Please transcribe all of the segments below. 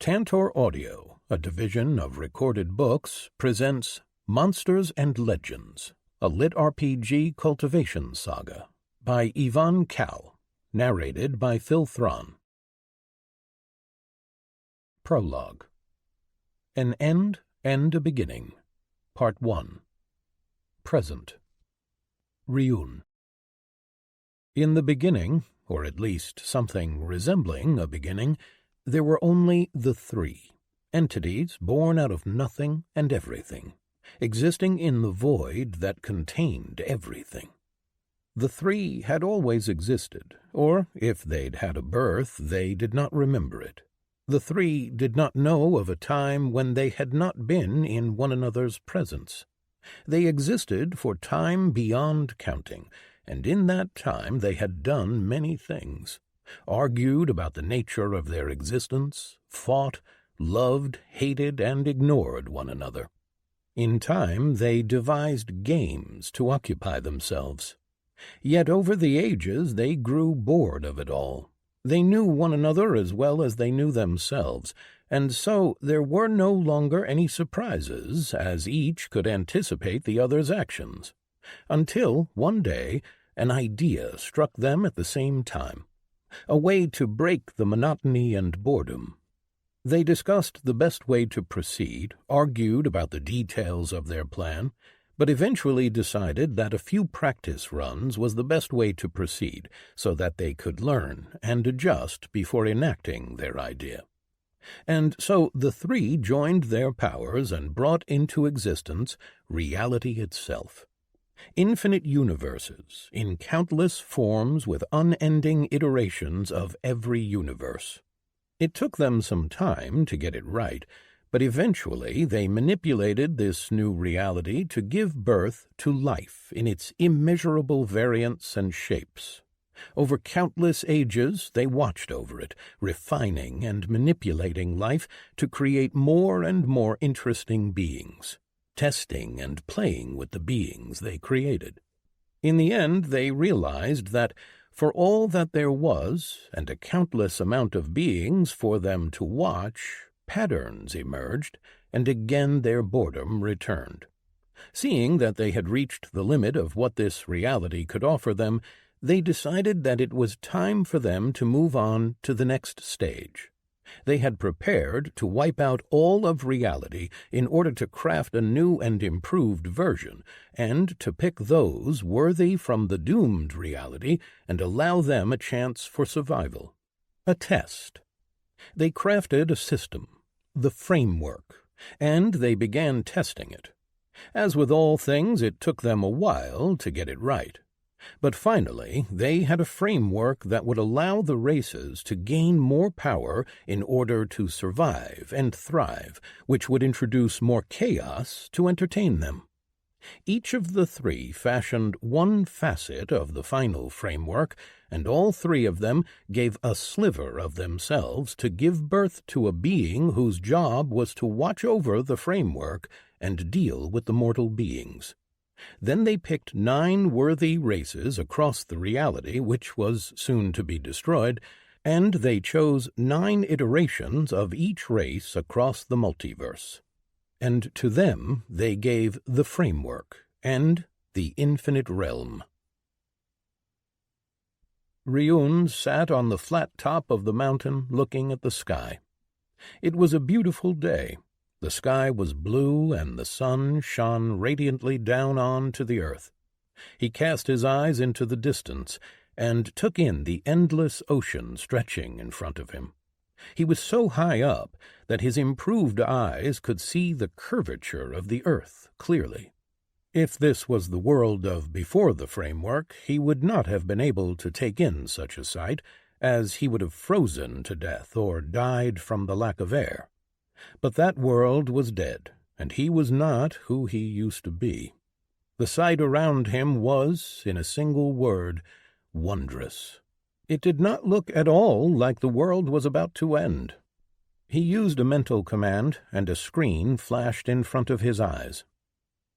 Tantor Audio, a division of Recorded Books, presents Monsters and Legends, a lit RPG cultivation saga, by Ivan Kal, narrated by Phil Thron. Prologue. An End and a Beginning. Part 1. Present. Ryun. In the beginning, or at least something resembling a beginning, there were only the three, entities born out of nothing and everything, existing in the void that contained everything. The three had always existed, or if they'd had a birth, they did not remember it. The three did not know of a time when they had not been in one another's presence. They existed for time beyond counting, and in that time they had done many things. Argued about the nature of their existence, fought, loved, hated, and ignored one another. In time they devised games to occupy themselves. Yet over the ages they grew bored of it all. They knew one another as well as they knew themselves, and so there were no longer any surprises, as each could anticipate the other's actions. Until, one day, an idea struck them at the same time. A way to break the monotony and boredom. They discussed the best way to proceed, argued about the details of their plan, but eventually decided that a few practice runs was the best way to proceed, so that they could learn and adjust before enacting their idea. And so the three joined their powers and brought into existence reality itself. Infinite universes, in countless forms with unending iterations of every universe. It took them some time to get it right, but eventually they manipulated this new reality to give birth to life in its immeasurable variants and shapes. Over countless ages they watched over it, refining and manipulating life to create more and more interesting beings. Testing and playing with the beings they created. In the end, they realized that for all that there was, and a countless amount of beings for them to watch, patterns emerged, and again their boredom returned. Seeing that they had reached the limit of what this reality could offer them, they decided that it was time for them to move on to the next stage. They had prepared to wipe out all of reality in order to craft a new and improved version, and to pick those worthy from the doomed reality and allow them a chance for survival. A test. They crafted a system, the framework, and they began testing it. As with all things, it took them a while to get it right. But finally, they had a framework that would allow the races to gain more power in order to survive and thrive, which would introduce more chaos to entertain them. Each of the three fashioned one facet of the final framework, and all three of them gave a sliver of themselves to give birth to a being whose job was to watch over the framework and deal with the mortal beings. Then they picked 9 worthy races across the reality which was soon to be destroyed, and they chose 9 iterations of each race across the multiverse. And to them they gave the framework and the infinite realm. Ryun sat on the flat top of the mountain looking at the sky. It was a beautiful day. The sky was blue, and the sun shone radiantly down on to the earth. He cast his eyes into the distance, and took in the endless ocean stretching in front of him. He was so high up that his improved eyes could see the curvature of the earth clearly. If this was the world of before the framework, he would not have been able to take in such a sight, as he would have frozen to death or died from the lack of air. But that world was dead, and he was not who he used to be. The sight around him was, in a single word, wondrous. It did not look at all like the world was about to end. He used a mental command, and a screen flashed in front of his eyes.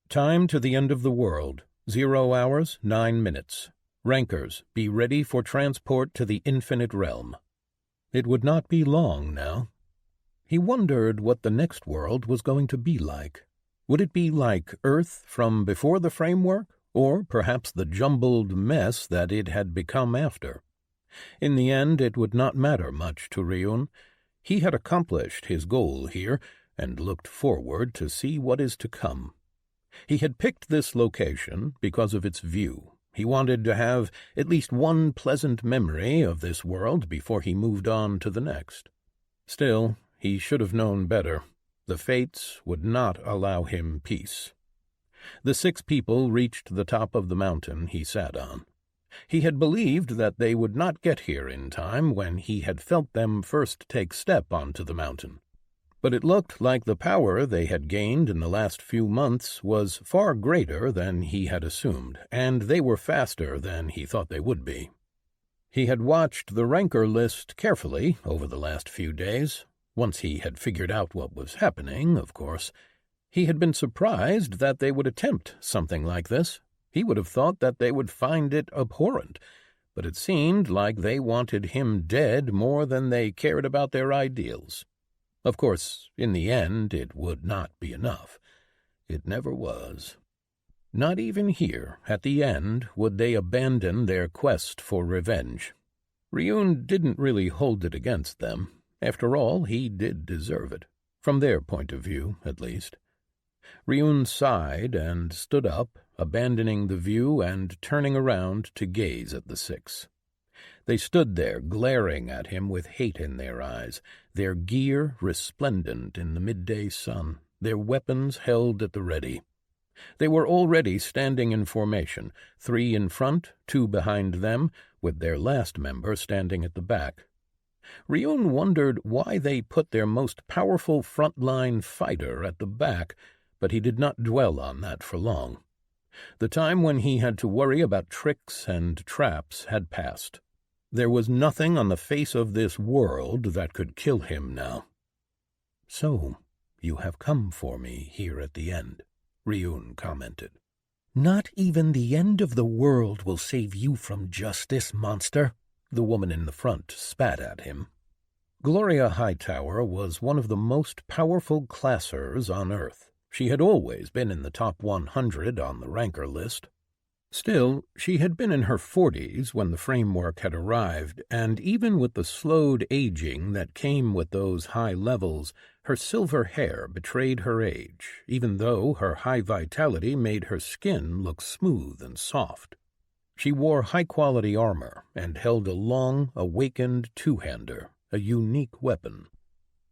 Time to the end of the world, 0 hours, 9 minutes. Rankers, be ready for transport to the infinite realm. It would not be long now. He wondered what the next world was going to be like. Would it be like Earth from before the framework, or perhaps the jumbled mess that it had become after? In the end, it would not matter much to Ryun. He had accomplished his goal here, and looked forward to see what is to come. He had picked this location because of its view. He wanted to have at least one pleasant memory of this world before he moved on to the next. Still, he should have known better. The fates would not allow him peace. The 6 people reached the top of the mountain he sat on. He had believed that they would not get here in time when he had felt them first take step onto the mountain. But it looked like the power they had gained in the last few months was far greater than he had assumed, and they were faster than he thought they would be. He had watched the ranker list carefully over the last few days. Once he had figured out what was happening, of course. He had been surprised that they would attempt something like this. He would have thought that they would find it abhorrent, but it seemed like they wanted him dead more than they cared about their ideals. Of course, in the end, it would not be enough. It never was. Not even here, at the end, would they abandon their quest for revenge. Ryun didn't really hold it against them. After all, he did deserve it, from their point of view, at least. Ryun sighed and stood up, abandoning the view and turning around to gaze at the 6. They stood there, glaring at him with hate in their eyes, their gear resplendent in the midday sun, their weapons held at the ready. They were already standing in formation, 3 in front, 2 behind them, with their last member standing at the back. Ryun wondered why they put their most powerful front-line fighter at the back, but he did not dwell on that for long. The time when he had to worry about tricks and traps had passed. There was nothing on the face of this world that could kill him now. "So, you have come for me here at the end," Ryun commented. "Not even the end of the world will save you from justice, monster," the woman in the front spat at him. Gloria Hightower was one of the most powerful classers on Earth. She had always been in the top 100 on the ranker list. Still, she had been in her 40s when the framework had arrived, and even with the slowed aging that came with those high levels, her silver hair betrayed her age, even though her high vitality made her skin look smooth and soft. She wore high-quality armor and held a long, awakened two-hander, a unique weapon.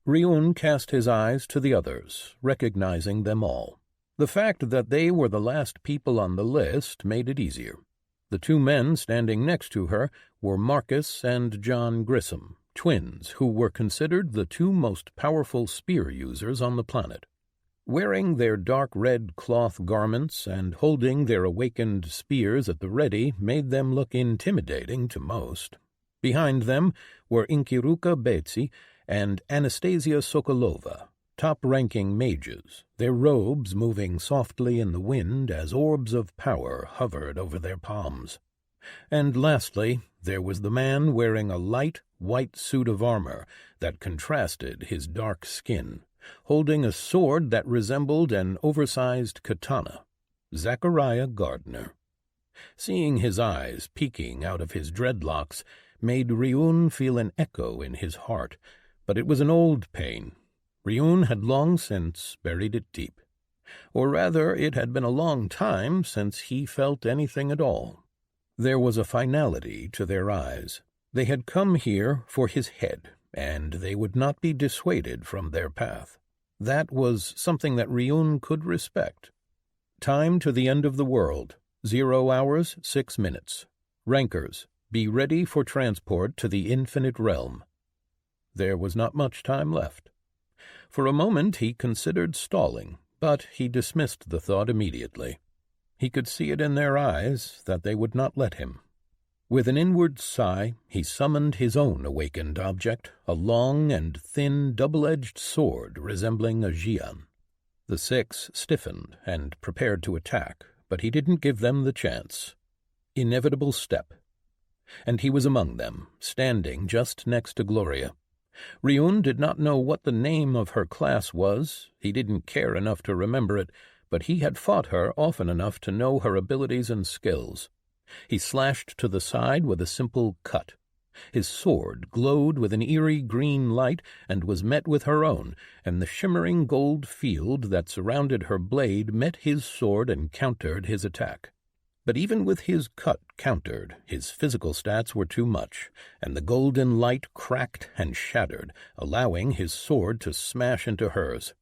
Ryun cast his eyes to the others, recognizing them all. The fact that they were the last people on the list made it easier. The 2 men standing next to her were Marcus and John Grissom, twins who were considered the 2 most powerful spear users on the planet. Wearing their dark red cloth garments and holding their awakened spears at the ready made them look intimidating to most. Behind them were Inkiruka Betsi and Anastasia Sokolova, top-ranking mages, their robes moving softly in the wind as orbs of power hovered over their palms. And lastly, there was the man wearing a light, white suit of armor that contrasted his dark skin, holding a sword that resembled an oversized katana, Zachariah Gardner. Seeing his eyes peeking out of his dreadlocks made Ryun feel an echo in his heart, but it was an old pain. Ryun had long since buried it deep. Or rather, it had been a long time since he felt anything at all. There was a finality to their eyes. They had come here for his head, and they would not be dissuaded from their path. That was something that Ryun could respect. Time to the end of the world. 0 hours, 6 minutes. Rankers, be ready for transport to the infinite realm. There was not much time left. For a moment he considered stalling, but he dismissed the thought immediately. He could see it in their eyes that they would not let him. With an inward sigh, he summoned his own awakened object, a long and thin double-edged sword resembling a jian. The 6 stiffened and prepared to attack, but he didn't give them the chance. Inevitable step. And he was among them, standing just next to Gloria. Ryun did not know what the name of her class was. He didn't care enough to remember it, but he had fought her often enough to know her abilities and skills. He slashed to the side with a simple cut. His sword glowed with an eerie green light and was met with her own, and the shimmering gold field that surrounded her blade met his sword and countered his attack. But even with his cut countered, his physical stats were too much, and the golden light cracked and shattered, allowing his sword to smash into hers.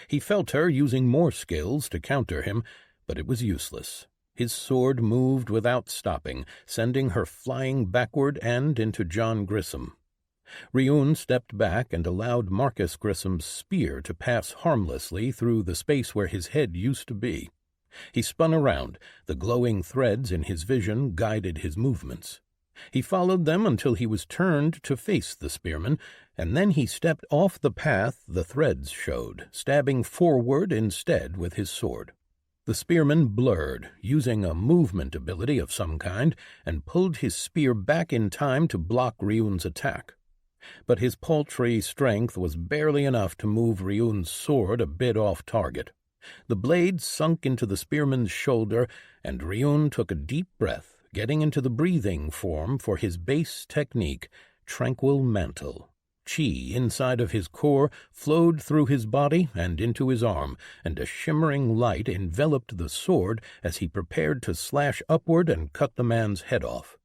He felt her using more skills to counter him, but it was useless. His sword moved without stopping, sending her flying backward and into John Grissom. Ryun stepped back and allowed Marcus Grissom's spear to pass harmlessly through the space where his head used to be. He spun around. The glowing threads in his vision guided his movements. He followed them until he was turned to face the spearman, and then he stepped off the path the threads showed, stabbing forward instead with his sword. The spearman blurred, using a movement ability of some kind, and pulled his spear back in time to block Ryun's attack. But his paltry strength was barely enough to move Ryun's sword a bit off target. The blade sunk into the spearman's shoulder, and Ryun took a deep breath, getting into the breathing form for his base technique, Tranquil Mantle. Chi inside of his core flowed through his body and into his arm, and a shimmering light enveloped the sword as he prepared to slash upward and cut the man's head off.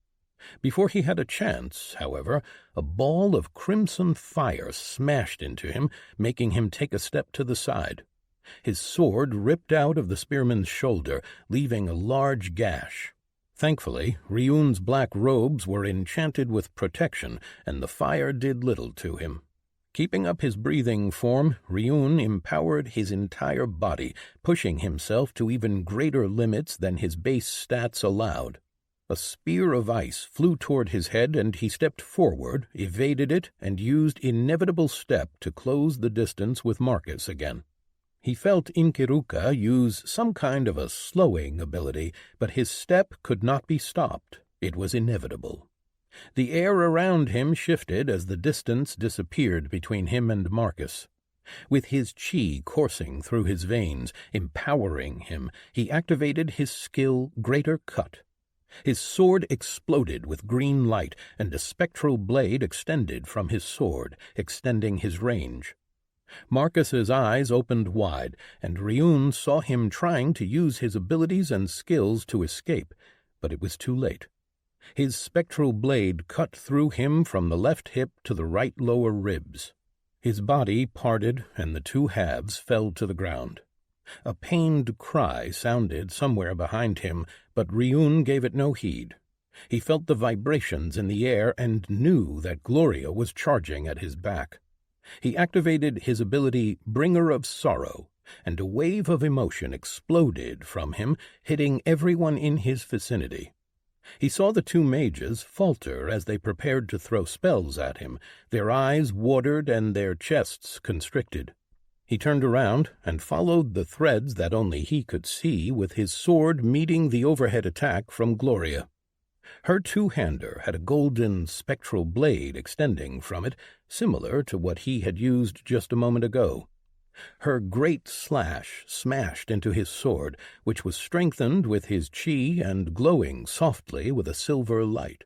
Before he had a chance, however, a ball of crimson fire smashed into him, making him take a step to the side. His sword ripped out of the spearman's shoulder, leaving a large gash. Thankfully, Ryun's black robes were enchanted with protection, and the fire did little to him. Keeping up his breathing form, Ryun empowered his entire body, pushing himself to even greater limits than his base stats allowed. A spear of ice flew toward his head, and he stepped forward, evaded it, and used Inevitable Step to close the distance with Marcus again. He felt Inkiruka use some kind of a slowing ability, but his step could not be stopped. It was inevitable. The air around him shifted as the distance disappeared between him and Marcus. With his chi coursing through his veins, empowering him, he activated his skill Greater Cut. His sword exploded with green light, and a spectral blade extended from his sword, extending his range. Marcus's eyes opened wide, and Ryun saw him trying to use his abilities and skills to escape, but it was too late. His spectral blade cut through him from the left hip to the right lower ribs. His body parted, and the two halves fell to the ground. A pained cry sounded somewhere behind him, but Ryun gave it no heed. He felt the vibrations in the air and knew that Gloria was charging at his back. He activated his ability Bringer of Sorrow, and a wave of emotion exploded from him, hitting everyone in his vicinity. He saw the two mages falter as they prepared to throw spells at him, their eyes watered and their chests constricted. He turned around and followed the threads that only he could see, with his sword meeting the overhead attack from Gloria. Her two-hander had a golden spectral blade extending from it, similar to what he had used just a moment ago. Her great slash smashed into his sword, which was strengthened with his chi and glowing softly with a silver light.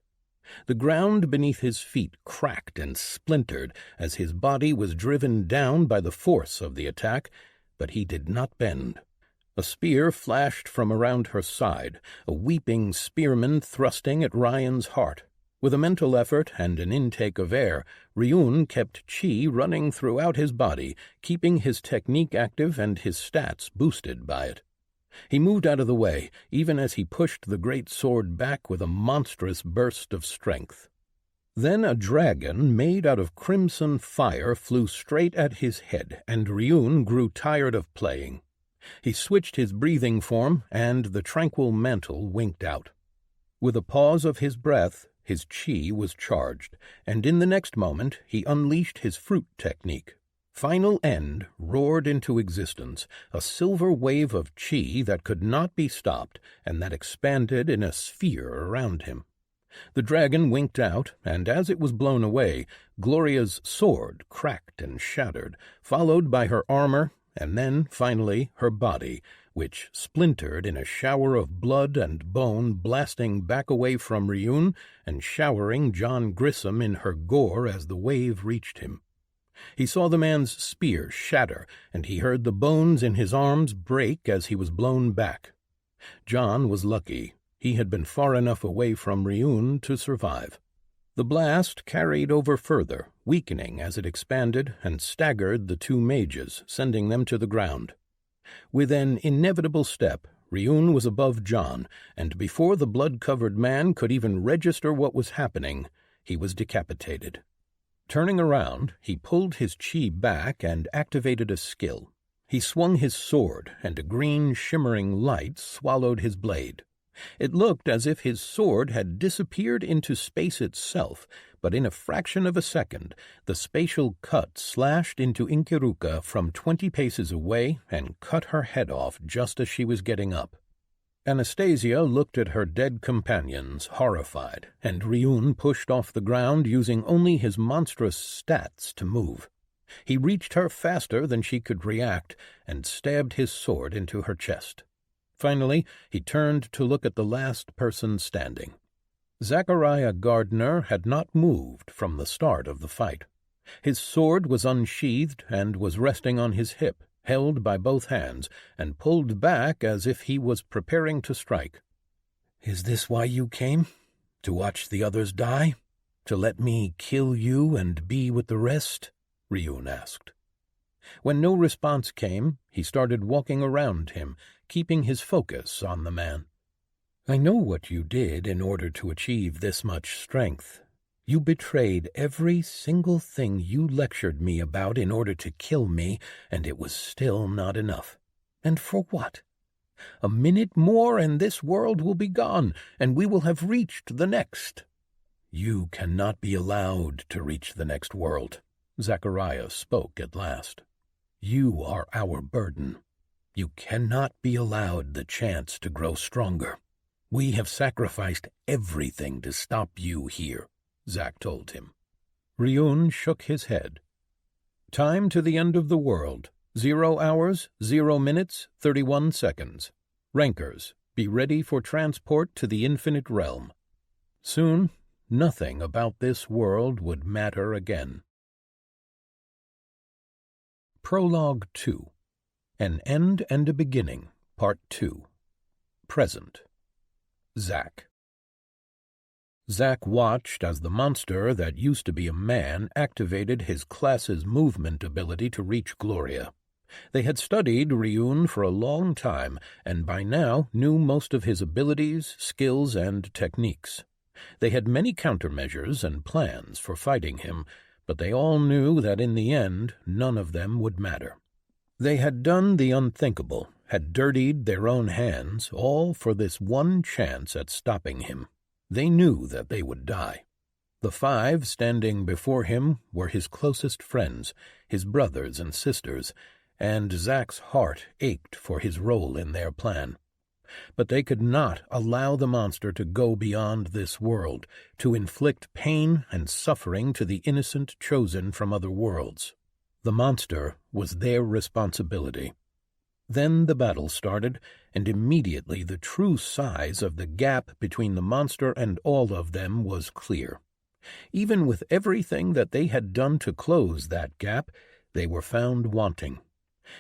The ground beneath his feet cracked and splintered as his body was driven down by the force of the attack, but he did not bend. A spear flashed from around her side, a weeping spearman thrusting at Ryan's heart. With a mental effort and an intake of air, Ryun kept chi running throughout his body, keeping his technique active and his stats boosted by it. He moved out of the way, even as he pushed the great sword back with a monstrous burst of strength. Then a dragon made out of crimson fire flew straight at his head, and Ryun grew tired of playing. He switched his breathing form, and the tranquil mantle winked out. With a pause of his breath, his chi was charged, and in the next moment he unleashed his fruit technique. Final End roared into existence, a silver wave of chi that could not be stopped and that expanded in a sphere around him. The dragon winked out, and as it was blown away, Gloria's sword cracked and shattered, followed by her armor, and then, finally, her body, which splintered in a shower of blood and bone, blasting back away from Ryun and showering John Grissom in her gore as the wave reached him. He saw the man's spear shatter, and he heard the bones in his arms break as he was blown back. John was lucky. He had been far enough away from Ryun to survive. The blast carried over further, weakening as it expanded, and staggered the two mages, sending them to the ground. With an inevitable step, Ryun was above John, and before the blood-covered man could even register what was happening, he was decapitated. Turning around, he pulled his chi back and activated a skill. He swung his sword, and a green, shimmering light swallowed his blade. It looked as if his sword had disappeared into space itself, but in a fraction of a second, the spatial cut slashed into Inkiruka from 20 paces away and cut her head off just as she was getting up. Anastasia looked at her dead companions, horrified, and Ryun pushed off the ground using only his monstrous stats to move. He reached her faster than she could react and stabbed his sword into her chest. Finally, he turned to look at the last person standing. Zachariah Gardner had not moved from the start of the fight. His sword was unsheathed and was resting on his hip, held by both hands, and pulled back as if he was preparing to strike. "Is this why you came? To watch the others die? To let me kill you and be with the rest?" Ryun asked. When no response came, he started walking around him, keeping his focus on the man. "I know what you did in order to achieve this much strength. You betrayed every single thing you lectured me about in order to kill me, and it was still not enough. And for what? A minute more and this world will be gone, and we will have reached the next." "You cannot be allowed to reach the next world," Zachariah spoke at last. "You are our burden. You cannot be allowed the chance to grow stronger. We have sacrificed everything to stop you here," Zach told him. Ryun shook his head. "Time to the end of the world. 0 hours, 0 minutes, 31 seconds. Rankers, be ready for transport to the infinite realm." Soon, nothing about this world would matter again. Prologue 2. An End and a Beginning, Part 2. Present. Zach. Zach watched as the monster that used to be a man activated his class's movement ability to reach Gloria. They had studied Ryun for a long time, and by now knew most of his abilities, skills, and techniques. They had many countermeasures and plans for fighting him, but they all knew that in the end none of them would matter. They had done the unthinkable, had dirtied their own hands, all for this one chance at stopping him. They knew that they would die. The 5 standing before him were his closest friends, his brothers and sisters, and Zach's heart ached for his role in their plan. But they could not allow the monster to go beyond this world, to inflict pain and suffering to the innocent chosen from other worlds. The monster was their responsibility. Then the battle started, and immediately the true size of the gap between the monster and all of them was clear. Even with everything that they had done to close that gap, they were found wanting.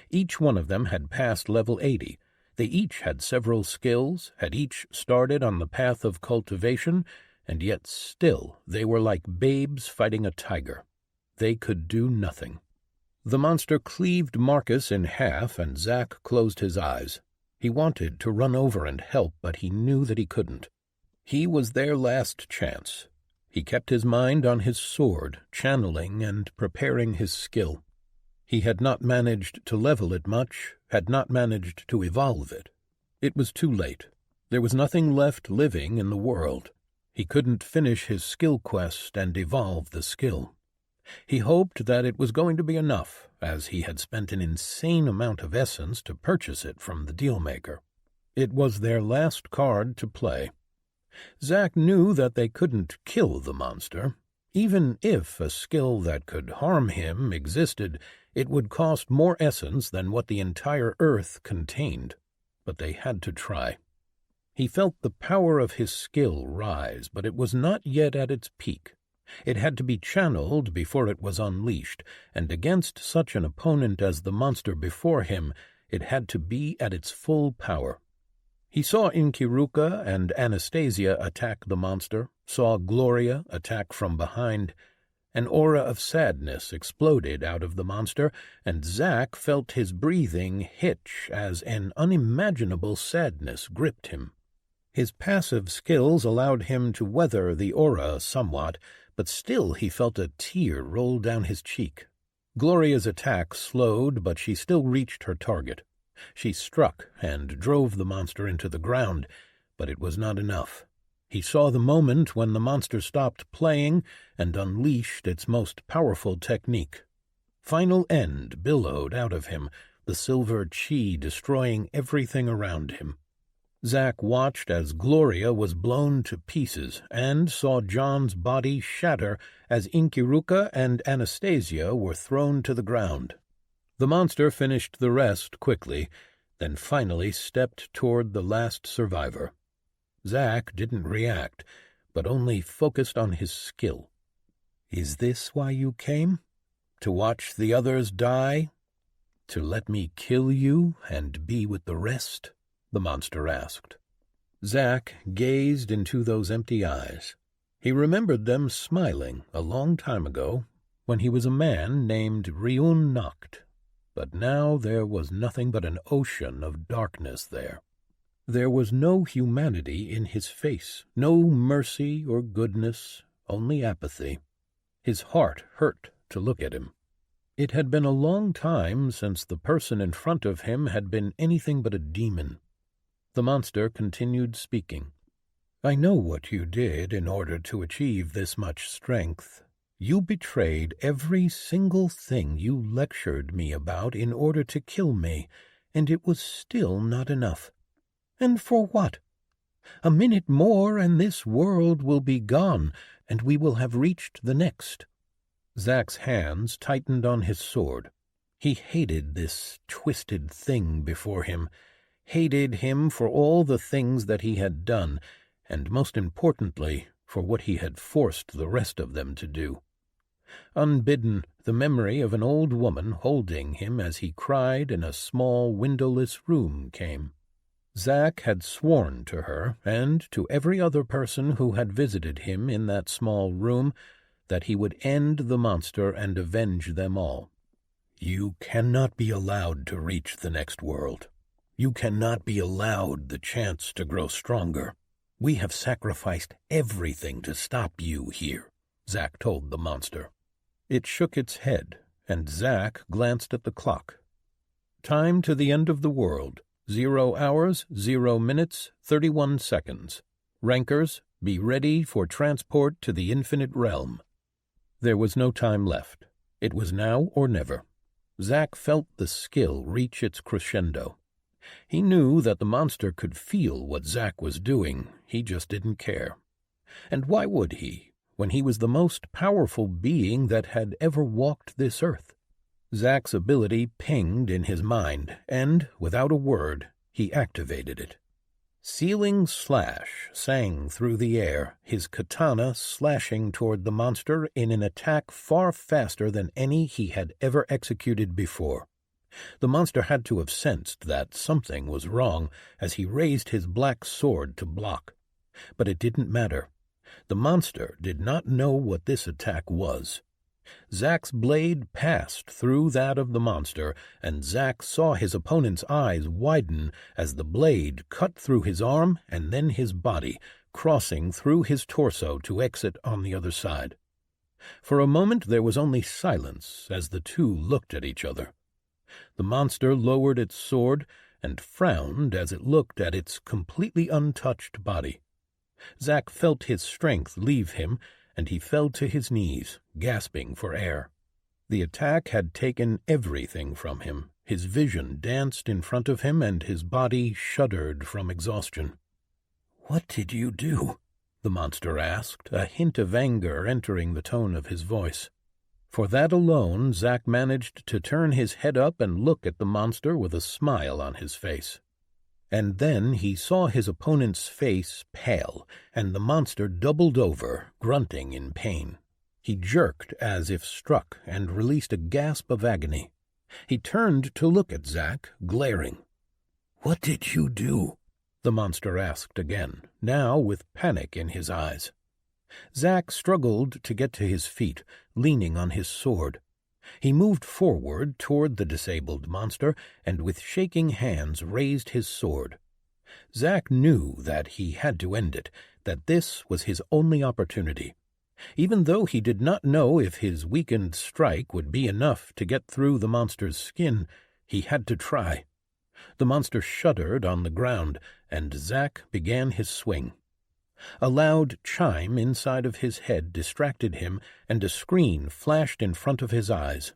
Each one of them had passed level 80. They each had several skills, had each started on the path of cultivation, and yet still they were like babes fighting a tiger. They could do nothing. The monster cleaved Marcus in half, and Zach closed his eyes. He wanted to run over and help, but he knew that he couldn't. He was their last chance. He kept his mind on his sword, channeling and preparing his skill. He had not managed to level it much, had not managed to evolve it. It was too late. There was nothing left living in the world. He couldn't finish his skill quest and evolve the skill. He hoped that it was going to be enough, as he had spent an insane amount of essence to purchase it from the dealmaker. It was their last card to play. Zack knew that they couldn't kill the monster. Even if a skill that could harm him existed, it would cost more essence than what the entire earth contained. But they had to try. He felt the power of his skill rise, but it was not yet at its peak. It had to be channeled before it was unleashed, and against such an opponent as the monster before him, it had to be at its full power. He saw Inkiruka and Anastasia attack the monster, saw Gloria attack from behind. An aura of sadness exploded out of the monster, and Zack felt his breathing hitch as an unimaginable sadness gripped him. His passive skills allowed him to weather the aura somewhat, but still he felt a tear roll down his cheek. Gloria's attack slowed, but she still reached her target. She struck and drove the monster into the ground, but it was not enough. He saw the moment when the monster stopped playing and unleashed its most powerful technique. Final End billowed out of him, the silver chi destroying everything around him. Zack watched as Gloria was blown to pieces and saw John's body shatter as Inkiruka and Anastasia were thrown to the ground. The monster finished the rest quickly, then finally stepped toward the last survivor. Zack didn't react, but only focused on his skill. "Is this why you came? To watch the others die? To let me kill you and be with the rest?" the monster asked. Zack gazed into those empty eyes. He remembered them smiling a long time ago, when he was a man named Ryun Nacht. But now there was nothing but an ocean of darkness there. There was no humanity in his face, no mercy or goodness, only apathy. His heart hurt to look at him. It had been a long time since the person in front of him had been anything but a demon. The monster continued speaking. "I know what you did in order to achieve this much strength. You betrayed every single thing you lectured me about in order to kill me, and it was still not enough. And for what? A minute more and this world will be gone, and we will have reached the next." Zack's hands tightened on his sword. He hated this twisted thing before him, hated him for all the things that he had done, and most importantly, for what he had forced the rest of them to do. Unbidden, the memory of an old woman holding him as he cried in a small windowless room came. Zack had sworn to her, and to every other person who had visited him in that small room, that he would end the monster and avenge them all. "You cannot be allowed to reach the next world. You cannot be allowed the chance to grow stronger. We have sacrificed everything to stop you here," Zack told the monster. It shook its head, and Zack glanced at the clock. "Time to the end of the world. 0 hours, 0 minutes, 31 seconds. Rankers, be ready for transport to the infinite realm." There was no time left. It was now or never. Zack felt the skill reach its crescendo. He knew that the monster could feel what Zack was doing. He just didn't care. And why would he, when he was the most powerful being that had ever walked this earth? Zack's ability pinged in his mind, and, without a word, he activated it. Sealing Slash sang through the air, his katana slashing toward the monster in an attack far faster than any he had ever executed before. The monster had to have sensed that something was wrong as he raised his black sword to block. But it didn't matter. The monster did not know what this attack was. Zack's blade passed through that of the monster, and Zack saw his opponent's eyes widen as the blade cut through his arm and then his body, crossing through his torso to exit on the other side. For a moment there was only silence as the two looked at each other. The monster lowered its sword and frowned as it looked at its completely untouched body. Zack felt his strength leave him, and he fell to his knees, gasping for air. The attack had taken everything from him. His vision danced in front of him, and his body shuddered from exhaustion. "What did you do?" the monster asked, a hint of anger entering the tone of his voice. For that alone, Zack managed to turn his head up and look at the monster with a smile on his face. And then he saw his opponent's face pale, and the monster doubled over, grunting in pain. He jerked as if struck and released a gasp of agony. He turned to look at Zack, glaring. "What did you do?" the monster asked again, now with panic in his eyes. Zack struggled to get to his feet, leaning on his sword. He moved forward toward the disabled monster and with shaking hands raised his sword. Zack knew that he had to end it, that this was his only opportunity. Even though he did not know if his weakened strike would be enough to get through the monster's skin, he had to try. The monster shuddered on the ground, and Zack began his swing. A loud chime inside of his head distracted him, and a screen flashed in front of his eyes.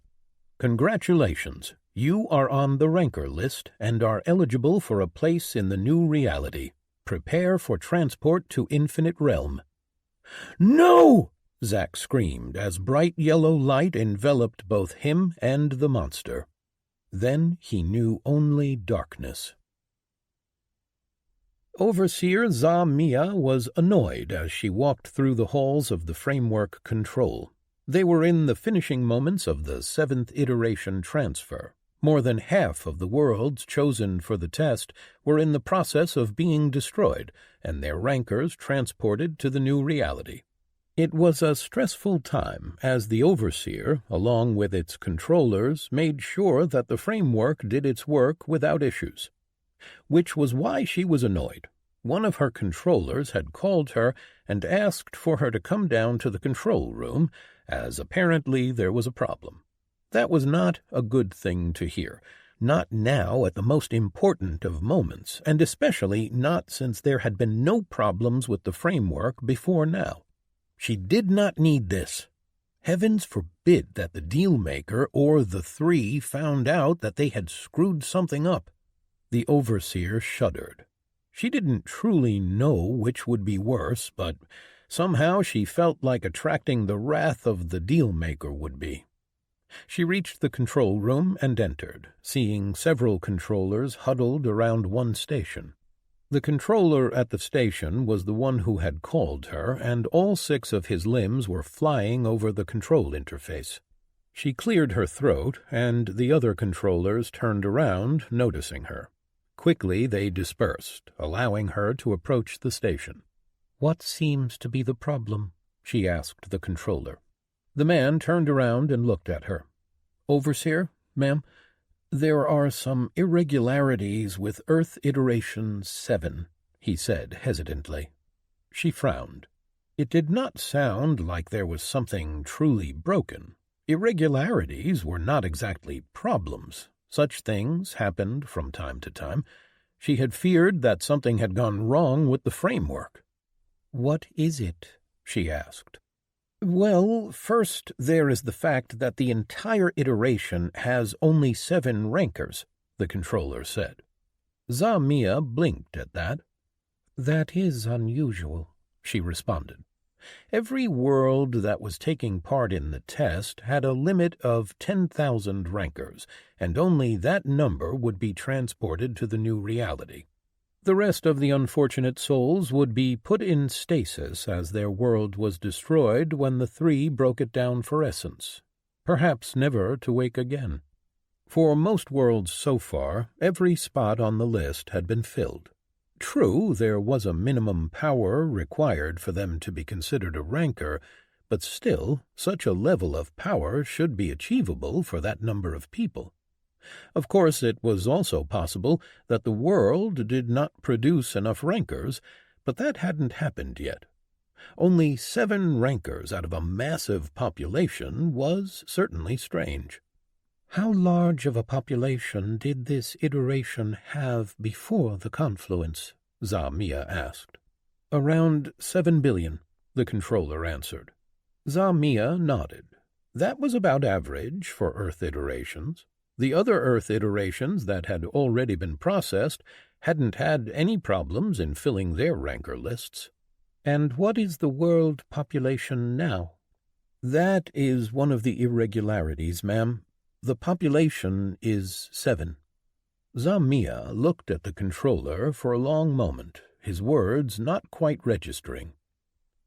"Congratulations! You are on the Ranker list and are eligible for a place in the new reality. Prepare for transport to Infinite Realm." "No!" Zack screamed as bright yellow light enveloped both him and the monster. Then he knew only darkness. Overseer Za-Mia was annoyed as she walked through the halls of the framework control. They were in the finishing moments of the 7th iteration transfer. More than half of the worlds chosen for the test were in the process of being destroyed, and their rankers transported to the new reality. It was a stressful time, as the Overseer, along with its controllers, made sure that the framework did its work without issues. Which was why she was annoyed. One of her controllers had called her and asked for her to come down to the control room, as apparently there was a problem. That was not a good thing to hear, not now at the most important of moments, and especially not since there had been no problems with the framework before now. She did not need this. Heavens forbid that the deal-maker or the three found out that they had screwed something up. The Overseer shuddered. She didn't truly know which would be worse, but somehow she felt like attracting the wrath of the deal-maker would be. She reached the control room and entered, seeing several controllers huddled around one station. The controller at the station was the one who had called her, and all 6 of his limbs were flying over the control interface. She cleared her throat, and the other controllers turned around, noticing her. Quickly they dispersed, allowing her to approach the station. "What seems to be the problem?" she asked the controller. The man turned around and looked at her. "Overseer, ma'am, there are some irregularities with Earth Iteration 7, he said hesitantly. She frowned. It did not sound like there was something truly broken. Irregularities were not exactly problems. Such things happened from time to time. She had feared that something had gone wrong with the framework. "What is it?" she asked. "Well, first there is the fact that the entire iteration has only 7 rankers," the controller said. Za-Mia blinked at that. "That is unusual," she responded. Every world that was taking part in the test had a limit of 10,000 rankers, and only that number would be transported to the new reality. The rest of the unfortunate souls would be put in stasis as their world was destroyed when the 3 broke it down for essence, perhaps never to wake again. For most worlds so far, every spot on the list had been filled. True, there was a minimum power required for them to be considered a ranker, but still, such a level of power should be achievable for that number of people. Of course, it was also possible that the world did not produce enough rankers, but that hadn't happened yet. Only 7 rankers out of a massive population was certainly strange. How large of a population did this iteration have before the confluence? Za-Mia asked. Around 7 billion, the controller answered. Za-Mia nodded. That was about average for Earth iterations. The other Earth iterations that had already been processed hadn't had any problems in filling their ranker lists. And what is the world population now? That is one of the irregularities, ma'am. The population is 7. Zamia looked at the controller for a long moment, his words not quite registering.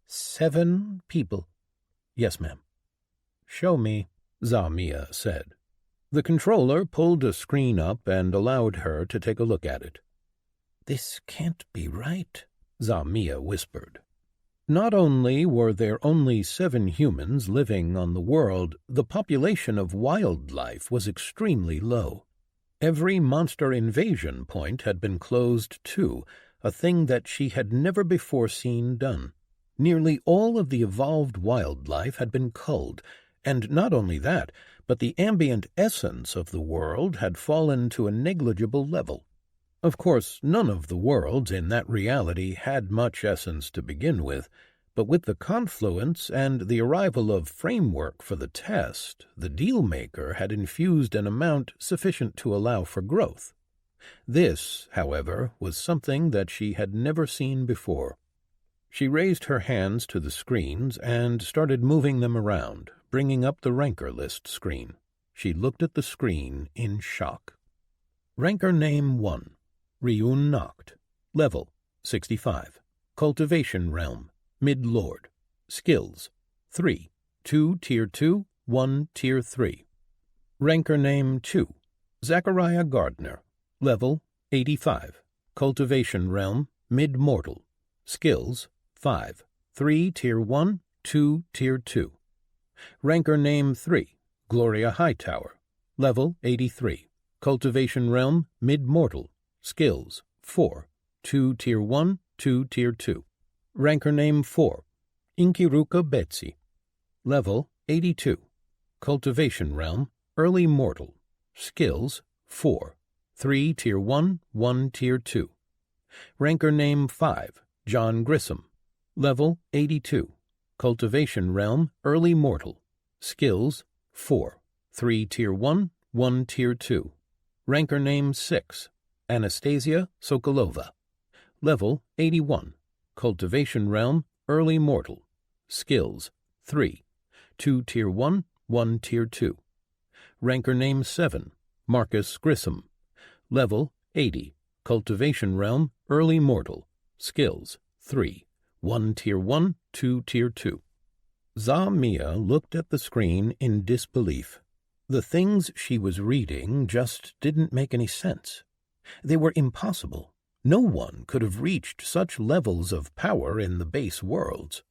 7 people. Yes, ma'am. Show me, Zamia said. The controller pulled a screen up and allowed her to take a look at it. This can't be right, Zamia whispered. Not only were there only 7 humans living on the world, the population of wildlife was extremely low. Every monster invasion point had been closed too, a thing that she had never before seen done. Nearly all of the evolved wildlife had been culled, and not only that, but the ambient essence of the world had fallen to a negligible level. Of course, none of the worlds in that reality had much essence to begin with, but with the confluence and the arrival of framework for the test, the deal-maker had infused an amount sufficient to allow for growth. This, however, was something that she had never seen before. She raised her hands to the screens and started moving them around, bringing up the ranker list screen. She looked at the screen in shock. Ranker name 1. Ryun Noct. Level 65. Cultivation realm. Mid-Lord. Skills 3. 2 Tier 2, 1 Tier 3. Ranker name 2. Zachariah Gardner. Level 85. Cultivation realm. Mid-Mortal. Skills 5. 3 Tier 1, 2 Tier 2. Ranker name 3. Gloria Hightower. Level 83. Cultivation realm. Mid-Mortal. Skills 4. 2 Tier 1, 2 Tier 2. Ranker name 4. Inkiruka Betsy. Level 82. Cultivation realm. Early Mortal. Skills 4. 3 Tier 1, 1 Tier 2. Ranker name 5. John Grissom. Level 82. Cultivation realm. Early Mortal. Skills 4. 3 Tier 1, 1 Tier 2. Ranker name 6. Anastasia Sokolova. Level 81. Cultivation realm. Early Mortal. Skills 3. 2 Tier 1, 1 Tier 2. Ranker name 7. Marcus Grissom. Level 80. Cultivation realm. Early Mortal. Skills 3. 1 Tier 1, 2 Tier 2. Zamia looked at the screen in disbelief. The things she was reading just didn't make any sense. They were impossible. No one could have reached such levels of power in the base worlds.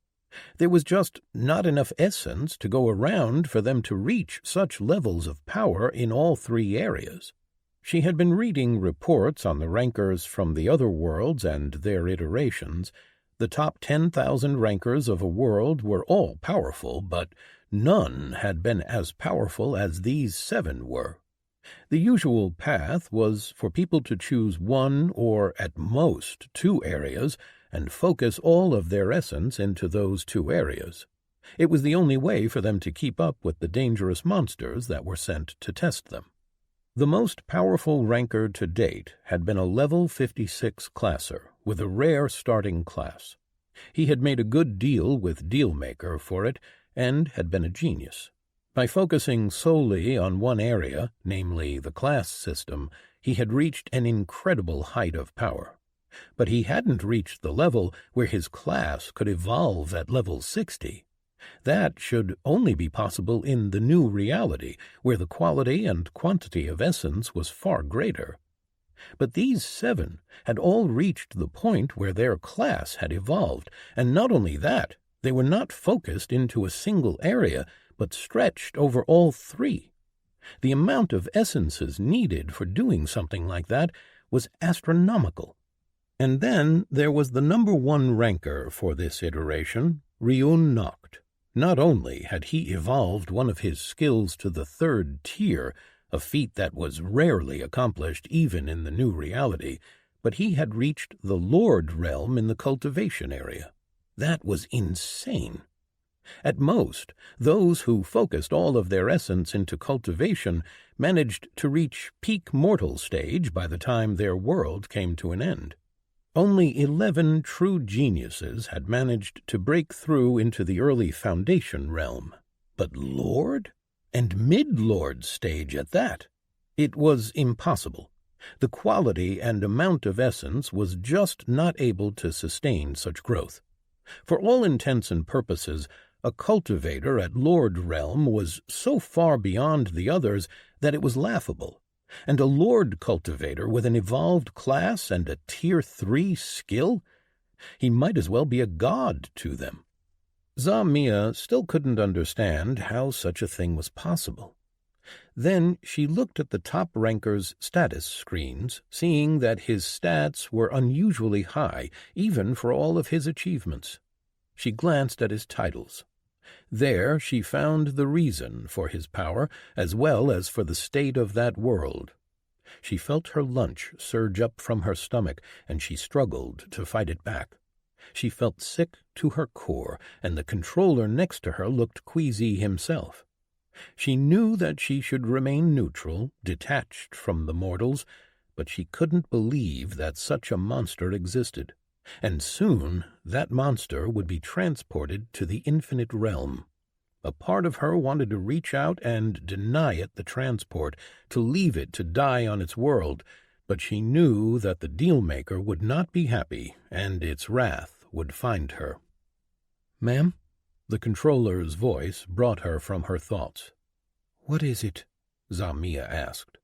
There was just not enough essence to go around for them to reach such levels of power in all 3 areas. She had been reading reports on the rankers from the other worlds and their iterations. The top 10,000 rankers of a world were all powerful, but none had been as powerful as these 7 were. The usual path was for people to choose 1 or, at most, 2 areas and focus all of their essence into those 2 areas. It was the only way for them to keep up with the dangerous monsters that were sent to test them. The most powerful ranker to date had been a level 56 classer with a rare starting class. He had made a good deal with Dealmaker for it and had been a genius. By focusing solely on one area, namely the class system, he had reached an incredible height of power. But he hadn't reached the level where his class could evolve at level 60. That should only be possible in the new reality, where the quality and quantity of essence was far greater. But these 7 had all reached the point where their class had evolved, and not only that, they were not focused into a single area, but stretched over all 3. The amount of essences needed for doing something like that was astronomical. And then there was the number 1 ranker for this iteration, Ryun Noct. Not only had he evolved one of his skills to the 3rd tier, a feat that was rarely accomplished even in the new reality, but he had reached the Lord realm in the cultivation area. That was insane. At most, those who focused all of their essence into cultivation managed to reach peak mortal stage by the time their world came to an end. Only 11 true geniuses had managed to break through into the early Foundation realm. But Lord? And Mid-Lord stage at that? It was impossible. The quality and amount of essence was just not able to sustain such growth. For all intents and purposes, a cultivator at Lord realm was so far beyond the others that it was laughable, and a Lord cultivator with an evolved class and a Tier 3 skill? He might as well be a god to them. Zamia still couldn't understand how such a thing was possible. Then she looked at the top ranker's status screens, seeing that his stats were unusually high, even for all of his achievements. She glanced at his titles. There she found the reason for his power, as well as for the state of that world. She felt her lunch surge up from her stomach, and she struggled to fight it back. She felt sick to her core, and the controller next to her looked queasy himself. She knew that she should remain neutral, detached from the mortals, but she couldn't believe that such a monster existed, and soon that monster would be transported to the infinite realm. A part of her wanted to reach out and deny it the transport, to leave it to die on its world, but she knew that the deal-maker would not be happy, and its wrath would find her. "Ma'am?" The controller's voice brought her from her thoughts. "What is it?" Zamia asked.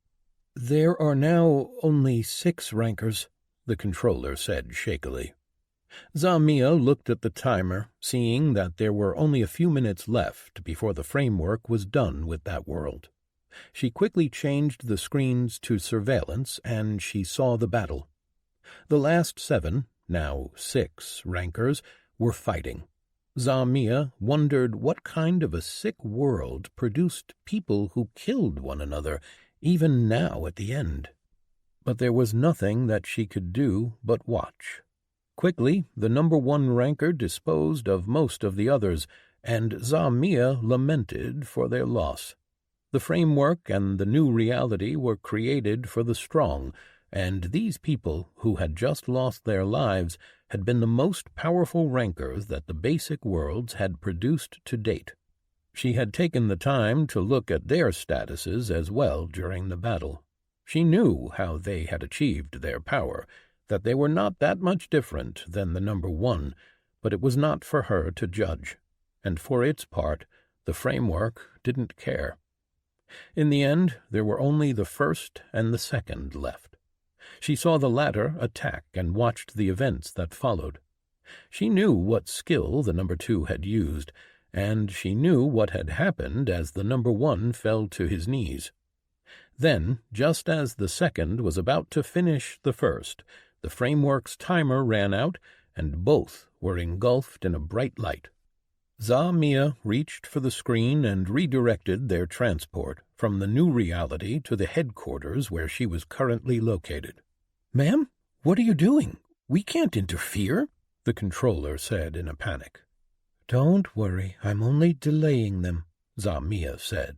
"There are now only 6 rankers," the controller said shakily. Zamia looked at the timer, seeing that there were only a few minutes left before the framework was done with that world. She quickly changed the screens to surveillance, and she saw the battle. The last 7, now 6, rankers were fighting. Zamia wondered what kind of a sick world produced people who killed one another, even now at the end. But there was nothing that she could do but watch. Quickly, the number 1 ranker disposed of most of the others, and Zamia lamented for their loss. The framework and the new reality were created for the strong, and these people, who had just lost their lives, had been the most powerful rankers that the basic worlds had produced to date. She had taken the time to look at their statuses as well during the battle. She knew how they had achieved their power, that they were not that much different than the number 1, but it was not for her to judge, and for its part, the framework didn't care. In the end, there were only the 1st and the 2nd left. She saw the latter attack and watched the events that followed. She knew what skill the number 2 had used, and she knew what had happened as the number 1 fell to his knees. Then, just as the 2nd was about to finish the 1st, the framework's timer ran out, and both were engulfed in a bright light. Zamia reached for the screen and redirected their transport from the new reality to the headquarters where she was currently located. "Ma'am, what are you doing? We can't interfere," the controller said in a panic. "Don't worry, I'm only delaying them," Zamia said.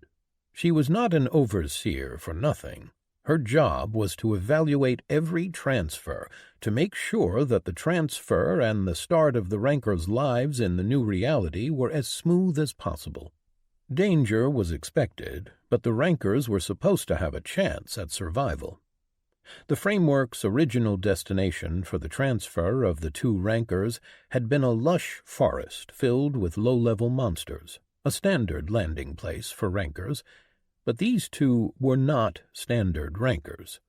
She was not an overseer for nothing. Her job was to evaluate every transfer, to make sure that the transfer and the start of the rankers' lives in the new reality were as smooth as possible. Danger was expected, but the rankers were supposed to have a chance at survival. The framework's original destination for the transfer of the 2 rankers had been a lush forest filled with low-level monsters, a standard landing place for rankers, but these 2 were not standard rankers.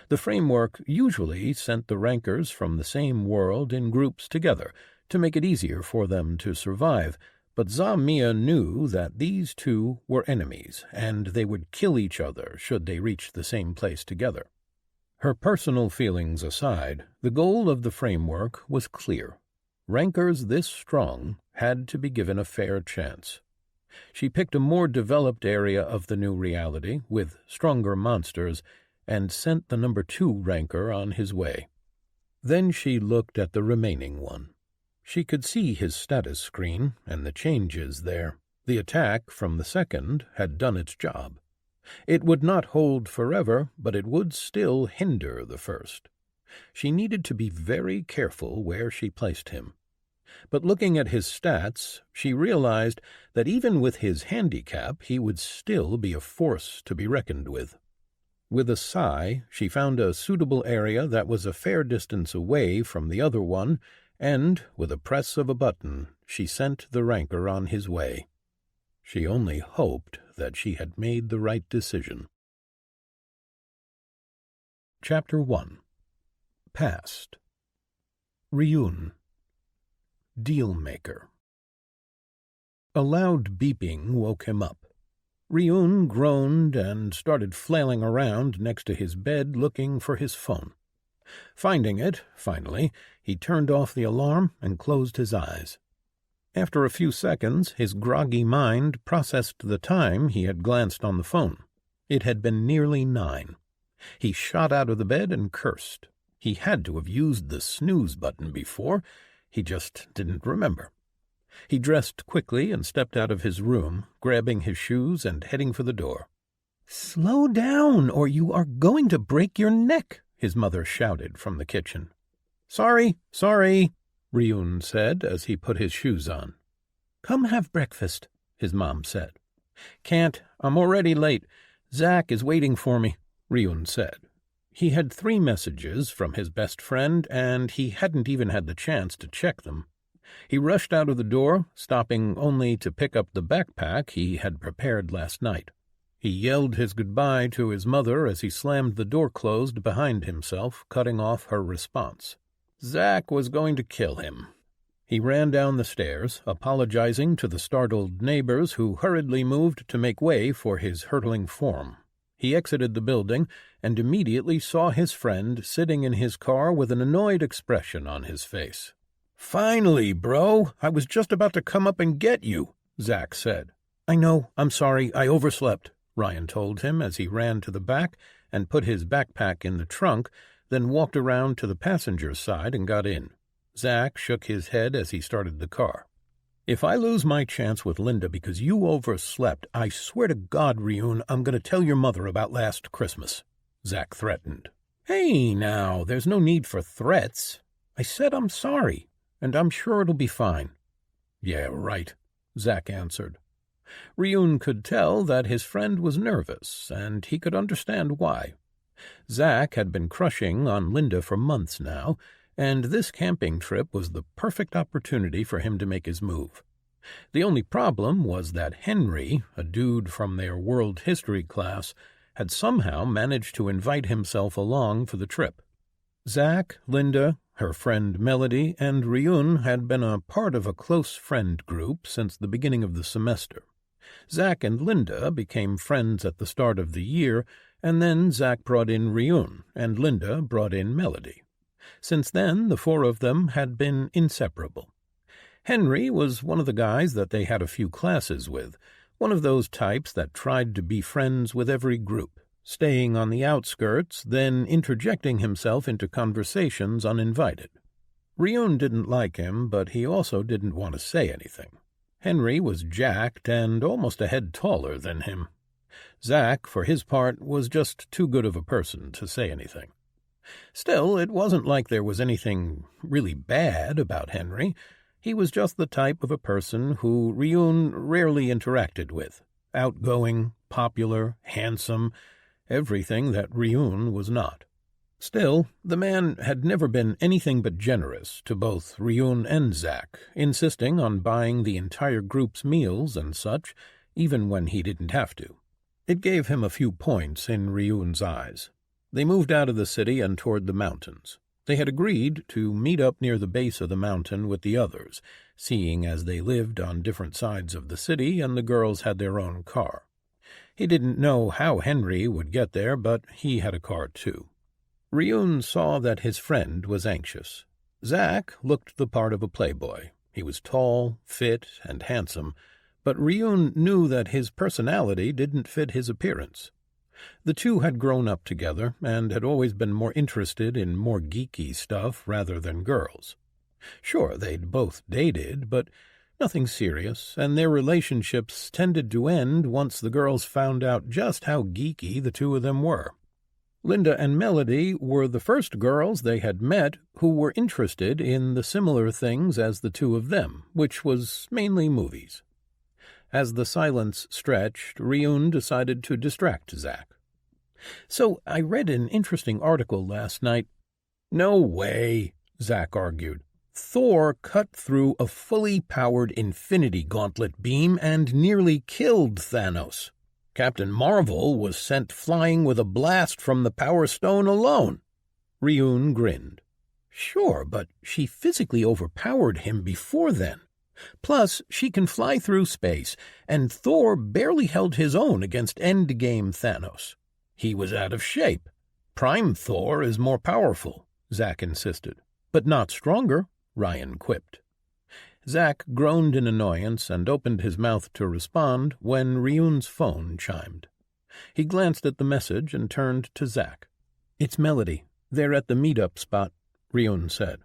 The framework usually sent the rankers from the same world in groups together to make it easier for them to survive, but Zamia knew that these 2 were enemies, and they would kill each other should they reach the same place together. Her personal feelings aside, the goal of the framework was clear. Rankers this strong had to be given a fair chance. She picked a more developed area of the new reality, with stronger monsters, and sent the number 2 ranker on his way. Then she looked at the remaining one. She could see his status screen and the changes there. The attack from the 2nd had done its job. It would not hold forever, but it would still hinder the 1st. She needed to be very careful where she placed him. But looking at his stats, she realized that even with his handicap, he would still be a force to be reckoned with. With a sigh, she found a suitable area that was a fair distance away from the other one, and, with a press of a button, she sent the ranker on his way. She only hoped that she had made the right decision. Chapter 1. Past. Ryun. Dealmaker. A loud beeping woke him up. Ryun groaned and started flailing around next to his bed looking for his phone. Finding it, finally, he turned off the alarm and closed his eyes. After a few seconds, his groggy mind processed the time he had glanced on the phone. It had been nearly 9. He shot out of the bed and cursed. He had to have used the snooze button before. He just didn't remember. He dressed quickly and stepped out of his room, grabbing his shoes and heading for the door. "Slow down, or you are going to break your neck," his mother shouted from the kitchen. Sorry, Ryun said as he put his shoes on. "Come have breakfast," his mom said. "Can't. I'm already late. Zach is waiting for me," Ryun said. He had 3 messages from his best friend, and he hadn't even had the chance to check them. He rushed out of the door, stopping only to pick up the backpack he had prepared last night. He yelled his goodbye to his mother as he slammed the door closed behind himself, cutting off her response. Zach was going to kill him. He ran down the stairs, apologizing to the startled neighbors who hurriedly moved to make way for his hurtling form. He exited the building and immediately saw his friend sitting in his car with an annoyed expression on his face. "Finally, bro! I was just about to come up and get you," Zach said. "I know, I'm sorry, I overslept," Ryan told him as he ran to the back and put his backpack in the trunk, then walked around to the passenger's side and got in. Zach shook his head as he started the car. "If I lose my chance with Linda because you overslept, I swear to God, Ryun, I'm going to tell your mother about last Christmas," Zach threatened. "Hey, now, there's no need for threats. I said I'm sorry, and I'm sure it'll be fine." "Yeah, right," Zach answered. Ryun could tell that his friend was nervous, and he could understand why. Zach had been crushing on Linda for months now, and this camping trip was the perfect opportunity for him to make his move. The only problem was that Henry, a dude from their world history class, had somehow managed to invite himself along for the trip. Zach, Linda, her friend Melody, and Ryun had been a part of a close friend group since the beginning of the semester. Zach and Linda became friends at the start of the year, and then Zach brought in Ryun, and Linda brought in Melody. Since then, the 4 of them had been inseparable. Henry was one of the guys that they had a few classes with, one of those types that tried to be friends with every group, staying on the outskirts, then interjecting himself into conversations uninvited. Ryun didn't like him, but he also didn't want to say anything. Henry was jacked and almost a head taller than him. Zach, for his part, was just too good of a person to say anything. Still, it wasn't like there was anything really bad about Henry. He was just the type of a person who Ryun rarely interacted with. Outgoing, popular, handsome, everything that Ryun was not. Still, the man had never been anything but generous to both Ryun and Zach, insisting on buying the entire group's meals and such, even when he didn't have to. It gave him a few points in Ryun's eyes. They moved out of the city and toward the mountains. They had agreed to meet up near the base of the mountain with the others, seeing as they lived on different sides of the city and the girls had their own car. He didn't know how Henry would get there, but he had a car too. Ryun saw that his friend was anxious. Zach looked the part of a playboy. He was tall, fit, and handsome, but Ryun knew that his personality didn't fit his appearance. The two had grown up together and had always been more interested in more geeky stuff rather than girls. Sure, they'd both dated, but nothing serious, and their relationships tended to end once the girls found out just how geeky the 2 of them were. Linda and Melody were the first girls they had met who were interested in the similar things as the two of them, which was mainly movies. As the silence stretched, Ryun decided to distract Zack. "So I read an interesting article last night." "No way," Zack argued. "Thor cut through a fully powered Infinity Gauntlet beam and nearly killed Thanos. Captain Marvel was sent flying with a blast from the Power Stone alone." Ryun grinned. "Sure, but she physically overpowered him before then. Plus, she can fly through space, and Thor barely held his own against Endgame Thanos. He was out of shape. Prime Thor is more powerful," Zack insisted. "But not stronger," Ryan quipped. Zack groaned in annoyance and opened his mouth to respond when Ryun's phone chimed. He glanced at the message and turned to Zack. "It's Melody. They're at the meet-up spot," Ryun said.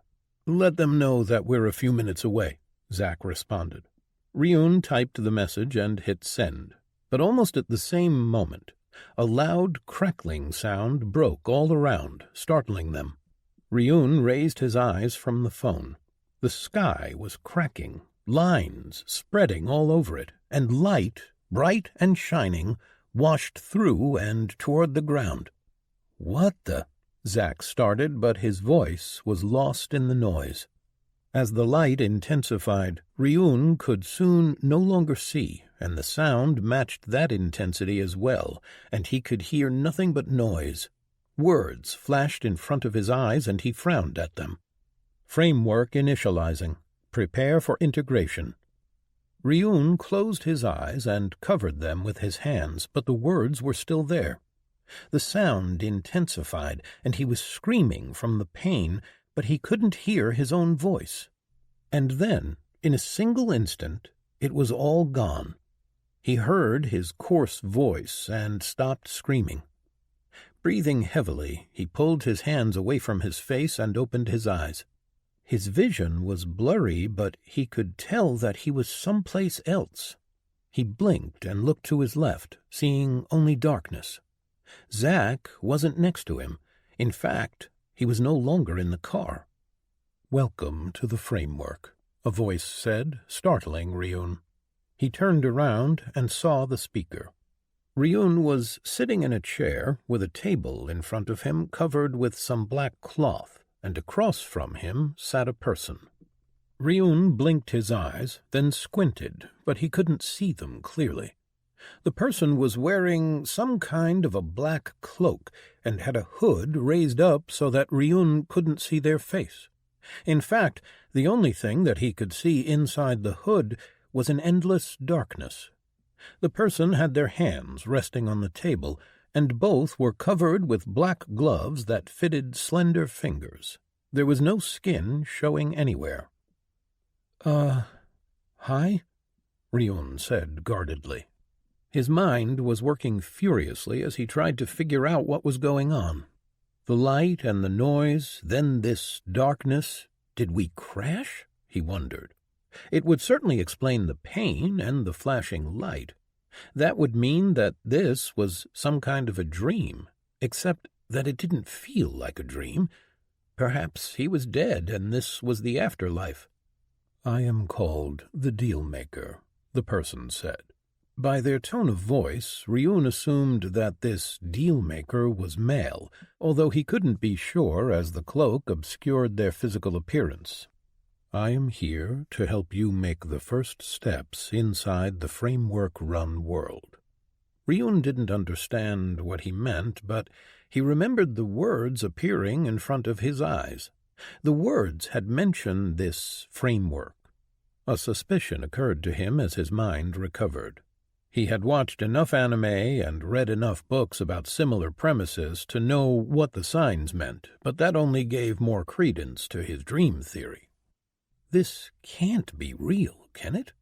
"Let them know that we're a few minutes away," Zack responded. Ryun typed the message and hit send, but almost at the same moment, a loud crackling sound broke all around, startling them. Ryun raised his eyes from the phone. The sky was cracking, lines spreading all over it, and light, bright and shining, washed through and toward the ground. "What the—" Zack started, but his voice was lost in the noise. As the light intensified, Ryun could soon no longer see, and the sound matched that intensity as well, and he could hear nothing but noise. Words flashed in front of his eyes, and he frowned at them. "Framework initializing. Prepare for integration." Ryun closed his eyes and covered them with his hands, but the words were still there. The sound intensified, and he was screaming from the pain, but he couldn't hear his own voice. And then, in a single instant, it was all gone. He heard his coarse voice and stopped screaming. Breathing heavily, he pulled his hands away from his face and opened his eyes. His vision was blurry, but he could tell that he was someplace else. He blinked and looked to his left, seeing only darkness. Zack wasn't next to him. In fact, he was no longer in the car. "Welcome to the framework," a voice said, startling Ryun. He turned around and saw the speaker. Ryun was sitting in a chair with a table in front of him covered with some black cloth, and across from him sat a person. Ryun blinked his eyes, then squinted, but he couldn't see them clearly. The person was wearing some kind of a black cloak and had a hood raised up so that Ryun couldn't see their face. In fact, the only thing that he could see inside the hood was an endless darkness. The person had their hands resting on the table, and both were covered with black gloves that fitted slender fingers. There was no skin showing anywhere. Hi?" Ryun said guardedly. His mind was working furiously as he tried to figure out what was going on. The light and the noise, then this darkness. Did we crash? He wondered. It would certainly explain the pain and the flashing light. That would mean that this was some kind of a dream, except that it didn't feel like a dream. Perhaps he was dead and this was the afterlife. "I am called the Dealmaker," the person said. By their tone of voice, Ryun assumed that this Dealmaker was male, although he couldn't be sure as the cloak obscured their physical appearance. "I am here to help you make the first steps inside the framework-run world." Ryun didn't understand what he meant, but he remembered the words appearing in front of his eyes. The words had mentioned this framework. A suspicion occurred to him as his mind recovered. He had watched enough anime and read enough books about similar premises to know what the signs meant, but that only gave more credence to his dream theory. This can't be real, can it?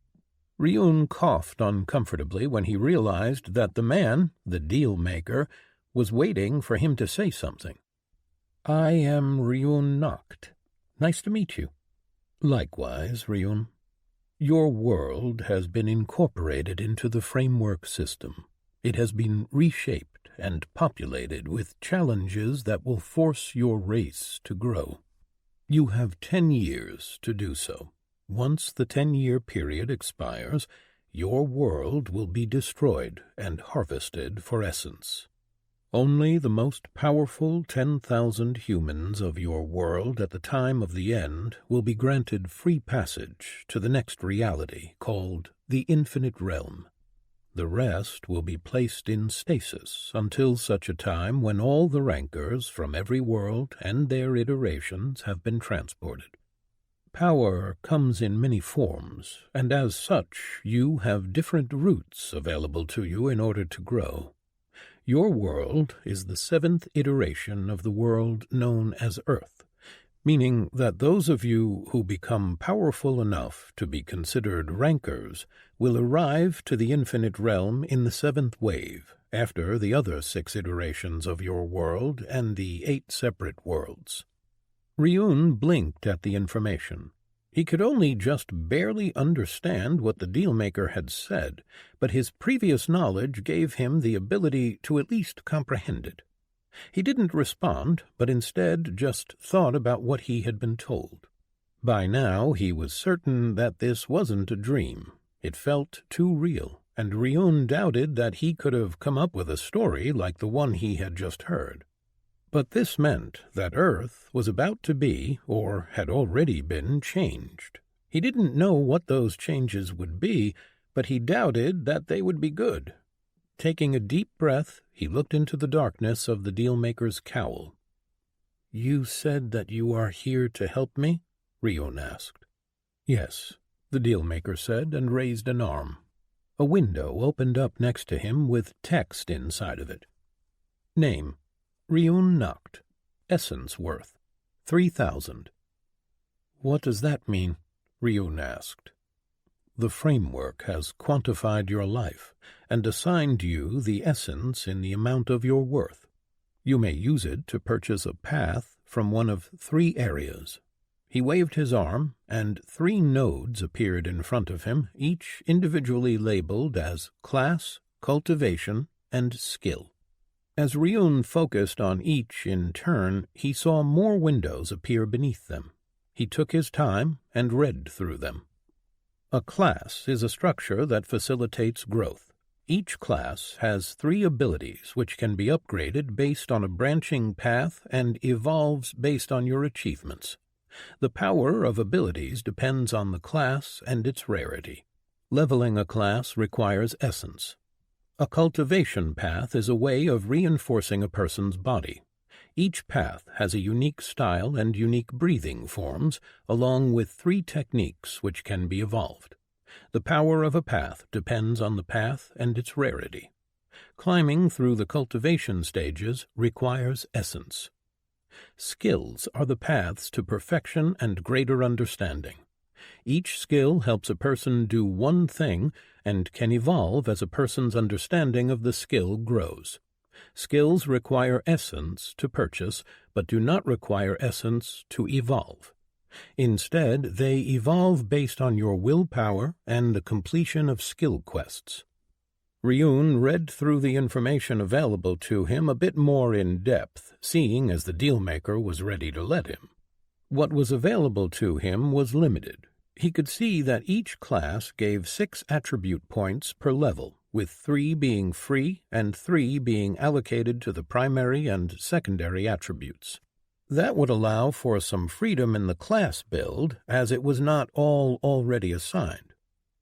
Ryun coughed uncomfortably when he realized that the man, the Dealmaker, was waiting for him to say something. "I am Ryun Nacht. Nice to meet you." "Likewise, Ryun. Your world has been incorporated into the framework system. It has been reshaped and populated with challenges that will force your race to grow. You have 10 years to do so. Once the 10-year period expires, your world will be destroyed and harvested for essence. Only the most powerful 10,000 humans of your world at the time of the end will be granted free passage to the next reality called the Infinite Realm. The rest will be placed in stasis until such a time when all the rankers from every world and their iterations have been transported. Power comes in many forms, and as such you have different routes available to you in order to grow. Your world is the 7th iteration of the world known as Earth, meaning that those of you who become powerful enough to be considered rankers will arrive to the Infinite Realm in the 7th wave, after the other 6 iterations of your world and the 8 separate worlds. Ryun blinked at the information. He could only just barely understand what the dealmaker had said, but his previous knowledge gave him the ability to at least comprehend it. He didn't respond, but instead just thought about what he had been told. By now he was certain that this wasn't a dream. It felt too real, and Ryun doubted that he could have come up with a story like the one he had just heard. But this meant that Earth was about to be, or had already been, changed. He didn't know what those changes would be, but he doubted that they would be good. Taking a deep breath, he looked into the darkness of the dealmaker's cowl. "You said that you are here to help me?" Ryun asked. "Yes," the dealmaker said, and raised an arm. A window opened up next to him with text inside of it. Name: Ryun Nacht. Essence worth 3,000. "What does that mean?" Ryun asked. "The framework has quantified your life and assigned you the essence in the amount of your worth. You may use it to purchase a path from one of 3 areas." He waved his arm, and 3 nodes appeared in front of him, each individually labeled as Class, Cultivation, and Skill. As Ryun focused on each in turn, he saw more windows appear beneath them. He took his time and read through them. A class is a structure that facilitates growth. Each class has 3 abilities which can be upgraded based on a branching path and evolves based on your achievements. The power of abilities depends on the class and its rarity. Leveling a class requires essence. A cultivation path is a way of reinforcing a person's body. Each path has a unique style and unique breathing forms, along with 3 techniques which can be evolved. The power of a path depends on the path and its rarity. Climbing through the cultivation stages requires essence. Skills are the paths to perfection and greater understanding. Each skill helps a person do one thing and can evolve as a person's understanding of the skill grows. Skills require essence to purchase, but do not require essence to evolve. Instead, they evolve based on your willpower and the completion of skill quests. Ryun read through the information available to him a bit more in depth, seeing as the dealmaker was ready to let him. What was available to him was limited. He could see that each class gave 6 attribute points per level, with 3 being free and 3 being allocated to the primary and secondary attributes. That would allow for some freedom in the class build, as it was not all already assigned.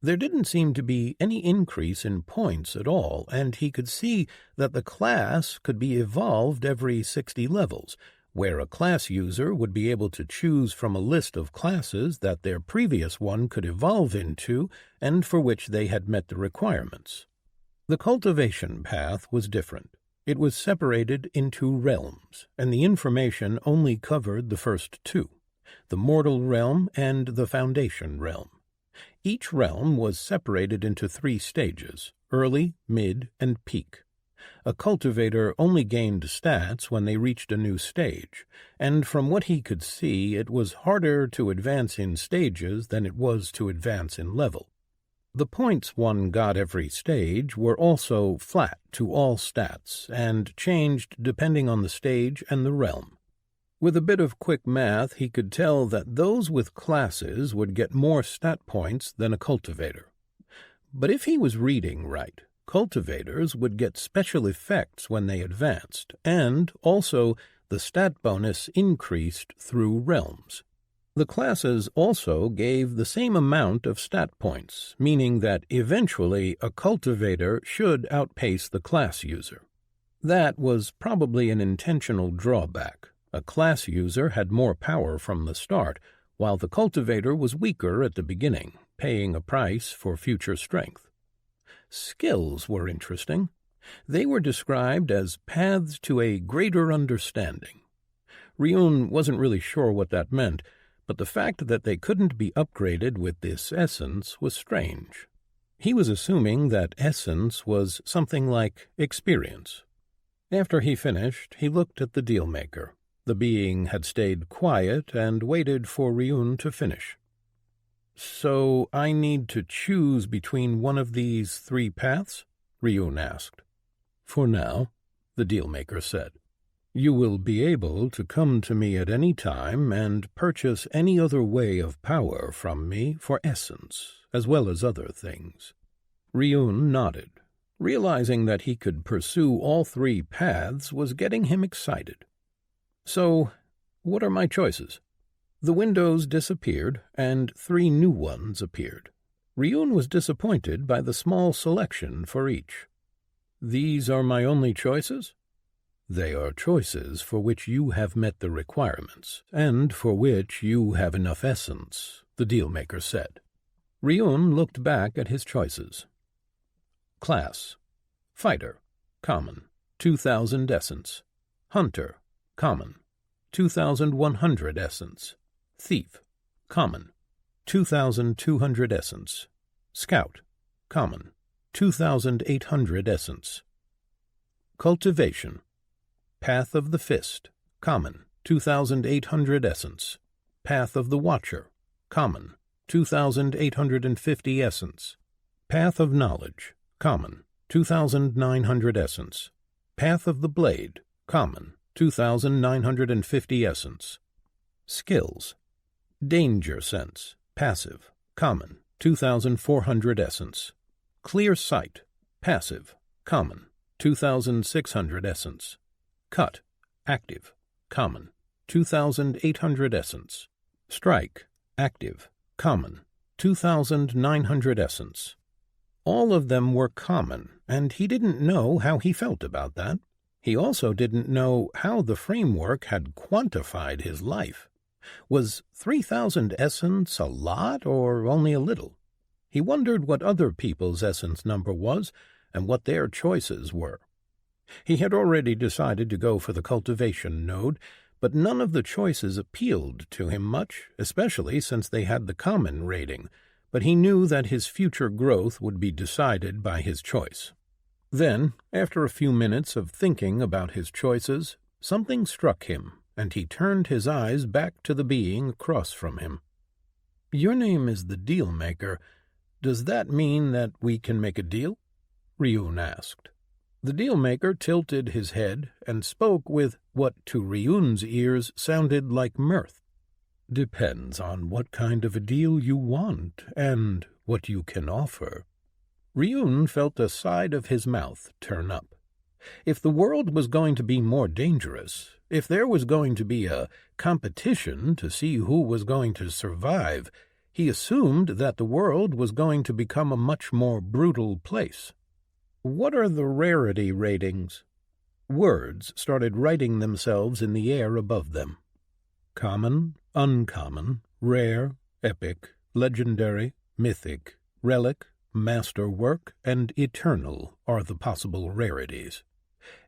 There didn't seem to be any increase in points at all, and he could see that the class could be evolved every 60 levels, where a class user would be able to choose from a list of classes that their previous one could evolve into and for which they had met the requirements. The cultivation path was different. It was separated into realms, and the information only covered the first 2, the mortal realm and the foundation realm. Each realm was separated into 3 stages, early, mid, and peak. A cultivator only gained stats when they reached a new stage, and from what he could see, it was harder to advance in stages than it was to advance in level. The points one got every stage were also flat to all stats and changed depending on the stage and the realm. With a bit of quick math, he could tell that those with classes would get more stat points than a cultivator. But if he was reading right, cultivators would get special effects when they advanced, and also the stat bonus increased through realms. The classes also gave the same amount of stat points, meaning that eventually a cultivator should outpace the class user. That was probably an intentional drawback. A class user had more power from the start, while the cultivator was weaker at the beginning, paying a price for future strength. Skills were interesting. They were described as paths to a greater understanding. Ryun wasn't really sure what that meant, but the fact that they couldn't be upgraded with this essence was strange. He was assuming that essence was something like experience. After he finished, he looked at the dealmaker. The being had stayed quiet and waited for Ryun to finish. "So I need to choose between one of these 3 paths?" Ryun asked. "For now," the dealmaker said. "You will be able to come to me at any time and purchase any other way of power from me for essence, as well as other things." Ryun nodded. Realizing that he could pursue all 3 paths was getting him excited. "So, what are my choices?" The windows disappeared, and 3 new ones appeared. Ryun was disappointed by the small selection for each. "These are my only choices?" "They are choices for which you have met the requirements, and for which you have enough essence," the dealmaker said. Ryun looked back at his choices. Class: Fighter, common, 2,000 essence. Hunter, common, 2,100 essence. Thief, common, 2,200 essence. Scout, common, 2,800 essence. Cultivation: Path of the Fist, common, 2,800 essence. Path of the Watcher, common, 2,850 essence. Path of Knowledge, common, 2,900 essence. Path of the Blade, common, 2,950 essence. Skills: Danger Sense, passive, common, 2,400 essence. Clear Sight, passive, common, 2,600 essence. Cut, active, common, 2,800 essence. Strike, active, common, 2,900 essence. All of them were common, and he didn't know how he felt about that. He also didn't know how the framework had quantified his life. Was 3,000 essence a lot or only a little? He wondered what other people's essence number was and what their choices were. He had already decided to go for the cultivation node, but none of the choices appealed to him much, especially since they had the common rating, but he knew that his future growth would be decided by his choice. Then, after a few minutes of thinking about his choices, something struck him, and he turned his eyes back to the being across from him. "Your name is the Dealmaker. Does that mean that we can make a deal?" Ryun asked. The Dealmaker tilted his head and spoke with what to Ryun's ears sounded like mirth. "Depends on what kind of a deal you want and what you can offer." Ryun felt the side of his mouth turn up. If the world was going to be more dangerous, if there was going to be a competition to see who was going to survive, he assumed that the world was going to become a much more brutal place. "What are the rarity ratings?" Words started writing themselves in the air above them. Common, uncommon, rare, epic, legendary, mythic, relic, masterwork, and eternal are the possible rarities.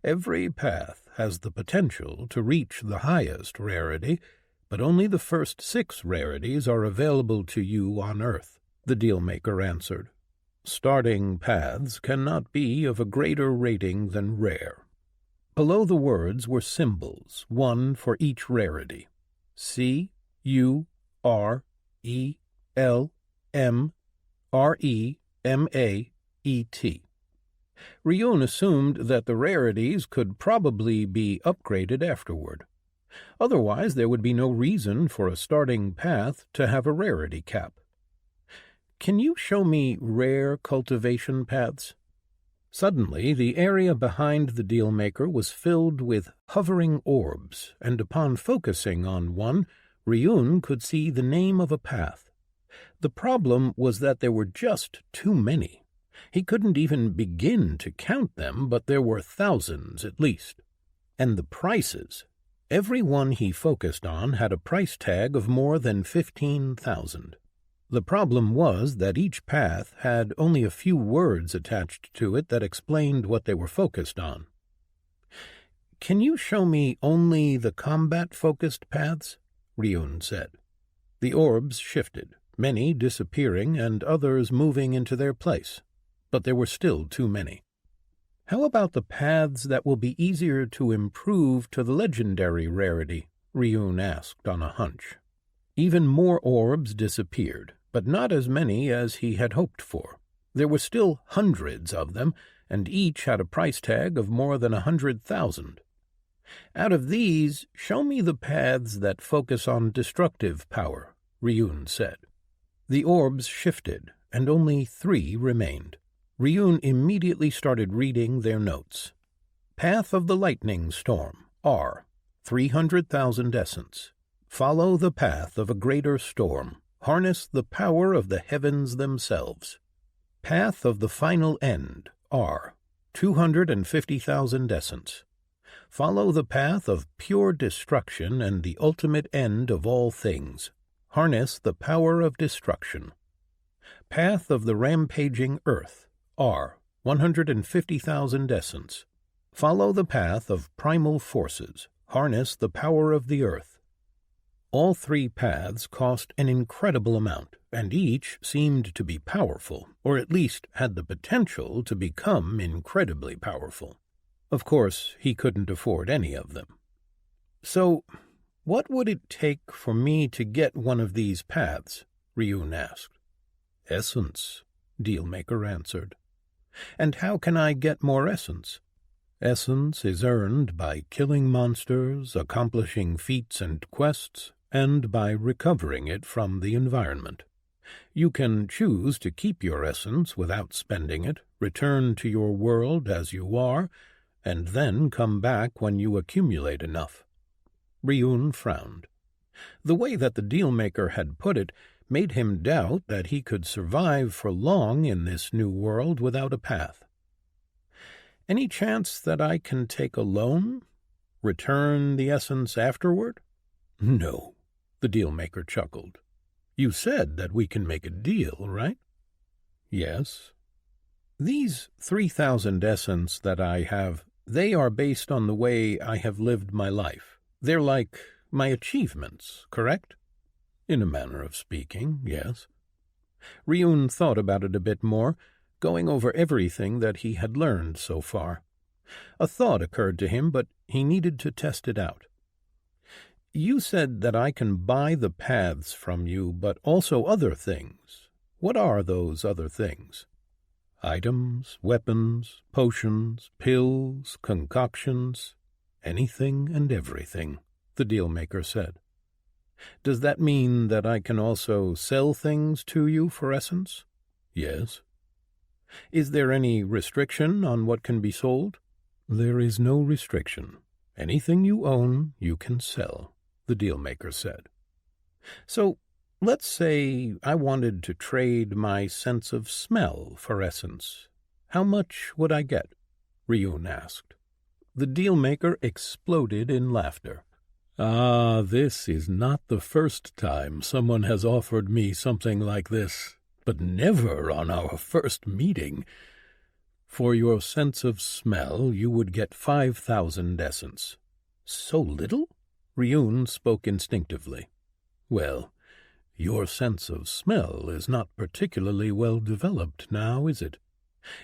Every path has the potential to reach the highest rarity, but only the first 6 rarities are available to you on Earth, the Dealmaker answered. Starting paths cannot be of a greater rating than rare. Below the words were symbols, one for each rarity. C-U-R-E-L-M-R-E M-A-E-T. Ryun assumed that the rarities could probably be upgraded afterward. Otherwise, there would be no reason for a starting path to have a rarity cap. Can you show me rare cultivation paths? Suddenly, the area behind the dealmaker was filled with hovering orbs, and upon focusing on one, Ryun could see the name of a path. The problem was that there were just too many. He couldn't even begin to count them, but there were thousands at least. And the prices. Every one he focused on had a price tag of more than 15,000. The problem was that each path had only a few words attached to it that explained what they were focused on. Can you show me only the combat-focused paths? Ryun said. The orbs shifted, many disappearing and others moving into their place, but there were still too many. How about the paths that will be easier to improve to the legendary rarity? Ryun asked on a hunch. Even more orbs disappeared, but not as many as he had hoped for. There were still hundreds of them, and each had a price tag of more than 100,000. Out of these, show me the paths that focus on destructive power, Ryun said. The orbs shifted, and only 3 remained. Ryun immediately started reading their notes. Path of the Lightning Storm, R, 300,000 essence. Follow the path of a greater storm. Harness the power of the heavens themselves. Path of the Final End, R, 250,000 essence. Follow the path of pure destruction and the ultimate end of all things. Harness the power of destruction. Path of the Rampaging Earth, R, 150,000 essence. Follow the path of primal forces. Harness the power of the earth. All 3 paths cost an incredible amount, and each seemed to be powerful, or at least had the potential to become incredibly powerful. Of course, he couldn't afford any of them. So, what would it take for me to get one of these paths? Ryun asked. Essence, Dealmaker answered. And how can I get more essence? Essence is earned by killing monsters, accomplishing feats and quests, and by recovering it from the environment. You can choose to keep your essence without spending it, return to your world as you are, and then come back when you accumulate enough. Ryun frowned. The way that the dealmaker had put it made him doubt that he could survive for long in this new world without a path. Any chance that I can take a loan? Return the essence afterward? No, the dealmaker chuckled. You said that we can make a deal, right? Yes. These 3,000 essence that I have, they are based on the way I have lived my life. They're like my achievements, correct? In a manner of speaking, yes. Ryun thought about it a bit more, going over everything that he had learned so far. A thought occurred to him, but he needed to test it out. You said that I can buy the paths from you, but also other things. What are those other things? Items, weapons, potions, pills, concoctions, anything and everything, the dealmaker said. Does that mean that I can also sell things to you for essence? Yes. Is there any restriction on what can be sold? There is no restriction. Anything you own, you can sell, the dealmaker said. So, let's say I wanted to trade my sense of smell for essence. How much would I get? Ryun asked. The dealmaker exploded in laughter. Ah, this is not the first time someone has offered me something like this, but never on our first meeting. For your sense of smell, you would get 5,000 essence. So little? Ryun spoke instinctively. Well, your sense of smell is not particularly well developed now, is it?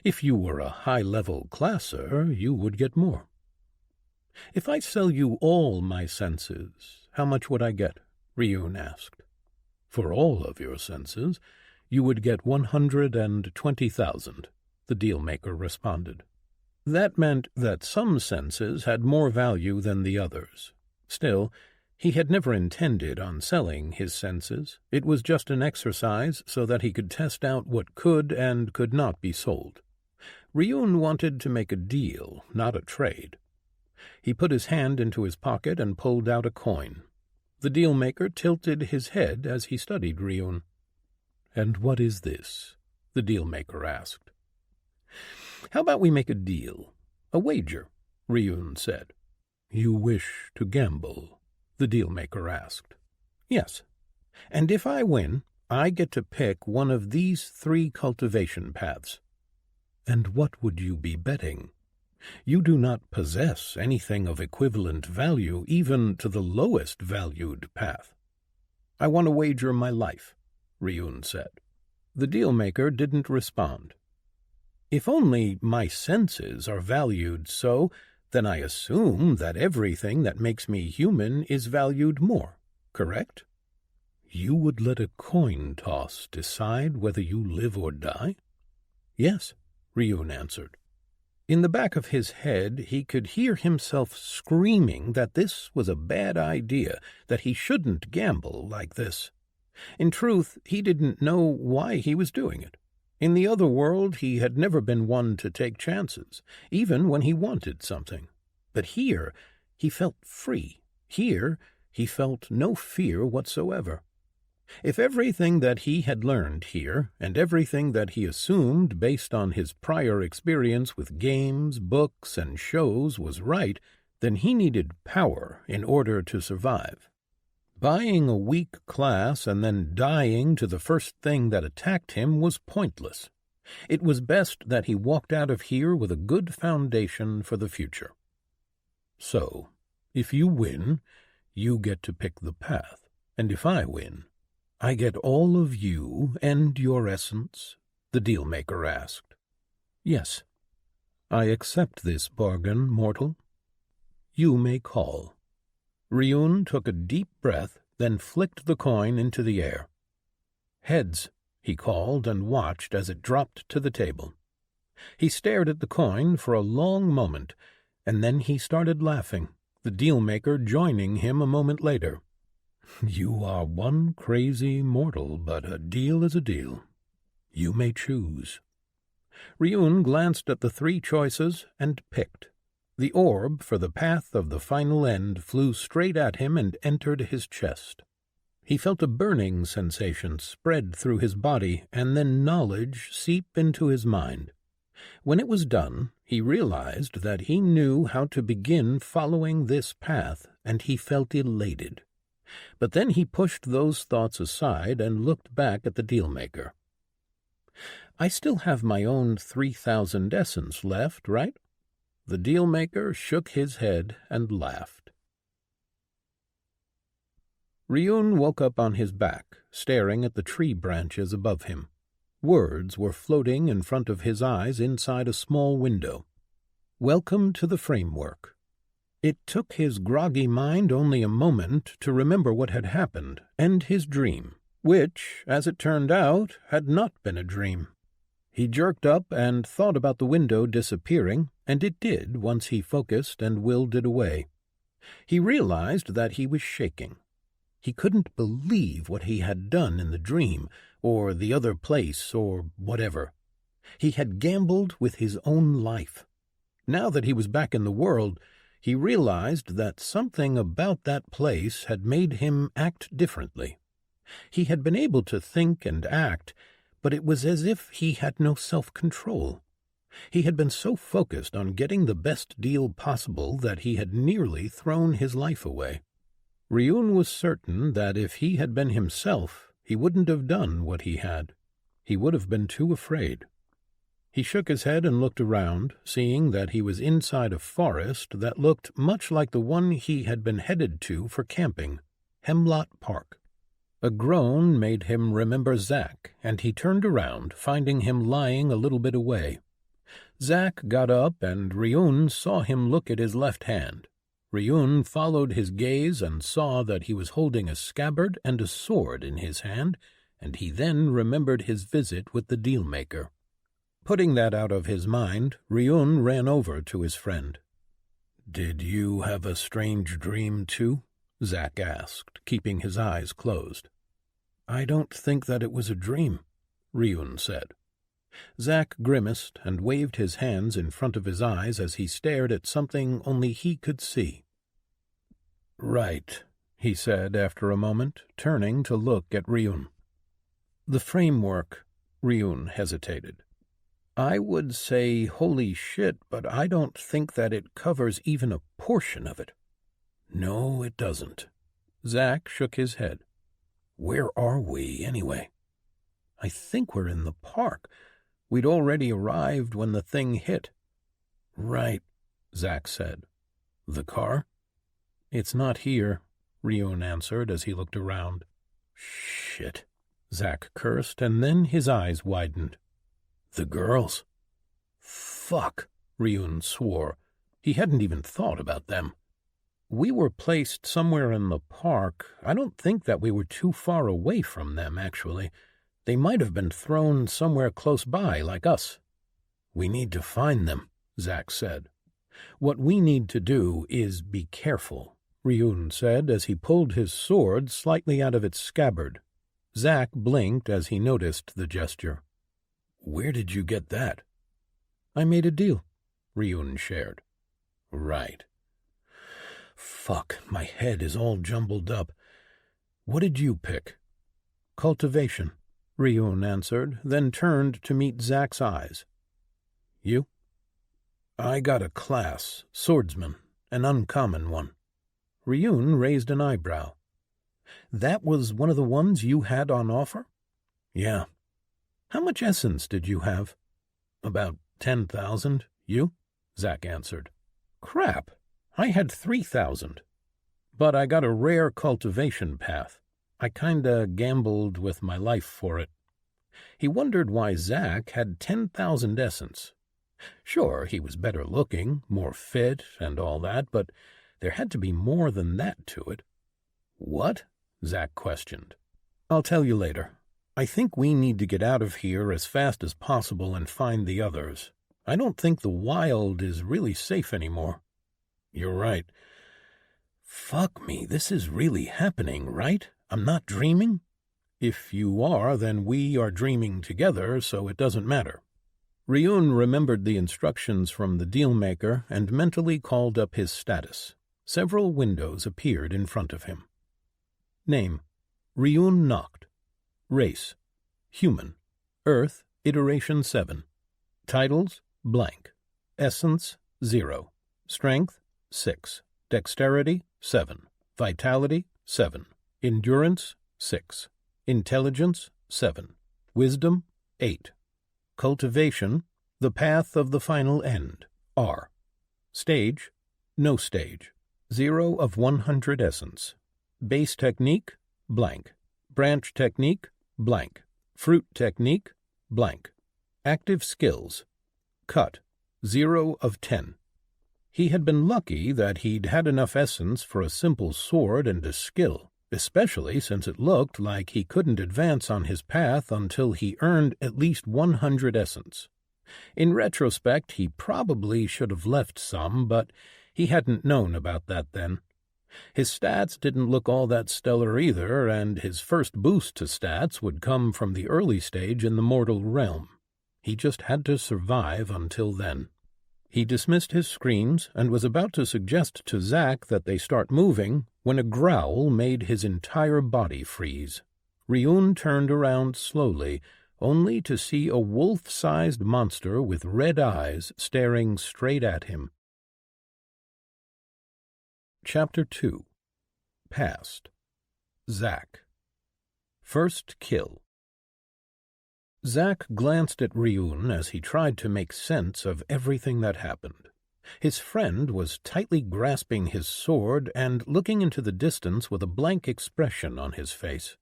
If you were a high-level classer, you would get more. If I sell you all my senses, how much would I get? Ryun asked. For all of your senses, You would get 120,000, the deal-maker responded. That meant that some senses had more value than the others. Still, he had never intended on selling his senses. It was just an exercise so that he could test out what could and could not be sold. Ryun wanted to make a deal, not a trade. He put his hand into his pocket and pulled out a coin. The deal-maker tilted his head as he studied Ryun. "And what is this?" the deal-maker asked. "How about we make a deal? A wager," Ryun said. "You wish to gamble?" the deal-maker asked. "Yes. And if I win, I get to pick one of these 3 cultivation paths." "And what would you be betting? You do not possess anything of equivalent value even to the lowest valued path." "I want to wager my life," Ryun said. The deal-maker didn't respond. "If only my senses are valued so, then I assume that everything that makes me human is valued more, correct?" "You would let a coin toss decide whether you live or die?" "Yes," Ryun answered. In the back of his head he could hear himself screaming that this was a bad idea, that he shouldn't gamble like this. In truth, he didn't know why he was doing it. In the other world he had never been one to take chances, even when he wanted something. But here he felt free. Here he felt no fear whatsoever. If everything that he had learned here, and everything that he assumed based on his prior experience with games, books, and shows was right, then he needed power in order to survive. Buying a weak class and then dying to the first thing that attacked him was pointless. It was best that he walked out of here with a good foundation for the future. "So, if you win, you get to pick the path, and if I win, I get all of you and your essence?" the deal-maker asked. "Yes. I accept this bargain, mortal. You may call." Ryun took a deep breath, then flicked the coin into the air. "Heads," he called and watched as it dropped to the table. He stared at the coin for a long moment, and then he started laughing, the deal-maker joining him a moment later. "You are one crazy mortal, but a deal is a deal. You may choose." Ryun glanced at the 3 choices and picked. The orb for the path of the final end flew straight at him and entered his chest. He felt a burning sensation spread through his body and then knowledge seep into his mind. When it was done, he realized that he knew how to begin following this path, and he felt elated. But then he pushed those thoughts aside and looked back at the deal-maker. "I still have my own 3,000 essence left, right?" The deal-maker shook his head and laughed. Ryun woke up on his back, staring at the tree branches above him. Words were floating in front of his eyes inside a small window. "Welcome to the framework." It took his groggy mind only a moment to remember what had happened, and his dream, which, as it turned out, had not been a dream. He jerked up and thought about the window disappearing, and it did once he focused and willed it away. He realized that he was shaking. He couldn't believe what he had done in the dream, or the other place, or whatever. He had gambled with his own life. Now that he was back in the world, he realized that something about that place had made him act differently. He had been able to think and act, but it was as if he had no self-control. He had been so focused on getting the best deal possible that he had nearly thrown his life away. Ryun was certain that if he had been himself, he wouldn't have done what he had. He would have been too afraid. He shook his head and looked around, seeing that he was inside a forest that looked much like the one he had been headed to for camping, Hemlot Park. A groan made him remember Zack, and he turned around, finding him lying a little bit away. Zack got up, and Ryun saw him look at his left hand. Ryun followed his gaze and saw that he was holding a scabbard and a sword in his hand, and he then remembered his visit with the deal-maker. Putting that out of his mind, Ryun ran over to his friend. "Did you have a strange dream, too?" Zack asked, keeping his eyes closed. "I don't think that it was a dream," Ryun said. Zack grimaced and waved his hands in front of his eyes as he stared at something only he could see. "Right," he said after a moment, turning to look at Ryun. "The framework," Ryun hesitated. "I would say holy shit, but I don't think that it covers even a portion of it." "No, it doesn't." Zack shook his head. "Where are we, anyway?" "I think we're in the park. We'd already arrived when the thing hit." "Right," Zack said. "The car?" "It's not here," Ryun answered as he looked around. "Shit," Zack cursed, and then his eyes widened. "The girls?" "Fuck," Ryun swore. He hadn't even thought about them. "We were placed somewhere in the park. I don't think that we were too far away from them, actually. They might have been thrown somewhere close by, like us." "We need to find them," Zack said. "What we need to do is be careful," Ryun said as he pulled his sword slightly out of its scabbard. Zack blinked as he noticed the gesture. "Where did you get that?" "I made a deal," Ryun shared. "Right. Fuck, my head is all jumbled up. What did you pick?" "Cultivation," Ryun answered, then turned to meet Zack's eyes. "You?" "I got a class, swordsman, an uncommon one." Ryun raised an eyebrow. "That was one of the ones you had on offer?" "Yeah." "How much essence did you have?" "About 10,000. You?" Zack answered. "Crap. I had 3,000. But I got a rare cultivation path. I kinda gambled with my life for it." He wondered why Zack had 10,000 essence. Sure, he was better looking, more fit, and all that, but there had to be more than that to it. "What?" Zack questioned. "I'll tell you later. I think we need to get out of here as fast as possible and find the others. I don't think the wild is really safe anymore." "You're right. Fuck me, this is really happening, right? I'm not dreaming?" "If you are, then we are dreaming together, so it doesn't matter." Ryun remembered the instructions from the deal-maker and mentally called up his status. Several windows appeared in front of him. Name: Ryun Noct. Race: Human. Earth, Iteration 7. Titles: blank. Essence: 0. Strength: 6. Dexterity: 7. Vitality: 7. Endurance: 6. Intelligence: 7. Wisdom: 8. Cultivation: the path of the final end, R. Stage: no stage. 0 of 100 essence. Base technique: blank. Branch technique: blank. Fruit technique: blank. Active skills: cut, 0 of 10. He had been lucky that he'd had enough essence for a simple sword and a skill, especially since it looked like he couldn't advance on his path until he earned at least 100 essence. In retrospect, he probably should have left some, but he hadn't known about that then. His stats didn't look all that stellar either, and his first boost to stats would come from the early stage in the mortal realm. He just had to survive until then. He dismissed his screams and was about to suggest to Zack that they start moving when a growl made his entire body freeze. Ryun turned around slowly, only to see a wolf-sized monster with red eyes staring straight at him. Chapter 2. Past. Zack. First kill. Zack glanced at Ryun as he tried to make sense of everything that happened. His friend was tightly grasping his sword and looking into the distance with a blank expression on his face.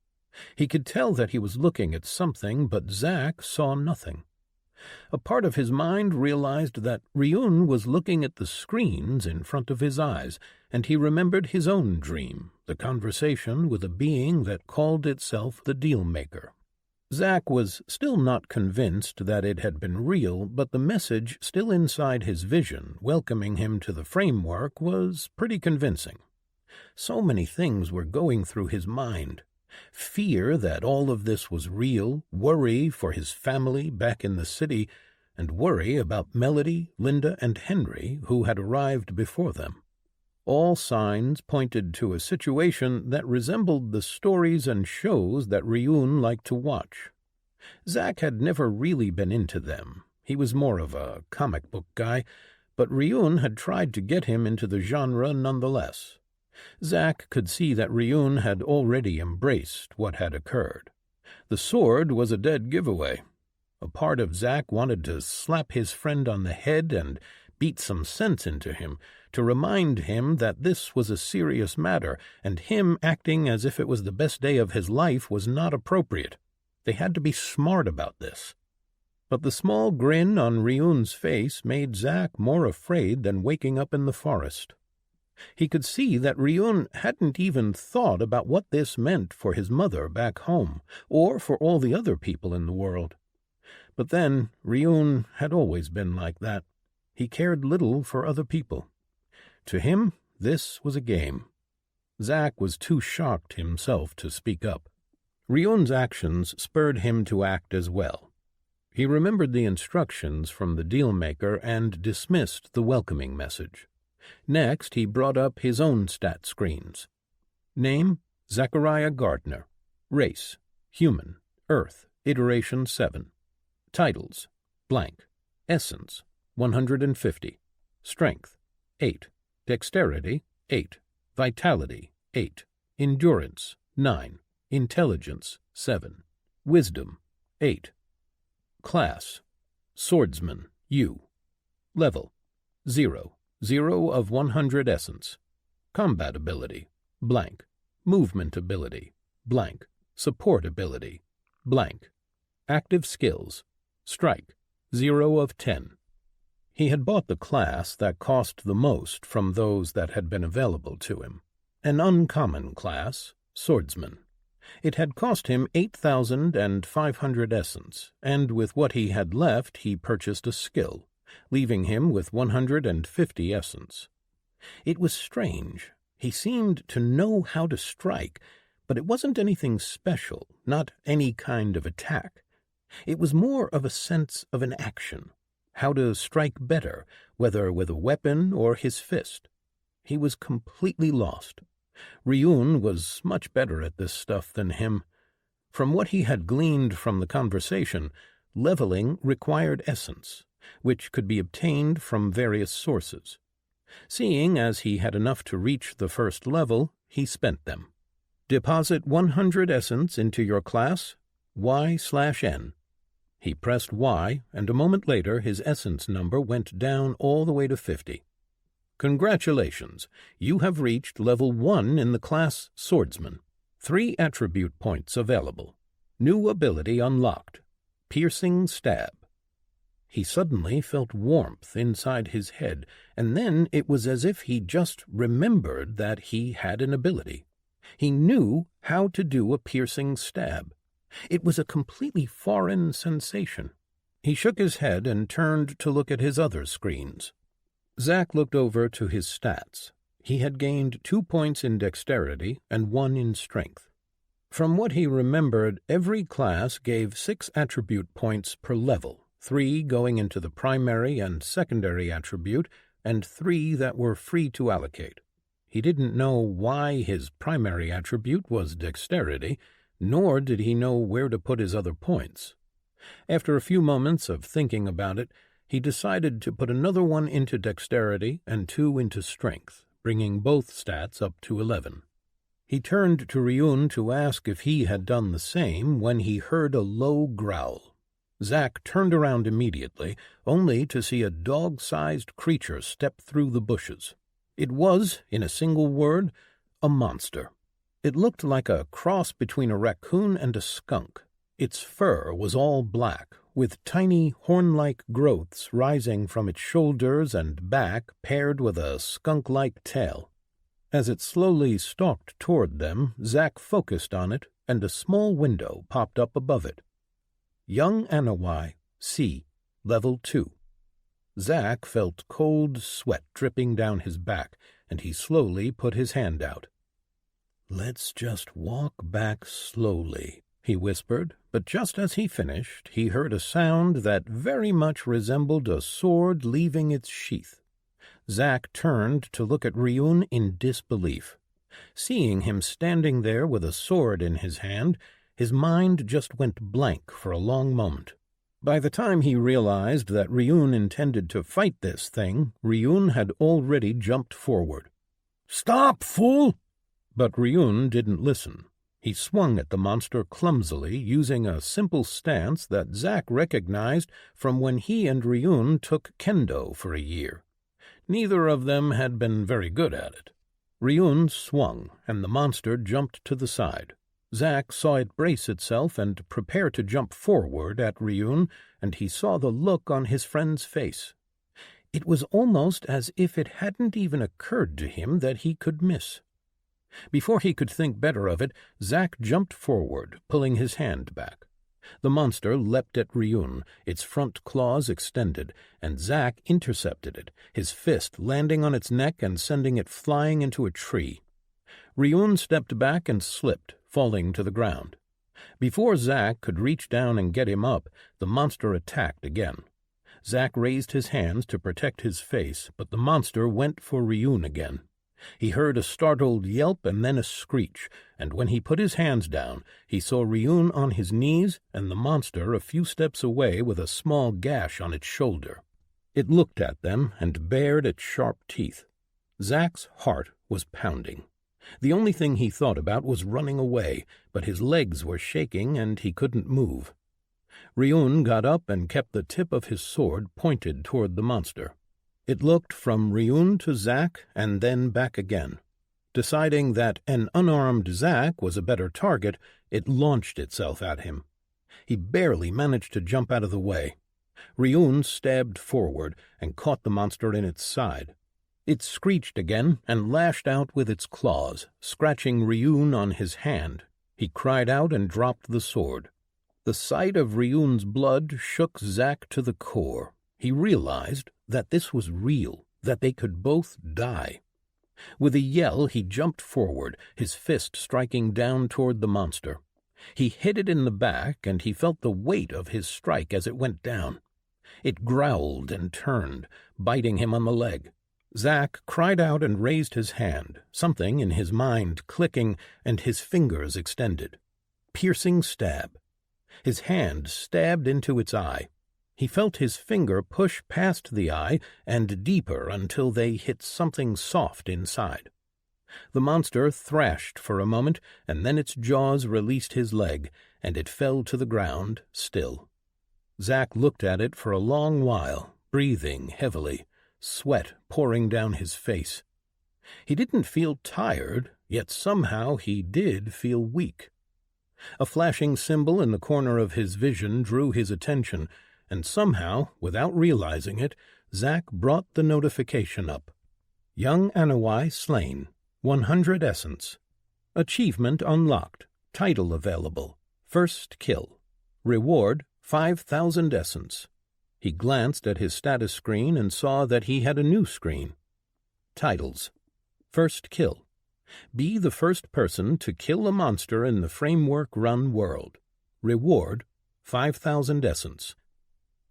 He could tell that he was looking at something, but Zack saw nothing. A part of his mind realized that Ryun was looking at the screens in front of his eyes, and he remembered his own dream, the conversation with a being that called itself the Deal-Maker. Zack was still not convinced that it had been real, but the message still inside his vision, welcoming him to the framework, was pretty convincing. So many things were going through his mind. Fear that all of this was real, worry for his family back in the city, and worry about Melody, Linda, and Henry, who had arrived before them. All signs pointed to a situation that resembled the stories and shows that Ryun liked to watch. Zack had never really been into them. He was more of a comic book guy, but Ryun had tried to get him into the genre nonetheless. Zack could see that Ryun had already embraced what had occurred. The sword was a dead giveaway. A part of Zack wanted to slap his friend on the head and beat some sense into him, to remind him that this was a serious matter, and him acting as if it was the best day of his life was not appropriate. They had to be smart about this. But the small grin on Ryun's face made Zack more afraid than waking up in the forest. He could see that Ryun hadn't even thought about what this meant for his mother back home, or for all the other people in the world. But then, Ryun had always been like that. He cared little for other people. To him, this was a game. Zack was too shocked himself to speak up. Ryun's actions spurred him to act as well. He remembered the instructions from the dealmaker and dismissed the welcoming message. Next, he brought up his own stat screens. Name, Zachariah Gardner. Race, human, Earth, iteration 7. Titles, blank. Essence, 150. Strength, 8. Dexterity, 8. Vitality, 8. Endurance, 9. Intelligence, 7. Wisdom, 8. Class, Swordsman, U. Level, 0. 0 of 100 essence. Combat ability, blank. Movement ability, blank. Support ability, blank. Active skills, strike, 0 of 10. He had bought the class that cost the most from those that had been available to him. An uncommon class, Swordsman. It had cost him 8,500 essence, and with what he had left he purchased a skill, leaving him with 150 essence. It was strange. He seemed to know how to strike, but it wasn't anything special, not any kind of attack. It was more of a sense of an action, how to strike better, whether with a weapon or his fist. He was completely lost. Ryun was much better at this stuff than him. From what he had gleaned from the conversation, leveling required essence, which could be obtained from various sources. Seeing as he had enough to reach the first level, he spent them. Deposit 100 essence into your class, Y/N. He pressed Y, and a moment later his essence number went down all the way to 50. Congratulations, you have reached level 1 in the class Swordsman. 3 attribute points available. New ability unlocked. Piercing Stab. He suddenly felt warmth inside his head, and then it was as if he just remembered that he had an ability. He knew how to do a piercing stab. It was a completely foreign sensation. He shook his head and turned to look at his other screens. Zack looked over to his stats. He had gained 2 points in dexterity and 1 in strength. From what he remembered, every class gave 6 attribute points per level, 3 going into the primary and secondary attribute, and 3 that were free to allocate. He didn't know why his primary attribute was dexterity, nor did he know where to put his other points. After a few moments of thinking about it, he decided to put another 1 into dexterity and 2 into strength, bringing both stats up to 11. He turned to Ryun to ask if he had done the same when he heard a low growl. Zack turned around immediately, only to see a dog-sized creature step through the bushes. It was, in a single word, a monster. It looked like a cross between a raccoon and a skunk. Its fur was all black, with tiny horn-like growths rising from its shoulders and back paired with a skunk-like tail. As it slowly stalked toward them, Zack focused on it, and a small window popped up above it. Young Anawai, C, Level 2. Zack felt cold sweat dripping down his back, and he slowly put his hand out. "Let's just walk back slowly," he whispered, but just as he finished, he heard a sound that very much resembled a sword leaving its sheath. Zack turned to look at Ryun in disbelief. Seeing him standing there with a sword in his hand, his mind just went blank for a long moment. By the time he realized that Ryun intended to fight this thing, Ryun had already jumped forward. "Stop, fool!" But Ryun didn't listen. He swung at the monster clumsily, using a simple stance that Zack recognized from when he and Ryun took kendo for a year. Neither of them had been very good at it. Ryun swung, and the monster jumped to the side. Zack saw it brace itself and prepare to jump forward at Ryun, and he saw the look on his friend's face. It was almost as if it hadn't even occurred to him that he could miss. Before he could think better of it, Zack jumped forward, pulling his hand back. The monster leapt at Ryun, its front claws extended, and Zack intercepted it, his fist landing on its neck and sending it flying into a tree. Ryun stepped back and slipped, falling to the ground. Before Zack could reach down and get him up, the monster attacked again. Zack raised his hands to protect his face, but the monster went for Ryun again. He heard a startled yelp and then a screech, and when he put his hands down, he saw Ryun on his knees and the monster a few steps away with a small gash on its shoulder. It looked at them and bared its sharp teeth. Zack's heart was pounding. The only thing he thought about was running away, but his legs were shaking and he couldn't move. Ryun got up and kept the tip of his sword pointed toward the monster. It looked from Ryun to Zack and then back again. Deciding that an unarmed Zack was a better target, it launched itself at him. He barely managed to jump out of the way. Ryun stabbed forward and caught the monster in its side. It screeched again and lashed out with its claws, scratching Ryun on his hand. He cried out and dropped the sword. The sight of Ryun's blood shook Zack to the core. He realized that this was real, that they could both die. With a yell, he jumped forward, his fist striking down toward the monster. He hit it in the back, and he felt the weight of his strike as it went down. It growled and turned, biting him on the leg. Zack cried out and raised his hand, something in his mind clicking, and his fingers extended. Piercing stab. His hand stabbed into its eye. He felt his finger push past the eye and deeper until they hit something soft inside. The monster thrashed for a moment, and then its jaws released his leg, and it fell to the ground, still. Zack looked at it for a long while, breathing heavily, sweat pouring down his face. He didn't feel tired, yet somehow he did feel weak. A flashing symbol in the corner of his vision drew his attention, and somehow, without realizing it, Zack brought the notification up. Young Anawai slain. 100 essence. Achievement unlocked. Title available. First kill. Reward 5,000 essence. He glanced at his status screen and saw that he had a new screen. Titles. First kill. Be the first person to kill a monster in the Framework Run world. Reward 5,000 essence.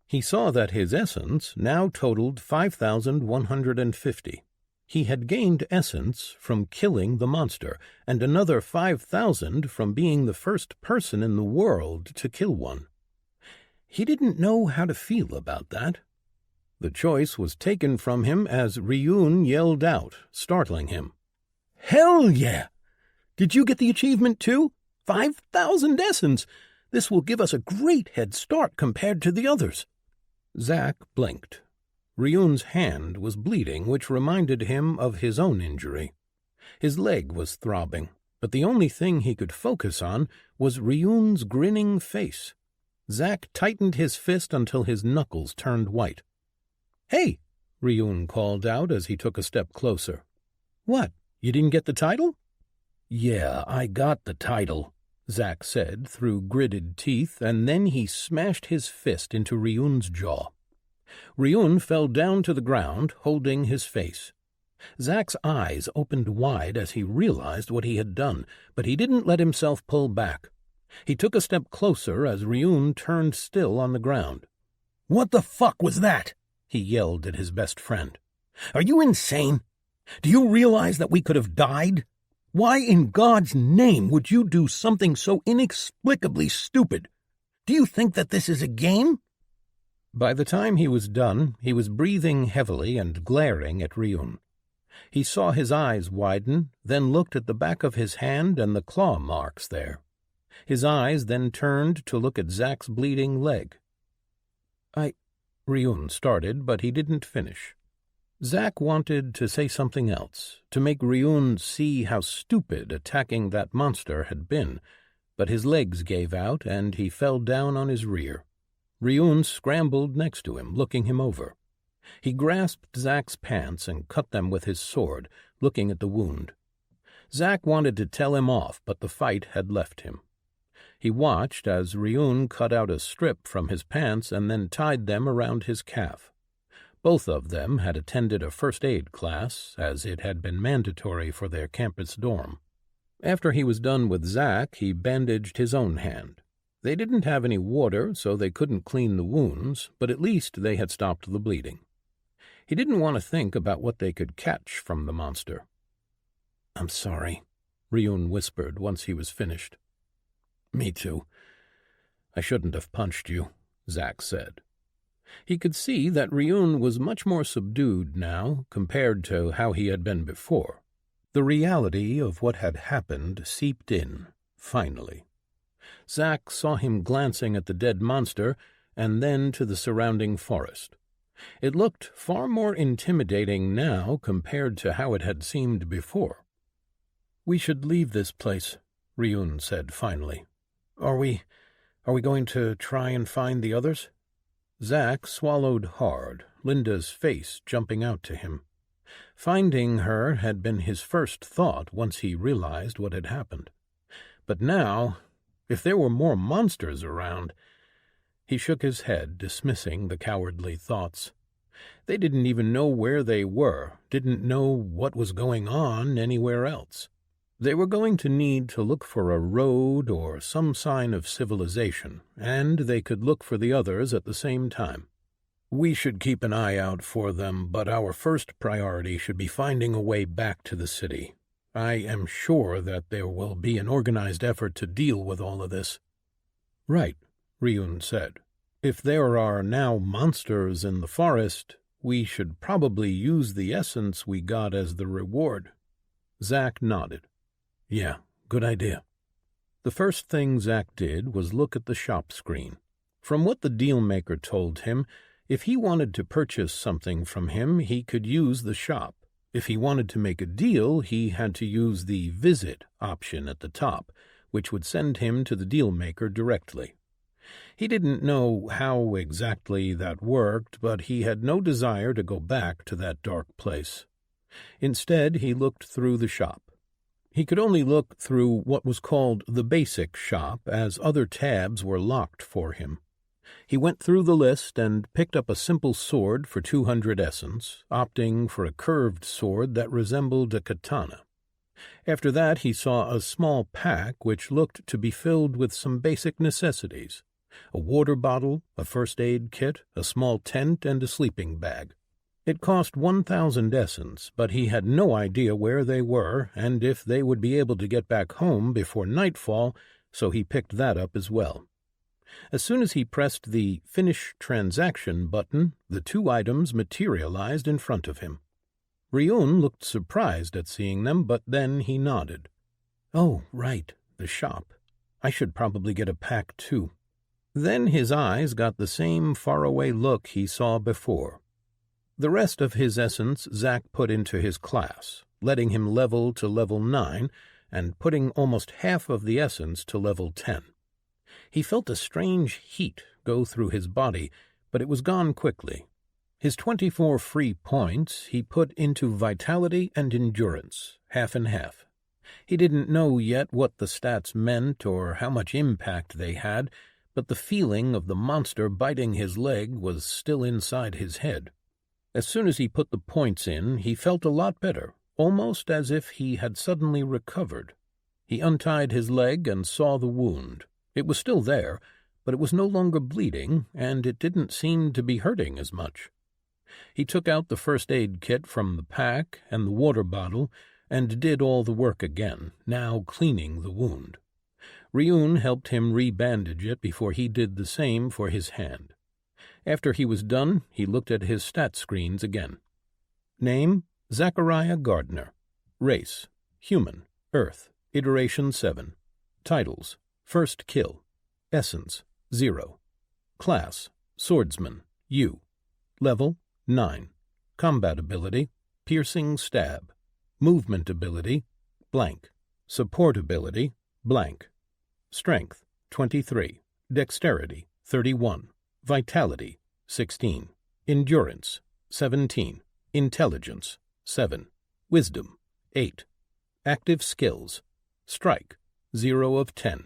He saw that his essence now totaled 5,150. He had gained essence from killing the monster, and another 5,000 from being the first person in the world to kill one. He didn't know how to feel about that. The choice was taken from him as Ryun yelled out, startling him. "Hell yeah! Did you get the achievement too? 5,000 essence! This will give us a great head start compared to the others." Zack blinked. Ryun's hand was bleeding, which reminded him of his own injury. His leg was throbbing, but the only thing he could focus on was Ryun's grinning face. Zack tightened his fist until his knuckles turned white. "Hey!" Ryun called out as he took a step closer. "What, you didn't get the title?" "Yeah, I got the title. Zack said through gritted teeth, and then he smashed his fist into Ryun's jaw. Ryun fell down to the ground, holding his face. Zack's eyes opened wide as he realized what he had done, but he didn't let himself pull back. He took a step closer as Ryun turned still on the ground. "What the fuck was that?" he yelled at his best friend. "Are you insane? Do you realize that we could have died? Why in God's name would you do something so inexplicably stupid? Do you think that this is a game?" By the time he was done, he was breathing heavily and glaring at Ryun. He saw his eyes widen, then looked at the back of his hand and the claw marks there. His eyes then turned to look at Zack's bleeding leg. Ryun started, but he didn't finish. Zack wanted to say something else, to make Ryun see how stupid attacking that monster had been, but his legs gave out and he fell down on his rear. Ryun scrambled next to him, looking him over. He grasped Zack's pants and cut them with his sword, looking at the wound. Zack wanted to tell him off, but the fight had left him. He watched as Ryun cut out a strip from his pants and then tied them around his calf. Both of them had attended a first aid class, as it had been mandatory for their campus dorm. After he was done with Zack, he bandaged his own hand. They didn't have any water, so they couldn't clean the wounds, but at least they had stopped the bleeding. He didn't want to think about what they could catch from the monster. "I'm sorry," Ryun whispered once he was finished. "Me too. I shouldn't have punched you," Zack said. He could see that Ryun was much more subdued now compared to how he had been before. The reality of what had happened seeped in, finally. Zack saw him glancing at the dead monster and then to the surrounding forest. It looked far more intimidating now compared to how it had seemed before. "We should leave this place," Ryun said finally. Are we going to try and find the others?" Zack swallowed hard, Linda's face jumping out to him. Finding her had been his first thought once he realized what had happened. But now, if there were more monsters around... He shook his head, dismissing the cowardly thoughts. They didn't even know where they were, didn't know what was going on anywhere else. They were going to need to look for a road or some sign of civilization, and they could look for the others at the same time. "We should keep an eye out for them, but our first priority should be finding a way back to the city. I am sure that there will be an organized effort to deal with all of this." "Right," Ryun said. "If there are now monsters in the forest, we should probably use the essence we got as the reward." Zack nodded. "Yeah, good idea." The first thing Zack did was look at the shop screen. From what the dealmaker told him, if he wanted to purchase something from him, he could use the shop. If he wanted to make a deal, he had to use the visit option at the top, which would send him to the dealmaker directly. He didn't know how exactly that worked, but he had no desire to go back to that dark place. Instead, he looked through the shop. He could only look through what was called the basic shop, as other tabs were locked for him. He went through the list and picked up a simple sword for 200 essence, opting for a curved sword that resembled a katana. After that he saw a small pack which looked to be filled with some basic necessities: a water bottle, a first aid kit, a small tent, and a sleeping bag. It cost 1,000 essence, but he had no idea where they were and if they would be able to get back home before nightfall, so he picked that up as well. As soon as he pressed the Finish Transaction button, the two items materialized in front of him. Ryun looked surprised at seeing them, but then he nodded. "Oh, right, the shop. I should probably get a pack too." Then his eyes got the same faraway look he saw before. The rest of his essence Zack put into his class, letting him level to level 9 and putting almost half of the essence to level 10. He felt a strange heat go through his body, but it was gone quickly. His 24 free points he put into vitality and endurance, half and half. He didn't know yet what the stats meant or how much impact they had, but the feeling of the monster biting his leg was still inside his head. As soon as he put the points in, he felt a lot better, almost as if he had suddenly recovered. He untied his leg and saw the wound. It was still there, but it was no longer bleeding, and it didn't seem to be hurting as much. He took out the first aid kit from the pack and the water bottle and did all the work again, now cleaning the wound. Ryun helped him re-bandage it before he did the same for his hand. After he was done, he looked at his stat screens again. Name, Zachariah Gardner. Race, human, Earth, Iteration 7. Titles, First Kill. Essence, 0. Class, Swordsman, U. Level, 9. Combat ability, Piercing Stab. Movement ability, blank. Support ability, blank. Strength, 23. Dexterity, 31. Vitality, 16. Endurance, 17. Intelligence, 7. Wisdom, 8. Active skills. Strike, 0 of 10.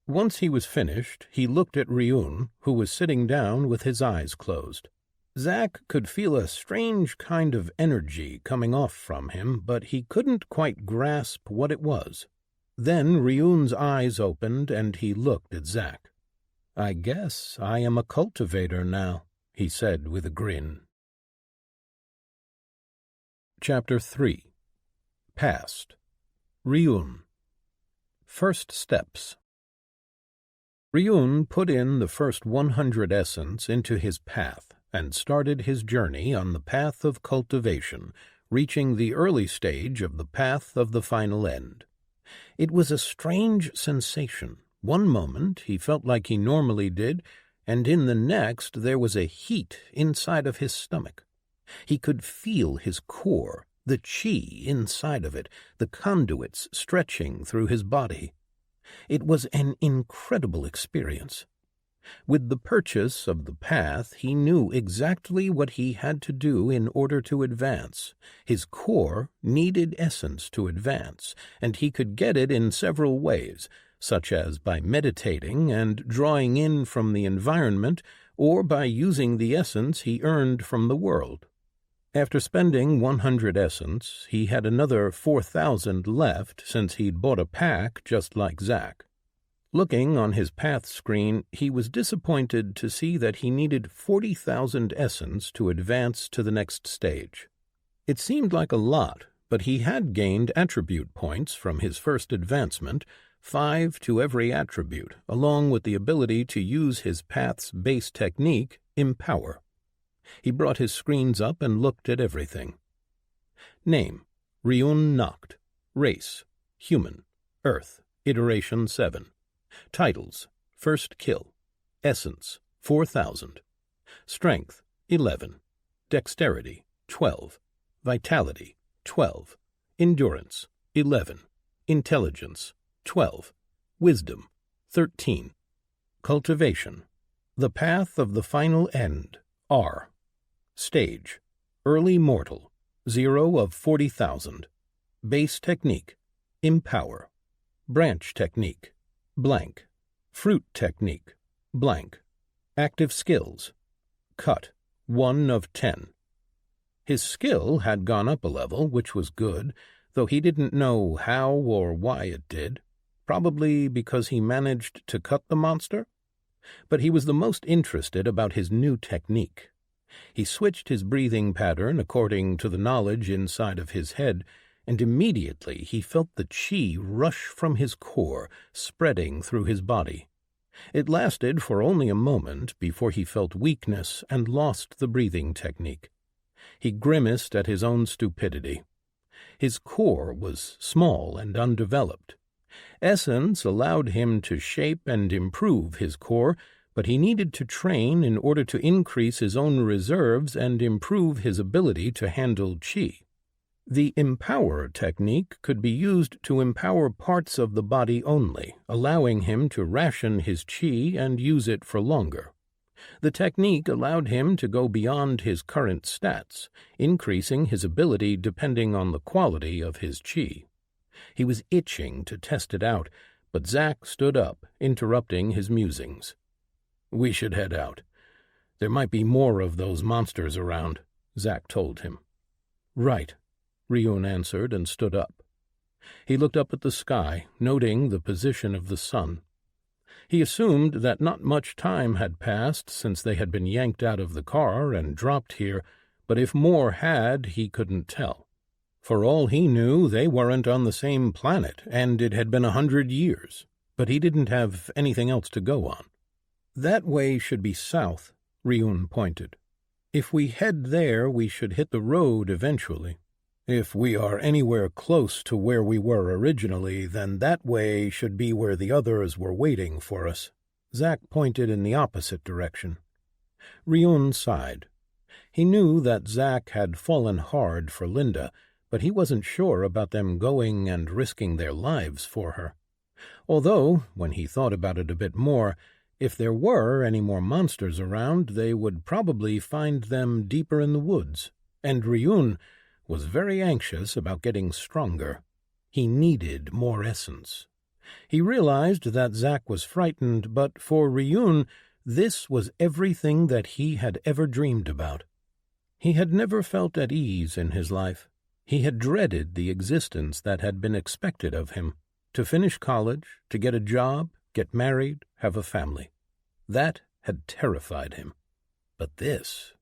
Once he was finished, he looked at Ryun, who was sitting down with his eyes closed. Zach could feel a strange kind of energy coming off from him, but he couldn't quite grasp what it was. Then Ryun's eyes opened, and he looked at Zach. "I guess I am a cultivator now," he said with a grin. Chapter 3. Past. Ryun. First Steps. Ryun put in the first 100 essence into his path and started his journey on the path of cultivation, reaching the early stage of the path of the final end. It was a strange sensation. One moment he felt like he normally did, and in the next there was a heat inside of his stomach. He could feel his core, the chi inside of it, the conduits stretching through his body. It was an incredible experience. With the purchase of the path, he knew exactly what he had to do in order to advance. His core needed essence to advance, and he could get it in several ways, such as by meditating and drawing in from the environment, or by using the essence he earned from the world. After spending 100 essence, he had another 4,000 left since he'd bought a pack just like Zach. Looking on his path screen, he was disappointed to see that he needed 40,000 essence to advance to the next stage. It seemed like a lot, but he had gained attribute points from his first advancement, 5 to every attribute, along with the ability to use his path's base technique, Empower. He brought his screens up and looked at everything. Name, Ryun Nacht. Race, human, Earth, Iteration 7. Titles, First Kill. Essence, 4,000. Strength, 11. Dexterity, 12. Vitality, 12. Endurance, 11. Intelligence, 12. Wisdom, 13. Cultivation. The Path of the Final End, R. Stage, Early Mortal, 0 of 40,000. Base Technique, Empower. Branch Technique, blank. Fruit Technique, blank. Active Skills, Cut, 1 of 10. His skill had gone up a level, which was good, though he didn't know how or why it did. Probably because he managed to cut the monster? But he was the most interested about his new technique. He switched his breathing pattern according to the knowledge inside of his head, and immediately he felt the chi rush from his core, spreading through his body. It lasted for only a moment before he felt weakness and lost the breathing technique. He grimaced at his own stupidity. His core was small and undeveloped. Essence allowed him to shape and improve his core, but he needed to train in order to increase his own reserves and improve his ability to handle chi. The Empower technique could be used to empower parts of the body only, allowing him to ration his chi and use it for longer. The technique allowed him to go beyond his current stats, increasing his ability depending on the quality of his chi. He was itching to test it out, but Zack stood up, interrupting his musings. "We should head out. There might be more of those monsters around," Zack told him. "Right," Ryun answered and stood up. He looked up at the sky, noting the position of the sun. He assumed that not much time had passed since they had been yanked out of the car and dropped here, but if more had, he couldn't tell. For all he knew, they weren't on the same planet, and it had been 100 years, but he didn't have anything else to go on. "That way should be south," Ryun pointed. "If we head there, we should hit the road eventually. If we are anywhere close to where we were originally, then that way should be where the others were waiting for us." Zack pointed in the opposite direction. Ryun sighed. He knew that Zack had fallen hard for Linda, but he wasn't sure about them going and risking their lives for her. Although, when he thought about it a bit more, if there were any more monsters around, they would probably find them deeper in the woods, and Ryun was very anxious about getting stronger. He needed more essence. He realized that Zack was frightened, but for Ryun, this was everything that he had ever dreamed about. He had never felt at ease in his life. He had dreaded the existence that had been expected of him, to finish college, to get a job, get married, have a family. That had terrified him. But this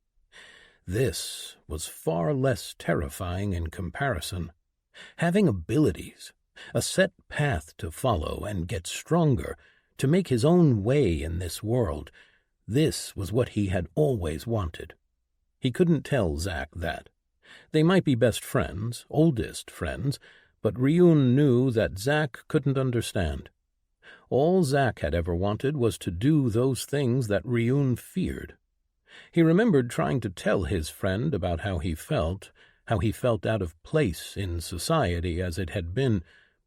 was far less terrifying in comparison. Having abilities, a set path to follow and get stronger, to make his own way in this world, this was what he had always wanted. He couldn't tell Zack that. They might be best friends, oldest friends, but Ryun knew that Zack couldn't understand. All Zack had ever wanted was to do those things that Ryun feared. He remembered trying to tell his friend about how he felt out of place in society as it had been,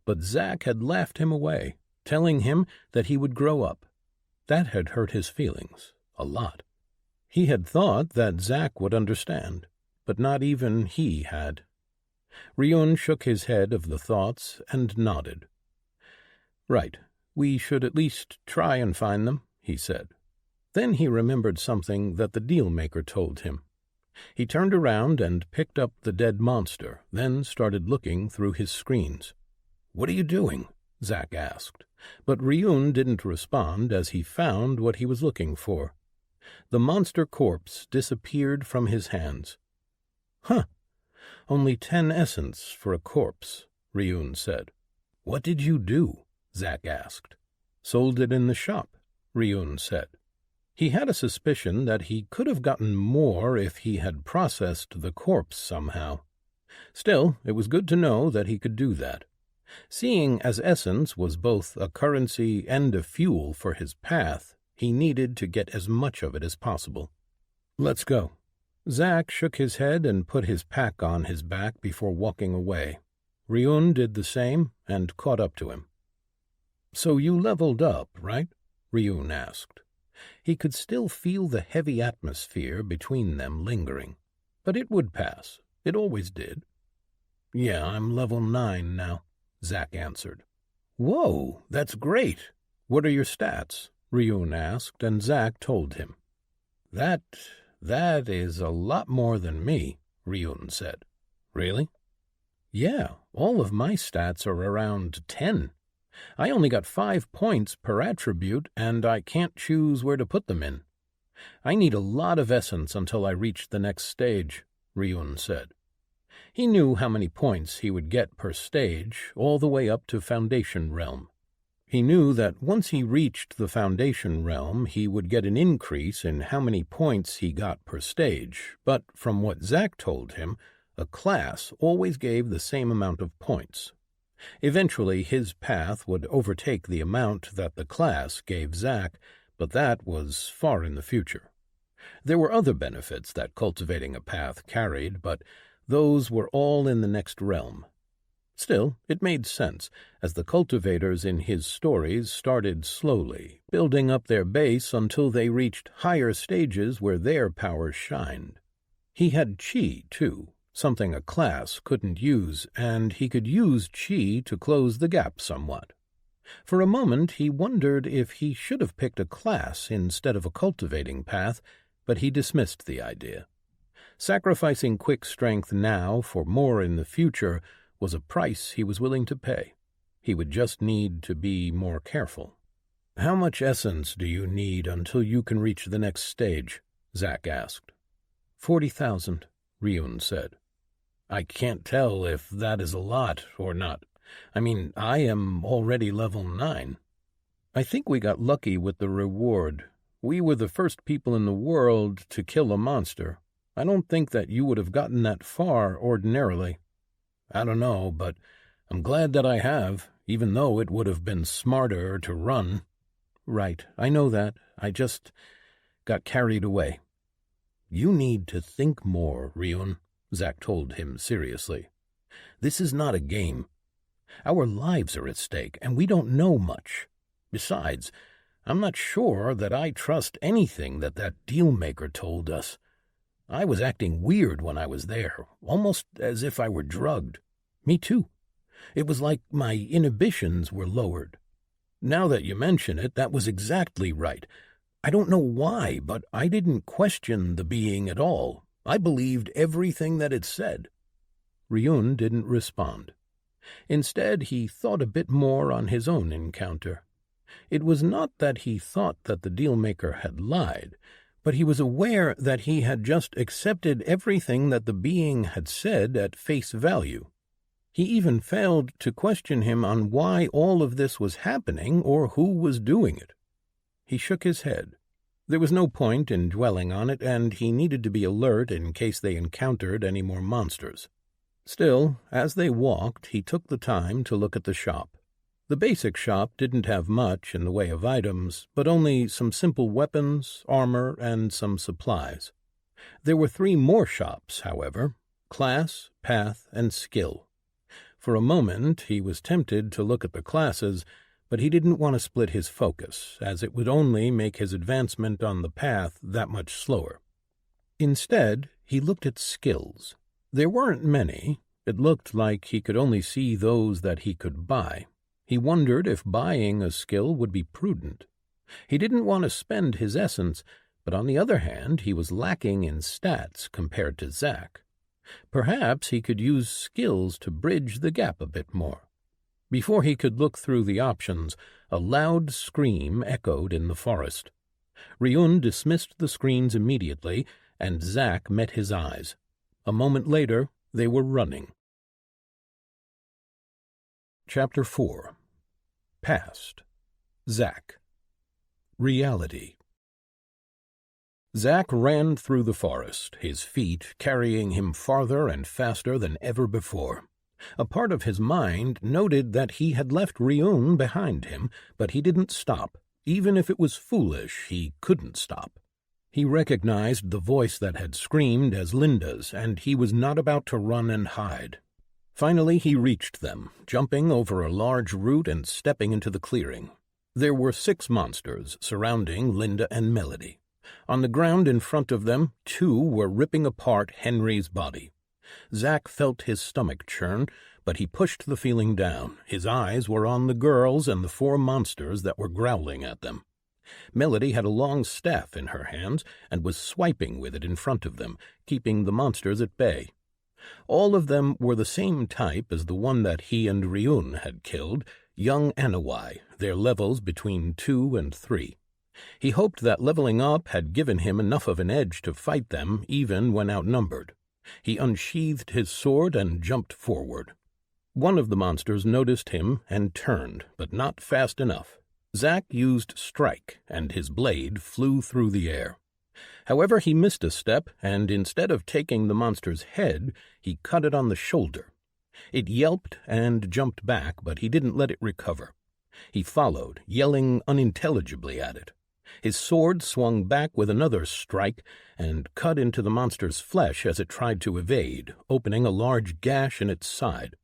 but Zack had laughed him away, telling him that he would grow up. That had hurt his feelings a lot. He had thought that Zack would understand, but not even he had. Ryun shook his head of the thoughts and nodded. "Right, we should at least try and find them," he said. Then he remembered something that the deal-maker told him. He turned around and picked up the dead monster, then started looking through his screens. "What are you doing?" Zack asked, but Ryun didn't respond as he found what he was looking for. The monster corpse disappeared from his hands. "Huh, only 10 essence for a corpse," Ryun said. "What did you do?" Zack asked. "Sold it in the shop," Ryun said. He had a suspicion that he could have gotten more if he had processed the corpse somehow. Still, it was good to know that he could do that. Seeing as essence was both a currency and a fuel for his path, he needed to get as much of it as possible. "Let's go." Zack shook his head and put his pack on his back before walking away. Ryun did the same and caught up to him. "So you leveled up, right?" Ryun asked. He could still feel the heavy atmosphere between them lingering. But it would pass. It always did. "Yeah, I'm level 9 now," Zack answered. "Whoa, that's great. What are your stats?" Ryun asked, and Zack told him. That is a lot more than me," Ryun said. "Really?" "Yeah, all of my stats are around 10. I only got 5 points per attribute, and I can't choose where to put them in. I need a lot of essence until I reach the next stage," Ryun said. He knew how many points he would get per stage, all the way up to Foundation Realm. He knew that once he reached the Foundation Realm, he would get an increase in how many points he got per stage, but from what Zack told him, a class always gave the same amount of points. Eventually, his path would overtake the amount that the class gave Zack, but that was far in the future. There were other benefits that cultivating a path carried, but those were all in the next realm. Still, it made sense, as the cultivators in his stories started slowly, building up their base until they reached higher stages where their powers shined. He had chi, too, something a class couldn't use, and he could use chi to close the gap somewhat. For a moment he wondered if he should have picked a class instead of a cultivating path, but he dismissed the idea. Sacrificing quick strength now for more in the future was a price he was willing to pay. He would just need to be more careful. "How much essence do you need until you can reach the next stage?" Zack asked. 40,000, Ryun said. "I can't tell if that is a lot or not. I mean, I am already level 9. I think we got lucky with the reward. We were the first people in the world to kill a monster. I don't think that you would have gotten that far ordinarily. I don't know, but I'm glad that I have, even though it would have been smarter to run." "Right, I know that. I just got carried away." "You need to think more, Ryun," Zack told him seriously. "This is not a game. Our lives are at stake, and we don't know much. Besides, I'm not sure that I trust anything that dealmaker told us. I was acting weird when I was there, almost as if I were drugged. Me too. It was like my inhibitions were lowered. Now that you mention it, that was exactly right. I don't know why, but I didn't question the being at all. I believed everything that it said." Ryun didn't respond. Instead, he thought a bit more on his own encounter. It was not that he thought that the dealmaker had lied, but he was aware that he had just accepted everything that the being had said at face value. He even failed to question him on why all of this was happening or who was doing it. He shook his head. There was no point in dwelling on it, and he needed to be alert in case they encountered any more monsters. Still, as they walked, he took the time to look at the shop. The basic shop didn't have much in the way of items, but only some simple weapons, armor, and some supplies. There were 3 more shops, however: class, path, and skill. For a moment he was tempted to look at the classes, but he didn't want to split his focus, as it would only make his advancement on the path that much slower. Instead, he looked at skills. There weren't many. It looked like he could only see those that he could buy. He wondered if buying a skill would be prudent. He didn't want to spend his essence, but on the other hand, he was lacking in stats compared to Zack. Perhaps he could use skills to bridge the gap a bit more. Before he could look through the options, a loud scream echoed in the forest. Ryun dismissed the screams immediately, and Zack met his eyes. A moment later, they were running. Chapter 4. Past. Zack. Reality. Zack ran through the forest, his feet carrying him farther and faster than ever before. A part of his mind noted that he had left Ryun behind him, but he didn't stop. Even if it was foolish, he couldn't stop. He recognized the voice that had screamed as Linda's, and he was not about to run and hide. Finally he reached them, jumping over a large root and stepping into the clearing. There were 6 monsters surrounding Linda and Melody. On the ground in front of them, 2 were ripping apart Henry's body. Zack felt his stomach churn, but he pushed the feeling down. His eyes were on the girls and the 4 monsters that were growling at them. Melody had a long staff in her hands and was swiping with it in front of them, keeping the monsters at bay. All of them were the same type as the one that he and Ryun had killed, young Anawai, their levels between 2 and 3. He hoped that leveling up had given him enough of an edge to fight them even when outnumbered. He unsheathed his sword and jumped forward. One of the monsters noticed him and turned, but not fast enough. Zack used strike, and his blade flew through the air. However, he missed a step, and instead of taking the monster's head, he cut it on the shoulder. It yelped and jumped back, but he didn't let it recover. He followed, yelling unintelligibly at it. His sword swung back with another strike and cut into the monster's flesh as it tried to evade, opening a large gash in its side.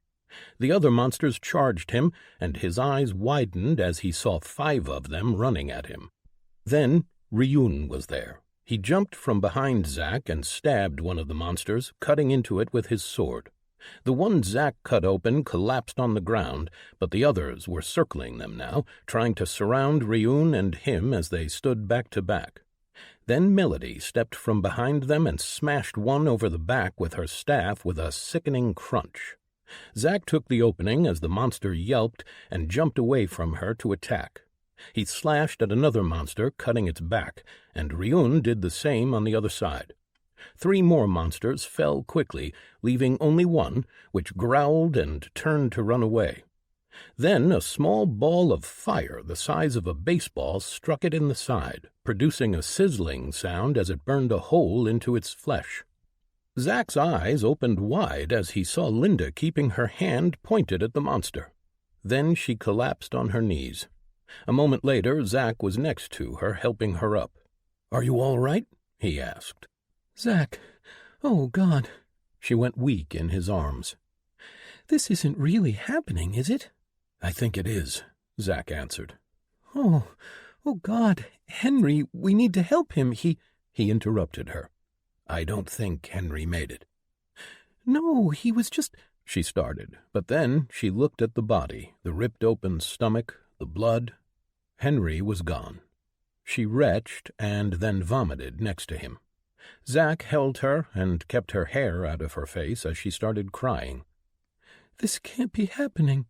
The other monsters charged him, and his eyes widened as he saw 5 of them running at him. Then Ryun was there. He jumped from behind Zack and stabbed one of the monsters, cutting into it with his sword. The one Zack cut open collapsed on the ground, but the others were circling them now, trying to surround Ryun and him as they stood back to back. Then Melody stepped from behind them and smashed one over the back with her staff with a sickening crunch. Zack took the opening as the monster yelped and jumped away from her to attack. He slashed at another monster, cutting its back, and Ryun did the same on the other side. 3 more monsters fell quickly, leaving only one, which growled and turned to run away. Then a small ball of fire the size of a baseball struck it in the side, producing a sizzling sound as it burned a hole into its flesh. Zack's eyes opened wide as he saw Linda keeping her hand pointed at the monster. Then she collapsed on her knees. A moment later, Zack was next to her, helping her up. "Are you all right?" he asked. "Zack, oh God." She went weak in his arms. "This isn't really happening, is it?" "I think it is," Zack answered. Oh God, Henry, we need to help him. He interrupted her. "I don't think Henry made it." "No, he was just—" she started, but then she looked at the body, the ripped-open stomach, the blood. Henry was gone. She retched and then vomited next to him. Zack held her and kept her hair out of her face as she started crying. "This can't be happening."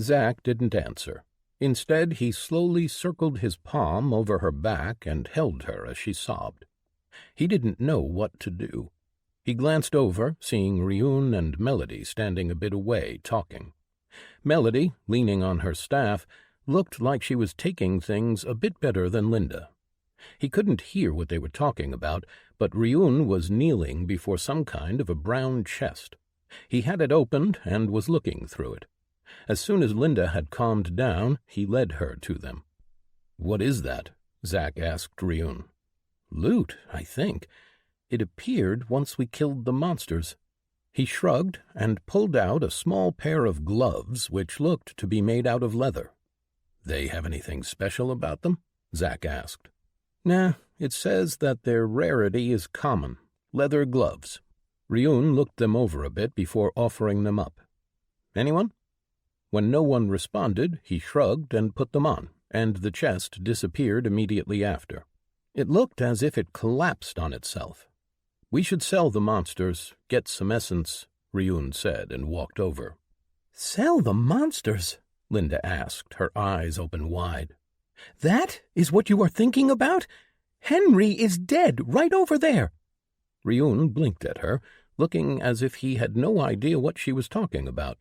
Zack didn't answer. Instead, he slowly circled his palm over her back and held her as she sobbed. He didn't know what to do. He glanced over, seeing Ryun and Melody standing a bit away, talking. Melody, leaning on her staff, looked like she was taking things a bit better than Linda. He couldn't hear what they were talking about, but Ryun was kneeling before some kind of a brown chest. He had it opened and was looking through it. As soon as Linda had calmed down, he led her to them. "What is that?" Zack asked Ryun. "Loot, I think. It appeared once we killed the monsters." He shrugged and pulled out a small pair of gloves which looked to be made out of leather. "They have anything special about them?" Zack asked. "Nah, it says that their rarity is common. Leather gloves." Ryun looked them over a bit before offering them up. "Anyone?" When no one responded, he shrugged and put them on, and the chest disappeared immediately after. It looked as if it collapsed on itself. "We should sell the monsters, get some essence," Ryun said, and walked over. "Sell the monsters?" Linda asked, her eyes open wide. "That is what you are thinking about? Henry is dead, right over there." Ryun blinked at her, looking as if he had no idea what she was talking about.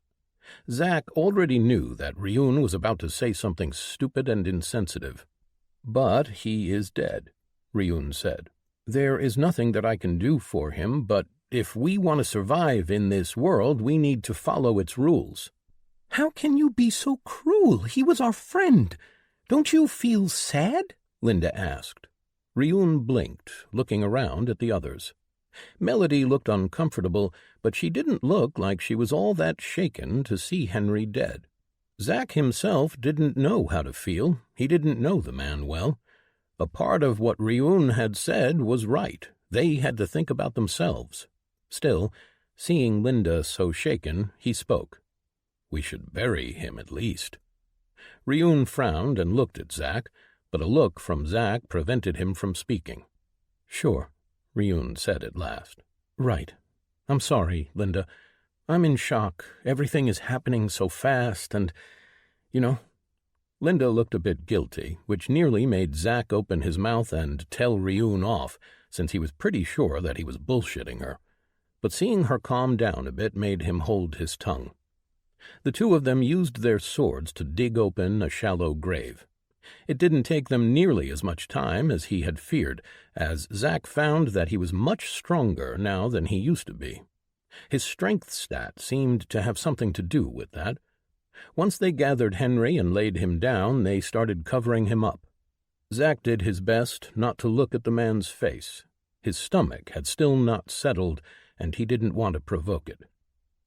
Zack already knew that Ryun was about to say something stupid and insensitive. "But he is dead," Ryun said. "There is nothing that I can do for him, but if we want to survive in this world, we need to follow its rules." "How can you be so cruel? He was our friend. Don't you feel sad?" Linda asked. Ryun blinked, looking around at the others. Melody looked uncomfortable, but she didn't look like she was all that shaken to see Henry dead. Zack himself didn't know how to feel. He didn't know the man well. A part of what Ryun had said was right. They had to think about themselves. Still, seeing Linda so shaken, he spoke. "We should bury him at least." Ryun frowned and looked at Zack, but a look from Zack prevented him from speaking. "Sure," Ryun said at last. "Right. I'm sorry, Linda. I'm in shock. Everything is happening so fast and, Linda looked a bit guilty, which nearly made Zack open his mouth and tell Ryun off, since he was pretty sure that he was bullshitting her. But seeing her calm down a bit made him hold his tongue. The two of them used their swords to dig open a shallow grave. It didn't take them nearly as much time as he had feared, as Zack found that he was much stronger now than he used to be. His strength stat seemed to have something to do with that. Once they gathered Henry and laid him down, they started covering him up. Zack did his best not to look at the man's face. His stomach had still not settled, and he didn't want to provoke it.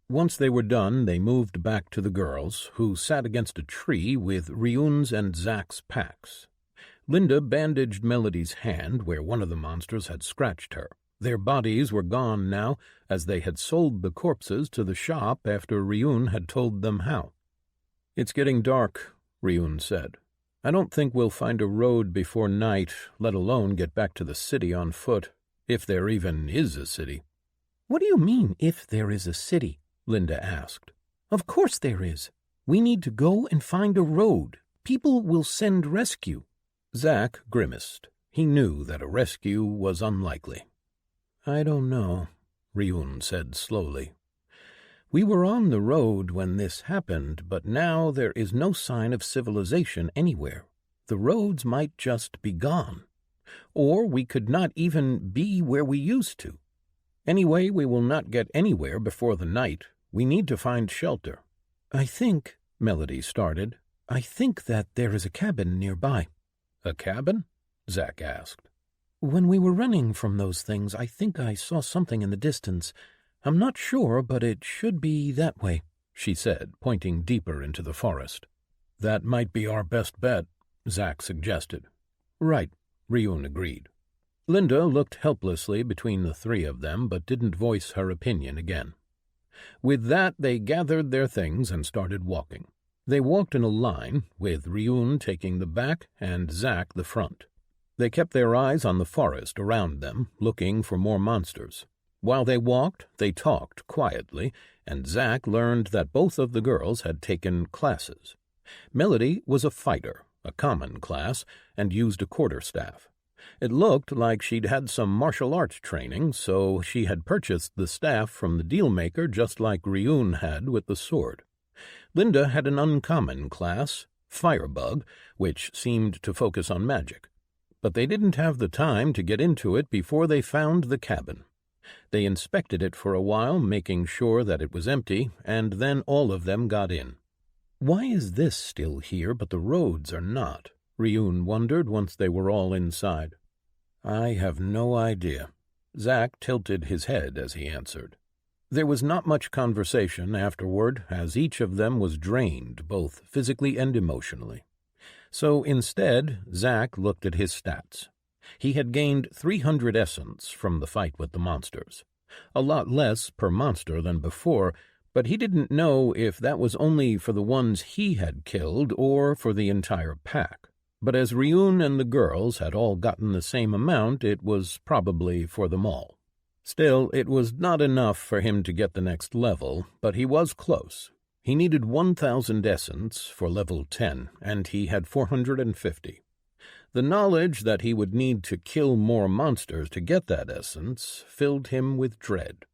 Once they were done, they moved back to the girls, who sat against a tree with Ryun's and Zack's packs. Linda bandaged Melody's hand where one of the monsters had scratched her. Their bodies were gone now, as they had sold the corpses to the shop after Ryun had told them how. "It's getting dark," Ryun said. "I don't think we'll find a road before night, let alone get back to the city on foot, if there even is a city." "What do you mean, if there is a city?" Linda asked. "Of course there is. We need to go and find a road. People will send rescue." Zack grimaced. He knew that a rescue was unlikely. "I don't know," Ryun said slowly. "We were on the road when this happened, but now there is no sign of civilization anywhere. The roads might just be gone. Or we could not even be where we used to. Anyway, we will not get anywhere before the night. We need to find shelter." "I think," Melody started, "I think that there is a cabin nearby." "A cabin?" Zack asked. "When we were running from those things, I think I saw something in the distance. I'm not sure, but it should be that way," she said, pointing deeper into the forest. "That might be our best bet," Zack suggested. "Right," Ryun agreed. Linda looked helplessly between the three of them, but didn't voice her opinion again. With that, they gathered their things and started walking. They walked in a line, with Ryun taking the back and Zack the front. They kept their eyes on the forest around them, looking for more monsters. While they walked, they talked quietly, and Zack learned that both of the girls had taken classes. Melody was a fighter, a common class, and used a quarterstaff. It looked like she'd had some martial arts training, so she had purchased the staff from the dealmaker just like Ryun had with the sword. Linda had an uncommon class, Firebug, which seemed to focus on magic. But they didn't have the time to get into it before they found the cabin. They inspected it for a while, making sure that it was empty, and then all of them got in. "Why is this still here, but the roads are not?" Ryun wondered once they were all inside. "I have no idea." Zack tilted his head as he answered. There was not much conversation afterward, as each of them was drained, both physically and emotionally. So instead, Zack looked at his stats. He had gained 300 essence from the fight with the monsters. A lot less per monster than before, but he didn't know if that was only for the ones he had killed or for the entire pack. But as Ryun and the girls had all gotten the same amount, it was probably for them all. Still, it was not enough for him to get the next level, but he was close. He needed 1,000 essence for level 10, and he had 450. The knowledge that he would need to kill more monsters to get that essence filled him with dread.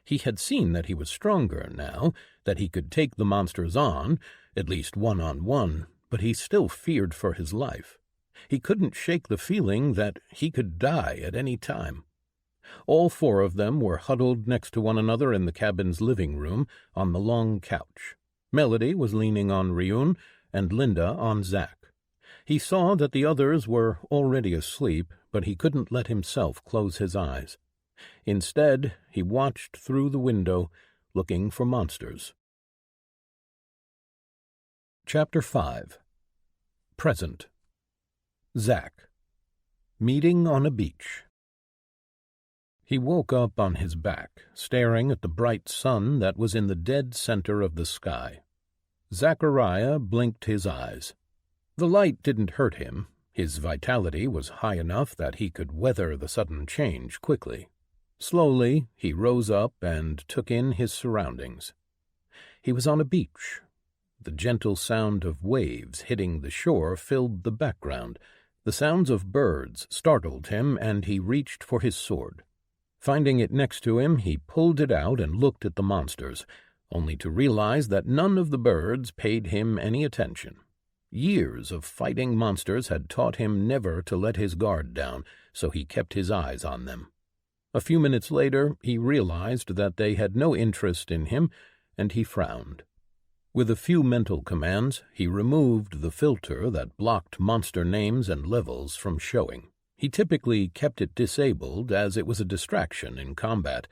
He had seen that he was stronger now, that he could take the monsters on, at least one-on-one, but he still feared for his life. He couldn't shake the feeling that he could die at any time. All four of them were huddled next to one another in the cabin's living room on the long couch. Melody was leaning on Ryun and Linda on Zack. He saw that the others were already asleep, but he couldn't let himself close his eyes. Instead, he watched through the window, looking for monsters. Chapter 5. Present. Zack. Meeting on a beach. He woke up on his back, staring at the bright sun that was in the dead center of the sky. Zachariah blinked his eyes. The light didn't hurt him. His vitality was high enough that he could weather the sudden change quickly. Slowly, he rose up and took in his surroundings. He was on a beach. The gentle sound of waves hitting the shore filled the background. The sounds of birds startled him, and he reached for his sword. Finding it next to him, he pulled it out and looked at the monsters, only to realize that none of the birds paid him any attention. Years of fighting monsters had taught him never to let his guard down, so he kept his eyes on them. A few minutes later, he realized that they had no interest in him, and he frowned. With a few mental commands, he removed the filter that blocked monster names and levels from showing. He typically kept it disabled as it was a distraction in combat,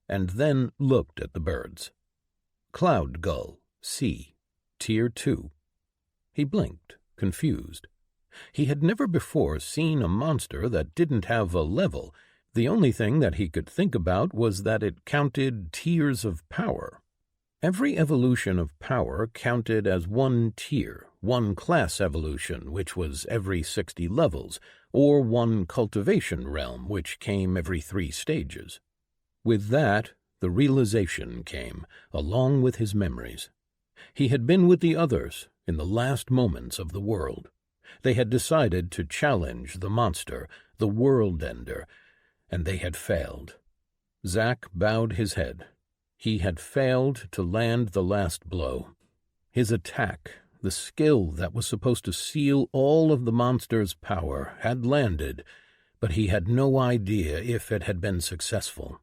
and then looked at the birds. Cloud Gull, C, Tier 2. He blinked, confused. He had never before seen a monster that didn't have a level. The only thing that he could think about was that it counted tiers of power. Every evolution of power counted as one tier, one class evolution, which was every 60 levels, or one cultivation realm, which came every 3 stages. With that, the realization came, along with his memories. He had been with the others in the last moments of the world. They had decided to challenge the monster, the world ender, and they had failed. Zack bowed his head. He had failed to land the last blow. His attack, the skill that was supposed to seal all of the monster's power, had landed, but he had no idea if it had been successful.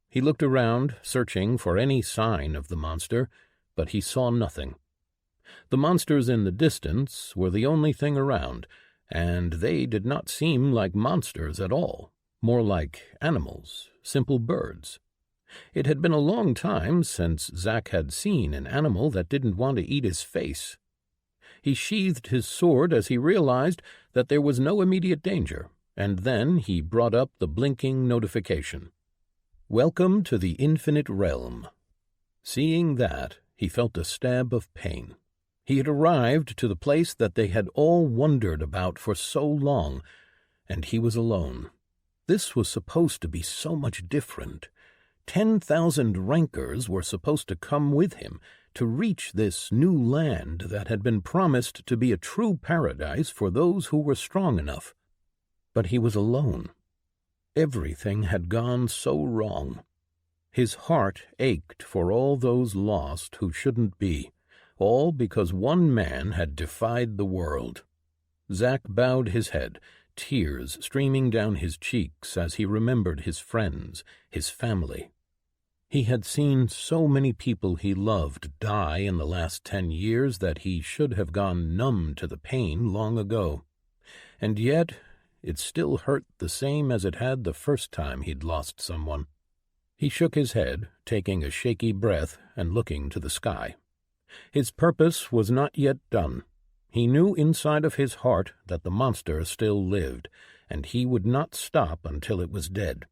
He looked around, searching for any sign of the monster, but he saw nothing. The monsters in the distance were the only thing around, and they did not seem like monsters at all, more like animals, simple birds. It had been a long time since Zack had seen an animal that didn't want to eat his face. He sheathed his sword as he realized that there was no immediate danger, and then he brought up the blinking notification. "Welcome to the Infinite Realm." Seeing that, he felt a stab of pain. He had arrived to the place that they had all wondered about for so long, and he was alone. This was supposed to be so much different. 10,000 rankers were supposed to come with him to reach this new land that had been promised to be a true paradise for those who were strong enough. But he was alone. Everything had gone so wrong. His heart ached for all those lost who shouldn't be, all because one man had defied the world. Zack bowed his head, tears streaming down his cheeks as he remembered his friends, his family. He had seen so many people he loved die in the last 10 years that he should have gone numb to the pain long ago. And yet, it still hurt the same as it had the first time he'd lost someone. He shook his head, taking a shaky breath and looking to the sky. His purpose was not yet done. He knew inside of his heart that the monster still lived, and he would not stop until it was dead.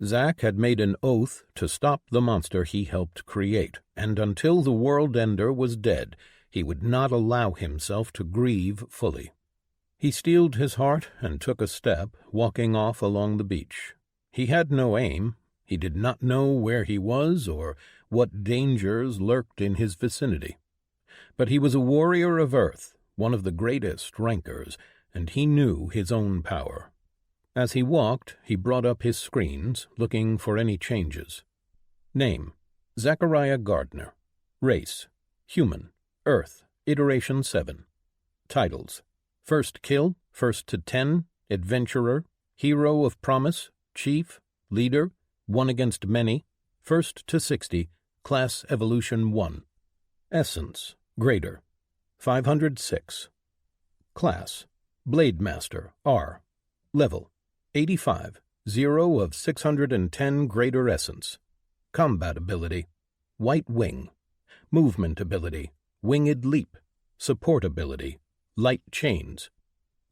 Zack had made an oath to stop the monster he helped create, and until the world ender was dead, he would not allow himself to grieve fully. He steeled his heart and took a step, walking off along the beach. He had no aim. He did not know where he was or what dangers lurked in his vicinity. But he was a warrior of Earth, one of the greatest rankers, and he knew his own power. As he walked, he brought up his screens, looking for any changes. Name: Zachariah Gardner. Race: Human. Earth. Iteration 7. Titles: First Kill, First to 10, Adventurer, Hero of Promise, Chief, Leader, One Against Many, First to 60, Class Evolution 1. Essence: Greater. 506. Class: Blade Master, R. Level: 85, 0 of 610 Greater Essence. Combat Ability: White Wing. Movement Ability: Winged Leap. Support Ability: Light Chains.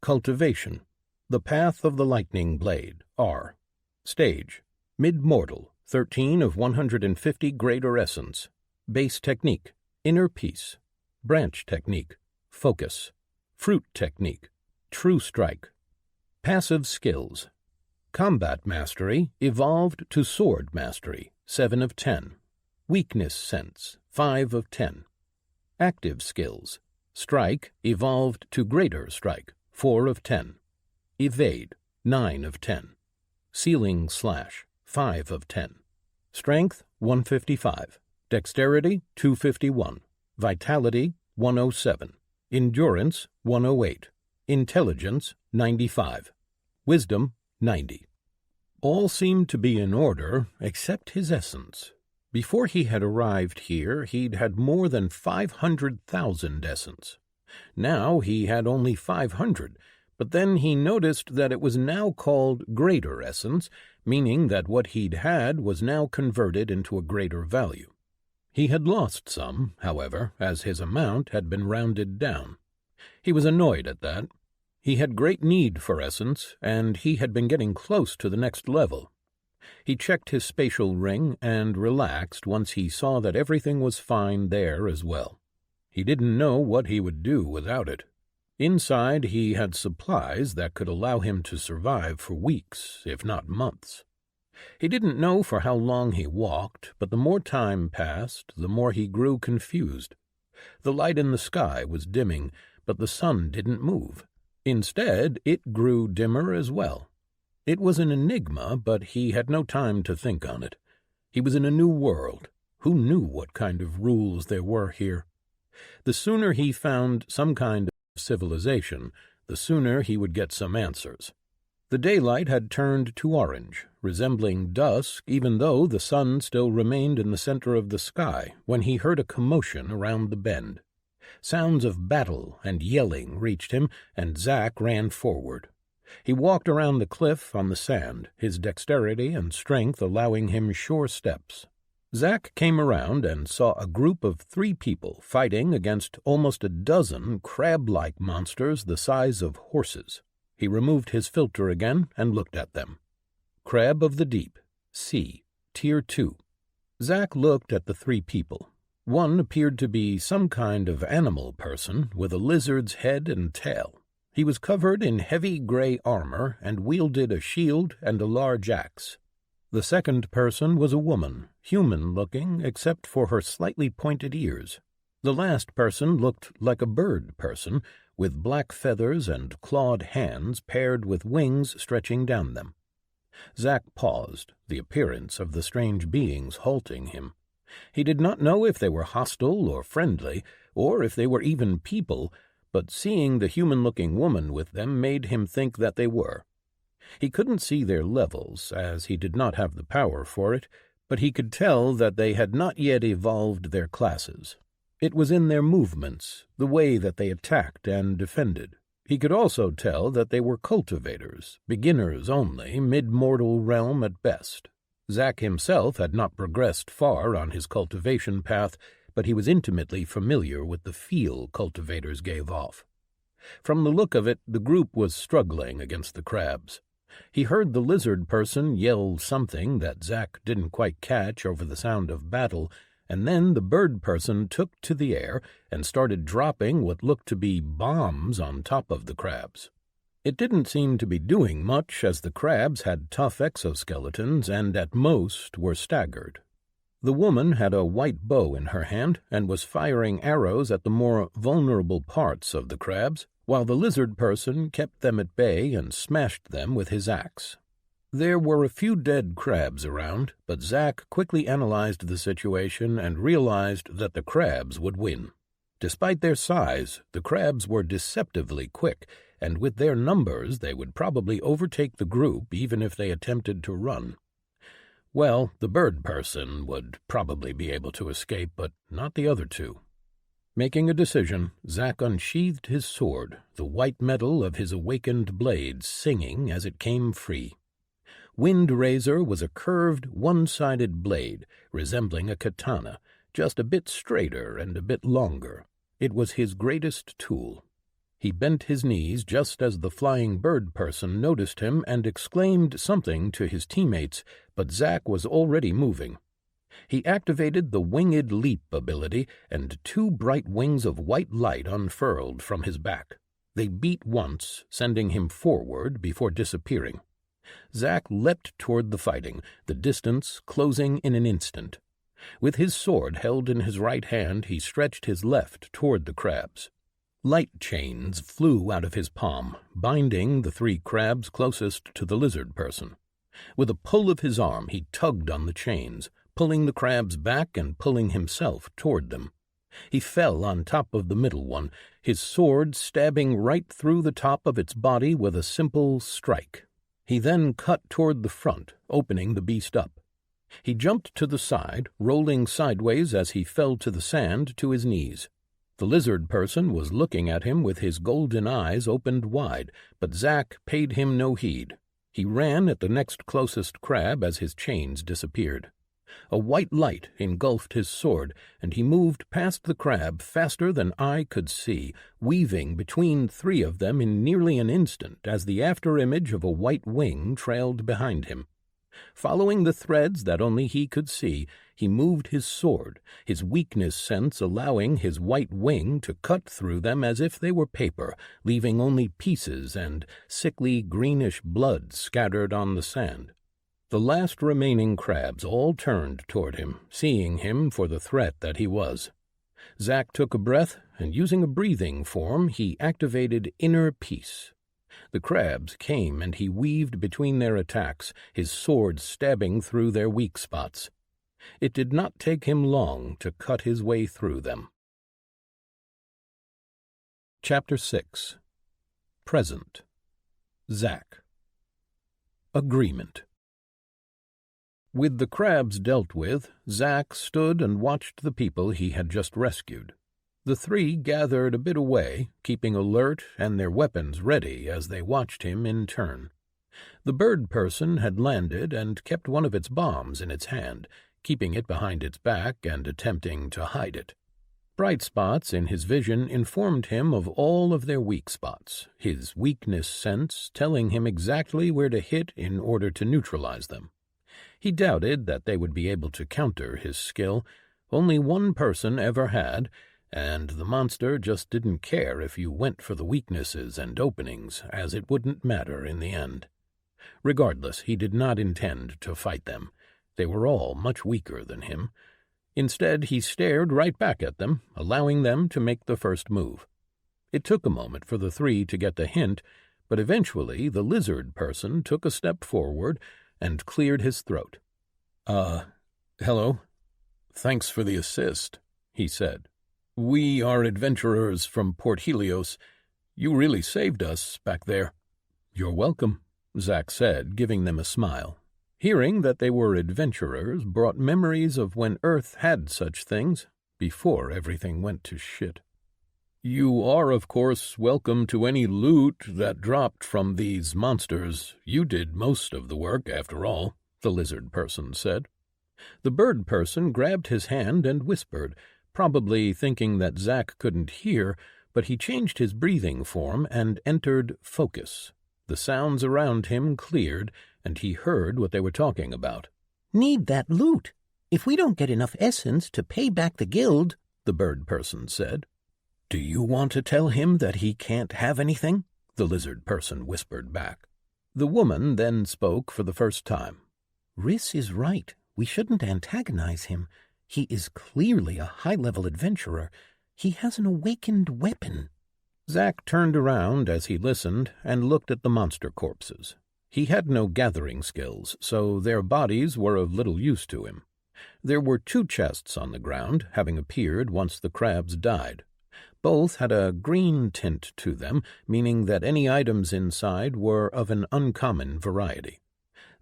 Cultivation: The Path of the Lightning Blade, R. Stage: Mid-Mortal, 13 of 150 Greater Essence. Base Technique: Inner Peace. Branch Technique: Focus. Fruit Technique: True Strike. Passive Skills: Combat Mastery evolved to Sword Mastery, 7 of 10. Weakness Sense, 5 of 10. Active Skills: Strike evolved to Greater Strike, 4 of 10. Evade, 9 of 10. Sealing Slash, 5 of 10. Strength, 155. Dexterity, 251. Vitality, 107. Endurance, 108. Intelligence, 95. Wisdom, 90. All seemed to be in order except his essence. Before he had arrived here, he'd had more than 500,000 essence. Now he had only 500, but then he noticed that it was now called Greater Essence, meaning that what he'd had was now converted into a greater value. He had lost some, however, as his amount had been rounded down. He was annoyed at that. He had great need for essence, and he had been getting close to the next level. He checked his spatial ring and relaxed once he saw that everything was fine there as well. He didn't know what he would do without it. Inside he had supplies that could allow him to survive for weeks, if not months. He didn't know for how long he walked, but the more time passed, the more he grew confused. The light in the sky was dimming, but the sun didn't move. Instead, it grew dimmer as well. It was an enigma, but he had no time to think on it. He was in a new world. Who knew what kind of rules there were here? The sooner he found some kind of civilization, the sooner he would get some answers. The daylight had turned to orange, resembling dusk even though the sun still remained in the center of the sky, when he heard a commotion around the bend. Sounds of battle and yelling reached him, and Zack ran forward. He walked around the cliff on the sand, his dexterity and strength allowing him sure steps. Zack came around and saw a group of 3 people fighting against almost a dozen crab-like monsters the size of horses. He removed his filter again and looked at them. Crab of the Deep, C, Tier 2. Zack looked at the 3 people. One appeared to be some kind of animal person with a lizard's head and tail. He was covered in heavy gray armor and wielded a shield and a large axe. The second person was a woman, human-looking except for her slightly pointed ears. The last person looked like a bird person, with black feathers and clawed hands paired with wings stretching down them. Zack paused, the appearance of the strange beings halting him. He did not know if they were hostile or friendly, or if they were even people, but seeing the human-looking woman with them made him think that they were. He couldn't see their levels, as he did not have the power for it, but he could tell that they had not yet evolved their classes. It was in their movements, the way that they attacked and defended. He could also tell that they were cultivators, beginners only, mid-mortal realm at best. Zack himself had not progressed far on his cultivation path, but he was intimately familiar with the feel cultivators gave off. From the look of it, the group was struggling against the crabs. He heard the lizard person yell something that Zack didn't quite catch over the sound of battle, and then the bird person took to the air and started dropping what looked to be bombs on top of the crabs. It didn't seem to be doing much, as the crabs had tough exoskeletons and at most were staggered. The woman had a white bow in her hand and was firing arrows at the more vulnerable parts of the crabs, while the lizard person kept them at bay and smashed them with his axe. There were a few dead crabs around, but Zack quickly analyzed the situation and realized that the crabs would win. Despite their size, the crabs were deceptively quick, and with their numbers they would probably overtake the group even if they attempted to run. Well, the bird person would probably be able to escape, but not the other 2. Making a decision, Zack unsheathed his sword, the white metal of his awakened blade singing as it came free. Wind Razor was a curved, one-sided blade, resembling a katana, just a bit straighter and a bit longer. It was his greatest tool. He bent his knees just as the flying bird person noticed him and exclaimed something to his teammates, but Zack was already moving. He activated the Winged Leap ability, and 2 bright wings of white light unfurled from his back. They beat once, sending him forward before disappearing. Zack leapt toward the fighting, the distance closing in an instant. With his sword held in his right hand, he stretched his left toward the crabs. Light chains flew out of his palm, binding the 3 crabs closest to the lizard person. With a pull of his arm, he tugged on the chains, pulling the crabs back and pulling himself toward them. He fell on top of the middle one, his sword stabbing right through the top of its body with a simple strike. He then cut toward the front, opening the beast up. He jumped to the side, rolling sideways as he fell to the sand to his knees. The lizard person was looking at him with his golden eyes opened wide, but Zack paid him no heed. He ran at the next closest crab as his chains disappeared. A white light engulfed his sword, and he moved past the crab faster than eye could see, weaving between 3 of them in nearly an instant as the after-image of a white wing trailed behind him. Following the threads that only he could see, he moved his sword, his weakness sense allowing his white wing to cut through them as if they were paper, leaving only pieces and sickly greenish blood scattered on the sand. The last remaining crabs all turned toward him, seeing him for the threat that he was. Zack took a breath, and using a breathing form, he activated Inner Peace. The crabs came, and he weaved between their attacks, his sword stabbing through their weak spots. It did not take him long to cut his way through them. Chapter 6. Present. Zack. Agreement. With the crabs dealt with, Zack stood and watched the people he had just rescued. The 3 gathered a bit away, keeping alert and their weapons ready as they watched him in turn. The bird person had landed and kept one of its bombs in its hand, keeping it behind its back and attempting to hide it. Bright spots in his vision informed him of all of their weak spots, his weakness sense telling him exactly where to hit in order to neutralize them. He doubted that they would be able to counter his skill. Only one person ever had, and the monster just didn't care if you went for the weaknesses and openings, as it wouldn't matter in the end. Regardless, he did not intend to fight them. They were all much weaker than him. Instead, he stared right back at them, allowing them to make the first move. It took a moment for the 3 to get the hint, but eventually the lizard person took a step forward and cleared his throat. Hello. Thanks for the assist, he said. We are adventurers from Port Helios. You really saved us back there. You're welcome, Zack said, giving them a smile. Hearing that they were adventurers brought memories of when Earth had such things, before everything went to shit. You are, of course, welcome to any loot that dropped from these monsters. You did most of the work, after all, the lizard person said. The bird person grabbed his hand and whispered, probably thinking that Zack couldn't hear, but he changed his breathing form and entered focus. The sounds around him cleared, and he heard what they were talking about. Need that loot. If we don't get enough essence to pay back the guild, the bird person said. Do you want to tell him that he can't have anything? The lizard person whispered back. The woman then spoke for the first time. Riss is right. We shouldn't antagonize him. He is clearly a high-level adventurer. He has an awakened weapon. Zack turned around as he listened and looked at the monster corpses. He had no gathering skills, so their bodies were of little use to him. There were 2 chests on the ground, having appeared once the crabs died. Both had a green tint to them, meaning that any items inside were of an uncommon variety.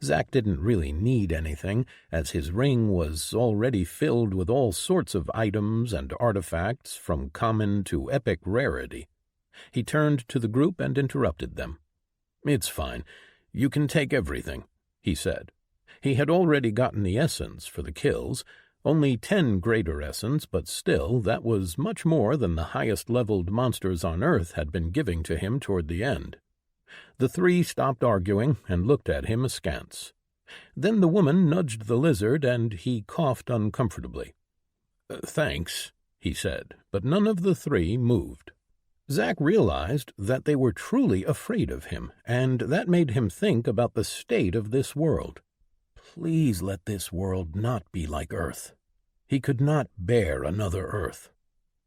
Zack didn't really need anything, as his ring was already filled with all sorts of items and artifacts from common to epic rarity. He turned to the group and interrupted them. It's fine. You can take everything, he said. He had already gotten the essence for the kills, only 10 greater essence, but still that was much more than the highest-leveled monsters on Earth had been giving to him toward the end. The 3 stopped arguing and looked at him askance. Then the woman nudged the lizard, and he coughed uncomfortably. Thanks, he said, but none of the 3 moved. Zack realized that they were truly afraid of him, and that made him think about the state of this world. Please let this world not be like Earth. He could not bear another Earth.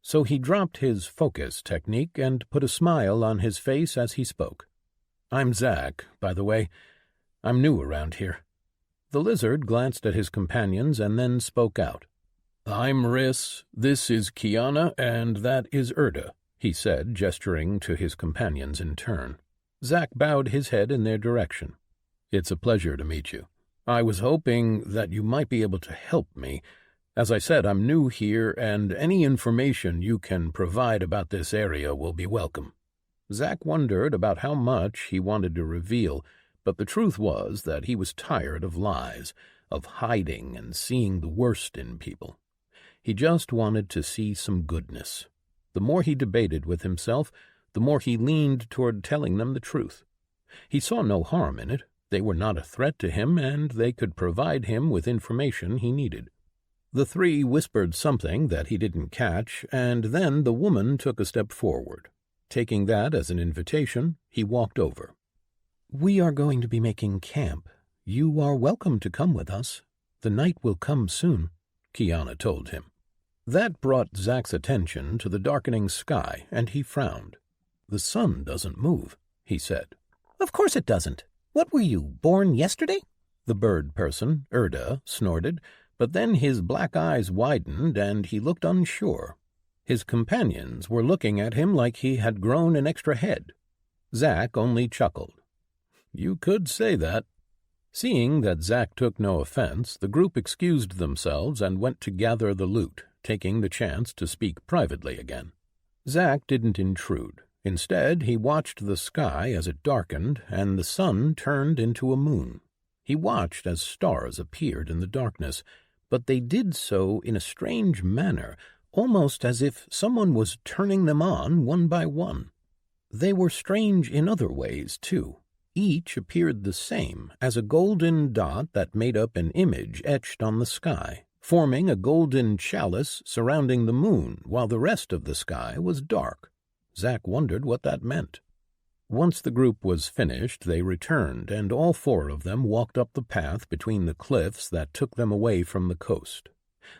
So he dropped his focus technique and put a smile on his face as he spoke. I'm Zack, by the way. I'm new around here. The lizard glanced at his companions and then spoke out. I'm Riss, this is Kiana, and that is Erda, he said, gesturing to his companions in turn. Zack bowed his head in their direction. It's a pleasure to meet you. I was hoping that you might be able to help me. As I said, I'm new here, and any information you can provide about this area will be welcome. Zack wondered about how much he wanted to reveal, but the truth was that he was tired of lies. of hiding and seeing the worst in people. He just wanted to see some goodness. The more he debated with himself, the more he leaned toward telling them the truth. He saw no harm in it. They were not a threat to him, and they could provide him with information he needed. The three whispered something that he didn't catch, and then the woman took a step forward. Taking that as an invitation, he walked over. "We are going to be making camp. You are welcome to come with us. The night will come soon," Kiana told him. That brought Zack's attention to the darkening sky, and he frowned. "The sun doesn't move," he said. "Of course it doesn't. What were you, born yesterday?" The bird person, Erda, snorted, but then his black eyes widened and he looked unsure. His companions were looking at him like he had grown an extra head. Zack only chuckled. "You could say that." Seeing that Zack took no offense, the group excused themselves and went to gather the loot, taking the chance to speak privately again. Zack didn't intrude. Instead, he watched the sky as it darkened and the sun turned into a moon. He watched as stars appeared in the darkness, but they did so in a strange manner, almost as if someone was turning them on one by one. They were strange in other ways, too. Each appeared the same, as a golden dot that made up an image etched on the sky, forming a golden chalice surrounding the moon, while the rest of the sky was dark. Zack wondered what that meant. Once the group was finished, they returned, and all four of them walked up the path between the cliffs that took them away from the coast.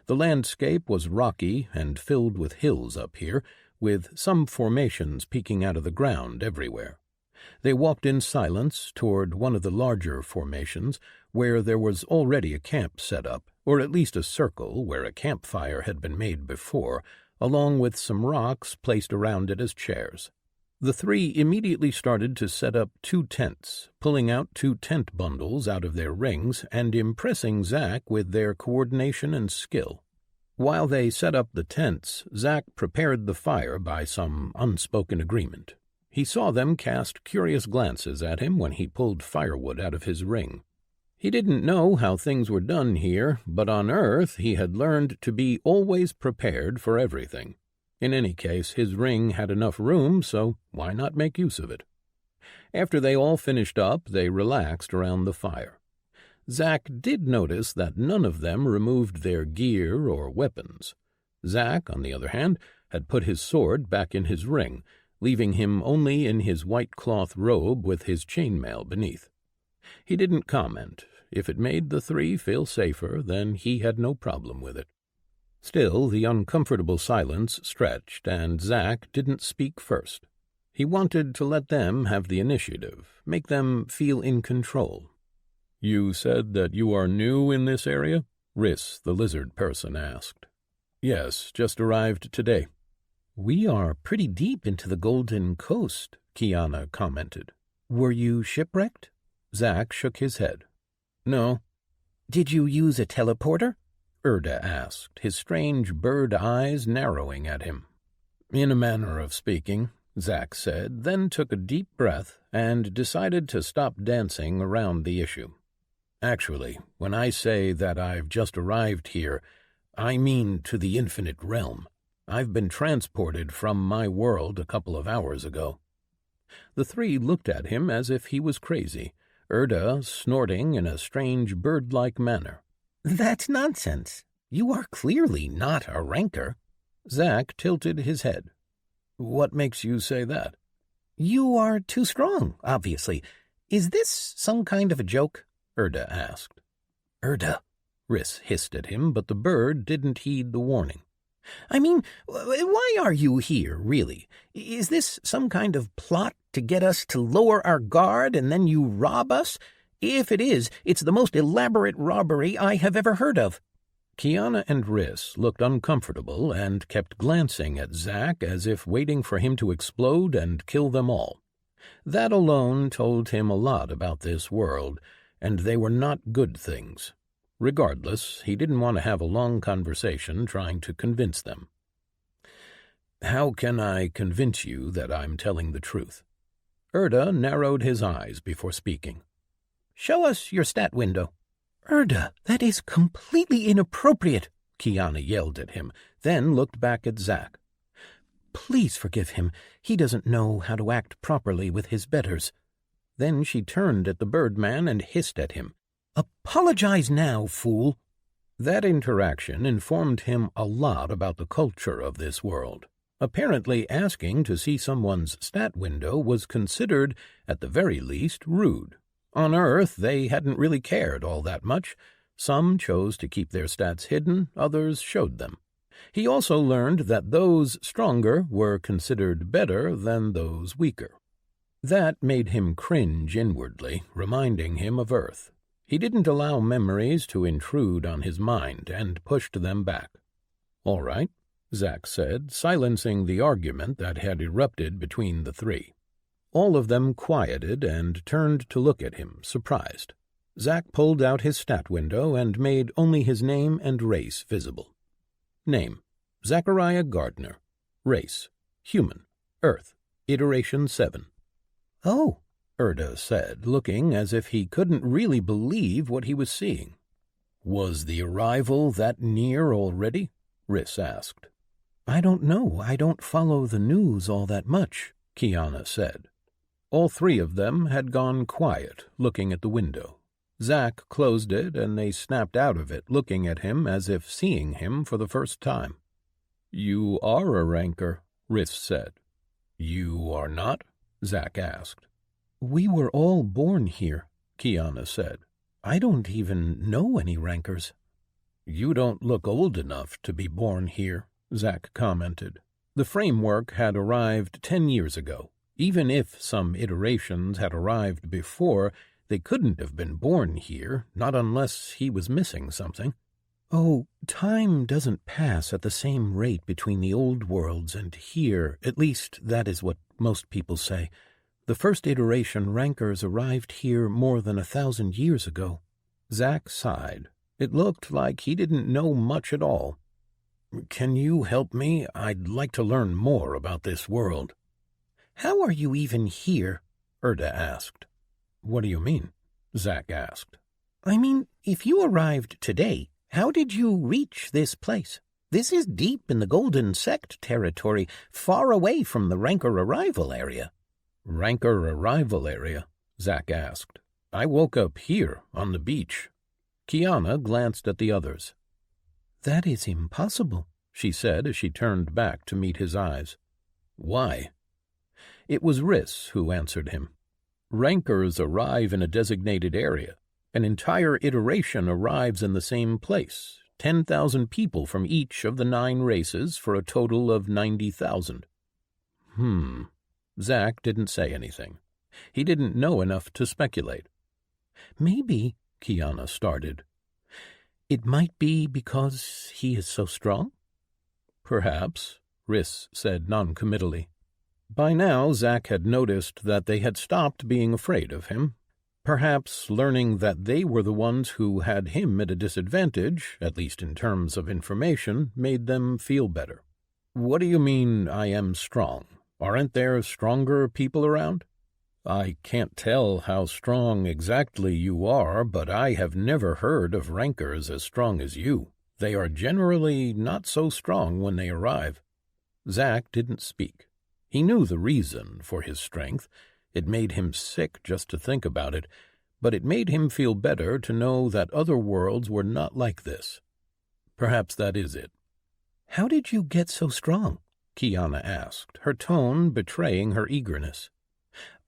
The landscape was rocky and filled with hills up here, with some formations peeking out of the ground everywhere. They walked in silence toward one of the larger formations, where there was already a camp set up, or at least a circle where a campfire had been made before, along with some rocks placed around it as chairs. The three immediately started to set up 2 tents, pulling out 2 tent bundles out of their rings and impressing Zack with their coordination and skill. While they set up the tents, Zack prepared the fire by some unspoken agreement. He saw them cast curious glances at him when he pulled firewood out of his ring. He didn't know how things were done here, but on Earth he had learned to be always prepared for everything. In any case, his ring had enough room, so why not make use of it? After they all finished up, they relaxed around the fire. Zack did notice that none of them removed their gear or weapons. Zack, on the other hand, had put his sword back in his ring, leaving him only in his white cloth robe with his chainmail beneath. He didn't comment. If it made the three feel safer, then he had no problem with it. Still, the uncomfortable silence stretched, and Zack didn't speak first. He wanted to let them have the initiative, make them feel in control. "You said that you are new in this area?" Riss, the lizard person, asked. "Yes, just arrived today." "We are pretty deep into the Golden Coast," Kiana commented. "Were you shipwrecked?" Zack shook his head. "No." "Did you use a teleporter?" Erda asked, his strange bird eyes narrowing at him. "In a manner of speaking," Zack said, then took a deep breath and decided to stop dancing around the issue. "Actually, when I say that I've just arrived here, I mean to the infinite realm. I've been transported from my world a couple of hours ago." The three looked at him as if he was crazy, Erda snorting in a strange bird-like manner. "That's nonsense. You are clearly not a ranker." Zack tilted his head. "What makes you say that?" "You are too strong, obviously. Is this some kind of a joke?" Erda asked. "Erda," Riss hissed at him, but the bird didn't heed the warning. "I mean, why are you here, really? Is this some kind of plot to get us to lower our guard and then you rob us? If it is, it's the most elaborate robbery I have ever heard of." Kiana and Riss looked uncomfortable and kept glancing at Zack as if waiting for him to explode and kill them all. That alone told him a lot about this world, and they were not good things. Regardless, he didn't want to have a long conversation trying to convince them. "How can I convince you that I'm telling the truth?" Erda narrowed his eyes before speaking. "Show us your stat window." Erda, that is completely inappropriate, Kiana yelled at him, then looked back at Zack. Please forgive him. He doesn't know how to act properly with his betters. Then she turned at the Birdman and hissed at him. Apologize now, fool. That interaction informed him a lot about the culture of this world. Apparently asking to see someone's stat window was considered, at the very least, rude. On Earth, they hadn't really cared all that much. Some chose to keep their stats hidden, others showed them. He also learned that those stronger were considered better than those weaker. That made him cringe inwardly, reminding him of Earth. He didn't allow memories to intrude on his mind and pushed them back. "All right," Zack said, silencing the argument that had erupted between the three. All of them quieted and turned to look at him, surprised. Zack pulled out his stat window and made only his name and race visible. Name: Zachariah Gardner. Race: human. Earth. Iteration 7. Oh, Erda said, looking as if he couldn't really believe what he was seeing. "Was the arrival that near already?" Riss asked. I don't know. I don't follow the news all that much, Kiana said. All three of them had gone quiet, looking at the window. Zack closed it, and they snapped out of it, looking at him as if seeing him for the first time. "You are a ranker," Riss said. "You are not?" Zack asked. We were all born here, Kiana said. I don't even know any rankers. "You don't look old enough to be born here," Zack commented. The framework had arrived 10 years ago. Even if some iterations had arrived before, they couldn't have been born here, not unless he was missing something. Oh, time doesn't pass at the same rate between the old worlds and here, at least that is what most people say. The first iteration rankers arrived here more than 1,000 years ago. Zack sighed. It looked like he didn't know much at all. "Can you help me? I'd like to learn more about this world." How are you even here? Erda asked. "What do you mean?" Zack asked. I mean, if you arrived today, how did you reach this place? This is deep in the Golden Sect territory, far away from the Ranker Arrival area. "Ranker Arrival area?" Zack asked. "I woke up here, on the beach." Kiana glanced at the others. That is impossible, she said as she turned back to meet his eyes. "Why?" It was Riss who answered him. "Rankers arrive in a designated area. An entire iteration arrives in the same place. 10,000 people from each of the 9 races for a total of 90,000. Zack didn't say anything. He didn't know enough to speculate. Maybe, Kiana started. It might be because he is so strong? Perhaps, Riss said noncommittally. By now, Zack had noticed that they had stopped being afraid of him. Perhaps learning that they were the ones who had him at a disadvantage, at least in terms of information, made them feel better. "What do you mean I am strong? Aren't there stronger people around?" "I can't tell how strong exactly you are, but I have never heard of rankers as strong as you. They are generally not so strong when they arrive." Zack didn't speak. He knew the reason for his strength. It made him sick just to think about it, but it made him feel better to know that other worlds were not like this. Perhaps that is it. "How did you get so strong?" Kiana asked, her tone betraying her eagerness.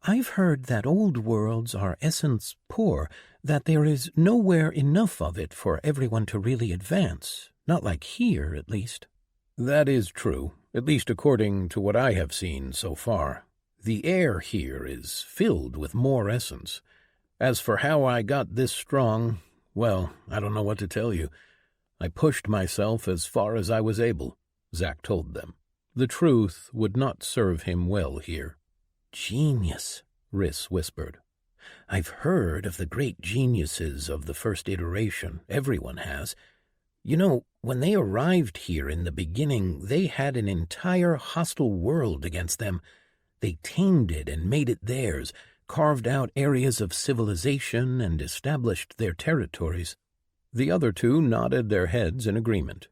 "I've heard that old worlds are essence poor, that there is nowhere enough of it for everyone to really advance, not like here, at least." "That is true, at least according to what I have seen so far. The air here is filled with more essence. As for how I got this strong, well, I don't know what to tell you. I pushed myself as far as I was able," Zack told them. The truth would not serve him well here. "Genius," Riss whispered. "I've heard of the great geniuses of the first iteration. Everyone has. You know, when they arrived here in the beginning, they had an entire hostile world against them. They tamed it and made it theirs, carved out areas of civilization and established their territories. The other two nodded their heads in agreement.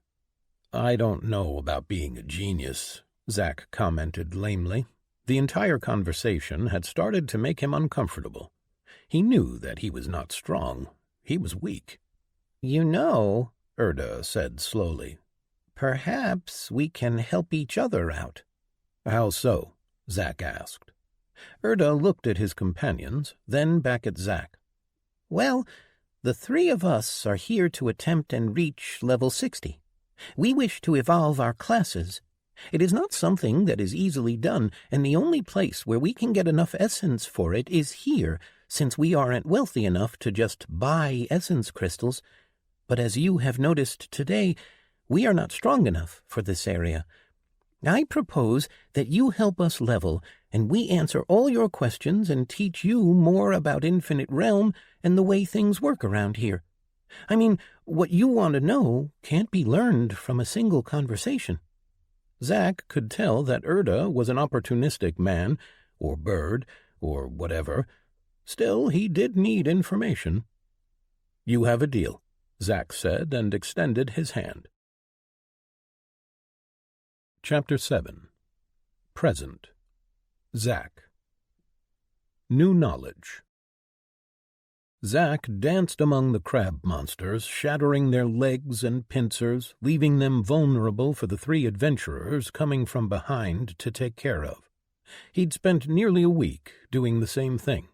"I don't know about being a genius," Zack commented lamely. The entire conversation had started to make him uncomfortable. He knew that he was not strong. He was weak. "You know," Erda said slowly, "perhaps we can help each other out." "How so?" Zack asked. Erda looked at his companions, then back at Zack. "Well, the three of us are here to attempt and reach level 60. We wish to evolve our classes. It is not something that is easily done, and the only place where we can get enough essence for it is here, since we aren't wealthy enough to just buy essence crystals. But as you have noticed today, we are not strong enough for this area. I propose that you help us level, and we answer all your questions and teach you more about Infinite Realm and the way things work around here. I mean, what you want to know can't be learned from a single conversation." Zack could tell that Erda was an opportunistic man, or bird, or whatever. Still, he did need information. "You have a deal," Zack said, and extended his hand. Chapter 7. Present. Zack. New Knowledge. Zack danced among the crab monsters, shattering their legs and pincers, leaving them vulnerable for the three adventurers coming from behind to take care of. He'd spent nearly a week doing the same thing.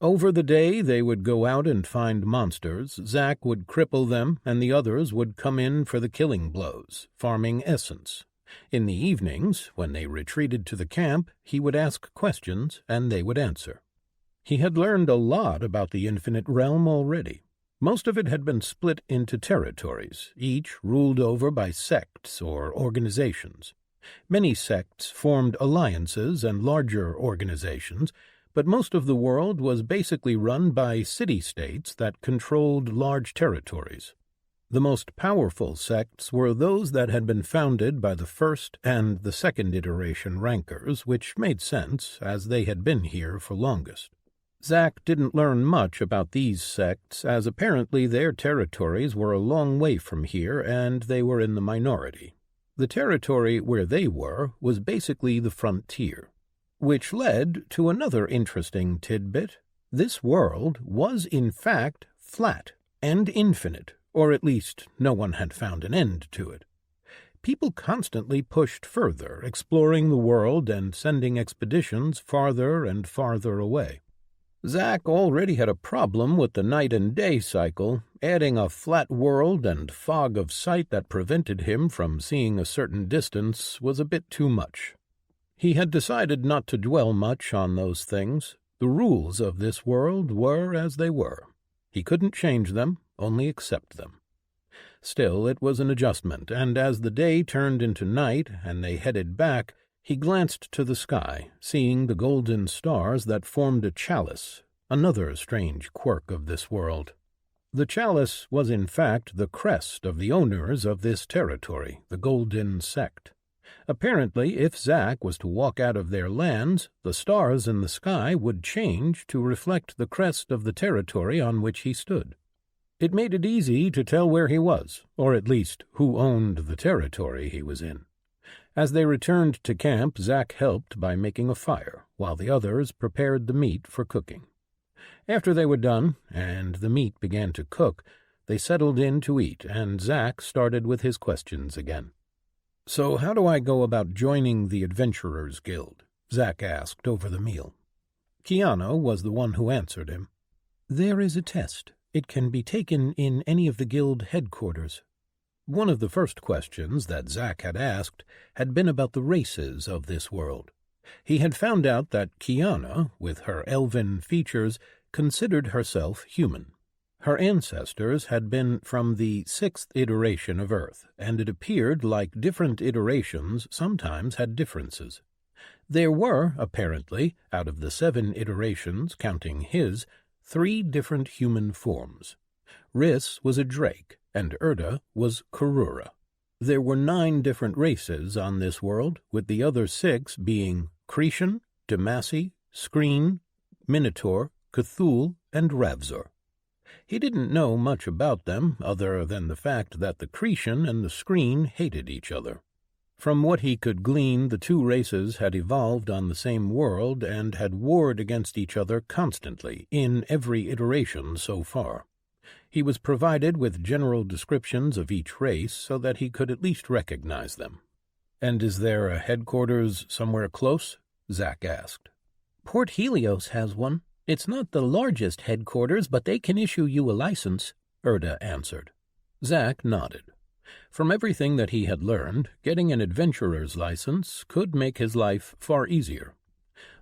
Over the day they would go out and find monsters, Zack would cripple them, and the others would come in for the killing blows, farming essence. In the evenings, when they retreated to the camp, he would ask questions, and they would answer. He had learned a lot about the Infinite Realm already. Most of it had been split into territories, each ruled over by sects or organizations. Many sects formed alliances and larger organizations, but most of the world was basically run by city-states that controlled large territories. The most powerful sects were those that had been founded by the first and the second iteration rankers, which made sense, as they had been here for longest. Zack didn't learn much about these sects, as apparently their territories were a long way from here and they were in the minority. The territory where they were was basically the frontier. Which led to another interesting tidbit. This world was in fact flat and infinite, or at least no one had found an end to it. People constantly pushed further, exploring the world and sending expeditions farther and farther away. Zack already had a problem with the night and day cycle. Adding a flat world and fog of sight that prevented him from seeing a certain distance was a bit too much. He had decided not to dwell much on those things. The rules of this world were as they were. He couldn't change them, only accept them. Still, it was an adjustment, and as the day turned into night and they headed back, he glanced to the sky, seeing the golden stars that formed a chalice, another strange quirk of this world. The chalice was in fact the crest of the owners of this territory, the Golden Sect. Apparently, if Zack was to walk out of their lands, the stars in the sky would change to reflect the crest of the territory on which he stood. It made it easy to tell where he was, or at least who owned the territory he was in. As they returned to camp, Zack helped by making a fire, while the others prepared the meat for cooking. After they were done, and the meat began to cook, they settled in to eat, and Zack started with his questions again. "So how do I go about joining the Adventurers Guild?" Zack asked over the meal. Kiana was the one who answered him. "There is a test. It can be taken in any of the guild headquarters." One of the first questions that Zack had asked had been about the races of this world. He had found out that Kiana, with her elven features, considered herself human. Her ancestors had been from the 6th iteration of Earth, and it appeared like different iterations sometimes had differences. There were, apparently, out of the 7 iterations, counting his, 3 different human forms. Riss was a drake, and Erda was Karura. There were 9 different races on this world, with the other 6 being Cretan, Demacy, Skreen, Minotaur, Cthulhu, and Ravzor. He didn't know much about them, other than the fact that the Cretan and the Screen hated each other. From what he could glean, the two races had evolved on the same world and had warred against each other constantly, in every iteration so far. He was provided with general descriptions of each race so that he could at least recognize them. "And is there a headquarters somewhere close?" Zack asked. "Port Helios has one. It's not the largest headquarters, but they can issue you a license," Erda answered. Zack nodded. From everything that he had learned, getting an adventurer's license could make his life far easier.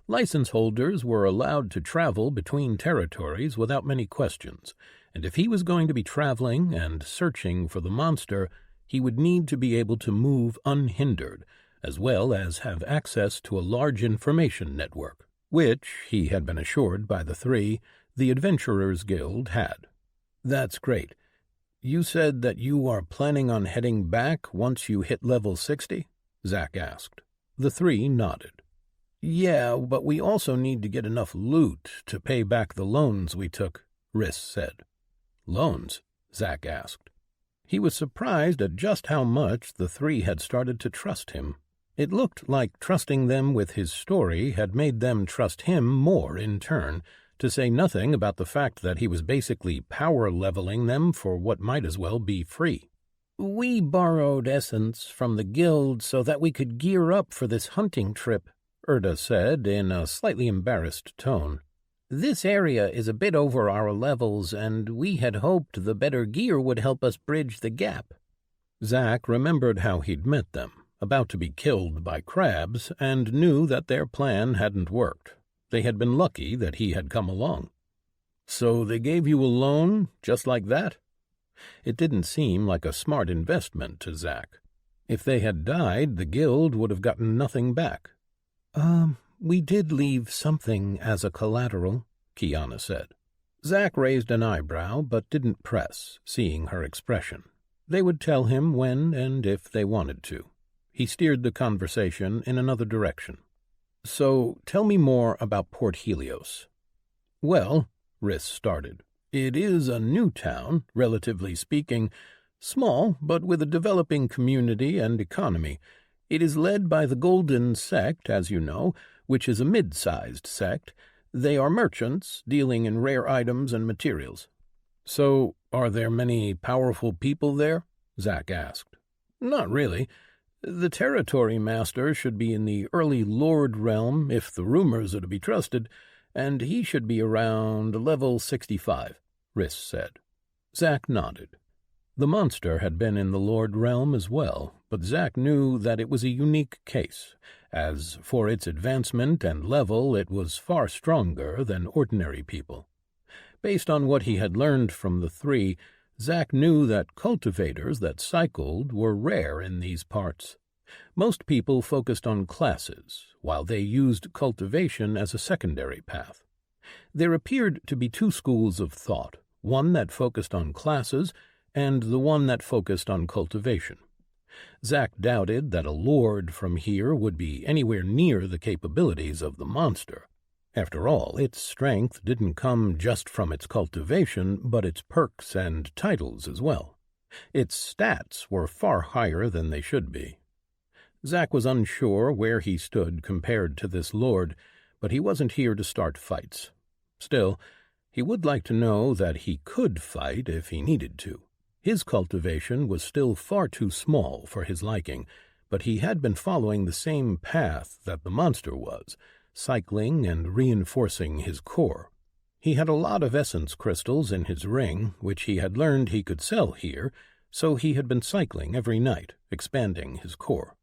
License holders were allowed to travel between territories without many questions, and if he was going to be traveling and searching for the monster, he would need to be able to move unhindered, as well as have access to a large information network, which, he had been assured by the three, the Adventurers Guild had. "That's great. You said that you are planning on heading back once you hit level 60? Zack asked. The three nodded. "Yeah, but we also need to get enough loot to pay back the loans we took," Riss said. "Loans?" Zack asked. He was surprised at just how much the three had started to trust him. It looked like trusting them with his story had made them trust him more in turn, to say nothing about the fact that he was basically power-leveling them for what might as well be free. "We borrowed essence from the guild so that we could gear up for this hunting trip," Erda said in a slightly embarrassed tone. "This area is a bit over our levels, and we had hoped the better gear would help us bridge the gap." Zack remembered how he'd met them, about to be killed by crabs, and knew that their plan hadn't worked. They had been lucky that he had come along. "So they gave you a loan, just like that?" It didn't seem like a smart investment to Zack. If they had died, the guild would have gotten nothing back. We did leave something as a collateral," Kiana said. Zack raised an eyebrow, but didn't press, seeing her expression. They would tell him when and if they wanted to. He steered the conversation in another direction. "So, tell me more about Port Helios." "Well," Riss started, "it is a new town, relatively speaking, small, but with a developing community and economy. It is led by the Golden Sect, as you know, which is a mid-sized sect. They are merchants, dealing in rare items and materials." "So, are there many powerful people there?" Zack asked. "Not really. The territory master should be in the early Lord realm, if the rumors are to be trusted, and he should be around level 65, Riss said. Zack nodded. The monster had been in the Lord realm as well, but Zack knew that it was a unique case, as for its advancement and level it was far stronger than ordinary people. Based on what he had learned from the three, Zack knew that cultivators that cycled were rare in these parts. Most people focused on classes, while they used cultivation as a secondary path. There appeared to be two schools of thought, one that focused on classes and the one that focused on cultivation. Zack doubted that a lord from here would be anywhere near the capabilities of the monster. After all, its strength didn't come just from its cultivation, but its perks and titles as well. Its stats were far higher than they should be. Zack was unsure where he stood compared to this lord, but he wasn't here to start fights. Still, he would like to know that he could fight if he needed to. His cultivation was still far too small for his liking, but he had been following the same path that the monster was, cycling and reinforcing his core. He had a lot of essence crystals in his ring, which he had learned he could sell here, so he had been cycling every night, expanding his core.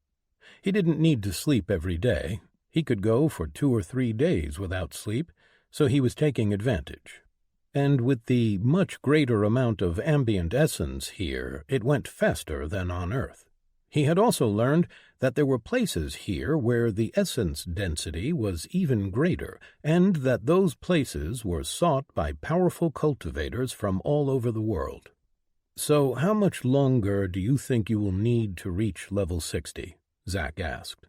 He didn't need to sleep every day. He could go for 2 or 3 days without sleep, so he was taking advantage. And with the much greater amount of ambient essence here, it went faster than on Earth. He had also learned that there were places here where the essence density was even greater, and that those places were sought by powerful cultivators from all over the world. "So how much longer do you think you will need to reach level 60? Zack asked.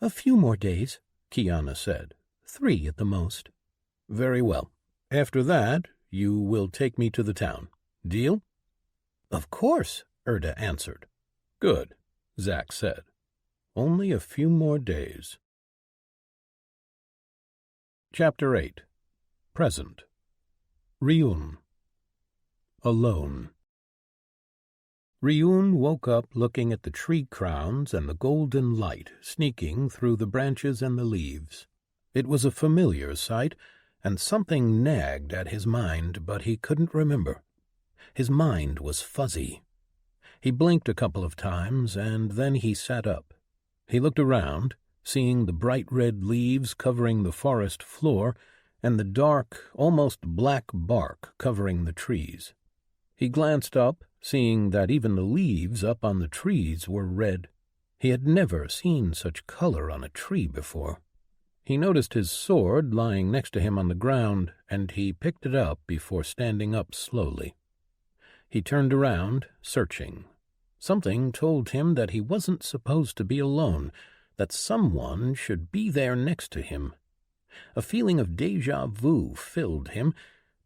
"A few more days," Kiana said. 3 at the most. "Very well. After that, you will take me to the town. Deal?" "Of course," Erda answered. "Good," Zack said. "Only a few more days." Chapter 8. Present. Ryun. Alone. Ryun woke up looking at the tree crowns and the golden light sneaking through the branches and the leaves. It was a familiar sight, and something nagged at his mind, but he couldn't remember. His mind was fuzzy. He blinked a couple of times, and then he sat up. He looked around, seeing the bright red leaves covering the forest floor and the dark, almost black bark covering the trees. He glanced up, seeing that even the leaves up on the trees were red. He had never seen such color on a tree before. He noticed his sword lying next to him on the ground, and he picked it up before standing up slowly. He turned around, searching. Something told him that he wasn't supposed to be alone, that someone should be there next to him. A feeling of déjà vu filled him,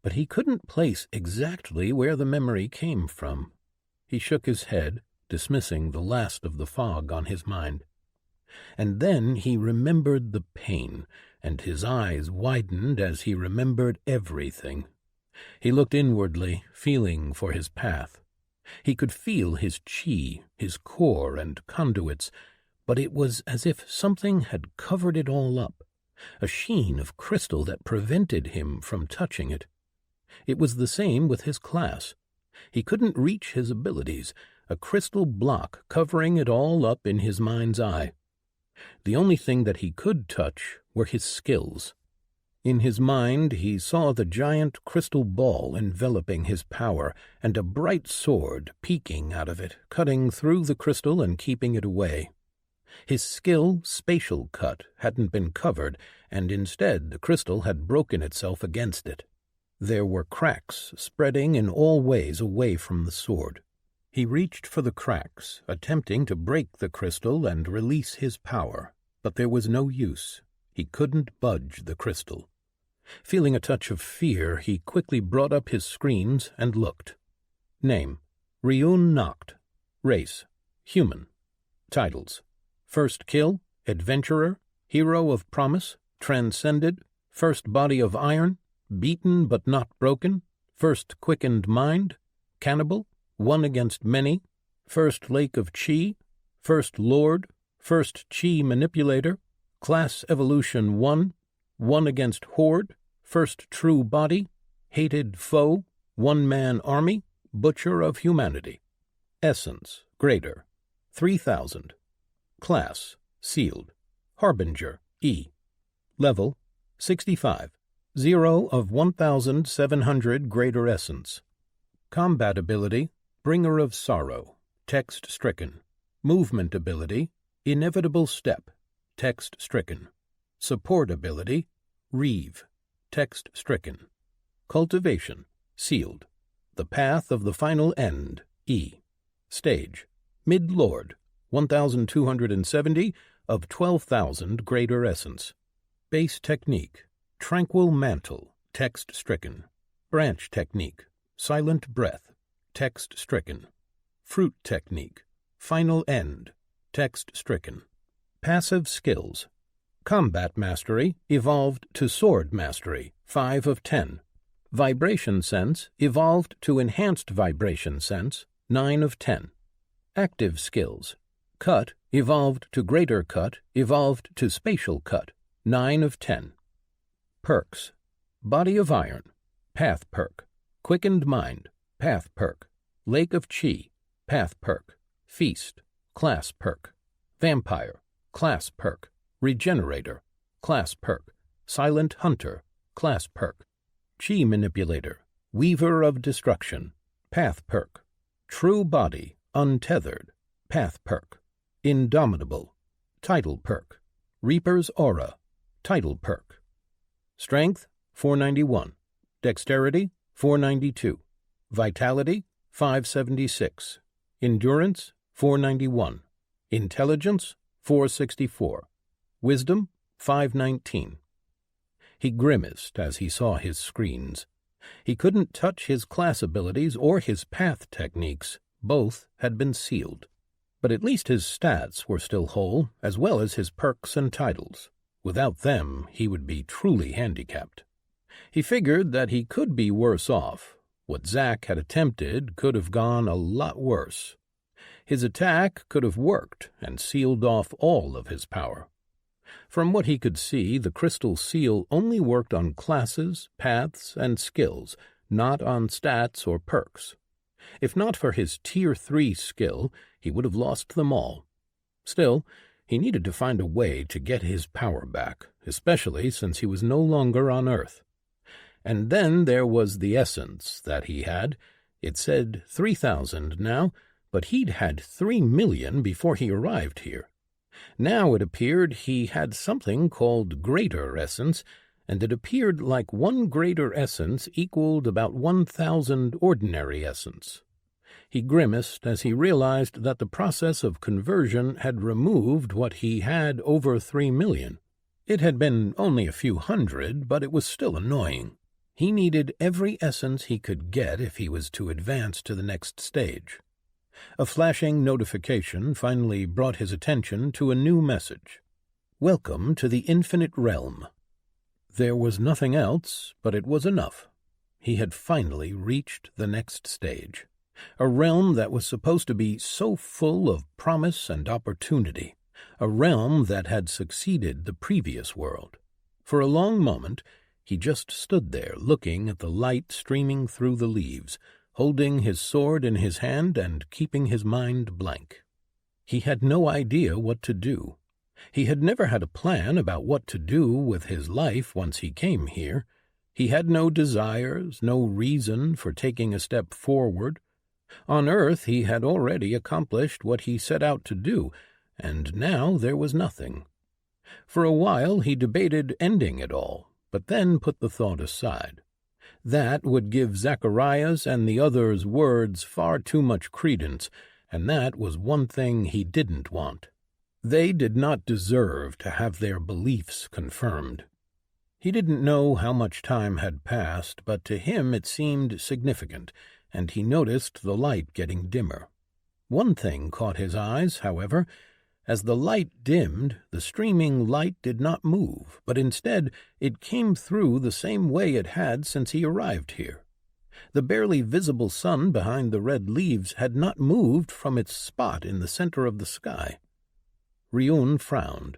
but he couldn't place exactly where the memory came from. He shook his head, dismissing the last of the fog on his mind. And then he remembered the pain, and his eyes widened as he remembered everything. He looked inwardly, feeling for his path. He could feel his chi, his core and conduits, but it was as if something had covered it all up, a sheen of crystal that prevented him from touching it. It was the same with his class. He couldn't reach his abilities, a crystal block covering it all up in his mind's eye. The only thing that he could touch were his skills. In his mind he saw the giant crystal ball enveloping his power, and a bright sword peeking out of it, cutting through the crystal and keeping it away. His skill, spatial cut, hadn't been covered, and instead the crystal had broken itself against it. There were cracks spreading in all ways away from the sword. He reached for the cracks, attempting to break the crystal and release his power, but there was no use. He couldn't budge the crystal. Feeling a touch of fear, he quickly brought up his screens and looked. Name: Ryun Nacht. Race: human. Titles: First Kill, Adventurer, Hero of Promise, Transcended, First Body of Iron, Beaten but Not Broken, First Quickened Mind, Cannibal, One Against Many, First Lake of Chi, First Lord, First Chi Manipulator, Class Evolution 1, One Against Horde, First True Body, Hated Foe, One-Man Army, Butcher of Humanity. Essence: Greater, 3000. Class: Sealed. Harbinger, E. Level: 65. 0 of 1700 Greater Essence. Combat ability: Bringer of Sorrow. Text stricken. Movement ability: Inevitable Step. Text stricken. Support ability: Reeve. Text stricken. Cultivation: Sealed. The Path of the Final End, E. Stage: Mid-Lord, 1270 of 12,000 Greater Essence. Base Technique: Tranquil Mantle. Text stricken. Branch Technique: Silent Breath. Text stricken. Fruit Technique: Final End. Text stricken. Passive Skills: Combat Mastery evolved to Sword Mastery, 5 of 10. Vibration Sense evolved to Enhanced Vibration Sense, 9 of 10. Active Skills: Cut evolved to Greater Cut evolved to Spatial Cut, 9 of 10. Perks: Body of Iron, Path Perk. Quickened Mind, Path Perk. Lake of Chi, Path Perk. Feast, Class Perk. Vampire, Class Perk. Regenerator, Class Perk. Silent Hunter, Class Perk. Chi Manipulator, Weaver of Destruction, Path Perk. True Body, Untethered, Path Perk. Indomitable, Title Perk. Reaper's Aura, Title Perk. Strength, 491. Dexterity, 492. Vitality, 576. Endurance, 491. Intelligence, 464. Wisdom, 519. He grimaced as he saw his screens. He couldn't touch his class abilities or his path techniques. Both had been sealed. But at least his stats were still whole, as well as his perks and titles. Without them, he would be truly handicapped. He figured that he could be worse off. What Zack had attempted could have gone a lot worse. His attack could have worked and sealed off all of his power. From what he could see, the crystal seal only worked on classes, paths, and skills, not on stats or perks. If not for his Tier 3 skill, he would have lost them all. Still, he needed to find a way to get his power back, especially since he was no longer on Earth. And then there was the essence that he had. It said 3,000 now, but he'd had 3 million before he arrived here. Now it appeared he had something called greater essence, and it appeared like 1 greater essence equaled about 1,000 ordinary essence. He grimaced as he realized that the process of conversion had removed what he had over 3 million. It had been only a few hundred, but it was still annoying. He needed every essence he could get if he was to advance to the next stage. A flashing notification finally brought his attention to a new message. "Welcome to the Infinite Realm." There was nothing else, but it was enough. He had finally reached the next stage. A realm that was supposed to be so full of promise and opportunity. A realm that had succeeded the previous world. For a long moment, he just stood there looking at the light streaming through the leaves, holding his sword in his hand and keeping his mind blank. He had no idea what to do. He had never had a plan about what to do with his life once he came here. He had no desires, no reason for taking a step forward. On Earth he had already accomplished what he set out to do, and now there was nothing. For a while he debated ending it all, but then put the thought aside. That would give Zacharias and the others' words far too much credence, and that was one thing he didn't want. They did not deserve to have their beliefs confirmed. He didn't know how much time had passed, but to him it seemed significant, and he noticed the light getting dimmer. One thing caught his eyes, however. As the light dimmed, the streaming light did not move, but instead it came through the same way it had since he arrived here. The barely visible sun behind the red leaves had not moved from its spot in the center of the sky. Ryun frowned.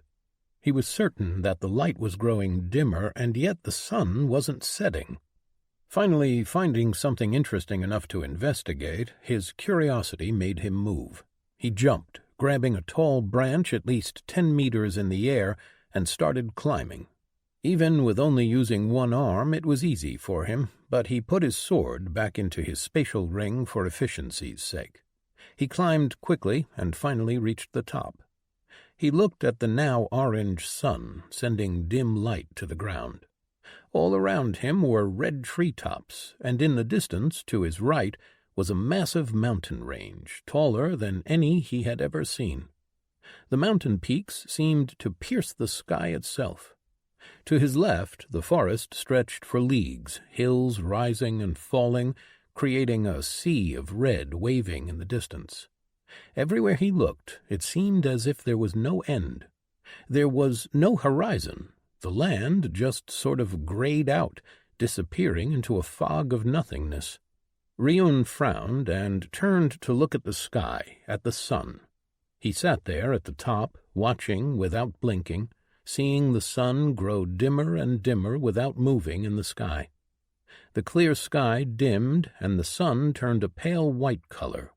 He was certain that the light was growing dimmer, and yet the sun wasn't setting. Finally, finding something interesting enough to investigate, his curiosity made him move. He jumped, grabbing a tall branch at least 10 meters in the air, and started climbing. Even with only using one arm, it was easy for him, but he put his sword back into his spatial ring for efficiency's sake. He climbed quickly and finally reached the top. He looked at the now orange sun, sending dim light to the ground. All around him were red treetops, and in the distance, to his right, was a massive mountain range, taller than any he had ever seen. The mountain peaks seemed to pierce the sky itself. To his left, the forest stretched for leagues, hills rising and falling, creating a sea of red waving in the distance. Everywhere he looked, it seemed as if there was no end. There was no horizon. The land just sort of grayed out, disappearing into a fog of nothingness. Ryun frowned and turned to look at the sky, at the sun. He sat there at the top, watching without blinking, seeing the sun grow dimmer and dimmer without moving in the sky. The clear sky dimmed, and the sun turned a pale white color.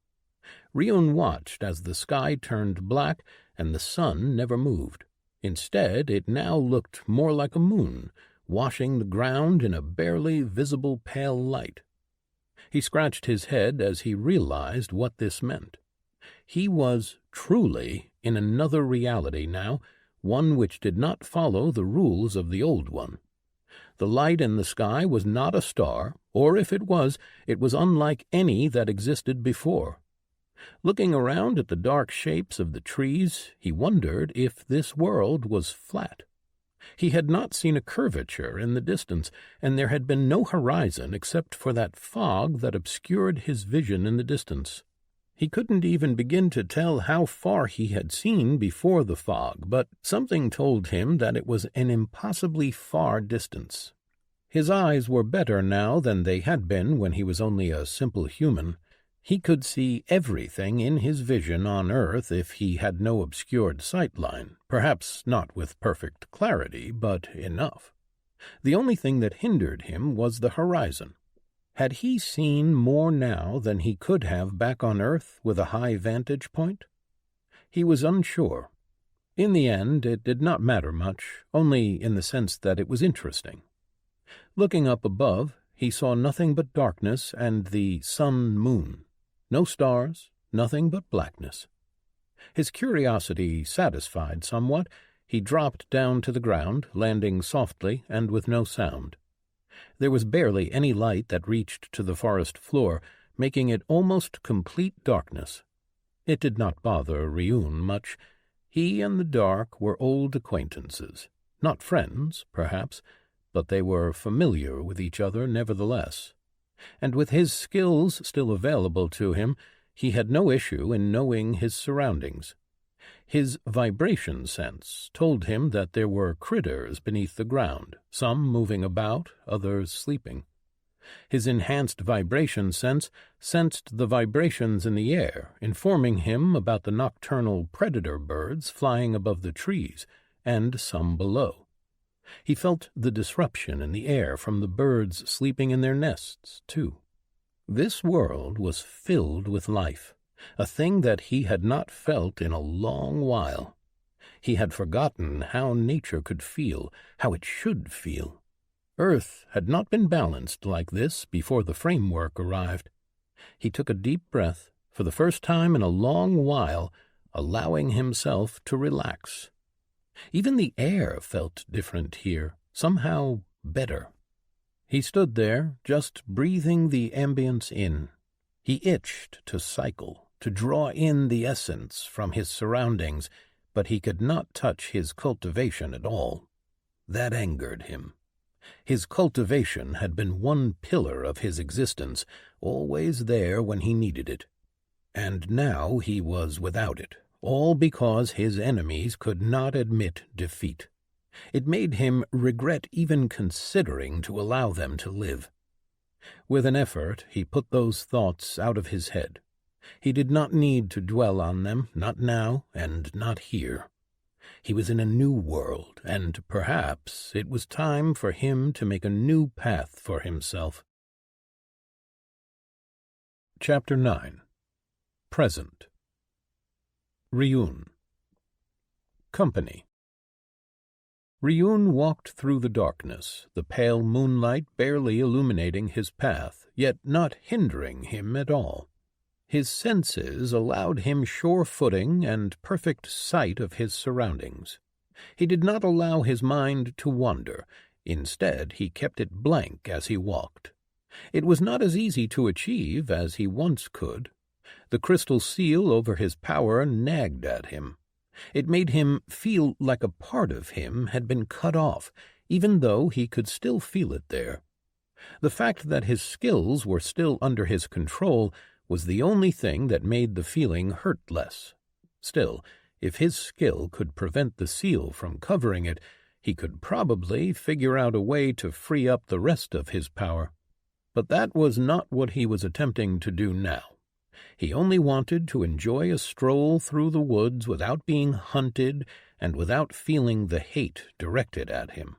Ryun watched as the sky turned black, and the sun never moved. Instead, it now looked more like a moon, washing the ground in a barely visible pale light. He scratched his head as he realized what this meant. He was truly in another reality now, one which did not follow the rules of the old one. The light in the sky was not a star, or if it was unlike any that existed before. Looking around at the dark shapes of the trees, he wondered if this world was flat. He had not seen a curvature in the distance, and there had been no horizon except for that fog that obscured his vision in the distance. He couldn't even begin to tell how far he had seen before the fog, but something told him that it was an impossibly far distance. His eyes were better now than they had been when he was only a simple human. He could see everything in his vision on earth if he had no obscured sight line, perhaps not with perfect clarity, but enough. The only thing that hindered him was the horizon. Had he seen more now than he could have back on earth with a high vantage point? He was unsure. In the end, it did not matter much, only in the sense that it was interesting. Looking up above, he saw nothing but darkness and the sun-moon. No stars, nothing but blackness. His curiosity satisfied somewhat, he dropped down to the ground, landing softly and with no sound. There was barely any light that reached to the forest floor, making it almost complete darkness. It did not bother Ryun much. He and the dark were old acquaintances. Not friends, perhaps, but they were familiar with each other nevertheless. And with his skills still available to him, he had no issue in knowing his surroundings. His vibration sense told him that there were critters beneath the ground, some moving about, others sleeping. His enhanced vibration sense sensed the vibrations in the air, informing him about the nocturnal predator birds flying above the trees, and some below. He felt the disruption in the air from the birds sleeping in their nests, too. This world was filled with life, a thing that he had not felt in a long while. He had forgotten how nature could feel, how it should feel. Earth had not been balanced like this before the framework arrived. He took a deep breath, for the first time in a long while, allowing himself to relax. Even the air felt different here, somehow better. He stood there, just breathing the ambience in. He itched to cycle, to draw in the essence from his surroundings, but he could not touch his cultivation at all. That angered him. His cultivation had been one pillar of his existence, always there when he needed it. And now he was without it, all because his enemies could not admit defeat. It made him regret even considering to allow them to live. With an effort, he put those thoughts out of his head. He did not need to dwell on them, not now and not here. He was in a new world, and perhaps it was time for him to make a new path for himself. Chapter 9. Present. Ryun. Company. Ryun walked through the darkness, the pale moonlight barely illuminating his path, yet not hindering him at all. His senses allowed him sure footing and perfect sight of his surroundings. He did not allow his mind to wander. Instead, he kept it blank as he walked. It was not as easy to achieve as he once could. The crystal seal over his power nagged at him. It made him feel like a part of him had been cut off, even though he could still feel it there. The fact that his skills were still under his control was the only thing that made the feeling hurt less. Still, if his skill could prevent the seal from covering it, he could probably figure out a way to free up the rest of his power. But that was not what he was attempting to do now. He only wanted to enjoy a stroll through the woods without being hunted and without feeling the hate directed at him.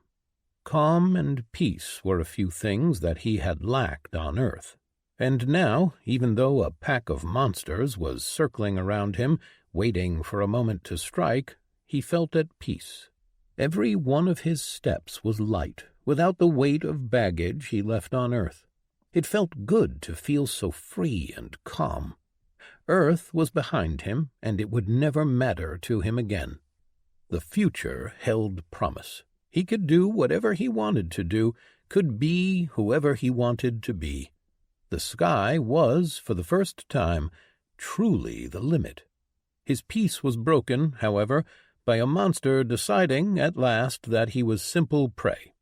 Calm and peace were a few things that he had lacked on earth. And now, even though a pack of monsters was circling around him, waiting for a moment to strike, he felt at peace. Every one of his steps was light, without the weight of baggage he left on earth. It felt good to feel so free and calm. Earth was behind him, and it would never matter to him again. The future held promise. He could do whatever he wanted to do, could be whoever he wanted to be. The sky was, for the first time, truly the limit. His peace was broken, however, by a monster deciding at last that he was simple prey.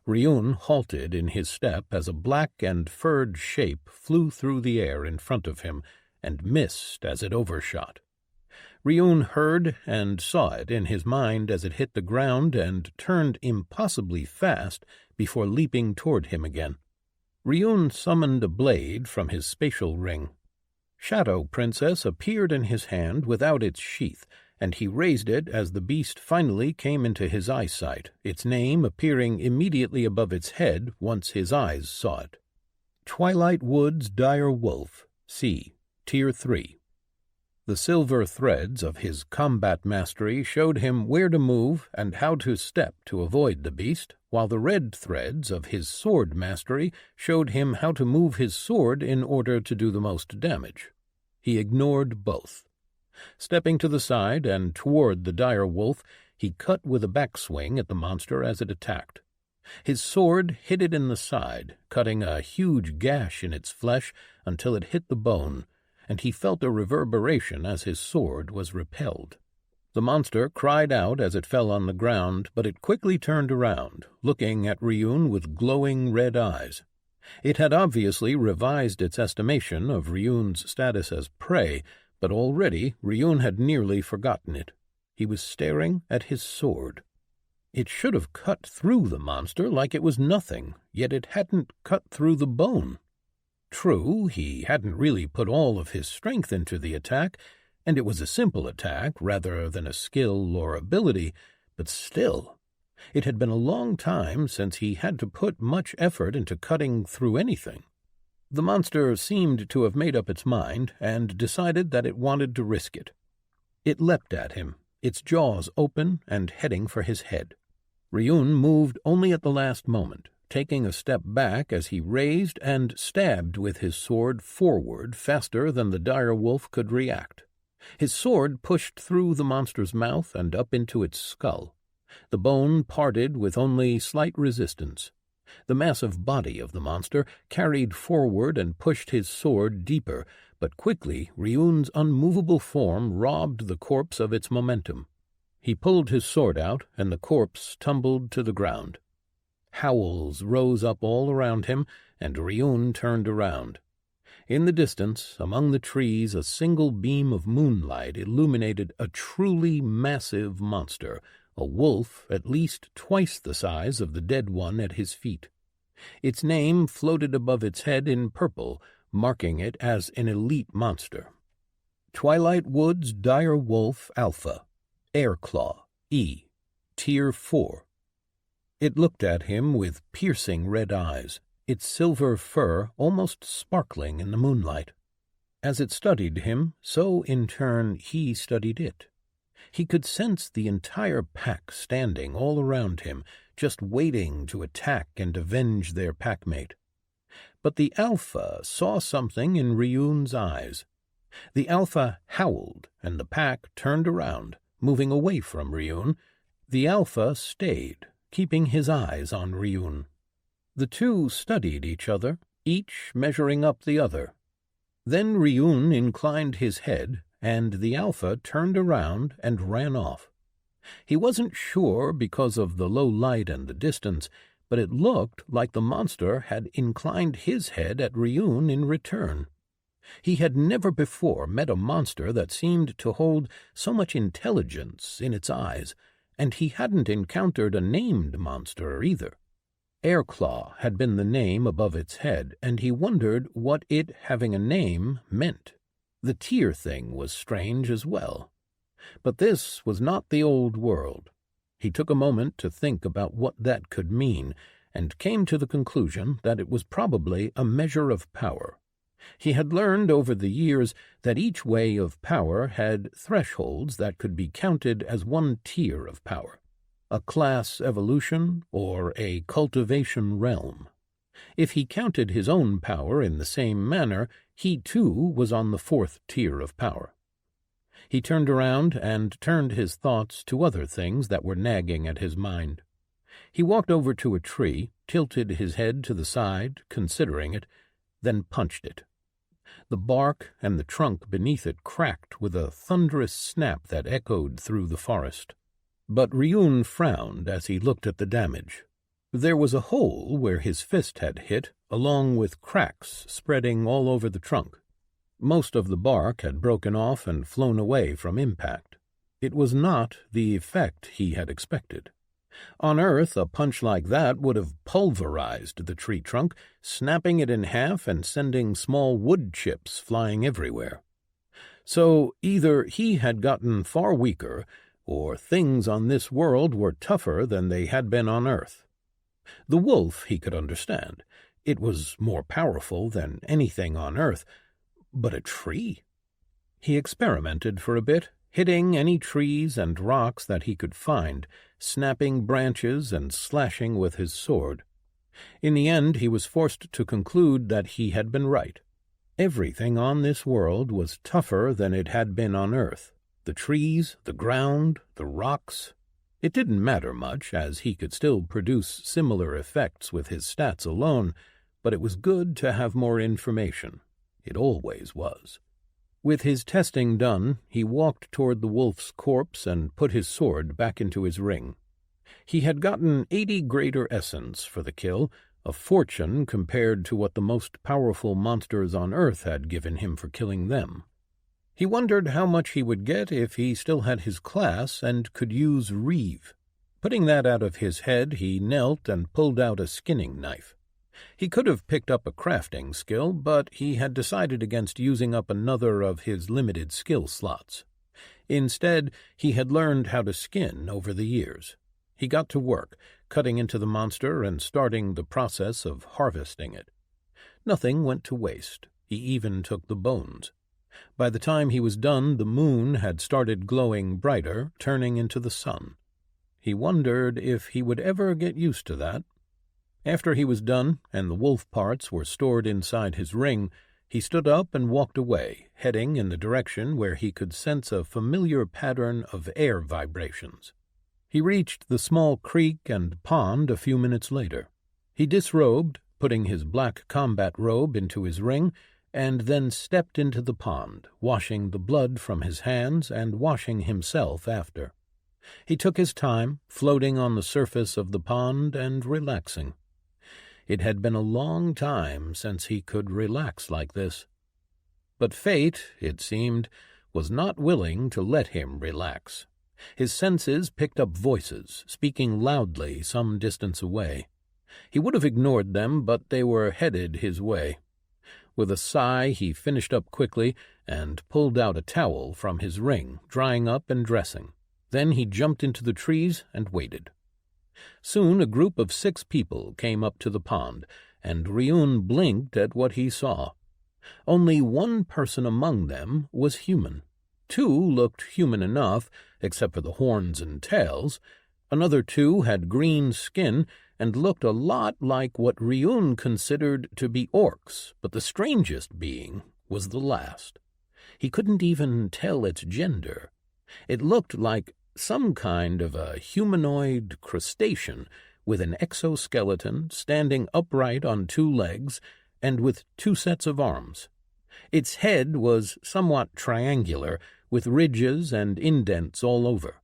Ryun halted in his step as a black and furred shape flew through the air in front of him and missed as it overshot. Ryun heard and saw it in his mind as it hit the ground and turned impossibly fast before leaping toward him again. Ryun summoned a blade from his spatial ring. Shadow Princess appeared in his hand without its sheath, and he raised it as the beast finally came into his eyesight, its name appearing immediately above its head once his eyes saw it. Twilight Wood's Dire Wolf, C, Tier 3. The silver threads of his combat mastery showed him where to move and how to step to avoid the beast, while the red threads of his sword mastery showed him how to move his sword in order to do the most damage. He ignored both. Stepping to the side and toward the dire wolf, he cut with a backswing at the monster as it attacked. His sword hit it in the side, cutting a huge gash in its flesh until it hit the bone, and he felt a reverberation as his sword was repelled. The monster cried out as it fell on the ground, but it quickly turned around, looking at Ryun with glowing red eyes. It had obviously revised its estimation of Ryun's status as prey, but already Ryun had nearly forgotten it. He was staring at his sword. It should have cut through the monster like it was nothing, yet it hadn't cut through the bone. True, he hadn't really put all of his strength into the attack, and it was a simple attack rather than a skill or ability, but still, it had been a long time since he had to put much effort into cutting through anything. The monster seemed to have made up its mind and decided that it wanted to risk it. It leapt at him, its jaws open and heading for his head. Ryun moved only at the last moment, taking a step back as he raised and stabbed with his sword forward faster than the dire wolf could react. His sword pushed through the monster's mouth and up into its skull. The bone parted with only slight resistance. The massive body of the monster carried forward and pushed his sword deeper, but quickly Ryun's unmovable form robbed the corpse of its momentum. He pulled his sword out, and the corpse tumbled to the ground. Howls rose up all around him, and Ryun turned around. In the distance, among the trees, a single beam of moonlight illuminated a truly massive monster, a wolf at least twice the size of the dead one at his feet. Its name floated above its head in purple, marking it as an elite monster. Twilight Wood's Dire Wolf Alpha, Airclaw, E, Tier 4. It looked at him with piercing red eyes, its silver fur almost sparkling in the moonlight. As it studied him, so in turn he studied it. He could sense the entire pack standing all around him, just waiting to attack and avenge their packmate. But the Alpha saw something in Ryun's eyes. The Alpha howled, and the pack turned around, moving away from Ryun. The Alpha stayed, keeping his eyes on Ryun. The two studied each other, each measuring up the other. Then Ryun inclined his head, and the Alpha turned around and ran off. He wasn't sure because of the low light and the distance, but it looked like the monster had inclined his head at Ryun in return. He had never before met a monster that seemed to hold so much intelligence in its eyes, and he hadn't encountered a named monster either. Airclaw had been the name above its head, and he wondered what it having a name meant. The tier thing was strange as well. But this was not the old world. He took a moment to think about what that could mean, and came to the conclusion that it was probably a measure of power. He had learned over the years that each way of power had thresholds that could be counted as one tier of power, a class evolution or a cultivation realm. If he counted his own power in the same manner, he too was on the fourth tier of power. He turned around and turned his thoughts to other things that were nagging at his mind. He walked over to a tree, tilted his head to the side, considering it, then punched it. The bark and the trunk beneath it cracked with a thunderous snap that echoed through the forest. But Ryun frowned as he looked at the damage. There was a hole where his fist had hit, along with cracks spreading all over the trunk. Most of the bark had broken off and flown away from impact. It was not the effect he had expected. On Earth, a punch like that would have pulverized the tree trunk, snapping it in half and sending small wood chips flying everywhere. So either he had gotten far weaker, or things on this world were tougher than they had been on Earth. The wolf he could understand. It was more powerful than anything on Earth, but a tree? He experimented for a bit, hitting any trees and rocks that he could find, snapping branches and slashing with his sword. In the end, he was forced to conclude that he had been right. Everything on this world was tougher than it had been on Earth. The trees, the ground, the rocks. It didn't matter much, as he could still produce similar effects with his stats alone, but it was good to have more information. It always was. With his testing done, he walked toward the wolf's corpse and put his sword back into his ring. He had gotten 80 greater essence for the kill, a fortune compared to what the most powerful monsters on Earth had given him for killing them. He wondered how much he would get if he still had his class and could use Reeve. Putting that out of his head, he knelt and pulled out a skinning knife. He could have picked up a crafting skill, but he had decided against using up another of his limited skill slots. Instead, he had learned how to skin over the years. He got to work, cutting into the monster and starting the process of harvesting it. Nothing went to waste. He even took the bones. By the time he was done, the moon had started glowing brighter, turning into the sun. He wondered if he would ever get used to that. After he was done, and the wolf parts were stored inside his ring, he stood up and walked away, heading in the direction where he could sense a familiar pattern of air vibrations. He reached the small creek and pond a few minutes later. He disrobed, putting his black combat robe into his ring, and then stepped into the pond, washing the blood from his hands and washing himself after. He took his time, floating on the surface of the pond and relaxing. It had been a long time since he could relax like this. But fate, it seemed, was not willing to let him relax. His senses picked up voices, speaking loudly some distance away. He would have ignored them, but they were headed his way. With a sigh, he finished up quickly and pulled out a towel from his ring, drying up and dressing. Then he jumped into the trees and waited. Soon a group of 6 people came up to the pond, and Ryun blinked at what he saw. Only one person among them was human. 2 looked human enough, except for the horns and tails. Another 2 had green skin and looked a lot like what Ryun considered to be orcs, but the strangest being was the last. He couldn't even tell its gender. It looked like some kind of a humanoid crustacean with an exoskeleton standing upright on 2 legs and with 2 sets of arms. Its head was somewhat triangular, with ridges and indents all over.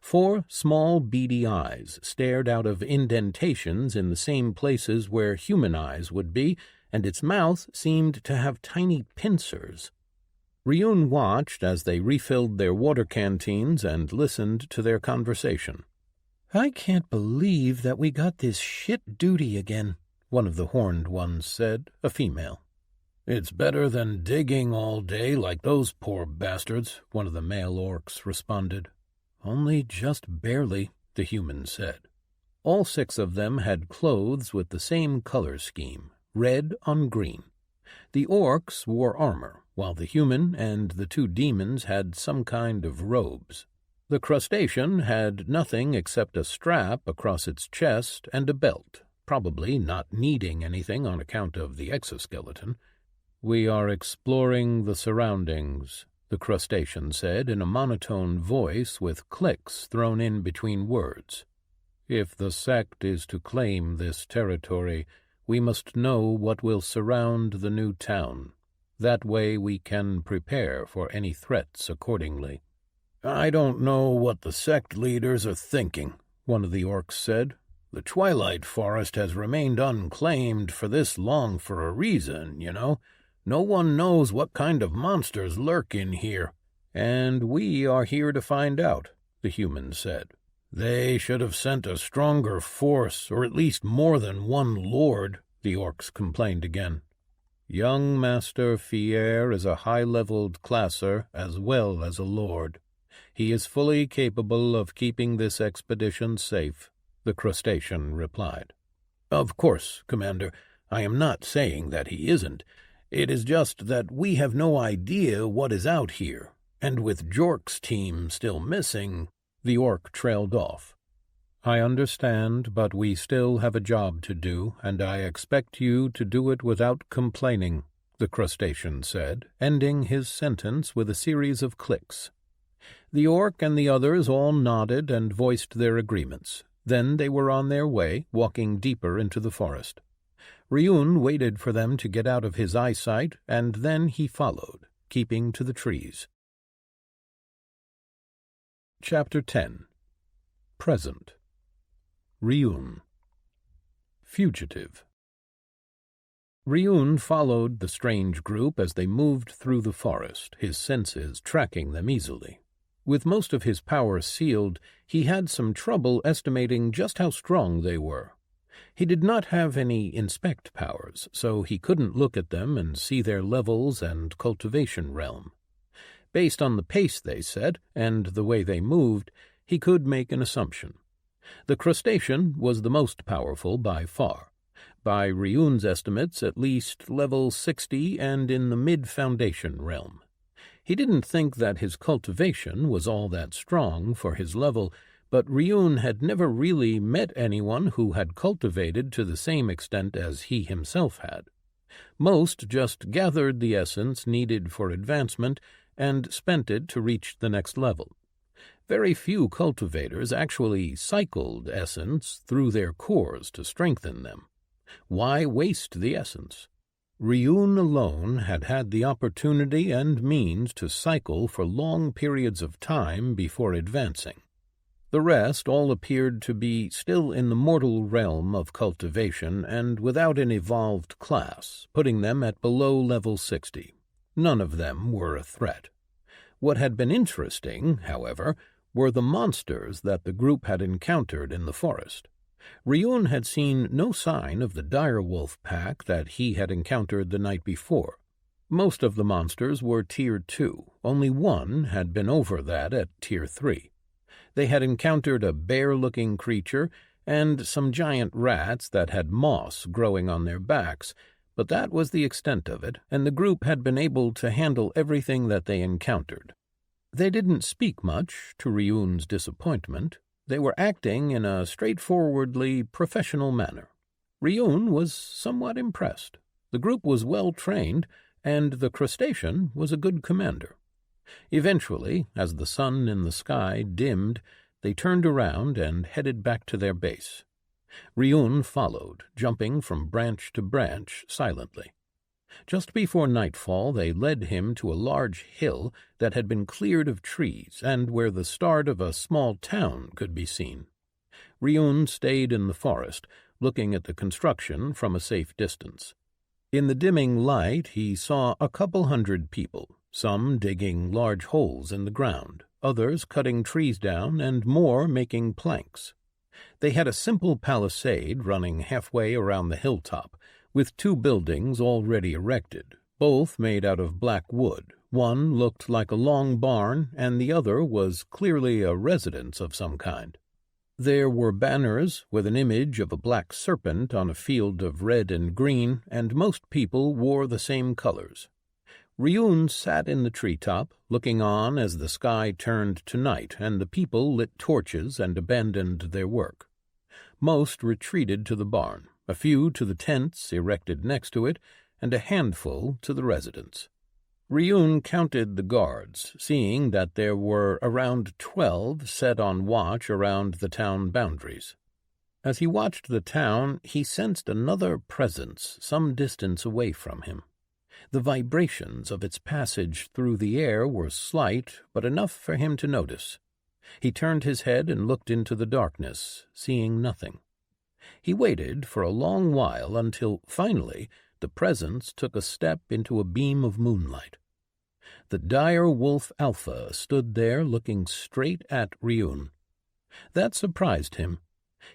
4 small beady eyes stared out of indentations in the same places where human eyes would be, and its mouth seemed to have tiny pincers. Ryun watched as they refilled their water canteens and listened to their conversation. "I can't believe that we got this shit duty again," one of the horned ones said, a female. "It's better than digging all day like those poor bastards," one of the male orcs responded. "Only just barely," the human said. All 6 of them had clothes with the same color scheme, red on green. The orcs wore armor, while the human and the 2 demons had some kind of robes. The crustacean had nothing except a strap across its chest and a belt, probably not needing anything on account of the exoskeleton. "We are exploring the surroundings," the crustacean said in a monotone voice with clicks thrown in between words. "If the sect is to claim this territory, we must know what will surround the new town. That way we can prepare for any threats accordingly." "I don't know what the sect leaders are thinking," one of the orcs said. "The Twilight Forest has remained unclaimed for this long for a reason, you know. No one knows what kind of monsters lurk in here." "And we are here to find out," the human said. "They should have sent a stronger force, or at least more than one lord," the orcs complained again. "Young Master Fier is a high-leveled classer as well as a lord. He is fully capable of keeping this expedition safe," the crustacean replied. "Of course, Commander, I am not saying that he isn't. It is just that we have no idea what is out here, and with Jork's team still missing—" The orc trailed off. "I understand, but we still have a job to do, and I expect you to do it without complaining," the crustacean said, ending his sentence with a series of clicks. The orc and the others all nodded and voiced their agreements. Then they were on their way, walking deeper into the forest. Ryun waited for them to get out of his eyesight, and then he followed, keeping to the trees. Chapter 10. Present. Ryun. Fugitive. Ryun followed the strange group as they moved through the forest, his senses tracking them easily. With most of his power sealed, he had some trouble estimating just how strong they were. He did not have any inspect powers, so he couldn't look at them and see their levels and cultivation realm. Based on the pace they set and the way they moved, he could make an assumption. The crustacean was the most powerful by far. By Ryun's estimates, at least level 60 and in the mid-foundation realm. He didn't think that his cultivation was all that strong for his level, but Ryun had never really met anyone who had cultivated to the same extent as he himself had. Most just gathered the essence needed for advancement and spent it to reach the next level. Very few cultivators actually cycled essence through their cores to strengthen them. Why waste the essence? Ryun alone had had the opportunity and means to cycle for long periods of time before advancing. The rest all appeared to be still in the mortal realm of cultivation and without an evolved class, putting them at below level 60. None of them were a threat. What had been interesting, however, were the monsters that the group had encountered in the forest. Ryun had seen no sign of the direwolf pack that he had encountered the night before. Most of the monsters were Tier 2, only one had been over that at Tier 3. They had encountered a bear-looking creature and some giant rats that had moss growing on their backs, but that was the extent of it, and the group had been able to handle everything that they encountered. They didn't speak much, to Ryun's disappointment. They were acting in a straightforwardly professional manner. Ryun was somewhat impressed. The group was well trained, and the crustacean was a good commander. Eventually, as the sun in the sky dimmed, they turned around and headed back to their base. Ryun followed, jumping from branch to branch silently. Just before nightfall, they led him to a large hill that had been cleared of trees and where the start of a small town could be seen. Ryun stayed in the forest, looking at the construction from a safe distance. In the dimming light, he saw a couple hundred people, some digging large holes in the ground, others cutting trees down, and more making planks. They had a simple palisade running halfway around the hilltop, with two buildings already erected, both made out of black wood. One looked like a long barn, and the other was clearly a residence of some kind. There were banners with an image of a black serpent on a field of red and green, and most people wore the same colors. Ryun sat in the treetop, looking on as the sky turned to night and the people lit torches and abandoned their work. Most retreated to the barn, a few to the tents erected next to it, and a handful to the residence. Ryun counted the guards, seeing that there were around 12 set on watch around the town boundaries. As he watched the town, he sensed another presence some distance away from him. The vibrations of its passage through the air were slight, but enough for him to notice. He turned his head and looked into the darkness, seeing nothing. He waited for a long while until, finally, the presence took a step into a beam of moonlight. The dire wolf Alpha stood there looking straight at Ryun. That surprised him.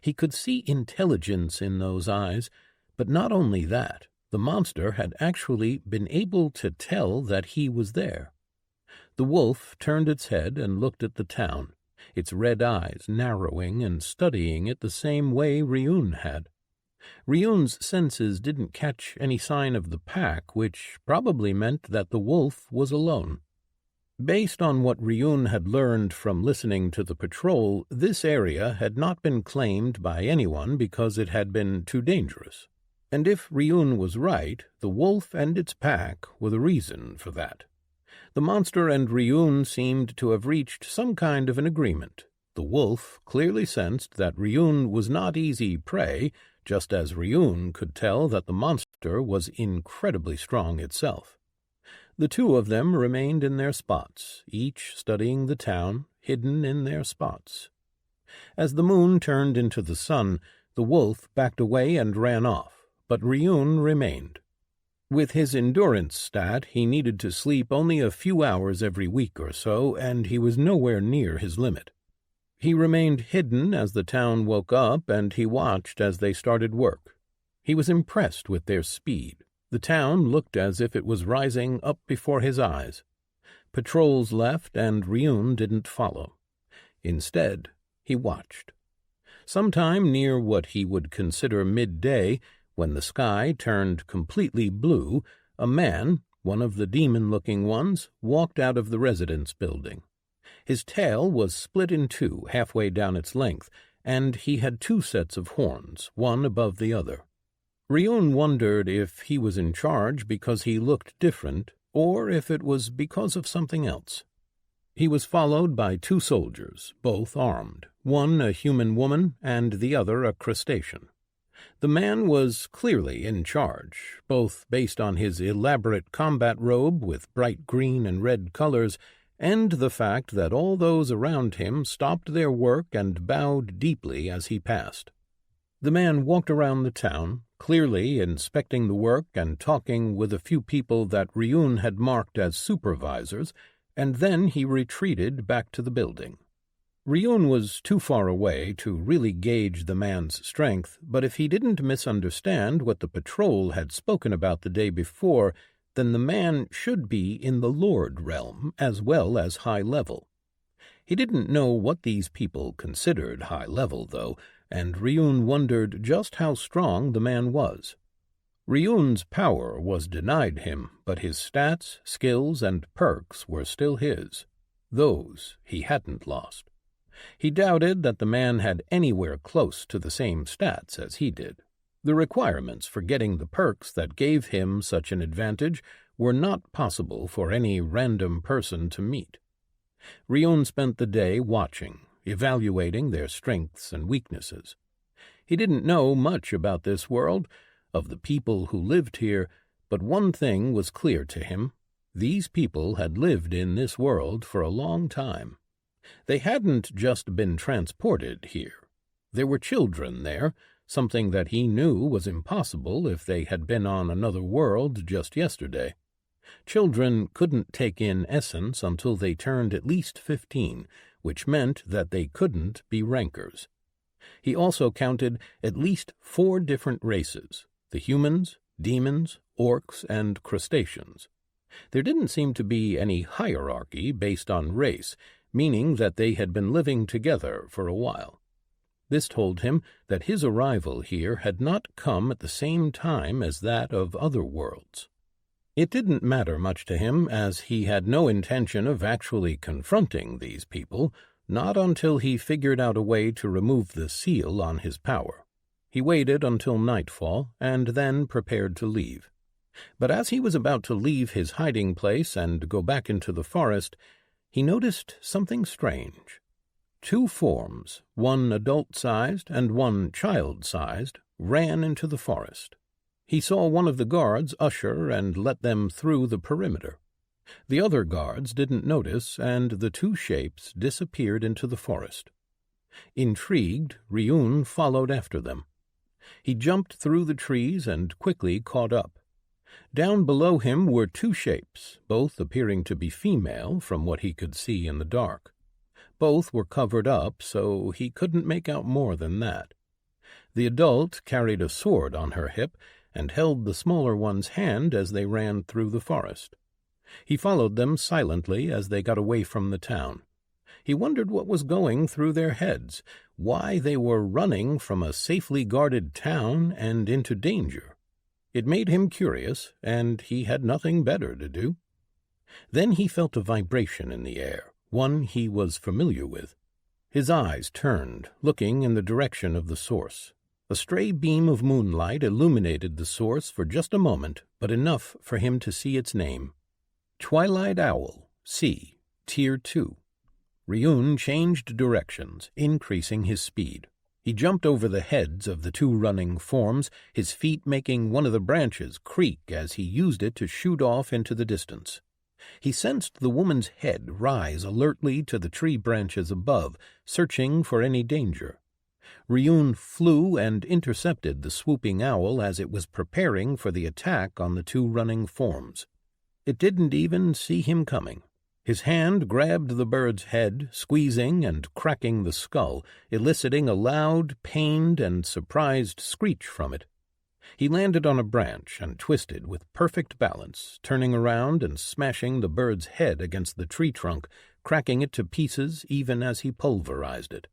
He could see intelligence in those eyes, but not only that, the monster had actually been able to tell that he was there. The wolf turned its head and looked at the town, its red eyes narrowing and studying it the same way Ryun had. Ryun's senses didn't catch any sign of the pack, which probably meant that the wolf was alone. Based on what Ryun had learned from listening to the patrol, this area had not been claimed by anyone because it had been too dangerous. And if Ryun was right, the wolf and its pack were the reason for that. The monster and Ryun seemed to have reached some kind of an agreement. The wolf clearly sensed that Ryun was not easy prey, just as Ryun could tell that the monster was incredibly strong itself. The two of them remained in their spots, each studying the town, hidden in their spots. As the moon turned into the sun, the wolf backed away and ran off, but Ryun remained. With his endurance stat, he needed to sleep only a few hours every week or so, and he was nowhere near his limit. He remained hidden as the town woke up, and he watched as they started work. He was impressed with their speed. The town looked as if it was rising up before his eyes. Patrols left, and Ryun didn't follow. Instead, he watched. Sometime near what he would consider midday, when the sky turned completely blue, a man, one of the demon-looking ones, walked out of the residence building. His tail was split in two halfway down its length, and he had two sets of horns, one above the other. Ryun wondered if he was in charge because he looked different, or if it was because of something else. He was followed by two soldiers, both armed, one a human woman and the other a crustacean. The man was clearly in charge, both based on his elaborate combat robe with bright green and red colors, and the fact that all those around him stopped their work and bowed deeply as he passed. The man walked around the town, clearly inspecting the work and talking with a few people that Ryun had marked as supervisors, and then he retreated back to the building. Ryun was too far away to really gauge the man's strength, but if he didn't misunderstand what the patrol had spoken about the day before, then the man should be in the Lord realm as well as high level. He didn't know what these people considered high level, though, and Ryun wondered just how strong the man was. Ryun's power was denied him, but his stats, skills, and perks were still his. Those he hadn't lost. He doubted that the man had anywhere close to the same stats as he did. The requirements for getting the perks that gave him such an advantage were not possible for any random person to meet. Ryun spent the day watching, evaluating their strengths and weaknesses. He didn't know much about this world, of the people who lived here, but one thing was clear to him. These people had lived in this world for a long time. They hadn't just been transported here. There were children there, something that he knew was impossible if they had been on another world just yesterday. Children couldn't take in essence until they turned at least 15, which meant that they couldn't be rankers. He also counted at least 4 different races: the humans, demons, orcs, and crustaceans. There didn't seem to be any hierarchy based on race, meaning that they had been living together for a while. This told him that his arrival here had not come at the same time as that of other worlds. It didn't matter much to him, as he had no intention of actually confronting these people, not until he figured out a way to remove the seal on his power. He waited until nightfall, and then prepared to leave. But as he was about to leave his hiding place and go back into the forest, he noticed something strange. 2 forms, one adult-sized and one child-sized, ran into the forest. He saw one of the guards usher and let them through the perimeter. The other guards didn't notice, and the two shapes disappeared into the forest. Intrigued, Ryun followed after them. He jumped through the trees and quickly caught up. Down below him were two shapes, both appearing to be female from what he could see in the dark. Both were covered up, so he couldn't make out more than that. The adult carried a sword on her hip and held the smaller one's hand as they ran through the forest. He followed them silently as they got away from the town. He wondered what was going through their heads, why they were running from a safely guarded town and into danger. It made him curious, and he had nothing better to do. Then he felt a vibration in the air, one he was familiar with. His eyes turned, looking in the direction of the source. A stray beam of moonlight illuminated the source for just a moment, but enough for him to see its name. Twilight Owl, C, Tier 2. Ryun changed directions, increasing his speed. He jumped over the heads of the two running forms, his feet making one of the branches creak as he used it to shoot off into the distance. He sensed the woman's head rise alertly to the tree branches above, searching for any danger. Ryun flew and intercepted the swooping owl as it was preparing for the attack on the two running forms. It didn't even see him coming. His hand grabbed the bird's head, squeezing and cracking the skull, eliciting a loud, pained, and surprised screech from it. He landed on a branch and twisted with perfect balance, turning around and smashing the bird's head against the tree trunk, cracking it to pieces even as he pulverized it.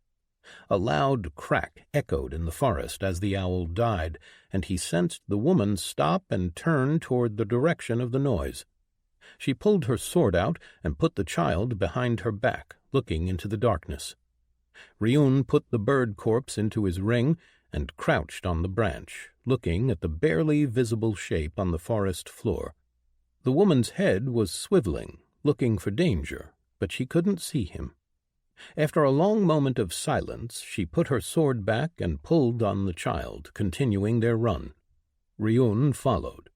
A loud crack echoed in the forest as the owl died, and he sensed the woman stop and turn toward the direction of the noise. She pulled her sword out and put the child behind her back, looking into the darkness. Ryun put the bird corpse into his ring and crouched on the branch, looking at the barely visible shape on the forest floor. The woman's head was swiveling, looking for danger, but she couldn't see him. After a long moment of silence, she put her sword back and pulled on the child, continuing their run. Ryun followed.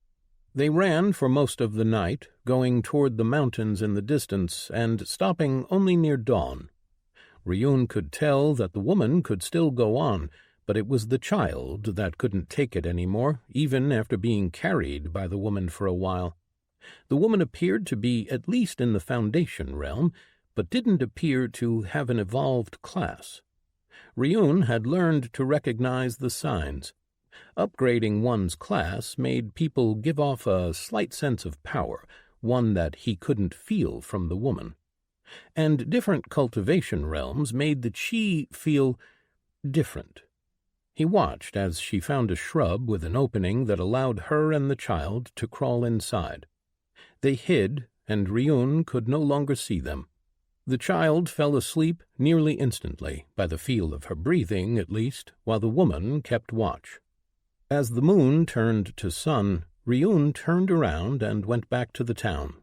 They ran for most of the night, going toward the mountains in the distance and stopping only near dawn. Ryun could tell that the woman could still go on, but it was the child that couldn't take it anymore, even after being carried by the woman for a while. The woman appeared to be at least in the Foundation realm, but didn't appear to have an evolved class. Ryun had learned to recognize the signs. Upgrading one's class made people give off a slight sense of power, one that he couldn't feel from the woman. And different cultivation realms made the chi feel different. He watched as she found a shrub with an opening that allowed her and the child to crawl inside. They hid, and Ryun could no longer see them. The child fell asleep nearly instantly, by the feel of her breathing at least, while the woman kept watch. As the moon turned to sun, Ryun turned around and went back to the town.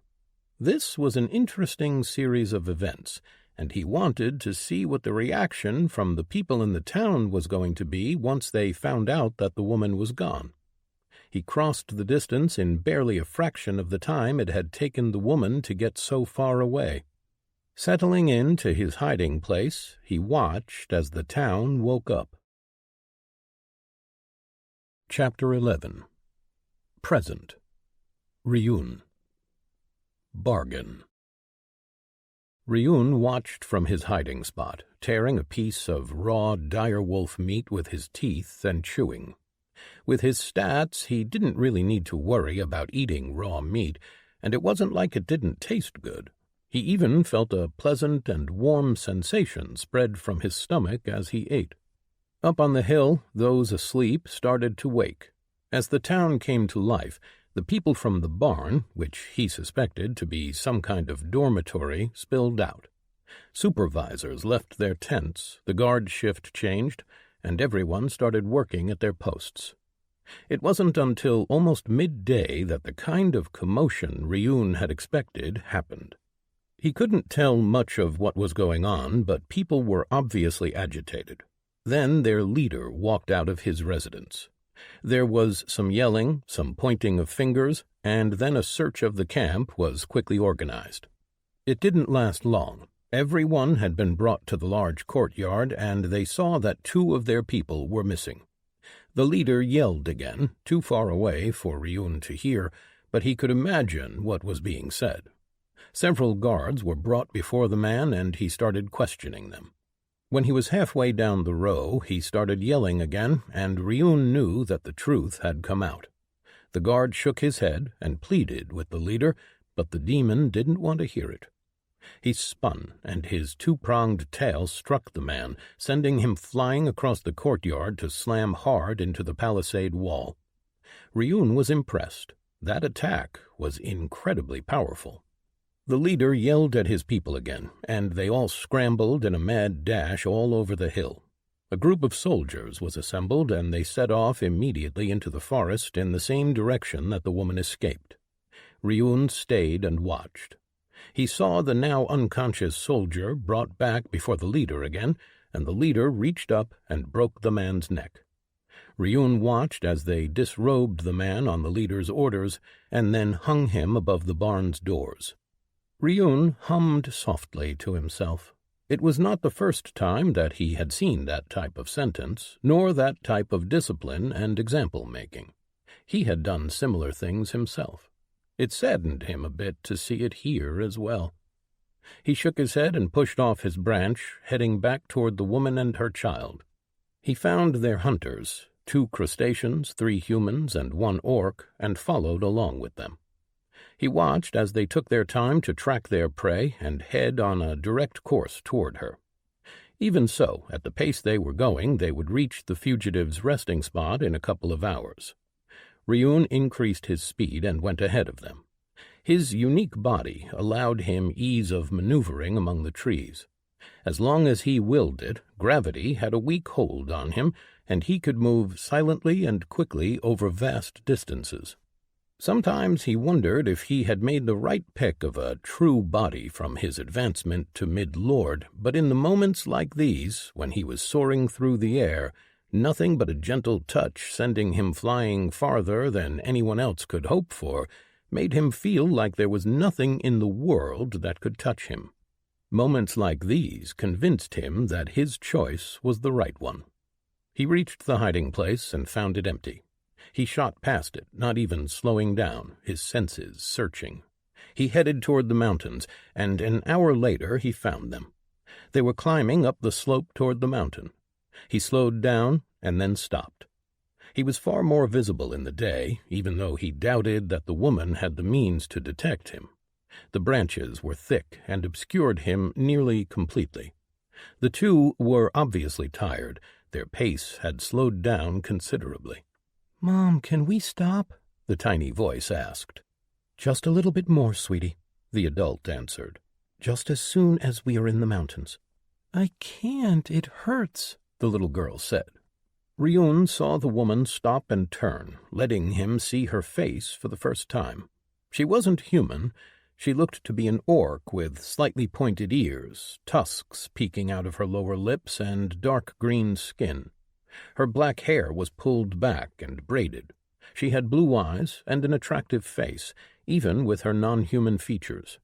This was an interesting series of events, and he wanted to see what the reaction from the people in the town was going to be once they found out that the woman was gone. He crossed the distance in barely a fraction of the time it had taken the woman to get so far away. Settling into his hiding place, he watched as the town woke up. Chapter 11. Present. Ryun. Bargain. Ryun watched from his hiding spot, tearing a piece of raw direwolf meat with his teeth and chewing. With his stats, he didn't really need to worry about eating raw meat, and it wasn't like it didn't taste good. He even felt a pleasant and warm sensation spread from his stomach as he ate. Up on the hill, those asleep started to wake. As the town came to life, the people from the barn, which he suspected to be some kind of dormitory, spilled out. Supervisors left their tents, the guard shift changed, and everyone started working at their posts. It wasn't until almost midday that the kind of commotion Ryun had expected happened. He couldn't tell much of what was going on, but people were obviously agitated. Then their leader walked out of his residence. There was some yelling, some pointing of fingers, and then a search of the camp was quickly organized. It didn't last long. Everyone had been brought to the large courtyard, and they saw that 2 of their people were missing. The leader yelled again, too far away for Ryun to hear, but he could imagine what was being said. Several guards were brought before the man, and he started questioning them. When he was halfway down the row, he started yelling again, and Ryun knew that the truth had come out. The guard shook his head and pleaded with the leader, but the demon didn't want to hear it. He spun, and his 2-pronged tail struck the man, sending him flying across the courtyard to slam hard into the palisade wall. Ryun was impressed. That attack was incredibly powerful. The leader yelled at his people again, and they all scrambled in a mad dash all over the hill. A group of soldiers was assembled, and they set off immediately into the forest in the same direction that the woman escaped. Ryun stayed and watched. He saw the now unconscious soldier brought back before the leader again, and the leader reached up and broke the man's neck. Ryun watched as they disrobed the man on the leader's orders and then hung him above the barn's doors. Ryun hummed softly to himself. It was not the first time that he had seen that type of sentence, nor that type of discipline and example-making. He had done similar things himself. It saddened him a bit to see it here as well. He shook his head and pushed off his branch, heading back toward the woman and her child. He found their hunters, 2 crustaceans, 3 humans, and 1 orc, and followed along with them. He watched as they took their time to track their prey and head on a direct course toward her. Even so, at the pace they were going, they would reach the fugitive's resting spot in a couple of hours. Ryun increased his speed and went ahead of them. His unique body allowed him ease of maneuvering among the trees. As long as he willed it, gravity had a weak hold on him, and he could move silently and quickly over vast distances. Sometimes he wondered if he had made the right pick of a true body from his advancement to mid-lord, but in the moments like these, when he was soaring through the air, nothing but a gentle touch sending him flying farther than anyone else could hope for, made him feel like there was nothing in the world that could touch him. Moments like these convinced him that his choice was the right one. He reached the hiding place and found it empty. He shot past it, not even slowing down, his senses searching. He headed toward the mountains, and an hour later he found them. They were climbing up the slope toward the mountain. He slowed down and then stopped. He was far more visible in the day, even though he doubted that the woman had the means to detect him. The branches were thick and obscured him nearly completely. The 2 were obviously tired. Their pace had slowed down considerably. "Mom, can we stop?" the tiny voice asked. "Just a little bit more, sweetie," the adult answered. "Just as soon as we are in the mountains." "I can't. It hurts," the little girl said. Ryun saw the woman stop and turn, letting him see her face for the first time. She wasn't human. She looked to be an orc with slightly pointed ears, tusks peeking out of her lower lips, and dark green skin. Her black hair was pulled back and braided. She had blue eyes and an attractive face, even with her non-human features.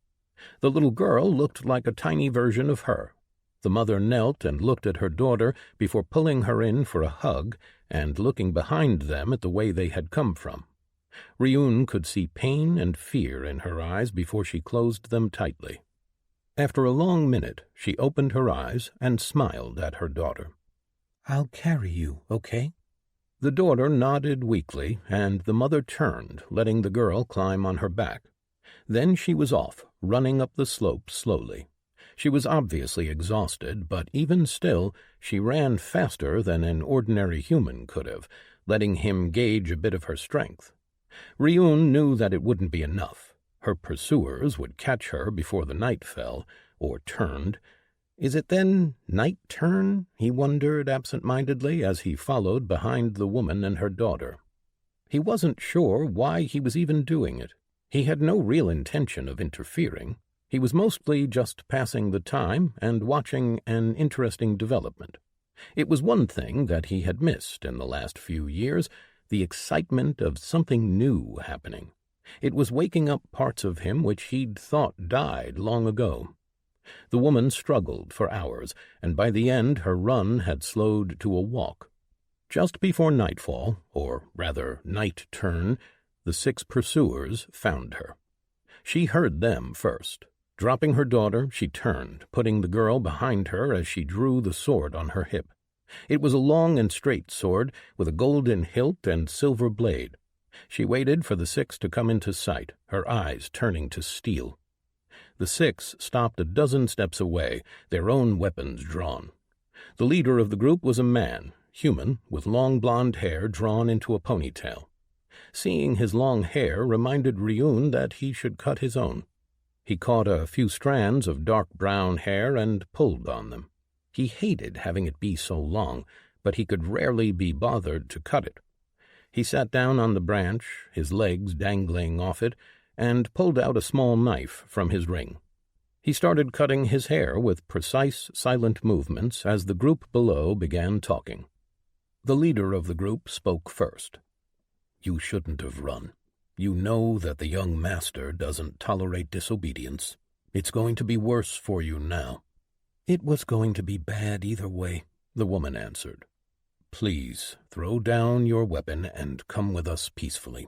The little girl looked like a tiny version of her. The mother knelt and looked at her daughter before pulling her in for a hug and looking behind them at the way they had come from. Ryun could see pain and fear in her eyes before she closed them tightly. After a long minute, she opened her eyes and smiled at her daughter. "I'll carry you, okay?" The daughter nodded weakly, and the mother turned, letting the girl climb on her back. Then she was off, running up the slope slowly. She was obviously exhausted, but even still, she ran faster than an ordinary human could have, letting him gauge a bit of her strength. Ryun knew that it wouldn't be enough. Her pursuers would catch her before the night fell, or turned. Is it then night turn? He wondered absent-mindedly as he followed behind the woman and her daughter. He wasn't sure why he was even doing it. He had no real intention of interfering. He was mostly just passing the time and watching an interesting development. It was one thing that he had missed in the last few years, the excitement of something new happening. It was waking up parts of him which he'd thought died long ago. The woman struggled for hours, and by the end her run had slowed to a walk. Just before nightfall, or rather night turn, the 6 pursuers found her. She heard them first. Dropping her daughter, she turned, putting the girl behind her as she drew the sword on her hip. It was a long and straight sword, with a golden hilt and silver blade. She waited for the 6 to come into sight, her eyes turning to steel. The 6 stopped a dozen steps away, their own weapons drawn. The leader of the group was a man, human, with long blonde hair drawn into a ponytail. Seeing his long hair reminded Ryun that he should cut his own. He caught a few strands of dark brown hair and pulled on them. He hated having it be so long, but he could rarely be bothered to cut it. He sat down on the branch, his legs dangling off it, and pulled out a small knife from his ring. He started cutting his hair with precise, silent movements as the group below began talking. The leader of the group spoke first. "You shouldn't have run. You know that the young master doesn't tolerate disobedience. It's going to be worse for you now." "It was going to be bad either way," the woman answered. "Please, throw down your weapon and come with us peacefully.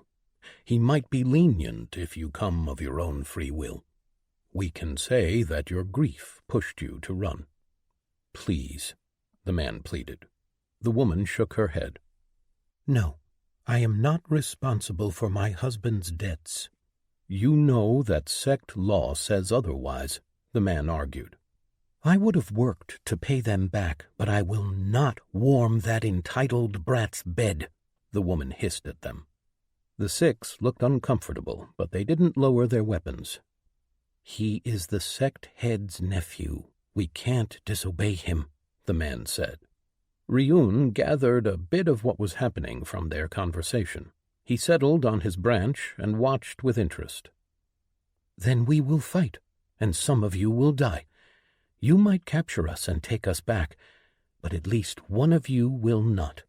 He might be lenient if you come of your own free will. We can say that your grief pushed you to run." "Please," the man pleaded. The woman shook her head. "No, I am not responsible for my husband's debts." "You know that sect law says otherwise," the man argued. "I would have worked to pay them back, but I will not warm that entitled brat's bed," the woman hissed at them. The 6 looked uncomfortable, but they didn't lower their weapons. "He is the sect head's nephew. We can't disobey him," the man said. Ryun gathered a bit of what was happening from their conversation. He settled on his branch and watched with interest. "Then we will fight, and some of you will die. You might capture us and take us back, but at least one of you will not."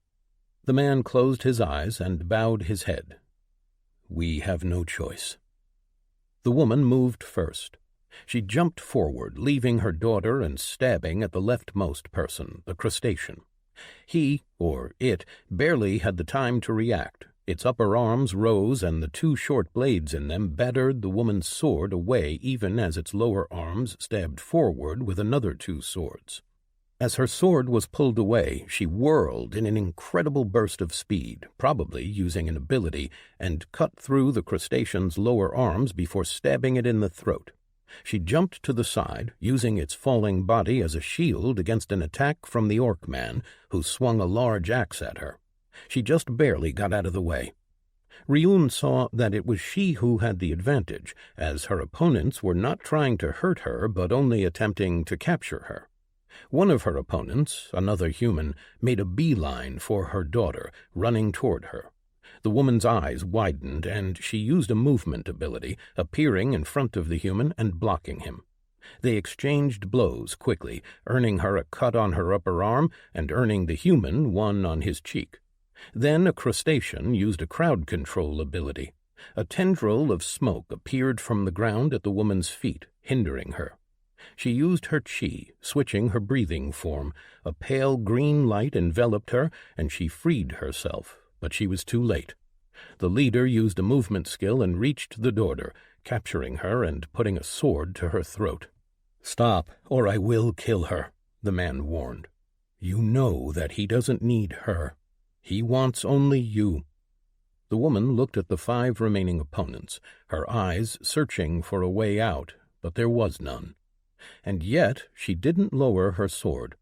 The man closed his eyes and bowed his head. "We have no choice." The woman moved first. She jumped forward, leaving her daughter and stabbing at the leftmost person, the crustacean. He, or it, barely had the time to react. Its upper arms rose, and the 2 short blades in them battered the woman's sword away even as its lower arms stabbed forward with another 2 swords. As her sword was pulled away, she whirled in an incredible burst of speed, probably using an ability, and cut through the crustacean's lower arms before stabbing it in the throat. She jumped to the side, using its falling body as a shield against an attack from the orc man, who swung a large axe at her. She just barely got out of the way. Ryun saw that it was she who had the advantage, as her opponents were not trying to hurt her but only attempting to capture her. One of her opponents, another human, made a beeline for her daughter, running toward her. The woman's eyes widened, and she used a movement ability, appearing in front of the human and blocking him. They exchanged blows quickly, earning her a cut on her upper arm and earning the human one on his cheek. Then a crustacean used a crowd control ability. A tendril of smoke appeared from the ground at the woman's feet, hindering her. She used her chi, switching her breathing form. A pale green light enveloped her, and she freed herself, but she was too late. The leader used a movement skill and reached the daughter, capturing her and putting a sword to her throat. "Stop, or I will kill her," the man warned. "You know that he doesn't need her. He wants only you." The woman looked at the 5 remaining opponents, her eyes searching for a way out, but there was none. And yet she didn't lower her sword.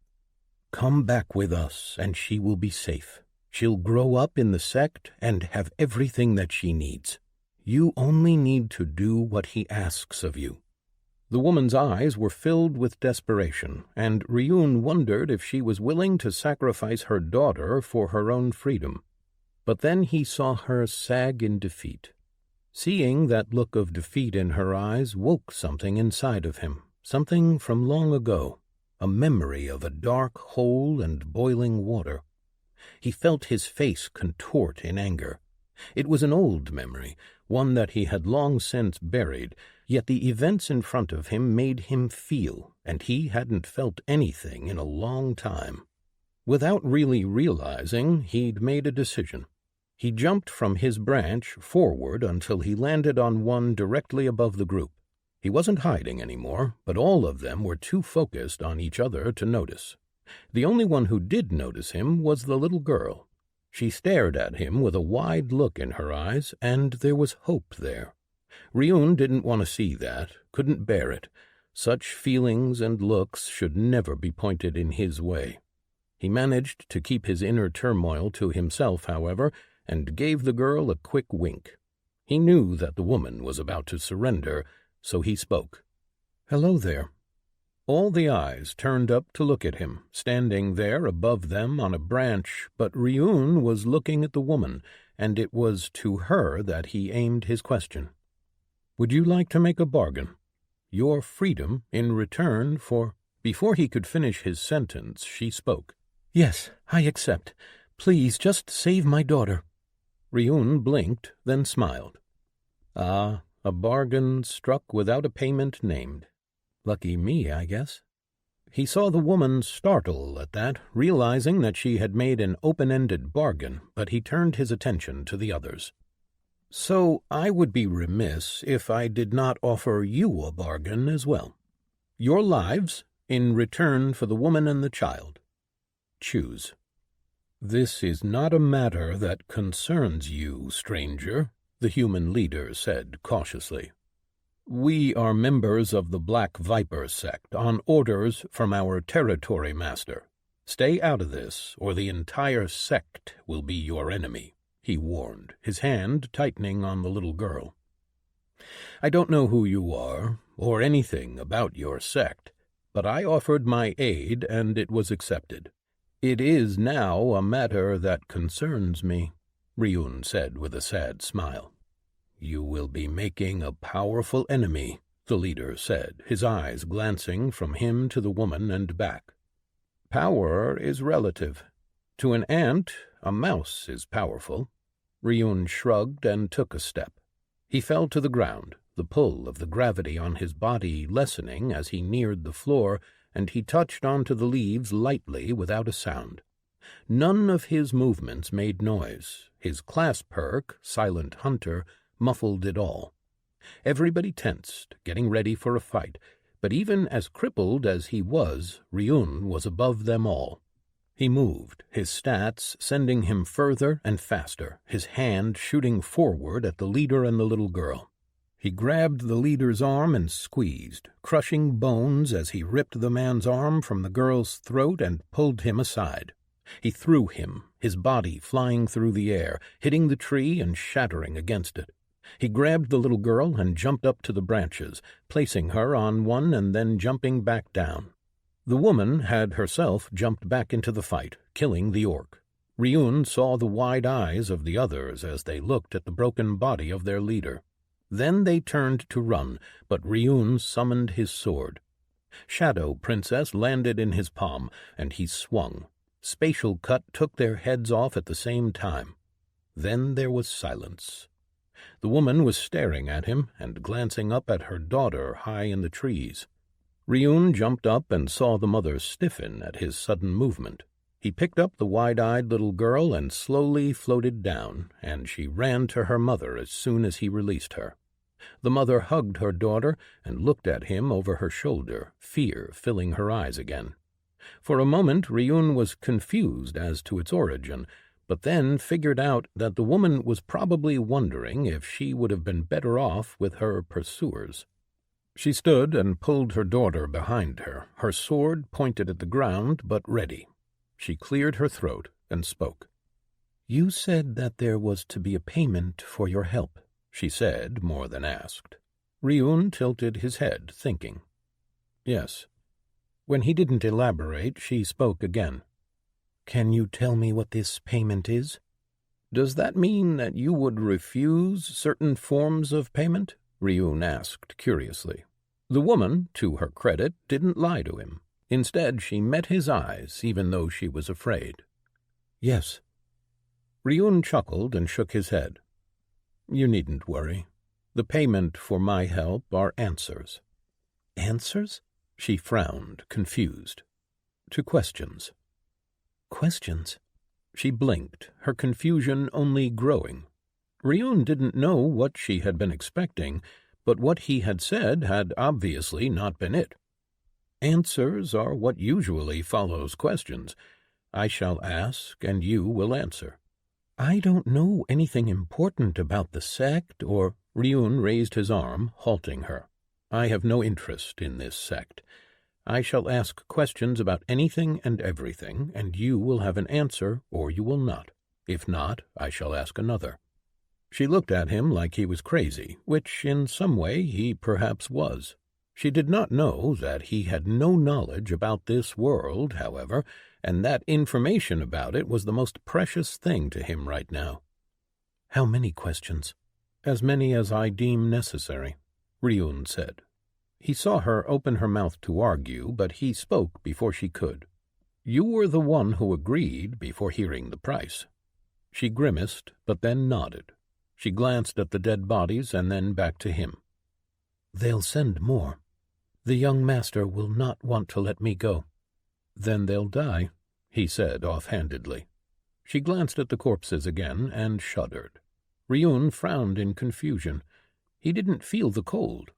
"Come back with us, and she will be safe. She'll grow up in the sect and have everything that she needs. You only need to do what he asks of you." The woman's eyes were filled with desperation, and Ryun wondered if she was willing to sacrifice her daughter for her own freedom. But then he saw her sag in defeat. Seeing that look of defeat in her eyes woke something inside of him, something from long ago, a memory of a dark hole and boiling water. He felt his face contort in anger. It was an old memory, one that he had long since buried, yet the events in front of him made him feel, and he hadn't felt anything in a long time. Without really realizing, he'd made a decision. He jumped from his branch forward until he landed on one directly above the group. He wasn't hiding anymore, but all of them were too focused on each other to notice. The only one who did notice him was the little girl. She stared at him with a wide look in her eyes, and there was hope there. Ryun didn't want to see that, couldn't bear it. Such feelings and looks should never be pointed in his way. He managed to keep his inner turmoil to himself, however, and gave the girl a quick wink. He knew that the woman was about to surrender, so he spoke. "Hello there." All the eyes turned up to look at him, standing there above them on a branch, but Ryun was looking at the woman, and it was to her that he aimed his question. "Would you like to make a bargain? Your freedom in return for—" Before he could finish his sentence, she spoke. "Yes, I accept. Please just save my daughter." Ryun blinked, then smiled. Ah, a bargain struck without a payment named. Lucky me, I guess. He saw the woman startle at that, realizing that she had made an open-ended bargain, but he turned his attention to the others. "So I would be remiss if I did not offer you a bargain as well. Your lives in return for the woman and the child. Choose." "This is not a matter that concerns you, stranger," the human leader said cautiously. "We are members of the Black Viper sect on orders from our territory master. Stay out of this, or the entire sect will be your enemy," he warned, his hand tightening on the little girl. "I don't know who you are, or anything about your sect, but I offered my aid and it was accepted. It is now a matter that concerns me," Ryun said with a sad smile. "You will be making a powerful enemy," the leader said, his eyes glancing from him to the woman and back. "Power is relative. To an ant, a mouse is powerful." Ryun shrugged and took a step. He fell to the ground, the pull of the gravity on his body lessening as he neared the floor, and he touched onto the leaves lightly without a sound. None of his movements made noise. His class perk, Silent Hunter, muffled it all. Everybody tensed, getting ready for a fight, but even as crippled as he was, Ryun was above them all. He moved, his stats sending him further and faster, his hand shooting forward at the leader and the little girl. He grabbed the leader's arm and squeezed, crushing bones as he ripped the man's arm from the girl's throat and pulled him aside. He threw him, his body flying through the air, hitting the tree and shattering against it. He grabbed the little girl and jumped up to the branches, placing her on one and then jumping back down. The woman had herself jumped back into the fight, killing the orc. Ryun saw the wide eyes of the others as they looked at the broken body of their leader. Then they turned to run, but Ryun summoned his sword. Shadow Princess landed in his palm, and he swung. Spatial Cut took their heads off at the same time. Then there was silence. The woman was staring at him and glancing up at her daughter high in the trees. Ryun jumped up and saw the mother stiffen at his sudden movement. He picked up the wide-eyed little girl and slowly floated down, and she ran to her mother as soon as he released her. The mother hugged her daughter and looked at him over her shoulder, fear filling her eyes again. For a moment Ryun was confused as to its origin, but then figured out that the woman was probably wondering if she would have been better off with her pursuers. She stood and pulled her daughter behind her, her sword pointed at the ground but ready. She cleared her throat and spoke. "You said that there was to be a payment for your help," she said, more than asked. Ryun tilted his head, thinking. "Yes." When he didn't elaborate, she spoke again. "Can you tell me what this payment is?" "Does that mean that you would refuse certain forms of payment?" Ryun asked curiously. The woman, to her credit, didn't lie to him. Instead, she met his eyes, even though she was afraid. Yes. Ryun chuckled and shook his head. You needn't worry. The payment for my help are answers. Answers? She frowned, confused. To questions. Questions? She blinked, her confusion only growing. Ryun didn't know what she had been expecting, but what he had said had obviously not been it. Answers are what usually follows questions. I shall ask, and you will answer. I don't know anything important about the sect, or... Ryun raised his arm, halting her. I have no interest in this sect. I shall ask questions about anything and everything, and you will have an answer, or you will not. If not, I shall ask another. She looked at him like he was crazy, which in some way he perhaps was. She did not know that he had no knowledge about this world, however, and that information about it was the most precious thing to him right now. How many questions? As many as I deem necessary, Ryun said. He saw her open her mouth to argue, but he spoke before she could. You were the one who agreed before hearing the price. She grimaced, but then nodded. She glanced at the dead bodies and then back to him. They'll send more. The young master will not want to let me go. Then they'll die, he said offhandedly. She glanced at the corpses again and shuddered. Ryun frowned in confusion. He didn't feel the cold.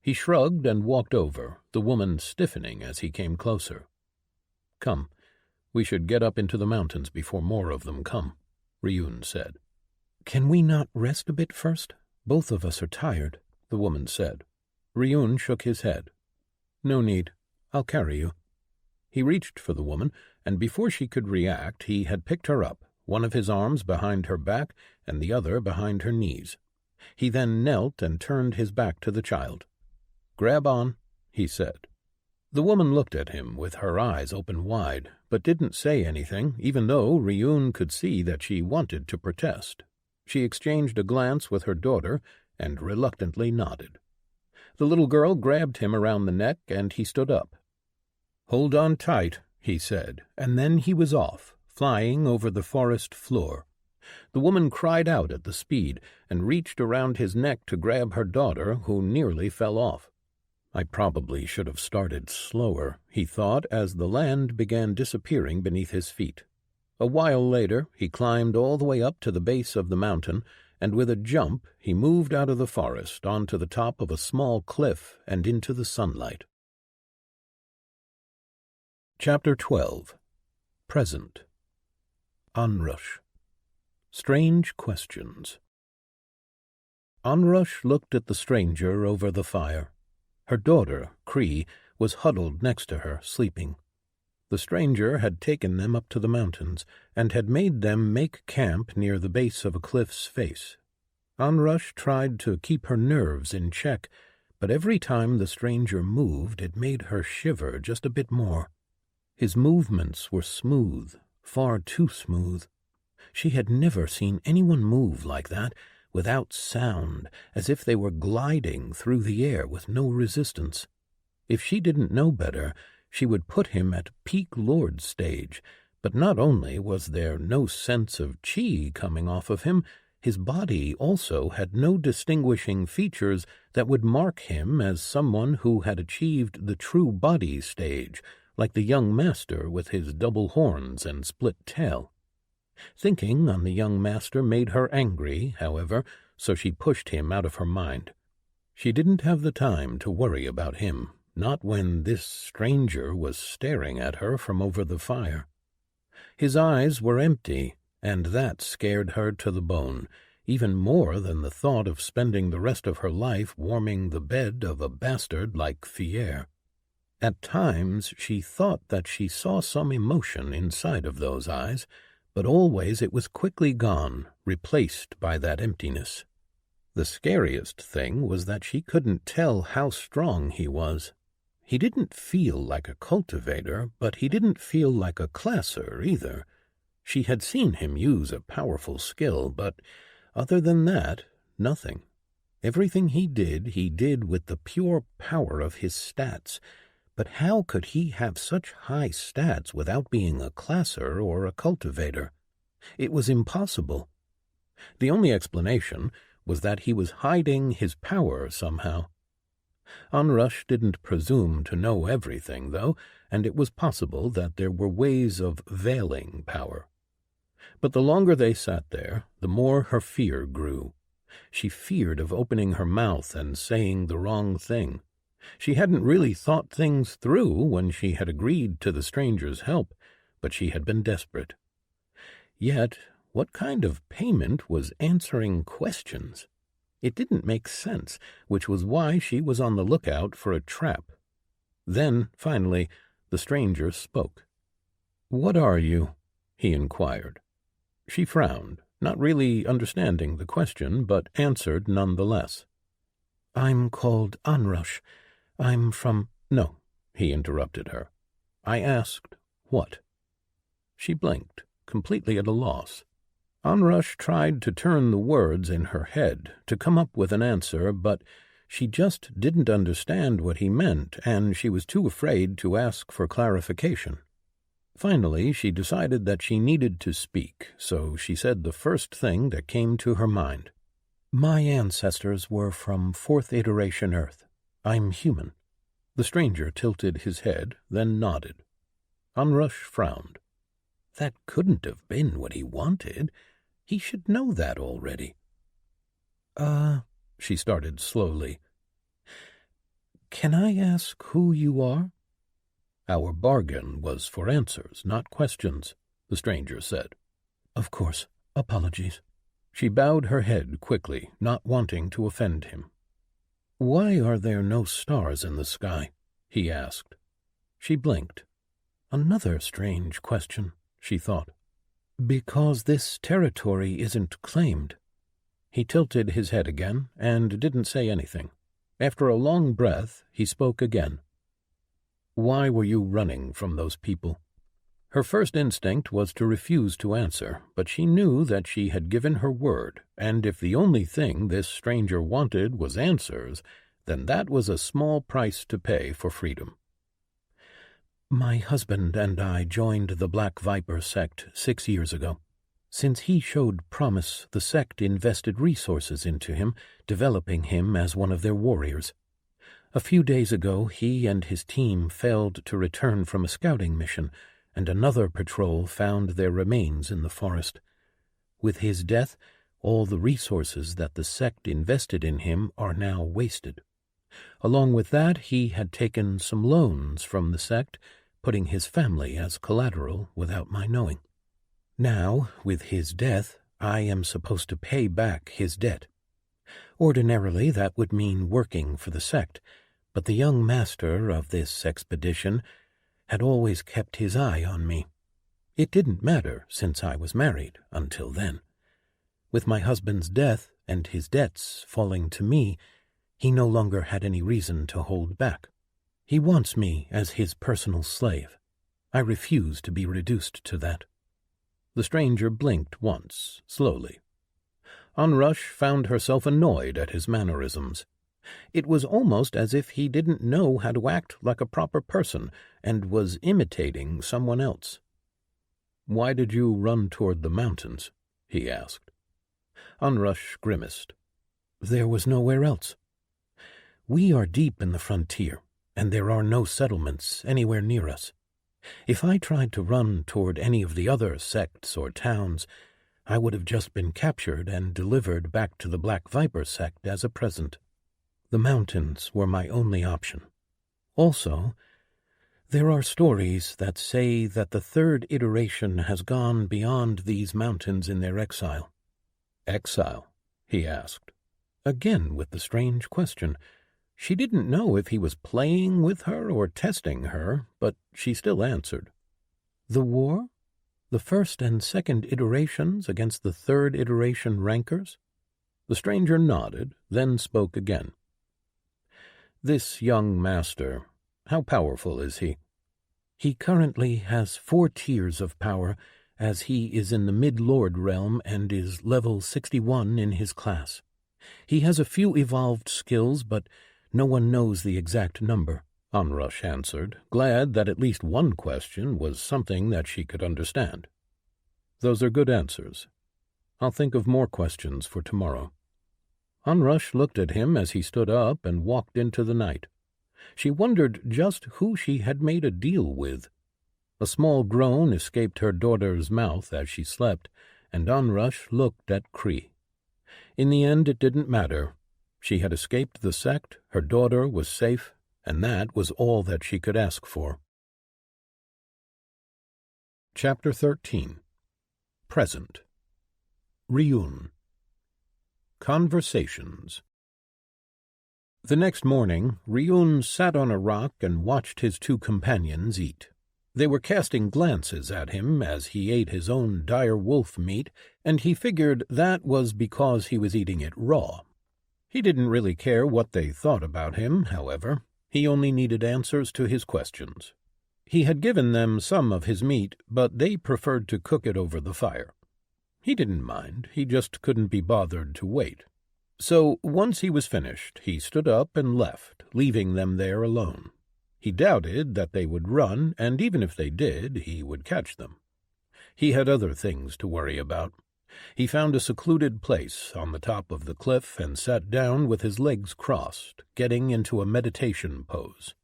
He shrugged and walked over, the woman stiffening as he came closer. Come, we should get up into the mountains before more of them come, Ryun said. Can we not rest a bit first? Both of us are tired, the woman said. Ryun shook his head. No need. I'll carry you. He reached for the woman, and before she could react, he had picked her up, one of his arms behind her back and the other behind her knees. He then knelt and turned his back to the child. Grab on, he said. The woman looked at him with her eyes open wide, but didn't say anything, even though Ryun could see that she wanted to protest. She exchanged a glance with her daughter and reluctantly nodded. The little girl grabbed him around the neck, and he stood up. Hold on tight, he said, and then he was off, flying over the forest floor. The woman cried out at the speed and reached around his neck to grab her daughter, who nearly fell off. I probably should have started slower, he thought, as the land began disappearing beneath his feet. A while later, he climbed all the way up to the base of the mountain, and with a jump he moved out of the forest onto the top of a small cliff and into the sunlight. Chapter 12. Present. Onrush. Strange Questions. Onrush looked at the stranger over the fire. Her daughter, Cree, was huddled next to her, sleeping. The stranger had taken them up to the mountains, and had made them make camp near the base of a cliff's face. Onrush tried to keep her nerves in check, but every time the stranger moved it made her shiver just a bit more. His movements were smooth, far too smooth. She had never seen anyone move like that, without sound, as if they were gliding through the air with no resistance. If she didn't know better, she would put him at peak lord stage, but not only was there no sense of chi coming off of him, his body also had no distinguishing features that would mark him as someone who had achieved the true body stage, like the young master with his double horns and split tail. Thinking on the young master made her angry, however, so she pushed him out of her mind. She didn't have the time to worry about him, not when this stranger was staring at her from over the fire. His eyes were empty, and that scared her to the bone, even more than the thought of spending the rest of her life warming the bed of a bastard like Fier. At times she thought that she saw some emotion inside of those eyes, but always it was quickly gone, replaced by that emptiness. The scariest thing was that she couldn't tell how strong he was. He didn't feel like a cultivator, but he didn't feel like a classer either. She had seen him use a powerful skill, but other than that, nothing. Everything he did with the pure power of his stats. But how could he have such high stats without being a classer or a cultivator? It was impossible. The only explanation was that he was hiding his power somehow. Onrush didn't presume to know everything, though, and it was possible that there were ways of veiling power. But the longer they sat there, the more her fear grew. She feared of opening her mouth and saying the wrong thing. She hadn't really thought things through when she had agreed to the stranger's help, but she had been desperate. Yet, what kind of payment was answering questions? It didn't make sense, which was why she was on the lookout for a trap. Then, finally, the stranger spoke. "What are you?" he inquired. She frowned, not really understanding the question, but answered nonetheless. "I'm called Onrush. I'm from—" "No," he interrupted her. "I asked, what?" She blinked, completely at a loss. Onrush tried to turn the words in her head to come up with an answer, but she just didn't understand what he meant, and she was too afraid to ask for clarification. Finally, she decided that she needed to speak, so she said the first thing that came to her mind. "My ancestors were from 4th Iteration Earth. I'm human." The stranger tilted his head, then nodded. Onrush frowned. That couldn't have been what he wanted. He should know that already. She started slowly. "Can I ask who you are?" "Our bargain was for answers, not questions," the stranger said. "Of course. Apologies." She bowed her head quickly, not wanting to offend him. "Why are there no stars in the sky?" he asked. She blinked. Another strange question, she thought. "Because this territory isn't claimed." He tilted his head again and didn't say anything. After a long breath, he spoke again. "Why were you running from those people?" Her first instinct was to refuse to answer, but she knew that she had given her word, and if the only thing this stranger wanted was answers, then that was a small price to pay for freedom. "My husband and I joined the Black Viper sect 6 years ago. Since he showed promise, the sect invested resources into him, developing him as one of their warriors. A few days ago, he and his team failed to return from a scouting mission, and another patrol found their remains in the forest. With his death, all the resources that the sect invested in him are now wasted. Along with that, he had taken some loans from the sect, putting his family as collateral without my knowing. Now, with his death, I am supposed to pay back his debt. Ordinarily, that would mean working for the sect, but the young master of this expedition had always kept his eye on me. It didn't matter since I was married until then. With my husband's death and his debts falling to me, he no longer had any reason to hold back. He wants me as his personal slave. I refuse to be reduced to that." The stranger blinked once, slowly. Onrush found herself annoyed at his mannerisms. It was almost as if he didn't know how to act like a proper person and was imitating someone else. "Why did you run toward the mountains?" he asked. Onrush grimaced. "There was nowhere else. We are deep in the frontier, and there are no settlements anywhere near us. If I tried to run toward any of the other sects or towns, I would have just been captured and delivered back to the Black Viper sect as a present. The mountains were my only option. Also, there are stories that say that the 3rd iteration has gone beyond these mountains in their exile." "Exile?" he asked, again with the strange question. She didn't know if he was playing with her or testing her, but she still answered. "The war? The 1st and 2nd iterations against the 3rd iteration rankers?" The stranger nodded, then spoke again. "This young master, how powerful is he?" "He currently has 4 tiers of power, as he is in the mid-lord realm and is level 61 in his class. He has a few evolved skills, but no one knows the exact number," Onrush answered, glad that at least one question was something that she could understand. Those are good answers. I'll think of more questions for tomorrow." Onrush looked at him as he stood up and walked into the night. She wondered just who she had made a deal with. A small groan escaped her daughter's mouth as she slept, and Onrush looked at Cree. In the end it didn't matter. She had escaped the sect, her daughter was safe, and that was all that she could ask for. Chapter 13. Present. Ryun. Conversations. The next morning, Ryun sat on a rock and watched his two companions eat. They were casting glances at him as he ate his own dire wolf meat, and he figured that was because he was eating it raw. He didn't really care what they thought about him, however. He only needed answers to his questions. He had given them some of his meat, but they preferred to cook it over the fire. He didn't mind, he just couldn't be bothered to wait. So, once he was finished, he stood up and left, leaving them there alone. He doubted that they would run, and even if they did, he would catch them. He had other things to worry about. He found a secluded place on the top of the cliff and sat down with his legs crossed, getting into a meditation pose.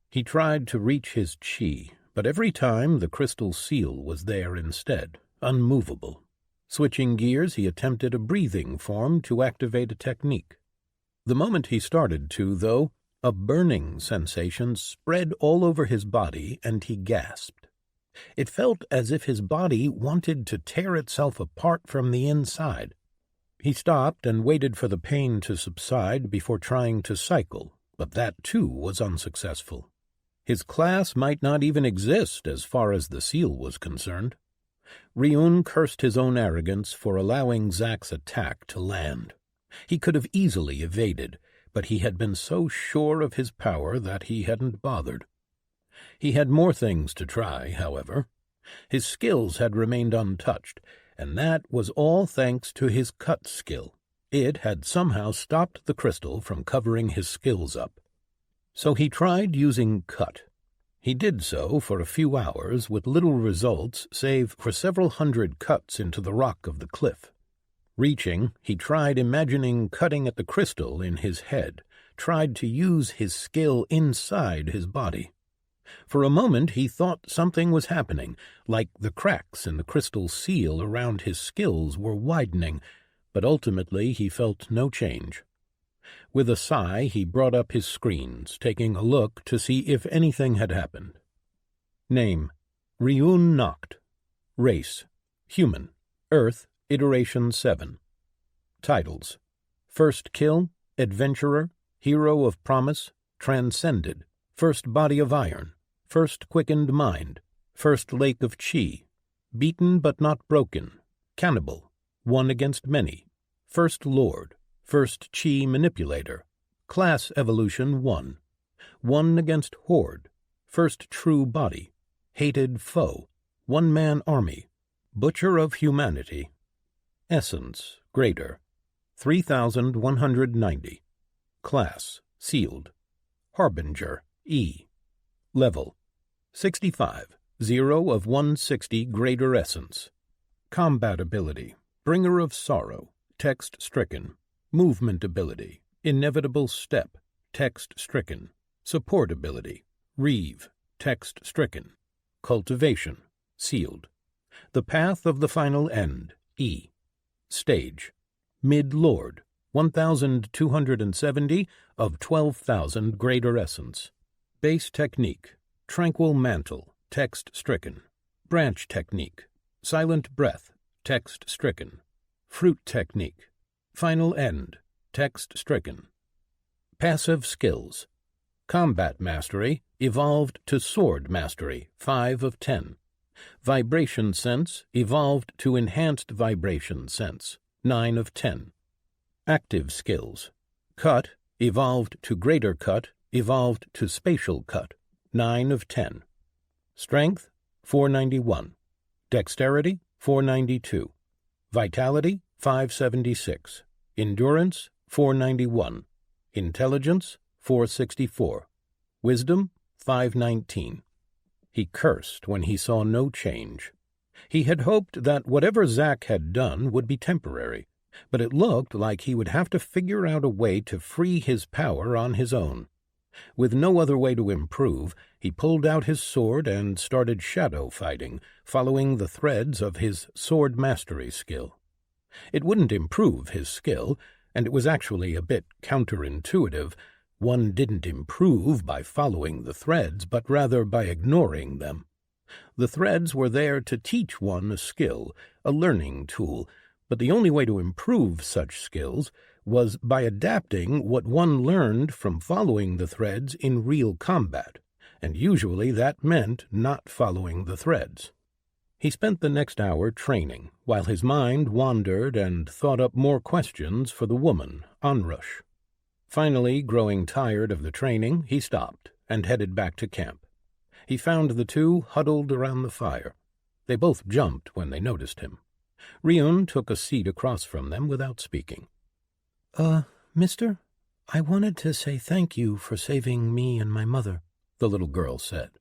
He tried to reach his chi, but every time the crystal seal was there instead, unmovable. Switching gears, he attempted a breathing form to activate a technique. The moment he started to, though, a burning sensation spread all over his body, and he gasped. It felt as if his body wanted to tear itself apart from the inside. He stopped and waited for the pain to subside before trying to cycle, but that too was unsuccessful. His class might not even exist as far as the seal was concerned. Ryun cursed his own arrogance for allowing Zack's attack to land. He could have easily evaded, but he had been so sure of his power that he hadn't bothered. He had more things to try, however. His skills had remained untouched, and that was all thanks to his cut skill. It had somehow stopped the crystal from covering his skills up. So he tried using cut. He did so for a few hours with little results save for several hundred cuts into the rock of the cliff. Reaching, he tried imagining cutting at the crystal in his head, tried to use his skill inside his body. For a moment he thought something was happening, like the cracks in the crystal seal around his skills were widening, but ultimately he felt no change. With a sigh, he brought up his screens, taking a look to see if anything had happened. Name: Ryun Noct. Race: Human. Earth, Iteration 7. Titles: First Kill, Adventurer, Hero of Promise, Transcended, First Body of Iron, First Quickened Mind, First Lake of Chi, Beaten but Not Broken, Cannibal, One Against Many, First Lord, First Chi Manipulator, Class Evolution 1, One Against Horde, First True Body, Hated Foe, One-Man Army, Butcher of Humanity. Essence, Greater, 3,190. Class, Sealed. Harbinger, E. Level, 65, 0 of 160 Greater Essence. Combat Ability, Bringer of Sorrow, Text Stricken. Movement Ability, Inevitable Step, Text Stricken. Support Ability, Reeve, Text Stricken. Cultivation, Sealed. The Path of the Final End, E. Stage, Mid-Lord, 1,270 of 12,000 Greater Essence. Base Technique, Tranquil Mantle, Text Stricken. Branch Technique, Silent Breath, Text Stricken. Fruit Technique, Final End, Text Stricken. Passive Skills, Combat Mastery, evolved to Sword Mastery, 5 of 10. Vibration Sense, evolved to Enhanced Vibration Sense, 9 of 10. Active Skills, Cut, evolved to Greater Cut, evolved to Spatial Cut, 9 of 10. Strength, 491. Dexterity, 492. Vitality, 576. Endurance, 491. Intelligence, 464. Wisdom, 519. He cursed when he saw no change. He had hoped that whatever Zack had done would be temporary, but it looked like he would have to figure out a way to free his power on his own. With no other way to improve, he pulled out his sword and started shadow fighting, following the threads of his sword mastery skill. It wouldn't improve his skill, and it was actually a bit counterintuitive. One didn't improve by following the threads, but rather by ignoring them. The threads were there to teach one a skill, a learning tool, but the only way to improve such skills was by adapting what one learned from following the threads in real combat, and usually that meant not following the threads. He spent the next hour training, while his mind wandered and thought up more questions for the woman, Onrush. Finally, growing tired of the training, he stopped and headed back to camp. He found the two huddled around the fire. They both jumped when they noticed him. Ryun took a seat across from them without speaking. Mister, I wanted to say thank you for saving me and my mother," the little girl said.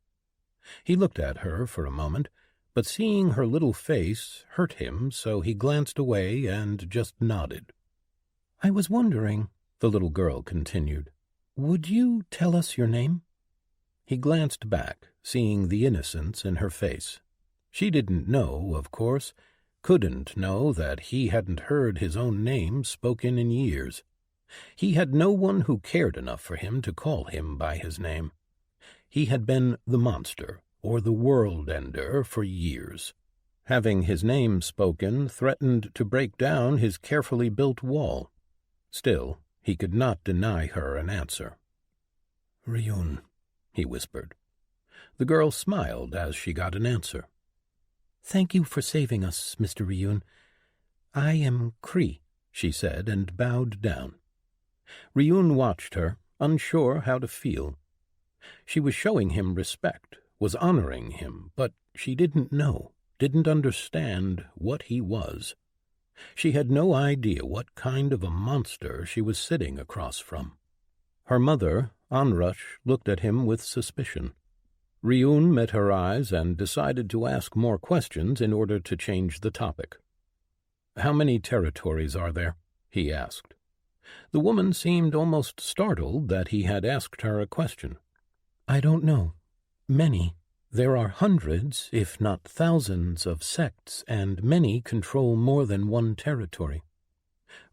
He looked at her for a moment, but seeing her little face hurt him, so he glanced away and just nodded. "I was wondering," the little girl continued, "would you tell us your name?" He glanced back, seeing the innocence in her face. She didn't know, of course, couldn't know that he hadn't heard his own name spoken in years. He had no one who cared enough for him to call him by his name. He had been the monster, or the world-ender, for years. Having his name spoken threatened to break down his carefully built wall. Still, he could not deny her an answer. "Ryun," he whispered. The girl smiled as she got an answer. "Thank you for saving us, Mr. Ryun. I am Cree," she said, and bowed down. Ryun watched her, unsure how to feel. She was showing him respect, was honoring him, but she didn't know, didn't understand what he was. She had no idea what kind of a monster she was sitting across from. Her mother, Onrush, looked at him with suspicion. Ryun met her eyes and decided to ask more questions in order to change the topic. "How many territories are there?" he asked. The woman seemed almost startled that he had asked her a question. "I don't know. Many. There are hundreds, if not thousands, of sects, and many control more than one territory."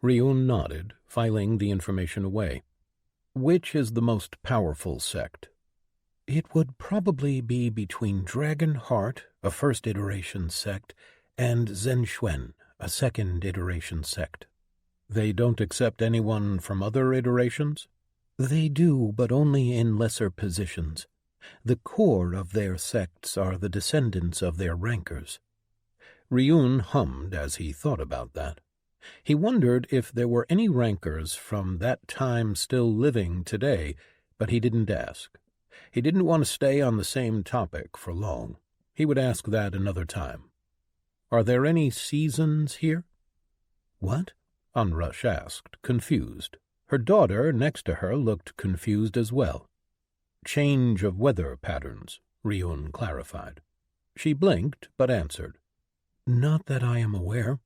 Ryun nodded, filing the information away. "Which is the most powerful sect?" "It would probably be between Dragon Heart, a first iteration sect, and Zhenxuan, a second iteration sect." "They don't accept anyone from other iterations?" "They do, but only in lesser positions. The core of their sects are the descendants of their rankers." Ryun hummed as he thought about that. He wondered if there were any rankers from that time still living today, but he didn't ask. He didn't want to stay on the same topic for long. He would ask that another time. "Are there any seasons here?" "What?" Onrush asked, confused. Her daughter next to her looked confused as well. "Change of weather patterns," Ryun clarified. She blinked, but answered. "Not that I am aware."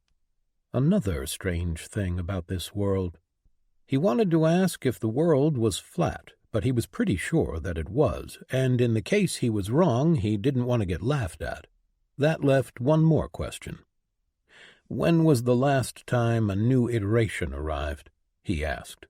Another strange thing about this world. He wanted to ask if the world was flat, but he was pretty sure that it was, and in the case he was wrong, he didn't want to get laughed at. That left one more question. "When was the last time a new iteration arrived?" he asked.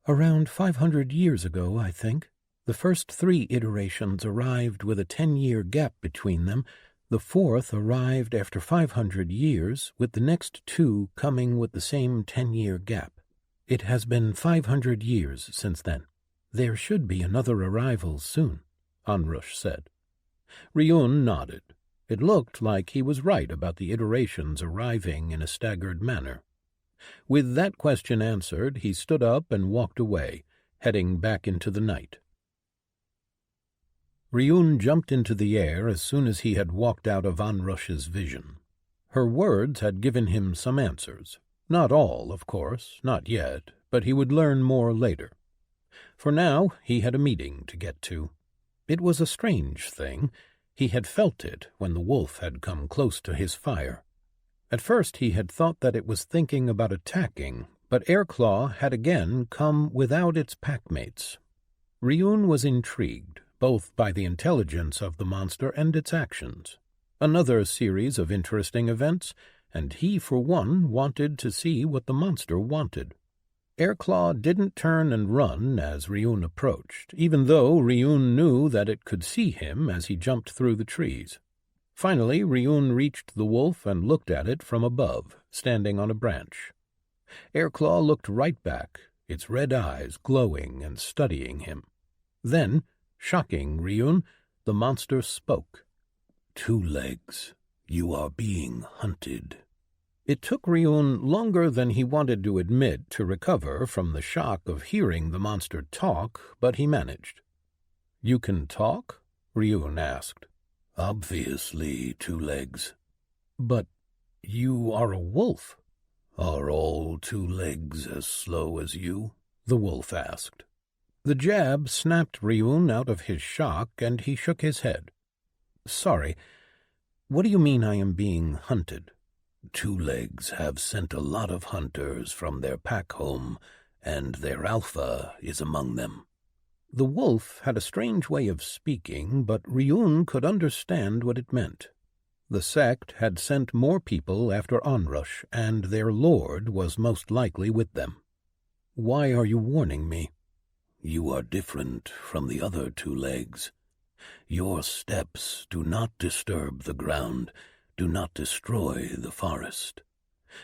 "Around 500 years ago, I think. The first 3 iterations arrived with a 10-year gap between them. The 4th arrived after 500 years, with the next 2 coming with the same 10-year gap. It has been 500 years since then. There should be another arrival soon," Onrush said. Ryun nodded. It looked like he was right about the iterations arriving in a staggered manner. With that question answered, he stood up and walked away, heading back into the night. Ryun jumped into the air as soon as he had walked out of Onrush's vision. Her words had given him some answers. Not all, of course, not yet, but he would learn more later. For now, he had a meeting to get to. It was a strange thing. He had felt it when the wolf had come close to his fire. At first he had thought that it was thinking about attacking, but Airclaw had again come without its packmates. Ryun was intrigued, both by the intelligence of the monster and its actions. Another series of interesting events, and he for one wanted to see what the monster wanted. Airclaw didn't turn and run as Ryun approached, even though Ryun knew that it could see him as he jumped through the trees. Finally, Ryun reached the wolf and looked at it from above, standing on a branch. Airclaw looked right back, its red eyes glowing and studying him. Then, shocking Ryun, the monster spoke. "Two Legs, you are being hunted." It took Ryun longer than he wanted to admit to recover from the shock of hearing the monster talk, but he managed. "You can talk?" Ryun asked. "Obviously, Two Legs." "But you are a wolf." "Are all Two Legs as slow as you?" the wolf asked. The jab snapped Ryun out of his shock, and he shook his head. "Sorry, what do you mean I am being hunted?" "Two Legs have sent a lot of hunters from their pack home, and their alpha is among them." The wolf had a strange way of speaking, but Ryun could understand what it meant. The sect had sent more people after Onrush, and their lord was most likely with them. "Why are you warning me?" "You are different from the other Two Legs. Your steps do not disturb the ground, do not destroy the forest.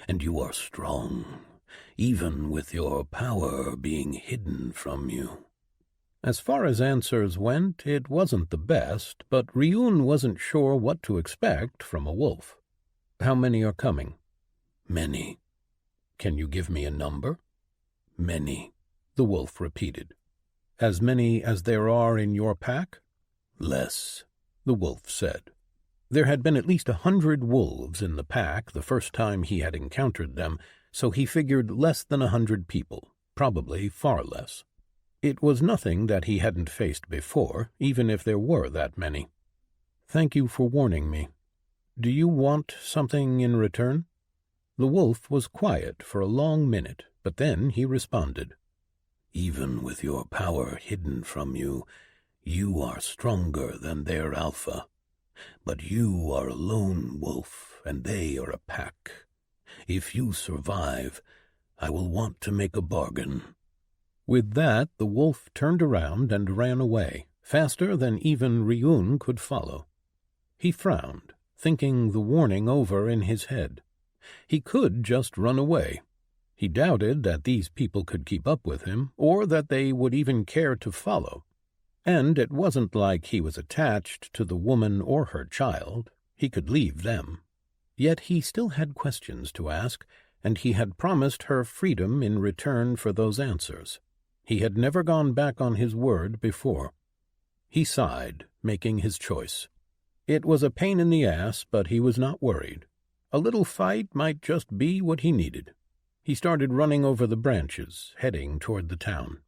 And you are strong, even with your power being hidden from you." As far as answers went, it wasn't the best, but Ryun wasn't sure what to expect from a wolf. "How many are coming?" "Many." "Can you give me a number?" "Many," the wolf repeated. "As many as there are in your pack?" "Less," the wolf said. There had been at least 100 wolves in the pack the first time he had encountered them, so he figured less than 100 people, probably far less. It was nothing that he hadn't faced before, even if there were that many. "Thank you for warning me. Do you want something in return?" The wolf was quiet for a long minute, but then he responded. "Even with your power hidden from you, you are stronger than their alpha. But you are a lone wolf, and they are a pack. If you survive, I will want to make a bargain." With that, the wolf turned around and ran away, faster than even Ryun could follow. He frowned, thinking the warning over in his head. He could just run away. He doubted that these people could keep up with him, or that they would even care to follow. And it wasn't like he was attached to the woman or her child. He could leave them. Yet he still had questions to ask, and he had promised her freedom in return for those answers. He had never gone back on his word before. He sighed, making his choice. It was a pain in the ass, but he was not worried. A little fight might just be what he needed. He started running over the branches, heading toward the town.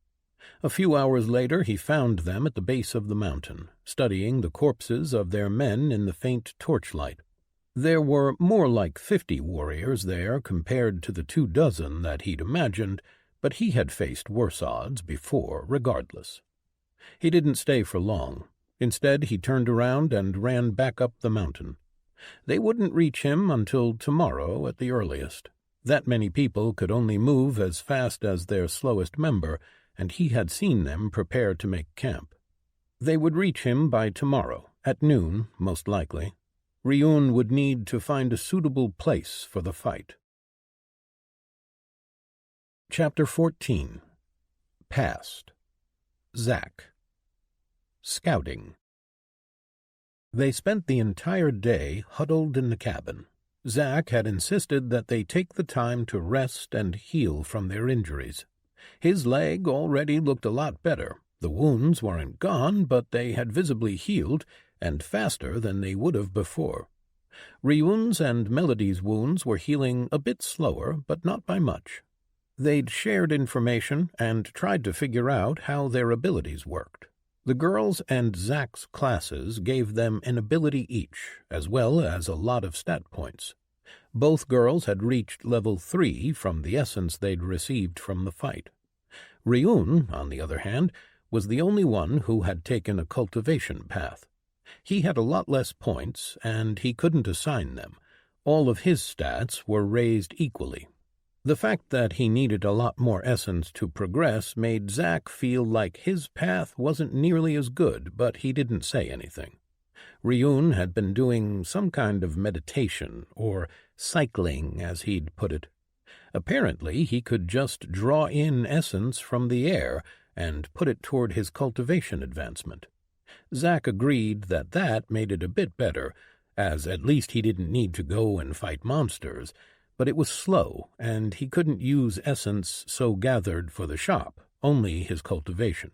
A few hours later he found them at the base of the mountain, studying the corpses of their men in the faint torchlight. There were more like 50 warriors there compared to the 24 that he'd imagined, but he had faced worse odds before, regardless. He didn't stay for long. Instead, he turned around and ran back up the mountain. They wouldn't reach him until tomorrow at the earliest. That many people could only move as fast as their slowest member, and he had seen them prepare to make camp. They would reach him by tomorrow, at noon, most likely. Ryun would need to find a suitable place for the fight. Chapter 14. Past. Zack. Scouting. They spent the entire day huddled in the cabin. Zack had insisted that they take the time to rest and heal from their injuries. His leg already looked a lot better. The wounds weren't gone, but they had visibly healed, and faster than they would have before. Ryun's and Melody's wounds were healing a bit slower, but not by much. They'd shared information and tried to figure out how their abilities worked. The girls' and Zack's classes gave them an ability each, as well as a lot of stat points. Both girls had reached level 3 from the essence they'd received from the fight. Ryun, on the other hand, was the only one who had taken a cultivation path. He had a lot less points, and he couldn't assign them. All of his stats were raised equally. The fact that he needed a lot more essence to progress made Zack feel like his path wasn't nearly as good, but he didn't say anything. Ryun had been doing some kind of meditation, or cycling, as he'd put it. Apparently, he could just draw in essence from the air and put it toward his cultivation advancement. Zack agreed that made it a bit better, as at least he didn't need to go and fight monsters, but it was slow, and he couldn't use essence so gathered for the shop, only his cultivation.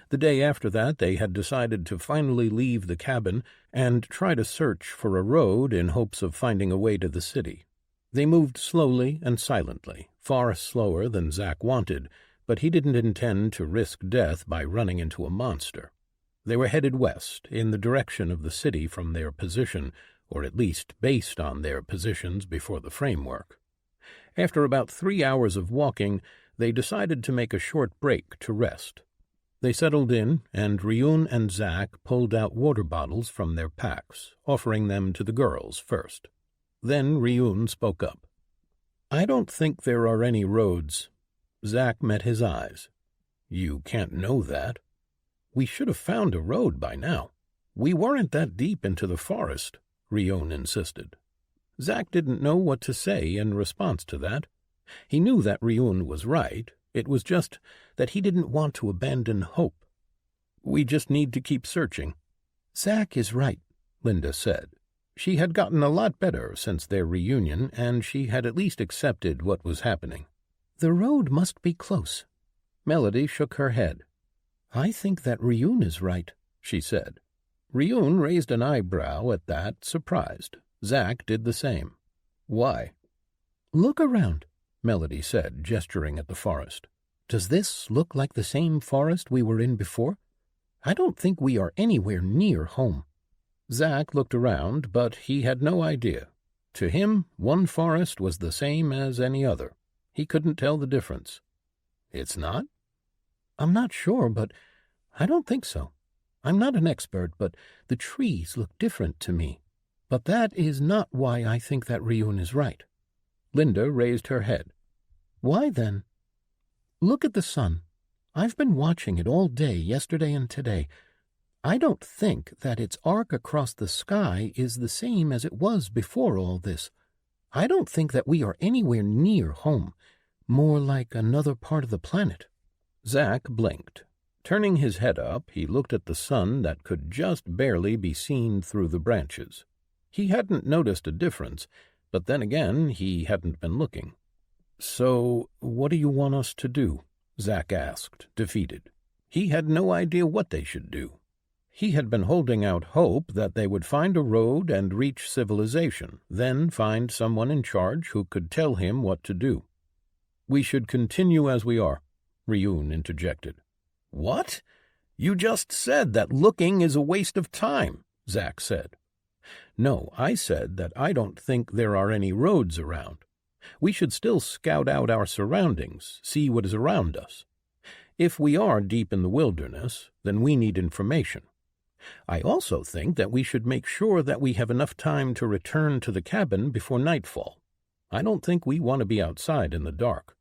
The day after that, they had decided to finally leave the cabin and try to search for a road in hopes of finding a way to the city. They moved slowly and silently, far slower than Zack wanted, but he didn't intend to risk death by running into a monster. They were headed west, in the direction of the city from their position, or at least based on their positions before the framework. After about 3 hours of walking, they decided to make a short break to rest. They settled in, and Ryun and Zack pulled out water bottles from their packs, offering them to the girls first. Then Ryun spoke up. "I don't think there are any roads." Zack met his eyes. "You can't know that." "We should have found a road by now. We weren't that deep into the forest," Ryun insisted. Zack didn't know what to say in response to that. He knew that Ryun was right. It was just that he didn't want to abandon hope. "We just need to keep searching." "Zack is right," Linda said. She had gotten a lot better since their reunion, and she had at least accepted what was happening. "The road must be close." Melody shook her head. "I think that Ryun is right," she said. Ryun raised an eyebrow at that, surprised. Zack did the same. "Why?" "Look around," Melody said, gesturing at the forest. "Does this look like the same forest we were in before? I don't think we are anywhere near home." Zack looked around, but he had no idea. To him, one forest was the same as any other. He couldn't tell the difference. "It's not?" "I'm not sure, but I don't think so. I'm not an expert, but the trees look different to me. But that is not why I think that Ryun is right." Linda raised her head. "Why then?" "Look at the sun. I've been watching it all day, yesterday and today. I don't think that its arc across the sky is the same as it was before all this. I don't think that we are anywhere near home, more like another part of the planet." Zack blinked. Turning his head up, he looked at the sun that could just barely be seen through the branches. He hadn't noticed a difference, but then again he hadn't been looking. "So, what do you want us to do?" Zack asked, defeated. He had no idea what they should do. He had been holding out hope that they would find a road and reach civilization, then find someone in charge who could tell him what to do. "We should continue as we are," Ryun interjected. "What? You just said that looking is a waste of time," Zack said. "No, I said that I don't think there are any roads around. We should still scout out our surroundings, see what is around us. If we are deep in the wilderness, then we need information. I also think that we should make sure that we have enough time to return to the cabin before nightfall. I don't think we want to be outside in the dark."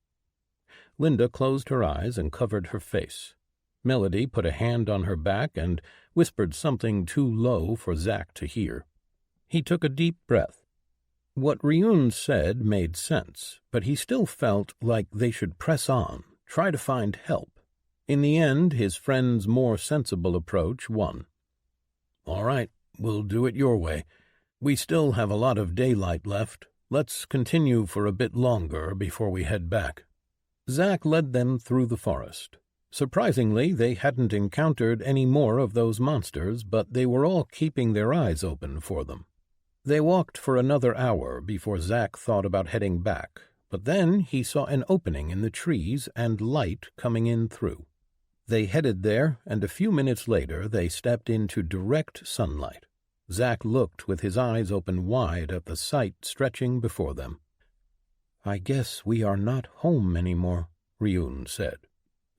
Linda closed her eyes and covered her face. Melody put a hand on her back and whispered something too low for Zack to hear. He took a deep breath. What Ryun said made sense, but he still felt like they should press on, try to find help. In the end, his friend's more sensible approach won. "All right, we'll do it your way. We still have a lot of daylight left. Let's continue for a bit longer before we head back." Zack led them through the forest. Surprisingly, they hadn't encountered any more of those monsters, but they were all keeping their eyes open for them. They walked for another hour before Zack thought about heading back, but then he saw an opening in the trees and light coming in through. They headed there, and a few minutes later they stepped into direct sunlight. Zack looked with his eyes open wide at the sight stretching before them. "I guess we are not home anymore," Ryun said.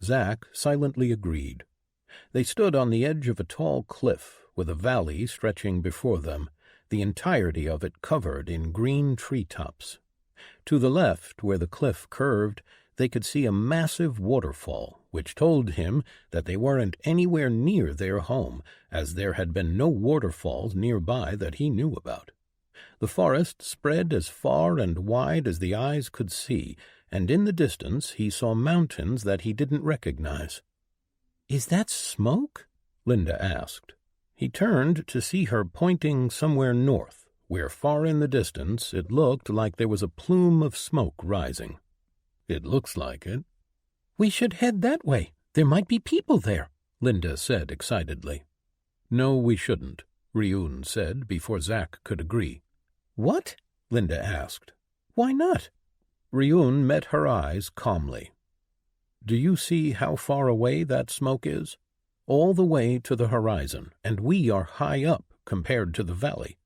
Zack silently agreed. They stood on the edge of a tall cliff with a valley stretching before them, the entirety of it covered in green treetops. To the left, where the cliff curved, they could see a massive waterfall, which told him that they weren't anywhere near their home, as there had been no waterfalls nearby that he knew about. The forest spread as far and wide as the eyes could see, and in the distance he saw mountains that he didn't recognize. "Is that smoke?" Linda asked. He turned to see her pointing somewhere north, where far in the distance it looked like there was a plume of smoke rising. "It looks like it." "We should head that way. There might be people there," Linda said excitedly. "No, we shouldn't," Ryun said before Zack could agree. "What?" Linda asked. "Why not?" Ryun met her eyes calmly. "Do you see how far away that smoke is? All the way to the horizon, and we are high up compared to the valley.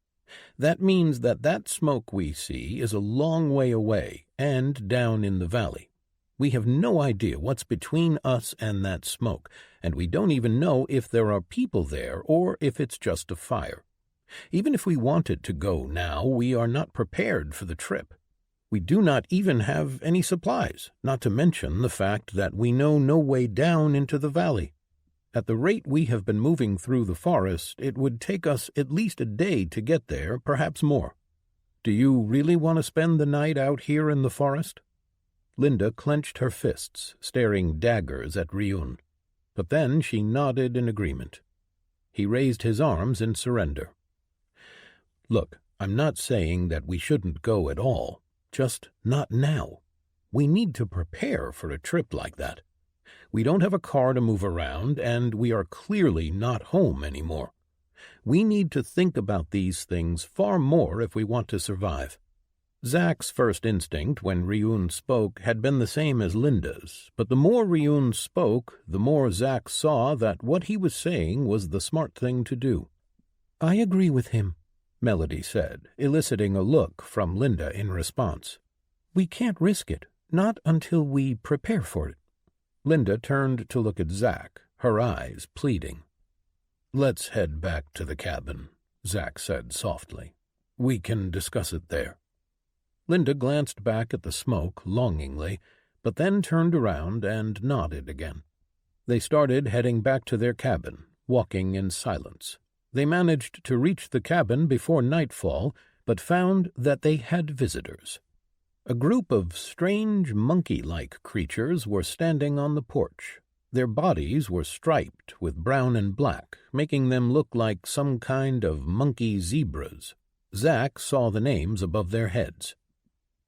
That means that that smoke we see is a long way away and down in the valley. We have no idea what's between us and that smoke, and we don't even know if there are people there or if it's just a fire. Even if we wanted to go now, we are not prepared for the trip. We do not even have any supplies, not to mention the fact that we know no way down into the valley. At the rate we have been moving through the forest, it would take us at least a day to get there, perhaps more. Do you really want to spend the night out here in the forest?" Linda clenched her fists, staring daggers at Ryun. But then she nodded in agreement. He raised his arms in surrender. "Look, I'm not saying that we shouldn't go at all. Just not now. We need to prepare for a trip like that. We don't have a car to move around, and we are clearly not home anymore. We need to think about these things far more if we want to survive." Zack's first instinct when Ryun spoke had been the same as Linda's, but the more Ryun spoke, the more Zack saw that what he was saying was the smart thing to do. "I agree with him," Melody said, eliciting a look from Linda in response. "We can't risk it, not until we prepare for it." Linda turned to look at Zack, her eyes pleading. "Let's head back to the cabin," Zack said softly. "We can discuss it there." Linda glanced back at the smoke longingly, but then turned around and nodded again. They started heading back to their cabin, walking in silence. They managed to reach the cabin before nightfall, but found that they had visitors. A group of strange monkey-like creatures were standing on the porch. Their bodies were striped with brown and black, making them look like some kind of monkey zebras. Zack saw the names above their heads.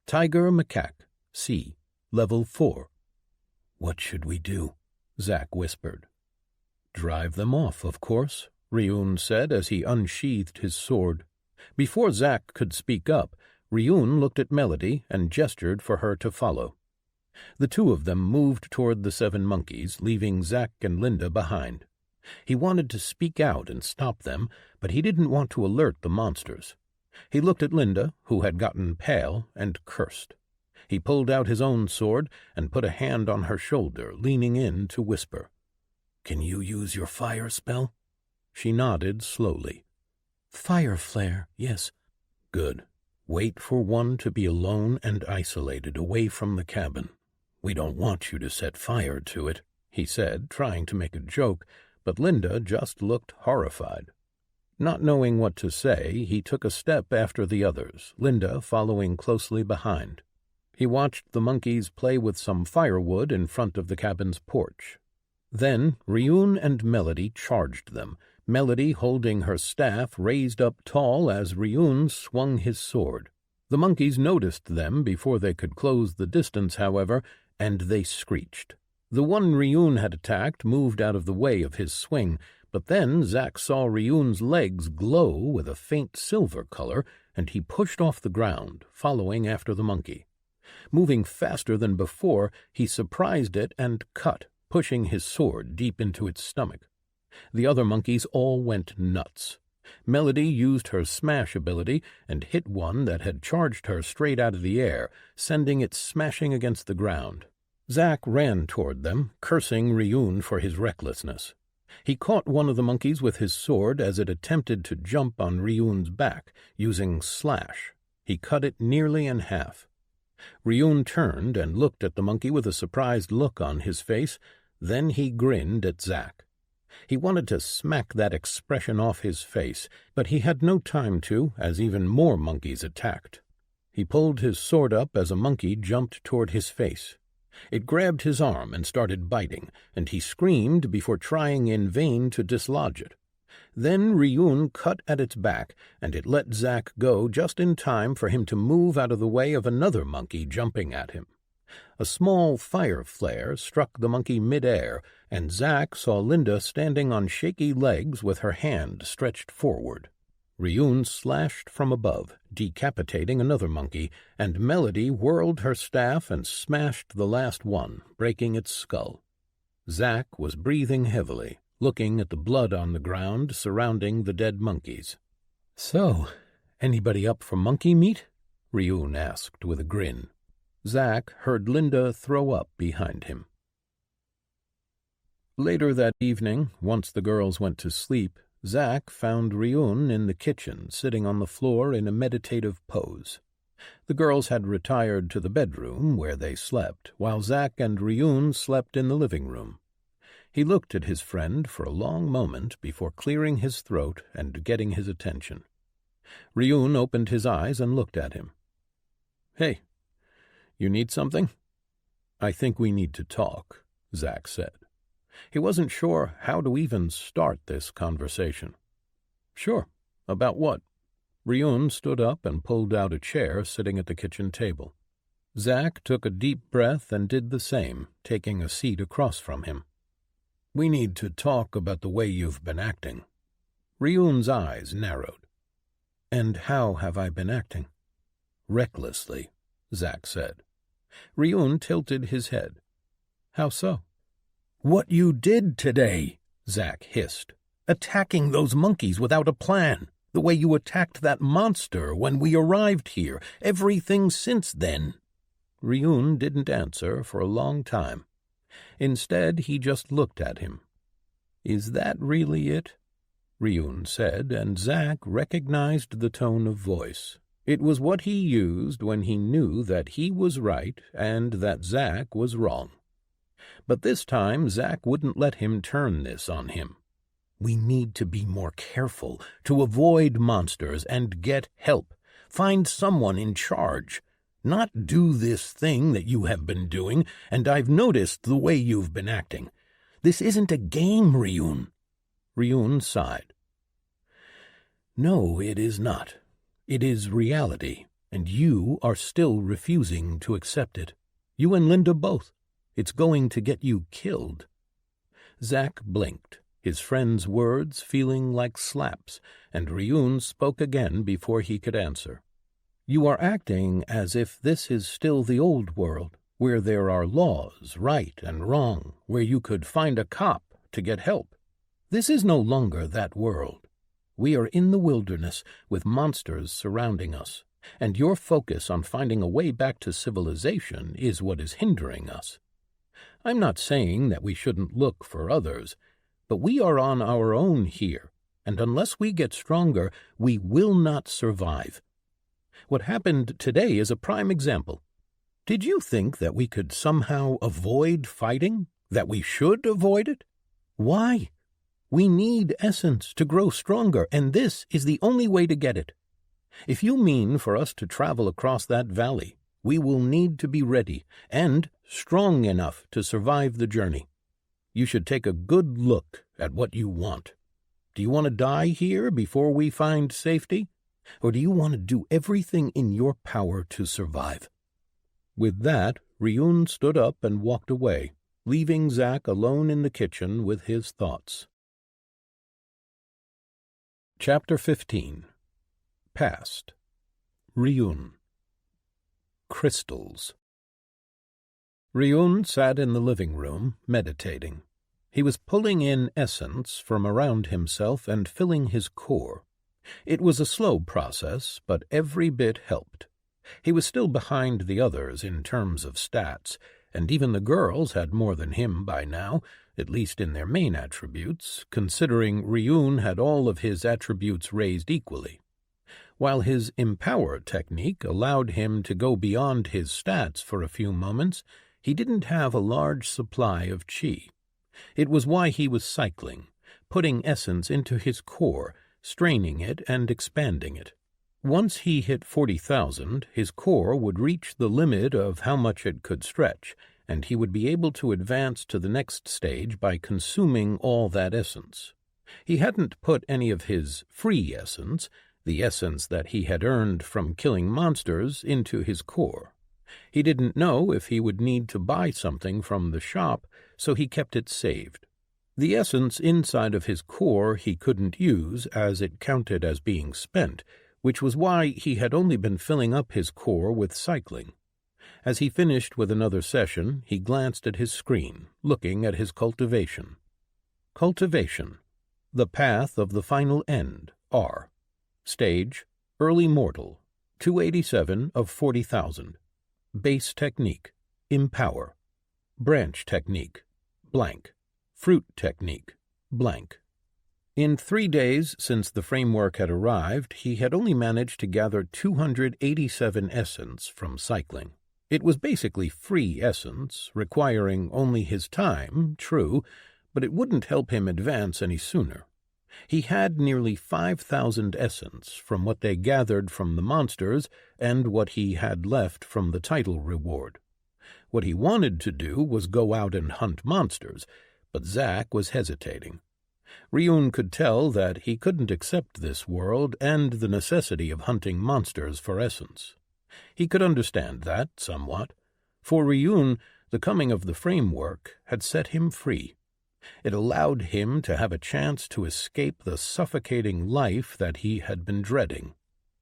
Tiger Macaque, C, Level 4. "What should we do?" Zack whispered. "Drive them off, of course," Ryun said as he unsheathed his sword. Before Zack could speak up, Ryun looked at Melody and gestured for her to follow. The two of them moved toward the 7 monkeys, leaving Zack and Linda behind. He wanted to speak out and stop them, but he didn't want to alert the monsters. He looked at Linda, who had gotten pale, and cursed. He pulled out his own sword and put a hand on her shoulder, leaning in to whisper. "Can you use your fire spell?" She nodded slowly. "Fire flare, yes." "Good. Wait for one to be alone and isolated away from the cabin. We don't want you to set fire to it," he said, trying to make a joke, but Linda just looked horrified. Not knowing what to say, he took a step after the others, Linda following closely behind. He watched the monkeys play with some firewood in front of the cabin's porch. Then Ryun and Melody charged them, Melody holding her staff raised up tall as Ryun swung his sword. The monkeys noticed them before they could close the distance, however, and they screeched. The one Ryun had attacked moved out of the way of his swing, but then Zack saw Ryun's legs glow with a faint silver color, and he pushed off the ground, following after the monkey. Moving faster than before, he surprised it and cut, pushing his sword deep into its stomach. The other monkeys all went nuts. Melody used her smash ability and hit one that had charged her straight out of the air, sending it smashing against the ground. Zack ran toward them, cursing Ryun for his recklessness. He caught one of the monkeys with his sword as it attempted to jump on Ryun's back, using slash. He cut it nearly in half. Ryun turned and looked at the monkey with a surprised look on his face. Then he grinned at Zack. He wanted to smack that expression off his face, but he had no time to, as even more monkeys attacked. He pulled his sword up as a monkey jumped toward his face. It grabbed his arm and started biting, and he screamed before trying in vain to dislodge it. Then Ryun cut at its back, and it let Zack go just in time for him to move out of the way of another monkey jumping at him. A small fire flare struck the monkey mid-air, and Zack saw Linda standing on shaky legs with her hand stretched forward. Ryun slashed from above, decapitating another monkey, and Melody whirled her staff and smashed the last one, breaking its skull. Zack was breathing heavily, looking at the blood on the ground surrounding the dead monkeys. "So, anybody up for monkey meat?" Ryun asked with a grin. Zack heard Linda throw up behind him. Later that evening, once the girls went to sleep, Zack found Ryun in the kitchen, sitting on the floor in a meditative pose. The girls had retired to the bedroom where they slept, while Zack and Ryun slept in the living room. He looked at his friend for a long moment before clearing his throat and getting his attention. Ryun opened his eyes and looked at him. "Hey, you need something?" "I think we need to talk," Zack said. He wasn't sure how to even start this conversation. "Sure. About what?" Ryun stood up and pulled out a chair sitting at the kitchen table. Zack took a deep breath and did the same, taking a seat across from him. "We need to talk about the way you've been acting." Ryun's eyes narrowed. "And how have I been acting?" "Recklessly," Zack said. Ryun tilted his head. "How so?" "What you did today," Zack hissed. "Attacking those monkeys without a plan. The way you attacked that monster when we arrived here. Everything since then." Ryun didn't answer for a long time. Instead, he just looked at him. "Is that really it?" Ryun said, and Zack recognized the tone of voice. It was what he used when he knew that he was right and that Zack was wrong. But this time Zack wouldn't let him turn this on him. "We need to be more careful, to avoid monsters and get help. Find someone in charge. Not do this thing that you have been doing, and I've noticed the way you've been acting. This isn't a game, Ryun." Ryun sighed. "No, it is not. It is reality, and you are still refusing to accept it. You and Linda both. It's going to get you killed." Zack blinked, his friend's words feeling like slaps, and Ryun spoke again before he could answer. "You are acting as if this is still the old world, where there are laws, right and wrong, where you could find a cop to get help. This is no longer that world. We are in the wilderness with monsters surrounding us, and your focus on finding a way back to civilization is what is hindering us. I'm not saying that we shouldn't look for others, but we are on our own here, and unless we get stronger, we will not survive. What happened today is a prime example. Did you think that we could somehow avoid fighting? That we should avoid it? Why? We need essence to grow stronger, and this is the only way to get it. If you mean for us to travel across that valley, we will need to be ready and strong enough to survive the journey. You should take a good look at what you want. Do you want to die here before we find safety? Or do you want to do everything in your power to survive?" With that, Ryun stood up and walked away, leaving Zack alone in the kitchen with his thoughts. Chapter 15. Past. Ryun. Crystals. Ryun sat in the living room, meditating. He was pulling in essence from around himself and filling his core. It was a slow process, but every bit helped. He was still behind the others in terms of stats, and even the girls had more than him by now, at least in their main attributes, considering Ryun had all of his attributes raised equally. While his Empower technique allowed him to go beyond his stats for a few moments, he didn't have a large supply of chi. It was why he was cycling, putting essence into his core, straining it and expanding it. Once he hit 40,000, his core would reach the limit of how much it could stretch, and he would be able to advance to the next stage by consuming all that essence. He hadn't put any of his free essence, the essence that he had earned from killing monsters, into his core. He didn't know if he would need to buy something from the shop, so he kept it saved. The essence inside of his core he couldn't use, as it counted as being spent, which was why he had only been filling up his core with cycling. As he finished with another session, he glanced at his screen, looking at his cultivation. Cultivation. The path of the final end, R. Stage, Early Mortal, 287 of 40,000. Base Technique, Empower. Branch Technique, blank. Fruit Technique, blank. In 3 days since the framework had arrived, he had only managed to gather 287 essence from cycling. It was basically free essence, requiring only his time, true, but it wouldn't help him advance any sooner. He had nearly 5,000 essence from what they gathered from the monsters and what he had left from the title reward. What he wanted to do was go out and hunt monsters, but Zack was hesitating. Ryun could tell that he couldn't accept this world and the necessity of hunting monsters for essence. He could understand that somewhat. For Ryun, the coming of the framework had set him free. It allowed him to have a chance to escape the suffocating life that he had been dreading.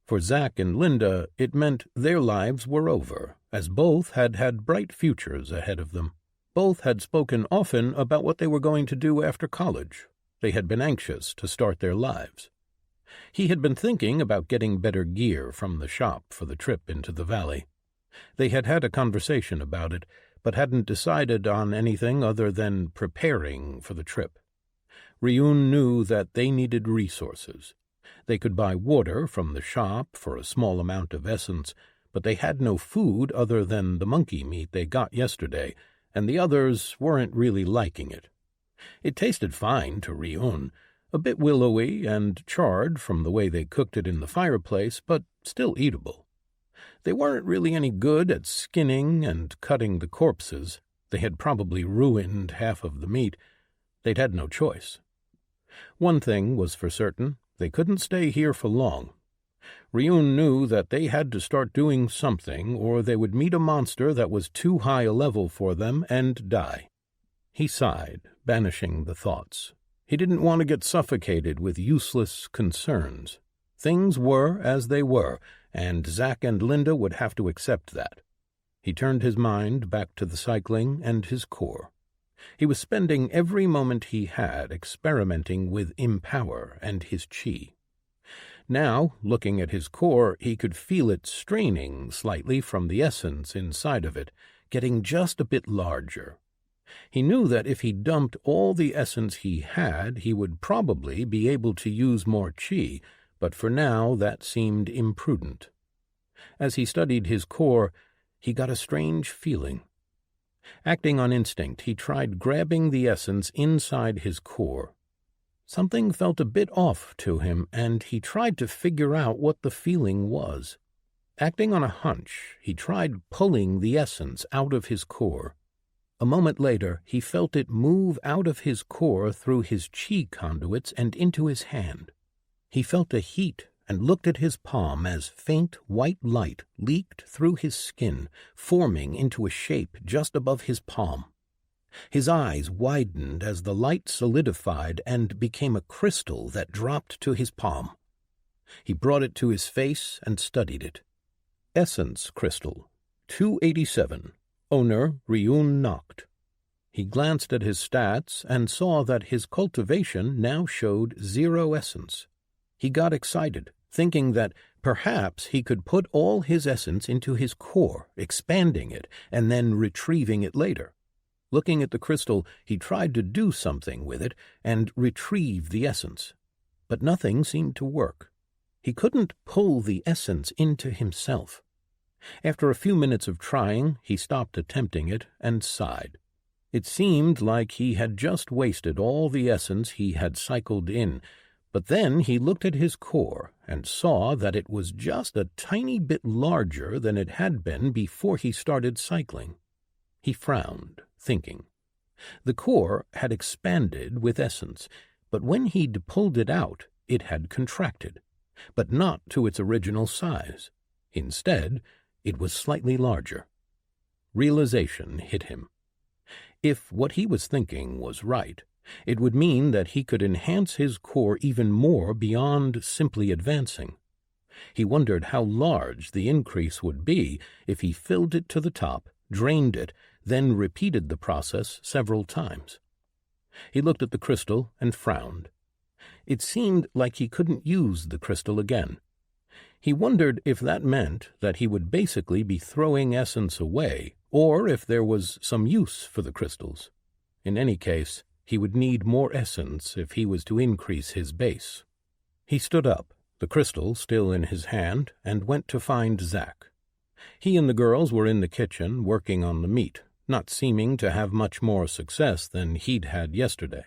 For Zack and Linda, it meant their lives were over, as both had had bright futures ahead of them. Both had spoken often about what they were going to do after college. They had been anxious to start their lives. He had been thinking about getting better gear from the shop for the trip into the valley. They had had a conversation about it, but hadn't decided on anything other than preparing for the trip. Ryun knew that they needed resources. They could buy water from the shop for a small amount of essence, but they had no food other than the monkey meat they got yesterday, and the others weren't really liking it. It tasted fine to Ryun, a bit willowy and charred from the way they cooked it in the fireplace, but still eatable. They weren't really any good at skinning and cutting the corpses. They had probably ruined half of the meat. They'd had no choice. One thing was for certain, they couldn't stay here for long. Ryun knew that they had to start doing something, or they would meet a monster that was too high a level for them and die. He sighed, banishing the thoughts. He didn't want to get suffocated with useless concerns. Things were as they were, and Zack and Linda would have to accept that. He turned his mind back to the cycling and his core. He was spending every moment he had experimenting with Empower and his chi. Now, looking at his core, he could feel it straining slightly from the essence inside of it, getting just a bit larger. He knew that if he dumped all the essence he had, he would probably be able to use more chi, but for now that seemed imprudent. As he studied his core, he got a strange feeling. Acting on instinct, he tried grabbing the essence inside his core. Something felt a bit off to him, and he tried to figure out what the feeling was. Acting on a hunch, he tried pulling the essence out of his core. A moment later, he felt it move out of his core through his chi conduits and into his hand. He felt a heat and looked at his palm as faint white light leaked through his skin, forming into a shape just above his palm. His eyes widened as the light solidified and became a crystal that dropped to his palm. He brought it to his face and studied it. Essence Crystal, 287, Owner Ryun knocked. He glanced at his stats and saw that his cultivation now showed 0 essence. He got excited, thinking that perhaps he could put all his essence into his core, expanding it, and then retrieving it later. Looking at the crystal, he tried to do something with it and retrieve the essence. But nothing seemed to work. He couldn't pull the essence into himself. After a few minutes of trying, he stopped attempting it and sighed. It seemed like he had just wasted all the essence he had cycled in, but then he looked at his core and saw that it was just a tiny bit larger than it had been before he started cycling. He frowned, thinking. The core had expanded with essence, but when he'd pulled it out, it had contracted, but not to its original size. Instead, it was slightly larger. Realization hit him. If what he was thinking was right, it would mean that he could enhance his core even more beyond simply advancing. He wondered how large the increase would be if he filled it to the top, drained it, then repeated the process several times. He looked at the crystal and frowned. It seemed like he couldn't use the crystal again. He wondered if that meant that he would basically be throwing essence away, or if there was some use for the crystals. In any case, he would need more essence if he was to increase his base. He stood up, the crystal still in his hand, and went to find Zack. He and the girls were in the kitchen working on the meat, not seeming to have much more success than he'd had yesterday.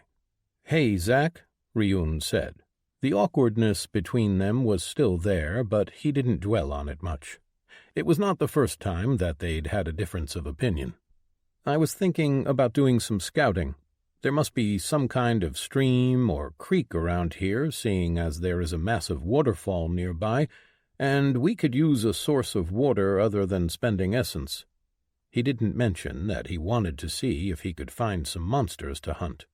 "Hey, Zack," Ryun said. The awkwardness between them was still there, but he didn't dwell on it much. It was not the first time that they'd had a difference of opinion. "I was thinking about doing some scouting. There must be some kind of stream or creek around here, seeing as there is a massive waterfall nearby, and we could use a source of water other than spending essence." He didn't mention that he wanted to see if he could find some monsters to hunt.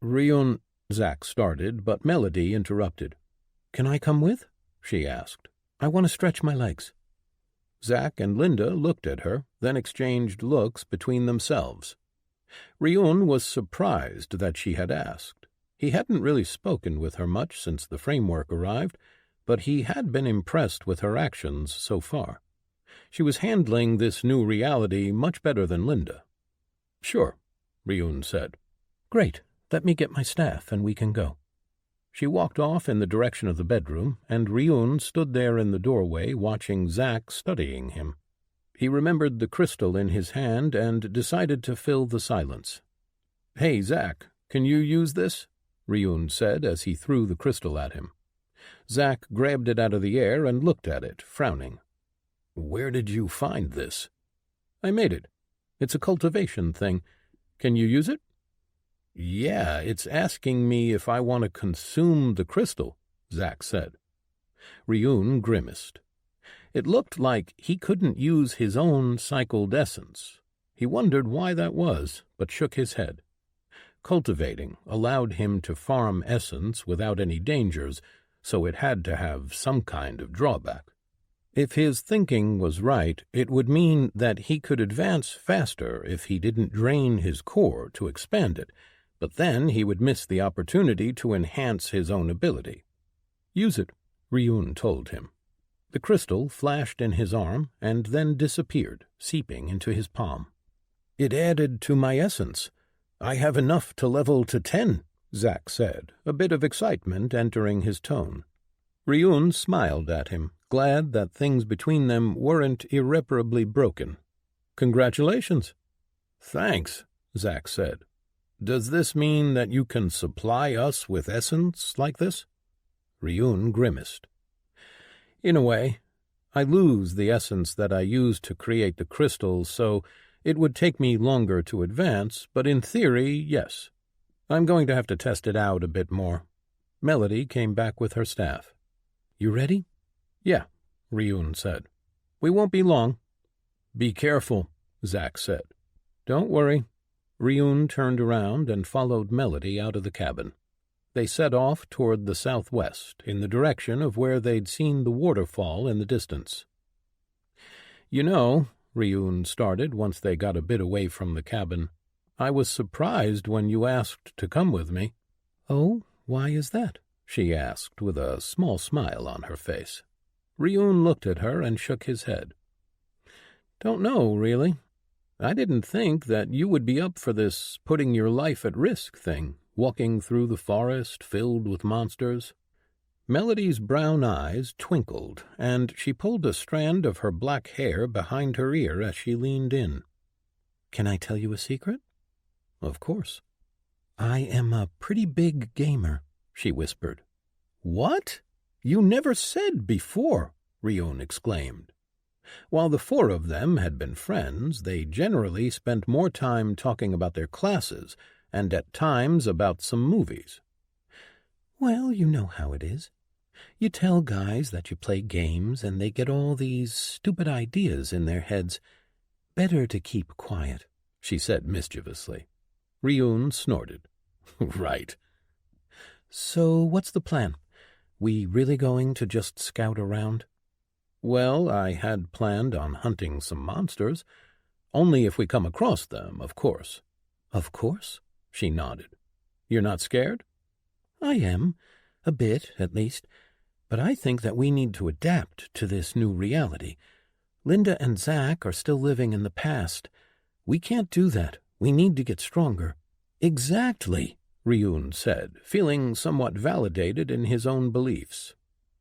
"Ryun," Zack started, but Melody interrupted. "Can I come with?" she asked. "I want to stretch my legs." Zack and Linda looked at her, then exchanged looks between themselves. Ryun was surprised that she had asked. He hadn't really spoken with her much since the framework arrived, but he had been impressed with her actions so far. She was handling this new reality much better than Linda. "Sure," Ryun said. "Great. Let me get my staff and we can go." She walked off in the direction of the bedroom, and Ryun stood there in the doorway watching Zack studying him. He remembered the crystal in his hand and decided to fill the silence. "Hey, Zack, can you use this?" Ryun said as he threw the crystal at him. Zack grabbed it out of the air and looked at it, frowning. "Where did you find this?" "I made it. It's a cultivation thing. Can you use it?" "Yeah, it's asking me if I want to consume the crystal," Zack said. Ryun grimaced. It looked like he couldn't use his own cycled essence. He wondered why that was, but shook his head. Cultivating allowed him to farm essence without any dangers, so it had to have some kind of drawback. If his thinking was right, it would mean that he could advance faster if he didn't drain his core to expand it, but then he would miss the opportunity to enhance his own ability. "Use it," Ryun told him. The crystal flashed in his arm and then disappeared, seeping into his palm. "It added to my essence. I have enough to level to 10, Zack said, a bit of excitement entering his tone. Ryun smiled at him, glad that things between them weren't irreparably broken. "Congratulations." "Thanks," Zack said. "Does this mean that you can supply us with essence like this?" Ryun grimaced. "In a way. I lose the essence that I used to create the crystals, so it would take me longer to advance, but in theory, yes. I'm going to have to test it out a bit more." Melody came back with her staff. "You ready?" "Yeah," Ryun said. "We won't be long." "Be careful," Zack said. "Don't worry." Ryun turned around and followed Melody out of the cabin. They set off toward the southwest, in the direction of where they'd seen the waterfall in the distance. "You know," Ryun started once they got a bit away from the cabin. "I was surprised when you asked to come with me." "Oh, why is that?" she asked with a small smile on her face. Ryun looked at her and shook his head. "Don't know, really. I didn't think that you would be up for this putting your life at risk thing, walking through the forest filled with monsters." Melody's brown eyes twinkled, and she pulled a strand of her black hair behind her ear as she leaned in. "Can I tell you a secret?" "Of course." "I am a pretty big gamer," she whispered. "What? You never said before," Ryun exclaimed. While the four of them had been friends, they generally spent more time talking about their classes and at times about some movies. "Well, you know how it is. You tell guys that you play games and they get all these stupid ideas in their heads. Better to keep quiet," she said mischievously. Ryun snorted. "Right." "So what's the plan? We really going to just scout around?" "Well, I had planned on hunting some monsters. Only if we come across them, of course." "Of course?" she nodded. "You're not scared?" "I am. A bit, at least. But I think that we need to adapt to this new reality. Linda and Zach are still living in the past. We can't do that. We need to get stronger." "Exactly," Ryun said, feeling somewhat validated in his own beliefs.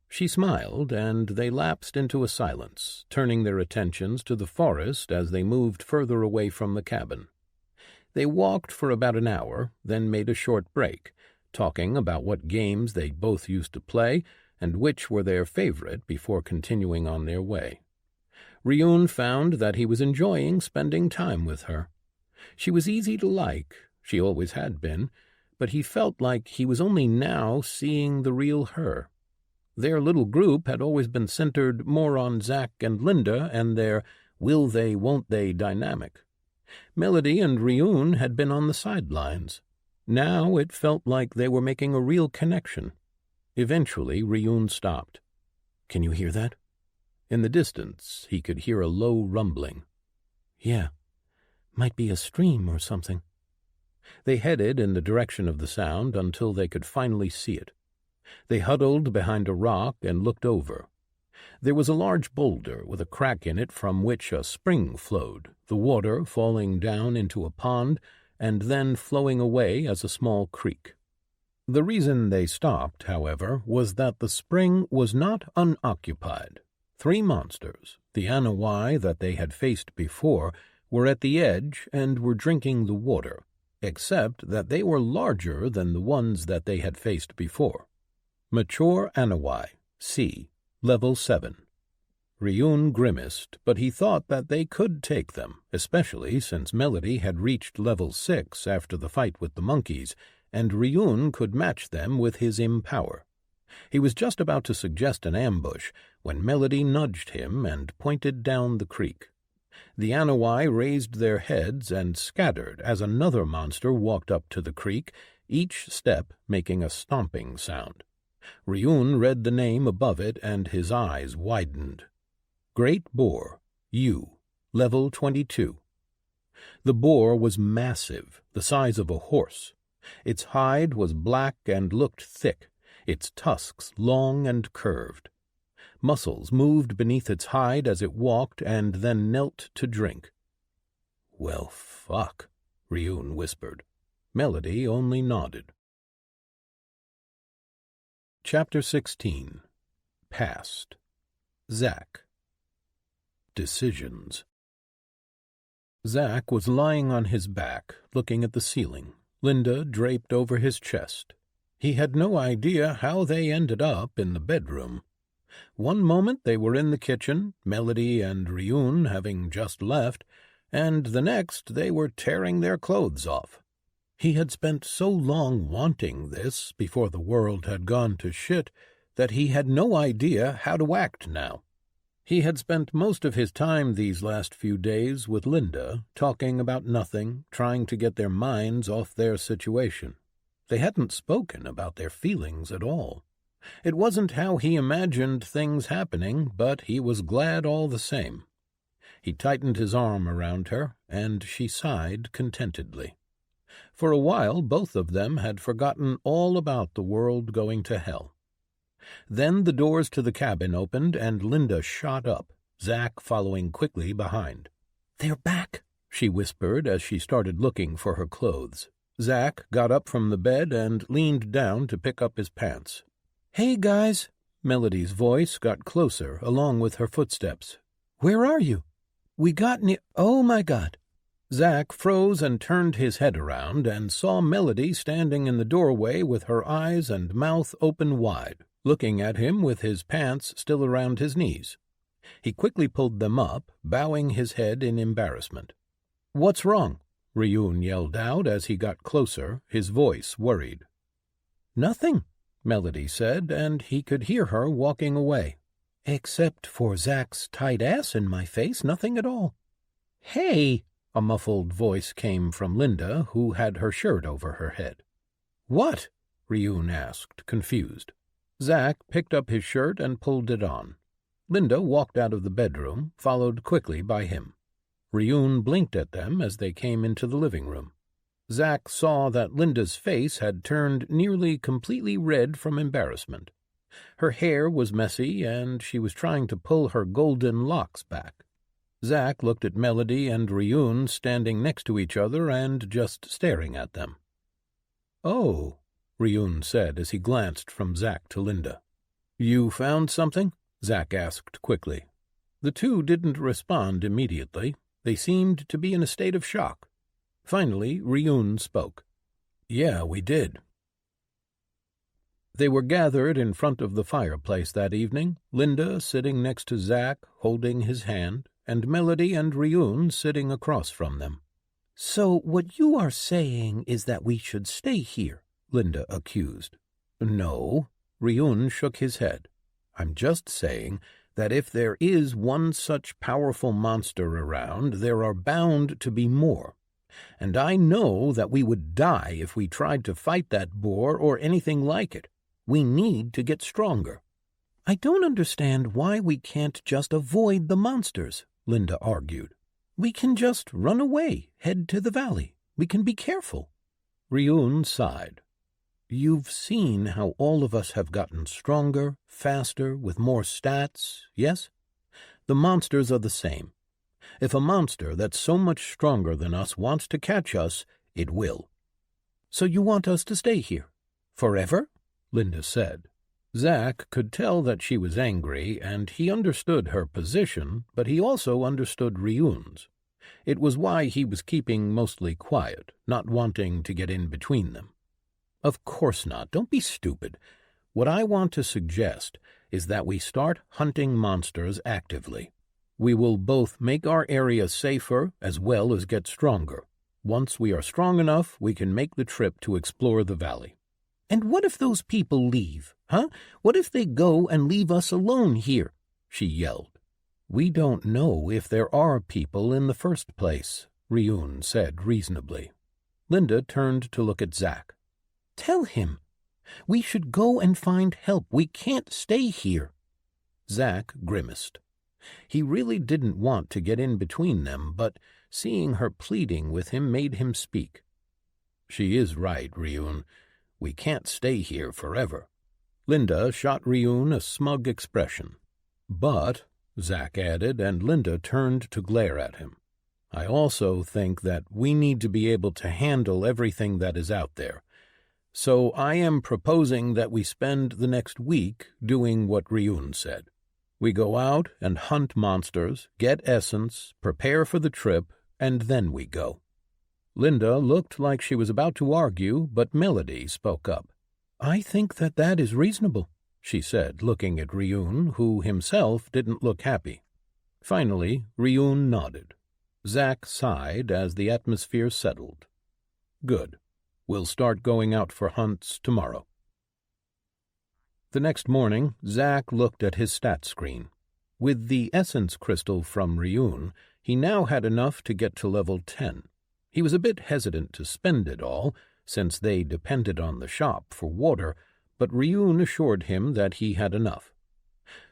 She smiled, and they lapsed into a silence, turning their attentions to the forest as they moved further away from the cabin. They walked for about an hour, then made a short break, talking about what games they both used to play and which were their favorite before continuing on their way. Ryun found that he was enjoying spending time with her. She was easy to like, she always had been, but he felt like he was only now seeing the real her. Their little group had always been centered more on Zach and Linda and their will-they, won't-they dynamic. Melody and Ryun had been on the sidelines. Now it felt like they were making a real connection. Eventually, Ryun stopped. "Can you hear that?" In the distance, he could hear a low rumbling. "Yeah, might be a stream or something." They headed in the direction of the sound until they could finally see it. They huddled behind a rock and looked over. There was a large boulder with a crack in it from which a spring flowed, the water falling down into a pond and then flowing away as a small creek. The reason they stopped, however, was that the spring was not unoccupied. 3 monsters, the Anawai that they had faced before, were at the edge and were drinking the water, except that they were larger than the ones that they had faced before. Mature Anawai, C, Level 7. Ryun grimaced, but he thought that they could take them, especially since Melody had reached Level 6 after the fight with the monkeys, and Ryun could match them with his impower. He was just about to suggest an ambush when Melody nudged him and pointed down the creek. The Anawai raised their heads and scattered as another monster walked up to the creek, each step making a stomping sound. Ryun read the name above it, and his eyes widened. Great Boar, U, Level 22. The boar was massive, the size of a horse. Its hide was black and looked thick, its tusks long and curved. Muscles moved beneath its hide as it walked and then knelt to drink. "Well, fuck," Ryun whispered. Melody only nodded. Chapter 16. Past. Zach. Decisions. Zach was lying on his back, looking at the ceiling, Linda draped over his chest. He had no idea how they ended up in the bedroom. One moment they were in the kitchen, Melody and Ryun having just left, and the next they were tearing their clothes off. He had spent so long wanting this before the world had gone to shit that he had no idea how to act now. He had spent most of his time these last few days with Linda, talking about nothing, trying to get their minds off their situation. They hadn't spoken about their feelings at all. It wasn't how he imagined things happening, but he was glad all the same. He tightened his arm around her, and she sighed contentedly. For a while both of them had forgotten all about the world going to hell. Then the doors to the cabin opened, and Linda shot up, Zack following quickly behind. "They're back," she whispered as she started looking for her clothes. Zack got up from the bed and leaned down to pick up his pants. "Hey, guys." Melody's voice got closer along with her footsteps. "Where are you? We got near— Oh, my God." Zack froze and turned his head around and saw Melody standing in the doorway with her eyes and mouth open wide, looking at him with his pants still around his knees. He quickly pulled them up, bowing his head in embarrassment. "What's wrong?" Ryun yelled out as he got closer, his voice worried. "Nothing," Melody said, and he could hear her walking away. "Except for Zack's tight ass in my face, nothing at all." "Hey!" A muffled voice came from Linda, who had her shirt over her head. "What?" Ryun asked, confused. Zack picked up his shirt and pulled it on. Linda walked out of the bedroom, followed quickly by him. Ryun blinked at them as they came into the living room. Zack saw that Linda's face had turned nearly completely red from embarrassment. Her hair was messy, and she was trying to pull her golden locks back. Zack looked at Melody and Ryun standing next to each other and just staring at them. "Oh," Ryun said as he glanced from Zack to Linda. "You found something?" Zack asked quickly. The two didn't respond immediately. They seemed to be in a state of shock. Finally, Ryun spoke. "Yeah, we did." They were gathered in front of the fireplace that evening, Linda sitting next to Zack, holding his hand, and Melody and Ryun sitting across from them. "So what you are saying is that we should stay here?" Linda accused. "No," Ryun shook his head. "I'm just saying that if there is one such powerful monster around, there are bound to be more. And I know that we would die if we tried to fight that boar or anything like it. We need to get stronger." "I don't understand why we can't just avoid the monsters," Linda argued. "We can just run away, head to the valley. We can be careful." Ryun sighed. "You've seen how all of us have gotten stronger, faster, with more stats, yes? The monsters are the same. If a monster that's so much stronger than us wants to catch us, it will." "So you want us to stay here? Forever?" Linda said. Zack could tell that she was angry, and he understood her position, but he also understood Ryun's. It was why he was keeping mostly quiet, not wanting to get in between them. "Of course not. Don't be stupid. What I want to suggest is that we start hunting monsters actively. We will both make our area safer as well as get stronger. Once we are strong enough, we can make the trip to explore the valley." "And what if those people leave, huh? What if they go and leave us alone here?" she yelled. "We don't know if there are people in the first place," Ryun said reasonably. Linda turned to look at Zack. "Tell him. We should go and find help. We can't stay here." Zack grimaced. He really didn't want to get in between them, but seeing her pleading with him made him speak. "She is right, Ryun. We can't stay here forever." Linda shot Ryun a smug expression. "But," Zack added, and Linda turned to glare at him, "I also think that we need to be able to handle everything that is out there. So I am proposing that we spend the next week doing what Ryun said. We go out and hunt monsters, get essence, prepare for the trip, and then we go." Linda looked like she was about to argue, but Melody spoke up. "I think that is reasonable," she said, looking at Ryun, who himself didn't look happy. Finally, Ryun nodded. Zack sighed as the atmosphere settled. "Good. We'll start going out for hunts tomorrow." The next morning, Zack looked at his stat screen. With the essence crystal from Ryun, he now had enough to get to level 10. He was a bit hesitant to spend it all, since they depended on the shop for water, but Ryun assured him that he had enough.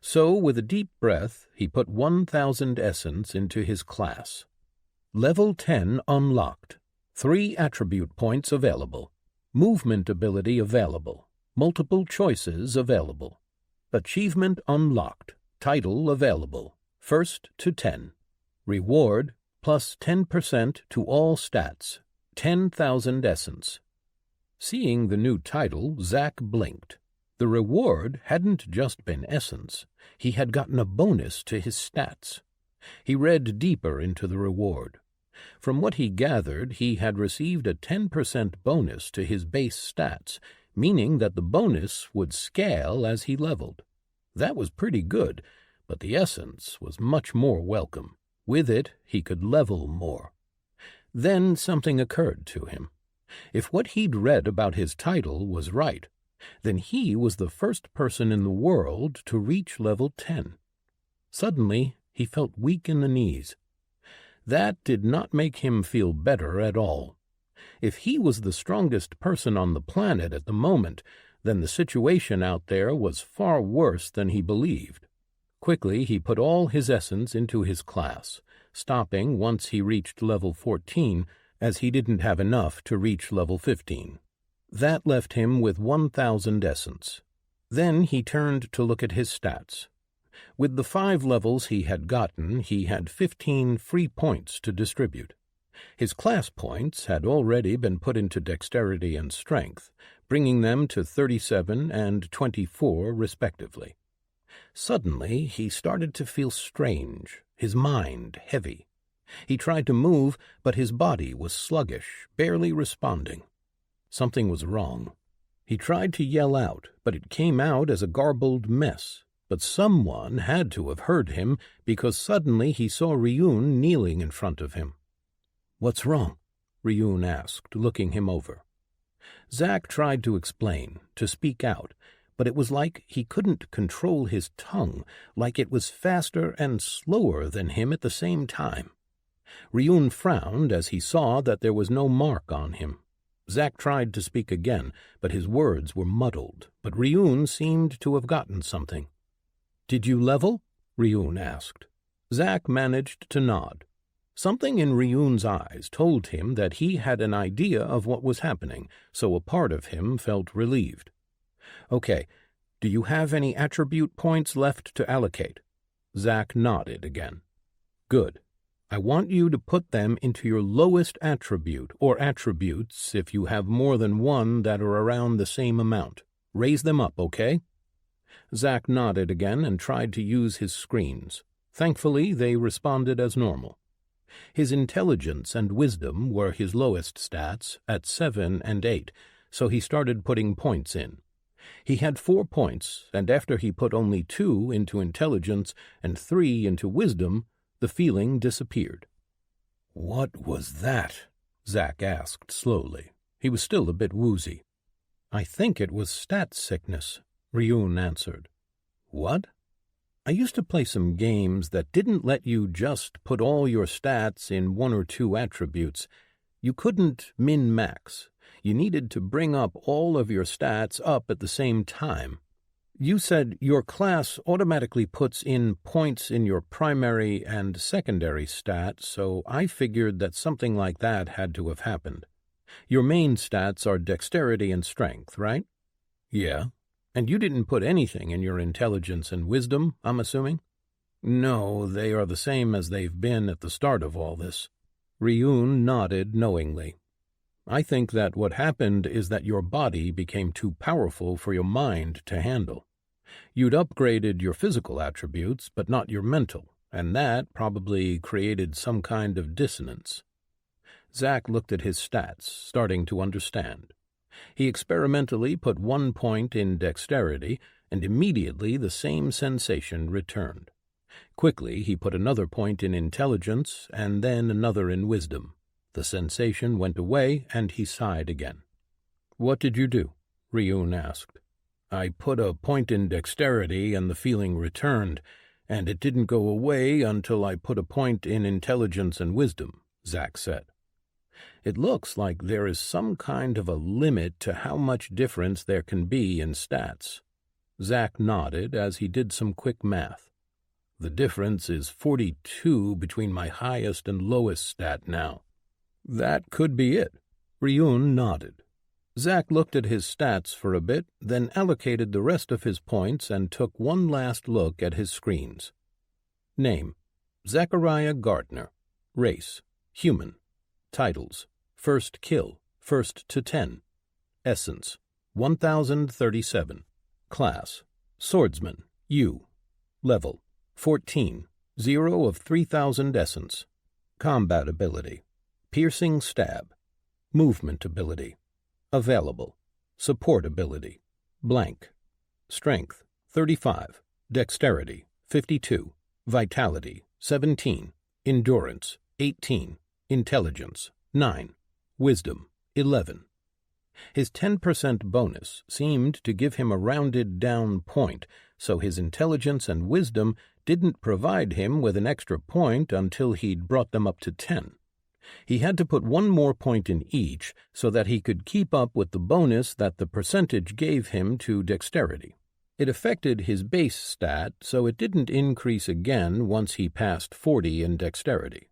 So, with a deep breath, he put 1,000 essence into his class. Level 10 unlocked. 3 attribute points available. Movement ability available. Multiple choices available. Achievement unlocked. Title available. First to 10. Reward plus 10% to all stats. 10,000 essence. Seeing the new title, Zack blinked. The reward hadn't just been essence. He had gotten a bonus to his stats. He read deeper into the reward. From what he gathered, he had received a 10% bonus to his base stats, meaning that the bonus would scale as he leveled. That was pretty good, but the essence was much more welcome. With it, he could level more. Then something occurred to him. If what he'd read about his title was right, then he was the first person in the world to reach level 10. Suddenly, he felt weak in the knees. That did not make him feel better at all. If he was the strongest person on the planet at the moment, then the situation out there was far worse than he believed. Quickly, he put all his essence into his class, stopping once he reached level 14, as he didn't have enough to reach level 15. That left him with 1,000 essence. Then he turned to look at his stats. With the 5 levels he had gotten, he had 15 free points to distribute. His class points had already been put into dexterity and strength, bringing them to 37 and 24 respectively. Suddenly he started to feel strange, his mind heavy. He tried to move, but his body was sluggish, barely responding. Something was wrong. He tried to yell out, but it came out as a garbled mess. But someone had to have heard him, because suddenly he saw Ryun kneeling in front of him. "What's wrong?" Ryun asked, looking him over. Zack tried to explain, to speak out, but it was like he couldn't control his tongue, like it was faster and slower than him at the same time. Ryun frowned as he saw that there was no mark on him. Zack tried to speak again, but his words were muddled, but Ryun seemed to have gotten something. "Did you level?" Ryun asked. Zack managed to nod. Something in Ryun's eyes told him that he had an idea of what was happening, so a part of him felt relieved. "Okay, do you have any attribute points left to allocate?" Zack nodded again. "Good. I want you to put them into your lowest attribute, or attributes if you have more than one that are around the same amount. Raise them up, okay?" Zack nodded again and tried to use his screens. Thankfully, they responded as normal. His intelligence and wisdom were his lowest stats, at 7 and 8, so he started putting points in. He had 4 points, and after he put only 2 into intelligence and 3 into wisdom, the feeling disappeared. "What was that?" Zack asked slowly. He was still a bit woozy. "I think it was stat sickness," Ryun answered. "What?" "I used to play some games that didn't let you just put all your stats in 1 or 2 attributes. You couldn't min-max. You needed to bring up all of your stats up at the same time. You said your class automatically puts in points in your primary and secondary stats, so I figured that something like that had to have happened. Your main stats are dexterity and strength, right?" "Yeah." "And you didn't put anything in your intelligence and wisdom, I'm assuming?" "No, they are the same as they've been at the start of all this." Ryun nodded knowingly. "I think that what happened is that your body became too powerful for your mind to handle. You'd upgraded your physical attributes, but not your mental, and that probably created some kind of dissonance." Zack looked at his stats, starting to understand. He experimentally put 1 point in dexterity, and immediately the same sensation returned. Quickly he put another point in intelligence, and then another in wisdom. The sensation went away, and he sighed again. "What did you do?" Ryun asked. "I put a point in dexterity, and the feeling returned, and it didn't go away until I put a point in intelligence and wisdom," Zack said. "It looks like there is some kind of a limit to how much difference there can be in stats." Zack nodded as he did some quick math. The difference is 42 between my highest and lowest stat now. That could be it. Ryun nodded. Zack looked at his stats for a bit, then allocated the rest of his points and took one last look at his screens. Name: Zachariah Gardner. Race: human. Titles: first kill, first to 10. Essence: 1037. Class: swordsman, U. Level: 14, 0 of 3000 essence. Combat ability: piercing stab. Movement ability: available. Support ability: blank. Strength: 35. Dexterity: 52. Vitality: 17. Endurance: 18. Intelligence: 9. Wisdom: 11. His 10% bonus seemed to give him a rounded down point, so his intelligence and wisdom didn't provide him with an extra point until he'd brought them up to 10. He had to put one more point in each so that he could keep up with the bonus that the percentage gave him to dexterity. It affected his base stat, so it didn't increase again once he passed 40 in dexterity.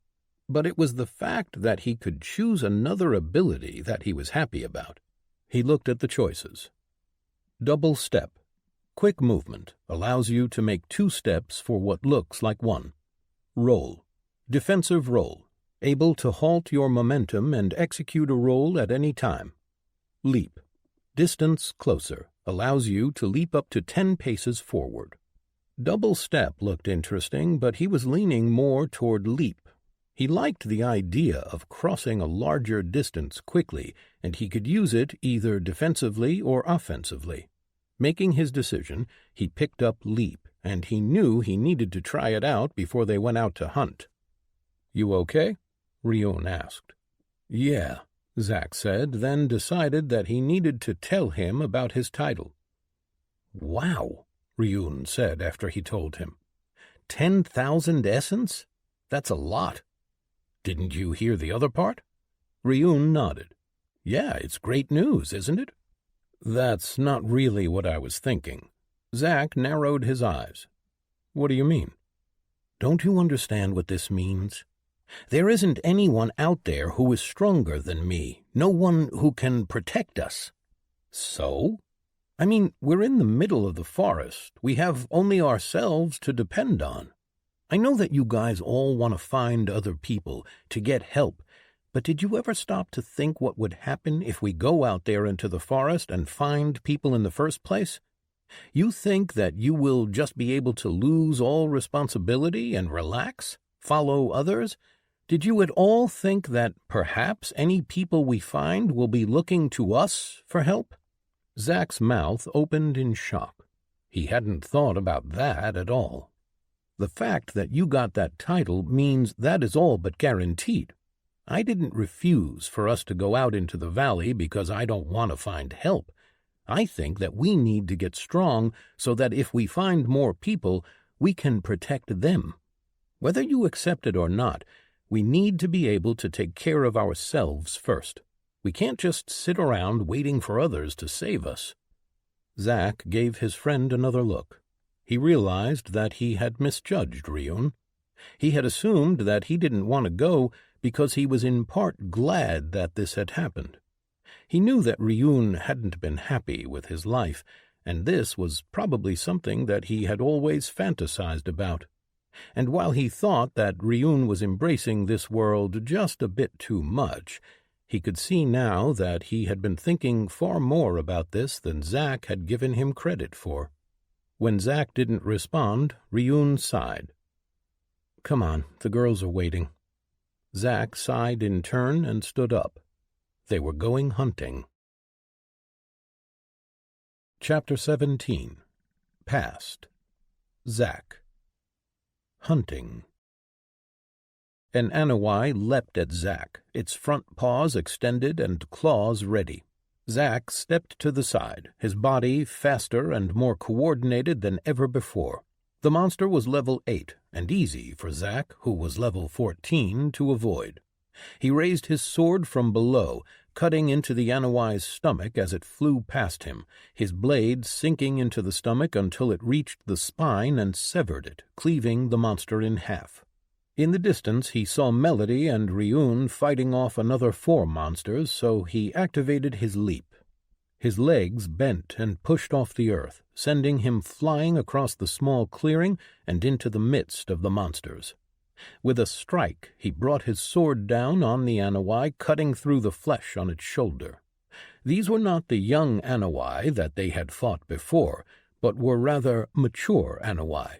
But it was the fact that he could choose another ability that he was happy about. He looked at the choices. Double step. Quick movement allows you to make 2 steps for what looks like 1. Roll. Defensive roll. Able to halt your momentum and execute a roll at any time. Leap. Distance closer. Allows you to leap up to 10 paces forward. Double step looked interesting, but he was leaning more toward leap. He liked the idea of crossing a larger distance quickly, and he could use it either defensively or offensively. Making his decision, he picked up leap, and he knew he needed to try it out before they went out to hunt. "You okay?" Ryun asked. "Yeah," Zack said, then decided that he needed to tell him about his title. "Wow," Ryun said after he told him. 10,000 essence? That's a lot. Didn't you hear the other part?" Ryun nodded. "Yeah, it's great news, isn't it?" "That's not really what I was thinking." Zack narrowed his eyes. "What do you mean?" "Don't you understand what this means? There isn't anyone out there who is stronger than me, no one who can protect us." "So?" "I mean, we're in the middle of the forest. We have only ourselves to depend on. I know that you guys all want to find other people, to get help, but did you ever stop to think what would happen if we go out there into the forest and find people in the first place? You think that you will just be able to lose all responsibility and relax, follow others? Did you at all think that perhaps any people we find will be looking to us for help?" Zack's mouth opened in shock. He hadn't thought about that at all. "The fact that you got that title means that is all but guaranteed. I didn't refuse for us to go out into the valley because I don't want to find help. I think that we need to get strong so that if we find more people, we can protect them. Whether you accept it or not, we need to be able to take care of ourselves first. We can't just sit around waiting for others to save us." Zack gave his friend another look. He realized that he had misjudged Ryun. He had assumed that he didn't want to go because he was in part glad that this had happened. He knew that Ryun hadn't been happy with his life, and this was probably something that he had always fantasized about. And while he thought that Ryun was embracing this world just a bit too much, he could see now that he had been thinking far more about this than Zack had given him credit for. When Zack didn't respond, Ryun sighed. "Come on, the girls are waiting." Zack sighed in turn and stood up. They were going hunting. Chapter 17. Past. Zack. Hunting. An Anawai leapt at Zack, its front paws extended and claws ready. Zack stepped to the side, his body faster and more coordinated than ever before. The monster was level 8, and easy for Zack, who was level 14, to avoid. He raised his sword from below, cutting into the Anawai's stomach as it flew past him, his blade sinking into the stomach until it reached the spine and severed it, cleaving the monster in half. In the distance he saw Melody and Ryun fighting off another 4 monsters, so he activated his leap. His legs bent and pushed off the earth, sending him flying across the small clearing and into the midst of the monsters. With a strike, he brought his sword down on the Anawai, cutting through the flesh on its shoulder. These were not the young Anawai that they had fought before, but were rather mature Anawai.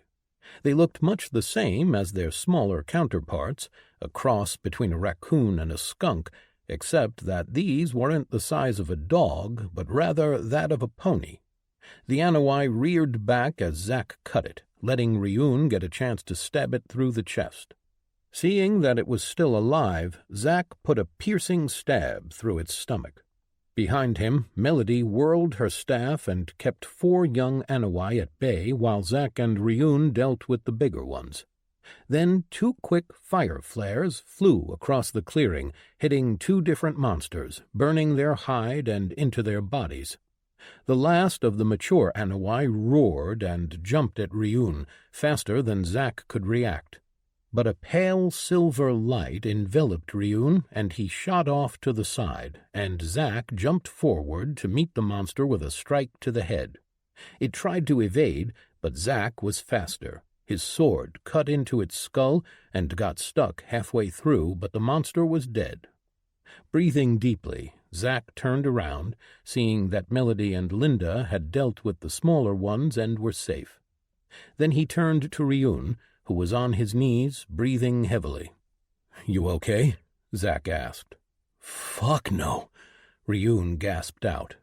They looked much the same as their smaller counterparts, a cross between a raccoon and a skunk, except that these weren't the size of a dog, but rather that of a pony. The Anawai reared back as Zack cut it, letting Ryun get a chance to stab it through the chest. Seeing that it was still alive, Zack put a piercing stab through its stomach. Behind him, Melody whirled her staff and kept 4 young Anawai at bay while Zack and Ryun dealt with the bigger ones. Then 2 quick fire flares flew across the clearing, hitting 2 different monsters, burning their hide and into their bodies. The last of the mature Anawai roared and jumped at Ryun, faster than Zack could react. But a pale silver light enveloped Ryun, and he shot off to the side, and Zack jumped forward to meet the monster with a strike to the head. It tried to evade, but Zack was faster. His sword cut into its skull and got stuck halfway through, but the monster was dead. Breathing deeply, Zack turned around, seeing that Melody and Linda had dealt with the smaller ones and were safe. Then he turned to Ryun, who was on his knees, breathing heavily. "You okay?" Zack asked. "Fuck no," Ryun gasped out.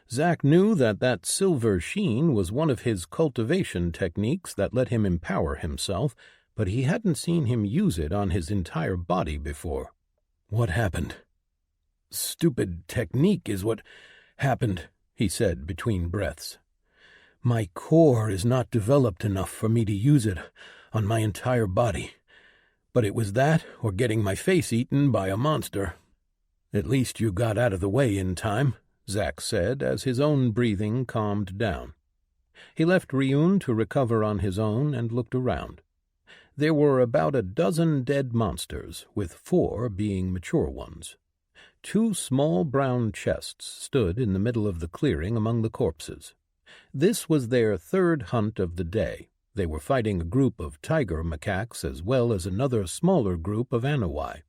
Zack knew that silver sheen was one of his cultivation techniques that let him empower himself, but he hadn't seen him use it on his entire body before. "What happened?" "Stupid technique is what happened," he said between breaths. "My core is not developed enough for me to use it on my entire body. But it was that or getting my face eaten by a monster." "At least you got out of the way in time," Zack said as his own breathing calmed down. He left Ryun to recover on his own and looked around. There were about a dozen dead monsters, with 4 being mature ones. 2 small brown chests stood in the middle of the clearing among the corpses. This was their 3rd hunt of the day. They were fighting a group of tiger macaques as well as another smaller group of Anawai.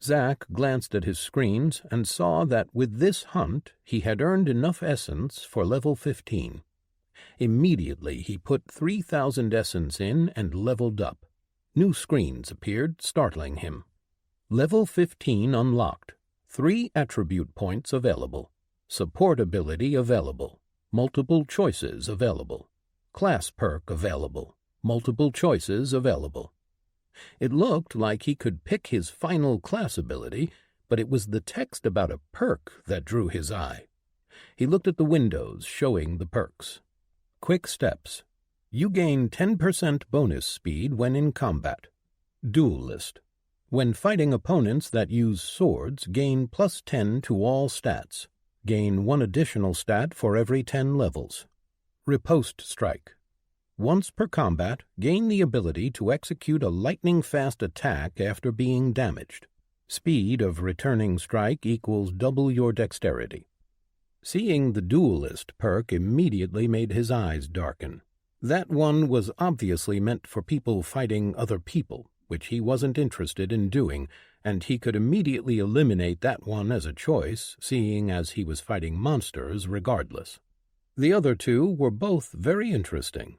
Zack glanced at his screens and saw that with this hunt he had earned enough essence for level 15. Immediately he put 3,000 essence in and leveled up. New screens appeared, startling him. Level 15 unlocked. 3 attribute points available. Support ability available. Multiple choices available. Class perk available. Multiple choices available. It looked like he could pick his final class ability, but it was the text about a perk that drew his eye. He looked at the windows showing the perks. Quick steps. You gain 10% bonus speed when in combat. Duelist. When fighting opponents that use swords, gain +10 to all stats. Gain 1 additional stat for every 10 levels. Riposte strike. Once per combat, gain the ability to execute a lightning-fast attack after being damaged. Speed of returning strike equals double your dexterity. Seeing the duelist perk immediately made his eyes darken. That one was obviously meant for people fighting other people, which he wasn't interested in doing, and he could immediately eliminate that one as a choice, seeing as he was fighting monsters regardless. The other 2 were both very interesting.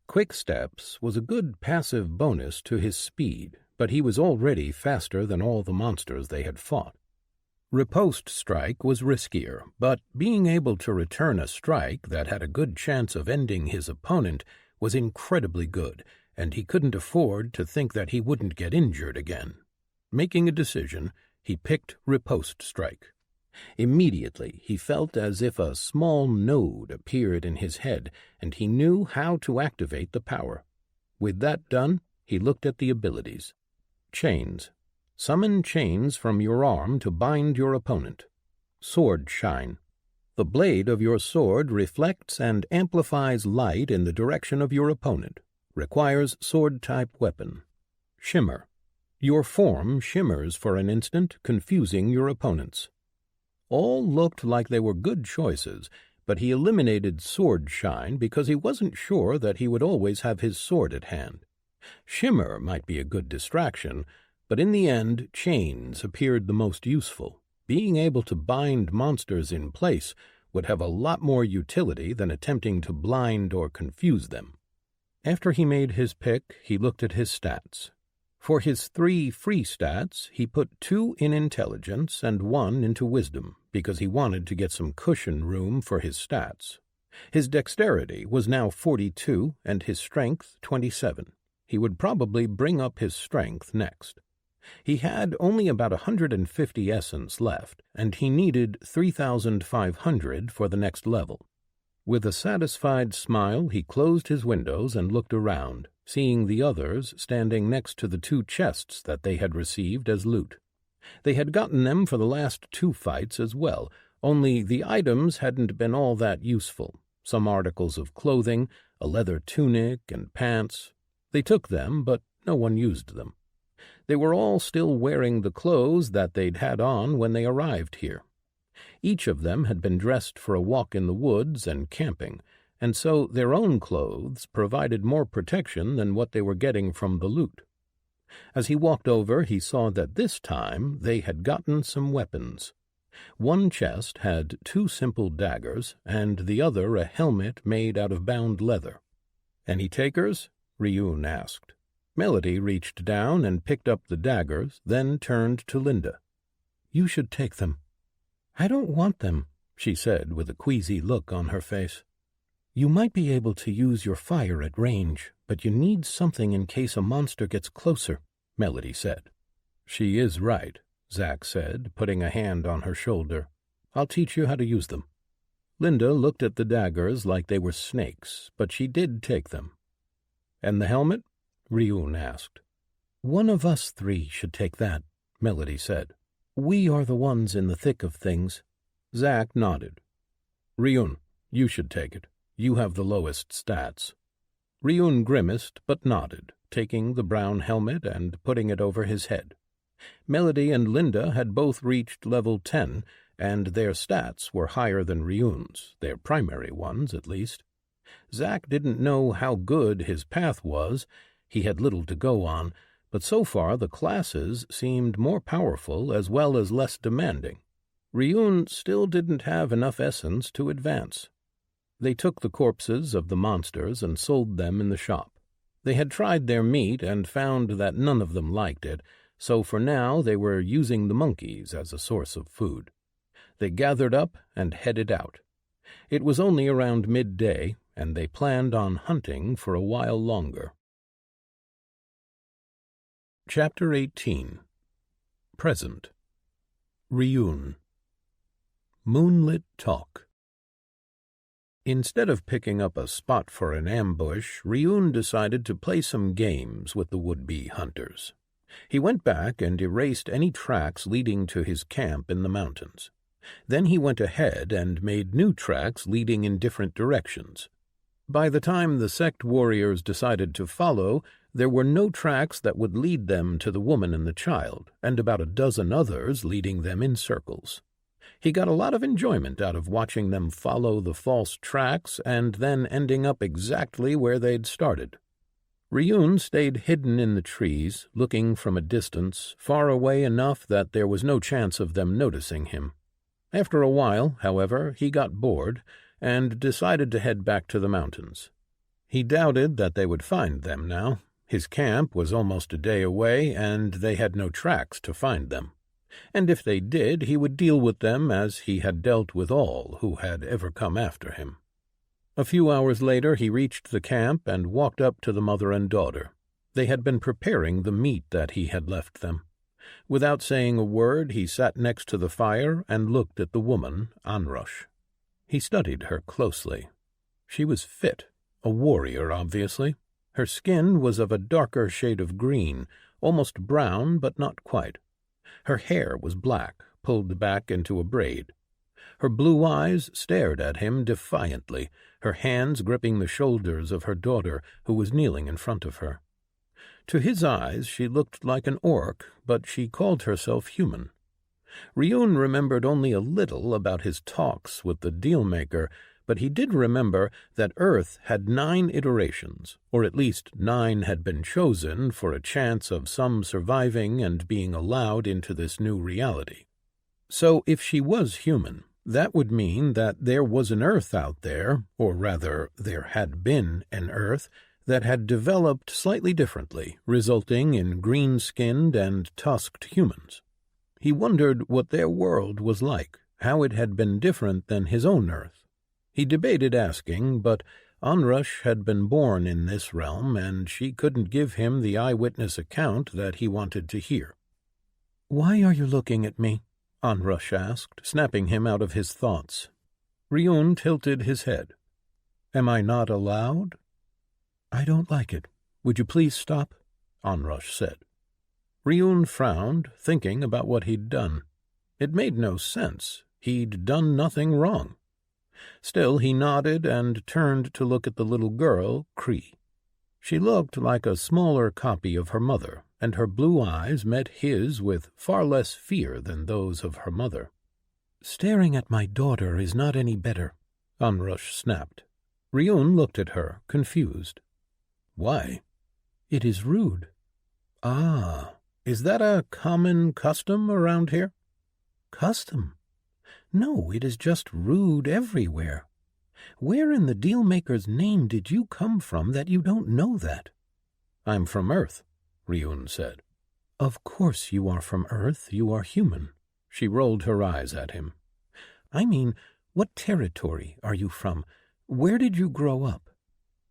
Quick Steps was a good passive bonus to his speed, but he was already faster than all the monsters they had fought. Riposte strike was riskier, but being able to return a strike that had a good chance of ending his opponent was incredibly good, and he couldn't afford to think that he wouldn't get injured again. Making a decision, he picked Riposte strike. Immediately he felt as if a small node appeared in his head, and he knew how to activate the power. With that done, he looked at the abilities. Chains. Summon chains from your arm to bind your opponent. sword shine. The blade of your sword reflects and amplifies light in the direction of your opponent. Requires sword-type weapon. Shimmer. Your form shimmers for an instant, confusing your opponents. All looked like they were good choices, but he eliminated sword shine because he wasn't sure that he would always have his sword at hand. Shimmer might be a good distraction, but in the end, chains appeared the most useful. Being able to bind monsters in place would have a lot more utility than attempting to blind or confuse them. After he made his pick, he looked at his stats. For his 3 free stats, he put 2 in intelligence and 1 into wisdom, because he wanted to get some cushion room for his stats. His dexterity was now 42 and his strength 27. He would probably bring up his strength next. He had only about 150 essence left, and he needed 3,500 for the next level. With a satisfied smile, he closed his windows and looked around, seeing the others standing next to the 2 chests that they had received as loot. They had gotten them for the last 2 fights as well, only the items hadn't been all that useful. Some articles of clothing, a leather tunic and pants. They took them, but no one used them. They were all still wearing the clothes that they'd had on when they arrived here. Each of them had been dressed for a walk in the woods and camping, and so their own clothes provided more protection than what they were getting from the loot. As he walked over, he saw that this time they had gotten some weapons. One chest had 2 simple daggers, and the other a helmet made out of bound leather. "Any takers?" Ryun asked. Melody reached down and picked up the daggers, then turned to Linda. "You should take them." "I don't want them," she said with a queasy look on her face. "You might be able to use your fire at range, but you need something in case a monster gets closer," Melody said. "She is right," Zack said, putting a hand on her shoulder. "I'll teach you how to use them." Linda looked at the daggers like they were snakes, but she did take them. "And the helmet?" Ryun asked. "One of us 3 should take that," Melody said. "We are the ones in the thick of things." Zack nodded. "Ryun, you should take it. You have the lowest stats." Ryun grimaced but nodded, taking the brown helmet and putting it over his head. Melody and Linda had both reached level 10, and their stats were higher than Ryun's, their primary ones at least. Zack didn't know how good his path was. He had little to go on, but so far the classes seemed more powerful as well as less demanding. Ryun still didn't have enough essence to advance. They took the corpses of the monsters and sold them in the shop. They had tried their meat and found that none of them liked it, so for now they were using the monkeys as a source of food. They gathered up and headed out. It was only around midday, and they planned on hunting for a while longer. Chapter 18. Present. Ryun. Moonlit Talk. Instead of picking up a spot for an ambush, Ryun decided to play some games with the would-be hunters. He went back and erased any tracks leading to his camp in the mountains. Then he went ahead and made new tracks leading in different directions. By the time the sect warriors decided to follow, there were no tracks that would lead them to the woman and the child, and about a dozen others leading them in circles. He got a lot of enjoyment out of watching them follow the false tracks and then ending up exactly where they'd started. Ryun stayed hidden in the trees, looking from a distance, far away enough that there was no chance of them noticing him. After a while, however, he got bored and decided to head back to the mountains. He doubted that they would find them now. His camp was almost a day away, and they had no tracks to find them. And if they did, he would deal with them as he had dealt with all who had ever come after him. A few hours later he reached the camp and walked up to the mother and daughter. They had been preparing the meat that he had left them. Without saying a word, he sat next to the fire and looked at the woman, Anrush. He studied her closely. She was fit, a warrior, obviously. Her skin was of a darker shade of green, almost brown, but not quite. Her hair was black, pulled back into a braid. Her blue eyes stared at him defiantly, her hands gripping the shoulders of her daughter, who was kneeling in front of her. To his eyes she looked like an orc, but she called herself human. Ryun remembered only a little about his talks with the deal-maker, but he did remember that Earth had 9 iterations, or at least 9 had been chosen for a chance of some surviving and being allowed into this new reality. So if she was human, that would mean that there was an Earth out there, or rather, there had been an Earth, that had developed slightly differently, resulting in green-skinned and tusked humans. He wondered what their world was like, how it had been different than his own Earth. He debated asking, but Onrush had been born in this realm, and she couldn't give him the eyewitness account that he wanted to hear. "Why are you looking at me?" Onrush asked, snapping him out of his thoughts. Ryun tilted his head. "Am I not allowed?" "I don't like it. Would you please stop?" Onrush said. Ryun frowned, thinking about what he'd done. It made no sense. He'd done nothing wrong. Still, he nodded and turned to look at the little girl, Cree. She looked like a smaller copy of her mother, and her blue eyes met his with far less fear than those of her mother. "Staring at my daughter is not any better," Onrush snapped. Ryun looked at her, confused. "Why?" "It is rude." "Ah, is that a common custom around here?" "Custom? No, it is just rude everywhere. Where in the deal-maker's name did you come from that you don't know that?" "I'm from Earth," Ryun said. "Of course you are from Earth. You are human." She rolled her eyes at him. "I mean, what territory are you from? Where did you grow up?"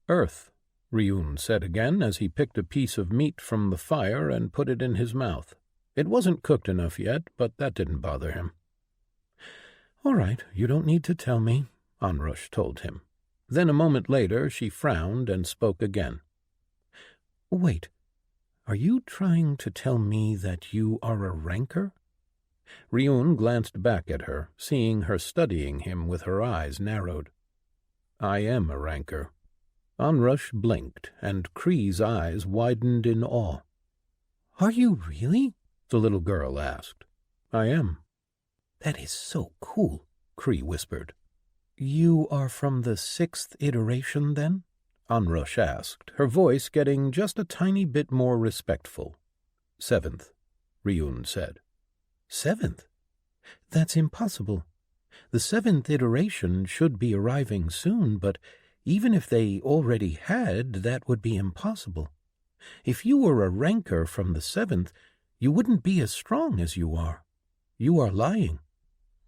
"Earth," Ryun said again as he picked a piece of meat from the fire and put it in his mouth. It wasn't cooked enough yet, but that didn't bother him. "All right, you don't need to tell me," Onrush told him. Then a moment later she frowned and spoke again. "Wait, are you trying to tell me that you are a rancor?" Ryun glanced back at her, seeing her studying him with her eyes narrowed. "I am a rancor." Onrush blinked, and Cree's eyes widened in awe. "Are you really?" the little girl asked. "I am." "That is so cool," Cree whispered. "You are from the 6th iteration, then?" Onrush asked, her voice getting just a tiny bit more respectful. 7th, Ryun said. 7th? That's impossible. The 7th iteration should be arriving soon, but even if they already had, that would be impossible. If you were a rancor from the 7th, you wouldn't be as strong as you are. You are lying."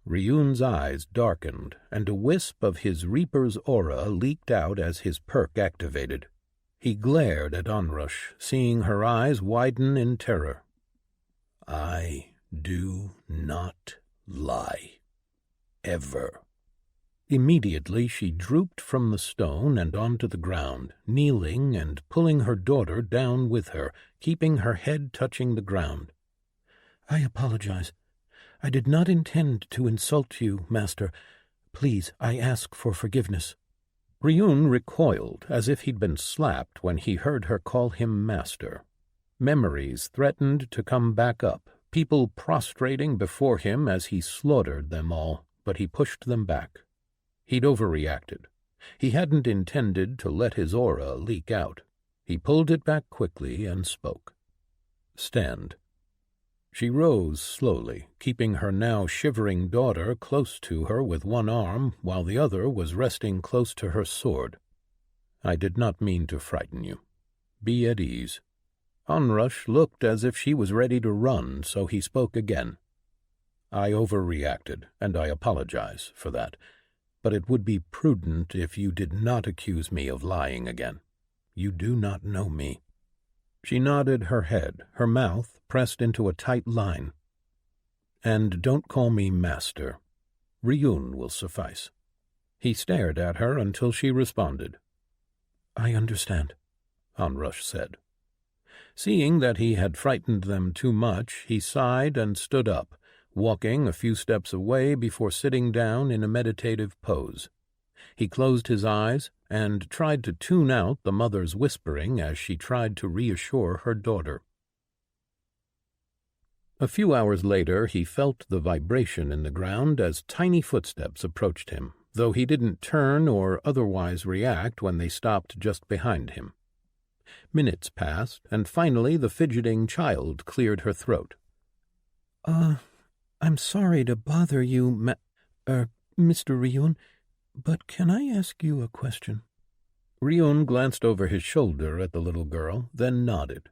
Ryun's eyes darkened, and a wisp of his Reaper's aura leaked out as his perk activated. He glared at Onrush, seeing her eyes widen in terror. "I do not lie. Ever." Immediately she drooped from the stone and onto the ground, kneeling and pulling her daughter down with her, keeping her head touching the ground. "I apologize. I did not intend to insult you, Master. Please, I ask for forgiveness." Ryun recoiled as if he'd been slapped when he heard her call him Master. Memories threatened to come back up, people prostrating before him as he slaughtered them all, but he pushed them back. He'd overreacted. He hadn't intended to let his aura leak out. He pulled it back quickly and spoke. "Stand." She rose slowly, keeping her now shivering daughter close to her with one arm, while the other was resting close to her sword. "I did not mean to frighten you. Be at ease." Onrush looked as if she was ready to run, so he spoke again. "I overreacted, and I apologize for that, but it would be prudent if you did not accuse me of lying again. You do not know me." She nodded her head, her mouth pressed into a tight line. "And don't call me Master. Ryun will suffice." He stared at her until she responded. "I understand," Onrush said. Seeing that he had frightened them too much, he sighed and stood up, walking a few steps away before sitting down in a meditative pose. He closed his eyes and tried to tune out the mother's whispering as she tried to reassure her daughter. A few hours later he felt the vibration in the ground as tiny footsteps approached him, though he didn't turn or otherwise react when they stopped just behind him. Minutes passed, and finally the fidgeting child cleared her throat. I'm sorry to bother you, Mr. Ryun, but can I ask you a question?" Ryun glanced over his shoulder at the little girl, then nodded.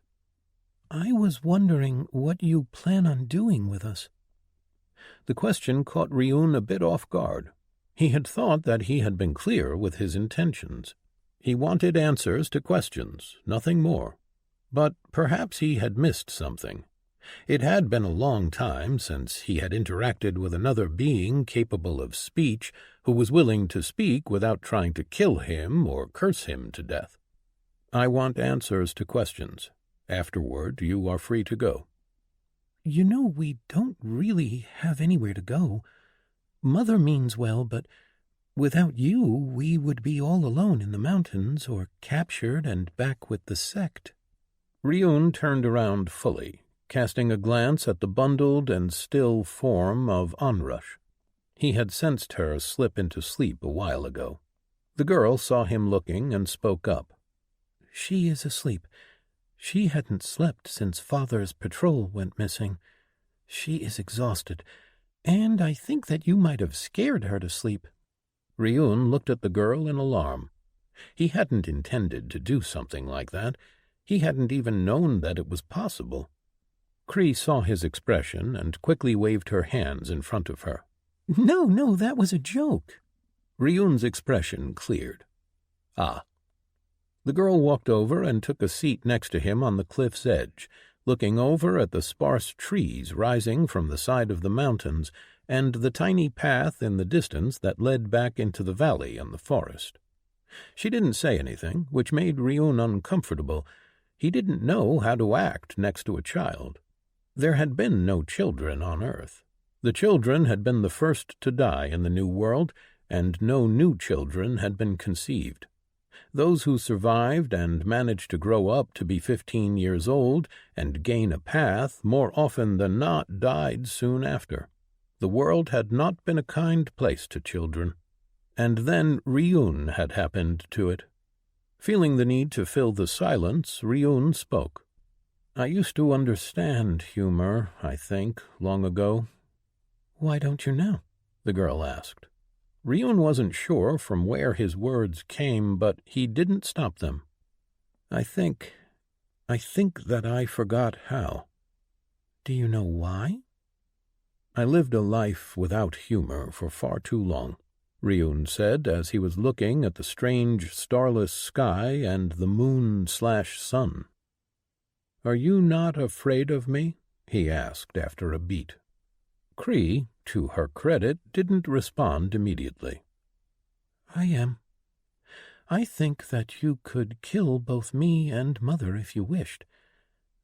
"I was wondering what you plan on doing with us." The question caught Ryun a bit off guard. He had thought that he had been clear with his intentions. He wanted answers to questions, nothing more. But perhaps he had missed something. It had been a long time since he had interacted with another being capable of speech who was willing to speak without trying to kill him or curse him to death. "I want answers to questions. Afterward, you are free to go." "You know, we don't really have anywhere to go. Mother means well, but without you, we would be all alone in the mountains or captured and back with the sect." Ryun turned around fully, casting a glance at the bundled and still form of Onrush. He had sensed her slip into sleep a while ago. The girl saw him looking and spoke up. "She is asleep. She hadn't slept since Father's patrol went missing. She is exhausted, and I think that you might have scared her to sleep." Ryun looked at the girl in alarm. He hadn't intended to do something like that. He hadn't even known that it was possible. Cree saw his expression and quickly waved her hands in front of her. No, that was a joke." Ryun's expression cleared. "Ah." The girl walked over and took a seat next to him on the cliff's edge, looking over at the sparse trees rising from the side of the mountains and the tiny path in the distance that led back into the valley and the forest. She didn't say anything, which made Ryun uncomfortable. He didn't know how to act next to a child. There had been no children on Earth. The children had been the first to die in the New World, and no new children had been conceived. Those who survived and managed to grow up to be 15 years old and gain a path more often than not died soon after. The world had not been a kind place to children. And then Ryun had happened to it. Feeling the need to fill the silence, Ryun spoke. "I used to understand humor, I think, long ago." "Why don't you now?" the girl asked. Ryun wasn't sure from where his words came, but he didn't stop them. I think that I forgot how." "Do you know why?" "I lived a life without humor for far too long," Ryun said as he was looking at the strange starless sky and the moon/sun. "Are you not afraid of me?" he asked after a beat. Cree, to her credit, didn't respond immediately. "I am. I think that you could kill both me and Mother if you wished,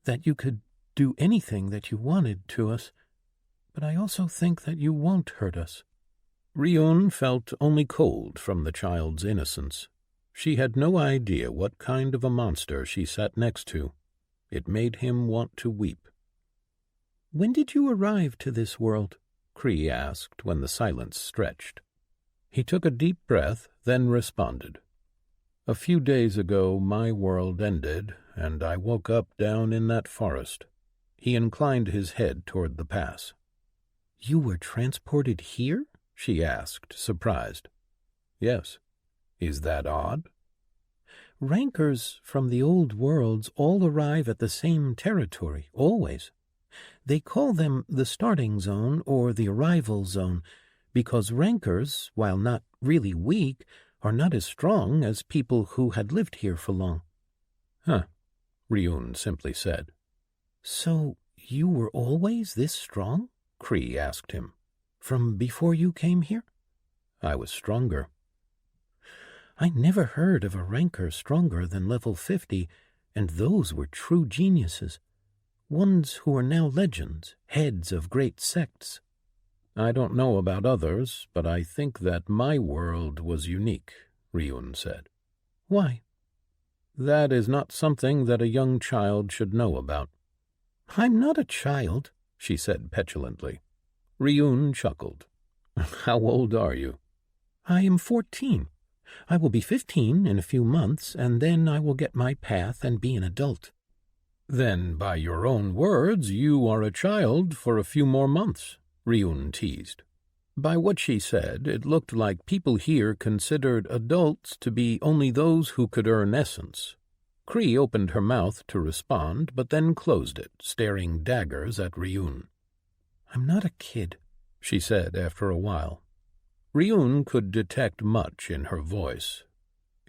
that you could do anything that you wanted to us, but I also think that you won't hurt us." Ryun felt only cold from the child's innocence. She had no idea what kind of a monster she sat next to. It made him want to weep. "When did you arrive to this world?" Cree asked when the silence stretched. He took a deep breath, then responded. "A few days ago my world ended, and I woke up down in that forest." He inclined his head toward the pass. "You were transported here?" she asked, surprised. "Yes. Is that odd?" "Rankers from the old worlds all arrive at the same territory, always. They call them the starting zone or the arrival zone, because rankers, while not really weak, are not as strong as people who had lived here for long." "Huh," Ryun simply said. "So you were always this strong?" Cree asked him. "From before you came here?" "I was stronger." "I never heard of a ranker stronger than level 50, and those were true geniuses. Ones who are now legends, heads of great sects." I don't know about others, but I think that my world was unique, Ryun said. Why? That is not something that a young child should know about. I'm not a child, she said petulantly. Ryun chuckled. How old are you? I am 14. I will be 15 in a few months, and then I will get my path and be an adult. Then, by your own words, you are a child for a few more months, Ryun teased. By what she said, it looked like people here considered adults to be only those who could earn essence. Cree opened her mouth to respond, but then closed it, staring daggers at Ryun. I'm not a kid, she said after a while. Ryun could detect much in her voice.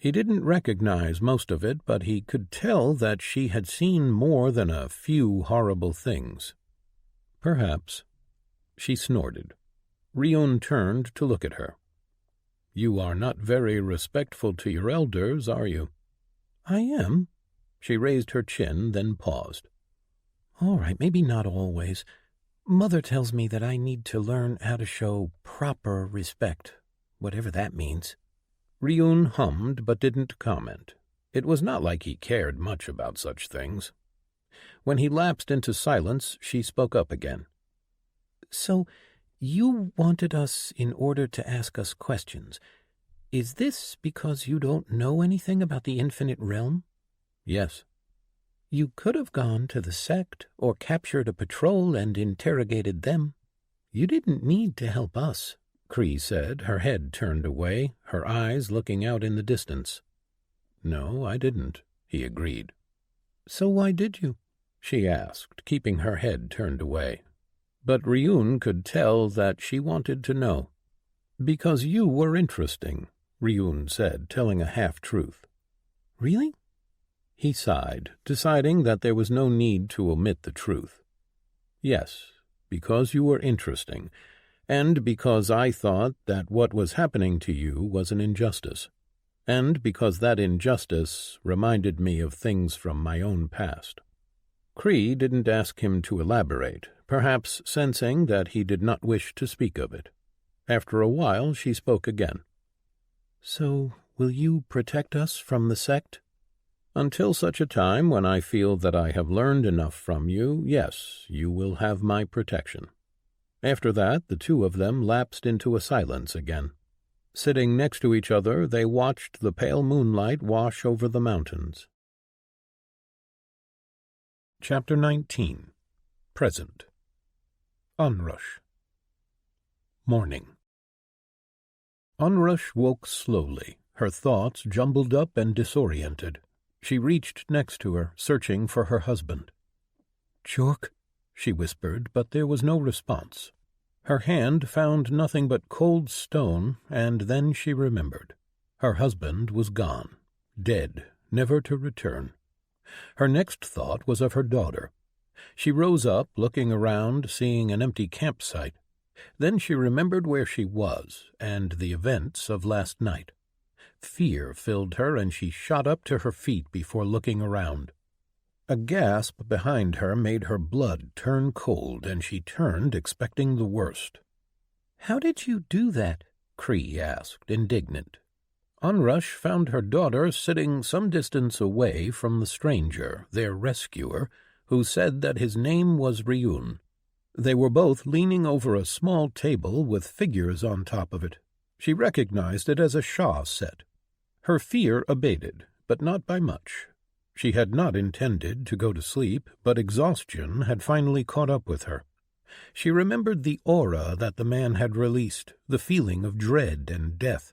He didn't recognize most of it, but he could tell that she had seen more than a few horrible things. Perhaps. She snorted. Ryun turned to look at her. You are not very respectful to your elders, are you? I am. She raised her chin, then paused. All right, maybe not always. Mother tells me that I need to learn how to show proper respect, whatever that means. Ryun hummed but didn't comment. It was not like he cared much about such things. When he lapsed into silence, she spoke up again. So, you wanted us in order to ask us questions. Is this because you don't know anything about the infinite realm? Yes. You could have gone to the sect or captured a patrol and interrogated them. You didn't need to help us, Cree said, her head turned away, her eyes looking out in the distance. No, I didn't, he agreed. So why did you? She asked, keeping her head turned away. But Ryun could tell that she wanted to know. Because you were interesting, Ryun said, telling a half-truth. Really? He sighed, deciding that there was no need to omit the truth. Yes, because you were interesting, and because I thought that what was happening to you was an injustice, and because that injustice reminded me of things from my own past. Cree didn't ask him to elaborate, perhaps sensing that he did not wish to speak of it. After a while she spoke again. So, will you protect us from the sect? Until such a time when I feel that I have learned enough from you, yes, you will have my protection. After that, the two of them lapsed into a silence again. Sitting next to each other, they watched the pale moonlight wash over the mountains. Chapter 19. Present. Onrush. Morning. Onrush woke slowly, her thoughts jumbled up and disoriented. She reached next to her, searching for her husband. "Chork," she whispered, but there was no response. Her hand found nothing but cold stone, and then she remembered. Her husband was gone, dead, never to return. Her next thought was of her daughter. She rose up, looking around, seeing an empty campsite. Then she remembered where she was, and the events of last night. Fear filled her, and she shot up to her feet before looking around. A gasp behind her made her blood turn cold, and she turned, expecting the worst. "How did you do that?" Cree asked, indignant. Onrush found her daughter sitting some distance away from the stranger, their rescuer, who said that his name was Ryun. They were both leaning over a small table with figures on top of it. She recognized it as a Shah set. Her fear abated, but not by much. She had not intended to go to sleep, but exhaustion had finally caught up with her. She remembered the aura that the man had released, the feeling of dread and death.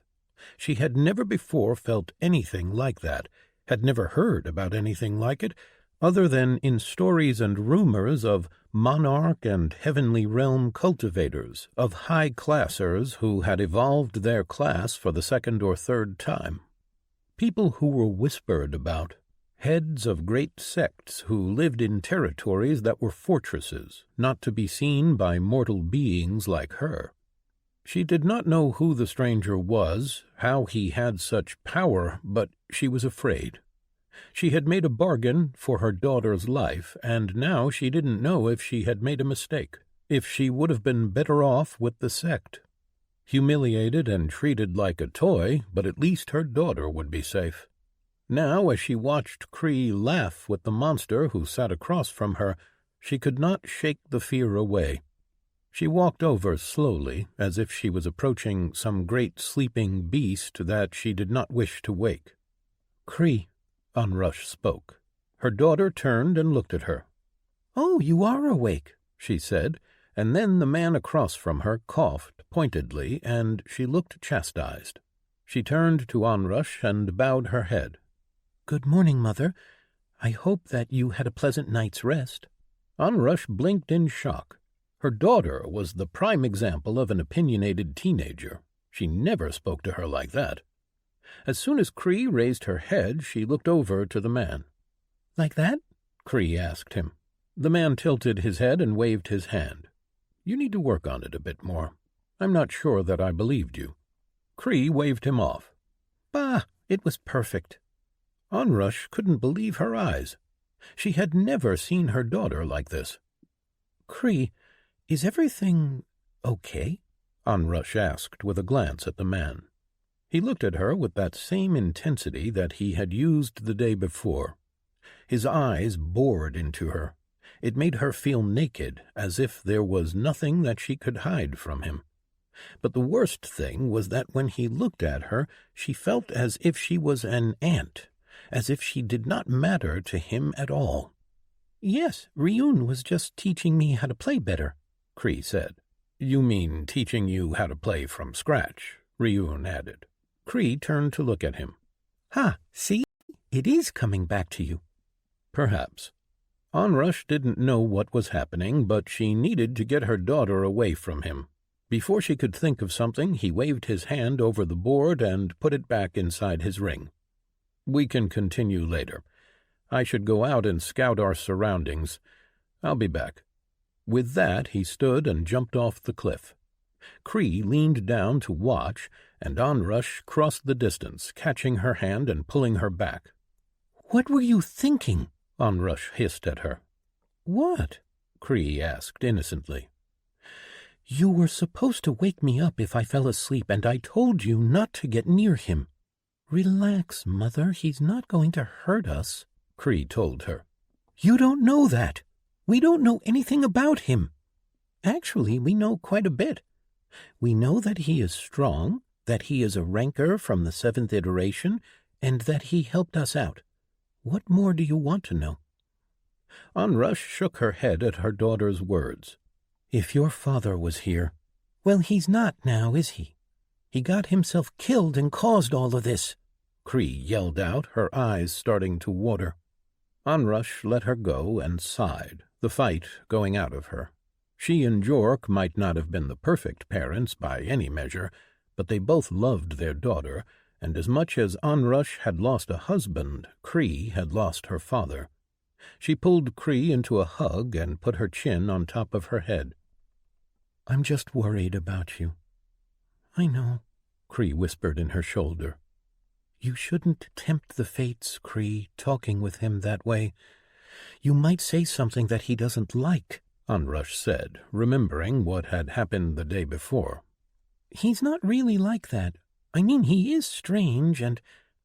She had never before felt anything like that, had never heard about anything like it, other than in stories and rumors of monarch and heavenly realm cultivators, of high-classers who had evolved their class for the second or third time. People who were whispered about, heads of great sects who lived in territories that were fortresses, not to be seen by mortal beings like her. She did not know who the stranger was, how he had such power, but she was afraid. She had made a bargain for her daughter's life, and now she didn't know if she had made a mistake. if she would have been better off with the sect. Humiliated and treated like a toy, but at least her daughter would be safe. Now, as she watched Cree laugh with the monster who sat across from her, she could not shake the fear away. She walked over slowly, as if she was approaching some great sleeping beast that she did not wish to wake. "Cree," Onrush spoke. Her daughter turned and looked at her. "Oh, you are awake," she said, and then the man across from her coughed pointedly, and she looked chastised. She turned to Onrush and bowed her head. "Good morning, Mother. I hope that you had a pleasant night's rest." Onrush blinked in shock. Her daughter was the prime example of an opinionated teenager. She never spoke to her like that. As soon as Cree raised her head, she looked over to the man. "Like that?" Cree asked him. The man tilted his head and waved his hand. "You need to work on it a bit more. I'm not sure that I believed you." Cree waved him off. "Bah, it was perfect." Onrush couldn't believe her eyes. She had never seen her daughter like this. "Cree, is everything okay?" Onrush asked with a glance at the man. He looked at her with that same intensity that he had used the day before. His eyes bored into her. It made her feel naked, as if there was nothing that she could hide from him. But the worst thing was that when he looked at her, she felt as if she was an ant, as if she did not matter to him at all. "Yes, Ryun was just teaching me how to play better," Cree said. "You mean teaching you how to play from scratch," Ryun added. Cree turned to look at him. "Ha, see? It is coming back to you." Perhaps. Onrush didn't know what was happening, but she needed to get her daughter away from him. Before she could think of something, he waved his hand over the board and put it back inside his ring. "We can continue later. I should go out and scout our surroundings. I'll be back." With that, he stood and jumped off the cliff. Cree leaned down to watch, and Onrush crossed the distance, catching her hand and pulling her back. "What were you thinking?" Onrush hissed at her. "What?" Cree asked innocently. "You were supposed to wake me up if I fell asleep, and I told you not to get near him." "Relax, Mother. He's not going to hurt us," Cree told her. "You don't know that. We don't know anything about him. Actually, we know quite a bit. We know that he is strong, that he is a ranker from the 7th iteration, and that he helped us out. What more do you want to know?" Onrush shook her head at her daughter's words. "If your father was here—" "Well, he's not now, is he? He got himself killed and caused all of this," Cree yelled out, her eyes starting to water. Onrush let her go and sighed, the fight going out of her. She and Jork might not have been the perfect parents by any measure, but they both loved their daughter, and as much as Onrush had lost a husband, Cree had lost her father. She pulled Cree into a hug and put her chin on top of her head. "I'm just worried about you." "I know," Cree whispered in her shoulder. "You shouldn't tempt the fates, Cree, talking with him that way. You might say something that he doesn't like," Onrush said, remembering what had happened the day before. "He's not really like that. I mean, he is strange and,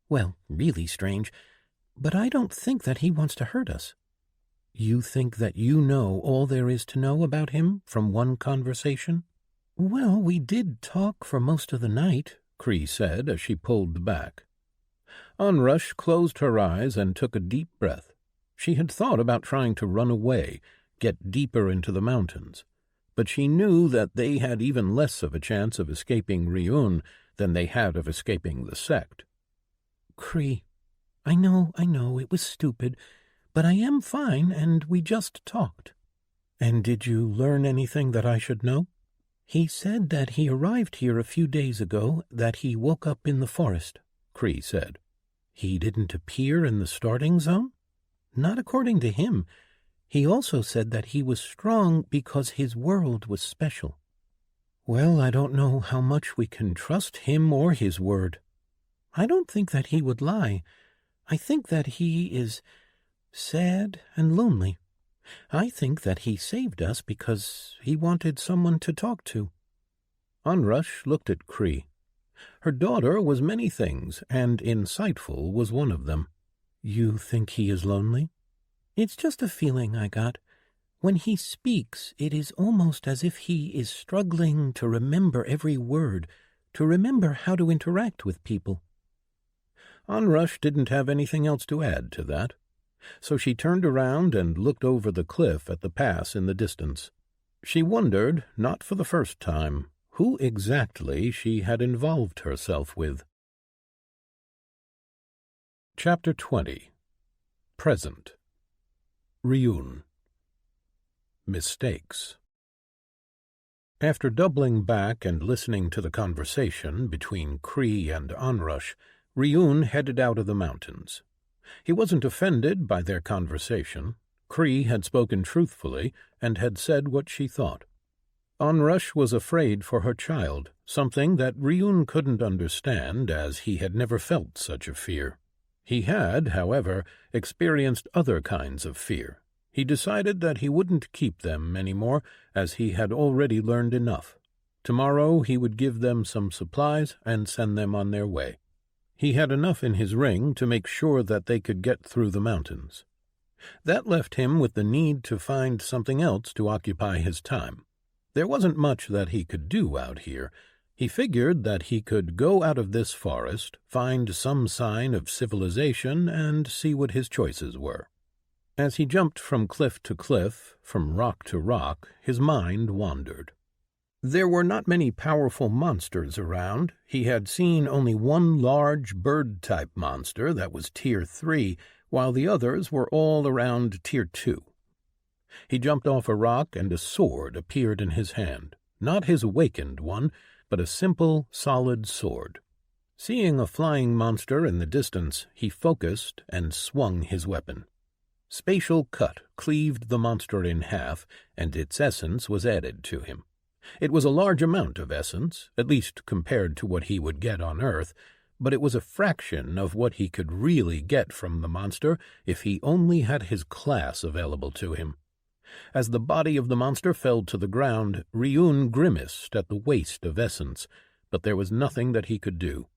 well, really strange, but I don't think that he wants to hurt us." "You think that you know all there is to know about him from one conversation?" "Well, we did talk for most of the night," Cree said as she pulled back. Onrush closed her eyes and took a deep breath. She had thought about trying to run away, get deeper into the mountains, but she knew that they had even less of a chance of escaping Ryun than they had of escaping the sect. "Cree, I know, it was stupid, but I am fine, and we just talked." "And did you learn anything that I should know?" "He said that he arrived here a few days ago, that he woke up in the forest," Cree said. "He didn't appear in the starting zone?" "Not according to him. He also said that he was strong because his world was special." "Well, I don't know how much we can trust him or his word." "I don't think that he would lie. I think that he is sad and lonely. I think that he saved us because he wanted someone to talk to." Onrush looked at Cree. Her daughter was many things, and insightful was one of them. "You think he is lonely?" "It's just a feeling I got. When he speaks, it is almost as if he is struggling to remember every word, to remember how to interact with people." Onrush didn't have anything else to add to that, so she turned around and looked over the cliff at the pass in the distance. She wondered, not for the first time, who exactly she had involved herself with. Chapter 20. Present. Ryun. Mistakes. After doubling back and listening to the conversation between Cree and Onrush, Ryun headed out of the mountains. He wasn't offended by their conversation. Cree had spoken truthfully and had said what she thought. Onrush was afraid for her child, something that Ryun couldn't understand, as he had never felt such a fear. He had, however, experienced other kinds of fear. He decided that he wouldn't keep them any more, as he had already learned enough. Tomorrow he would give them some supplies and send them on their way. He had enough in his ring to make sure that they could get through the mountains. That left him with the need to find something else to occupy his time. There wasn't much that he could do out here. He figured that he could go out of this forest, find some sign of civilization, and see what his choices were. As he jumped from cliff to cliff, from rock to rock, his mind wandered. There were not many powerful monsters around. He had seen only one large bird-type monster that was Tier 3, while the others were all around Tier 2. He jumped off a rock, and a sword appeared in his hand. Not his awakened one, but a simple, solid sword. Seeing a flying monster in the distance, he focused and swung his weapon. Spatial cut cleaved the monster in half, and its essence was added to him. It was a large amount of essence, at least compared to what he would get on Earth, but it was a fraction of what he could really get from the monster if he only had his class available to him. As the body of the monster fell to the ground, Ryun grimaced at the waste of essence, but there was nothing that he could do.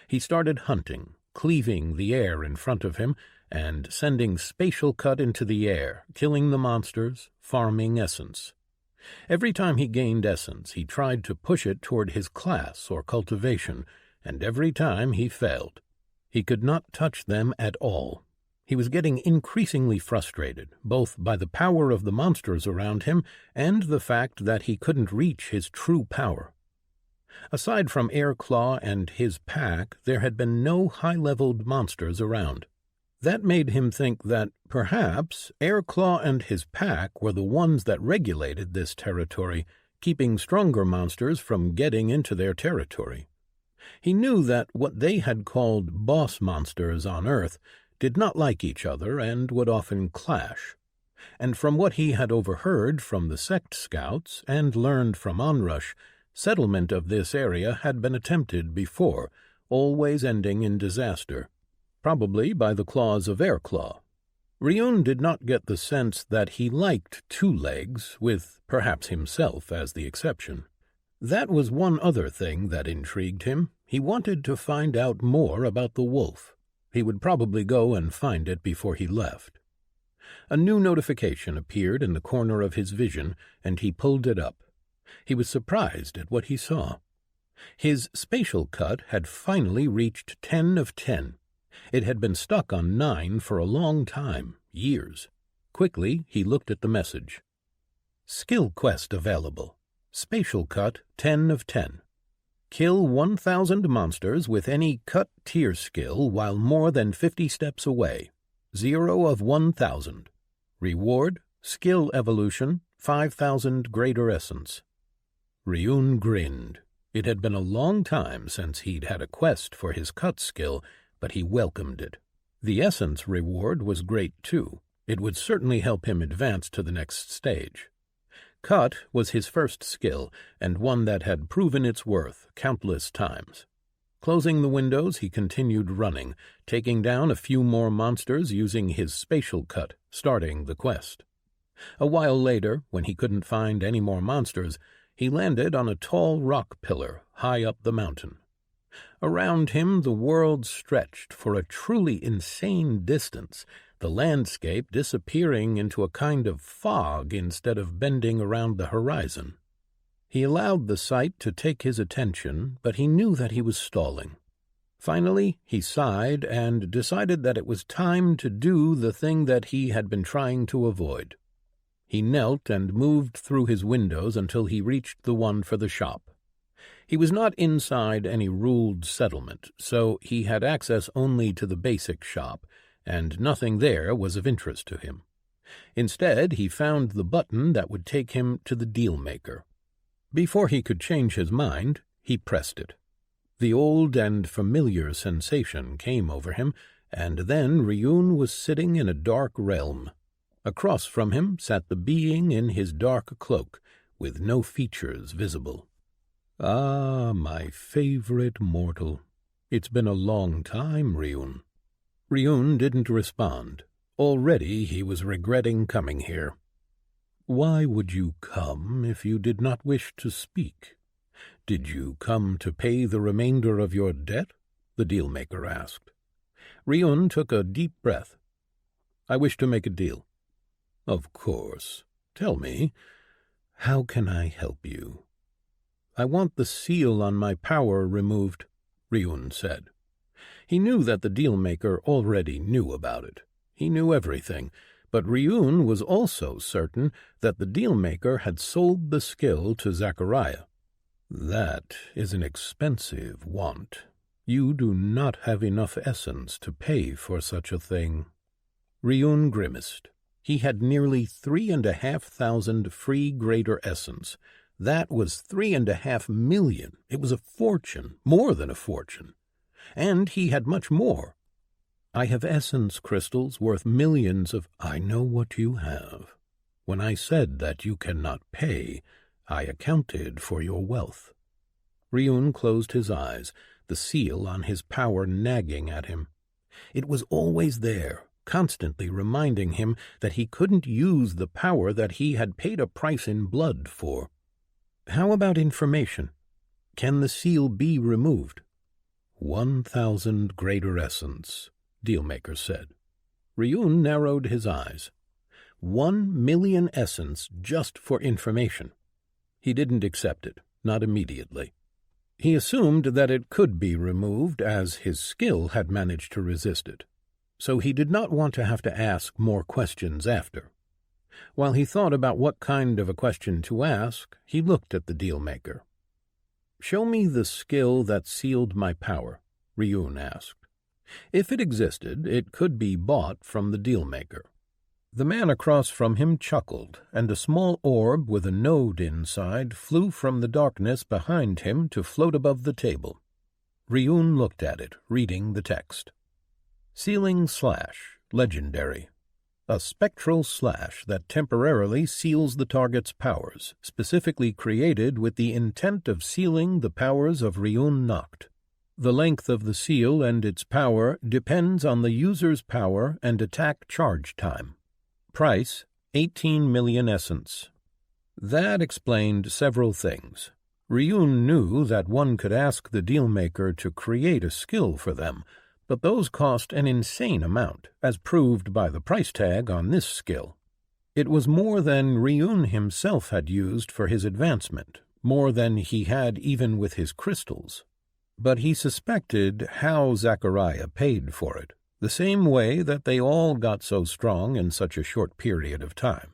He started hunting, cleaving the air in front of him, and sending spatial cut into the air, killing the monsters, farming essence. Every time he gained essence, he tried to push it toward his class or cultivation, and every time he failed. He could not touch them at all. He was getting increasingly frustrated, both by the power of the monsters around him and the fact that he couldn't reach his true power. Aside from Airclaw and his pack, there had been no high-leveled monsters around. That made him think that, perhaps, Airclaw and his pack were the ones that regulated this territory, keeping stronger monsters from getting into their territory. He knew that what they had called boss monsters on Earth did not like each other and would often clash. And from what he had overheard from the sect scouts and learned from Onrush, settlement of this area had been attempted before, always ending in disaster. Probably by the claws of Airclaw. Ryun did not get the sense that he liked two legs, with perhaps himself as the exception. That was one other thing that intrigued him. He wanted to find out more about the wolf. He would probably go and find it before he left. A new notification appeared in the corner of his vision, and he pulled it up. He was surprised at what he saw. His spatial cut had finally reached 10 of 10. It had been stuck on 9 for a long time, years. Quickly, he looked at the message. Skill quest available. Spatial cut 10 of 10. Kill 1,000 monsters with any cut tier skill while more than 50 steps away. 0 of 1,000. Reward, skill evolution, 5,000 greater essence. Ryun grinned. It had been a long time since he'd had a quest for his cut skill, but he welcomed it. The essence reward was great, too. It would certainly help him advance to the next stage. Cut was his first skill, and one that had proven its worth countless times. Closing the windows, he continued running, taking down a few more monsters using his spatial cut, starting the quest. A while later, when he couldn't find any more monsters, he landed on a tall rock pillar high up the mountain. Around him the world stretched for a truly insane distance, the landscape disappearing into a kind of fog instead of bending around the horizon. He allowed the sight to take his attention, but he knew that he was stalling. Finally, he sighed and decided that it was time to do the thing that he had been trying to avoid. He knelt and moved through his windows until he reached the one for the shop. He was not inside any ruled settlement, so he had access only to the basic shop, and nothing there was of interest to him. Instead, he found the button that would take him to the deal-maker. Before he could change his mind, he pressed it. The old and familiar sensation came over him, and then Ryun was sitting in a dark realm. Across from him sat the being in his dark cloak, with no features visible. "Ah, my favorite mortal. It's been a long time, Ryun." Ryun didn't respond. Already he was regretting coming here. "Why would you come if you did not wish to speak? Did you come to pay the remainder of your debt?" the deal-maker asked. Ryun took a deep breath. "I wish to make a deal." "Of course. Tell me, how can I help you?" "I want the seal on my power removed," Ryun said. He knew that the deal-maker already knew about it. He knew everything, but Ryun was also certain that the deal-maker had sold the skill to Zachariah. "That is an expensive want. You do not have enough essence to pay for such a thing." Ryun grimaced. He had nearly 3,500 free greater essence. That was 3.5 million. It was a fortune, more than a fortune. And he had much more. "I have essence crystals worth millions of—" "I know what you have. When I said that you cannot pay, I accounted for your wealth." Ryun closed his eyes, the seal on his power nagging at him. It was always there, constantly reminding him that he couldn't use the power that he had paid a price in blood for. "How about information? Can the seal be removed?" 1,000 greater essence, dealmaker said. Ryun narrowed his eyes. 1 million essence just for information. He didn't accept it, not immediately. He assumed that it could be removed, as his skill had managed to resist it. So he did not want to have to ask more questions after. While he thought about what kind of a question to ask, he looked at the deal-maker. "Show me the skill that sealed my power," Ryun asked. If it existed, it could be bought from the deal-maker. The man across from him chuckled, and a small orb with a node inside flew from the darkness behind him to float above the table. Ryun looked at it, reading the text. "Sealing slash, legendary. A spectral slash that temporarily seals the target's powers, specifically created with the intent of sealing the powers of Ryun Nacht. The length of the seal and its power depends on the user's power and attack charge time. Price, 18 million essence." That explained several things. Ryun knew that one could ask the deal-maker to create a skill for them, but those cost an insane amount, as proved by the price tag on this skill. It was more than Ryun himself had used for his advancement, more than he had even with his crystals. But he suspected how Zachariah paid for it, the same way that they all got so strong in such a short period of time,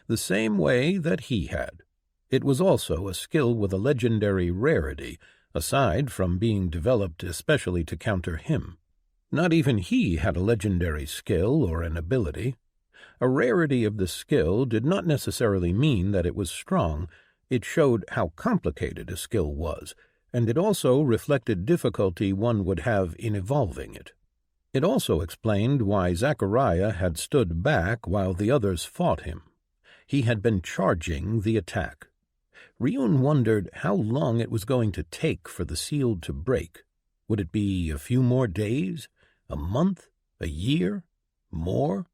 the same way that he had. It was also a skill with a legendary rarity, aside from being developed especially to counter him. Not even he had a legendary skill or an ability. A rarity of the skill did not necessarily mean that it was strong. It showed how complicated a skill was, and it also reflected difficulty one would have in evolving it. It also explained why Zachariah had stood back while the others fought him. He had been charging the attack. Ryun wondered how long it was going to take for the seal to break. Would it be a few more days? A month? A year? More?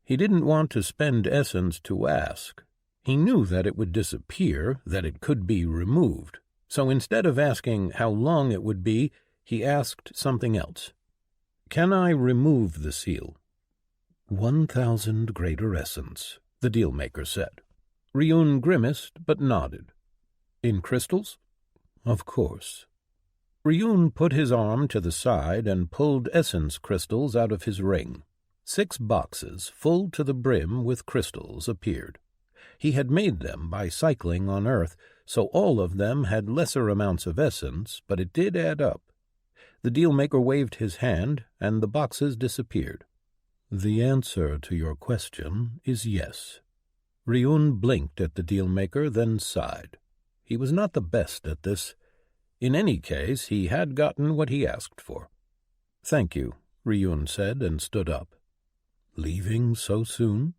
He didn't want to spend essence to ask. He knew that it would disappear, that it could be removed. So instead of asking how long it would be, he asked something else. "Can I remove the seal?" 1,000 greater essence, the deal-maker said. Ryun grimaced but nodded. "In crystals?" "Of course." Ryun put his arm to the side and pulled essence crystals out of his ring. 6 boxes, full to the brim with crystals, appeared. He had made them by cycling on Earth, so all of them had lesser amounts of essence, but it did add up. The deal-maker waved his hand, and the boxes disappeared. "The answer to your question is yes." Ryun blinked at the deal-maker, then sighed. He was not the best at this. In any case, he had gotten what he asked for. "Thank you," Ryun said, and stood up. "Leaving so soon?"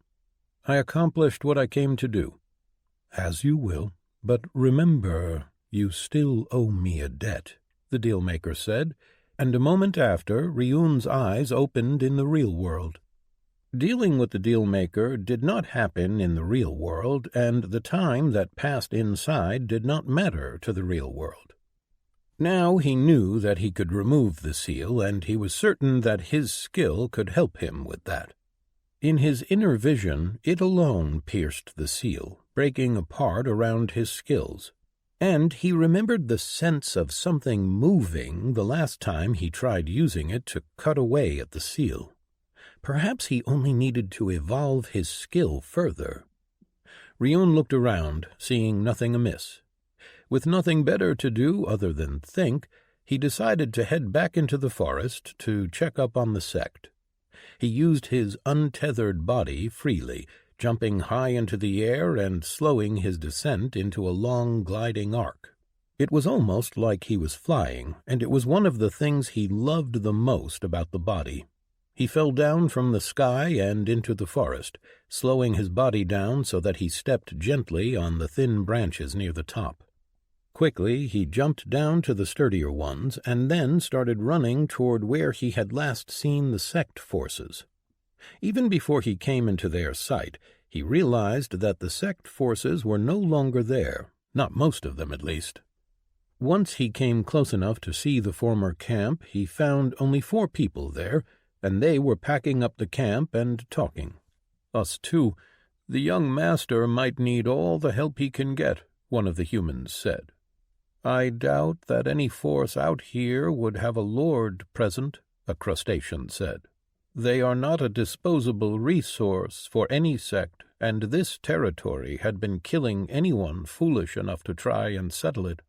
"I accomplished what I came to do." "As you will. But remember, you still owe me a debt," the deal-maker said, and a moment after, Ryun's eyes opened in the real world. Dealing with the deal-maker did not happen in the real world, and the time that passed inside did not matter to the real world. Now he knew that he could remove the seal, and he was certain that his skill could help him with that. In his inner vision, it alone pierced the seal, breaking apart around his skills. And he remembered the sense of something moving the last time he tried using it to cut away at the seal. Perhaps he only needed to evolve his skill further. Ryun looked around, seeing nothing amiss. With nothing better to do other than think, he decided to head back into the forest to check up on the sect. He used his untethered body freely, jumping high into the air and slowing his descent into a long gliding arc. It was almost like he was flying, and it was one of the things he loved the most about the body. He fell down from the sky and into the forest, slowing his body down so that he stepped gently on the thin branches near the top. Quickly he jumped down to the sturdier ones and then started running toward where he had last seen the sect forces. Even before he came into their sight, he realized that the sect forces were no longer there, not most of them at least. Once he came close enough to see the former camp, he found only 4 people there, and they were packing up the camp and talking. "Us too. The young master might need all the help he can get," one of the humans said. "I doubt that any force out here would have a lord present," a crustacean said. "They are not a disposable resource for any sect, and this territory had been killing anyone foolish enough to try and settle it.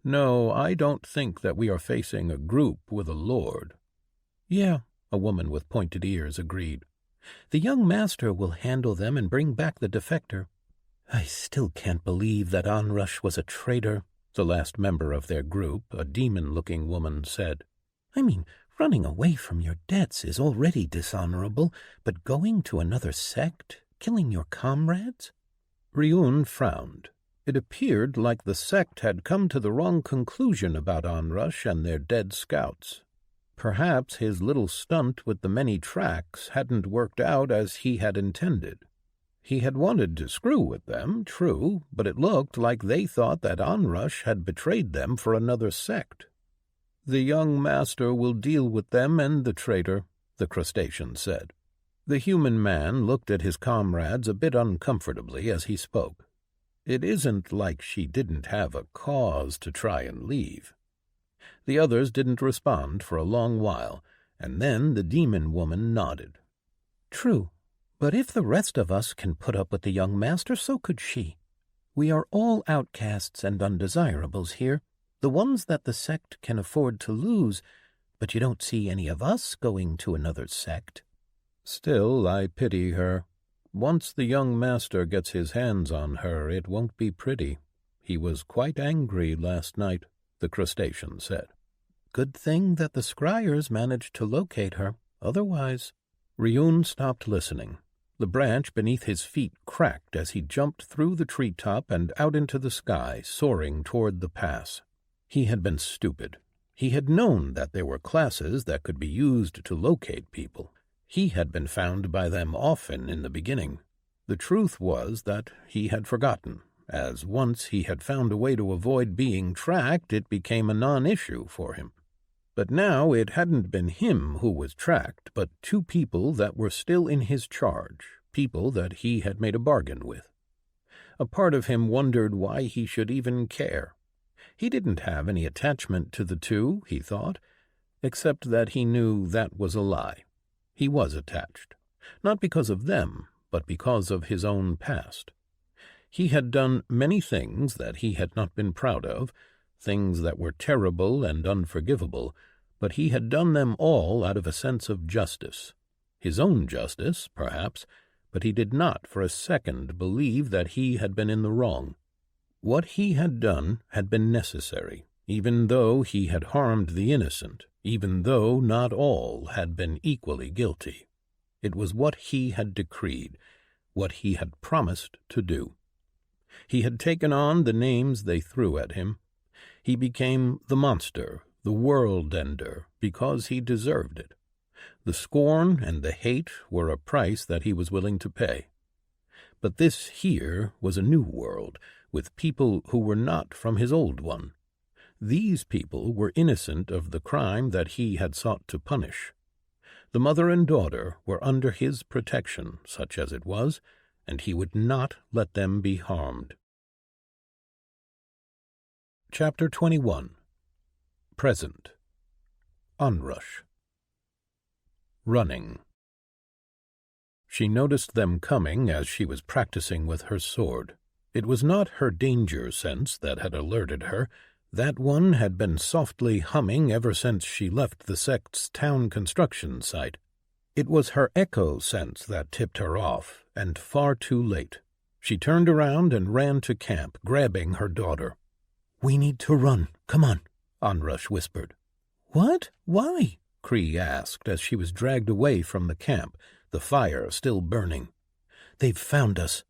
No, I don't think that we are facing a group with a lord." "Yeah," a woman with pointed ears agreed. "The young master will handle them and bring back the defector." "I still can't believe that Onrush was a traitor," the last member of their group, a demon-looking woman, said. "I mean, running away from your debts is already dishonorable, but going to another sect, killing your comrades?" Ryun frowned. It appeared like the sect had come to the wrong conclusion about Onrush and their dead scouts. Perhaps his little stunt with the many tracks hadn't worked out as he had intended. He had wanted to screw with them, true, but it looked like they thought that Onrush had betrayed them for another sect. "The young master will deal with them and the traitor," the crustacean said. The human man looked at his comrades a bit uncomfortably as he spoke. It isn't like she didn't have a cause to try and leave. The others didn't respond for a long while, and then the demon woman nodded. "True. But if the rest of us can put up with the young master, so could she. We are all outcasts and undesirables here, the ones that the sect can afford to lose, but you don't see any of us going to another sect." "Still, I pity her. Once the young master gets his hands on her, it won't be pretty. He was quite angry last night," the crustacean said. "Good thing that the scryers managed to locate her. Otherwise—" Ryun stopped listening. The branch beneath his feet cracked as he jumped through the treetop and out into the sky, soaring toward the pass. He had been stupid. He had known that there were classes that could be used to locate people. He had been found by them often in the beginning. The truth was that he had forgotten, as once he had found a way to avoid being tracked, it became a non-issue for him. But now it hadn't been him who was tracked, but two people that were still in his charge, people that he had made a bargain with. A part of him wondered why he should even care. He didn't have any attachment to the two, he thought, except that he knew that was a lie. He was attached, not because of them, but because of his own past. He had done many things that he had not been proud of, things that were terrible and unforgivable, but he had done them all out of a sense of justice. His own justice, perhaps, but he did not for a second believe that he had been in the wrong. What he had done had been necessary, even though he had harmed the innocent, even though not all had been equally guilty. It was what he had decreed, what he had promised to do. He had taken on the names they threw at him. He became the monster, the world-ender, because he deserved it. The scorn and the hate were a price that he was willing to pay. But this here was a new world, with people who were not from his old one. These people were innocent of the crime that he had sought to punish. The mother and daughter were under his protection, such as it was, and he would not let them be harmed. Chapter 21. Present. Onrush. Running. She noticed them coming as she was practicing with her sword. It was not her danger sense that had alerted her. That one had been softly humming ever since she left the sect's town construction site. It was her echo sense that tipped her off, and far too late. She turned around and ran to camp, grabbing her daughter. "We need to run. Come on," Onrush whispered. "What? Why?" Cree asked as she was dragged away from the camp, the fire still burning. "They've found us."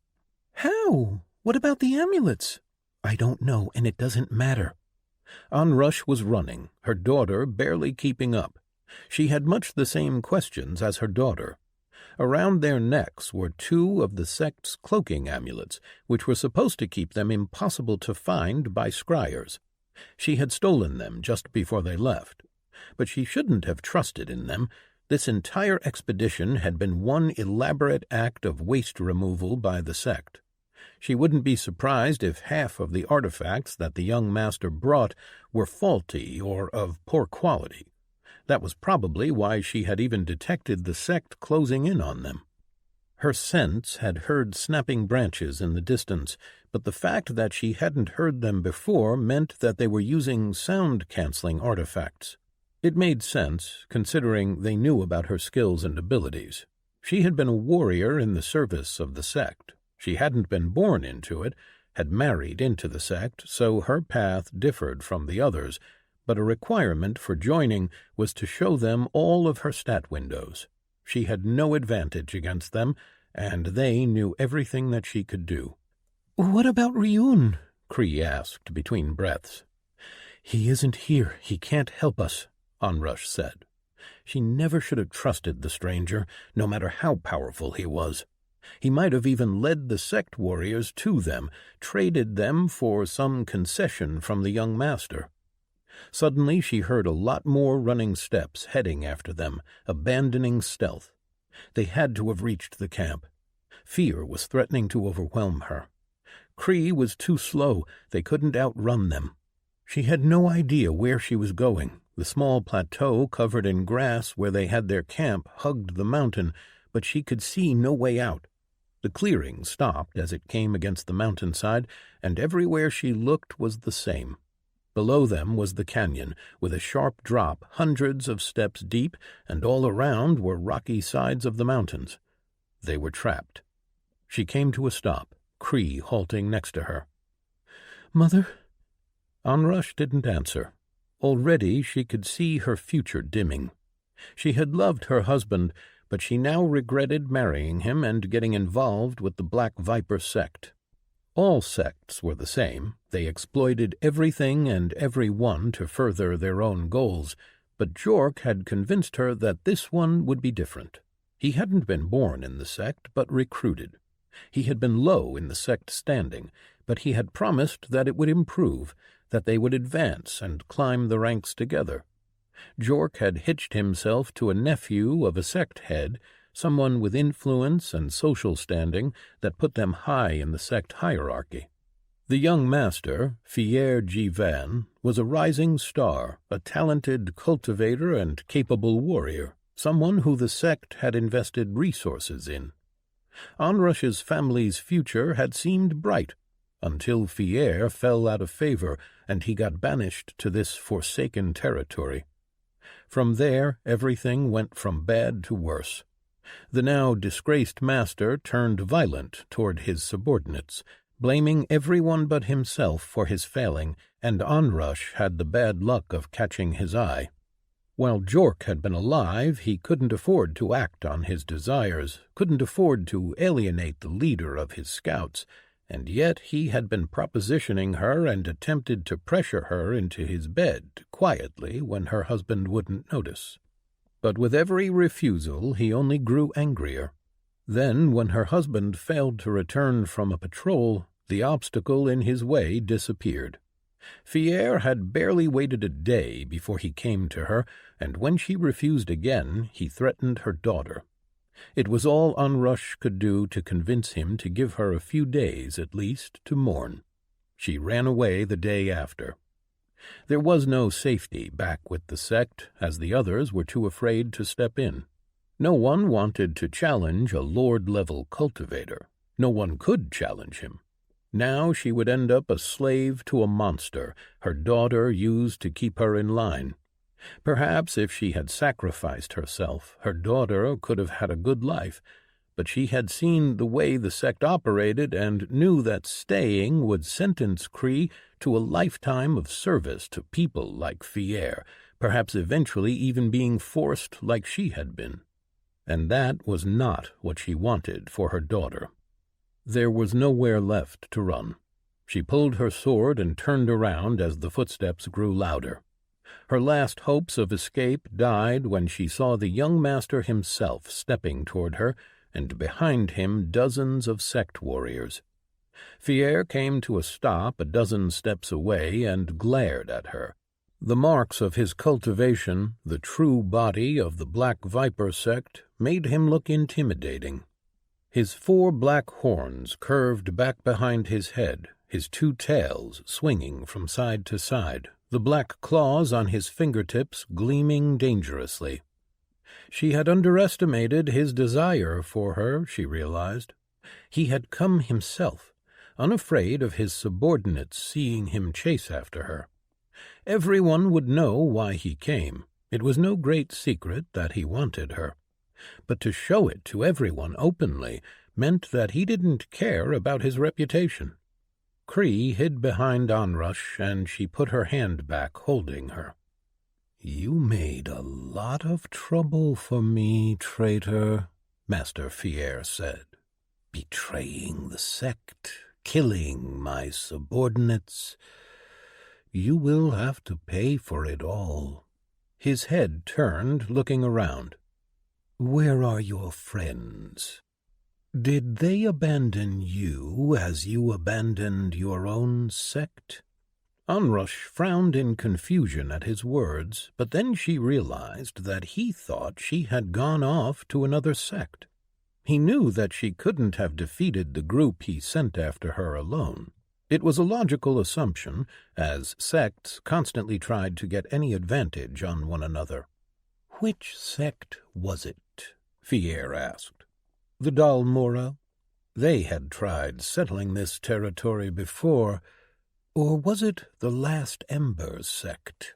"How? What about the amulets?" "I don't know, and it doesn't matter." Onrush was running, her daughter barely keeping up. She had much the same questions as her daughter. Around their necks were two of the sect's cloaking amulets, which were supposed to keep them impossible to find by scryers. She had stolen them just before they left. But she shouldn't have trusted in them. This entire expedition had been one elaborate act of waste removal by the sect. She wouldn't be surprised if half of the artifacts that the young master brought were faulty or of poor quality. That was probably why she had even detected the sect closing in on them. Her sense had heard snapping branches in the distance, but the fact that she hadn't heard them before meant that they were using sound-canceling artifacts. It made sense, considering they knew about her skills and abilities. She had been a warrior in the service of the sect. She hadn't been born into it, had married into the sect, so her path differed from the others, but a requirement for joining was to show them all of her stat windows. She had no advantage against them, and they knew everything that she could do. "What about Ryun?" Cree asked between breaths. "He isn't here. He can't help us," Onrush said. She never should have trusted the stranger, no matter how powerful he was. He might have even led the sect warriors to them, traded them for some concession from the young master. Suddenly she heard a lot more running steps heading after them, abandoning stealth. They had to have reached the camp. Fear was threatening to overwhelm her. Cree was too slow. They couldn't outrun them. She had no idea where she was going. The small plateau covered in grass where they had their camp hugged the mountain, but she could see no way out. The clearing stopped as it came against the mountainside, and everywhere she looked was the same. Below them was the canyon, with a sharp drop hundreds of steps deep, and all around were rocky sides of the mountains. They were trapped. She came to a stop, Cree halting next to her. "Mother?" Onrush didn't answer. Already she could see her future dimming. She had loved her husband, but she now regretted marrying him and getting involved with the Black Viper sect. All sects were the same. They exploited everything and everyone to further their own goals, but Jork had convinced her that this one would be different. He hadn't been born in the sect, but recruited. He had been low in the sect standing, but he had promised that it would improve, that they would advance and climb the ranks together. Jork had hitched himself to a nephew of a sect head, someone with influence and social standing that put them high in the sect hierarchy. The young master, Fier Jivan, was a rising star, a talented cultivator and capable warrior, someone who the sect had invested resources in. Onrush's family's future had seemed bright, until Fier fell out of favor and he got banished to this forsaken territory. From there, everything went from bad to worse. The now disgraced master turned violent toward his subordinates, blaming everyone but himself for his failing, and Onrush had the bad luck of catching his eye. While Jork had been alive, he couldn't afford to act on his desires, couldn't afford to alienate the leader of his scouts, and yet he had been propositioning her and attempted to pressure her into his bed, quietly, when her husband wouldn't notice. But with every refusal he only grew angrier. Then, when her husband failed to return from a patrol, the obstacle in his way disappeared. Fier had barely waited a day before he came to her, and when she refused again, he threatened her daughter. It was all Onrush could do to convince him to give her a few days, at least, to mourn. She ran away the day after. There was no safety back with the sect, as the others were too afraid to step in. No one wanted to challenge a lord-level cultivator. No one could challenge him. Now she would end up a slave to a monster, her daughter used to keep her in line. Perhaps if she had sacrificed herself, her daughter could have had a good life, but she had seen the way the sect operated and knew that staying would sentence Cree to a lifetime of service to people like Fier, perhaps eventually even being forced like she had been. And that was not what she wanted for her daughter. There was nowhere left to run. She pulled her sword and turned around as the footsteps grew louder. Her last hopes of escape died when she saw the young master himself stepping toward her, and behind him dozens of sect warriors. Fier came to a stop a dozen steps away and glared at her. The marks of his cultivation, the true body of the Black Viper sect, made him look intimidating. His 4 black horns curved back behind his head, his 2 tails swinging from side to side, the black claws on his fingertips gleaming dangerously. She had underestimated his desire for her, she realized. He had come himself, unafraid of his subordinates seeing him chase after her. Everyone would know why he came. It was no great secret that he wanted her. But to show it to everyone openly meant that he didn't care about his reputation. Cree hid behind Onrush, and she put her hand back, holding her. "You made a lot of trouble for me, traitor," Master Fier said. "Betraying the sect, killing my subordinates. You will have to pay for it all." His head turned, looking around. "Where are your friends? Did they abandon you as you abandoned your own sect?" Onrush frowned in confusion at his words, but then she realized that he thought she had gone off to another sect. He knew that she couldn't have defeated the group he sent after her alone. It was a logical assumption, as sects constantly tried to get any advantage on one another. "Which sect was it?" Fier asked. "The Dalmora? They had tried settling this territory before. Or was it the Last Embers sect?"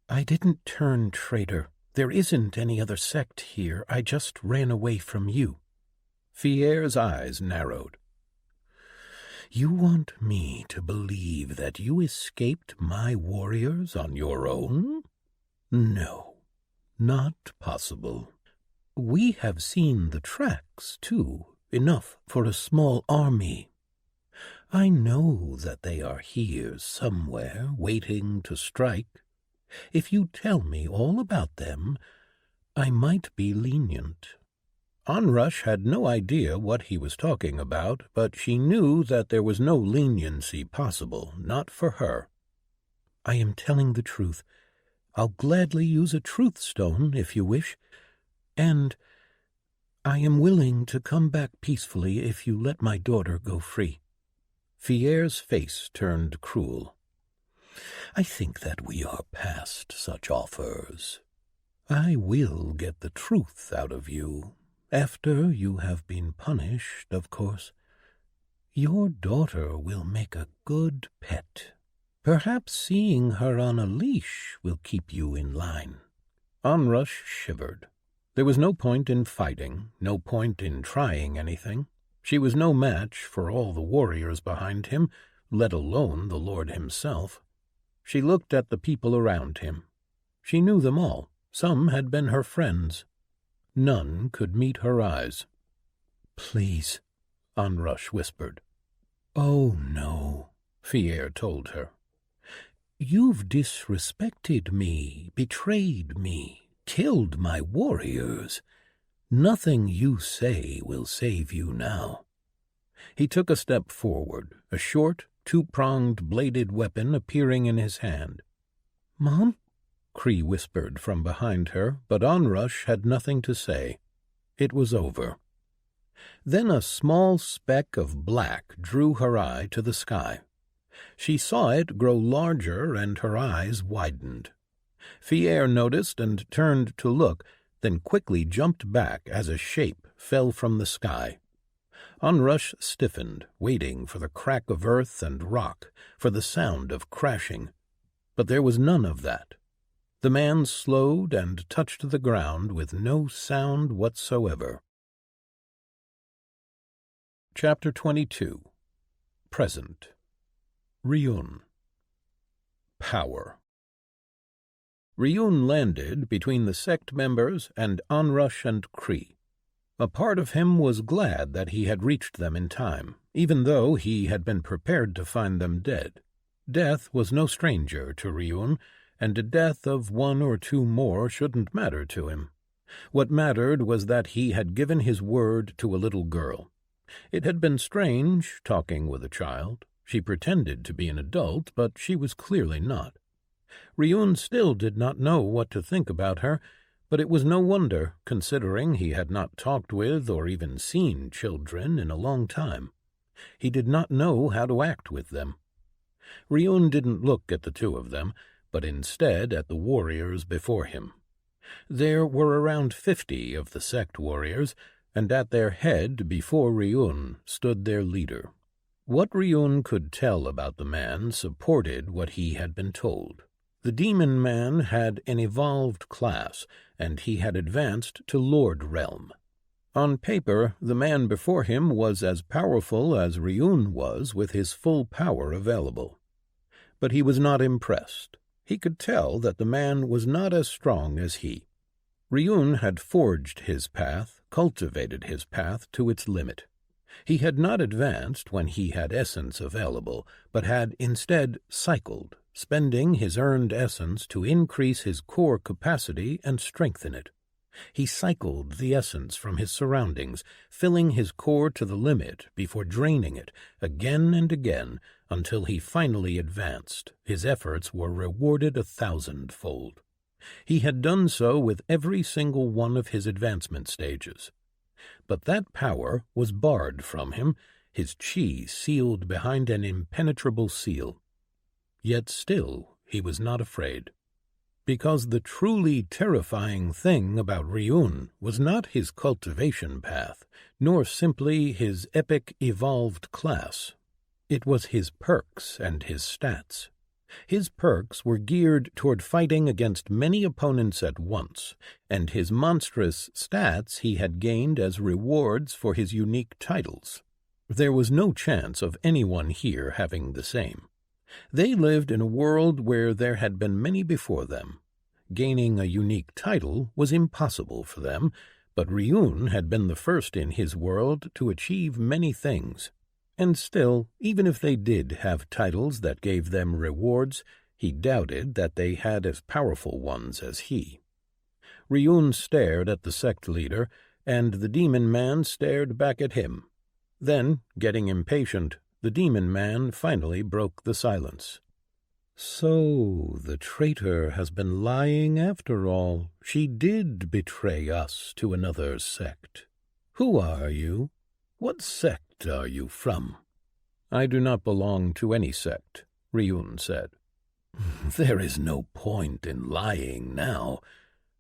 "I didn't turn traitor. There isn't any other sect here. I just ran away from you." Fier's eyes narrowed. "You want me to believe that you escaped my warriors on your own? No, not possible. We have seen the tracks, too, enough for a small army. I know that they are here somewhere, waiting to strike. If you tell me all about them, I might be lenient." Onrush had no idea what he was talking about, but she knew that there was no leniency possible, not for her. "I am telling the truth. I'll gladly use a truth stone, if you wish. And I am willing to come back peacefully if you let my daughter go free." Fierre's face turned cruel. "I think that we are past such offers. I will get the truth out of you. After you have been punished, of course. Your daughter will make a good pet. Perhaps seeing her on a leash will keep you in line." Onrush shivered. There was no point in fighting, no point in trying anything. She was no match for all the warriors behind him, let alone the Lord himself. She looked at the people around him. She knew them all. Some had been her friends. None could meet her eyes. "Please," Onrush whispered. "Oh, no," Fierre told her. "You've disrespected me, betrayed me, killed my warriors. Nothing you say will save you now." He took a step forward, a short, two-pronged bladed weapon appearing in his hand. "Mom?" Cree whispered from behind her, but Onrush had nothing to say. It was over. Then a small speck of black drew her eye to the sky. She saw it grow larger, and her eyes widened. Fierre noticed and turned to look, then quickly jumped back as a shape fell from the sky. Onrush stiffened, waiting for the crack of earth and rock, for the sound of crashing. But there was none of that. The man slowed and touched the ground with no sound whatsoever. Chapter 22. Present. Ryun. Power. Ryun landed between the sect members and Onrush and Cree. A part of him was glad that he had reached them in time, even though he had been prepared to find them dead. Death was no stranger to Ryun, and the death of one or two more shouldn't matter to him. What mattered was that he had given his word to a little girl. It had been strange, talking with a child. She pretended to be an adult, but she was clearly not. Ryun still did not know what to think about her, but it was no wonder, considering he had not talked with or even seen children in a long time. He did not know how to act with them. Ryun didn't look at the two of them, but instead at the warriors before him. There were around 50 of the sect warriors, and at their head before Ryun stood their leader. What Ryun could tell about the man supported what he had been told. The demon man had an evolved class, and he had advanced to Lord Realm. On paper, the man before him was as powerful as Ryun was with his full power available. But he was not impressed. He could tell that the man was not as strong as he. Ryun had forged his path, cultivated his path to its limit. He had not advanced when he had essence available, but had instead cycled, spending his earned essence to increase his core capacity and strengthen it. He cycled the essence from his surroundings, filling his core to the limit before draining it again and again until he finally advanced. His efforts were rewarded 1,000-fold. He had done so with every single one of his advancement stages. But that power was barred from him, his chi sealed behind an impenetrable seal. Yet still he was not afraid. Because the truly terrifying thing about Ryun was not his cultivation path, nor simply his epic evolved class. It was his perks and his stats. His perks were geared toward fighting against many opponents at once, and his monstrous stats he had gained as rewards for his unique titles. There was no chance of anyone here having the same. They lived in a world where there had been many before them. Gaining a unique title was impossible for them, but Ryun had been the first in his world to achieve many things. And still, even if they did have titles that gave them rewards, he doubted that they had as powerful ones as he. Ryun stared at the sect leader, and the demon man stared back at him. Then, getting impatient, the demon man finally broke the silence. "So the traitor has been lying after all. She did betray us to another sect. Who are you? What sect are you from?" "I do not belong to any sect," Ryun said. "There is no point in lying now.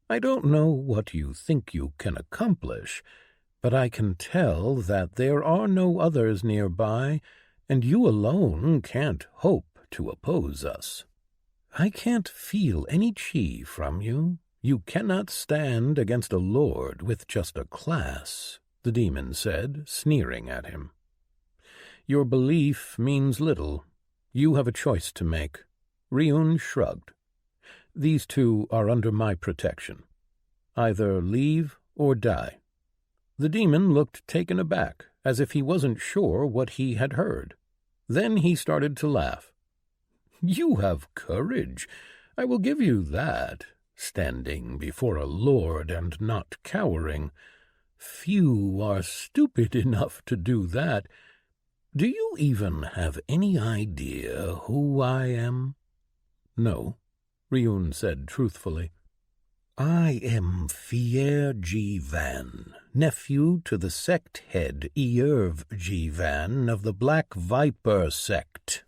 I don't know what you think you can accomplish, but I can tell that there are no others nearby, and you alone can't hope to oppose us. I can't feel any chi from you. You cannot stand against a lord with just a class," the demon said, sneering at him. "Your belief means little. You have a choice to make." Ryun shrugged. "These two are under my protection. Either leave or die." The demon looked taken aback, as if he wasn't sure what he had heard. Then he started to laugh. "You have courage. I will give you that, standing before a lord and not cowering. Few are stupid enough to do that. Do you even have any idea who I am?" "No," Ryun said truthfully. "I am Fier Jivan, nephew to the sect head Ierv Jivan of the Black Viper sect.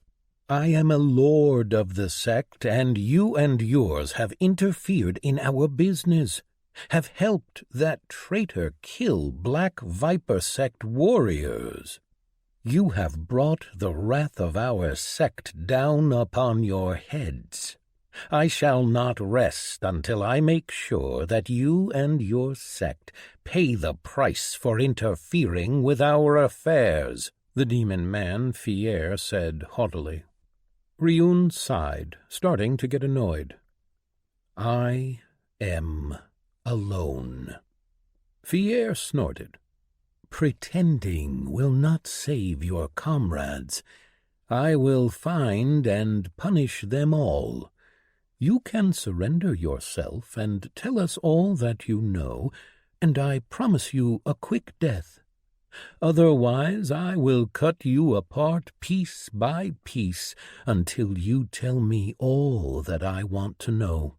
I am a lord of the sect, and you and yours have interfered in our business, have helped that traitor kill Black Viper sect warriors. You have brought the wrath of our sect down upon your heads. I shall not rest until I make sure that you and your sect pay the price for interfering with our affairs," the demon man Fier said haughtily. Ryun sighed, starting to get annoyed. "I am alone." Fier snorted. "Pretending will not save your comrades. I will find and punish them all. You can surrender yourself and tell us all that you know, and I promise you a quick death. Otherwise, I will cut you apart piece by piece until you tell me all that I want to know."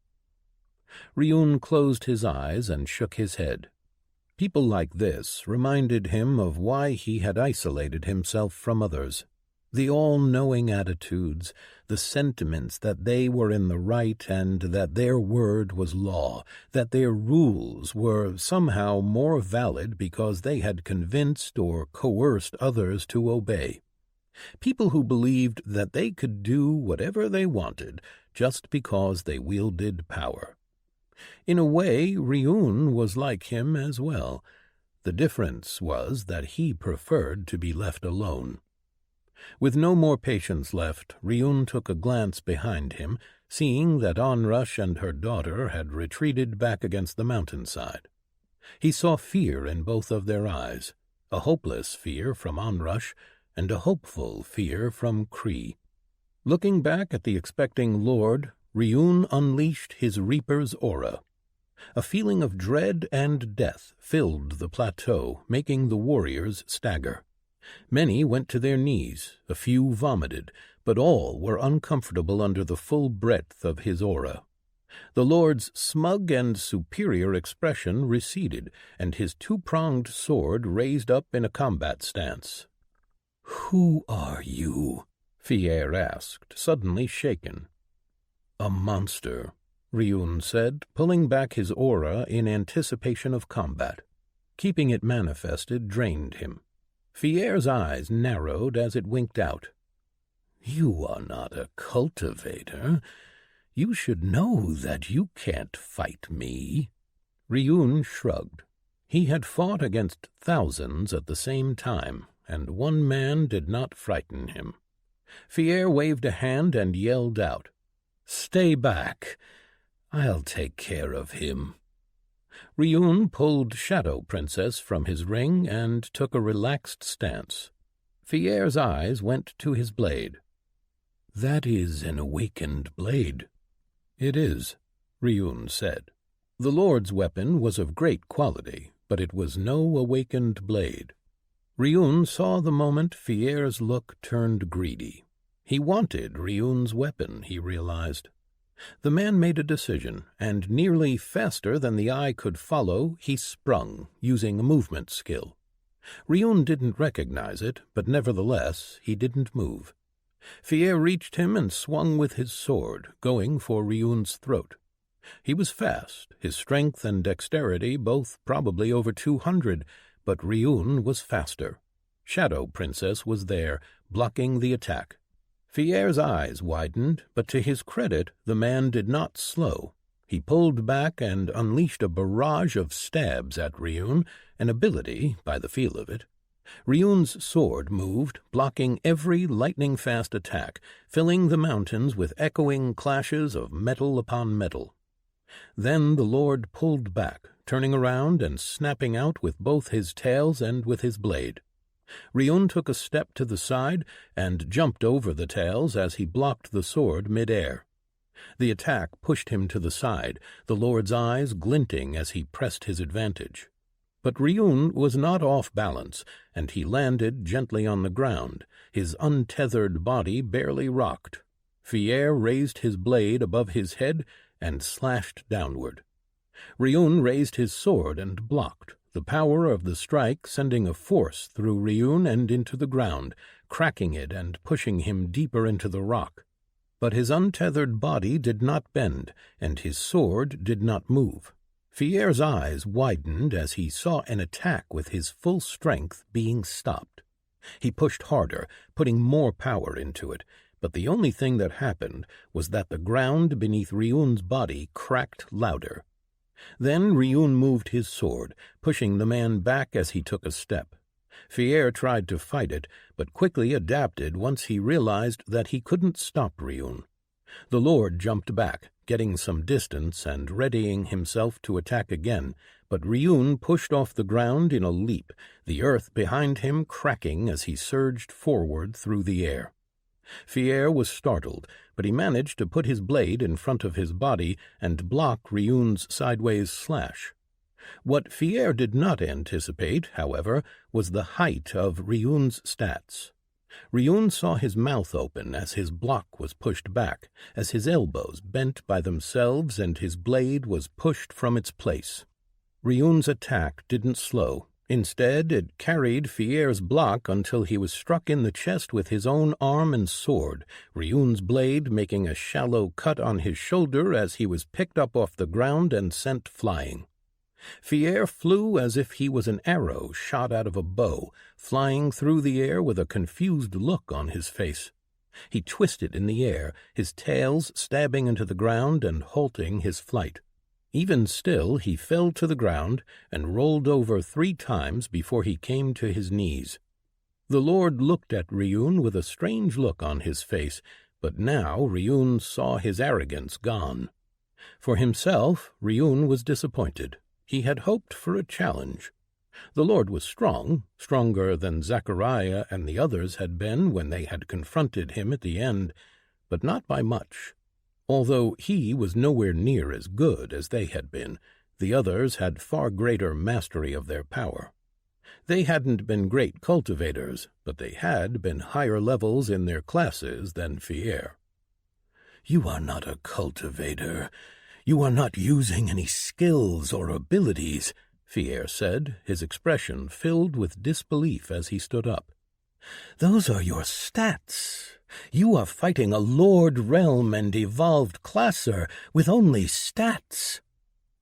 Ryun closed his eyes and shook his head. People like this reminded him of why he had isolated himself from others. The all-knowing attitudes, the sentiments that they were in the right and that their word was law, that their rules were somehow more valid because they had convinced or coerced others to obey. People who believed that they could do whatever they wanted just because they wielded power. In a way, Ryun was like him as well. The difference was that he preferred to be left alone. With no more patience left, Ryun took a glance behind him, seeing that Onrush and her daughter had retreated back against the mountainside. He saw fear in both of their eyes, a hopeless fear from Onrush and a hopeful fear from Kree. Looking back at the expecting lord, Ryun unleashed his Reaper's aura. A feeling of dread and death filled the plateau, making the warriors stagger. Many went to their knees, a few vomited, but all were uncomfortable under the full breadth of his aura. The lord's smug and superior expression receded, and his two-pronged sword raised up in a combat stance. "Who are you?" Fier asked, suddenly shaken. "A monster," Ryun said, pulling back his aura in anticipation of combat. Keeping it manifested drained him. Fier's eyes narrowed as it winked out. "You are not a cultivator. You should know that you can't fight me." Ryun shrugged. He had fought against thousands at the same time, and one man did not frighten him. Fier waved a hand and yelled out, "Stay back. I'll take care of him." Ryun pulled Shadow Princess from his ring and took a relaxed stance. Fier's eyes went to his blade. "That is an awakened blade." "It is," Ryun said. The Lord's weapon was of great quality, but it was no awakened blade. Ryun saw the moment Fierre's look turned greedy. He wanted Ryun's weapon, he realized. The man made a decision, and nearly faster than the eye could follow, he sprung, using a movement skill. Ryun didn't recognize it, but nevertheless he didn't move. Fierre reached him and swung with his sword, going for Ryun's throat. He was fast, his strength and dexterity both probably over 200, but Ryun was faster. Shadow Princess was there, blocking the attack. Fierre's eyes widened, but to his credit the man did not slow. He pulled back and unleashed a barrage of stabs at Ryun, an ability, by the feel of it. Ryun's sword moved, blocking every lightning-fast attack, filling the mountains with echoing clashes of metal upon metal. Then the lord pulled back, turning around and snapping out with both his tails and with his blade. Ryun took a step to the side and jumped over the tails as he blocked the sword mid-air. The attack pushed him to the side, the lord's eyes glinting as he pressed his advantage. But Ryun was not off balance, and he landed gently on the ground. His untethered body barely rocked. Fierre raised his blade above his head and slashed downward. Ryun raised his sword and blocked, the power of the strike sending a force through Ryun and into the ground, cracking it and pushing him deeper into the rock. But his untethered body did not bend, and his sword did not move. Fierre's eyes widened as he saw an attack with his full strength being stopped. He pushed harder, putting more power into it, but the only thing that happened was that the ground beneath Ryun's body cracked louder. Then Ryun moved his sword, pushing the man back as he took a step. Fierre tried to fight it, but quickly adapted once he realized that he couldn't stop Ryun. The lord jumped back, getting some distance and readying himself to attack again, but Ryun pushed off the ground in a leap, the earth behind him cracking as he surged forward through the air. Fierre was startled, but he managed to put his blade in front of his body and block Ryun's sideways slash. What Fierre did not anticipate, however, was the height of Ryun's stats. Ryun saw his mouth open as his block was pushed back, as his elbows bent by themselves and his blade was pushed from its place. Ryun's attack didn't slow. Instead, it carried Fierre's block until he was struck in the chest with his own arm and sword, Ryun's blade making a shallow cut on his shoulder as he was picked up off the ground and sent flying. Fierre flew as if he was an arrow shot out of a bow, flying through the air with a confused look on his face. He twisted in the air, his tails stabbing into the ground and halting his flight. Even still, he fell to the ground and rolled over 3 times before he came to his knees. The lord looked at Ryun with a strange look on his face, but now Ryun saw his arrogance gone. For himself, Ryun was disappointed. He had hoped for a challenge. The lord was strong, stronger than Zachariah and the others had been when they had confronted him at the end, but not by much. Although he was nowhere near as good as they had been, the others had far greater mastery of their power. They hadn't been great cultivators, but they had been higher levels in their classes than Fierre. "You are not a cultivator. You are not using any skills or abilities," Fierre said, his expression filled with disbelief as he stood up. "Those are your stats. You are fighting a Lord Realm and Evolved Classer with only stats."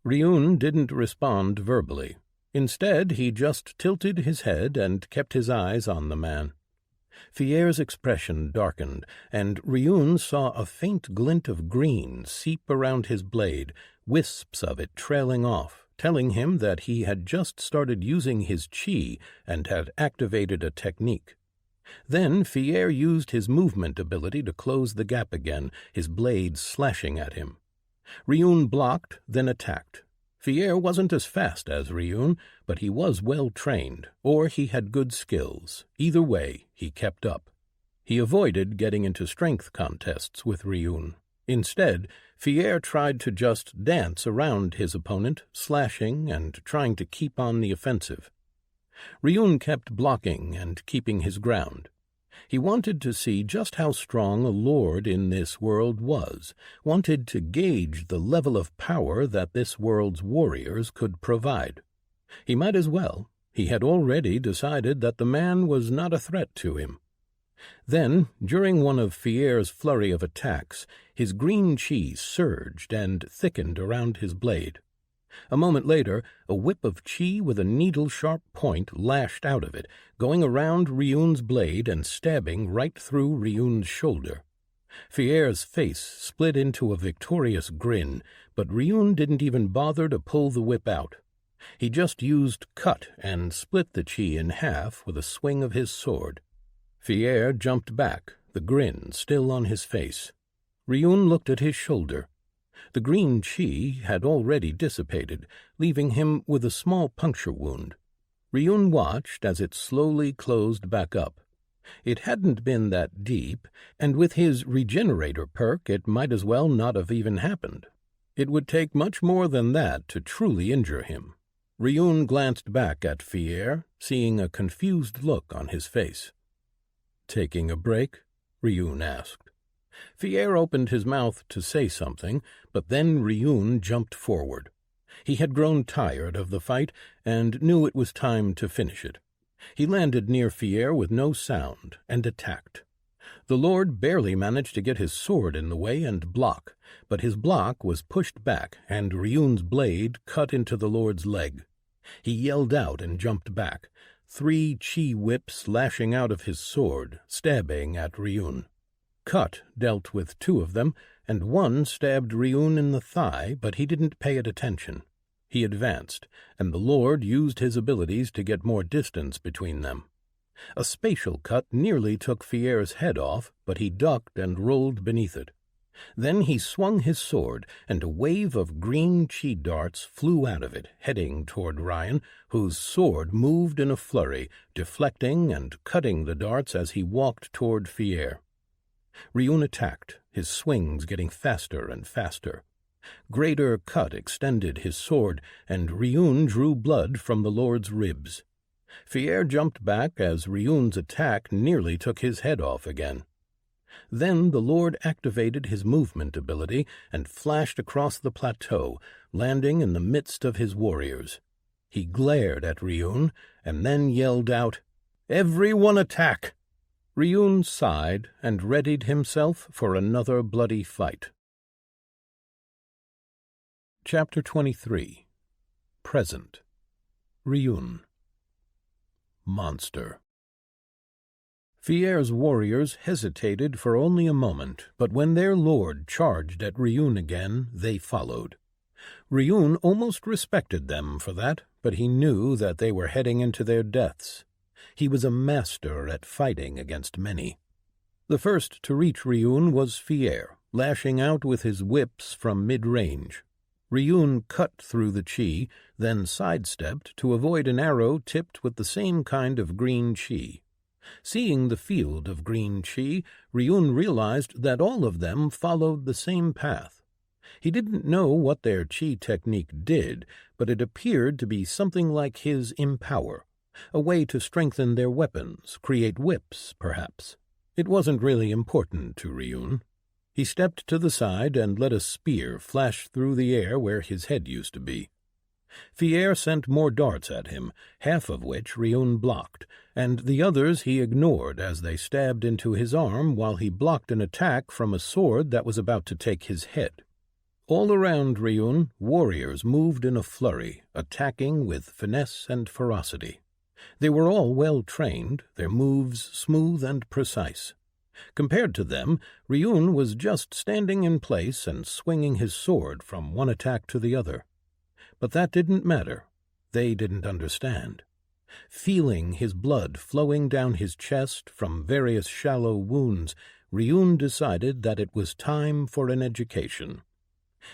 Ryun didn't respond verbally. Instead, he just tilted his head and kept his eyes on the man. Fierre's expression darkened, and Ryun saw a faint glint of green seep around his blade, wisps of it trailing off, telling him that he had just started using his chi and had activated a technique. Then Fierre used his movement ability to close the gap again, his blade slashing at him. Ryun blocked, then attacked. Fierre wasn't as fast as Ryun, but he was well trained, or he had good skills. Either way, he kept up. He avoided getting into strength contests with Ryun. Instead, Fier tried to just dance around his opponent, slashing and trying to keep on the offensive. Ryun kept blocking and keeping his ground. He wanted to see just how strong a lord in this world was, wanted to gauge the level of power that this world's warriors could provide. He might as well. He had already decided that the man was not a threat to him. Then, during one of Fier's flurry of attacks, his green chi surged and thickened around his blade. A moment later, a whip of chi with a needle-sharp point lashed out of it, going around Ryun's blade and stabbing right through Ryun's shoulder. Fier's face split into a victorious grin, but Ryun didn't even bother to pull the whip out. He just used cut and split the chi in half with a swing of his sword. Fier jumped back, the grin still on his face. Ryun looked at his shoulder. The green chi had already dissipated, leaving him with a small puncture wound. Ryun watched as it slowly closed back up. It hadn't been that deep, and with his regenerator perk it might as well not have even happened. It would take much more than that to truly injure him. Ryun glanced back at Fier, seeing a confused look on his face. "Taking a break?" Ryun asked. Fier opened his mouth to say something, but then Ryun jumped forward. He had grown tired of the fight and knew it was time to finish it. He landed near Fier with no sound and attacked. The lord barely managed to get his sword in the way and block, but his block was pushed back and Ryun's blade cut into the lord's leg. He yelled out and jumped back, 3 chi whips lashing out of his sword, stabbing at Ryun. Cut dealt with 2 of them, and one stabbed Ryun in the thigh, but he didn't pay it attention. He advanced, and the lord used his abilities to get more distance between them. A spatial cut nearly took Fier's head off, but he ducked and rolled beneath it. Then he swung his sword, and a wave of green chi darts flew out of it, heading toward Ryan, whose sword moved in a flurry, deflecting and cutting the darts as he walked toward Fier. Ryun attacked, his swings getting faster and faster. Greater cut extended his sword, and Ryun drew blood from the lord's ribs. Fier jumped back as Ryun's attack nearly took his head off again. Then the lord activated his movement ability and flashed across the plateau, landing in the midst of his warriors. He glared at Ryun and then yelled out, "Everyone attack!" Ryun sighed and readied himself for another bloody fight. Chapter 23. Present. Ryun. Monster. Fier's warriors hesitated for only a moment, but when their lord charged at Ryun again, they followed. Ryun almost respected them for that, but he knew that they were heading into their deaths. He was a master at fighting against many. The first to reach Ryun was Fier, lashing out with his whips from mid-range. Ryun cut through the chi, then sidestepped to avoid an arrow tipped with the same kind of green chi. Seeing the field of green chi, Ryun realized that all of them followed the same path. He didn't know what their chi technique did, but it appeared to be something like his empower, a way to strengthen their weapons, create whips, perhaps. It wasn't really important to Ryun. He stepped to the side and let a spear flash through the air where his head used to be. Fier sent more darts at him, half of which Ryun blocked, and the others he ignored as they stabbed into his arm while he blocked an attack from a sword that was about to take his head. All around Ryun, warriors moved in a flurry, attacking with finesse and ferocity. They were all well trained, their moves smooth and precise. Compared to them, Ryun was just standing in place and swinging his sword from one attack to the other. But that didn't matter. They didn't understand. Feeling his blood flowing down his chest from various shallow wounds, Ryun decided that it was time for an education.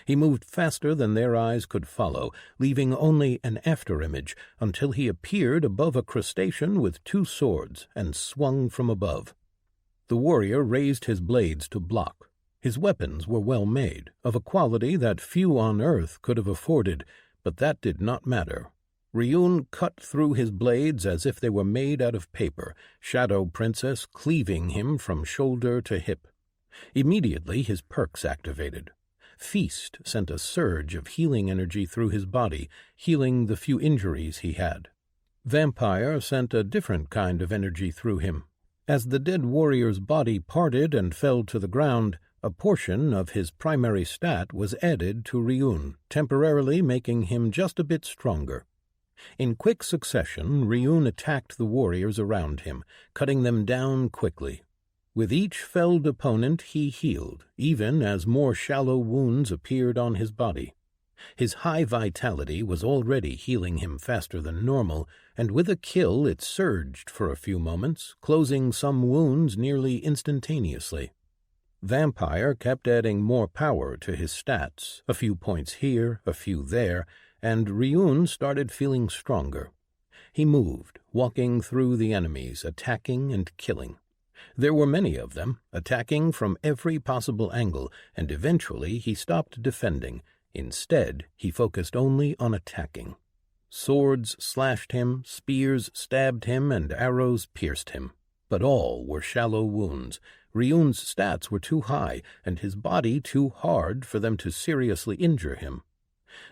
He moved faster than their eyes could follow, leaving only an afterimage until he appeared above a crustacean with 2 swords and swung from above. The warrior raised his blades to block. His weapons were well made, of a quality that few on earth could have afforded, but that did not matter. Ryun cut through his blades as if they were made out of paper, Shadow Princess cleaving him from shoulder to hip. Immediately his perks activated. Feast sent a surge of healing energy through his body, healing the few injuries he had. Vampire sent a different kind of energy through him. As the dead warrior's body parted and fell to the ground, a portion of his primary stat was added to Ryun, temporarily making him just a bit stronger. In quick succession, Ryun attacked the warriors around him, cutting them down quickly. With each felled opponent he healed, even as more shallow wounds appeared on his body. His high vitality was already healing him faster than normal, and with a kill it surged for a few moments, closing some wounds nearly instantaneously. Vampire kept adding more power to his stats, a few points here, a few there, and Ryun started feeling stronger. He moved, walking through the enemies, attacking and killing. There were many of them, attacking from every possible angle, and eventually he stopped defending. Instead, he focused only on attacking. Swords slashed him, spears stabbed him, and arrows pierced him. But all were shallow wounds. Ryun's stats were too high, and his body too hard for them to seriously injure him.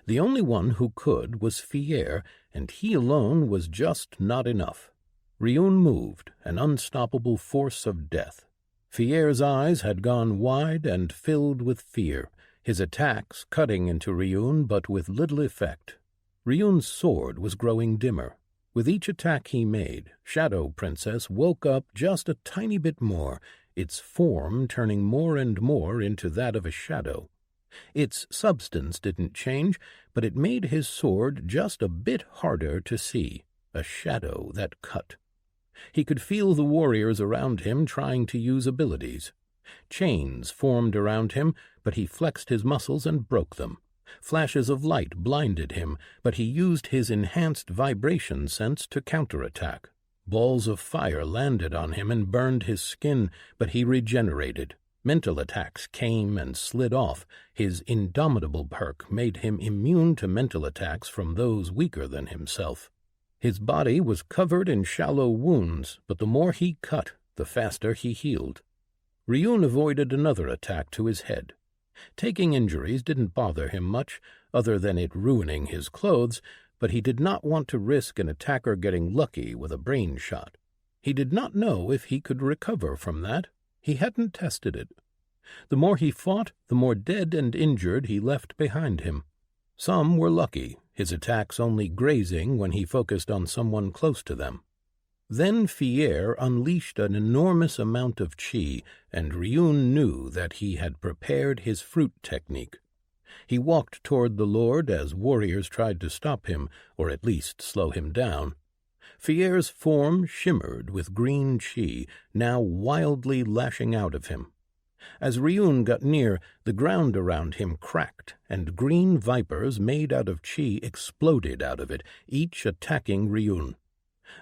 The only one who could was Fier, and he alone was just not enough. Ryun moved, an unstoppable force of death. Fier's eyes had gone wide and filled with fear, his attacks cutting into Ryun but with little effect. Ryun's sword was growing dimmer. With each attack he made, Shadow Princess woke up just a tiny bit more, its form turning more and more into that of a shadow. Its substance didn't change, but it made his sword just a bit harder to see, a shadow that cut. He could feel the warriors around him trying to use abilities. Chains formed around him, but he flexed his muscles and broke them. Flashes of light blinded him, but he used his enhanced vibration sense to counterattack. Balls of fire landed on him and burned his skin, but he regenerated. Mental attacks came and slid off. His indomitable perk made him immune to mental attacks from those weaker than himself. His body was covered in shallow wounds, but the more he cut, the faster he healed. Ryun avoided another attack to his head. Taking injuries didn't bother him much, other than it ruining his clothes, but he did not want to risk an attacker getting lucky with a brain shot. He did not know if he could recover from that. He hadn't tested it. The more he fought, the more dead and injured he left behind him. Some were lucky, his attacks only grazing when he focused on someone close to them. Then Fier unleashed an enormous amount of chi, and Ryun knew that he had prepared his fruit technique. He walked toward the Lord as warriors tried to stop him, or at least slow him down. Fier's form shimmered with green chi, now wildly lashing out of him. As Ryun got near, the ground around him cracked, and green vipers made out of chi exploded out of it, each attacking Ryun.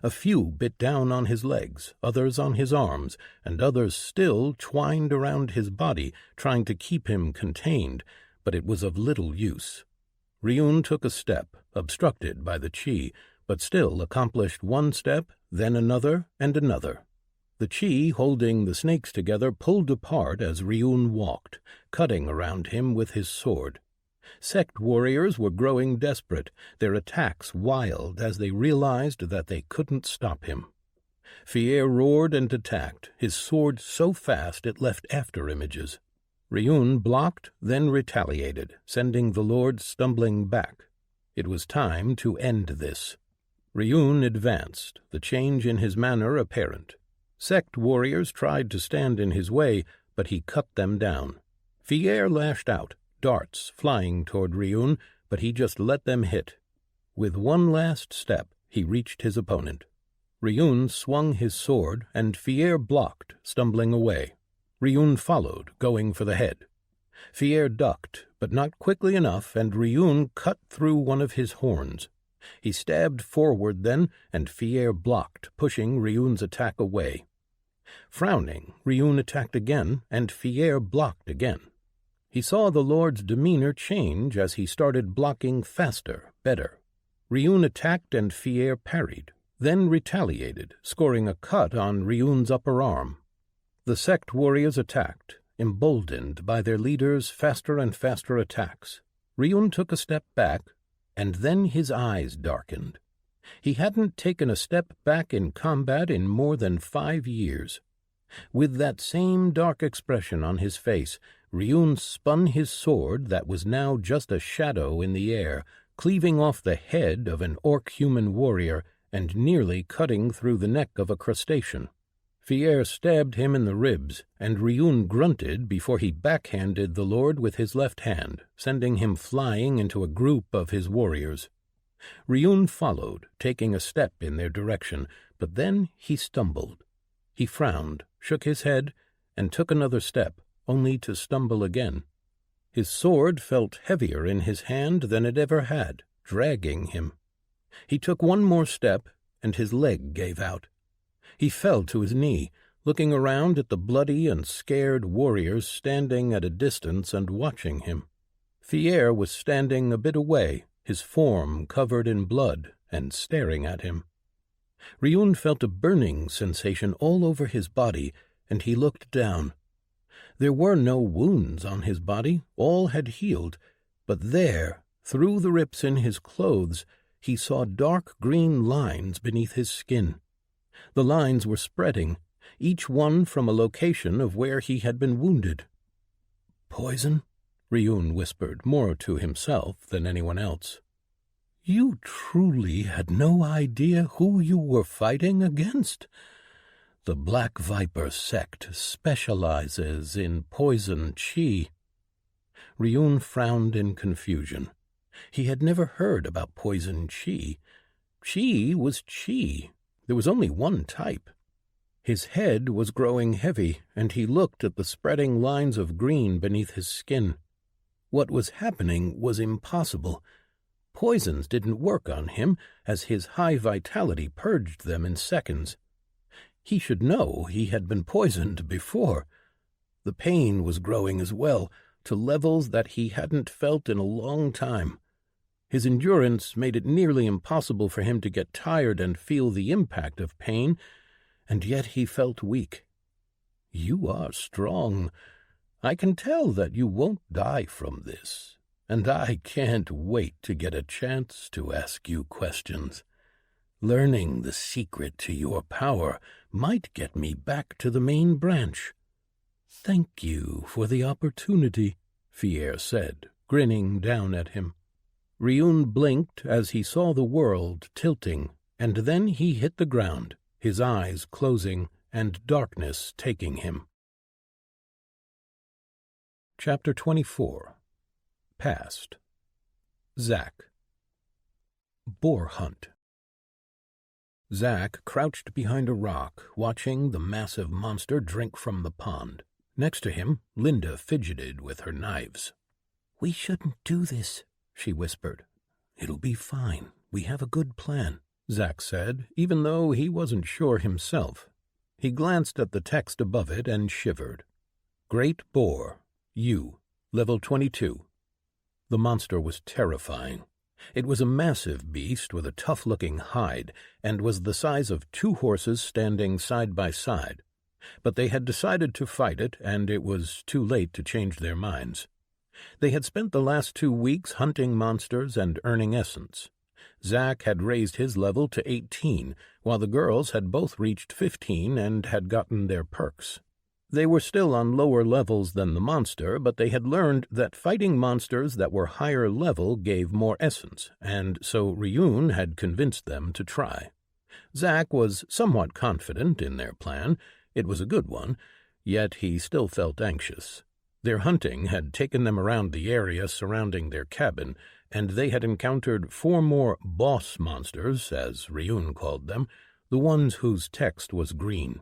A few bit down on his legs, others on his arms, and others still twined around his body, trying to keep him contained, but it was of little use. Ryun took a step, obstructed by the chi, but still accomplished one step, then another, and another. The chi holding the snakes together pulled apart as Ryun walked, cutting around him with his sword. Sect warriors were growing desperate, their attacks wild as they realized that they couldn't stop him. Fier roared and attacked, his sword so fast it left after-images. Ryun blocked, then retaliated, sending the Lord stumbling back. It was time to end this. Ryun advanced, the change in his manner apparent. Sect warriors tried to stand in his way, but he cut them down. Fier lashed out, darts flying toward Ryun, but he just let them hit. With one last step, he reached his opponent. Ryun swung his sword, and Fier blocked, stumbling away. Ryun followed, going for the head. Fier ducked, but not quickly enough, and Ryun cut through one of his horns. He stabbed forward then, and Fier blocked, pushing Ryun's attack away. Frowning, Ryun attacked again, and Fier blocked again. He saw the lord's demeanor change as he started blocking faster, better. Ryun attacked and Fier parried, then retaliated, scoring a cut on Ryun's upper arm. The sect warriors attacked, emboldened by their leaders' faster and faster attacks. Ryun took a step back, and then his eyes darkened. He hadn't taken a step back in combat in more than 5 years. With that same dark expression on his face, Ryun spun his sword that was now just a shadow in the air, cleaving off the head of an orc-human warrior and nearly cutting through the neck of a crustacean. Fier stabbed him in the ribs, and Ryun grunted before he backhanded the lord with his left hand, sending him flying into a group of his warriors. Ryun followed, taking a step in their direction, but then he stumbled. He frowned, shook his head, and took another step, only to stumble again. His sword felt heavier in his hand than it ever had, dragging him. He took one more step, and his leg gave out. He fell to his knee, looking around at the bloody and scared warriors standing at a distance and watching him. Fier was standing a bit away, his form covered in blood, and staring at him. Ryun felt a burning sensation all over his body, and he looked down. There were no wounds on his body, all had healed, but there, through the rips in his clothes, he saw dark green lines beneath his skin. The lines were spreading, each one from a location of where he had been wounded. "Poison?" Ryun whispered, more to himself than anyone else. "You truly had no idea who you were fighting against? The Black Viper sect specializes in poison qi." Ryun frowned in confusion. He had never heard about poison qi. Qi was qi. There was only one type. His head was growing heavy, and he looked at the spreading lines of green beneath his skin. What was happening was impossible. Poisons didn't work on him, as his high vitality purged them in seconds. He should know he had been poisoned before. The pain was growing as well, to levels that he hadn't felt in a long time. His endurance made it nearly impossible for him to get tired and feel the impact of pain, and yet he felt weak. "You are strong. I can tell that you won't die from this, and I can't wait to get a chance to ask you questions. Learning the secret to your power might get me back to the main branch." "Thank you for the opportunity," Fier said, grinning down at him. Ryun blinked as he saw the world tilting, and then he hit the ground, his eyes closing and darkness taking him. Chapter 24. Past. Zack. Boar Hunt. Zack crouched behind a rock, watching the massive monster drink from the pond. Next to him, Linda fidgeted with her knives. "We shouldn't do this," she whispered. "It'll be fine. We have a good plan," Zack said, even though he wasn't sure himself. He glanced at the text above it and shivered. Great Boar, you, level 22. The monster was terrifying. It was a massive beast with a tough-looking hide, and was the size of 2 horses standing side by side. But they had decided to fight it, and it was too late to change their minds. They had spent the last 2 weeks hunting monsters and earning essence. Zack had raised his level to 18, while the girls had both reached 15 and had gotten their perks. They were still on lower levels than the monster, but they had learned that fighting monsters that were higher level gave more essence, and so Ryun had convinced them to try. Zack was somewhat confident in their plan. It was a good one, yet he still felt anxious. Their hunting had taken them around the area surrounding their cabin, and they had encountered 4 more boss monsters, as Ryun called them, the ones whose text was green.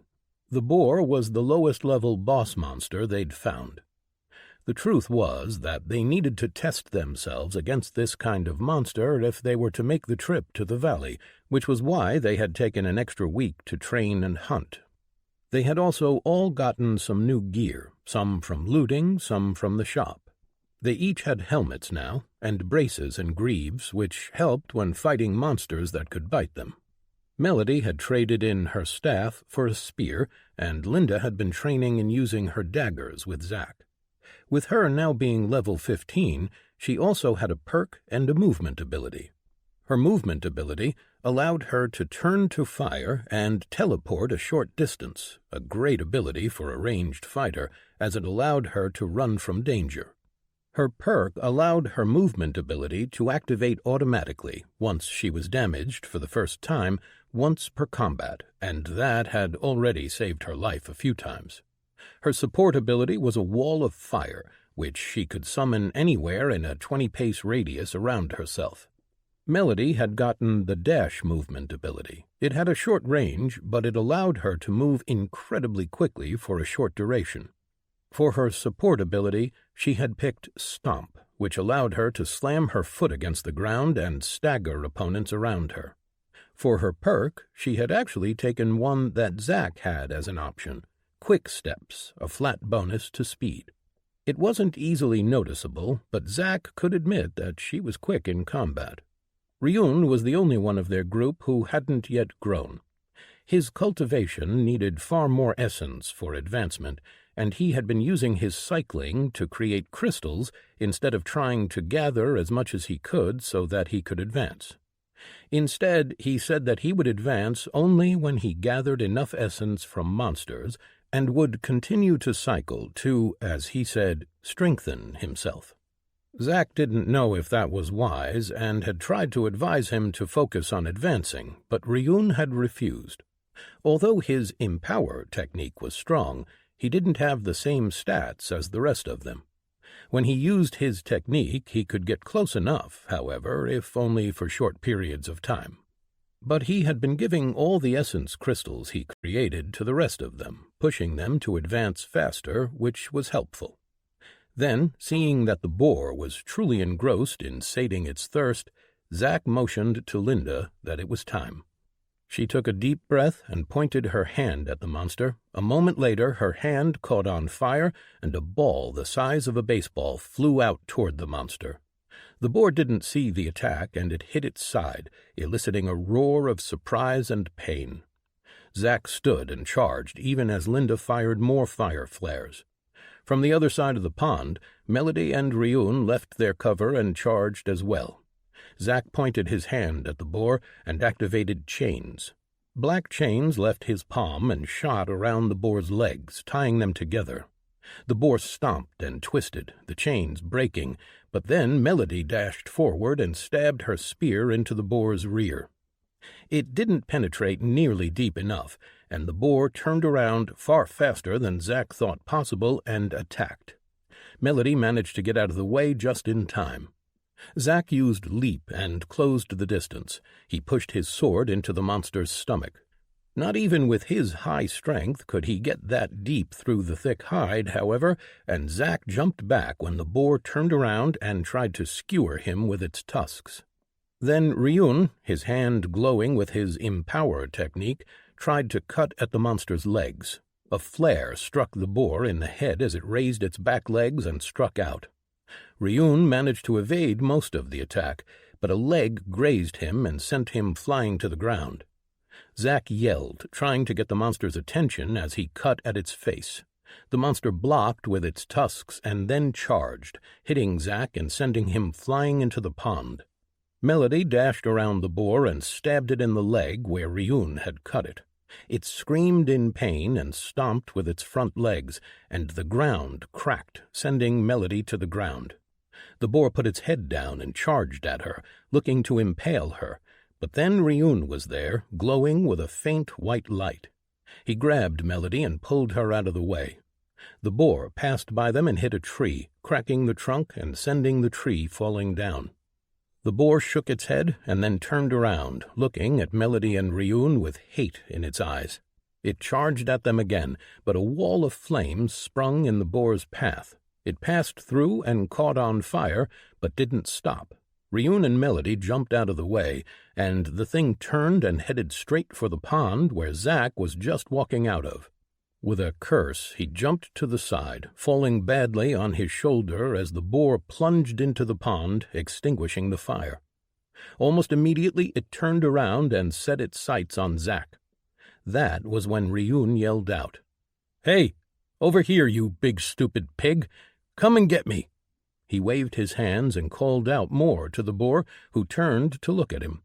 The boar was the lowest-level boss monster they'd found. The truth was that they needed to test themselves against this kind of monster if they were to make the trip to the valley, which was why they had taken an extra week to train and hunt. They had also all gotten some new gear, some from looting, some from the shop. They each had helmets now, and braces and greaves, which helped when fighting monsters that could bite them. Melody had traded in her staff for a spear, and Linda had been training in using her daggers with Zack. With her now being level 15, she also had a perk and a movement ability. Her movement ability allowed her to turn to fire and teleport a short distance, a great ability for a ranged fighter, as it allowed her to run from danger. Her perk allowed her movement ability to activate automatically once she was damaged for the first time, once per combat, and that had already saved her life a few times. Her support ability was a wall of fire, which she could summon anywhere in a 20-pace radius around herself. Melody had gotten the dash movement ability. It had a short range, but it allowed her to move incredibly quickly for a short duration. For her support ability, she had picked Stomp, which allowed her to slam her foot against the ground and stagger opponents around her. For her perk, she had actually taken one that Zack had as an option, Quick Steps, a flat bonus to speed. It wasn't easily noticeable, but Zack could admit that she was quick in combat. Ryun was the only one of their group who hadn't yet grown. His cultivation needed far more essence for advancement, and he had been using his cycling to create crystals instead of trying to gather as much as he could so that he could advance. Instead, he said that he would advance only when he gathered enough essence from monsters and would continue to cycle to, as he said, strengthen himself. Zack didn't know if that was wise and had tried to advise him to focus on advancing, but Ryun had refused. Although his Empower technique was strong, he didn't have the same stats as the rest of them. When he used his technique, he could get close enough, however, if only for short periods of time. But he had been giving all the essence crystals he created to the rest of them, pushing them to advance faster, which was helpful. Then, seeing that the boar was truly engrossed in sating its thirst, Zack motioned to Linda that it was time. She took a deep breath and pointed her hand at the monster. A moment later, her hand caught on fire, and a ball the size of a baseball flew out toward the monster. The boar didn't see the attack, and it hit its side, eliciting a roar of surprise and pain. Zack stood and charged, even as Linda fired more fire flares. From the other side of the pond, Melody and Ryun left their cover and charged as well. Zack pointed his hand at the boar and activated chains. Black chains left his palm and shot around the boar's legs, tying them together. The boar stomped and twisted, the chains breaking, but then Melody dashed forward and stabbed her spear into the boar's rear. It didn't penetrate nearly deep enough, and the boar turned around far faster than Zack thought possible and attacked. Melody managed to get out of the way just in time. Zack used leap and closed the distance. He pushed his sword into the monster's stomach. Not even with his high strength could he get that deep through the thick hide, however, and Zack jumped back when the boar turned around and tried to skewer him with its tusks. Then Ryun, his hand glowing with his Empower technique, tried to cut at the monster's legs. A flare struck the boar in the head as it raised its back legs and struck out. Ryun managed to evade most of the attack, but a leg grazed him and sent him flying to the ground. Zack yelled, trying to get the monster's attention as he cut at its face. The monster blocked with its tusks and then charged, hitting Zack and sending him flying into the pond. Melody dashed around the boar and stabbed it in the leg where Ryun had cut it. It screamed in pain and stomped with its front legs, and the ground cracked, sending Melody to the ground. The boar put its head down and charged at her, looking to impale her, but then Ryun was there, glowing with a faint white light. He grabbed Melody and pulled her out of the way. The boar passed by them and hit a tree, cracking the trunk and sending the tree falling down. The boar shook its head and then turned around, looking at Melody and Ryun with hate in its eyes. It charged at them again, but a wall of flames sprung in the boar's path. It passed through and caught on fire, but didn't stop. Ryun and Melody jumped out of the way, and the thing turned and headed straight for the pond where Zack was just walking out of. With a curse, he jumped to the side, falling badly on his shoulder as the boar plunged into the pond, extinguishing the fire. Almost immediately it turned around and set its sights on Zack. That was when Ryun yelled out, "Hey, over here, you big stupid pig! Come and get me!" He waved his hands and called out more to the boar, who turned to look at him.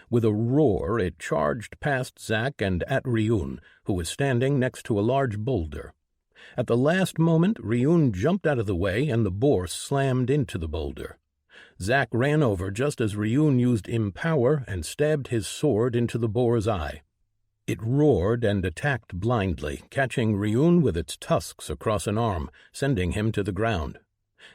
With a roar, it charged past Zack and at Ryun, who was standing next to a large boulder. At the last moment, Ryun jumped out of the way and the boar slammed into the boulder. Zack ran over just as Ryun used Empower and stabbed his sword into the boar's eye. It roared and attacked blindly, catching Ryun with its tusks across an arm, sending him to the ground.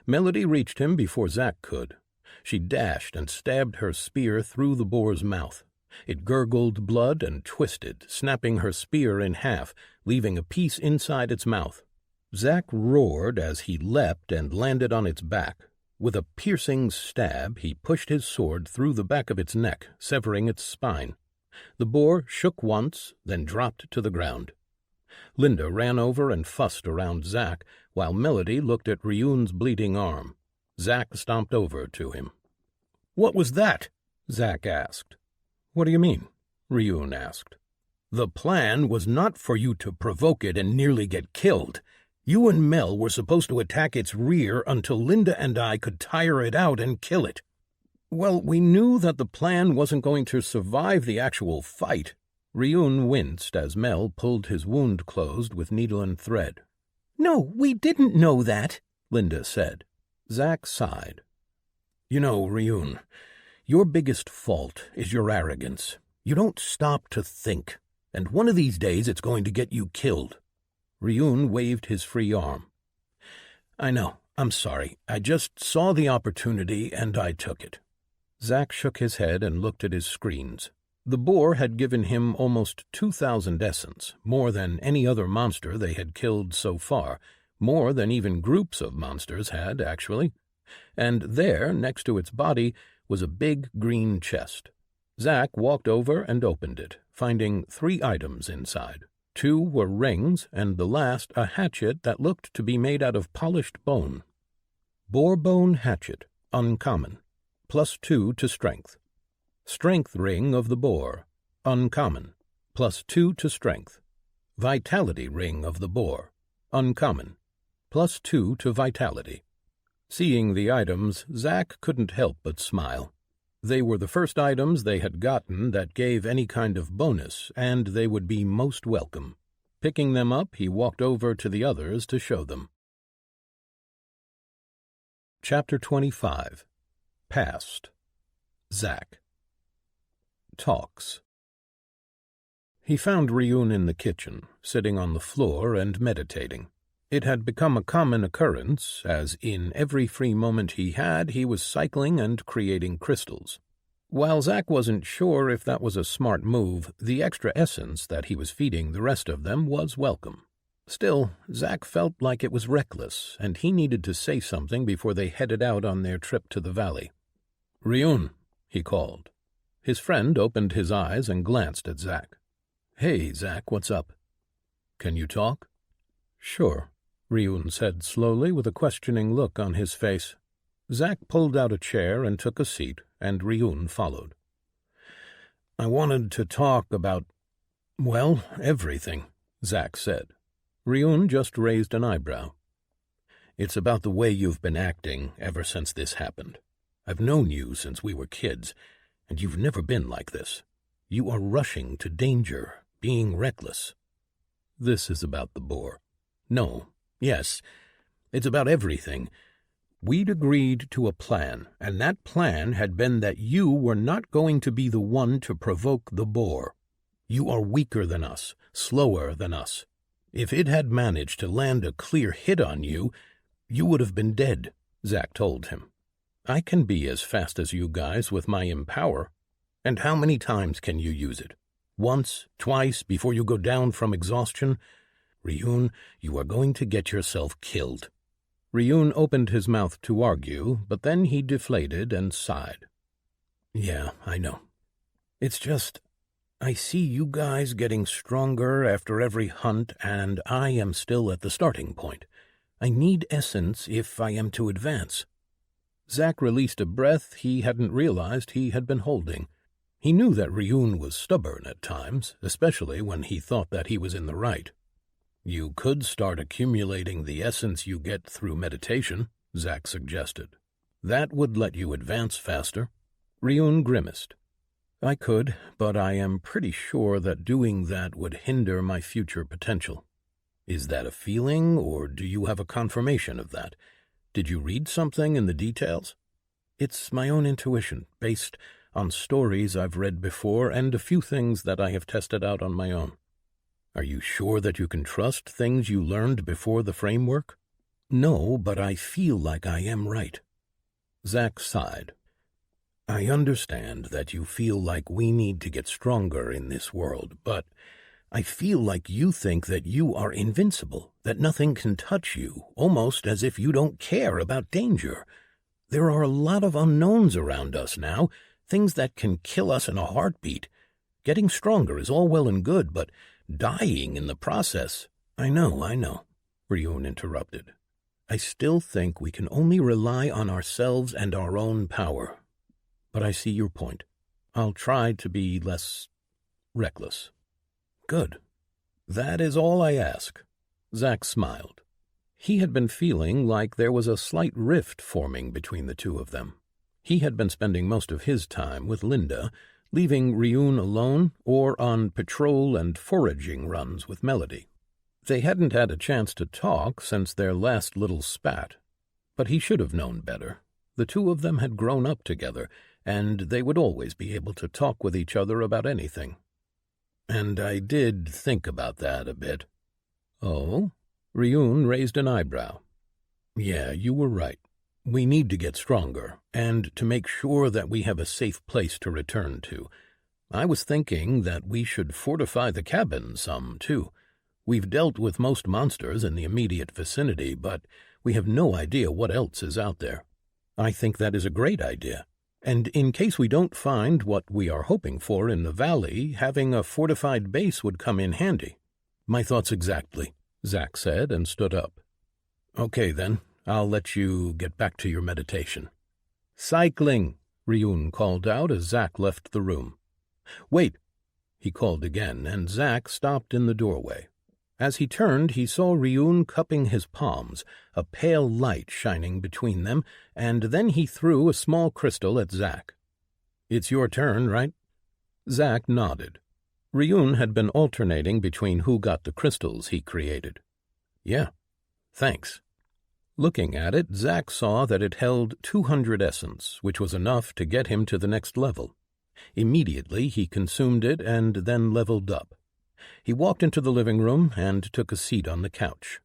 Melody reached him before Zack could. She dashed and stabbed her spear through the boar's mouth. It gurgled blood and twisted, snapping her spear in half, leaving a piece inside its mouth. Zack roared as he leapt and landed on its back. With a piercing stab, he pushed his sword through the back of its neck, severing its spine. The boar shook once, then dropped to the ground. Linda ran over and fussed around Zack, while Melody looked at Ryun's bleeding arm. Zack stomped over to him. "What was that?" Zack asked. "What do you mean?" Ryun asked. "The plan was not for you to provoke it and nearly get killed. You and Mel were supposed to attack its rear until Linda and I could tire it out and kill it." "Well, we knew that the plan wasn't going to survive the actual fight." Ryun winced as Mel pulled his wound closed with needle and thread. "No, we didn't know that," Linda said. Zack sighed. "You know, Ryun, your biggest fault is your arrogance. You don't stop to think, and one of these days it's going to get you killed." Ryun waved his free arm. "I know, I'm sorry. I just saw the opportunity and I took it." Zack shook his head and looked at his screens. The boar had given him almost 2,000 essence, more than any other monster they had killed so far, more than even groups of monsters had, actually. And there, next to its body, was a big green chest. Zack walked over and opened it, finding 3 items inside. 2 were rings, and the last a hatchet that looked to be made out of polished bone. Boar bone hatchet, uncommon, +2 to strength. Strength ring of the boar, uncommon, +2 to strength. Vitality ring of the boar, uncommon, +2 to vitality. Seeing the items, Zack couldn't help but smile. They were the first items they had gotten that gave any kind of bonus, and they would be most welcome. Picking them up, he walked over to the others to show them. Chapter 25. Past. Zack. Talks. He found Ryun in the kitchen, sitting on the floor and meditating. It had become a common occurrence, as in every free moment he had, he was cycling and creating crystals. While Zack wasn't sure if that was a smart move, the extra essence that he was feeding the rest of them was welcome. Still, Zack felt like it was reckless, and he needed to say something before they headed out on their trip to the valley. "Ryun," he called. His friend opened his eyes and glanced at Zack. "Hey, Zack, what's up?" "Can you talk?" "Sure," Ryun said slowly with a questioning look on his face. Zack pulled out a chair and took a seat, and Ryun followed. "I wanted to talk about, well, everything," Zack said. Ryun just raised an eyebrow. "It's about the way you've been acting ever since this happened. I've known you since we were kids, and you've never been like this. You are rushing to danger, being reckless." "This is about the boar." "No. Yes. It's about everything. We'd agreed to a plan, and that plan had been that you were not going to be the one to provoke the boar. You are weaker than us, slower than us. If it had managed to land a clear hit on you, you would have been dead," Zack told him. "I can be as fast as you guys with my Empower. And how many times can you use it? Once, twice, before you go down from exhaustion? Ryun, you are going to get yourself killed." Ryun opened his mouth to argue, but then he deflated and sighed. "Yeah, I know. It's just, I see you guys getting stronger after every hunt, and I am still at the starting point. I need essence if I am to advance." Zack released a breath he hadn't realized he had been holding. He knew that Ryun was stubborn at times, especially when he thought that he was in the right. "You could start accumulating the essence you get through meditation," Zack suggested. "That would let you advance faster." Ryun grimaced. "I could, but I am pretty sure that doing that would hinder my future potential." "Is that a feeling, or do you have a confirmation of that? Did you read something in the details?" "It's my own intuition, based on stories I've read before and a few things that I have tested out on my own." "Are you sure that you can trust things you learned before the framework?" "No, but I feel like I am right." Zack sighed. "I understand that you feel like we need to get stronger in this world, but I feel like you think that you are invincible, that nothing can touch you, almost as if you don't care about danger. There are a lot of unknowns around us now, things that can kill us in a heartbeat. Getting stronger is all well and good, but dying in the process—" I know, Ryun interrupted. "I still think we can only rely on ourselves and our own power. But I see your point. I'll try to be less reckless." "Good. That is all I ask." Zack smiled. He had been feeling like there was a slight rift forming between the two of them. He had been spending most of his time with Linda, leaving Ryun alone or on patrol and foraging runs with Melody. They hadn't had a chance to talk since their last little spat, but he should have known better. The two of them had grown up together, and they would always be able to talk with each other about anything. "And I did think about that a bit." "Oh?" Ryun raised an eyebrow. "Yeah, you were right. We need to get stronger, and to make sure that we have a safe place to return to. I was thinking that we should fortify the cabin some, too. We've dealt with most monsters in the immediate vicinity, but we have no idea what else is out there. I think that is a great idea. And in case we don't find what we are hoping for in the valley, having a fortified base would come in handy." "My thoughts exactly," Zack said and stood up. "Okay, then. I'll let you get back to your meditation." "Cycling," Ryun called out as Zack left the room. "Wait," he called again, and Zack stopped in the doorway. As he turned, he saw Ryun cupping his palms, a pale light shining between them, and then he threw a small crystal at Zack. "It's your turn, right?" Zack nodded. Ryun had been alternating between who got the crystals he created. "Yeah, thanks." Looking at it, Zack saw that it held 200 essence, which was enough to get him to the next level. Immediately he consumed it and then leveled up. He walked into the living room and took a seat on the couch.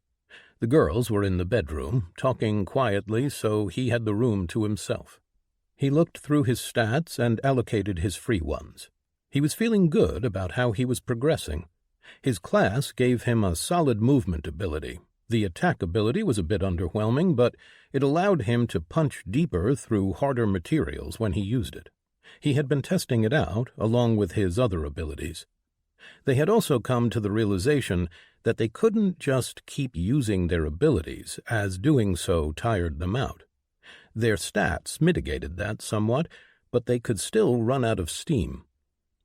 The girls were in the bedroom, talking quietly, so he had the room to himself. He looked through his stats and allocated his free ones. He was feeling good about how he was progressing. His class gave him a solid movement ability. The attack ability was a bit underwhelming, but it allowed him to punch deeper through harder materials when he used it. He had been testing it out, along with his other abilities. They had also come to the realization that they couldn't just keep using their abilities, as doing so tired them out. Their stats mitigated that somewhat, but they could still run out of steam.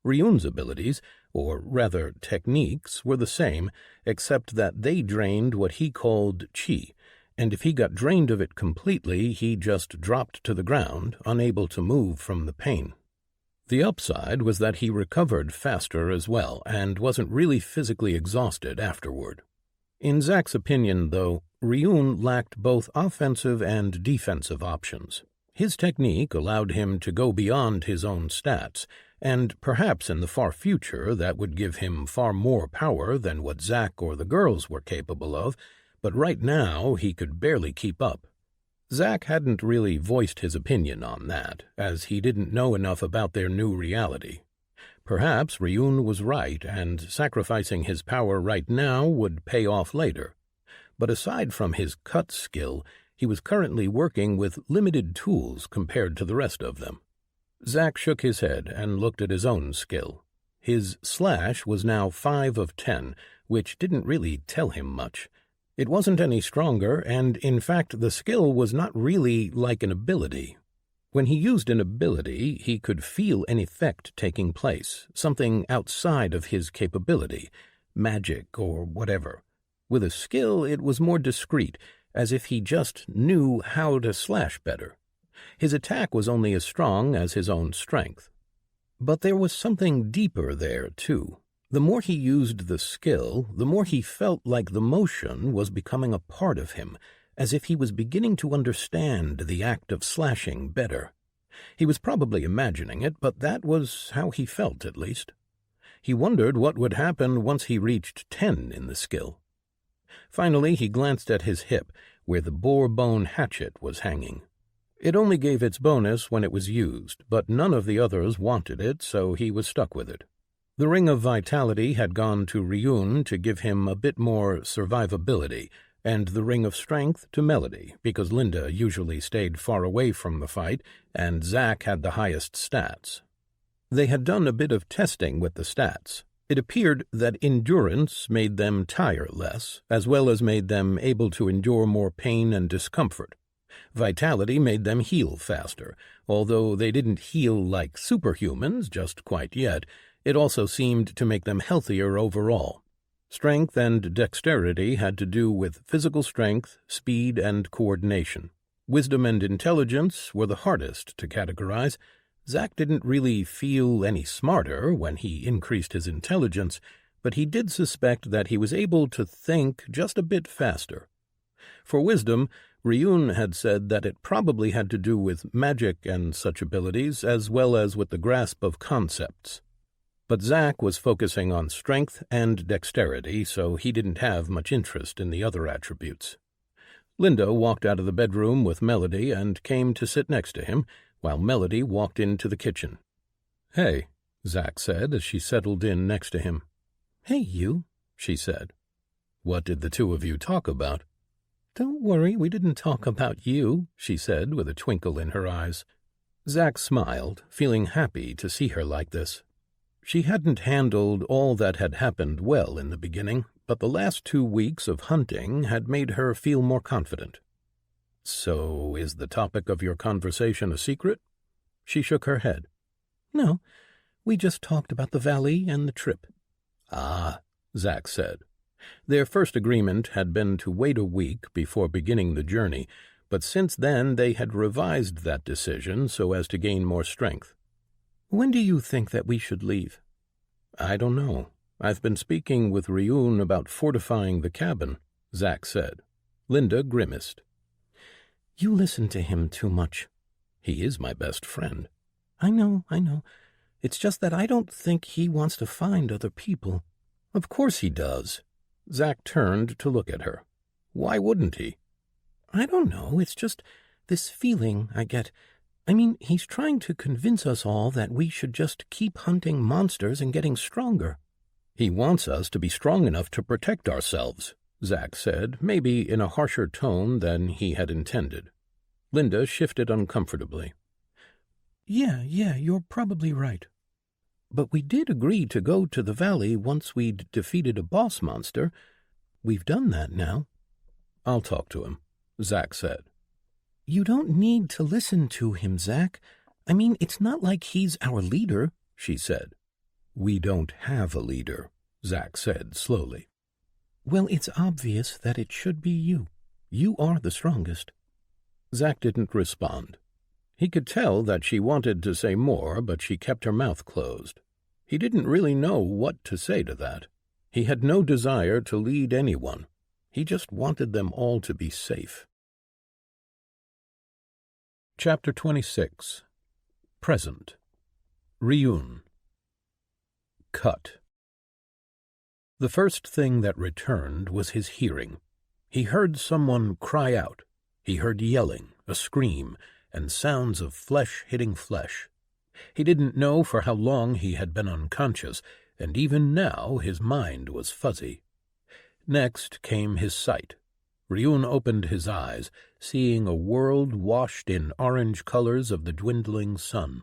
Ryun's abilities, or rather techniques, were the same, except that they drained what he called chi, and if he got drained of it completely, he just dropped to the ground, unable to move from the pain. The upside was that he recovered faster as well, and wasn't really physically exhausted afterward. In Zack's opinion, though, Ryun lacked both offensive and defensive options. His technique allowed him to go beyond his own stats, and perhaps in the far future that would give him far more power than what Zack or the girls were capable of, but right now he could barely keep up. Zack hadn't really voiced his opinion on that, as he didn't know enough about their new reality. Perhaps Ryun was right, and sacrificing his power right now would pay off later. But aside from his cut skill, he was currently working with limited tools compared to the rest of them. Zack shook his head and looked at his own skill. His slash was now 5 of 10, which didn't really tell him much. It wasn't any stronger, and in fact the skill was not really like an ability. When he used an ability, he could feel an effect taking place, something outside of his capability, magic or whatever. With a skill, it was more discreet, as if he just knew how to slash better. His attack was only as strong as his own strength. But there was something deeper there, too. The more he used the skill, the more he felt like the motion was becoming a part of him, as if he was beginning to understand the act of slashing better. He was probably imagining it, but that was how he felt, at least. He wondered what would happen once he reached 10 in the skill. Finally, he glanced at his hip, where the boar-bone hatchet was hanging. It only gave its bonus when it was used, but none of the others wanted it, so he was stuck with it. The Ring of Vitality had gone to Ryun to give him a bit more survivability, and the Ring of Strength to Melody, because Linda usually stayed far away from the fight, and Zack had the highest stats. They had done a bit of testing with the stats. It appeared that endurance made them tire less, as well as made them able to endure more pain and discomfort. Vitality made them heal faster, although they didn't heal like superhumans just quite yet. It also seemed to make them healthier overall. Strength and dexterity had to do with physical strength, speed, and coordination. Wisdom and intelligence were the hardest to categorize. Zack didn't really feel any smarter when he increased his intelligence, but he did suspect that he was able to think just a bit faster. For wisdom, Ryun had said that it probably had to do with magic and such abilities, as well as with the grasp of concepts. But Zack was focusing on strength and dexterity, so he didn't have much interest in the other attributes. Linda walked out of the bedroom with Melody and came to sit next to him, while Melody walked into the kitchen. "Hey," Zack said as she settled in next to him. "Hey, you," she said. "What did the two of you talk about?" "Don't worry, we didn't talk about you," she said with a twinkle in her eyes. Zack smiled, feeling happy to see her like this. She hadn't handled all that had happened well in the beginning, but the last 2 weeks of hunting had made her feel more confident. "So, is the topic of your conversation a secret?" She shook her head. "No, we just talked about the valley and the trip." "Ah," Zack said. Their first agreement had been to wait a week before beginning the journey, but since then they had revised that decision so as to gain more strength. "When do you think that we should leave?" "I don't know. I've been speaking with Ryun about fortifying the cabin," Zack said. Linda grimaced. "You listen to him too much." "He is my best friend." I know. It's just that I don't think he wants to find other people." "Of course he does." Zack turned to look at her. "Why wouldn't he?" "I don't know. It's just this feeling I get. I mean, he's trying to convince us all that we should just keep hunting monsters and getting stronger." "He wants us to be strong enough to protect ourselves," Zack said, maybe in a harsher tone than he had intended. Linda shifted uncomfortably. Yeah, you're probably right. But we did agree to go to the valley once we'd defeated a boss monster. We've done that now." "I'll talk to him," Zack said. "You don't need to listen to him, Zack. I mean, it's not like he's our leader," she said. "We don't have a leader," Zack said slowly. "Well, it's obvious that it should be you. You are the strongest." Zack didn't respond. He could tell that she wanted to say more, but she kept her mouth closed. He didn't really know what to say to that. He had no desire to lead anyone. He just wanted them all to be safe. Chapter 26. Present. Ryun. Cut. The first thing that returned was his hearing. He heard someone cry out. He heard yelling, a scream, and sounds of flesh hitting flesh. He didn't know for how long he had been unconscious, and even now his mind was fuzzy. Next came his sight. Ryun opened his eyes, seeing a world washed in orange colors of the dwindling sun.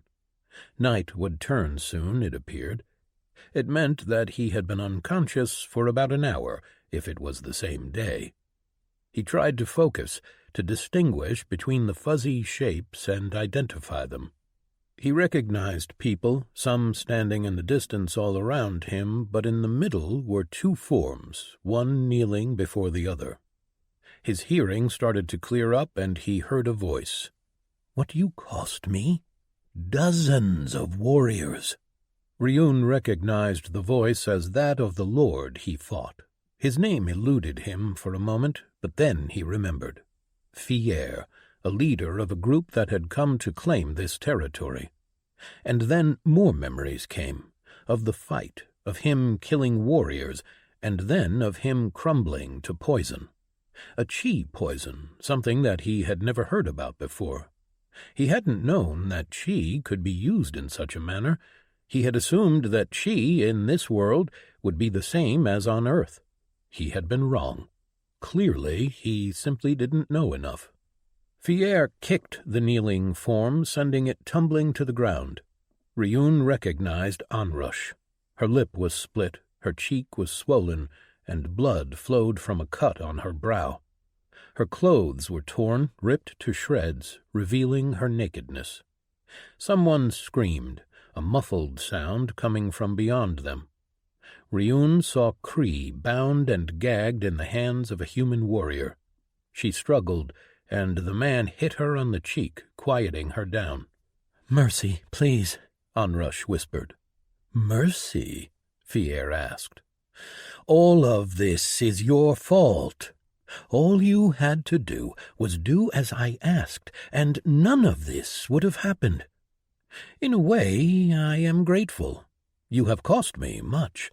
Night would turn soon, it appeared. It meant that he had been unconscious for about an hour, if it was the same day. He tried to focus, to distinguish between the fuzzy shapes and identify them. He recognized people, some standing in the distance all around him, but in the middle were two forms, one kneeling before the other. His hearing started to clear up, and he heard a voice. "What you cost me? Dozens of warriors." Ryun recognized the voice as that of the lord he fought. His name eluded him for a moment, but then he remembered. Fier, a leader of a group that had come to claim this territory. And then more memories came, of the fight, of him killing warriors, and then of him crumbling to poison. A chi poison, something that he had never heard about before. He hadn't known that chi could be used in such a manner. He had assumed that chi in this world would be the same as on Earth. He had been wrong. Clearly, he simply didn't know enough. Fier kicked the kneeling form, sending it tumbling to the ground. Ryun recognized Anrush. Her lip was split, her cheek was swollen, and blood flowed from a cut on her brow. Her clothes were torn, ripped to shreds, revealing her nakedness. Someone screamed, a muffled sound coming from beyond them. Ryun saw Kree bound and gagged in the hands of a human warrior. She struggled, and the man hit her on the cheek, quieting her down. "Mercy, please," Anrush whispered. "Mercy?" Fier asked. "All of this is your fault. All you had to do was do as I asked, and none of this would have happened. In a way, I am grateful. You have cost me much,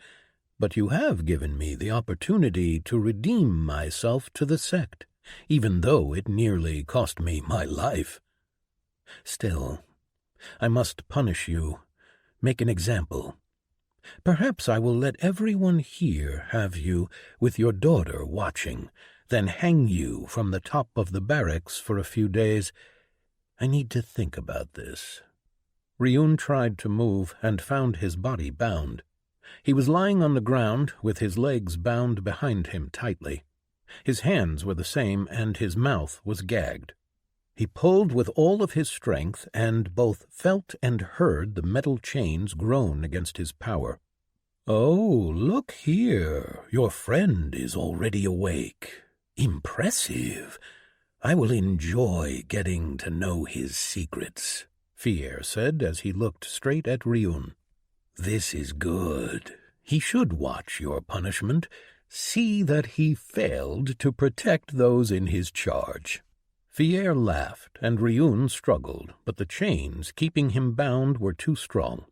but you have given me the opportunity to redeem myself to the sect, even though it nearly cost me my life. Still, I must punish you, make an example. Perhaps I will let everyone here have you with your daughter watching, then hang you from the top of the barracks for a few days. I need to think about this." Ryun tried to move and found his body bound. He was lying on the ground with his legs bound behind him tightly. His hands were the same, and his mouth was gagged. He pulled with all of his strength, and both felt and heard the metal chains groan against his power. "Oh, look here, your friend is already awake. Impressive. I will enjoy getting to know his secrets," Fier said as he looked straight at Ryun. "This is good. He should watch your punishment. See that he failed to protect those in his charge." Fier laughed, and Ryun struggled, but the chains keeping him bound were too strong.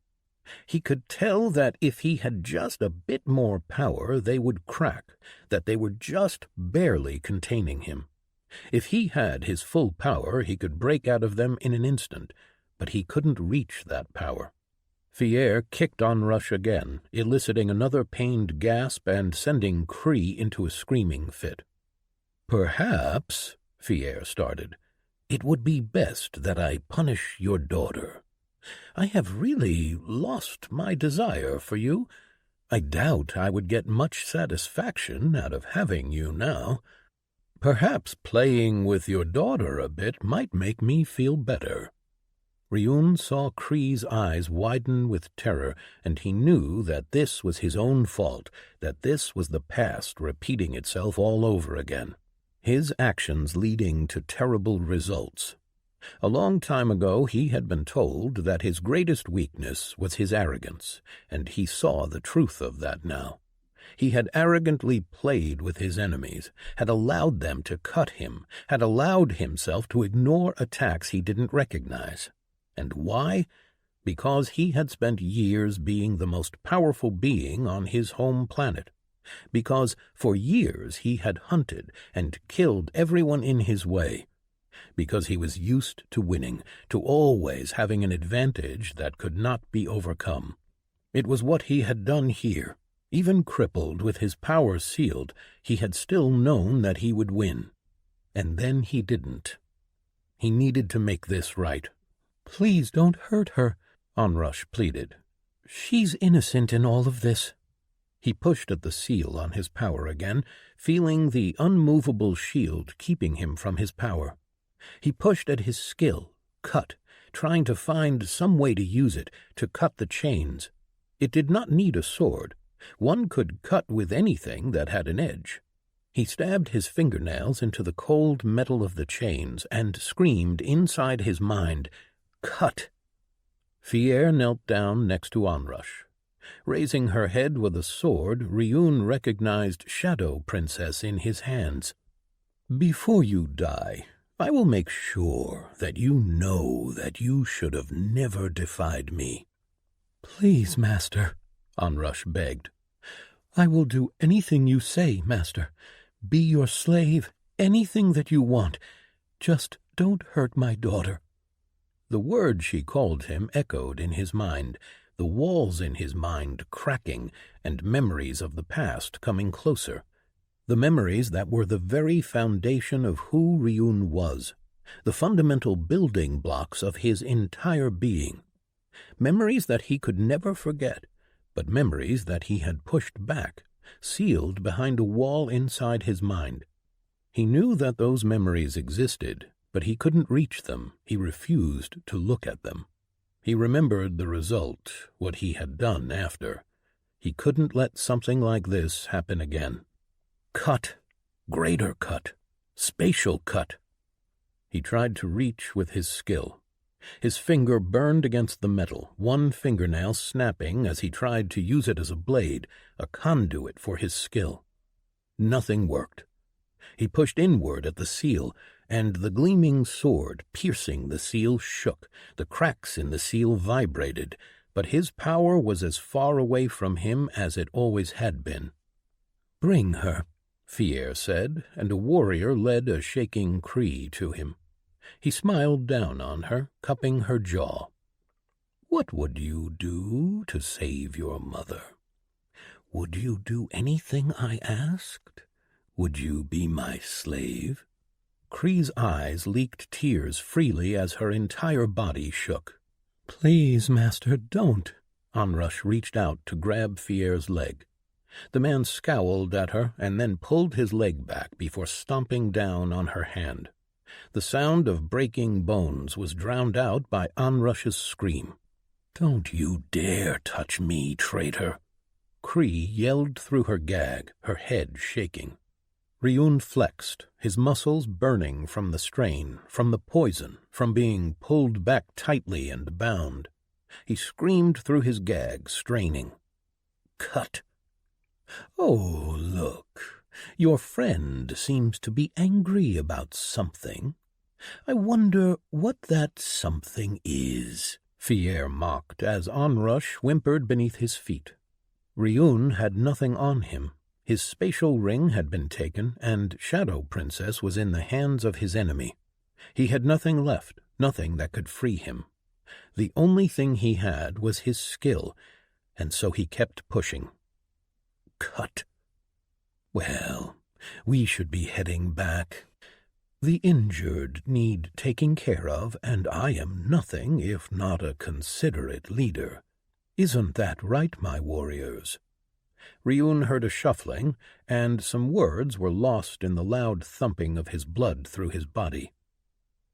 He could tell that if he had just a bit more power, they would crack, that they were just barely containing him. If he had his full power, he could break out of them in an instant, but he couldn't reach that power. Fier kicked Anrush again, eliciting another pained gasp and sending Kree into a screaming fit. "Perhaps," Fier started, "it would be best that I punish your daughter. I have really lost my desire for you. I doubt I would get much satisfaction out of having you now. Perhaps playing with your daughter a bit might make me feel better." Ryun saw Kree's eyes widen with terror, and he knew that this was his own fault, that this was the past repeating itself all over again. His actions leading to terrible results. A long time ago he had been told that his greatest weakness was his arrogance, and he saw the truth of that now. He had arrogantly played with his enemies, had allowed them to cut him, had allowed himself to ignore attacks he didn't recognize. And why? Because he had spent years being the most powerful being on his home planet. Because for years he had hunted and killed everyone in his way. Because he was used to winning, to always having an advantage that could not be overcome. It was what he had done here. Even crippled, with his power sealed, he had still known that he would win. And then he didn't. He needed to make this right. "Please don't hurt her," Anrush pleaded. She's innocent in all of this. He pushed at the seal on his power again, feeling the unmovable shield keeping him from his power. He pushed at his skill, cut, trying to find some way to use it, to cut the chains. It did not need a sword. One could cut with anything that had an edge. He stabbed his fingernails into the cold metal of the chains and screamed inside his mind, "Cut!" Fier knelt down next to Onrush. Raising her head with a sword, Ryun recognized Shadow Princess in his hands. "Before you die, I will make sure that you know that you should have never defied me." "Please, Master," Onrush begged. "I will do anything you say, Master. Be your slave, anything that you want. Just don't hurt my daughter." The word she called him echoed in his mind, the walls in his mind cracking, and memories of the past coming closer. The memories that were the very foundation of who Ryun was, the fundamental building blocks of his entire being. Memories that he could never forget, but memories that he had pushed back, sealed behind a wall inside his mind. He knew that those memories existed, but he couldn't reach them. He refused to look at them. He remembered the result, what he had done after. He couldn't let something like this happen again. Cut, greater cut, spatial cut. He tried to reach with his skill. His finger burned against the metal, one fingernail snapping as he tried to use it as a blade, a conduit for his skill. Nothing worked. He pushed inward at the seal, and the gleaming sword piercing the seal shook. The cracks in the seal vibrated, but his power was as far away from him as it always had been. "Bring her," Fier said, and a warrior led a shaking Cree to him. He smiled down on her, cupping her jaw. "What would you do to save your mother? Would you do anything I asked? Would you be my slave?" Cree's eyes leaked tears freely as her entire body shook. "Please, Master, don't." Onrush reached out to grab Fier's leg. The man scowled at her and then pulled his leg back before stomping down on her hand. The sound of breaking bones was drowned out by Onrush's scream. "Don't you dare touch me, traitor!" Cree yelled through her gag, her head shaking. Ryun flexed, his muscles burning from the strain, from the poison, from being pulled back tightly and bound. He screamed through his gag, straining. "Cut!" "Oh, look, your friend seems to be angry about something. I wonder what that something is," Fier mocked as Onrush whimpered beneath his feet. Ryun had nothing on him. His spatial ring had been taken, and Shadow Princess was in the hands of his enemy. He had nothing left, nothing that could free him. The only thing he had was his skill, and so he kept pushing. "Cut. Well, we should be heading back. The injured need taking care of, and I am nothing if not a considerate leader. Isn't that right, my warriors?" Ryun heard a shuffling, and some words were lost in the loud thumping of his blood through his body.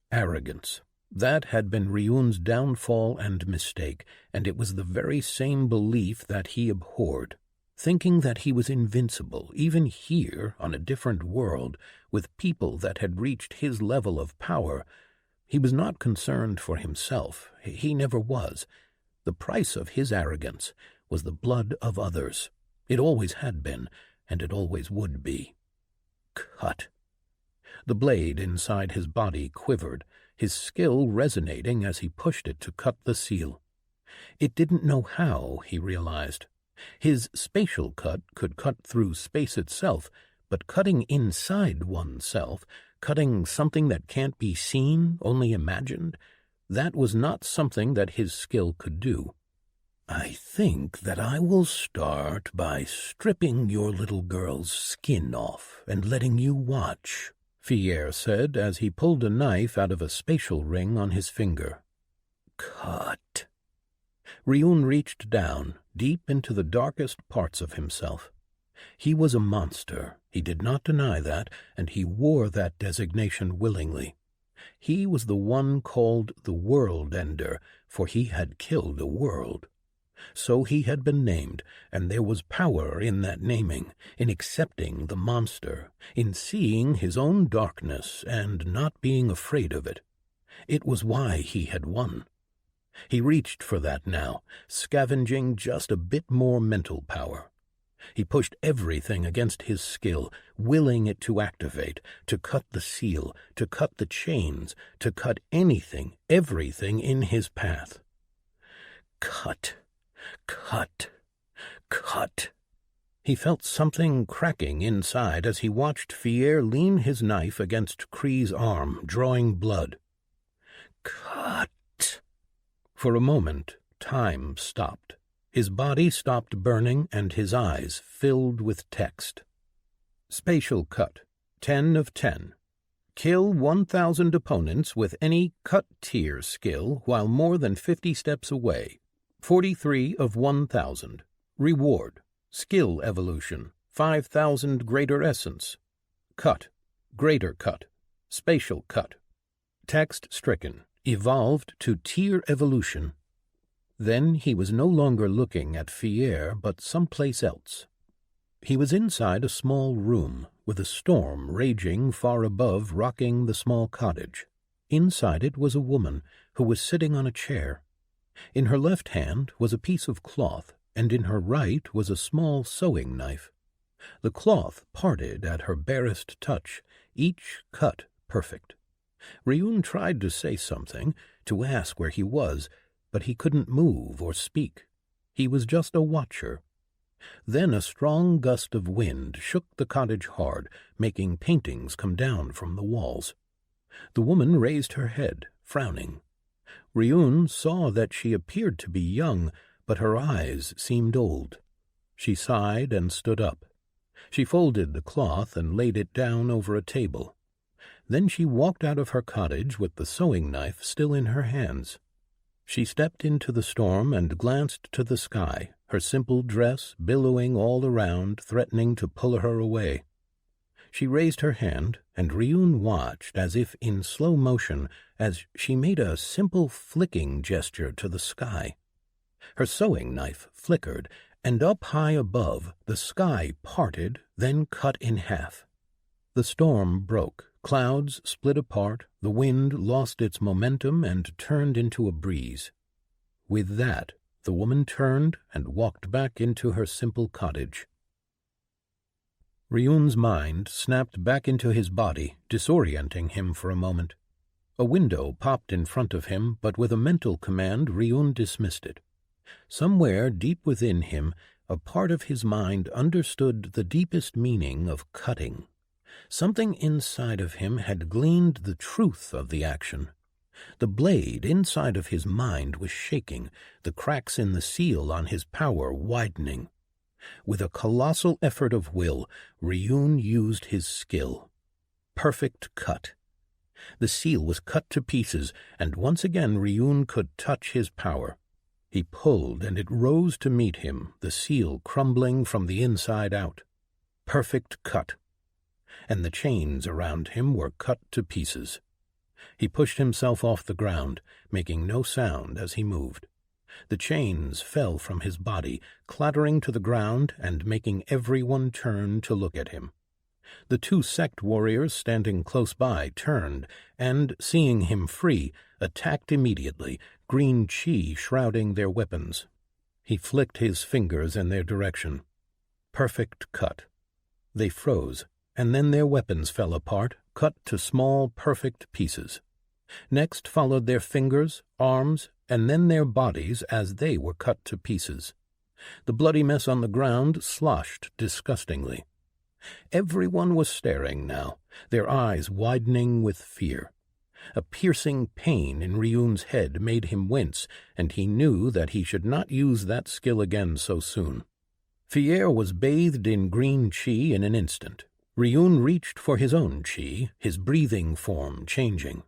Arrogance. That had been Ryun's downfall and mistake, and it was the very same belief that he abhorred. Thinking that he was invincible, even here, on a different world, with people that had reached his level of power. He was not concerned for himself. He never was. The price of his arrogance was the blood of others. It always had been, and it always would be. Cut. The blade inside his body quivered, his skill resonating as he pushed it to cut the seal. It didn't know how, he realized. His spatial cut could cut through space itself, but cutting inside oneself, cutting something that can't be seen, only imagined, that was not something that his skill could do. "I think that I will start by stripping your little girl's skin off and letting you watch," Fier said as he pulled a knife out of a spatial ring on his finger. "Cut." Ryun reached down, deep into the darkest parts of himself. He was a monster, he did not deny that, and he wore that designation willingly. He was the one called the World Ender, for he had killed a world. So he had been named, and there was power in that naming, in accepting the monster, in seeing his own darkness and not being afraid of it. It was why he had won. He reached for that now, scavenging just a bit more mental power. He pushed everything against his skill, willing it to activate, to cut the seal, to cut the chains, to cut anything, everything in his path. Cut. Cut. Cut. He felt something cracking inside as he watched Fier lean his knife against Kree's arm, drawing blood. Cut. For a moment, time stopped. His body stopped burning and his eyes filled with text. Spatial cut. 10 of 10. Kill 1,000 opponents with any cut tier skill while more than 50 steps away. 43 of 1,000. Reward. Skill evolution. 5,000 greater essence. Cut. Greater cut. Spatial cut. Text stricken. Evolved to tier evolution. Then he was no longer looking at Fier, but someplace else. He was inside a small room, with a storm raging far above, rocking the small cottage. Inside it was a woman, who was sitting on a chair. In her left hand was a piece of cloth, and in her right was a small sewing knife. The cloth parted at her barest touch, each cut perfect. Ryun tried to say something, to ask where he was, but he couldn't move or speak. He was just a watcher. Then a strong gust of wind shook the cottage hard, making paintings come down from the walls. The woman raised her head, frowning. Ryun saw that she appeared to be young, but her eyes seemed old. She sighed and stood up. She folded the cloth and laid it down over a table. Then she walked out of her cottage with the sewing knife still in her hands. She stepped into the storm and glanced to the sky, her simple dress billowing all around, threatening to pull her away. She raised her hand, and Ryun watched as if in slow motion as she made a simple flicking gesture to the sky. Her sewing knife flickered, and up high above the sky parted, then cut in half. The storm broke. Clouds split apart, the wind lost its momentum and turned into a breeze. With that, the woman turned and walked back into her simple cottage. Ryun's mind snapped back into his body, disorienting him for a moment. A window popped in front of him, but with a mental command Ryun dismissed it. Somewhere deep within him, a part of his mind understood the deepest meaning of cutting. Something inside of him had gleaned the truth of the action. The blade inside of his mind was shaking, the cracks in the seal on his power widening. With a colossal effort of will, Ryun used his skill. Perfect cut. The seal was cut to pieces, and once again Ryun could touch his power. He pulled, and it rose to meet him, the seal crumbling from the inside out. Perfect cut. And the chains around him were cut to pieces. He pushed himself off the ground, making no sound as he moved. The chains fell from his body, clattering to the ground and making everyone turn to look at him. The 2 sect warriors standing close by turned, and, seeing him free, attacked immediately, green chi shrouding their weapons. He flicked his fingers in their direction. Perfect cut. They froze, and then their weapons fell apart, cut to small, perfect pieces. Next followed their fingers, arms, and then their bodies as they were cut to pieces. The bloody mess on the ground sloshed disgustingly. Everyone was staring now, their eyes widening with fear. A piercing pain in Ryun's head made him wince, and he knew that he should not use that skill again so soon. Fier was bathed in green chi in an instant. Ryun reached for his own chi, his breathing form changing.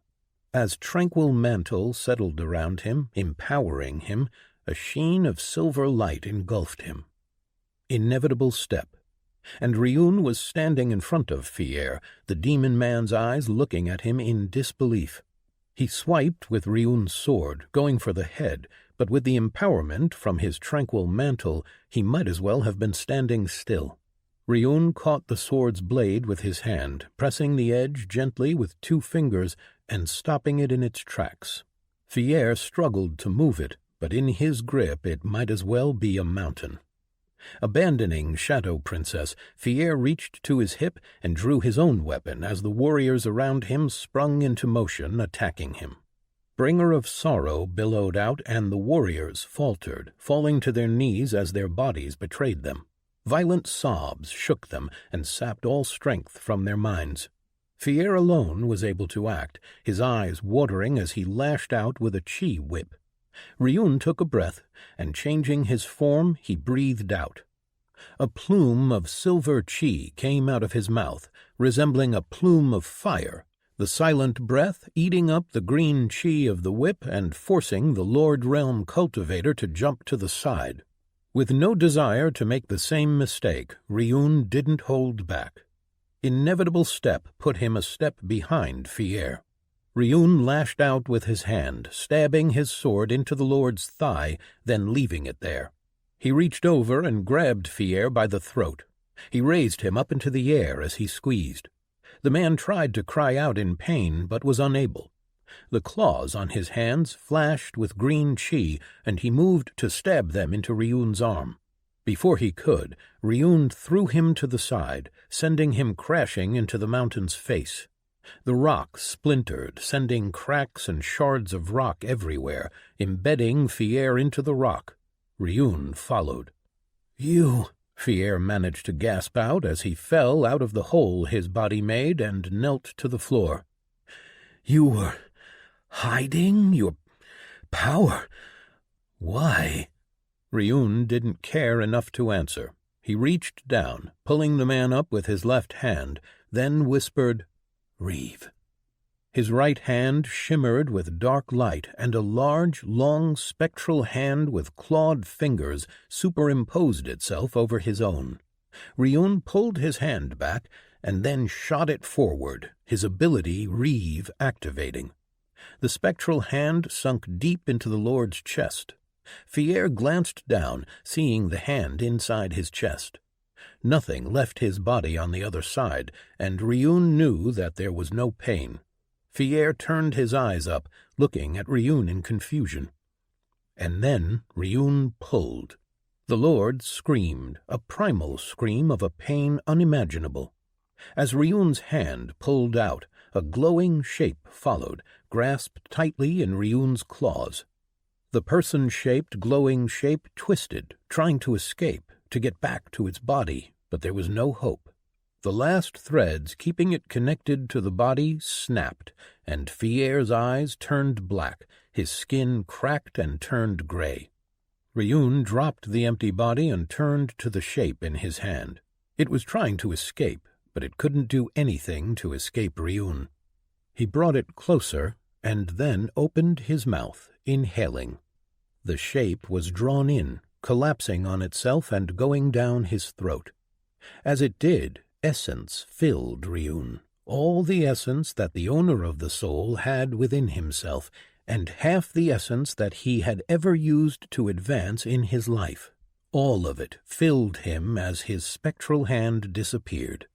As tranquil mantle settled around him, empowering him, A sheen of silver light engulfed him. Inevitable step, and Ryun was standing in front of Fier, the demon man's eyes looking at him in disbelief. He swiped with Ryun's sword, going for the head, but with the empowerment from his tranquil mantle, he might as well have been standing still. Ryun caught the sword's blade with his hand, pressing the edge gently with 2 fingers and stopping it in its tracks. Fier struggled to move it, but in his grip it might as well be a mountain. Abandoning Shadow Princess, Fier reached to his hip and drew his own weapon as the warriors around him sprung into motion, attacking him. Bringer of Sorrow billowed out, and the warriors faltered, falling to their knees as their bodies betrayed them. Violent sobs shook them and sapped all strength from their minds. Fier alone was able to act, his eyes watering as he lashed out with a chi whip. Ryun took a breath, and changing his form, he breathed out. A plume of silver chi came out of his mouth, resembling a plume of fire, the silent breath eating up the green chi of the whip and forcing the Lord Realm cultivator to jump to the side. With no desire to make the same mistake, Ryun didn't hold back. Inevitable step put him a step behind Fier. Ryun lashed out with his hand, stabbing his sword into the Lord's thigh, then leaving it there. He reached over and grabbed Fier by the throat. He raised him up into the air as he squeezed. The man tried to cry out in pain, but was unable. The claws on his hands flashed with green chi, and he moved to stab them into Ryun's arm. Before he could, Ryun threw him to the side, sending him crashing into the mountain's face. The rock splintered, sending cracks and shards of rock everywhere, embedding Fier into the rock. Ryun followed. "You," Fier managed to gasp out as he fell out of the hole his body made and knelt to the floor. "You were hiding your power. Why?" Ryun didn't care enough to answer. He reached down, pulling the man up with his left hand, then whispered, "Reeve." His right hand shimmered with dark light, and a large, long, spectral hand with clawed fingers superimposed itself over his own. Ryun pulled his hand back and then shot it forward, his ability Reeve activating. The spectral hand sunk deep into the Lord's chest. Fier glanced down, seeing the hand inside his chest. Nothing left his body on the other side, and Ryun knew that there was no pain. Fier turned his eyes up, looking at Ryun in confusion. And then Ryun pulled. The Lord screamed, a primal scream of a pain unimaginable. As Ryun's hand pulled out, a glowing shape followed, grasped tightly in Ryun's claws. The person-shaped, glowing shape twisted, trying to escape, to get back to its body, but there was no hope. The last threads keeping it connected to the body snapped, and Fier's eyes turned black, his skin cracked and turned gray. Ryun dropped the empty body and turned to the shape in his hand. It was trying to escape, but it couldn't do anything to escape Ryun. He brought it closer, and then opened his mouth, inhaling. The shape was drawn in, collapsing on itself and going down his throat. As it did, essence filled Ryun, all the essence that the owner of the soul had within himself, and half the essence that he had ever used to advance in his life. All of it filled him as his spectral hand disappeared.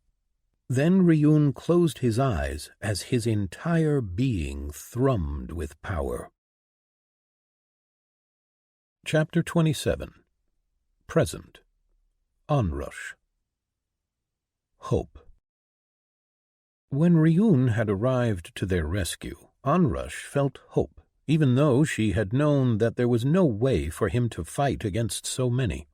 Then Ryun closed his eyes as his entire being thrummed with power. Chapter 27. Present. Onrush. Hope. When Ryun had arrived to their rescue, Onrush felt hope, even though she had known that there was no way for him to fight against so many.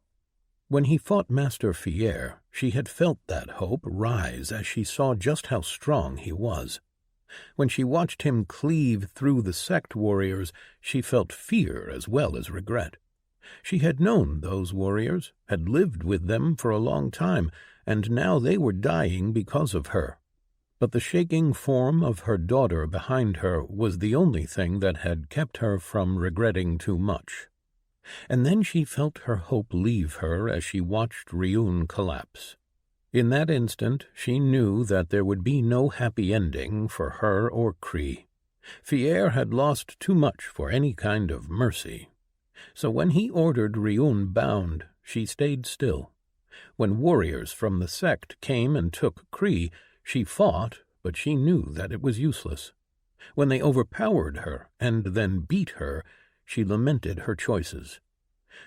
When he fought Master Fier, she had felt that hope rise as she saw just how strong he was. When she watched him cleave through the sect warriors, she felt fear as well as regret. She had known those warriors, had lived with them for a long time, and now they were dying because of her. But the shaking form of her daughter behind her was the only thing that had kept her from regretting too much. And then she felt her hope leave her as she watched Ryun collapse. In that instant she knew that there would be no happy ending for her or Cree. Fier had lost too much for any kind of mercy. So when he ordered Ryun bound, she stayed still. When warriors from the sect came and took Cree, she fought, but she knew that it was useless. When they overpowered her and then beat her, she lamented her choices.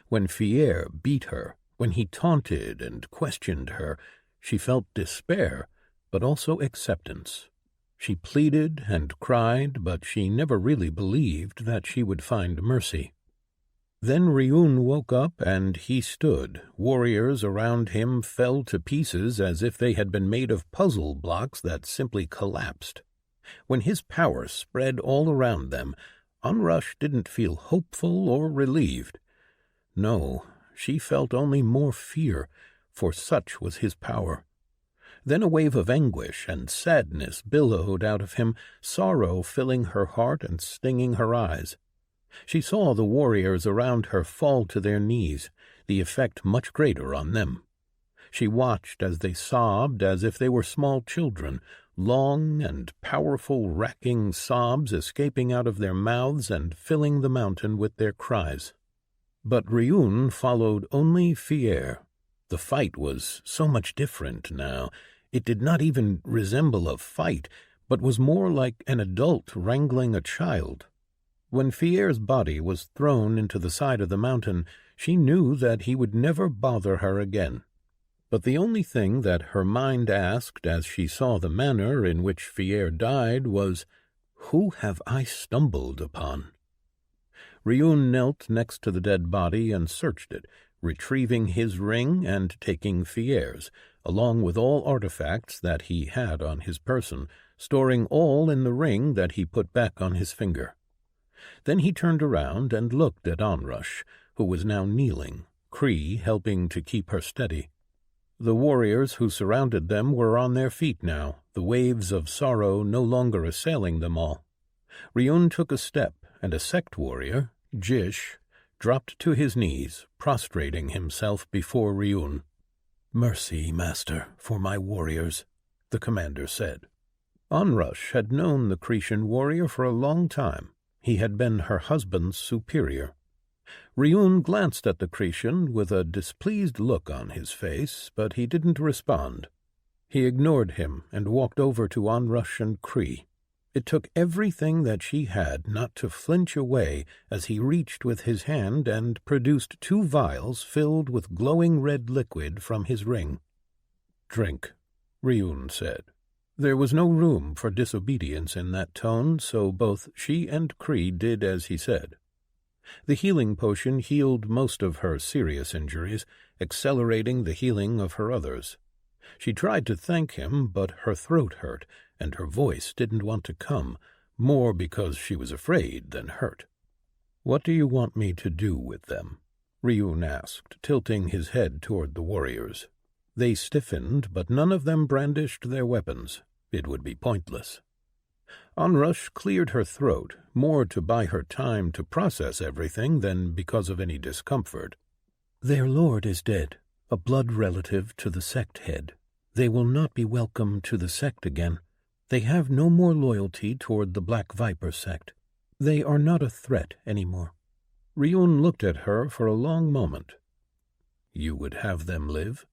When Fier beat her, when he taunted and questioned her, she felt despair, but also acceptance. She pleaded and cried, but she never really believed that she would find mercy. Then Ryun woke up, and he stood. Warriors around him fell to pieces as if they had been made of puzzle blocks that simply collapsed. When his power spread all around them, Onrush didn't feel hopeful or relieved. No, she felt only more fear, for such was his power. Then a wave of anguish and sadness billowed out of him, sorrow filling her heart and stinging her eyes. She saw the warriors around her fall to their knees, the effect much greater on them. She watched as they sobbed as if they were small children, long and powerful racking sobs escaping out of their mouths and filling the mountain with their cries. But Ryun followed only Fier. The fight was so much different now. It did not even resemble a fight, but was more like an adult wrangling a child. When Fier's body was thrown into the side of the mountain, she knew that he would never bother her again. But the only thing that her mind asked as she saw the manner in which Fier died was, "Who have I stumbled upon?" Ryun knelt next to the dead body and searched it, retrieving his ring and taking Fier's, along with all artifacts that he had on his person, storing all in the ring that he put back on his finger. Then he turned around and looked at Onrush, who was now kneeling, Cree helping to keep her steady. The warriors who surrounded them were on their feet now, the waves of sorrow no longer assailing them all. Ryun took a step, and a sect warrior, Jish, dropped to his knees, prostrating himself before Ryun. "Mercy, master, for my warriors," the commander said. Onrush had known the Cretan warrior for a long time. He had been her husband's superior. Ryun glanced at the Cretan with a displeased look on his face, but he didn't respond. He ignored him and walked over to Onrush and Cree. It took everything that she had not to flinch away as he reached with his hand and produced 2 vials filled with glowing red liquid from his ring. "Drink," Ryun said. There was no room for disobedience in that tone, so both she and Cree did as he said. The healing potion healed most of her serious injuries, accelerating the healing of her others. She tried to thank him, but her throat hurt, and her voice didn't want to come, more because she was afraid than hurt. "What do you want me to do with them?" Ryun asked, tilting his head toward the warriors. They stiffened, but none of them brandished their weapons. It would be pointless. Onrush cleared her throat, more to buy her time to process everything than because of any discomfort. "Their lord is dead, a blood relative to the sect head. They will not be welcome to the sect again. They have no more loyalty toward the Black Viper sect. They are not a threat anymore." Ryun looked at her for a long moment. "You would have them live?"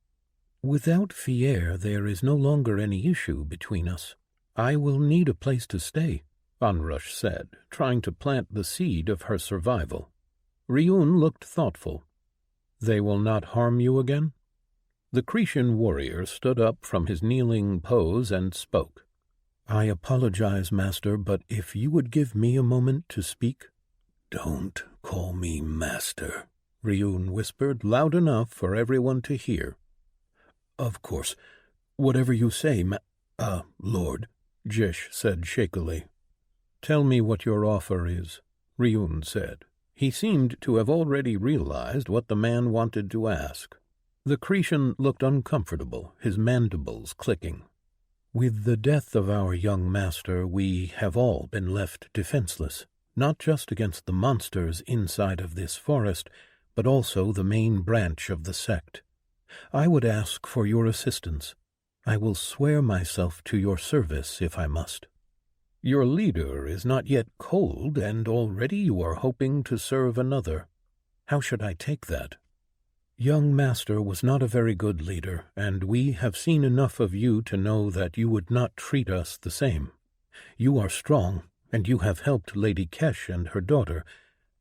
"Without Fier, there is no longer any issue between us. I will need a place to stay," Onrush said, trying to plant the seed of her survival. Ryun looked thoughtful. "They will not harm you again?" The Cretan warrior stood up from his kneeling pose and spoke. "I apologize, master, but if you would give me a moment to speak." "Don't call me master," Ryun whispered, loud enough for everyone to hear. "Of course, whatever you say, Lord," Jish said shakily. "Tell me what your offer is," Ryun said. He seemed to have already realized what the man wanted to ask. The Cretan looked uncomfortable, his mandibles clicking. "With the death of our young master, we have all been left defenseless, not just against the monsters inside of this forest, but also the main branch of the sect. I would ask for your assistance. I will swear myself to your service if I must." "Your leader is not yet cold, and already you are hoping to serve another. How should I take that?" "Young master was not a very good leader, and we have seen enough of you to know that you would not treat us the same. You are strong, and you have helped Lady Kesh and her daughter.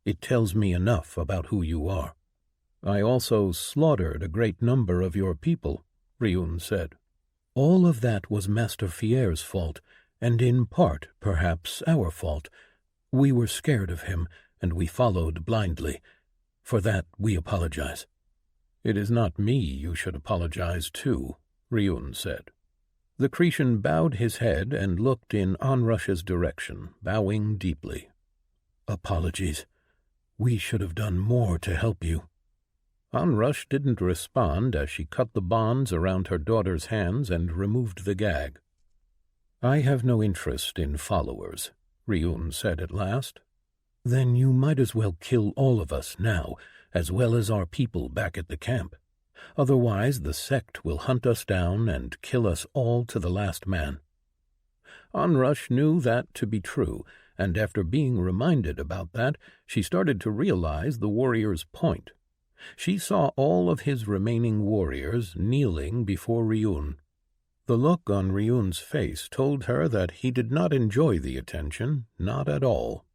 It tells me enough about who you are." "I also slaughtered a great number of your people," Ryun said. "All of that was Master Fierre's fault, and in part, perhaps, our fault. We were scared of him, and we followed blindly. For that we apologize." "It is not me you should apologize to," Ryun said. The Cretan bowed his head and looked in Onrush's direction, bowing deeply. "Apologies. We should have done more to help you." Onrush didn't respond as she cut the bonds around her daughter's hands and removed the gag. "I have no interest in followers," Ryun said at last. "Then you might as well kill all of us now, as well as our people back at the camp. Otherwise the sect will hunt us down and kill us all to the last man." Onrush knew that to be true, and after being reminded about that, she started to realize the warrior's point. She saw all of his remaining warriors kneeling before Ryun. The look on Ryun's face told her that he did not enjoy the attention, not at all.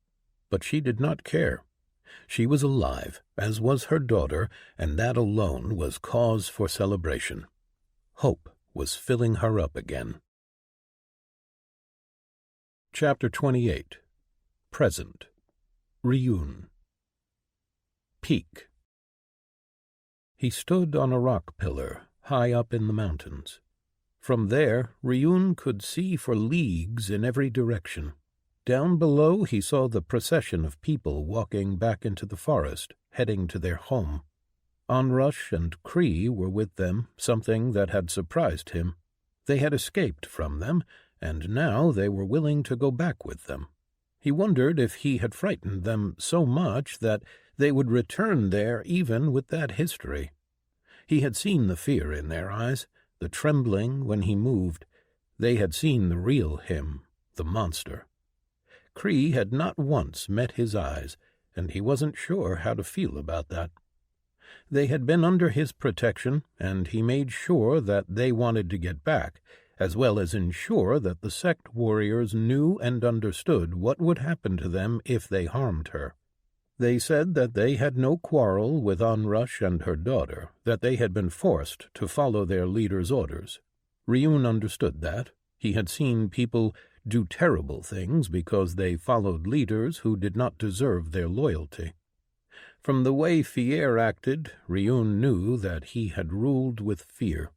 But she did not care. She was alive, as was her daughter, and that alone was cause for celebration. Hope was filling her up again. Chapter 28. Present. Ryun. Peak. He stood on a rock pillar, high up in the mountains. From there, Ryun could see for leagues in every direction. Down below he saw the procession of people walking back into the forest, heading to their home. Onrush and Cree were with them, something that had surprised him. They had escaped from them, and now they were willing to go back with them. He wondered if he had frightened them so much that they would return there even with that history. He had seen the fear in their eyes, the trembling when he moved. They had seen the real him, the monster. Cree had not once met his eyes, and he wasn't sure how to feel about that. They had been under his protection, and he made sure that they wanted to get back, as well as ensure that the sect warriors knew and understood what would happen to them if they harmed her. They said that they had no quarrel with Onrush and her daughter, that they had been forced to follow their leader's orders. Ryun understood that. He had seen people do terrible things because they followed leaders who did not deserve their loyalty. From the way Fierre acted, Ryun knew that he had ruled with fear.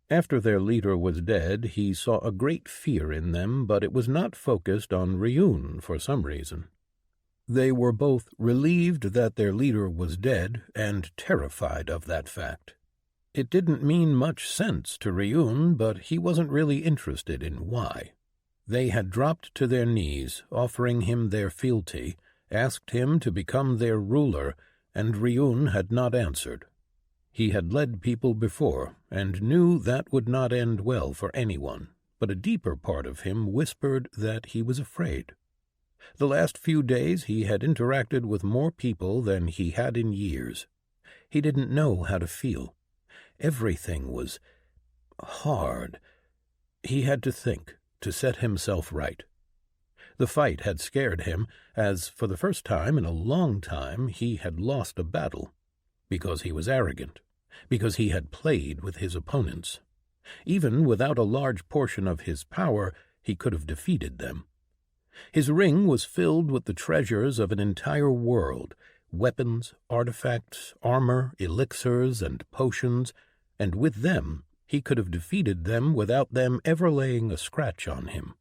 After their leader was dead, he saw a great fear in them, but it was not focused on Ryun for some reason. They were both relieved that their leader was dead and terrified of that fact. It didn't mean much sense to Ryun, but he wasn't really interested in why. They had dropped to their knees, offering him their fealty, asked him to become their ruler, and Ryun had not answered. He had led people before, and knew that would not end well for anyone, but a deeper part of him whispered that he was afraid. The last few days he had interacted with more people than he had in years. He didn't know how to feel. Everything was hard. He had to think, to set himself right. The fight had scared him, as for the first time in a long time he had lost a battle, because he was arrogant, because he had played with his opponents. Even without a large portion of his power, he could have defeated them. His ring was filled with the treasures of an entire world, weapons, artifacts, armor, elixirs, and potions, and with them he could have defeated them without them ever laying a scratch on him.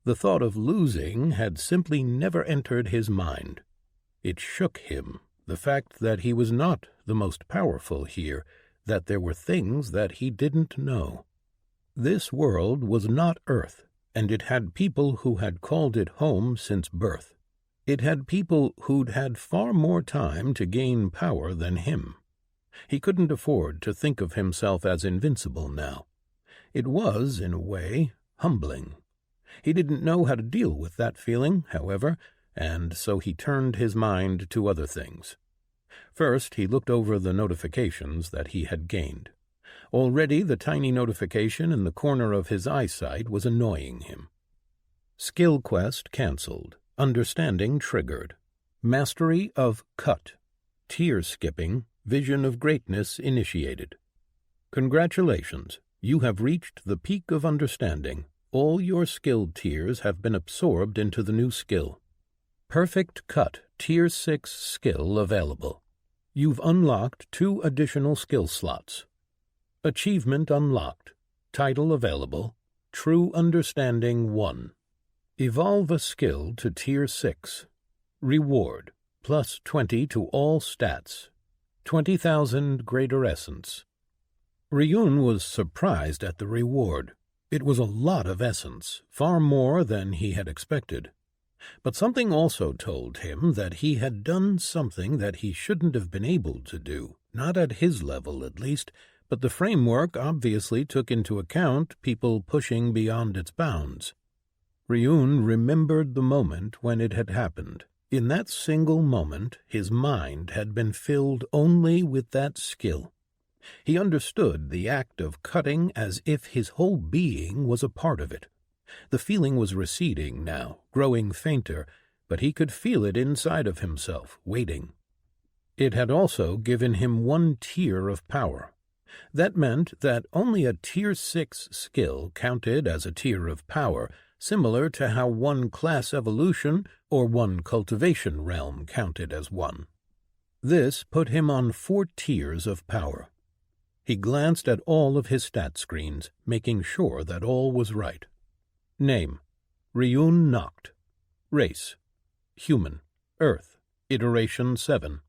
The thought of losing had simply never entered his mind. It shook him, the fact that he was not the most powerful here, that there were things that he didn't know. This world was not Earth, and it had people who had called it home since birth. It had people who'd had far more time to gain power than him. He couldn't afford to think of himself as invincible now. It was, in a way, humbling. He didn't know how to deal with that feeling, however, and so he turned his mind to other things. First, he looked over the notifications that he had gained. Already the tiny notification in the corner of his eyesight was annoying him. Skill quest cancelled. Understanding triggered. Mastery of cut. Tier skipping. Vision of greatness initiated. Congratulations. You have reached the peak of understanding. All your skill tiers have been absorbed into the new skill. Perfect cut. Tier 6 skill available. You've unlocked 2 additional skill slots. Achievement unlocked. Title available. True Understanding 1. Evolve a skill to Tier 6. Reward. Plus 20 to all stats. 20,000 greater essence. Ryun was surprised at the reward. It was a lot of essence, far more than he had expected. But something also told him that he had done something that he shouldn't have been able to do, not at his level at least, but the framework obviously took into account people pushing beyond its bounds. Ryun remembered the moment when it had happened. In that single moment, his mind had been filled only with that skill. He understood the act of cutting as if his whole being was a part of it. The feeling was receding now, growing fainter, but he could feel it inside of himself, waiting. It had also given him 1 tier of power. That meant that only a Tier 6 skill counted as a tier of power, similar to how 1 class evolution or 1 cultivation realm counted as 1. This put him on 4 tiers of power. He glanced at all of his stat screens, making sure that all was right. Name: Ryun Noct. Race: Human. Earth. Iteration 7.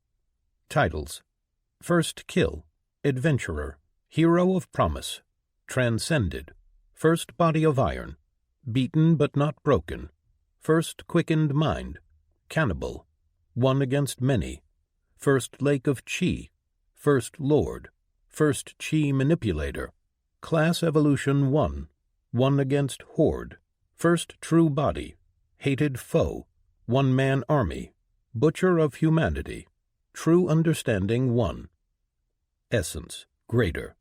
Titles: First Kill. Adventurer. Hero of Promise. Transcended. First Body of Iron. Beaten but not broken. First Quickened Mind. Cannibal. One against many. First Lake of Chi. First Lord. First Chi Manipulator. Class Evolution 1. One against Horde. First True Body. Hated Foe. One-Man Army. Butcher of Humanity. True Understanding 1. Essence. Greater.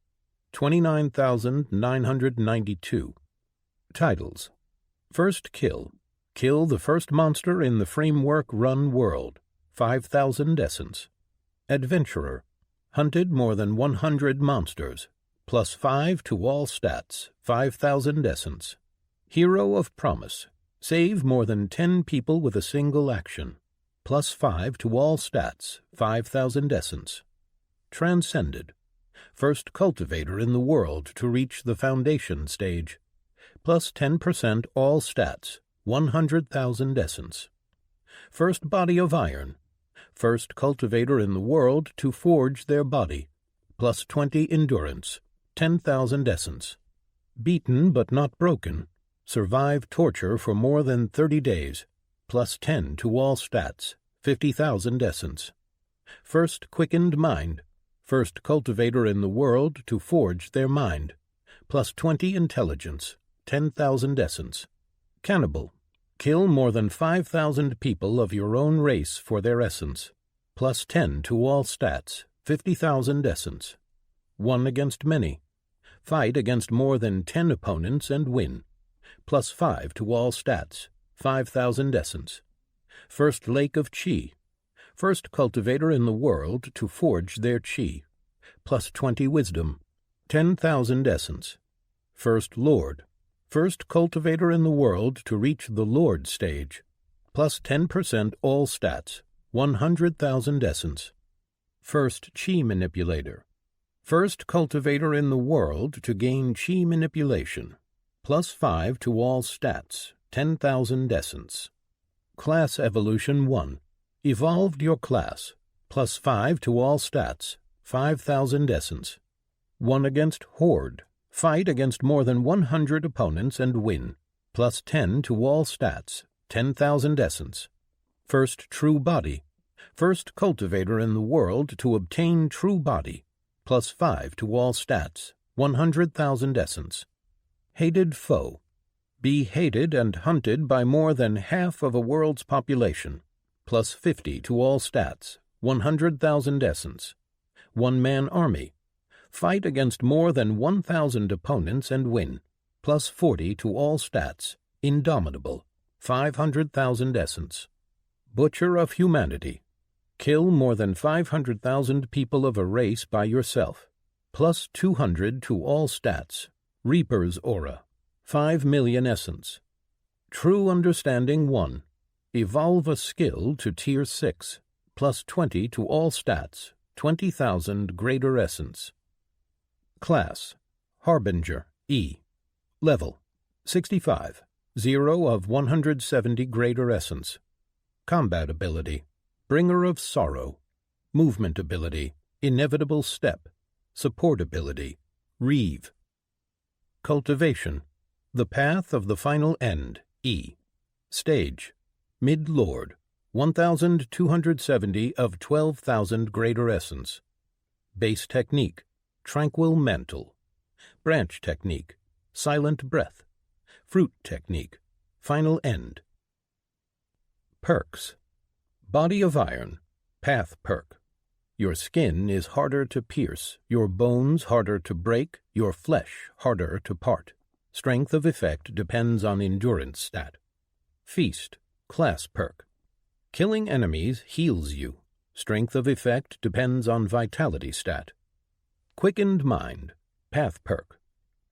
29,992. Titles: First Kill. Kill the first monster in the framework run world. 5,000 essence. Adventurer. Hunted more than 100 monsters. Plus 5 to all stats. 5,000 essence. Hero of Promise. Save more than 10 people with a single action. Plus 5 to all stats. 5,000 essence. Transcended. First cultivator in the world to reach the foundation stage. Plus 10% all stats. 100,000 essence. First Body of Iron. First cultivator in the world to forge their body. Plus 20 endurance. 10,000 essence. Beaten but not broken. Survive torture for more than 30 days. Plus 10 to all stats. 50,000 essence. First Quickened Mind. First cultivator in the world to forge their mind. Plus 20 intelligence. 10,000 essence. Cannibal. Kill more than 5,000 people of your own race for their essence. Plus 10 to all stats. 50,000 essence. One against many. Fight against more than 10 opponents and win. Plus 5 to all stats. 5,000 essence. First Lake of Chi. First cultivator in the world to forge their chi. Plus 20 wisdom. 10,000 essence. First Lord. First cultivator in the world to reach the Lord stage. Plus 10% all stats. 100,000 essence. First Chi Manipulator. First cultivator in the world to gain Chi Manipulation. Plus 5 to all stats. 10,000 essence. Class Evolution 1. Evolved your class. Plus 5 to all stats. 5,000 essence. One against Horde. Fight against more than 100 opponents and win. Plus 10 to all stats. 10,000 essence. First true body. First cultivator in the world to obtain true body. +5 to all stats. 100,000 essence. Hated foe. Be hated and hunted by more than half of a world's population. +50 to all stats. 100,000 essence. One-man army. Fight against more than 1,000 opponents and win. +40 to all stats. Indomitable. 500,000 essence. Butcher of humanity. Kill more than 500,000 people of a race by yourself. +200 to all stats. Reaper's aura. 5 million essence. True understanding 1. Evolve a skill to tier 6. +20 to all stats. 20,000 greater essence. Class. Harbinger. E. Level. 65. 0 of 170 greater essence. Combat ability. Bringer of sorrow. Movement ability. Inevitable step. Support ability. Reeve. Cultivation. The path of the final end. E. Stage. Mid-Lord. 1,270 of 12,000 greater essence. Base technique. Tranquil mantle. Branch technique. Silent breath. Fruit technique. Final end. Perks. Body of iron. Path perk. Your skin is harder to pierce, your bones harder to break, your flesh harder to part. Strength of effect depends on endurance stat. Feast. Class perk. Killing enemies heals you. Strength of effect depends on vitality stat. Quickened mind. Path perk.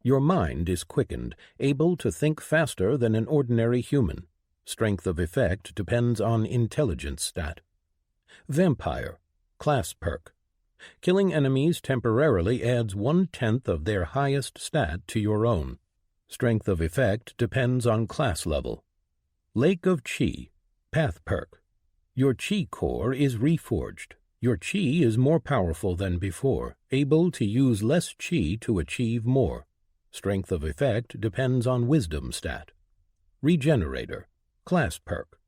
Your mind is quickened, able to think faster than an ordinary human. Strength of effect depends on intelligence stat. Vampire. Class perk. Killing enemies temporarily adds 1/10 of their highest stat to your own. Strength of effect depends on class level. Lake of Chi. Path perk. Your Chi core is reforged. Your Chi is more powerful than before, able to use less Chi to achieve more. Strength of effect depends on wisdom stat. Regenerator. Class perk.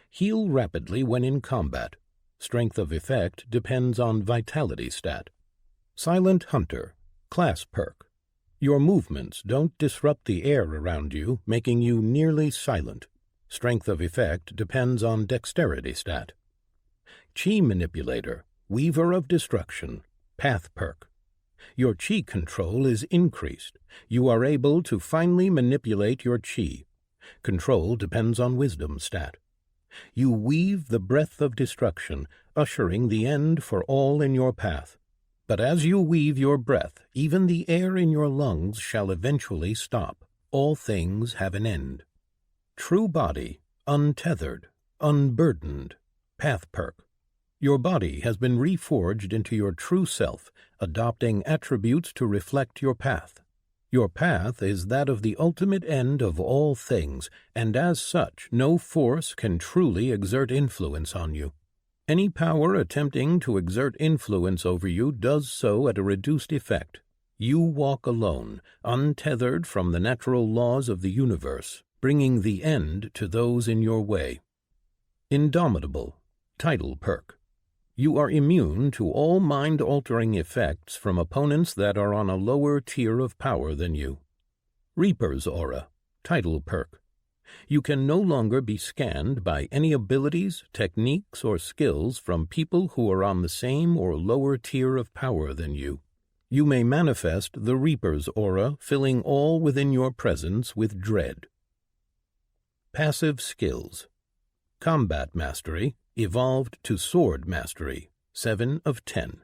Heal rapidly when in combat. Strength of effect depends on vitality stat. Silent Hunter. Class perk. Your movements don't disrupt the air around you, making you nearly silent. Strength of effect depends on dexterity stat. Chi Manipulator. Weaver of Destruction. Path perk. Your Chi control is increased. You are able to finely manipulate your Chi. Control depends on wisdom stat. You weave the breath of destruction, ushering the end for all in your path. But as you weave your breath, even the air in your lungs shall eventually stop. All things have an end. True body, untethered, unburdened. Path perk. Your body has been reforged into your true self, adopting attributes to reflect your path. Your path is that of the ultimate end of all things, and as such, no force can truly exert influence on you. Any power attempting to exert influence over you does so at a reduced effect. You walk alone, untethered from the natural laws of the universe, bringing the end to those in your way. Indomitable. Title perk. You are immune to all mind-altering effects from opponents that are on a lower tier of power than you. Reaper's aura. Title perk. You can no longer be scanned by any abilities, techniques, or skills from people who are on the same or lower tier of power than you. You may manifest the Reaper's aura, filling all within your presence with dread. Passive skills. Combat mastery. Evolved to sword mastery, 7 of 10.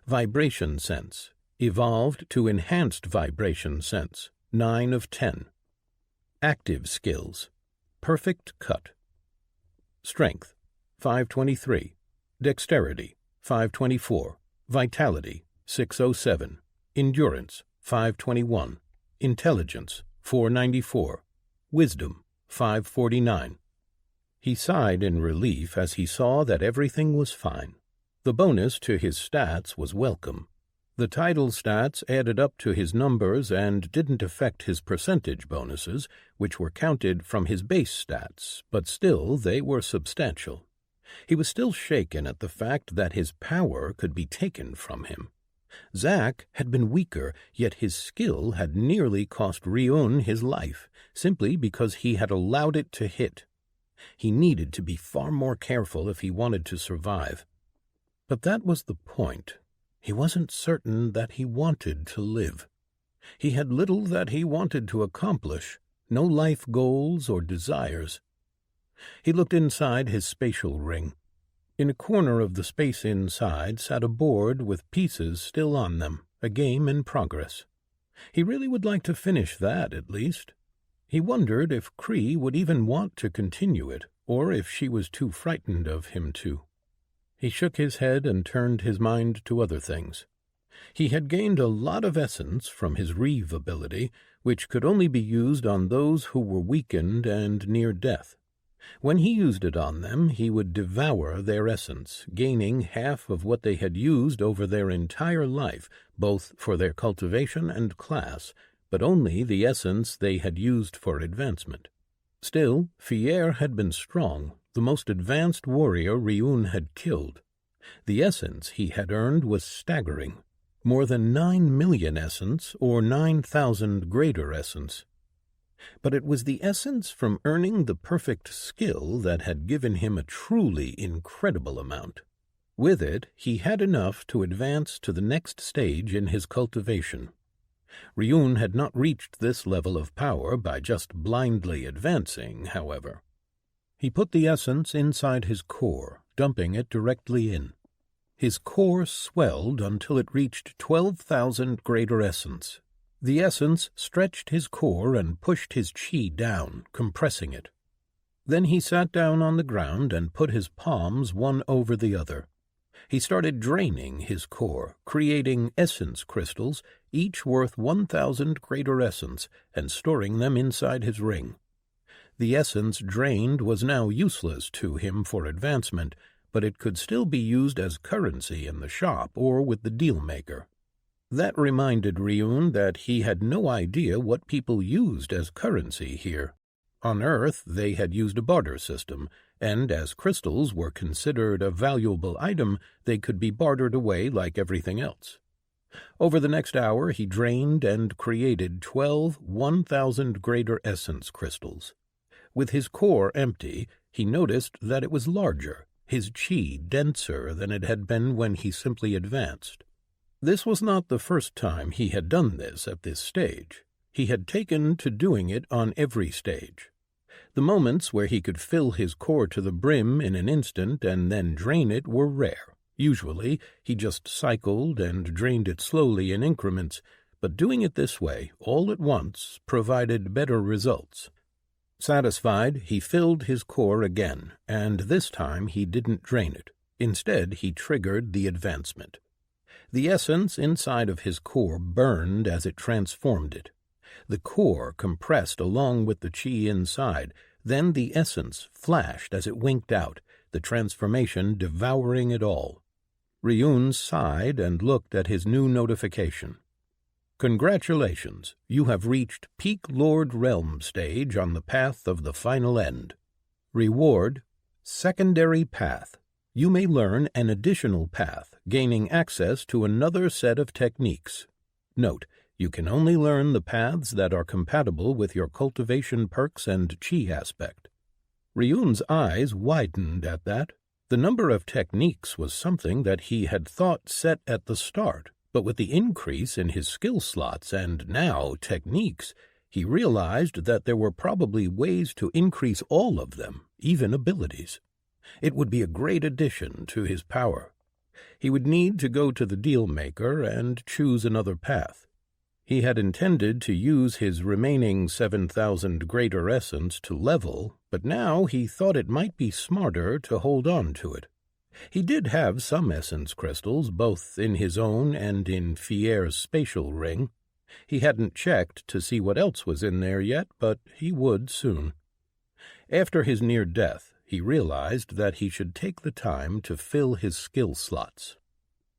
Vibration sense. Evolved to enhanced vibration sense, 9 of 10. Active skills. Perfect cut. Strength, 523. Dexterity, 524. Vitality, 607. Endurance, 521. Intelligence, 494. Wisdom, 549. He sighed in relief as he saw that everything was fine. The bonus to his stats was welcome. The title stats added up to his numbers and didn't affect his percentage bonuses, which were counted from his base stats, but still they were substantial. He was still shaken at the fact that his power could be taken from him. Zack had been weaker, yet his skill had nearly cost Ryun his life, simply because he had allowed it to hit. He needed to be far more careful if he wanted to survive. But that was the point. He wasn't certain that he wanted to live. He had little that he wanted to accomplish, no life goals or desires. He looked inside his spatial ring. In a corner of the space inside sat a board with pieces still on them, a game in progress. He really would like to finish that, at least. He wondered if Cree would even want to continue it, or if she was too frightened of him to. He shook his head and turned his mind to other things. He had gained a lot of essence from his Reeve ability, which could only be used on those who were weakened and near death. When he used it on them, he would devour their essence, gaining half of what they had used over their entire life, both for their cultivation and class, but only the essence they had used for advancement. Still, Fier had been strong, the most advanced warrior Ryun had killed. The essence he had earned was staggering, more than 9 million essence, or 9,000 greater essence. But it was the essence from earning the perfect skill that had given him a truly incredible amount. With it, he had enough to advance to the next stage in his cultivation. Ryun had not reached this level of power by just blindly advancing, however. He put the essence inside his core, dumping it directly in. His core swelled until it reached 12,000 greater essence. The essence stretched his core and pushed his chi down, compressing it. Then he sat down on the ground and put his palms one over the other. He started draining his core, creating essence crystals, each worth 1,000 greater essence, and storing them inside his ring. The essence drained was now useless to him for advancement, but it could still be used as currency in the shop or with the deal-maker. That reminded Ryun that he had no idea what people used as currency here. On Earth, they had used a barter system, and as crystals were considered a valuable item, they could be bartered away like everything else. Over the next hour, he drained and created 12 1,000 greater essence crystals. With his core empty, he noticed that it was larger, his chi denser than it had been when he simply advanced. This was not the first time he had done this at this stage. He had taken to doing it on every stage. The moments where he could fill his core to the brim in an instant and then drain it were rare. Usually, he just cycled and drained it slowly in increments, but doing it this way, all at once, provided better results. Satisfied, he filled his core again, and this time he didn't drain it. Instead, he triggered the advancement. The essence inside of his core burned as it transformed it. The core compressed along with the chi inside, then the essence flashed as it winked out, the transformation devouring it all. Ryun sighed and looked at his new notification. Congratulations, you have reached Peak Lord Realm stage on the path of the final end. Reward, Secondary Path. You may learn an additional path, gaining access to another set of techniques. Note, you can only learn the paths that are compatible with your cultivation perks and chi aspect. Ryun's eyes widened at that. The number of techniques was something that he had thought set at the start, but with the increase in his skill slots and now techniques, he realized that there were probably ways to increase all of them, even abilities. It would be a great addition to his power. He would need to go to the deal-maker and choose another path. He had intended to use his remaining 7,000 greater essence to level, but now he thought it might be smarter to hold on to it. He did have some essence crystals, both in his own and in Fier's spatial ring. He hadn't checked to see what else was in there yet, but he would soon. After his near death, he realized that he should take the time to fill his skill slots.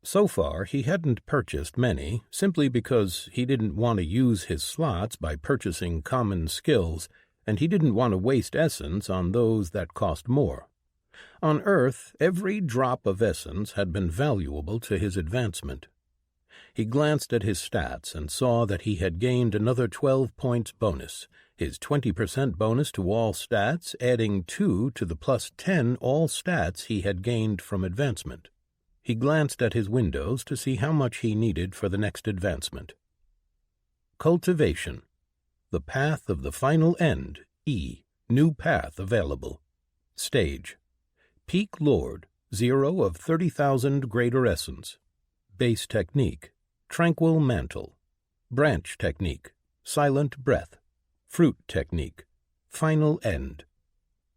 So far, he hadn't purchased many, simply because he didn't want to use his slots by purchasing common skills, and he didn't want to waste essence on those that cost more. On Earth, every drop of essence had been valuable to his advancement. He glanced at his stats and saw that he had gained another 12 points bonus, his 20% bonus to all stats adding 2 to the plus 10 all stats he had gained from advancement. He glanced at his windows to see how much he needed for the next advancement. Cultivation. The path of the final end, E. New path available. Stage. Peak Lord, 0 of 30,000 greater essence. Base technique. Tranquil mantle. Branch technique. Silent breath. Fruit technique. Final end.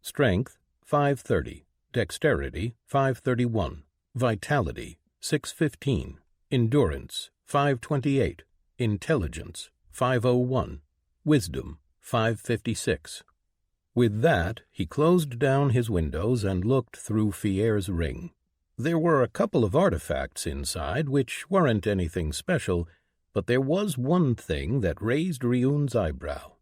Strength, 530. Dexterity, 531. Vitality, 615. Endurance, 528. Intelligence, 501. Wisdom, 556. With that, he closed down his windows and looked through Fierre's ring. There were a couple of artifacts inside which weren't anything special, but there was one thing that raised Ryun's eyebrow.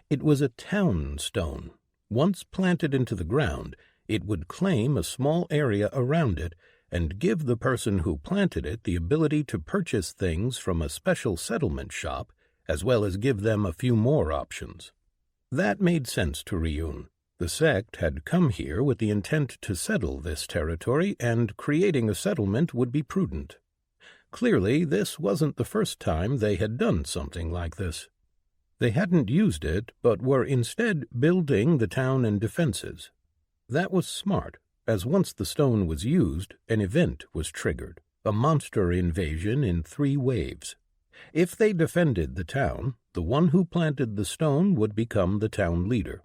It was a town stone. Once planted into the ground, it would claim a small area around it and give the person who planted it the ability to purchase things from a special settlement shop, as well as give them a few more options. That made sense to Ryun. The sect had come here with the intent to settle this territory, and creating a settlement would be prudent. Clearly, this wasn't the first time they had done something like this. They hadn't used it, but were instead building the town and defenses. That was smart, as once the stone was used, an event was triggered, a monster invasion in 3 waves. If they defended the town, the one who planted the stone would become the town leader.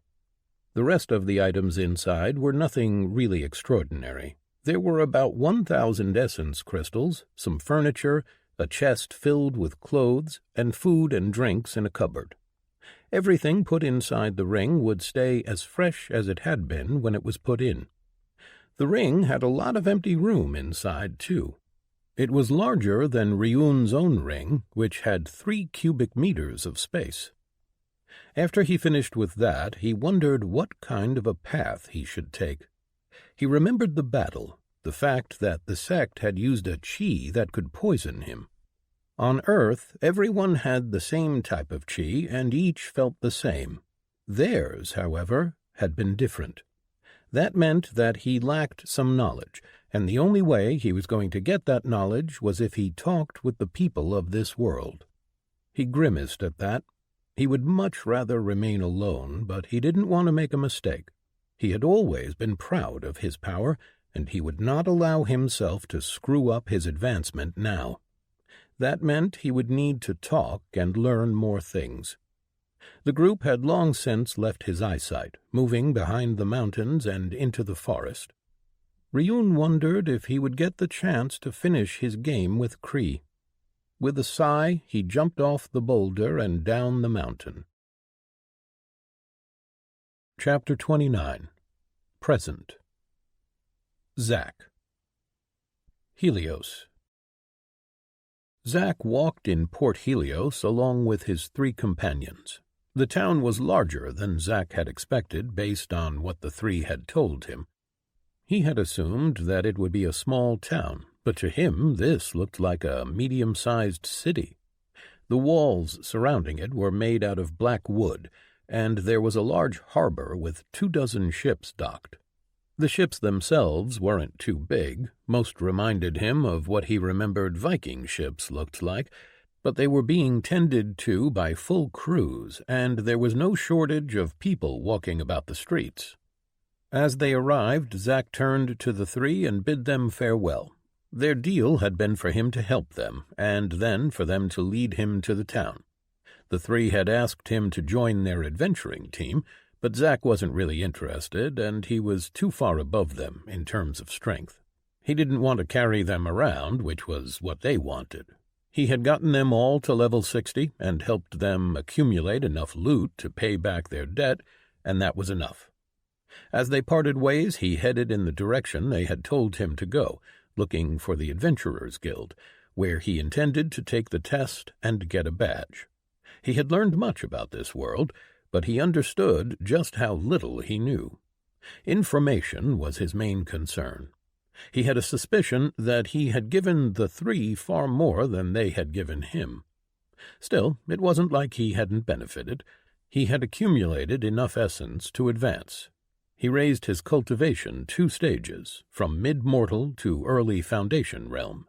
The rest of the items inside were nothing really extraordinary. There were about 1,000 essence crystals, some furniture, a chest filled with clothes, and food and drinks in a cupboard. Everything put inside the ring would stay as fresh as it had been when it was put in. The ring had a lot of empty room inside, too. It was larger than Ryun's own ring, which had 3 cubic meters of space. After he finished with that, he wondered what kind of a path he should take. He remembered the battle, the fact that the sect had used a chi that could poison him. On Earth, everyone had the same type of chi, and each felt the same. Theirs, however, had been different. That meant that he lacked some knowledge, and the only way he was going to get that knowledge was if he talked with the people of this world. He grimaced at that. He would much rather remain alone, but he didn't want to make a mistake. He had always been proud of his power, and he would not allow himself to screw up his advancement now. That meant he would need to talk and learn more things. The group had long since left his eyesight, moving behind the mountains and into the forest. Ryun wondered if he would get the chance to finish his game with Kree. With a sigh, he jumped off the boulder and down the mountain. Chapter 29. Present. Zack. Helios. Zack walked in Port Helios along with his 3 companions. The town was larger than Zack had expected based on what the 3 had told him. He had assumed that it would be a small town, but to him this looked like a medium-sized city. The walls surrounding it were made out of black wood, and there was a large harbor with 24 ships docked. The ships themselves weren't too big. Most reminded him of what he remembered Viking ships looked like, but they were being tended to by full crews, and there was no shortage of people walking about the streets. As they arrived, Zack turned to the 3 and bid them farewell. Their deal had been for him to help them, and then for them to lead him to the town. The 3 had asked him to join their adventuring team, but Zack wasn't really interested, and he was too far above them in terms of strength. He didn't want to carry them around, which was what they wanted. He had gotten them all to level 60 and helped them accumulate enough loot to pay back their debt, and that was enough. As they parted ways, he headed in the direction they had told him to go, looking for the Adventurers Guild, where he intended to take the test and get a badge. He had learned much about this world, but he understood just how little he knew. Information was his main concern. He had a suspicion that he had given the three far more than they had given him. Still, it wasn't like he hadn't benefited. He had accumulated enough essence to advance. He raised his cultivation 2 stages, from mid-mortal to early foundation realm.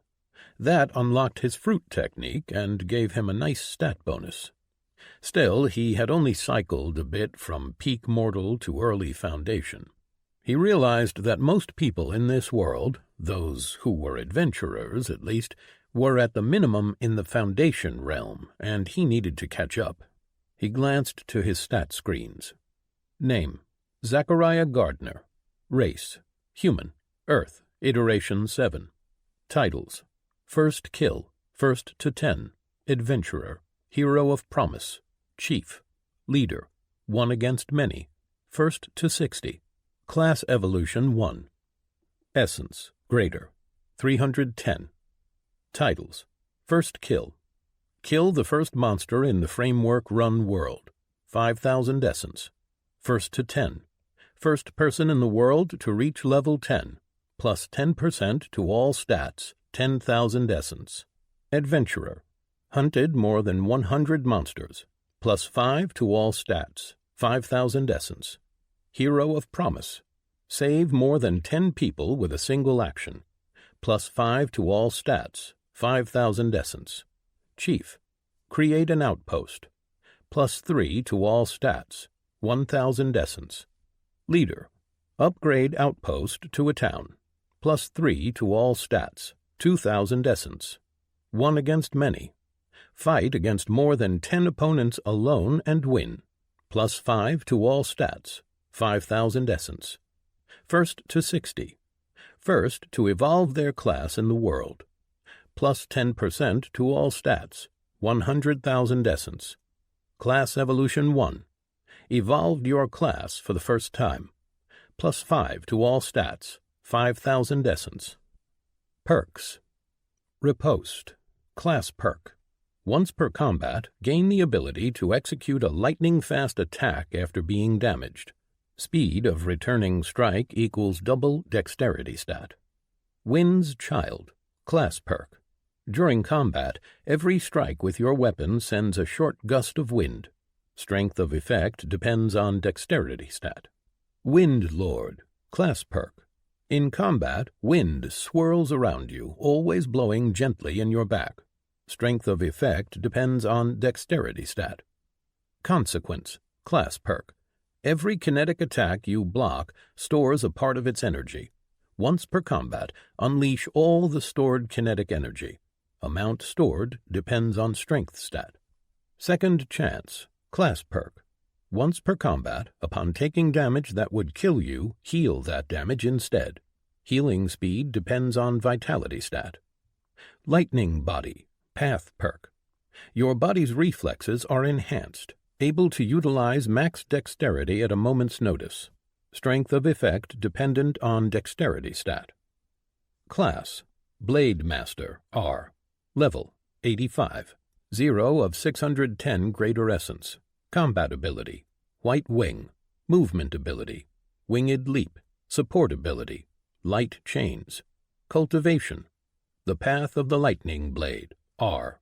That unlocked his fruit technique and gave him a nice stat bonus. Still, he had only cycled a bit from peak mortal to early foundation. He realized that most people in this world, those who were adventurers at least, were at the minimum in the foundation realm, and he needed to catch up. He glanced to his stat screens. Name: Zachariah Gardner. Race: Human. Earth. Iteration 7. Titles: First Kill, First to 10. Adventurer. Hero of Promise. Chief. Leader. One against many. First to 60. Class Evolution 1. Essence: Greater. 310. Titles: First Kill. Kill the first monster in the Framework Run world. 5,000 essence. First to 10. First person in the world to reach level 10, plus 10% to all stats, 10,000 essence. Adventurer. Hunted more than 100 monsters, plus 5 to all stats, 5,000 essence. Hero of Promise. Save more than 10 people with a single action, plus 5 to all stats, 5,000 essence. Chief. Create an outpost, plus 3 to all stats, 1,000 essence. Leader. Upgrade outpost to a town, plus 3 to all stats, 2,000 essence. One against many. Fight against more than 10 opponents alone and win, plus 5 to all stats, 5,000 essence. First to 60. First to evolve their class in the world, plus 10% to all stats, 100,000 essence. Class Evolution 1. Evolved your class for the first time, plus 5 to all stats, 5,000 essence. Perks. Riposte. Class perk. Once per combat, gain the ability to execute a lightning-fast attack after being damaged. Speed of returning strike equals double dexterity stat. Wind's Child. Class perk. During combat, every strike with your weapon sends a short gust of wind. Strength of effect depends on dexterity stat. Wind Lord. Class perk. In combat, wind swirls around you, always blowing gently in your back. Strength of effect depends on dexterity stat. Consequence. Class perk. Every kinetic attack you block stores a part of its energy. Once per combat, unleash all the stored kinetic energy. Amount stored depends on strength stat. Second Chance. Class perk. Once per combat, upon taking damage that would kill you, heal that damage instead. Healing speed depends on vitality stat. Lightning Body. Path perk. Your body's reflexes are enhanced, able to utilize max dexterity at a moment's notice. Strength of effect dependent on dexterity stat. Class. Blade Master. R. Level. 85. 0 of 610 greater essence. Combat ability. White Wing. Movement ability. Winged Leap. Support ability. Light Chains. Cultivation. The Path of the Lightning Blade. R.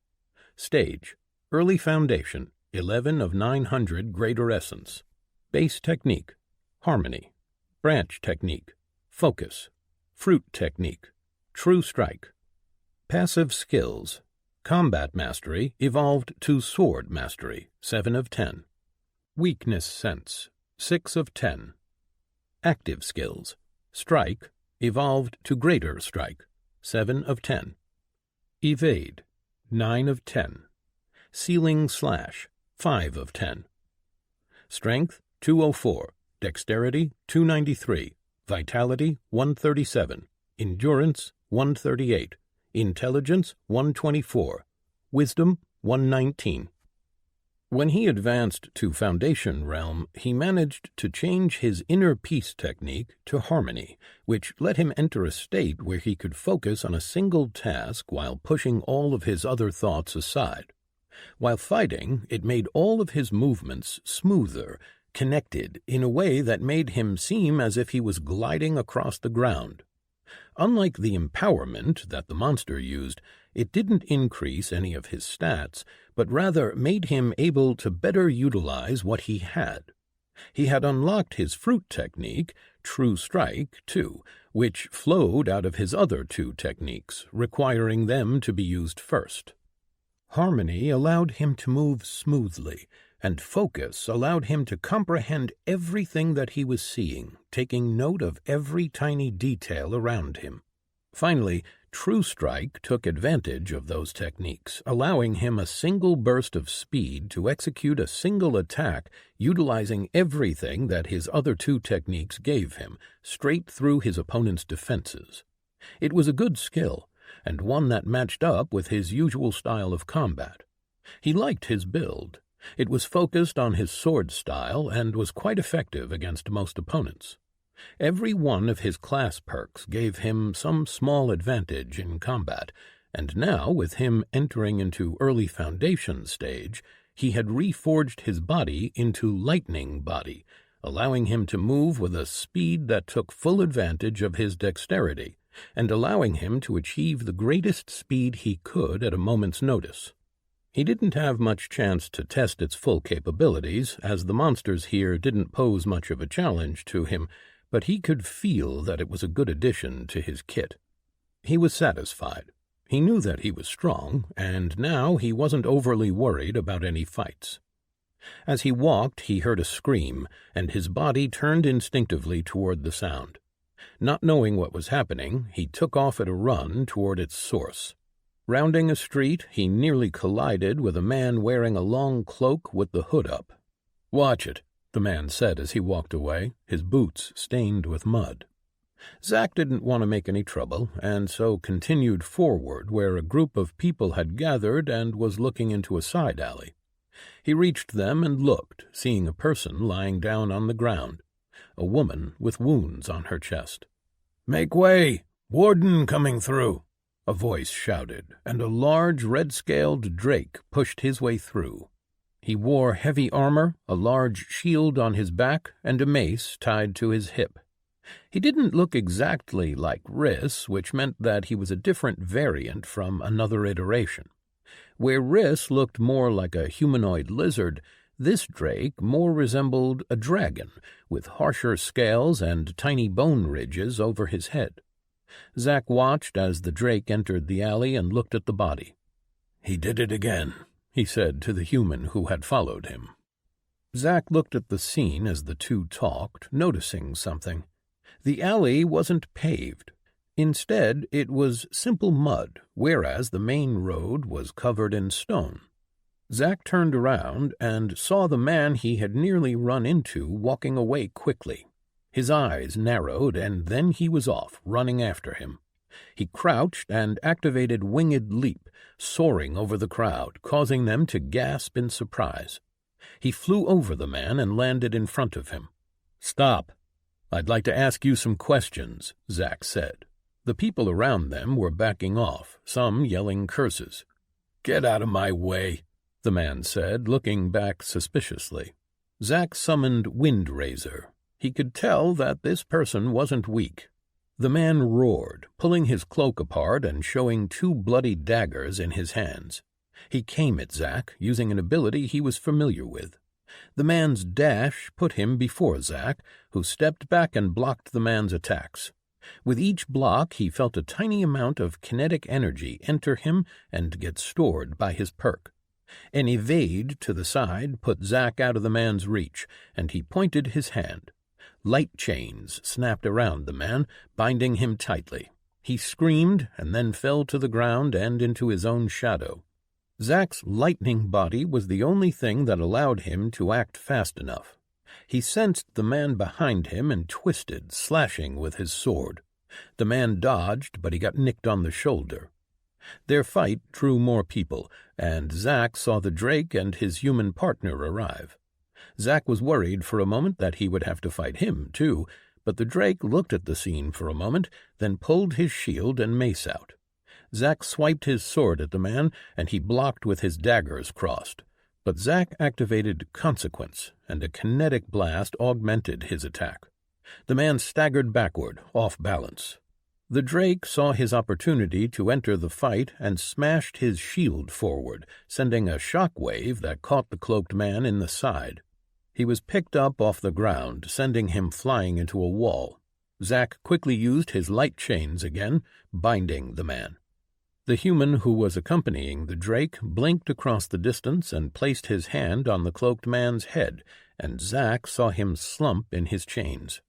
Stage. Early Foundation. 11 of 900 greater essence. Base Technique. Harmony. Branch Technique. Focus. Fruit Technique. True Strike. Passive Skills. Combat Mastery evolved to Sword Mastery, 7 of 10. Weakness Sense, 6 of 10. Active Skills. Strike evolved to Greater Strike, 7 of 10. Evade, 9 of 10. Sealing Slash, 5 of 10. Strength, 204. Dexterity, 293. Vitality, 137. Endurance, 138. Intelligence, 124. Wisdom, 119. When he advanced to Foundation Realm, he managed to change his inner peace technique to harmony, which let him enter a state where he could focus on a single task while pushing all of his other thoughts aside. While fighting, it made all of his movements smoother, connected, in a way that made him seem as if he was gliding across the ground. Unlike the empowerment that the monster used, it didn't increase any of his stats, but rather made him able to better utilize what he had. He had unlocked his fruit technique, True Strike, too, which flowed out of his other two techniques, requiring them to be used first. Harmony allowed him to move smoothly, and focus allowed him to comprehend everything that he was seeing, taking note of every tiny detail around him. Finally, True Strike took advantage of those techniques, allowing him a single burst of speed to execute a single attack, utilizing everything that his other two techniques gave him, straight through his opponent's defenses. It was a good skill, and one that matched up with his usual style of combat. He liked his build. It was focused on his sword style and was quite effective against most opponents. Every one of his class perks gave him some small advantage in combat, and now, with him entering into early Foundation stage, he had reforged his body into Lightning Body, allowing him to move with a speed that took full advantage of his dexterity, and allowing him to achieve the greatest speed he could at a moment's notice. He didn't have much chance to test its full capabilities, as the monsters here didn't pose much of a challenge to him, but he could feel that it was a good addition to his kit. He was satisfied. He knew that he was strong, and now he wasn't overly worried about any fights. As he walked, he heard a scream, and his body turned instinctively toward the sound. Not knowing what was happening, he took off at a run toward its source. Rounding a street, he nearly collided with a man wearing a long cloak with the hood up. "Watch it," the man said as he walked away, his boots stained with mud. Zack didn't want to make any trouble, and so continued forward where a group of people had gathered and was looking into a side alley. He reached them and looked, seeing a person lying down on the ground, a woman with wounds on her chest. "Make way! Warden coming through!" a voice shouted, and a large red-scaled drake pushed his way through. He wore heavy armor, a large shield on his back, and a mace tied to his hip. He didn't look exactly like Riss, which meant that he was a different variant from another iteration. Where Riss looked more like a humanoid lizard, this drake more resembled a dragon, with harsher scales and tiny bone ridges over his head. Zack watched as the drake entered the alley and looked at the body. "He did it again," he said to the human who had followed him. Zack looked at the scene as the two talked, noticing something. The alley wasn't paved. Instead, it was simple mud, whereas the main road was covered in stone. Zack turned around and saw the man he had nearly run into walking away quickly. His eyes narrowed, and then he was off, running after him. He crouched and activated Winged Leap, soaring over the crowd, causing them to gasp in surprise. He flew over the man and landed in front of him. "Stop. I'd like to ask you some questions," Zack said. The people around them were backing off, some yelling curses. "Get out of my way," the man said, looking back suspiciously. Zack summoned Windraiser. He could tell that this person wasn't weak. The man roared, pulling his cloak apart and showing two bloody daggers in his hands. He came at Zack, using an ability he was familiar with. The man's dash put him before Zack, who stepped back and blocked the man's attacks. With each block, he felt a tiny amount of kinetic energy enter him and get stored by his perk. An evade to the side put Zack out of the man's reach, and he pointed his hand. Light chains snapped around the man, binding him tightly. He screamed and then fell to the ground and into his own shadow. Zack's lightning body was the only thing that allowed him to act fast enough. He sensed the man behind him and twisted, slashing with his sword. The man dodged, but he got nicked on the shoulder. Their fight drew more people, and Zack saw the Drake and his human partner arrive. Zack was worried for a moment that he would have to fight him, too, but the Drake looked at the scene for a moment, then pulled his shield and mace out. Zack swiped his sword at the man, and he blocked with his daggers crossed. But Zack activated Consequence, and a kinetic blast augmented his attack. The man staggered backward, off balance. The Drake saw his opportunity to enter the fight and smashed his shield forward, sending a shock wave that caught the cloaked man in the side. He was picked up off the ground, sending him flying into a wall. Zack quickly used his light chains again, binding the man. The human who was accompanying the Drake blinked across the distance and placed his hand on the cloaked man's head, and Zack saw him slump in his chains.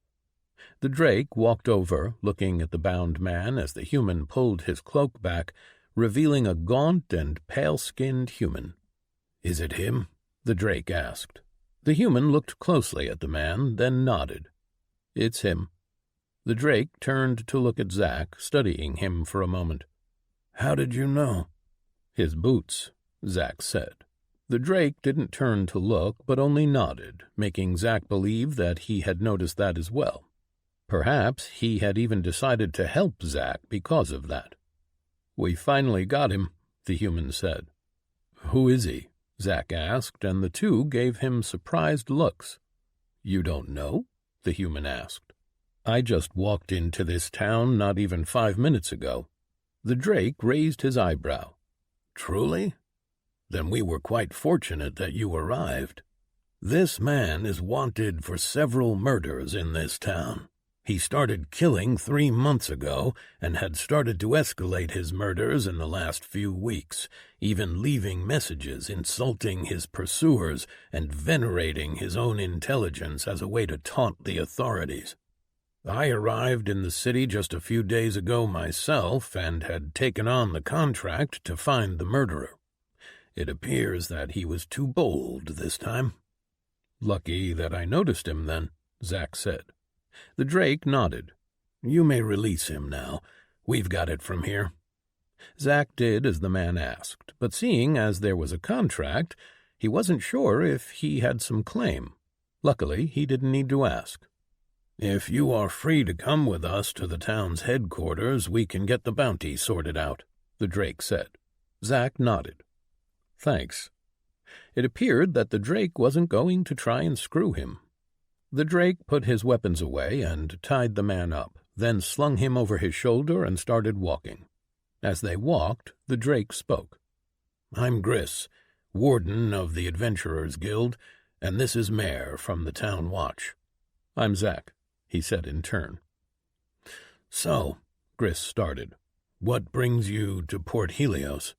The Drake walked over, looking at the bound man as the human pulled his cloak back, revealing a gaunt and pale-skinned human. "Is it him?" the Drake asked. The human looked closely at the man, then nodded. "It's him." The Drake turned to look at Zack, studying him for a moment. "How did you know?" "His boots," Zack said. The Drake didn't turn to look, but only nodded, making Zack believe that he had noticed that as well. Perhaps he had even decided to help Zack because of that. "We finally got him," the human said. "Who is he?" Zack asked, and the two gave him surprised looks. "You don't know?" the human asked. "I just walked into this town not even 5 minutes ago." The Drake raised his eyebrow. "Truly? Then we were quite fortunate that you arrived. This man is wanted for several murders in this town. He started killing 3 months ago and had started to escalate his murders in the last few weeks, even leaving messages insulting his pursuers and venerating his own intelligence as a way to taunt the authorities. I arrived in the city just a few days ago myself and had taken on the contract to find the murderer. It appears that he was too bold this time." "Lucky that I noticed him then," Zack said. The Drake nodded. "You may release him now. We've got it from here." Zack did as the man asked, but seeing as there was a contract, he wasn't sure if he had some claim. Luckily, he didn't need to ask. "If you are free to come with us to the town's headquarters, we can get the bounty sorted out," the Drake said. Zack nodded. "Thanks." It appeared that the Drake wasn't going to try and screw him. The Drake put his weapons away and tied the man up, then slung him over his shoulder and started walking. As they walked, the Drake spoke. "I'm Gris, warden of the Adventurers Guild, and this is Mare from the Town Watch." "I'm Zack," he said in turn. "So," Gris started, "what brings you to Port Helios?"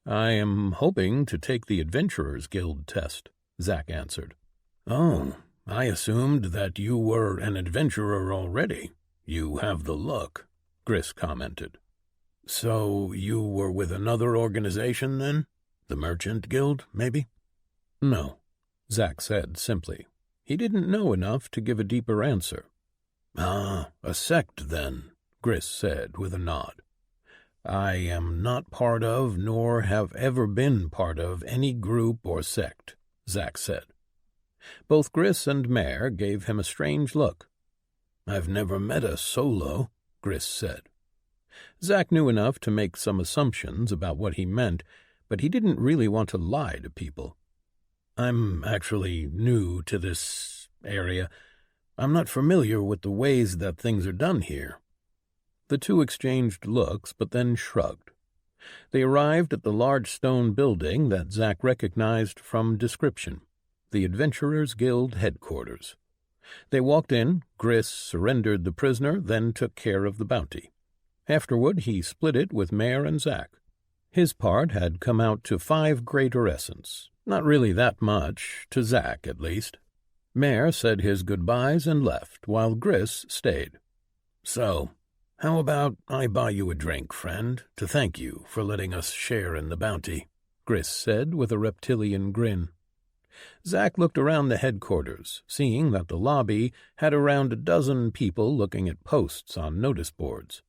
"I am hoping to take the Adventurers Guild test," Zack answered. "Oh, I assumed that you were an adventurer already. You have the look," Gris commented. "So you were with another organization, then? The Merchant Guild, maybe?" "No," Zack said simply. He didn't know enough to give a deeper answer. "Ah, a sect, then," Gris said with a nod. "I am not part of, nor have ever been part of, any group or sect," Zack said. Both Gris and Mare gave him a strange look. "I've never met a solo," Gris said. Zack knew enough to make some assumptions about what he meant, but he didn't really want to lie to people. "I'm actually new to this area. I'm not familiar with the ways that things are done here." The two exchanged looks, but then shrugged. They arrived at the large stone building that Zack recognized from description. The Adventurers Guild headquarters. They walked in, Gris surrendered the prisoner, then took care of the bounty. Afterward, he split it with Mare and Zack. His part had come out to 5 greater essence. Not really that much, to Zack at least. Mare said his goodbyes and left, while Gris stayed. "So, how about I buy you a drink, friend, to thank you for letting us share in the bounty?" Gris said with a reptilian grin. Zack looked around the headquarters, seeing that the lobby had around a dozen people looking at posts on notice boards.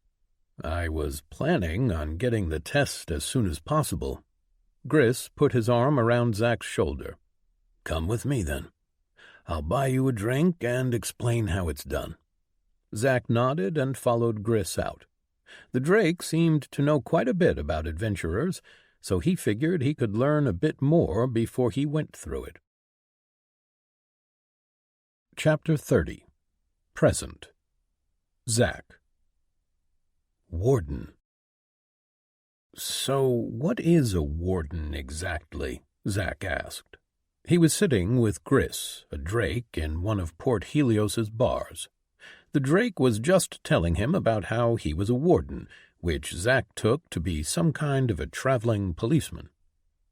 I was planning on getting the test as soon as possible. Gris put his arm around Zack's shoulder. Come with me, then. I'll buy you a drink and explain how it's done. Zack nodded and followed Gris out. The Drake seemed to know quite a bit about adventurers, so he figured he could learn a bit more before he went through it. Chapter 30. Present. Zack. Warden. So what is a warden exactly? Zack asked. He was sitting with Gris, a Drake, in one of Port Helios's bars. The Drake was just telling him about how he was a warden, which Zack took to be some kind of a traveling policeman.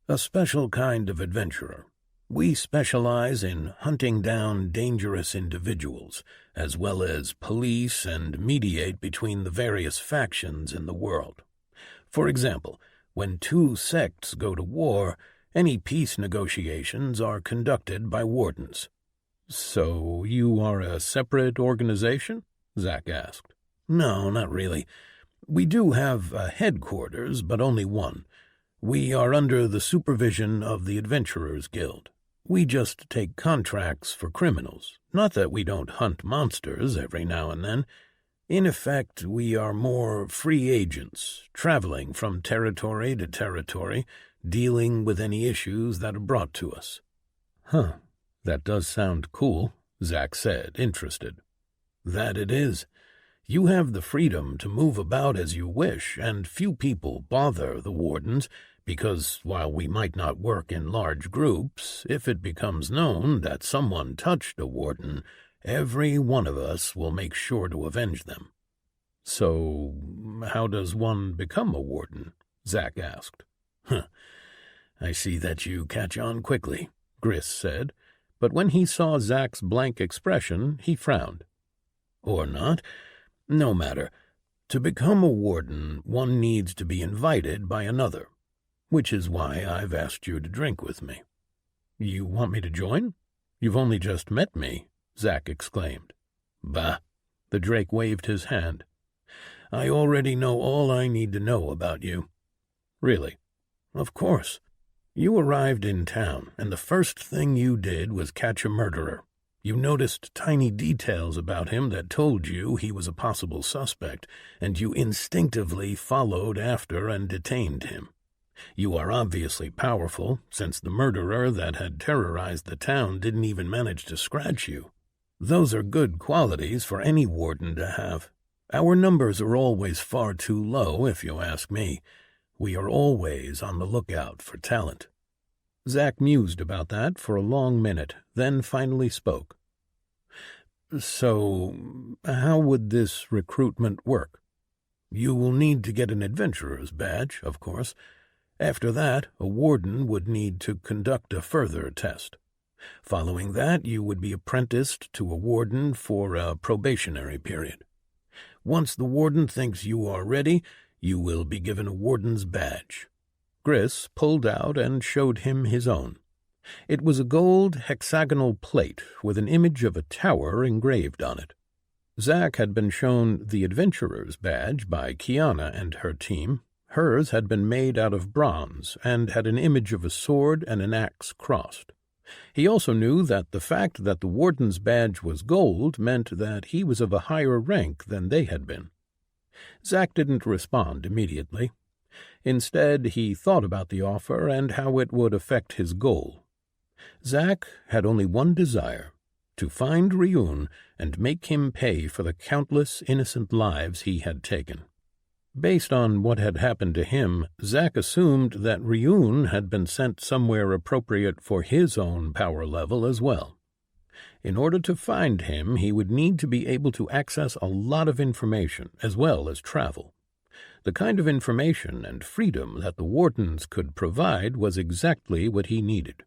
A special kind of adventurer. We specialize in hunting down dangerous individuals, as well as police and mediate between the various factions in the world. For example, when two sects go to war, any peace negotiations are conducted by wardens. So you are a separate organization? Zack asked. No, not really. We do have a headquarters, but only one. We are under the supervision of the Adventurers Guild. We just take contracts for criminals. Not that we don't hunt monsters every now and then. In effect, we are more free agents, traveling from territory to territory, dealing with any issues that are brought to us. Huh, that does sound cool, Zack said, interested. That it is. You have the freedom to move about as you wish, and few people bother the wardens, because while we might not work in large groups, if it becomes known that someone touched a warden, every one of us will make sure to avenge them. So, how does one become a warden? Zack asked. I see that you catch on quickly, Gris said, but when he saw Zack's blank expression, he frowned. Or not. No matter. To become a warden, one needs to be invited by another, which is why I've asked you to drink with me. You want me to join? You've only just met me, Zack exclaimed. Bah! The Drake waved his hand. I already know all I need to know about you. Really? Of course. You arrived in town, and the first thing you did was catch a murderer. You noticed tiny details about him that told you he was a possible suspect, and you instinctively followed after and detained him. You are obviously powerful, since the murderer that had terrorized the town didn't even manage to scratch you. Those are good qualities for any warden to have. Our numbers are always far too low, if you ask me. We are always on the lookout for talent. Zack mused about that for a long minute, then finally spoke. So, how would this recruitment work? You will need to get an adventurer's badge, of course. After that, a warden would need to conduct a further test. Following that, you would be apprenticed to a warden for a probationary period. Once the warden thinks you are ready, you will be given a warden's badge. Gris pulled out and showed him his own. It was a gold hexagonal plate with an image of a tower engraved on it. Zack had been shown the adventurer's badge by Kiana and her team. Hers had been made out of bronze and had an image of a sword and an axe crossed. He also knew that the fact that the warden's badge was gold meant that he was of a higher rank than they had been. Zack didn't respond immediately. Instead, he thought about the offer and how it would affect his goal. Zack had only one desire, to find Ryun and make him pay for the countless innocent lives he had taken. Based on what had happened to him, Zack assumed that Ryun had been sent somewhere appropriate for his own power level as well. In order to find him, he would need to be able to access a lot of information, as well as travel. The kind of information and freedom that the wardens could provide was exactly what he needed.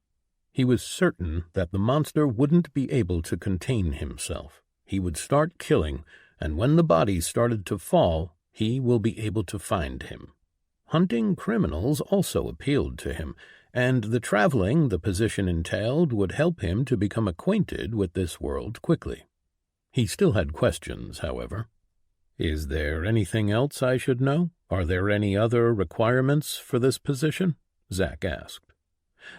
He was certain that the monster wouldn't be able to contain himself. He would start killing, and when the bodies started to fall, he will be able to find him. Hunting criminals also appealed to him, and the traveling the position entailed would help him to become acquainted with this world quickly. He still had questions, however. Is there anything else I should know? Are there any other requirements for this position? Zack asked.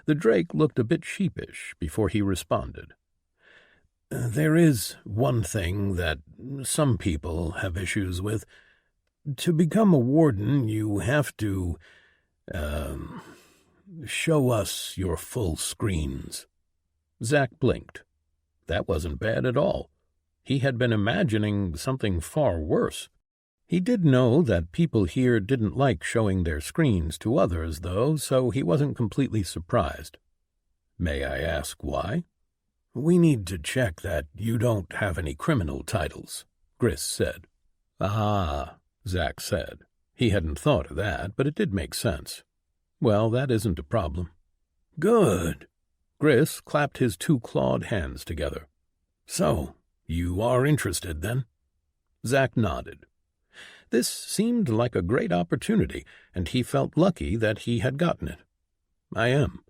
The Drake looked a bit sheepish before he responded. There is one thing that some people have issues with. To become a warden, you have to, show us your full screens. Zack blinked. That wasn't bad at all. He had been imagining something far worse. He did know that people here didn't like showing their screens to others, though, so he wasn't completely surprised. May I ask why? We need to check that you don't have any criminal titles, Gris said. Ah, Zack said. He hadn't thought of that, but it did make sense. Well, that isn't a problem. Good. Gris clapped his two clawed hands together. So, you are interested, then? Zack nodded. This seemed like a great opportunity, and he felt lucky that he had gotten it. I am.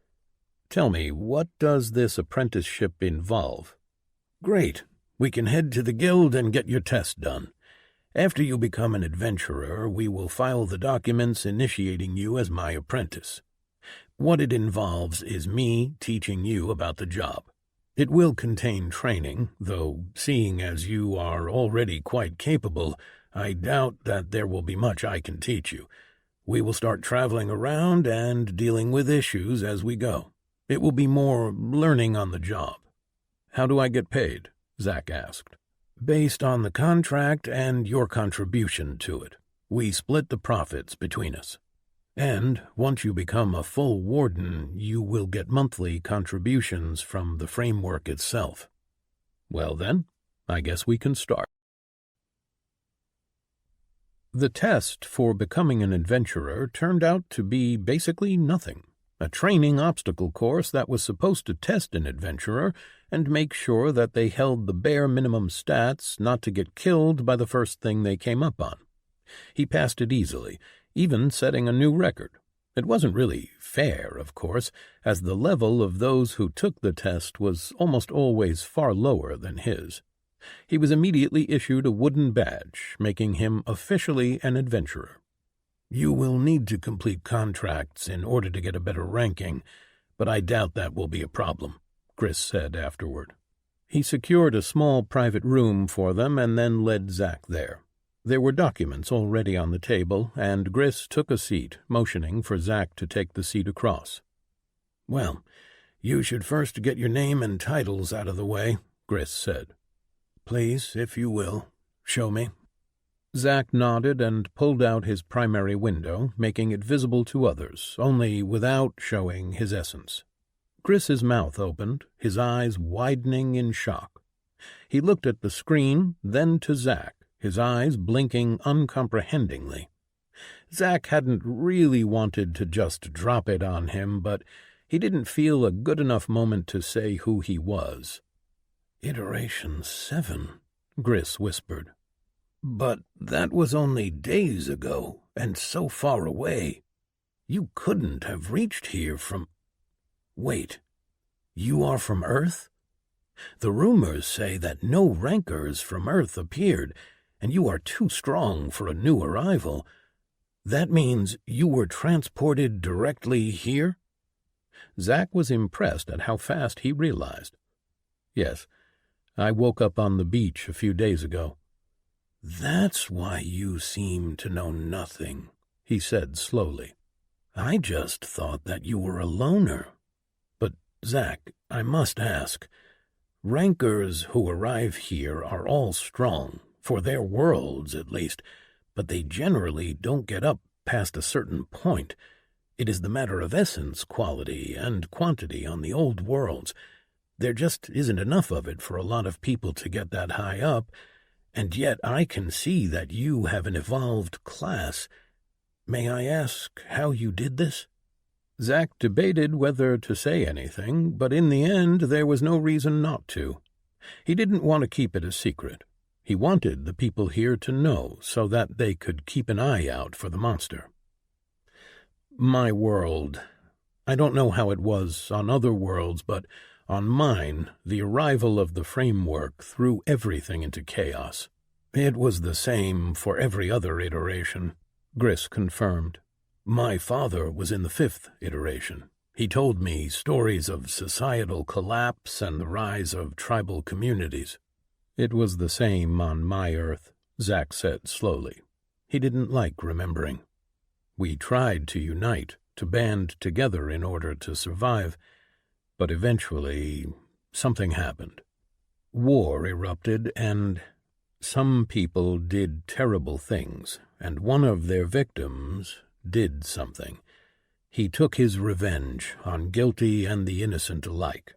Tell me, what does this apprenticeship involve? Great. We can head to the guild and get your test done. After you become an adventurer, we will file the documents initiating you as my apprentice. What it involves is me teaching you about the job. It will contain training, though, seeing as you are already quite capable, I doubt that there will be much I can teach you. We will start traveling around and dealing with issues as we go. It will be more learning on the job. How do I get paid? Zack asked. Based on the contract and your contribution to it. We split the profits between us. And once you become a full warden, you will get monthly contributions from the framework itself. Well then, I guess we can start. The test for becoming an adventurer turned out to be basically nothing. A training obstacle course that was supposed to test an adventurer and make sure that they held the bare minimum stats not to get killed by the first thing they came up on. He passed it easily, even setting a new record. It wasn't really fair, of course, as the level of those who took the test was almost always far lower than his. He was immediately issued a wooden badge, making him officially an adventurer. You will need to complete contracts in order to get a better ranking, but I doubt that will be a problem, Gris said afterward. He secured a small private room for them and then led Zack there. There were documents already on the table, and Gris took a seat, motioning for Zack to take the seat across. Well, you should first get your name and titles out of the way, Gris said. Please, if you will, show me. Zack nodded and pulled out his primary window, making it visible to others, only without showing his essence. Gris's mouth opened, his eyes widening in shock. He looked at the screen, then to Zack, his eyes blinking uncomprehendingly. Zack hadn't really wanted to just drop it on him, but he didn't feel a good enough moment to say who he was. Iteration 7, Gris whispered. But that was only days ago, and so far away. You couldn't have reached here from... Wait, you are from Earth? The rumors say that no rankers from Earth appeared, and you are too strong for a new arrival. That means you were transported directly here? Zack was impressed at how fast he realized. Yes, I woke up on the beach a few days ago. That's why you seem to know nothing, he said slowly. I just thought that you were a loner. But, Zack, I must ask, rankers who arrive here are all strong, for their worlds at least, but they generally don't get up past a certain point. It is the matter of essence quality and quantity on the old worlds. There just isn't enough of it for a lot of people to get that high up, and yet I can see that you have an evolved class. May I ask how you did this? Zack debated whether to say anything, but in the end there was no reason not to. He didn't want to keep it a secret. He wanted the people here to know so that they could keep an eye out for the monster. My world. I don't know how it was on other worlds, but on mine, the arrival of the framework threw everything into chaos. It was the same for every other iteration, Gris confirmed. My father was in the 5th iteration. He told me stories of societal collapse and the rise of tribal communities. It was the same on my Earth, Zack said slowly. He didn't like remembering. We tried to unite, to band together in order to survive, but eventually something happened. War erupted, and some people did terrible things, and one of their victims did something. He took his revenge on guilty and the innocent alike.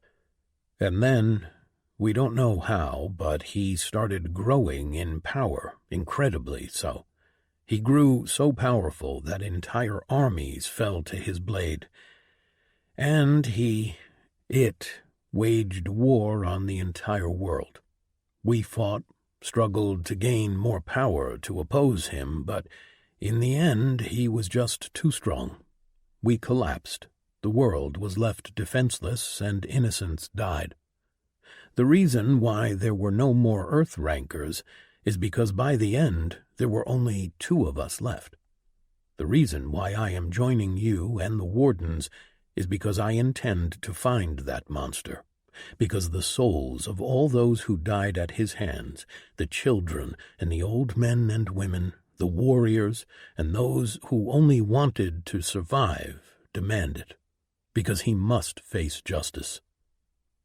And then, we don't know how, but he started growing in power, incredibly so. He grew so powerful that entire armies fell to his blade. And it waged war on the entire world. We fought, struggled to gain more power to oppose him, but in the end he was just too strong. We collapsed. The world was left defenseless, and innocents died. The reason why there were no more Earth Rankers is because by the end there were only 2 of us left. The reason why I am joining you and the Wardens is because I intend to find that monster, because the souls of all those who died at his hands, the children and the old men and women, the warriors and those who only wanted to survive, demand it, because he must face justice.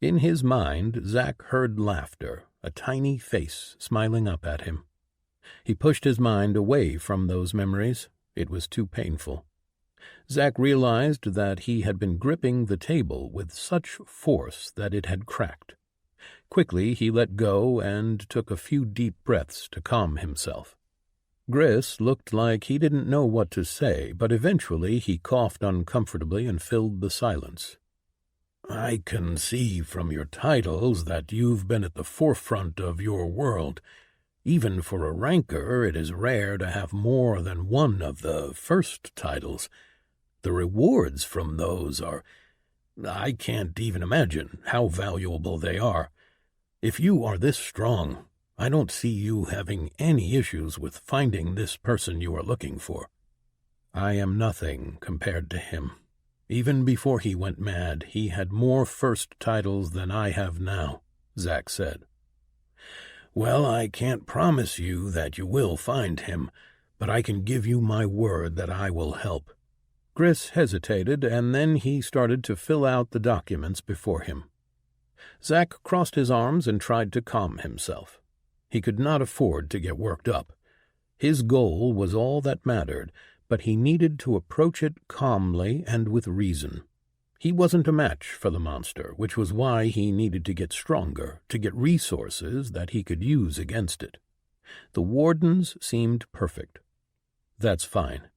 In his mind, Zack heard laughter, a tiny face smiling up at him. He pushed his mind away from those memories. It was too painful. Zack realized that he had been gripping the table with such force that it had cracked. Quickly he let go and took a few deep breaths to calm himself. Gris looked like he didn't know what to say, but eventually he coughed uncomfortably and filled the silence. I can see from your titles that you've been at the forefront of your world. Even for a ranker, it is rare to have more than one of the first titles. The rewards from those I can't even imagine how valuable they are. If you are this strong, I don't see you having any issues with finding this person you are looking for. I am nothing compared to him. Even before he went mad, he had more first titles than I have now, Zack said. Well, I can't promise you that you will find him, but I can give you my word that I will help. Gris hesitated, and then he started to fill out the documents before him. Zack crossed his arms and tried to calm himself. He could not afford to get worked up. His goal was all that mattered, but he needed to approach it calmly and with reason. He wasn't a match for the monster, which was why he needed to get stronger, to get resources that he could use against it. The Wardens seemed perfect. That's fine.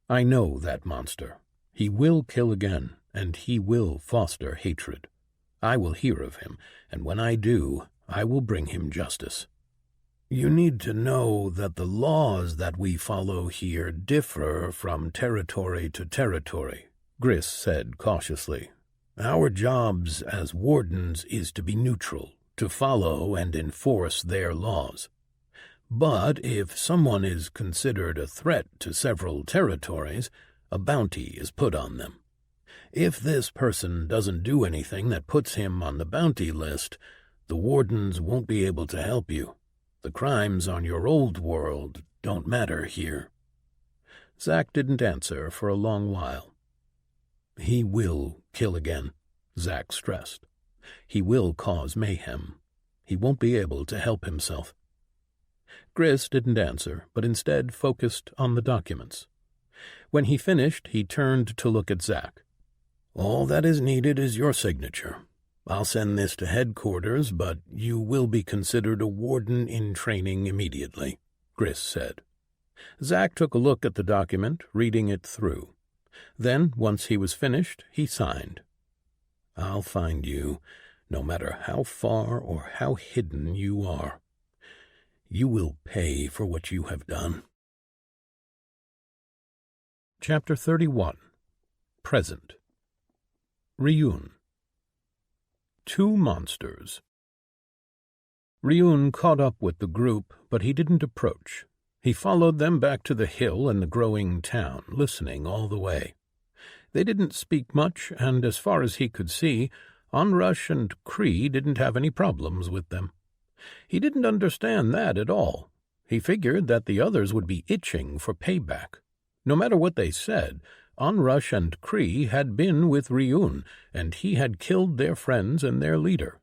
I know that monster. He will kill again, and he will foster hatred. I will hear of him, and when I do, I will bring him justice. You need to know that the laws that we follow here differ from territory to territory, Gris said cautiously. Our jobs as Wardens is to be neutral, to follow and enforce their laws. But if someone is considered a threat to several territories, a bounty is put on them. If this person doesn't do anything that puts him on the bounty list, the Wardens won't be able to help you. The crimes on your old world don't matter here. Zack didn't answer for a long while. He will kill again, Zack stressed. He will cause mayhem. He won't be able to help himself. Gris didn't answer, but instead focused on the documents. When he finished, he turned to look at Zack. All that is needed is your signature. I'll send this to headquarters, but you will be considered a Warden in training immediately, Gris said. Zack took a look at the document, reading it through. Then, once he was finished, he signed. I'll find you, no matter how far or how hidden you are. You will pay for what you have done. Chapter 31. Present. Ryun. 2 monsters. Ryun caught up with the group, but he didn't approach. He followed them back to the hill and the growing town, listening all the way. They didn't speak much, and as far as he could see, Onrush and Cree didn't have any problems with them. He didn't understand that at all. He figured that the others would be itching for payback. No matter what they said, Onrush and Cree had been with Ryun, and he had killed their friends and their leader.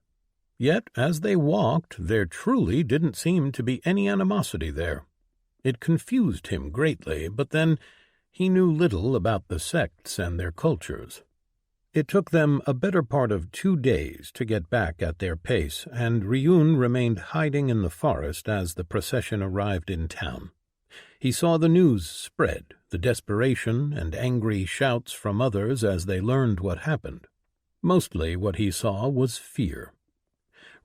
Yet, as they walked, there truly didn't seem to be any animosity there. It confused him greatly, but then he knew little about the sects and their cultures. It took them a better part of 2 days to get back at their pace, and Ryun remained hiding in the forest as the procession arrived in town. He saw the news spread, the desperation and angry shouts from others as they learned what happened. Mostly what he saw was fear.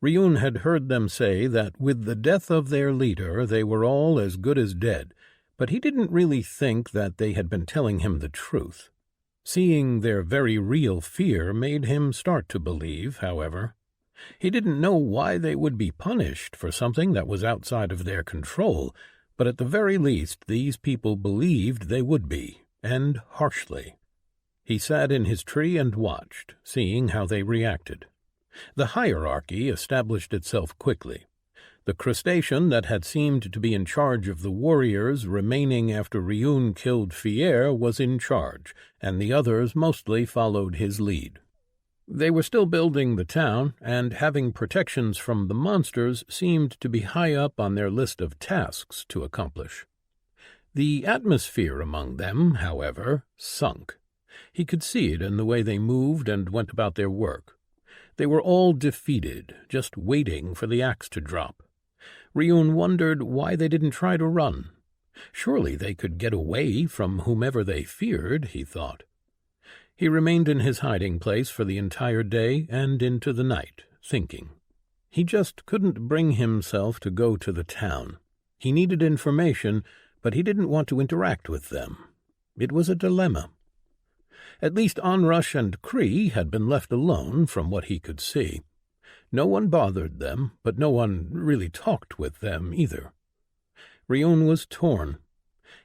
Ryun had heard them say that with the death of their leader they were all as good as dead, but he didn't really think that they had been telling him the truth. Seeing their very real fear made him start to believe, however. He didn't know why they would be punished for something that was outside of their control, but at the very least these people believed they would be, and harshly. He sat in his tree and watched, seeing how they reacted. The hierarchy established itself quickly. The crustacean that had seemed to be in charge of the warriors remaining after Ryun killed Fier was in charge, and the others mostly followed his lead. They were still building the town, and having protections from the monsters seemed to be high up on their list of tasks to accomplish. The atmosphere among them, however, sunk. He could see it in the way they moved and went about their work. They were all defeated, just waiting for the axe to drop. Ryun wondered why they didn't try to run. Surely they could get away from whomever they feared, he thought. He remained in his hiding place for the entire day and into the night, thinking. He just couldn't bring himself to go to the town. He needed information, but he didn't want to interact with them. It was a dilemma. At least Onrush and Cree had been left alone from what he could see. No one bothered them, but no one really talked with them either. Ryun was torn.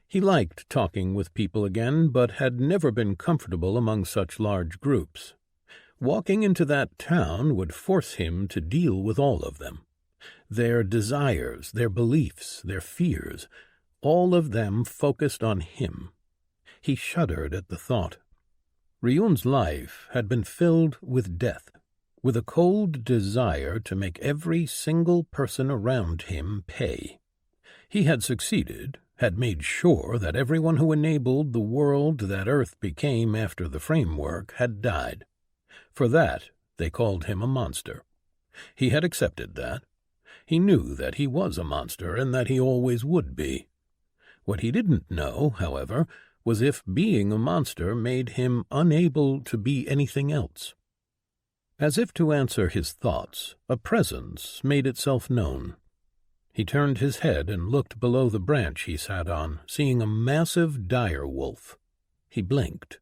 He liked talking with people again, but had never been comfortable among such large groups. Walking into that town would force him to deal with all of them. Their desires, their beliefs, their fears, all of them focused on him. He shuddered at the thought. Ryun's life had been filled with death, with a cold desire to make every single person around him pay. He had succeeded, had made sure that everyone who enabled the world that Earth became after the framework had died. For that, they called him a monster. He had accepted that. He knew that he was a monster and that he always would be. What he didn't know, however, was if being a monster made him unable to be anything else. As if to answer his thoughts, a presence made itself known. He turned his head and looked below the branch he sat on, seeing a massive dire wolf. He blinked.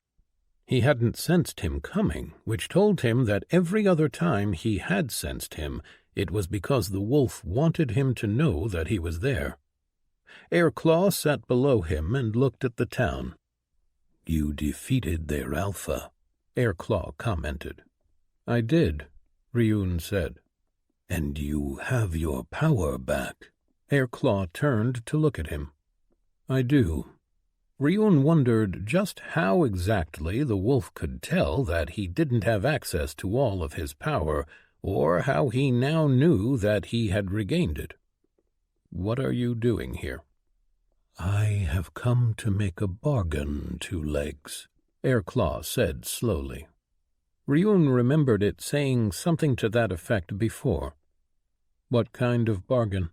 He hadn't sensed him coming, which told him that every other time he had sensed him, it was because the wolf wanted him to know that he was there. Airclaw sat below him and looked at the town. "You defeated their alpha," Airclaw commented. "I did," Ryun said. "And you have your power back." Airclaw turned to look at him. "I do." Ryun wondered just how exactly the wolf could tell that he didn't have access to all of his power, or how he now knew that he had regained it. "What are you doing here?" "I have come to make a bargain, Two Legs," Airclaw said slowly. Ryun remembered it saying something to that effect before. "What kind of bargain?"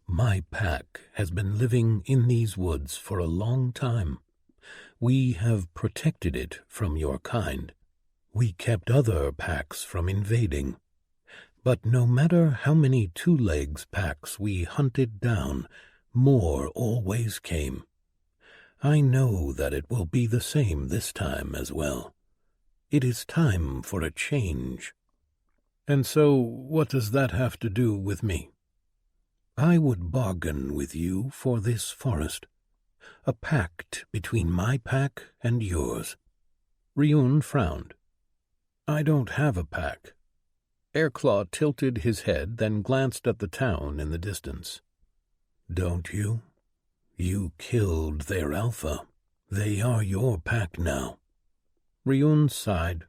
"My pack has been living in these woods for a long time. We have protected it from your kind. We kept other packs from invading. But no matter how many Two Legs packs we hunted down, more always came. I know that it will be the same this time as well. It is time for a change." And so what does that have to do with me? I would bargain with you for this forest, a pact between my pack and yours. Ryun frowned. I don't have a pack. Airclaw tilted his head, then glanced at the town in the distance. Don't you? You killed their alpha. They are your pack now. Ryun sighed.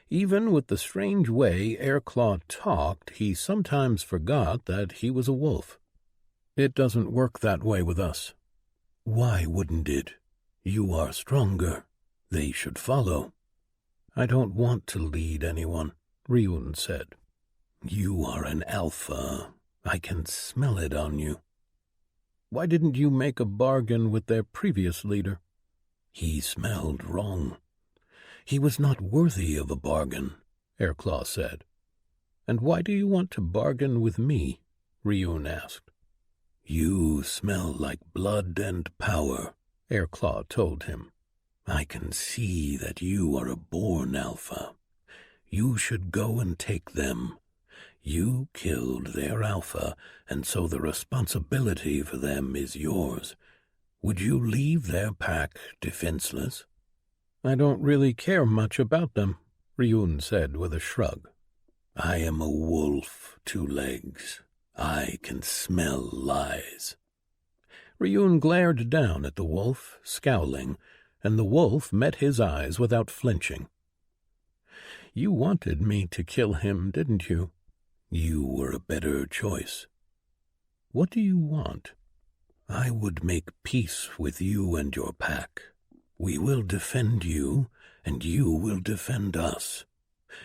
Even with the strange way Airclaw talked, he sometimes forgot that he was a wolf. It doesn't work that way with us. Why wouldn't it? You are stronger. They should follow. I don't want to lead anyone, Ryun said. You are an alpha. I can smell it on you. Why didn't you make a bargain with their previous leader? He smelled wrong. He was not worthy of a bargain, Airclaw said. And why do you want to bargain with me? Ryun asked. You smell like blood and power, Airclaw told him. I can see that you are a born alpha. You should go and take them. You killed their alpha, and so the responsibility for them is yours. Would you leave their pack defenseless? I don't really care much about them, Ryun said with a shrug. I am a wolf, 2 legs. I can smell lies. Ryun glared down at the wolf, scowling, and the wolf met his eyes without flinching. You wanted me to kill him, didn't you? You were a better choice. What do you want? I would make peace with you and your pack. We will defend you, and you will defend us.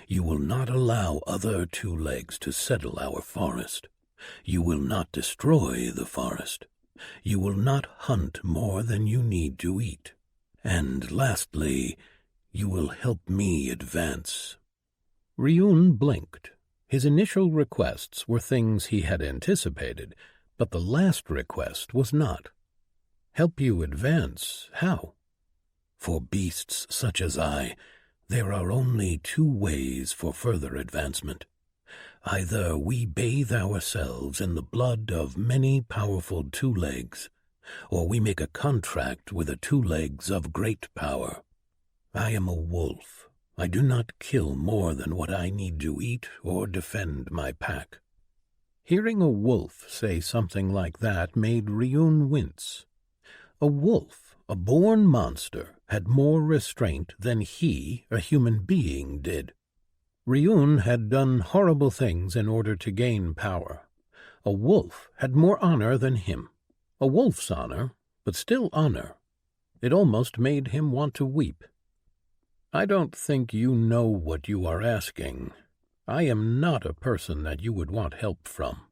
You will not allow other 2 legs to settle our forest. You will not destroy the forest. You will not hunt more than you need to eat. And lastly, you will help me advance. Ryun blinked. His initial requests were things he had anticipated, but the last request was not. Help you advance? How? For beasts such as I, there are only 2 ways for further advancement. Either we bathe ourselves in the blood of many powerful 2 legs, or we make a contract with the 2 legs of great power. I am a wolf. I do not kill more than what I need to eat or defend my pack. Hearing a wolf say something like that made Ryun wince. A wolf, a born monster, had more restraint than he, a human being, did. Ryun had done horrible things in order to gain power. A wolf had more honor than him. A wolf's honor, but still honor. It almost made him want to weep. I don't think you know what you are asking. I am not a person that you would want help from.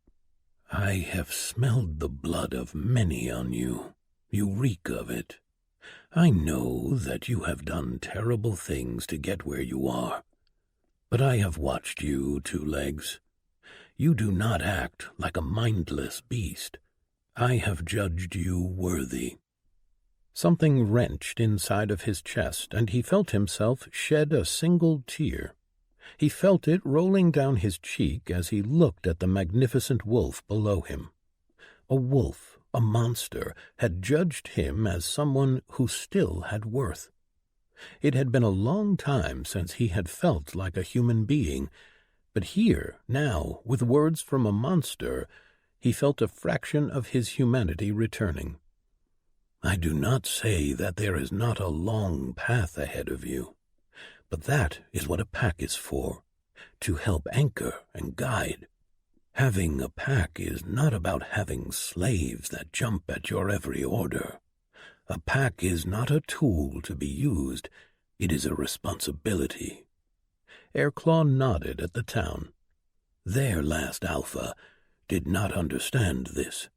I have smelled the blood of many on you. You reek of it. I know that you have done terrible things to get where you are. But I have watched you, 2 legs. You do not act like a mindless beast. I have judged you worthy. Something wrenched inside of his chest, and he felt himself shed a single tear. He felt it rolling down his cheek as he looked at the magnificent wolf below him. A wolf, a monster, had judged him as someone who still had worth. It had been a long time since he had felt like a human being, but here, now, with words from a monster, he felt a fraction of his humanity returning. I do not say that there is not a long path ahead of you, but that is what a pack is for, to help anchor and guide. Having a pack is not about having slaves that jump at your every order. A pack is not a tool to be used, it is a responsibility. Airclaw nodded at the town. Their last alpha did not understand this.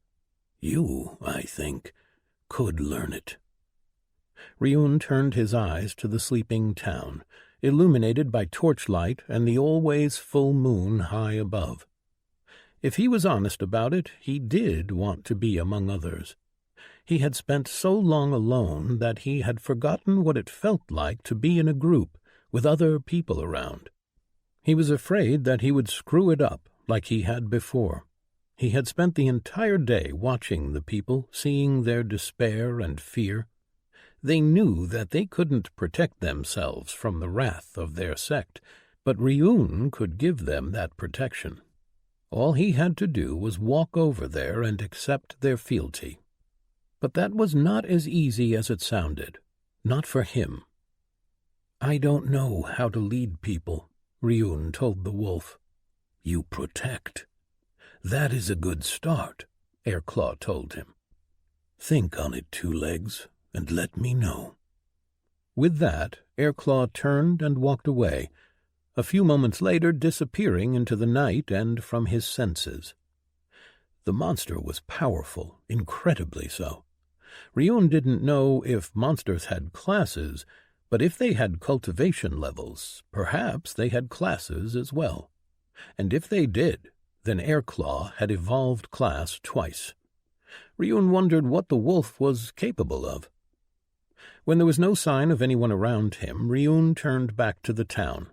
You, I think, could learn it. Ryun turned his eyes to the sleeping town, illuminated by torchlight and the always full moon high above. If he was honest about it, he did want to be among others. He had spent so long alone that he had forgotten what it felt like to be in a group with other people around. He was afraid that he would screw it up like he had before. He had spent the entire day watching the people, seeing their despair and fear. They knew that they couldn't protect themselves from the wrath of their sect, but Ryun could give them that protection. All he had to do was walk over there and accept their fealty. But that was not as easy as it sounded, not for him. "I don't know how to lead people," Ryun told the wolf. "You protect. That is a good start," Airclaw told him. "Think on it, Two Legs, and let me know." With that, Airclaw turned and walked away, a few moments later disappearing into the night and from his senses. The monster was powerful, incredibly so. Ryun didn't know if monsters had classes, but if they had cultivation levels, perhaps they had classes as well. And if they did, then Airclaw had evolved class twice. Ryun wondered what the wolf was capable of. When there was no sign of anyone around him, Ryun turned back to the town.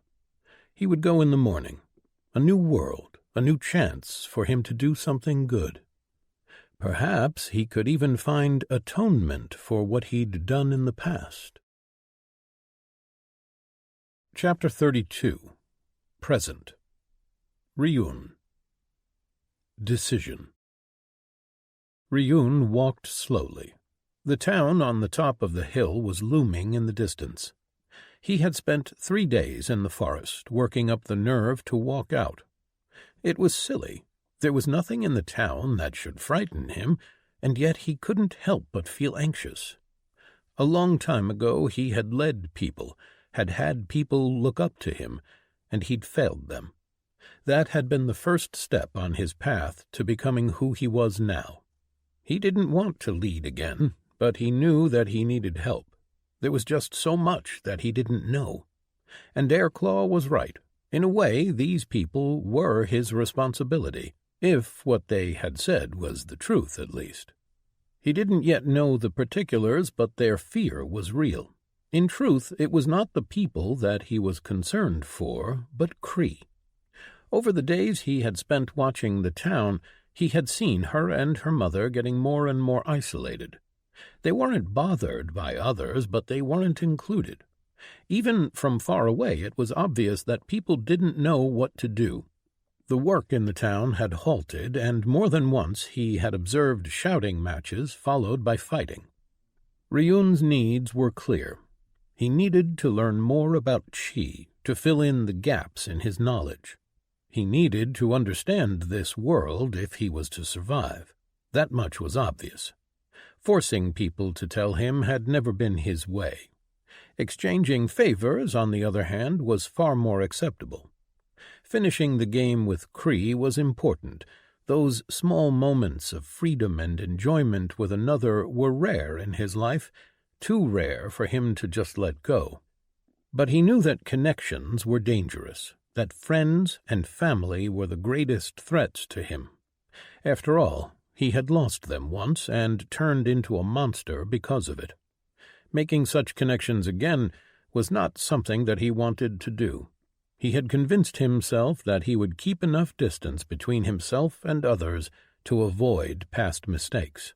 He would go in the morning. A new world, a new chance for him to do something good. Perhaps he could even find atonement for what he'd done in the past. Chapter 32. Present. Ryun. Decision. Ryun walked slowly. The town on the top of the hill was looming in the distance. He had spent 3 days in the forest, working up the nerve to walk out. It was silly. There was nothing in the town that should frighten him, and yet he couldn't help but feel anxious. A long time ago he had led people, had had people look up to him, and he'd failed them. That had been the first step on his path to becoming who he was now. He didn't want to lead again, but he knew that he needed help. There was just so much that he didn't know. And Airclaw was right. In a way, these people were his responsibility, if what they had said was the truth, at least. He didn't yet know the particulars, but their fear was real. In truth, it was not the people that he was concerned for, but Cree. Over the days he had spent watching the town, he had seen her and her mother getting more and more isolated. They weren't bothered by others, but they weren't included. Even from far away, it was obvious that people didn't know what to do. The work in the town had halted, and more than once he had observed shouting matches followed by fighting. Ryun's needs were clear. He needed to learn more about Qi to fill in the gaps in his knowledge. He needed to understand this world if he was to survive. That much was obvious. Forcing people to tell him had never been his way. Exchanging favors, on the other hand, was far more acceptable. Finishing the game with Cree was important. Those small moments of freedom and enjoyment with another were rare in his life, too rare for him to just let go. But he knew that connections were dangerous, that friends and family were the greatest threats to him. After all, he had lost them once and turned into a monster because of it. Making such connections again was not something that he wanted to do. He had convinced himself that he would keep enough distance between himself and others to avoid past mistakes.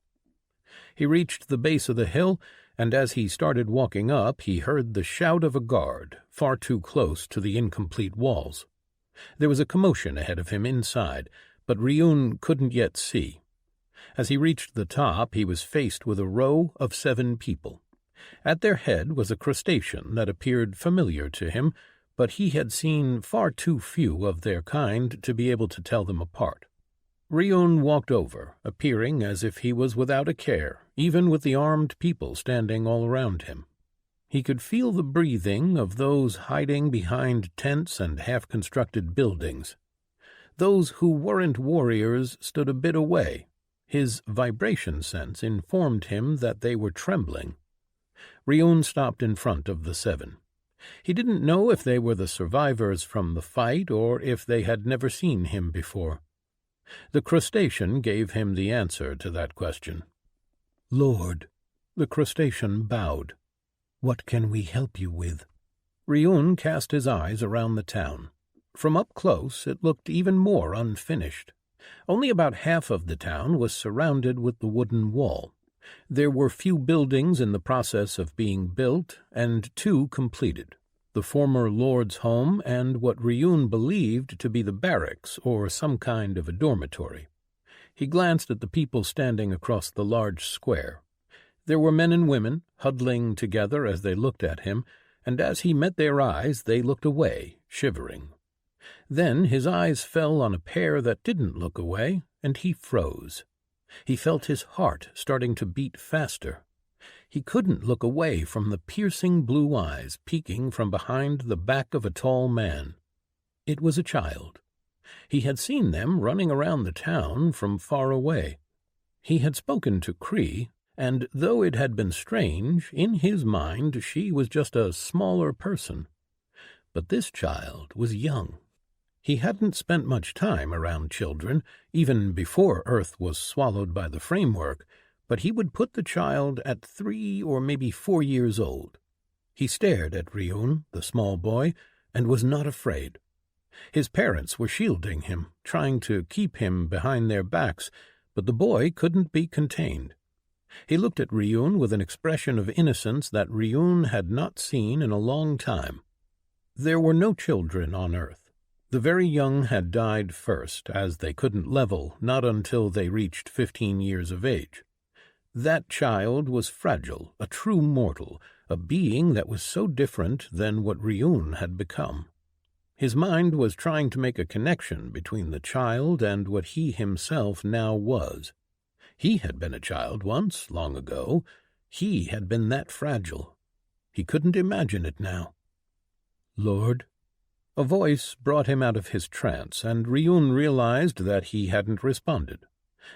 He reached the base of the hill, and as he started walking up, he heard the shout of a guard, far too close to the incomplete walls. There was a commotion ahead of him inside, but Ryun couldn't yet see. As he reached the top, he was faced with a row of 7 people. At their head was a crustacean that appeared familiar to him, but he had seen far too few of their kind to be able to tell them apart. Ryun walked over, appearing as if he was without a care, even with the armed people standing all around him. He could feel the breathing of those hiding behind tents and half-constructed buildings. Those who weren't warriors stood a bit away. His vibration sense informed him that they were trembling. Ryun stopped in front of the 7. He didn't know if they were the survivors from the fight or if they had never seen him before. The crustacean gave him the answer to that question. "Lord," the crustacean bowed. "What can we help you with?" Ryun cast his eyes around the town. From up close it looked even more unfinished. Only about half of the town was surrounded with the wooden wall. There were few buildings in the process of being built, and 2 completed, the former lord's home and what Ryun believed to be the barracks or some kind of a dormitory. He glanced at the people standing across the large square. There were men and women, huddling together as they looked at him, and as he met their eyes they looked away, shivering. Then his eyes fell on a pair that didn't look away, and he froze. He felt his heart starting to beat faster. He couldn't look away from the piercing blue eyes peeking from behind the back of a tall man. It was a child. He had seen them running around the town from far away. He had spoken to Cree, and though it had been strange, in his mind she was just a smaller person. But this child was young. He hadn't spent much time around children, even before Earth was swallowed by the framework, but he would put the child at 3 or maybe 4 years old. He stared at Ryun, the small boy, and was not afraid. His parents were shielding him, trying to keep him behind their backs, but the boy couldn't be contained. He looked at Ryun with an expression of innocence that Ryun had not seen in a long time. There were no children on Earth. The very young had died first, as they couldn't level, not until they reached 15 years of age. That child was fragile, a true mortal, a being that was so different than what Ryun had become. His mind was trying to make a connection between the child and what he himself now was. He had been a child once, long ago. He had been that fragile. He couldn't imagine it now. "Lord?" A voice brought him out of his trance, and Ryun realized that he hadn't responded.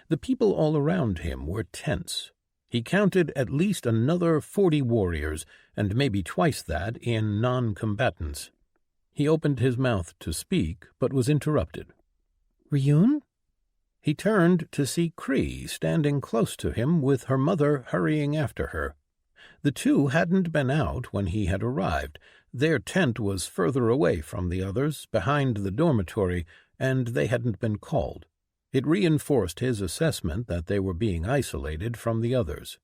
The people all around him were tense. He counted at least another 40 warriors, and maybe twice that in non-combatants. He opened his mouth to speak, but was interrupted. "Ryun?" He turned to see Cree standing close to him with her mother hurrying after her. The 2 hadn't been out when he had arrived. Their tent was further away from the others, behind the dormitory, and they hadn't been called. It reinforced his assessment that they were being isolated from the others.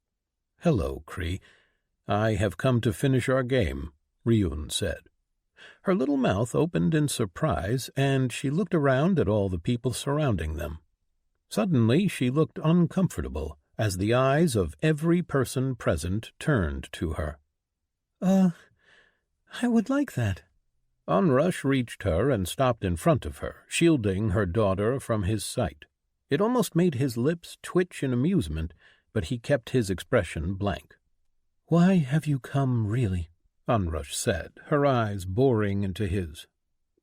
"Hello, Cree. I have come to finish our game," Ryun said. Her little mouth opened in surprise, and she looked around at all the people surrounding them. Suddenly she looked uncomfortable, as the eyes of every person present turned to her. I would like that." Onrush reached her and stopped in front of her, shielding her daughter from his sight. It almost made his lips twitch in amusement, but he kept his expression blank. "Why have you come, really?" Onrush said, her eyes boring into his.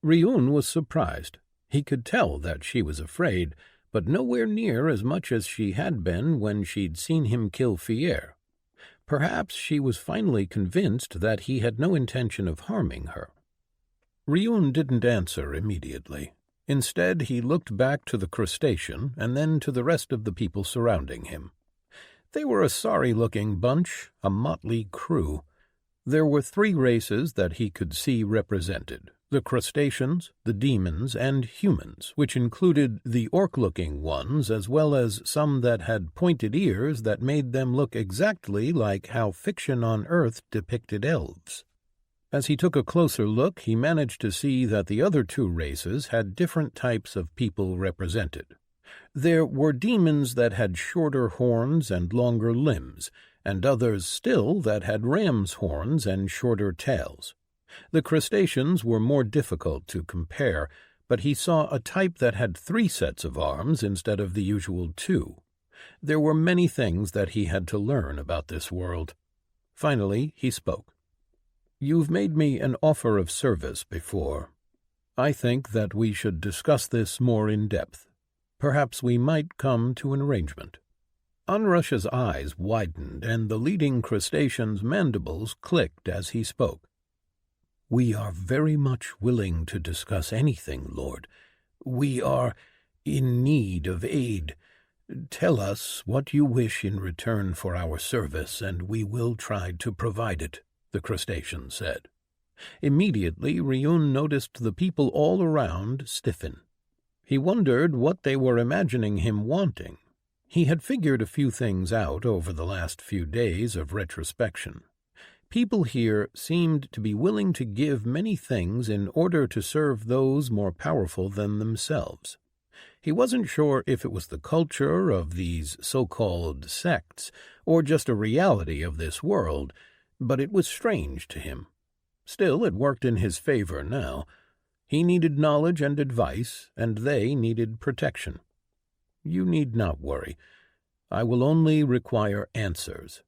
Ryun was surprised. He could tell that she was afraid, but nowhere near as much as she had been when she'd seen him kill Fier. Perhaps she was finally convinced that he had no intention of harming her. Ryun didn't answer immediately. Instead, he looked back to the crustacean and then to the rest of the people surrounding him. They were a sorry-looking bunch, a motley crew. There were 3 races that he could see represented: the crustaceans, the demons, and humans, which included the orc-looking ones as well as some that had pointed ears that made them look exactly like how fiction on Earth depicted elves. As he took a closer look, he managed to see that the other 2 races had different types of people represented. There were demons that had shorter horns and longer limbs, and others still that had ram's horns and shorter tails. The crustaceans were more difficult to compare, but he saw a type that had 3 sets of arms instead of the usual 2. There were many things that he had to learn about this world. Finally, he spoke. "You've made me an offer of service before. I think that we should discuss this more in depth. Perhaps we might come to an arrangement." Onrush's eyes widened, and the leading crustacean's mandibles clicked as he spoke. "We are very much willing to discuss anything, Lord. We are in need of aid. Tell us what you wish in return for our service, and we will try to provide it," the crustacean said. Immediately Ryun noticed the people all around stiffen. He wondered what they were imagining him wanting. He had figured a few things out over the last few days of retrospection. People here seemed to be willing to give many things in order to serve those more powerful than themselves. He wasn't sure if it was the culture of these so-called sects or just a reality of this world, but it was strange to him. Still, it worked in his favor now. He needed knowledge and advice, and they needed protection. You need not worry. I will only require answers.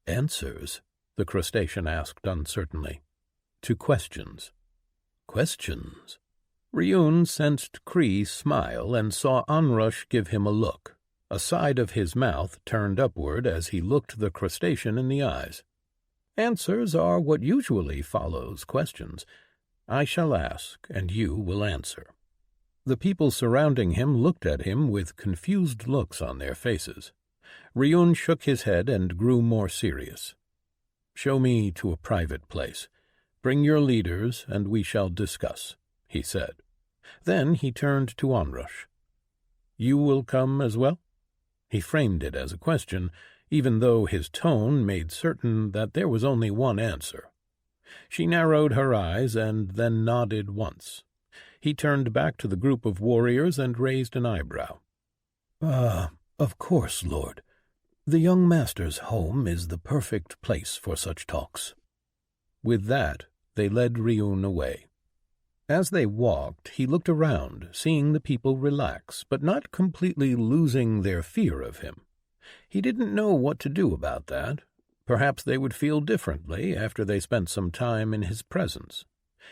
Answers? The crustacean asked uncertainly. To questions. Questions? Ryun sensed Kree smile and saw Onrush give him a look. A side of his mouth turned upward as he looked the crustacean in the eyes. Answers are what usually follows questions. I shall ask, and you will answer. The people surrounding him looked at him with confused looks on their faces. Ryun shook his head and grew more serious. Show me to a private place. Bring your leaders, and we shall discuss, he said. Then he turned to Onrush. You will come as well? He framed it as a question, even though his tone made certain that there was only one answer. She narrowed her eyes and then nodded once. He turned back to the group of warriors and raised an eyebrow. Of course, Lord. The young master's home is the perfect place for such talks. With that, they led Ryun away. As they walked, he looked around, seeing the people relax, but not completely losing their fear of him. He didn't know what to do about that. Perhaps they would feel differently after they spent some time in his presence.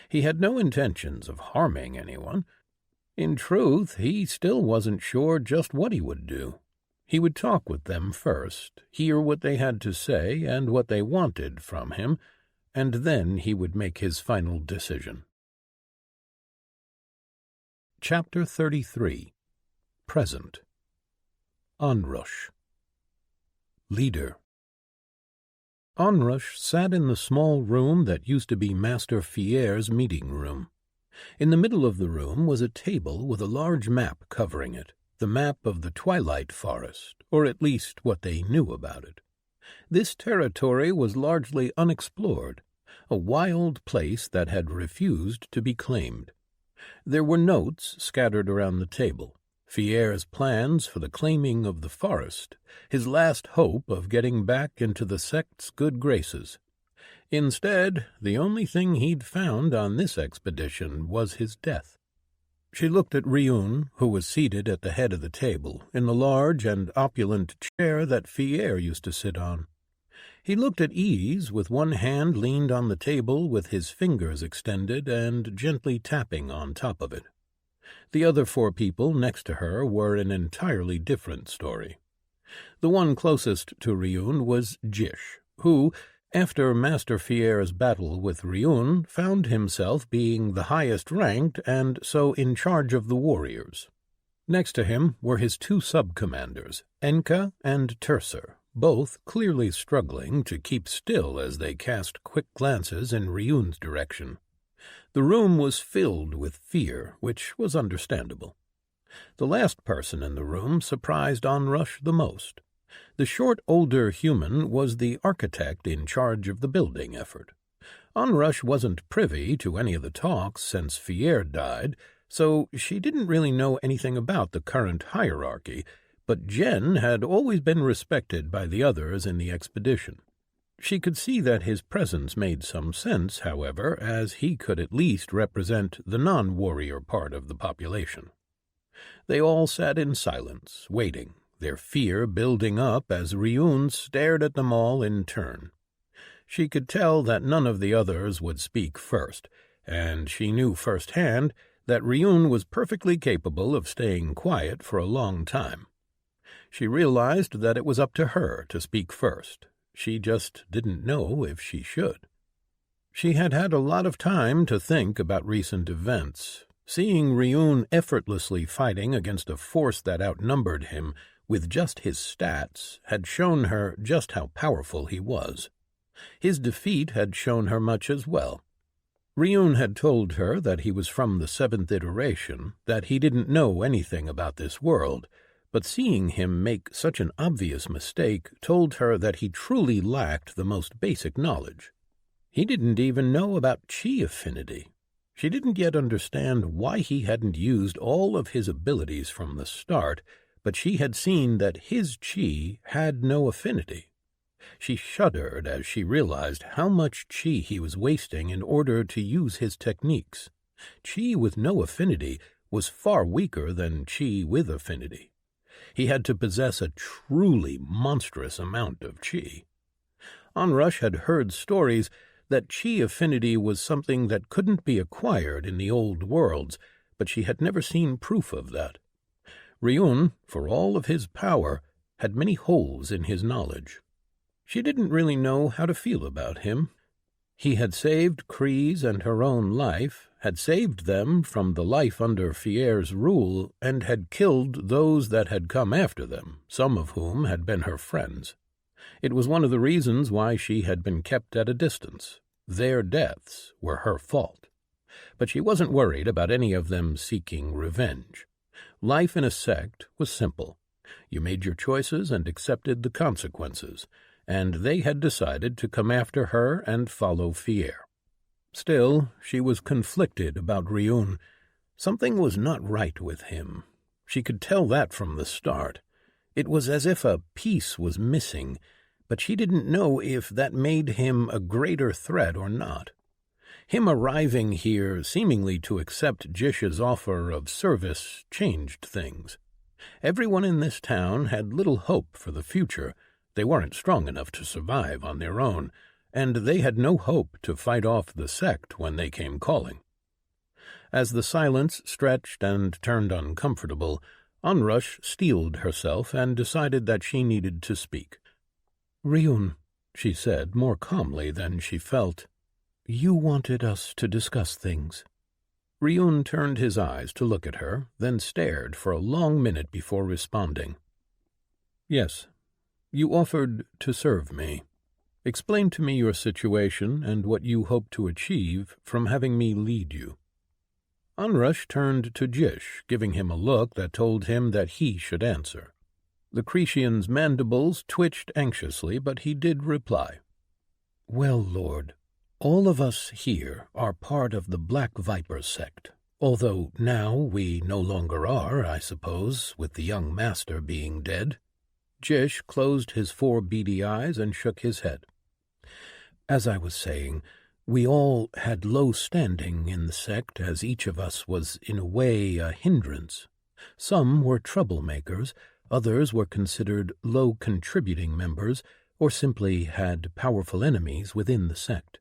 He had no intentions of harming anyone. In truth, he still wasn't sure just what he would do. He would talk with them first, hear what they had to say and what they wanted from him, and then he would make his final decision. Chapter 33. Present. Onrush. Leader. Onrush sat in the small room that used to be Master Fierre's meeting room. In the middle of the room was a table with a large map covering it, the map of the Twilight Forest, or at least what they knew about it. This territory was largely unexplored, a wild place that had refused to be claimed. There were notes scattered around the table, Fierre's plans for the claiming of the forest, his last hope of getting back into the sect's good graces. Instead, the only thing he'd found on this expedition was his death. She looked at Ryun, who was seated at the head of the table, in the large and opulent chair that Fierre used to sit on. He looked at ease, with one hand leaned on the table with his fingers extended and gently tapping on top of it. The other four people next to her were an entirely different story. The one closest to Ryun was Jish, who, after Master Fierre's battle with Ryun, found himself being the highest ranked and so in charge of the warriors. Next to him were his two sub-commanders, Enka and Terser, both clearly struggling to keep still as they cast quick glances in Ryun's direction. The room was filled with fear, which was understandable. The last person in the room surprised Onrush the most. The short, older human was the architect in charge of the building effort. Onrush wasn't privy to any of the talks since Fierre died, so she didn't really know anything about the current hierarchy, but Jen had always been respected by the others in the expedition. She could see that his presence made some sense, however, as he could at least represent the non-warrior part of the population. They all sat in silence, waiting, their fear building up as Ryun stared at them all in turn. She could tell that none of the others would speak first, and she knew firsthand that Ryun was perfectly capable of staying quiet for a long time. She realized that it was up to her to speak first. She just didn't know if she should. She had had a lot of time to think about recent events. Seeing Ryun effortlessly fighting against a force that outnumbered him with just his stats had shown her just how powerful he was. His defeat had shown her much as well. Ryun had told her that he was from the 7th iteration, that he didn't know anything about this world, but seeing him make such an obvious mistake told her that he truly lacked the most basic knowledge. He didn't even know about chi affinity. She didn't yet understand why he hadn't used all of his abilities from the start, but she had seen that his chi had no affinity. She shuddered as she realized how much chi he was wasting in order to use his techniques. Chi with no affinity was far weaker than chi with affinity. He had to possess a truly monstrous amount of chi. Onrush had heard stories that chi affinity was something that couldn't be acquired in the old worlds, but she had never seen proof of that. Ryun, for all of his power, had many holes in his knowledge. She didn't really know how to feel about him. He had saved Kree's and her own life, had saved them from the life under Fierre's rule, and had killed those that had come after them, some of whom had been her friends. It was one of the reasons why she had been kept at a distance. Their deaths were her fault. But she wasn't worried about any of them seeking revenge. Life in a sect was simple. You made your choices and accepted the consequences, and they had decided to come after her and follow Fierre. Still, she was conflicted about Ryun. Something was not right with him. She could tell that from the start. It was as if a piece was missing, but she didn't know if that made him a greater threat or not. Him arriving here, seemingly to accept Jish's offer of service, changed things. Everyone in this town had little hope for the future. They weren't strong enough to survive on their own, and they had no hope to fight off the sect when they came calling. As the silence stretched and turned uncomfortable, Onrush steeled herself and decided that she needed to speak. "Ryun," she said more calmly than she felt, "you wanted us to discuss things." Ryun turned his eyes to look at her, then stared for a long minute before responding. "Yes, you offered to serve me. Explain to me your situation and what you hope to achieve from having me lead you." Onrush turned to Jish, giving him a look that told him that he should answer. The Cretan mandibles twitched anxiously, but he did reply. "Well, Lord, all of us here are part of the Black Viper sect, although now we no longer are, I suppose, with the young master being dead." Jish closed his 4 beady eyes and shook his head. "As I was saying, we all had low standing in the sect, as each of us was in a way a hindrance. Some were troublemakers, others were considered low-contributing members, or simply had powerful enemies within the sect.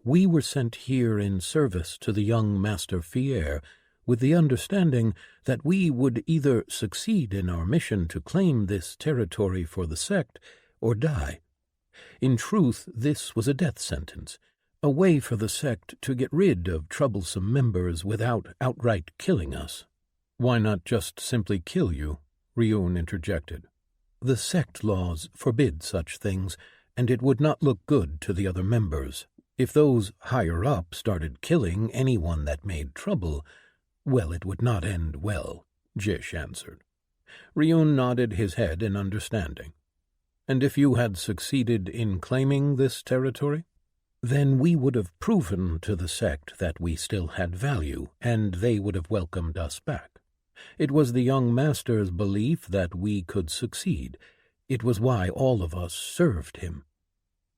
We were sent here in service to the young Master Fierre, with the understanding that we would either succeed in our mission to claim this territory for the sect or die. In truth, this was a death sentence, a way for the sect to get rid of troublesome members without outright killing us." "Why not just simply kill you?" Ryun interjected. "The sect laws forbid such things, and it would not look good to the other members. If those higher up started killing anyone that made trouble, well, it would not end well," Jish answered. Ryun nodded his head in understanding. "And if you had succeeded in claiming this territory?" "Then we would have proven to the sect that we still had value, and they would have welcomed us back. It was the young master's belief that we could succeed. It was why all of us served him."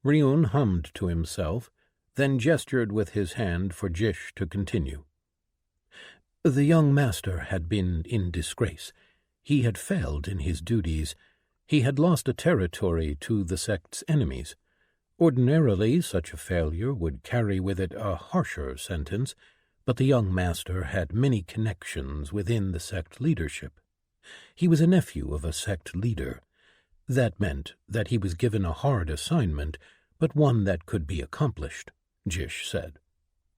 Ryun hummed to himself, then gestured with his hand for Jish to continue. "The young master had been in disgrace. He had failed in his duties. He had lost a territory to the sect's enemies. Ordinarily, such a failure would carry with it a harsher sentence, but the young master had many connections within the sect leadership. He was a nephew of a sect leader. That meant that he was given a hard assignment, but one that could be accomplished," Jish said.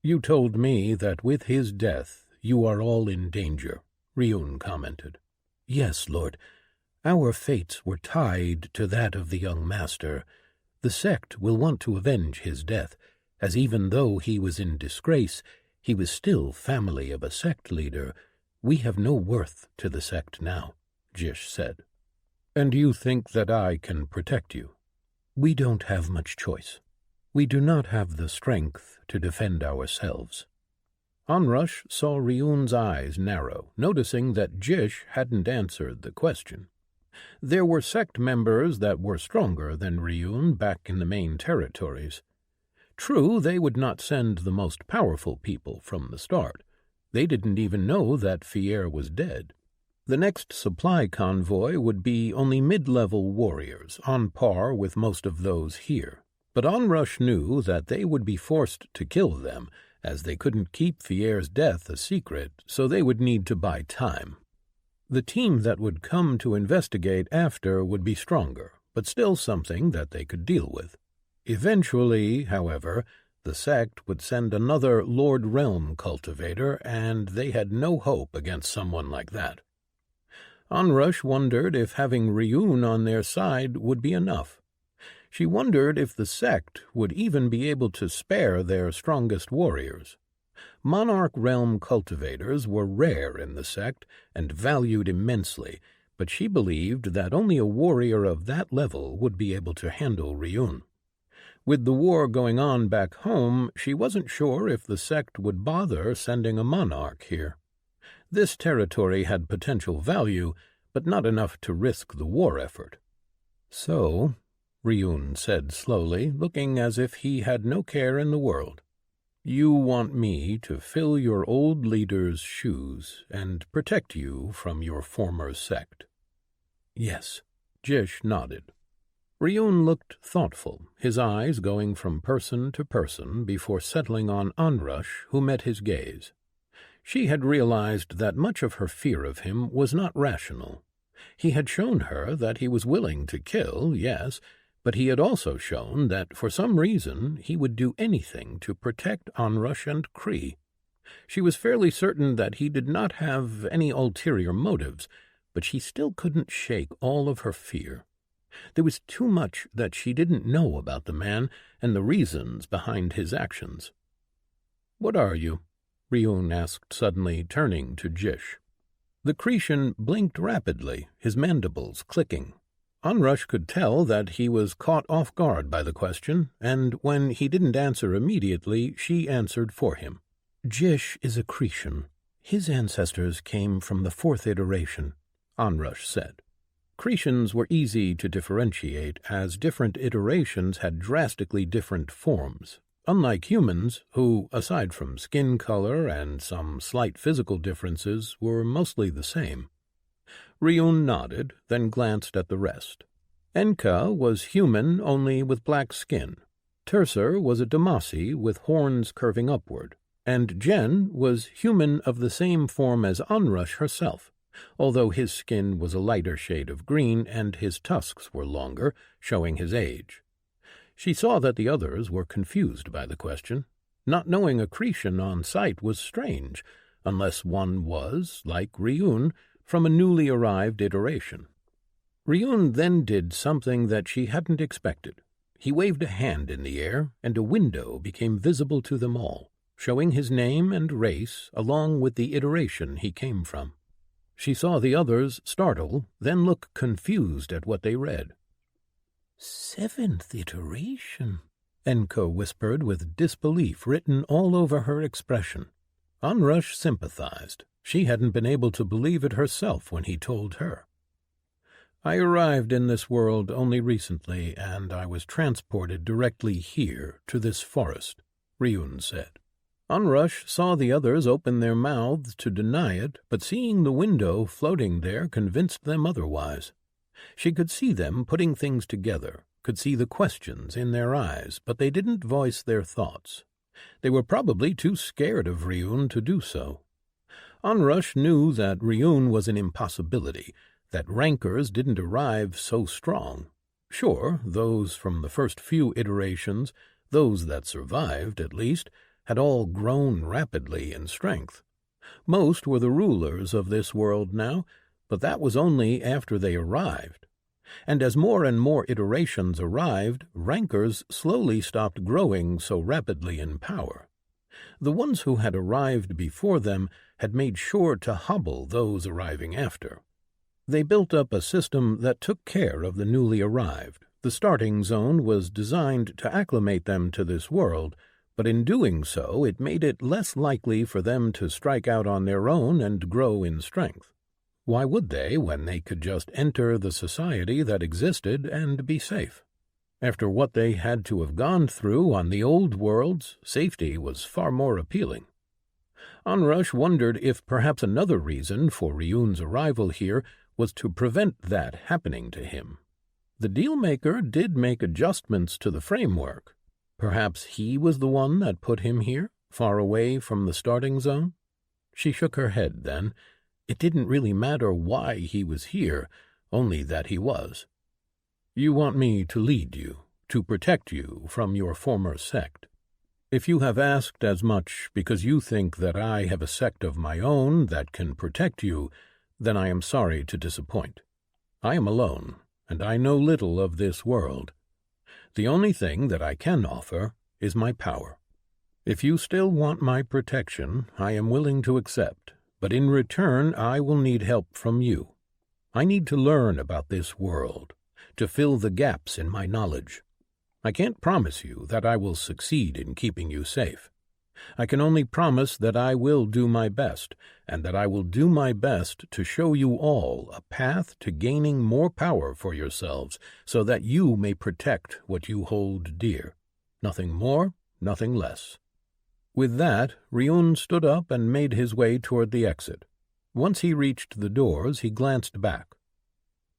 "You told me that with his death you are all in danger," Ryun commented. "Yes, Lord. Our fates were tied to that of the young master. The sect will want to avenge his death, as even though he was in disgrace, he was still family of a sect leader. "We have no worth to the sect now," Jish said. "And you think that I can protect you?" "We don't have much choice. We do not have the strength to defend ourselves." Onrush saw Ryun's eyes narrow, noticing that Jish hadn't answered the question. There were sect members that were stronger than Ryun back in the main territories. True, they would not send the most powerful people from the start. They didn't even know that Fier was dead. The next supply convoy would be only mid-level warriors, on par with most of those here. But Onrush knew that they would be forced to kill them, as they couldn't keep Fier's death a secret, so they would need to buy time. The team that would come to investigate after would be stronger, but still something that they could deal with. Eventually, however, the sect would send another Lord Realm cultivator, and they had no hope against someone like that. Onrush wondered if having Ryun on their side would be enough. She wondered if the sect would even be able to spare their strongest warriors. Monarch Realm cultivators were rare in the sect and valued immensely, but she believed that only a warrior of that level would be able to handle Ryun. With the war going on back home, she wasn't sure if the sect would bother sending a monarch here. This territory had potential value, but not enough to risk the war effort. "So," Ryun said slowly, looking as if he had no care in the world, "you want me to fill your old leader's shoes and protect you from your former sect?" "Yes," Jish nodded. Ryun looked thoughtful, his eyes going from person to person before settling on Onrush, who met his gaze. She had realized that much of her fear of him was not rational. He had shown her that he was willing to kill, yes, but he had also shown that for some reason he would do anything to protect Onrush and Kree. She was fairly certain that he did not have any ulterior motives, but she still couldn't shake all of her fear. There was too much that she didn't know about the man and the reasons behind his actions. "What are you?" Ryun asked suddenly, turning to Jish. The Cretan blinked rapidly, his mandibles clicking. Onrush could tell that he was caught off guard by the question, and when he didn't answer immediately, she answered for him. "Jish is a Cretan. His ancestors came from the 4th iteration," Onrush said. Cretans were easy to differentiate, as different iterations had drastically different forms, unlike humans, who, aside from skin color and some slight physical differences, were mostly the same. Ryun nodded, then glanced at the rest. Enka was human only with black skin. Terser was a Damasi with horns curving upward, and Jen was human of the same form as Onrush herself, although his skin was a lighter shade of green and his tusks were longer, showing his age. She saw that the others were confused by the question. Not knowing a Cretan on sight was strange, unless one was, like Ryun, from a newly arrived iteration. Ryun then did something that she hadn't expected. He waved a hand in the air, and a window became visible to them all, showing his name and race along with the iteration he came from. She saw the others startle, then look confused at what they read. "7th iteration," Enko whispered with disbelief written all over her expression. Onrush sympathized. She hadn't been able to believe it herself when he told her. "I arrived in this world only recently, and I was transported directly here, to this forest," Ryun said. Onrush saw the others open their mouths to deny it, but seeing the window floating there convinced them otherwise. She could see them putting things together, could see the questions in their eyes, but they didn't voice their thoughts. They were probably too scared of Ryun to do so. Onrush knew that Ryun was an impossibility, that rankers didn't arrive so strong. Sure, those from the first few iterations, those that survived at least, had all grown rapidly in strength. Most were the rulers of this world now, but that was only after they arrived. And as more and more iterations arrived, rankers slowly stopped growing so rapidly in power. The ones who had arrived before them had made sure to hobble those arriving after. They built up a system that took care of the newly arrived. The starting zone was designed to acclimate them to this world, but in doing so it made it less likely for them to strike out on their own and grow in strength. Why would they when they could just enter the society that existed and be safe? After what they had to have gone through on the old worlds, safety was far more appealing. Onrush wondered if perhaps another reason for Ryun's arrival here was to prevent that happening to him. The deal-maker did make adjustments to the framework. Perhaps he was the one that put him here, far away from the starting zone? She shook her head then. It didn't really matter why he was here, only that he was. You want me to lead you, to protect you from your former sect. If you have asked as much because you think that I have a sect of my own that can protect you, then I am sorry to disappoint. I am alone, and I know little of this world. The only thing that I can offer is my power. If you still want my protection, I am willing to accept, but in return I will need help from you. I need to learn about this world, to fill the gaps in my knowledge. I can't promise you that I will succeed in keeping you safe. I can only promise that I will do my best, and that I will do my best to show you all a path to gaining more power for yourselves, so that you may protect what you hold dear. Nothing more, nothing less. With that, Ryun stood up and made his way toward the exit. Once he reached the doors, he glanced back.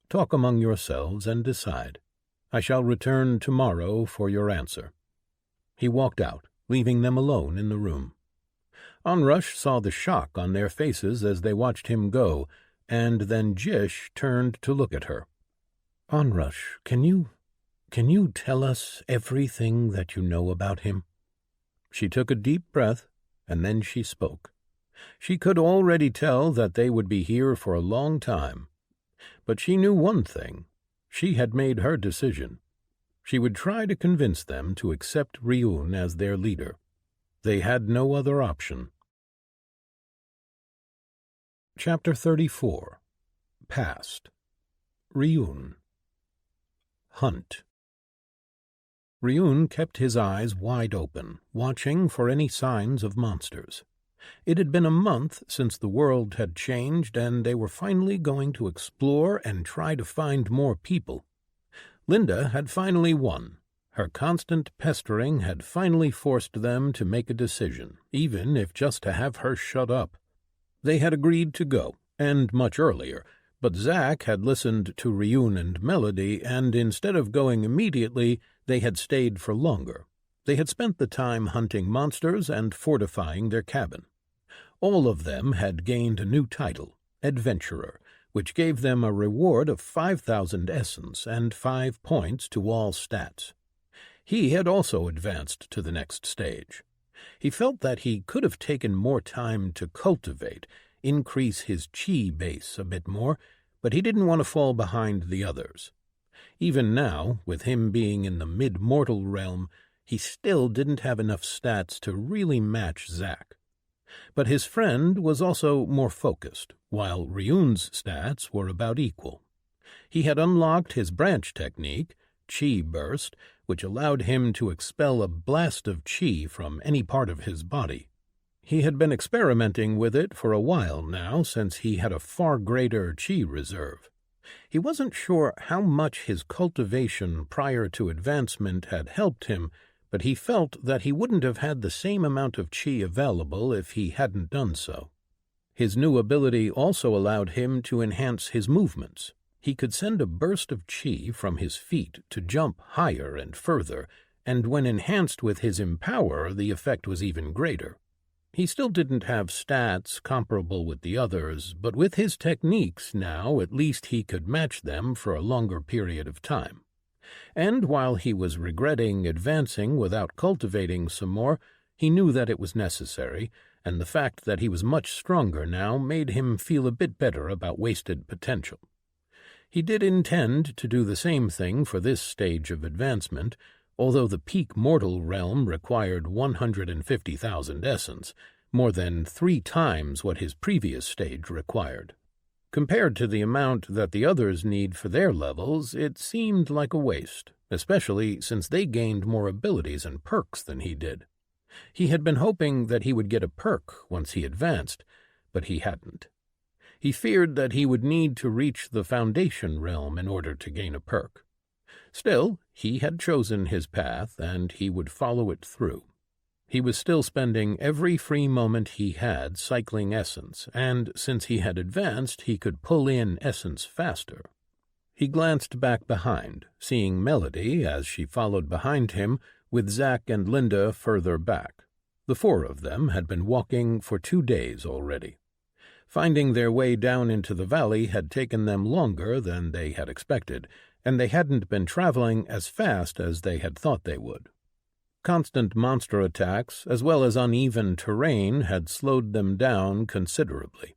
Talk among yourselves and decide. I shall return tomorrow for your answer. He walked out, leaving them alone in the room. Onrush saw the shock on their faces as they watched him go, and then Jish turned to look at her. Onrush, can you tell us everything that you know about him? She took a deep breath, and then she spoke. She could already tell that they would be here for a long time. But she knew one thing. She had made her decision. She would try to convince them to accept Ryun as their leader. They had no other option. Chapter 34. Past. Ryun. Hunt. Ryun kept his eyes wide open, watching for any signs of monsters. It had been a month since the world had changed, and they were finally going to explore and try to find more people. Linda had finally won. Her constant pestering had finally forced them to make a decision, even if just to have her shut up. They had agreed to go, and much earlier, but Zack had listened to Ryun and Melody, and instead of going immediately, they had stayed for longer. They had spent the time hunting monsters and fortifying their cabin. All of them had gained a new title, Adventurer, which gave them a reward of 5,000 essence and 5 points to all stats. He had also advanced to the next stage. He felt that he could have taken more time to cultivate, increase his chi base a bit more, but he didn't want to fall behind the others. Even now, with him being in the mid-mortal realm, he still didn't have enough stats to really match Zack. But his friend was also more focused, while Ryun's stats were about equal. He had unlocked his branch technique, Chi Burst, which allowed him to expel a blast of chi from any part of his body. He had been experimenting with it for a while now, since he had a far greater chi reserve. He wasn't sure how much his cultivation prior to advancement had helped him, but he felt that he wouldn't have had the same amount of chi available if he hadn't done so. His new ability also allowed him to enhance his movements. He could send a burst of chi from his feet to jump higher and further, and when enhanced with his Empower, the effect was even greater. He still didn't have stats comparable with the others, but with his techniques now at least he could match them for a longer period of time. And while he was regretting advancing without cultivating some more, he knew that it was necessary, and the fact that he was much stronger now made him feel a bit better about wasted potential. He did intend to do the same thing for this stage of advancement, although the peak mortal realm required 150,000 essence, more than 3 times what his previous stage required. Compared to the amount that the others need for their levels, it seemed like a waste, especially since they gained more abilities and perks than he did. He had been hoping that he would get a perk once he advanced, but he hadn't. He feared that he would need to reach the Foundation realm in order to gain a perk. Still, he had chosen his path, and he would follow it through. He was still spending every free moment he had cycling essence, and since he had advanced, he could pull in essence faster. He glanced back behind, seeing Melody as she followed behind him, with Zack and Linda further back. The 4 of them had been walking for 2 days already. Finding their way down into the valley had taken them longer than they had expected, and they hadn't been traveling as fast as they had thought they would. Constant monster attacks, as well as uneven terrain, had slowed them down considerably.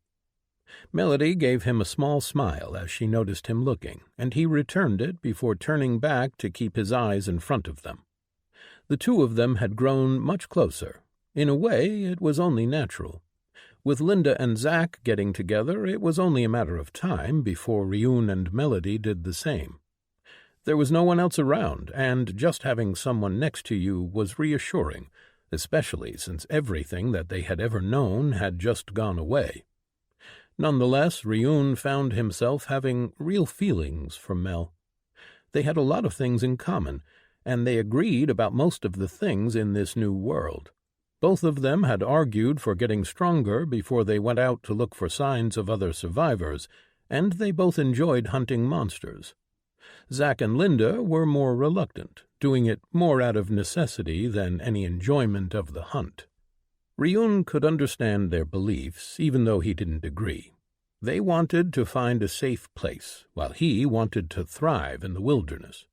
Melody gave him a small smile as she noticed him looking, and he returned it before turning back to keep his eyes in front of them. The 2 of them had grown much closer. In a way, it was only natural. With Linda and Zack getting together, it was only a matter of time before Ryun and Melody did the same. There was no one else around, and just having someone next to you was reassuring, especially since everything that they had ever known had just gone away. Nonetheless, Ryun found himself having real feelings for Mel. They had a lot of things in common, and they agreed about most of the things in this new world. Both of them had argued for getting stronger before they went out to look for signs of other survivors, and they both enjoyed hunting monsters. Zack and Linda were more reluctant, doing it more out of necessity than any enjoyment of the hunt. Ryun could understand their beliefs, even though he didn't agree. They wanted to find a safe place, while he wanted to thrive in the wilderness.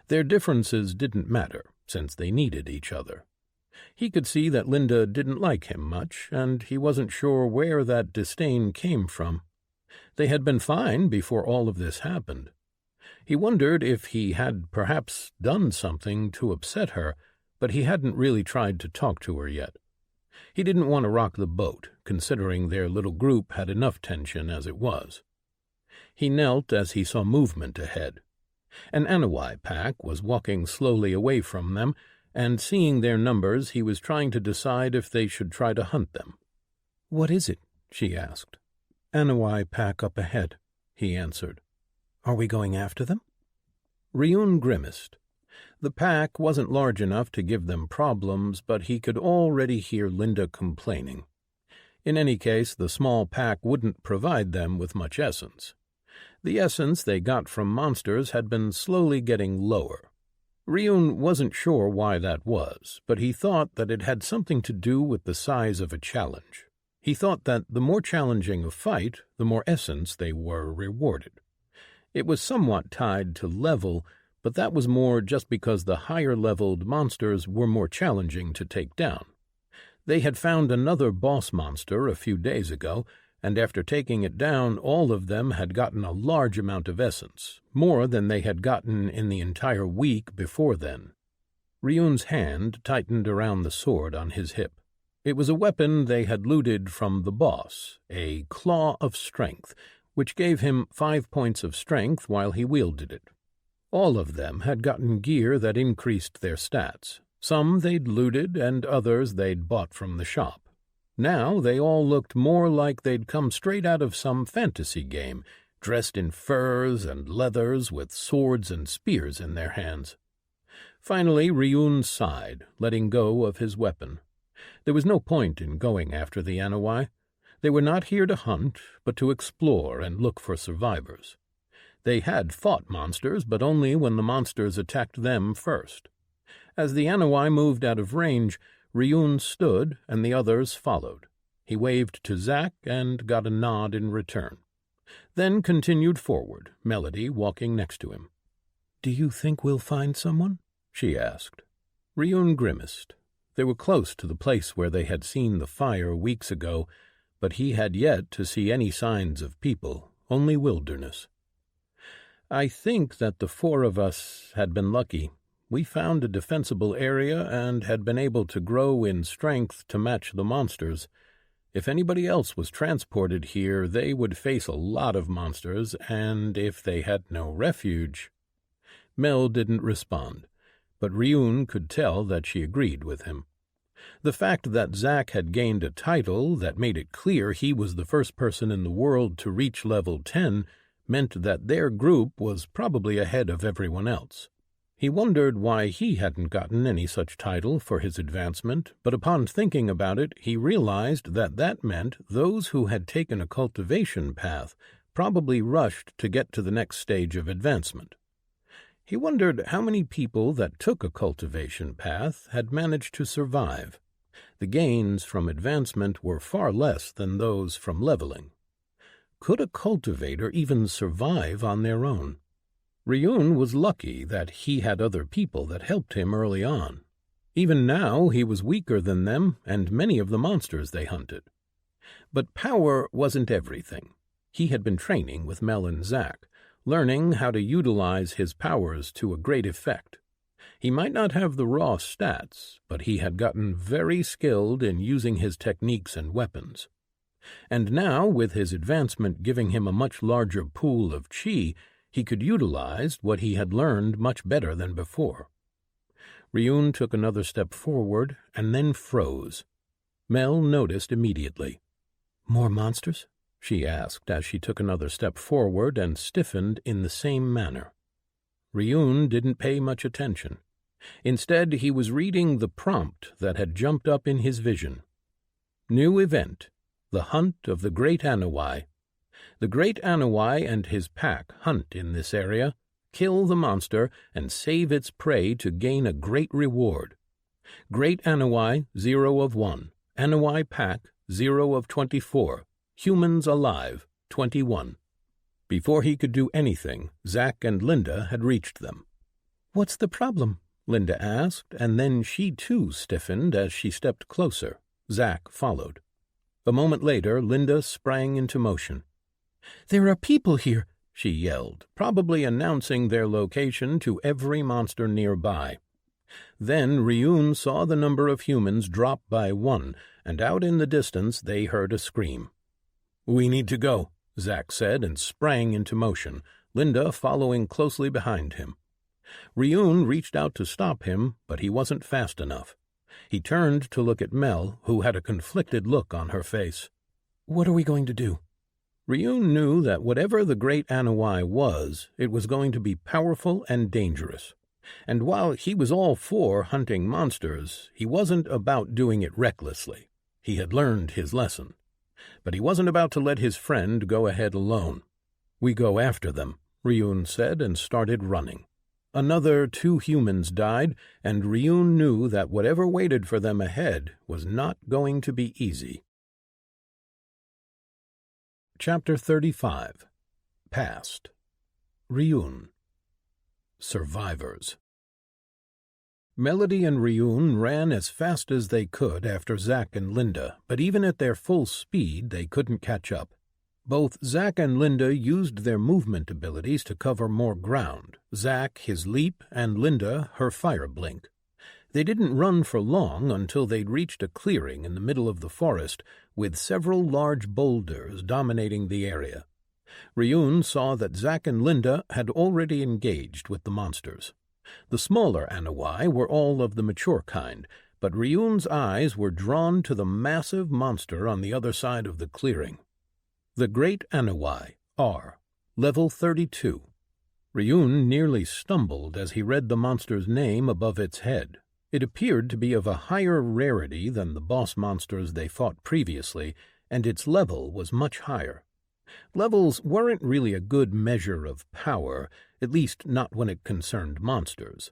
Their differences didn't matter, since they needed each other. He could see that Linda didn't like him much, and he wasn't sure where that disdain came from. They had been fine before all of this happened. He wondered if he had perhaps done something to upset her, but he hadn't really tried to talk to her yet. He didn't want to rock the boat, considering their little group had enough tension as it was. He knelt as he saw movement ahead. An Anawai pack was walking slowly away from them, and seeing their numbers, he was trying to decide if they should try to hunt them. "What is it?" she asked. "Anawai pack up ahead," he answered. "Are we going after them?" Ryun grimaced. The pack wasn't large enough to give them problems, but he could already hear Linda complaining. In any case, the small pack wouldn't provide them with much essence. The essence they got from monsters had been slowly getting lower. Ryun wasn't sure why that was, but he thought that it had something to do with the size of a challenge. He thought that the more challenging a fight, the more essence they were rewarded. It was somewhat tied to level, but that was more just because the higher-leveled monsters were more challenging to take down. They had found another boss monster a few days ago, and after taking it down, all of them had gotten a large amount of essence, more than they had gotten in the entire week before then. Ryun's hand tightened around the sword on his hip. It was a weapon they had looted from the boss, a claw of strength, which gave him 5 points of strength while he wielded it. All of them had gotten gear that increased their stats. Some they'd looted, and others they'd bought from the shop. Now they all looked more like they'd come straight out of some fantasy game, dressed in furs and leathers with swords and spears in their hands. Finally Ryun sighed, letting go of his weapon. There was no point in going after the Anawai. They were not here to hunt, but to explore and look for survivors. They had fought monsters, but only when the monsters attacked them first. As the Anawai moved out of range, Ryun stood, and the others followed. He waved to Zack and got a nod in return. Then continued forward, Melody walking next to him. "Do you think we'll find someone?" she asked. Ryun grimaced. They were close to the place where they had seen the fire weeks ago, but he had yet to see any signs of people, only wilderness. I think that the four of us had been lucky. We found a defensible area and had been able to grow in strength to match the monsters. If anybody else was transported here, they would face a lot of monsters, and if they had no refuge... Mel didn't respond, but Ryun could tell that she agreed with him. The fact that Zack had gained a title that made it clear he was the first person in the world to reach level 10 meant that their group was probably ahead of everyone else. He wondered why he hadn't gotten any such title for his advancement, but upon thinking about it, he realized that that meant those who had taken a cultivation path probably rushed to get to the next stage of advancement. He wondered how many people that took a cultivation path had managed to survive. The gains from advancement were far less than those from leveling. Could a cultivator even survive on their own? Ryun was lucky that he had other people that helped him early on. Even now he was weaker than them and many of the monsters they hunted. But power wasn't everything. He had been training with Mel and Zack, learning how to utilize his powers to a great effect. He might not have the raw stats, but he had gotten very skilled in using his techniques and weapons. And now, with his advancement giving him a much larger pool of chi, he could utilize what he had learned much better than before. Ryun took another step forward and then froze. Mel noticed immediately. "More monsters?" she asked as she took another step forward and stiffened in the same manner. Ryun didn't pay much attention. Instead, he was reading the prompt that had jumped up in his vision. New event: the hunt of the Great Anawai. The Great Anawai and his pack hunt in this area, kill the monster, and save its prey to gain a great reward. Great Anawai, 0 of 1. Anawai pack, 0 of 24. Humans alive, 21. Before he could do anything, Zack and Linda had reached them. "What's the problem?" Linda asked, and then she too stiffened as she stepped closer. Zack followed. A moment later, Linda sprang into motion. "There are people here," she yelled, probably announcing their location to every monster nearby. Then Ryun saw the number of humans drop by 1, and out in the distance they heard a scream. "We need to go," Zack said, and sprang into motion, Linda following closely behind him. Ryun reached out to stop him, but he wasn't fast enough. He turned to look at Mel, who had a conflicted look on her face. "What are we going to do?" Ryun knew that whatever the Great Anawai was, it was going to be powerful and dangerous. And while he was all for hunting monsters, he wasn't about doing it recklessly. He had learned his lesson. But he wasn't about to let his friend go ahead alone. "We go after them," Ryun said, and started running. Another 2 humans died, and Ryun knew that whatever waited for them ahead was not going to be easy. Chapter 35. Past. Ryun. Survivors. Melody and Ryun ran as fast as they could after Zack and Linda, but even at their full speed they couldn't catch up. Both Zack and Linda used their movement abilities to cover more ground, Zack his leap and Linda her fire blink. They didn't run for long until they'd reached a clearing in the middle of the forest with several large boulders dominating the area. Ryun saw that Zack and Linda had already engaged with the monsters. The smaller Anawai were all of the mature kind, but Ryun's eyes were drawn to the massive monster on the other side of the clearing. The Great Anawai, R, level 32. Ryun nearly stumbled as he read the monster's name above its head. It appeared to be of a higher rarity than the boss monsters they fought previously, and its level was much higher. Levels weren't really a good measure of power, at least not when it concerned monsters.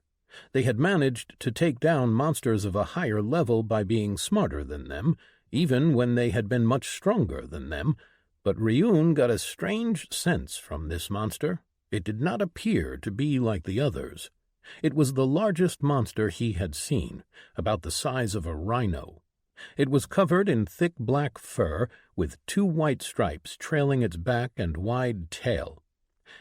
They had managed to take down monsters of a higher level by being smarter than them, even when they had been much stronger than them, but Ryun got a strange sense from this monster. It did not appear to be like the others. It was the largest monster he had seen, about the size of a rhino. It was covered in thick black fur, with 2 white stripes trailing its back and wide tail.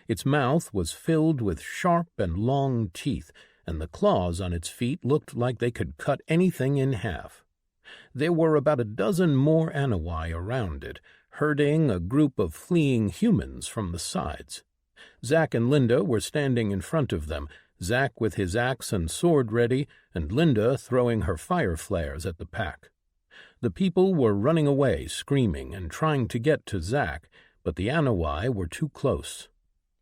Its mouth was filled with sharp and long teeth, and the claws on its feet looked like they could cut anything in half. There were about a dozen more Anawai around it, herding a group of fleeing humans from the sides. Zack and Linda were standing in front of them, Zack with his axe and sword ready, and Linda throwing her fire flares at the pack. The people were running away, screaming, and trying to get to Zack, but the Anawai were too close.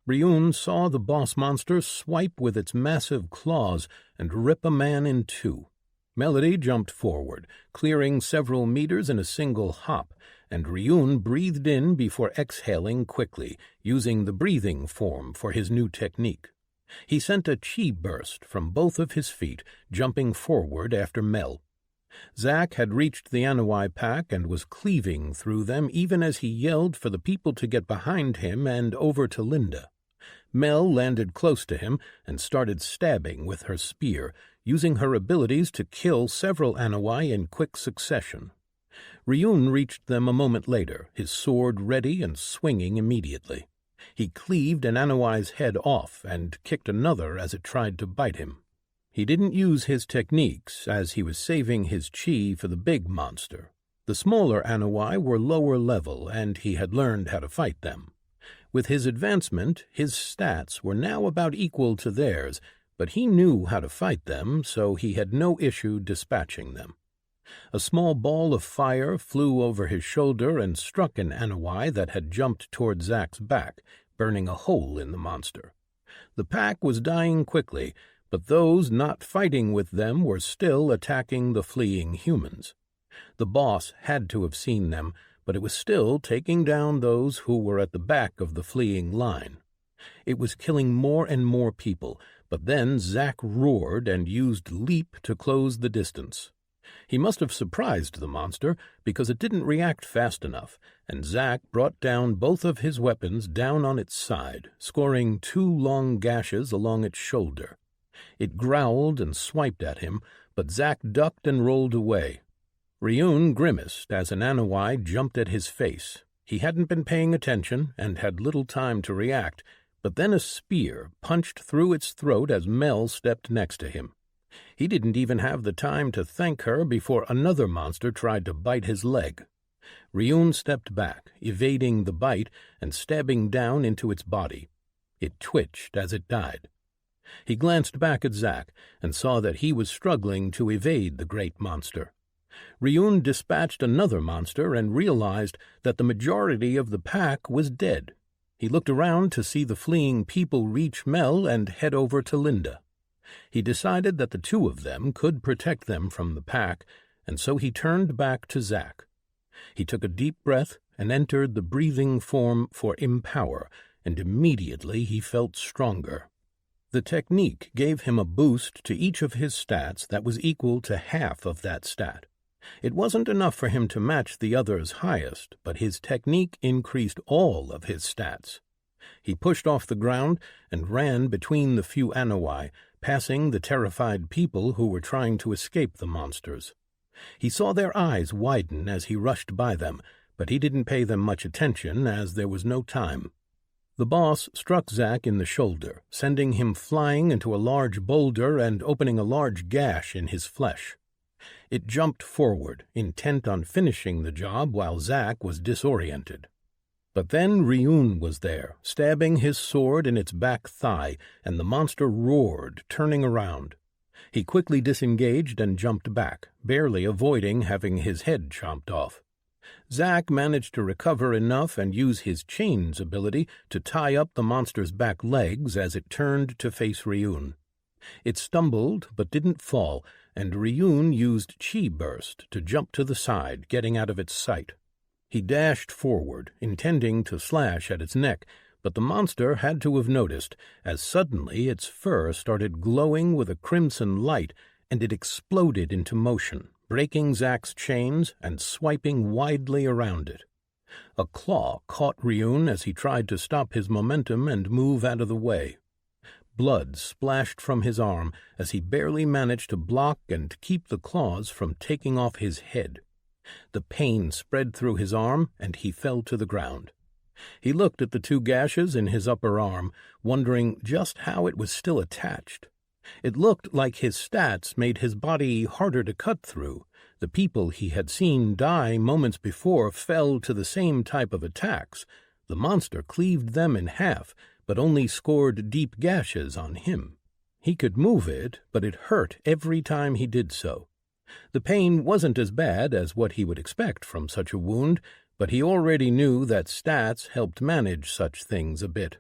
Ryun saw the boss monster swipe with its massive claws and rip a man in two. Melody jumped forward, clearing several meters in a single hop, and Ryun breathed in before exhaling quickly, using the breathing form for his new technique. He sent a chi burst from both of his feet, jumping forward after Mel. Zack had reached the Anawai pack and was cleaving through them even as he yelled for the people to get behind him and over to Linda. Mel landed close to him and started stabbing with her spear, using her abilities to kill several Anawai in quick succession. Ryun reached them a moment later, his sword ready and swinging immediately. He cleaved an Anawai's head off and kicked another as it tried to bite him. He didn't use his techniques, as he was saving his chi for the big monster. The smaller Anawai were lower level, and he had learned how to fight them. With his advancement, his stats were now about equal to theirs, but he knew how to fight them, so he had no issue dispatching them. A small ball of fire flew over his shoulder and struck an Anawai that had jumped toward Zack's back, burning a hole in the monster. The pack was dying quickly, but those not fighting with them were still attacking the fleeing humans. The boss had to have seen them, but it was still taking down those who were at the back of the fleeing line. It was killing more and more people, but then Zack roared and used leap to close the distance. He must have surprised the monster, because it didn't react fast enough, and Zack brought down both of his weapons down on its side, scoring 2 long gashes along its shoulder. It growled and swiped at him, but Zack ducked and rolled away. Ryun grimaced as an Anawai jumped at his face. He hadn't been paying attention and had little time to react, but then a spear punched through its throat as Mel stepped next to him. He didn't even have the time to thank her before another monster tried to bite his leg. Ryun stepped back, evading the bite and stabbing down into its body. It twitched as it died. He glanced back at Zack and saw that he was struggling to evade the great monster. Ryun dispatched another monster and realized that the majority of the pack was dead. He looked around to see the fleeing people reach Mel and head over to Linda. He decided that the two of them could protect them from the pack, and so he turned back to Zack. He took a deep breath and entered the breathing form for Empower, and immediately he felt stronger. The technique gave him a boost to each of his stats that was equal to half of that stat. It wasn't enough for him to match the other's highest, but his technique increased all of his stats. He pushed off the ground and ran between the few Anawai, passing the terrified people who were trying to escape the monsters. He saw their eyes widen as he rushed by them, but he didn't pay them much attention as there was no time. The boss struck Zack in the shoulder, sending him flying into a large boulder and opening a large gash in his flesh. It jumped forward, intent on finishing the job while Zack was disoriented. But then Ryun was there, stabbing his sword in its back thigh, and the monster roared, turning around. He quickly disengaged and jumped back, barely avoiding having his head chomped off. Zack managed to recover enough and use his chains ability to tie up the monster's back legs as it turned to face Ryun. It stumbled but didn't fall, and Ryun used Chi Burst to jump to the side, getting out of its sight. He dashed forward, intending to slash at its neck, but the monster had to have noticed, as suddenly its fur started glowing with a crimson light, and it exploded into motion, breaking Zack's chains and swiping widely around it. A claw caught Ryun as he tried to stop his momentum and move out of the way. Blood splashed from his arm as he barely managed to block and keep the claws from taking off his head. The pain spread through his arm, and he fell to the ground. He looked at the 2 gashes in his upper arm, wondering just how it was still attached. It looked like his stats made his body harder to cut through. The people he had seen die moments before fell to the same type of attacks. The monster cleaved them in half, but only scored deep gashes on him. He could move it, but it hurt every time he did so. The pain wasn't as bad as what he would expect from such a wound, but he already knew that stats helped manage such things a bit.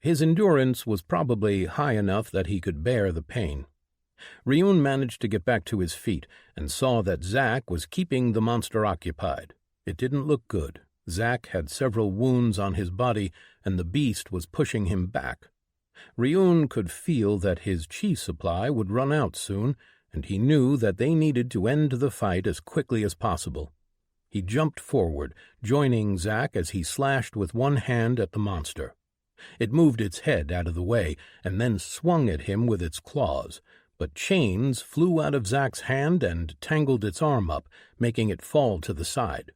His endurance was probably high enough that he could bear the pain. Ryun managed to get back to his feet and saw that Zack was keeping the monster occupied. It didn't look good. Zack had several wounds on his body, and the beast was pushing him back. Ryun could feel that his chi supply would run out soon, and he knew that they needed to end the fight as quickly as possible. He jumped forward, joining Zack as he slashed with one hand at the monster. It moved its head out of the way and then swung at him with its claws, but chains flew out of Zack's hand and tangled its arm up, making it fall to the side.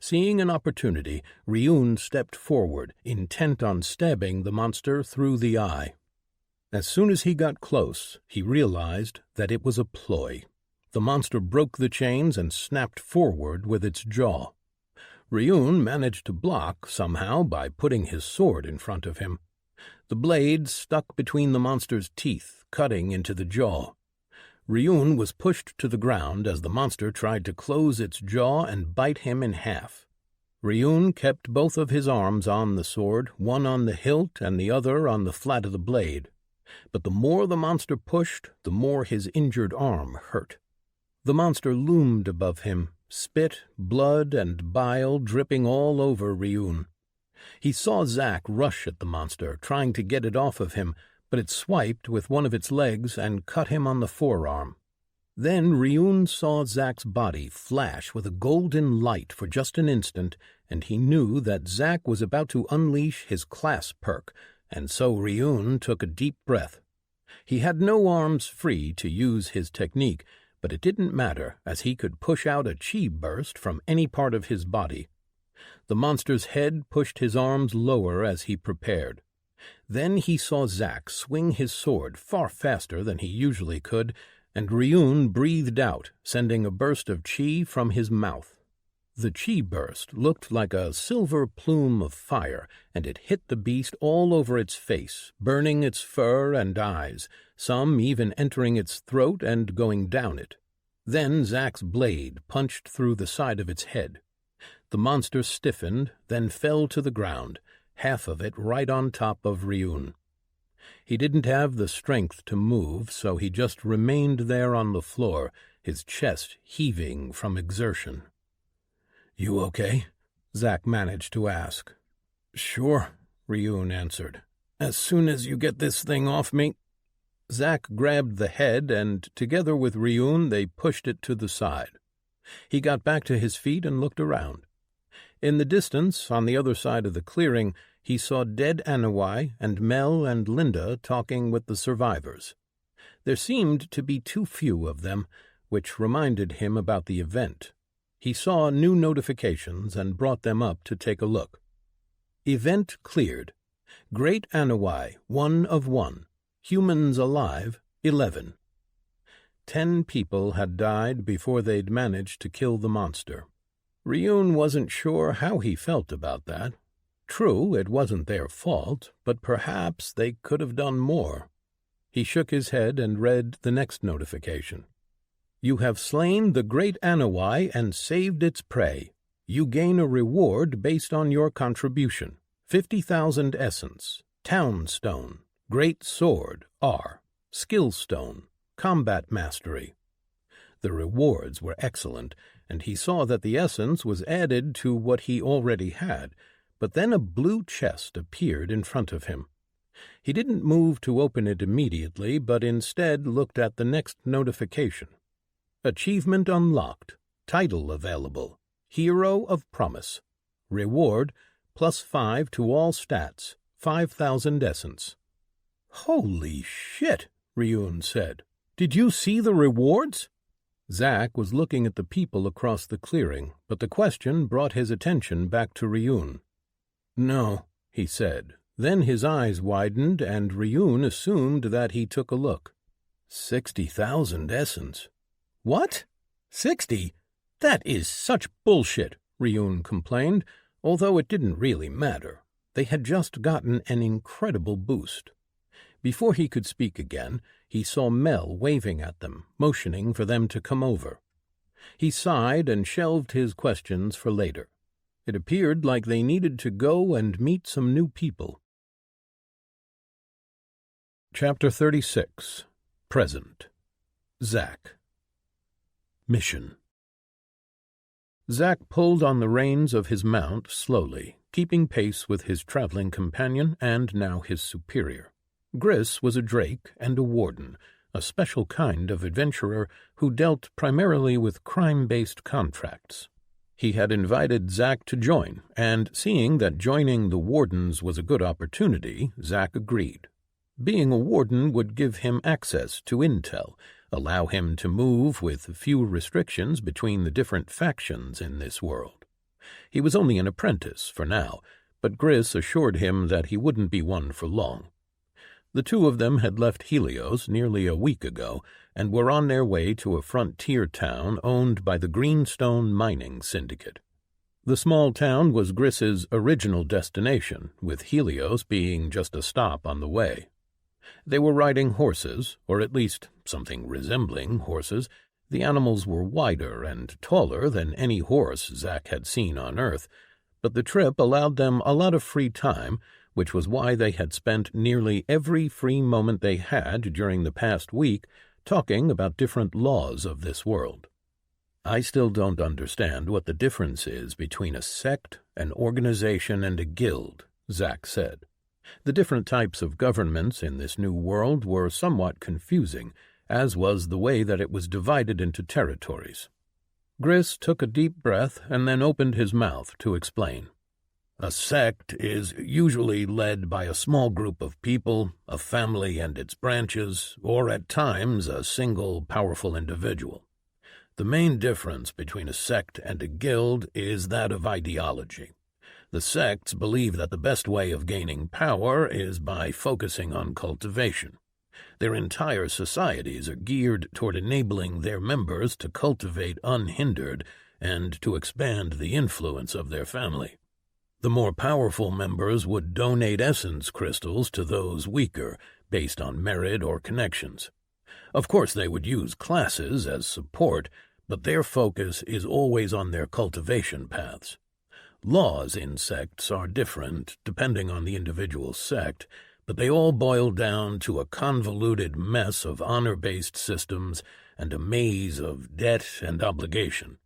Seeing an opportunity, Ryun stepped forward, intent on stabbing the monster through the eye. As soon as he got close, he realized that it was a ploy. The monster broke the chains and snapped forward with its jaw. Ryun managed to block somehow by putting his sword in front of him. The blade stuck between the monster's teeth, cutting into the jaw. Ryun was pushed to the ground as the monster tried to close its jaw and bite him in half. Ryun kept both of his arms on the sword, one on the hilt and the other on the flat of the blade. But the more the monster pushed, the more his injured arm hurt. The monster loomed above him, spit, blood, and bile dripping all over Ryun. He saw Zack rush at the monster, trying to get it off of him, but it swiped with one of its legs and cut him on the forearm. Then Ryun saw Zack's body flash with a golden light for just an instant, and he knew that Zack was about to unleash his class perk, and so Ryun took a deep breath. He had no arms free to use his technique, but it didn't matter, as he could push out a chi burst from any part of his body. The monster's head pushed his arms lower as he prepared. Then he saw Zack swing his sword far faster than he usually could, and Ryun breathed out, sending a burst of chi from his mouth. The chi burst looked like a silver plume of fire, and it hit the beast all over its face, burning its fur and eyes, some even entering its throat and going down it. Then Zack's blade punched through the side of its head. The monster stiffened, then fell to the ground, half of it right on top of Ryun. He didn't have the strength to move, so he just remained there on the floor, his chest heaving from exertion. "You okay?" Zack managed to ask. "Sure," Ryun answered. "As soon as you get this thing off me." Zack grabbed the head, and together with Ryun they pushed it to the side. He got back to his feet and looked around. In the distance, on the other side of the clearing, he saw dead Anawai and Mel and Linda talking with the survivors. There seemed to be too few of them, which reminded him about the event. He saw new notifications and brought them up to take a look. Event cleared. Great Anawai, 1 of 1. Humans alive, 11. 10 people had died before they'd managed to kill the monster. Ryun wasn't sure how he felt about that. True, it wasn't their fault, but perhaps they could have done more. He shook his head and read the next notification. "You have slain the great Anawai and saved its prey. You gain a reward based on your contribution. 50,000 essence, town stone, great sword, R, skill stone, combat mastery." The rewards were excellent, and he saw that the essence was added to what he already had, but then a blue chest appeared in front of him. He didn't move to open it immediately, but instead looked at the next notification. Achievement unlocked. Title available. Hero of Promise. Reward, +5 to all stats, 5,000 essence. "Holy shit," Ryun said. "Did you see the rewards?" Zack was looking at the people across the clearing, but the question brought his attention back to Ryun. "No," he said. Then his eyes widened, and Ryun assumed that he took a look. 60,000 essence. What? 60? That is such bullshit, Ryun complained, although it didn't really matter. They had just gotten an incredible boost. Before he could speak again, he saw Mel waving at them, motioning for them to come over. He sighed and shelved his questions for later. It appeared like they needed to go and meet some new people. Chapter 36. Present. Zack. Mission. Zack pulled on the reins of his mount slowly, keeping pace with his traveling companion and now his superior. Gris was a drake and a warden, a special kind of adventurer who dealt primarily with crime-based contracts. He had invited Zack to join, and seeing that joining the wardens was a good opportunity, Zack agreed. Being a warden would give him access to intel, allow him to move with few restrictions between the different factions in this world. He was only an apprentice for now, but Gris assured him that he wouldn't be one for long. The two of them had left Helios nearly a week ago and were on their way to a frontier town owned by the Greenstone Mining Syndicate. The small town was Gris's original destination, with Helios being just a stop on the way. They were riding horses, or at least something resembling horses. The animals were wider and taller than any horse Zack had seen on Earth, but the trip allowed them a lot of free time, which was why they had spent nearly every free moment they had during the past week talking about different laws of this world. "I still don't understand what the difference is between a sect, an organization, and a guild," Zack said. The different types of governments in this new world were somewhat confusing, as was the way that it was divided into territories. Gris took a deep breath and then opened his mouth to explain. "A sect is usually led by a small group of people, a family and its branches, or at times a single powerful individual. The main difference between a sect and a guild is that of ideology. The sects believe that the best way of gaining power is by focusing on cultivation. Their entire societies are geared toward enabling their members to cultivate unhindered and to expand the influence of their family. The more powerful members would donate essence crystals to those weaker, based on merit or connections. Of course, they would use classes as support, but their focus is always on their cultivation paths. Laws in sects are different, depending on the individual sect, but they all boil down to a convoluted mess of honor-based systems and a maze of debt and obligation.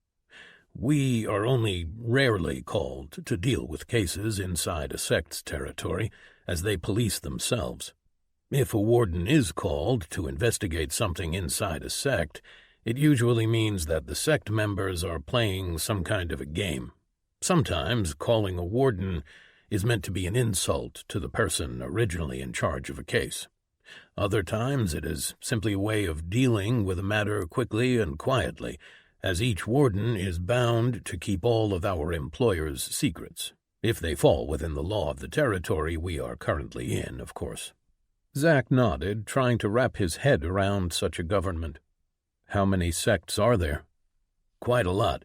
We are only rarely called to deal with cases inside a sect's territory, as they police themselves. If a warden is called to investigate something inside a sect, it usually means that the sect members are playing some kind of a game. Sometimes calling a warden is meant to be an insult to the person originally in charge of a case. Other times it is simply a way of dealing with a matter quickly and quietly, as each warden is bound to keep all of our employer's secrets, if they fall within the law of the territory we are currently in, of course." Zack nodded, trying to wrap his head around such a government. "How many sects are there?" "Quite a lot.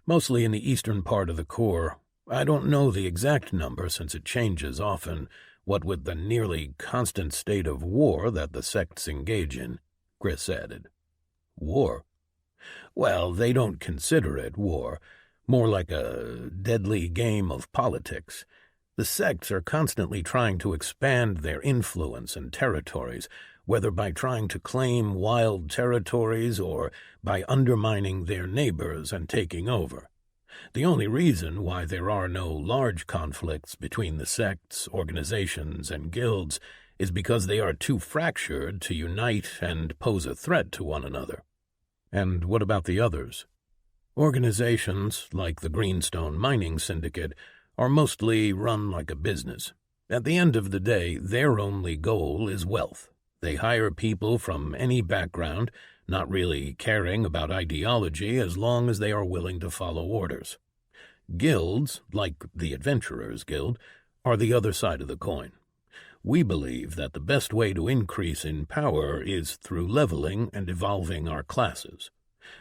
Mostly in the eastern part of the core. I don't know the exact number since it changes often, what with the nearly constant state of war that the sects engage in," Gris added. "War?" "Well, they don't consider it war, more like a deadly game of politics. The sects are constantly trying to expand their influence and territories, whether by trying to claim wild territories or by undermining their neighbors and taking over. The only reason why there are no large conflicts between the sects, organizations, and guilds is because they are too fractured to unite and pose a threat to one another." "And what about the others?" "Organizations, like the Greenstone Mining Syndicate, are mostly run like a business. At the end of the day, their only goal is wealth. They hire people from any background, not really caring about ideology as long as they are willing to follow orders. Guilds, like the Adventurers Guild, are the other side of the coin. We believe that the best way to increase in power is through leveling and evolving our classes.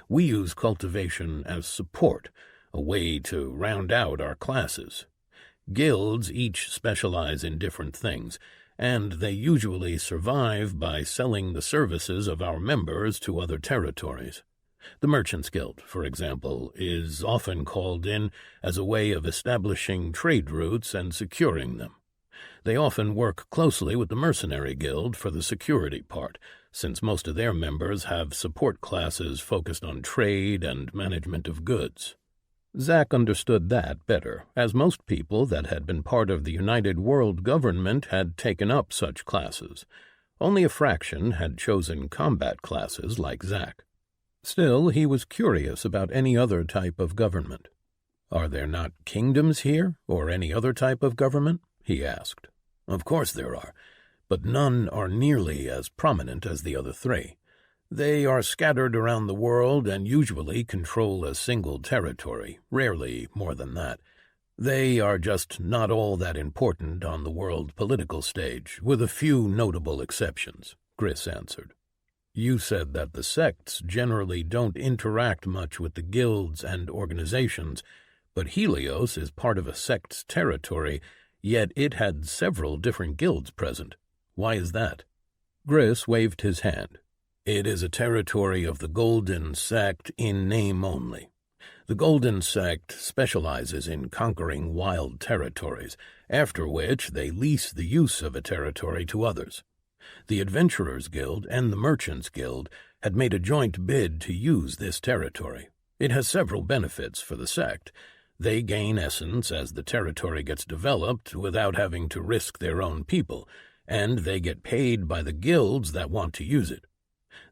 We use cultivation as support, a way to round out our classes. Guilds each specialize in different things, and they usually survive by selling the services of our members to other territories. The Merchants Guild, for example, is often called in as a way of establishing trade routes and securing them. They often work closely with the Mercenary Guild for the security part, since most of their members have support classes focused on trade and management of goods. Zack understood that better, as most people that had been part of the United World government had taken up such classes. Only a fraction had chosen combat classes like Zack. Still, he was curious about any other type of government. "Are there not kingdoms here, or any other type of government?" he asked. "Of course there are, but none are nearly as prominent as the other three. They are scattered around the world and usually control a single territory, rarely more than that. They are just not all that important on the world political stage, with a few notable exceptions," Gris answered. "You said that the sects generally don't interact much with the guilds and organizations, but Helios is part of a sect's territory, yet it had several different guilds present. Why is that?" Gris waved his hand. "It is a territory of the Golden Sect in name only. The Golden Sect specializes in conquering wild territories, after which they lease the use of a territory to others. The Adventurers Guild and the Merchants Guild had made a joint bid to use this territory. It has several benefits for the sect. They gain essence as the territory gets developed without having to risk their own people, and they get paid by the guilds that want to use it.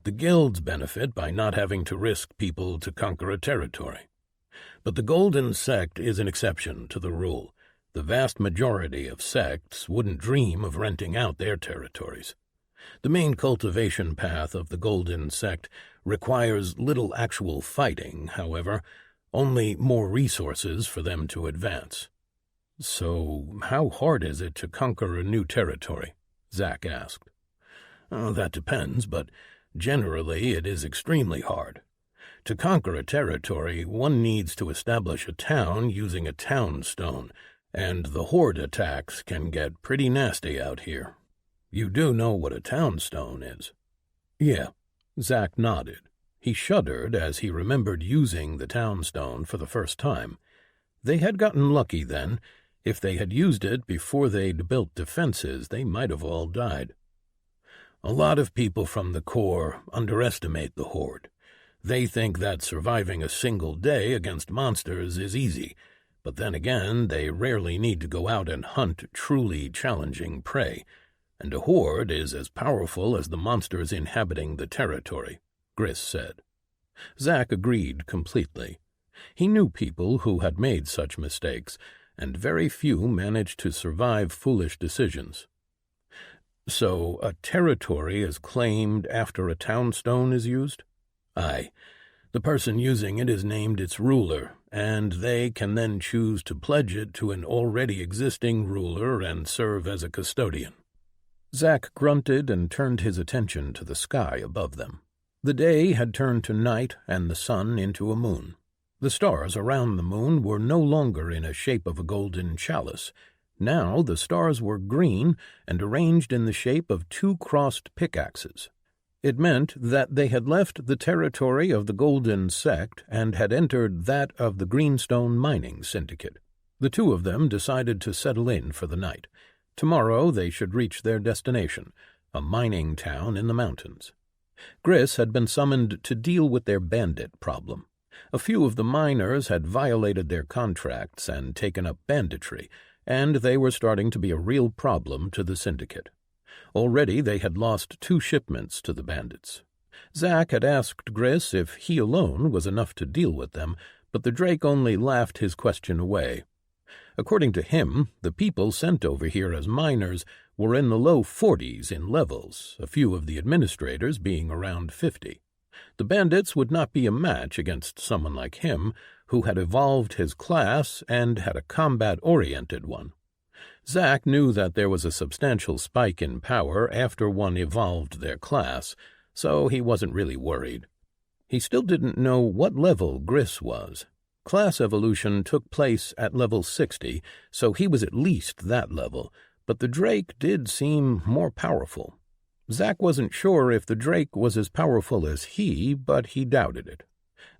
The guilds benefit by not having to risk people to conquer a territory. But the Golden Sect is an exception to the rule. The vast majority of sects wouldn't dream of renting out their territories. The main cultivation path of the Golden Sect requires little actual fighting, however, only more resources for them to advance." "So how hard is it to conquer a new territory?" Zack asked. "That depends, but generally it is extremely hard. To conquer a territory, one needs to establish a town using a town stone, and the horde attacks can get pretty nasty out here. You do know what a town stone is?" "Yeah," Zack nodded. He shuddered as he remembered using the town stone for the first time. They had gotten lucky then. If they had used it before they'd built defenses, they might have all died. "A lot of people from the Corps underestimate the horde. They think that surviving a single day against monsters is easy, but then again, they rarely need to go out and hunt truly challenging prey, and a horde is as powerful as the monsters inhabiting the territory," Gris said. Zack agreed completely. He knew people who had made such mistakes, and very few managed to survive foolish decisions. "So a territory is claimed after a town stone is used?" "Aye. The person using it is named its ruler, and they can then choose to pledge it to an already existing ruler and serve as a custodian." Zack grunted and turned his attention to the sky above them. The day had turned to night and the sun into a moon. The stars around the moon were no longer in a shape of a golden chalice. Now the stars were green and arranged in the shape of two crossed pickaxes. It meant that they had left the territory of the Golden Sect and had entered that of the Greenstone Mining Syndicate. The two of them decided to settle in for the night. Tomorrow they should reach their destination, a mining town in the mountains. Gris had been summoned to deal with their bandit problem. A few of the miners had violated their contracts and taken up banditry, and they were starting to be a real problem to the syndicate. Already they had lost 2 shipments to the bandits. Zack had asked Gris if he alone was enough to deal with them, but the Drake only laughed his question away. According to him, the people sent over here as miners were in the low 40s in levels, a few of the administrators being around 50. The bandits would not be a match against someone like him, who had evolved his class and had a combat-oriented one. Zack knew that there was a substantial spike in power after one evolved their class, so he wasn't really worried. He still didn't know what level Gris was. Class evolution took place at level 60, so he was at least that level, but the Drake did seem more powerful. Zack wasn't sure if the Drake was as powerful as he, but he doubted it.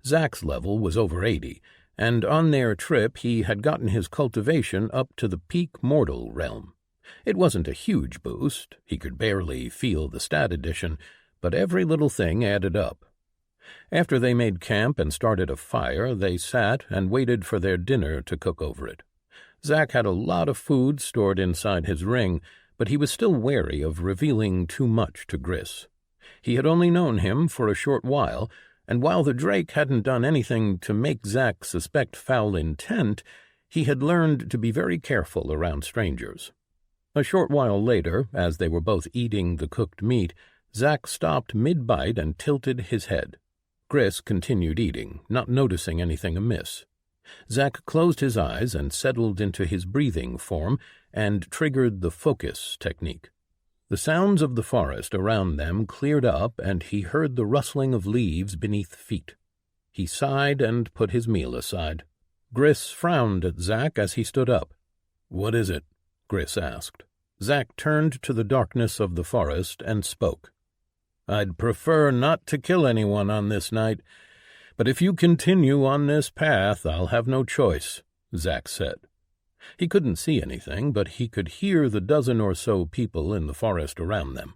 Zack's level was over 80, and on their trip he had gotten his cultivation up to the peak mortal realm. It wasn't a huge boost, he could barely feel the stat addition, but every little thing added up. After they made camp and started a fire, they sat and waited for their dinner to cook over it. Zack had a lot of food stored inside his ring, but he was still wary of revealing too much to Gris. He had only known him for a short while, and while the Drake hadn't done anything to make Zack suspect foul intent, he had learned to be very careful around strangers. A short while later, as they were both eating the cooked meat, Zack stopped mid-bite and tilted his head. Gris continued eating, not noticing anything amiss. Zack closed his eyes and settled into his breathing form and triggered the focus technique. The sounds of the forest around them cleared up, and he heard the rustling of leaves beneath feet. He sighed and put his meal aside. Gris frowned at Zack as he stood up. "What is it?" Gris asked. Zack turned to the darkness of the forest and spoke. "I'd prefer not to kill anyone on this night, but if you continue on this path, I'll have no choice," Zack said. He couldn't see anything, but he could hear the dozen or so people in the forest around them.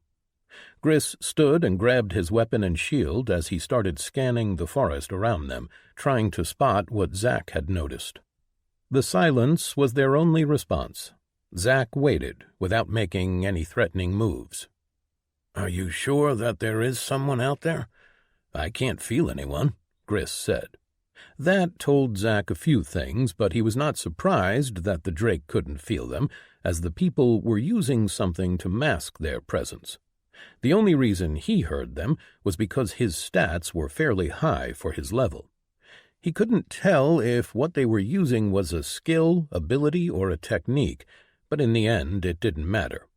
Gris stood and grabbed his weapon and shield as he started scanning the forest around them, trying to spot what Zack had noticed. The silence was their only response. Zack waited, without making any threatening moves. "Are you sure that there is someone out there?" "I can't feel anyone," Gris said. That told Zack a few things, but he was not surprised that the Drake couldn't feel them, as the people were using something to mask their presence. The only reason he heard them was because his stats were fairly high for his level. He couldn't tell if what they were using was a skill, ability, or a technique, but in the end it didn't matter.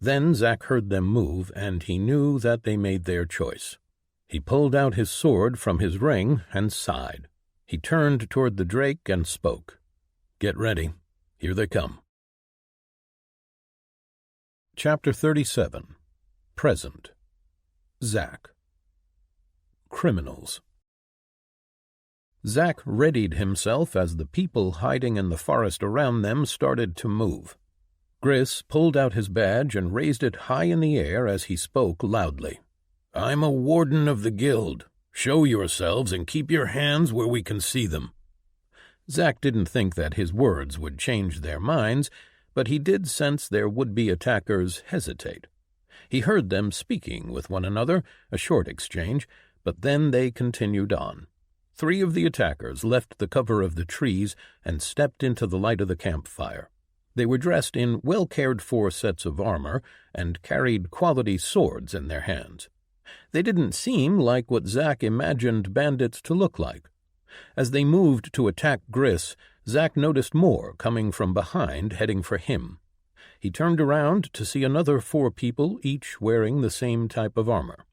Then Zack heard them move, and he knew that they made their choice. He pulled out his sword from his ring and sighed. He turned toward the Drake and spoke. "Get ready. Here they come." Chapter 37. Present. Zack. Criminals. Zack readied himself as the people hiding in the forest around them started to move. Gris pulled out his badge and raised it high in the air as he spoke loudly. "I'm a warden of the guild. Show yourselves and keep your hands where we can see them." Zack didn't think that his words would change their minds, but he did sense their would-be attackers hesitate. He heard them speaking with one another, a short exchange, but then they continued on. 3 of the attackers left the cover of the trees and stepped into the light of the campfire. They were dressed in well-cared-for sets of armor and carried quality swords in their hands. They didn't seem like what Zack imagined bandits to look like. As they moved to attack Gris, Zack noticed more coming from behind, heading for him. He turned around to see another 4 people, each wearing the same type of armor.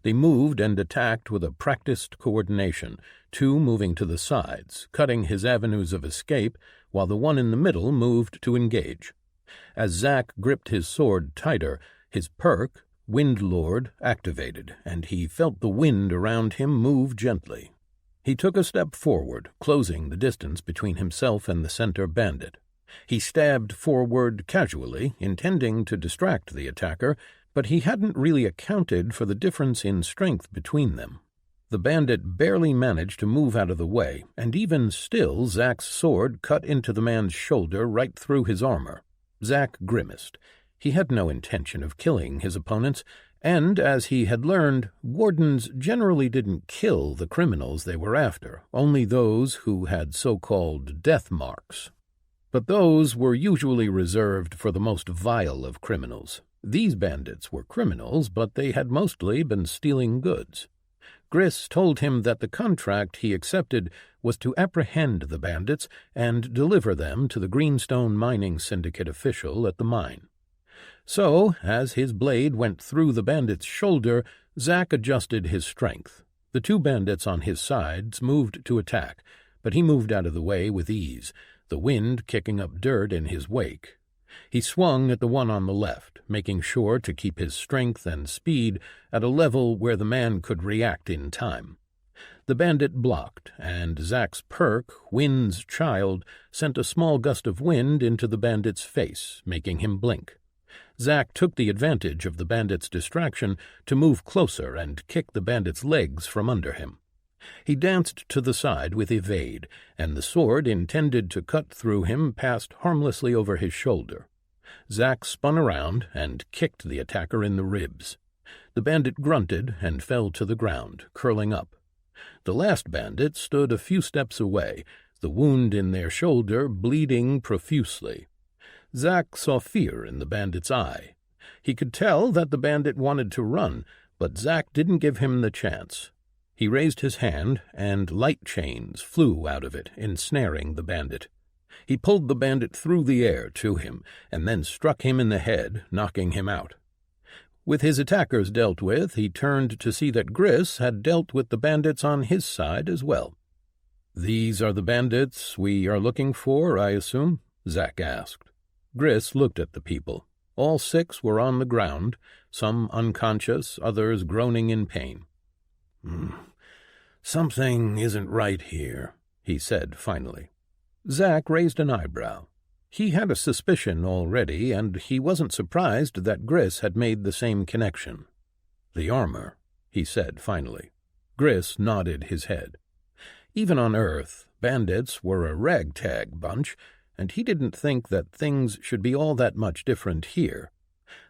They moved and attacked with a practiced coordination, 2 moving to the sides, cutting his avenues of escape, while the one in the middle moved to engage. As Zack gripped his sword tighter, his perk, Wind Lord, activated, and he felt the wind around him move gently. He took a step forward, closing the distance between himself and the center bandit. He stabbed forward casually, intending to distract the attacker, but he hadn't really accounted for the difference in strength between them. The bandit barely managed to move out of the way, and even still Zack's sword cut into the man's shoulder right through his armor. Zack grimaced. He had no intention of killing his opponents, and, as he had learned, wardens generally didn't kill the criminals they were after, only those who had so-called death marks. But those were usually reserved for the most vile of criminals. These bandits were criminals, but they had mostly been stealing goods. Gris told him that the contract he accepted was to apprehend the bandits and deliver them to the Greenstone Mining Syndicate official at the mine. So, as his blade went through the bandit's shoulder, Zack adjusted his strength. The two bandits on his sides moved to attack, but he moved out of the way with ease, the wind kicking up dirt in his wake. He swung at the one on the left, making sure to keep his strength and speed at a level where the man could react in time. The bandit blocked, and Zack's perk, Wind's Child, sent a small gust of wind into the bandit's face, making him blink. Zack took the advantage of the bandit's distraction to move closer and kick the bandit's legs from under him. He danced to the side with evade, and the sword intended to cut through him passed harmlessly over his shoulder. Zack spun around and kicked the attacker in the ribs. The bandit grunted and fell to the ground, curling up. The last bandit stood a few steps away, the wound in their shoulder bleeding profusely. Zack saw fear in the bandit's eye. He could tell that the bandit wanted to run, but Zack didn't give him the chance. He raised his hand, and light chains flew out of it, ensnaring the bandit. He pulled the bandit through the air to him, and then struck him in the head, knocking him out. With his attackers dealt with, he turned to see that Gris had dealt with the bandits on his side as well. "These are the bandits we are looking for, I assume?" Zack asked. Gris looked at the people. All 6 were on the ground, some unconscious, others groaning in pain. "Something isn't right here," he said finally. Zack raised an eyebrow. He had a suspicion already, and he wasn't surprised that Gris had made the same connection. "The armor," he said finally. Gris nodded his head. Even on Earth, bandits were a ragtag bunch, and he didn't think that things should be all that much different here.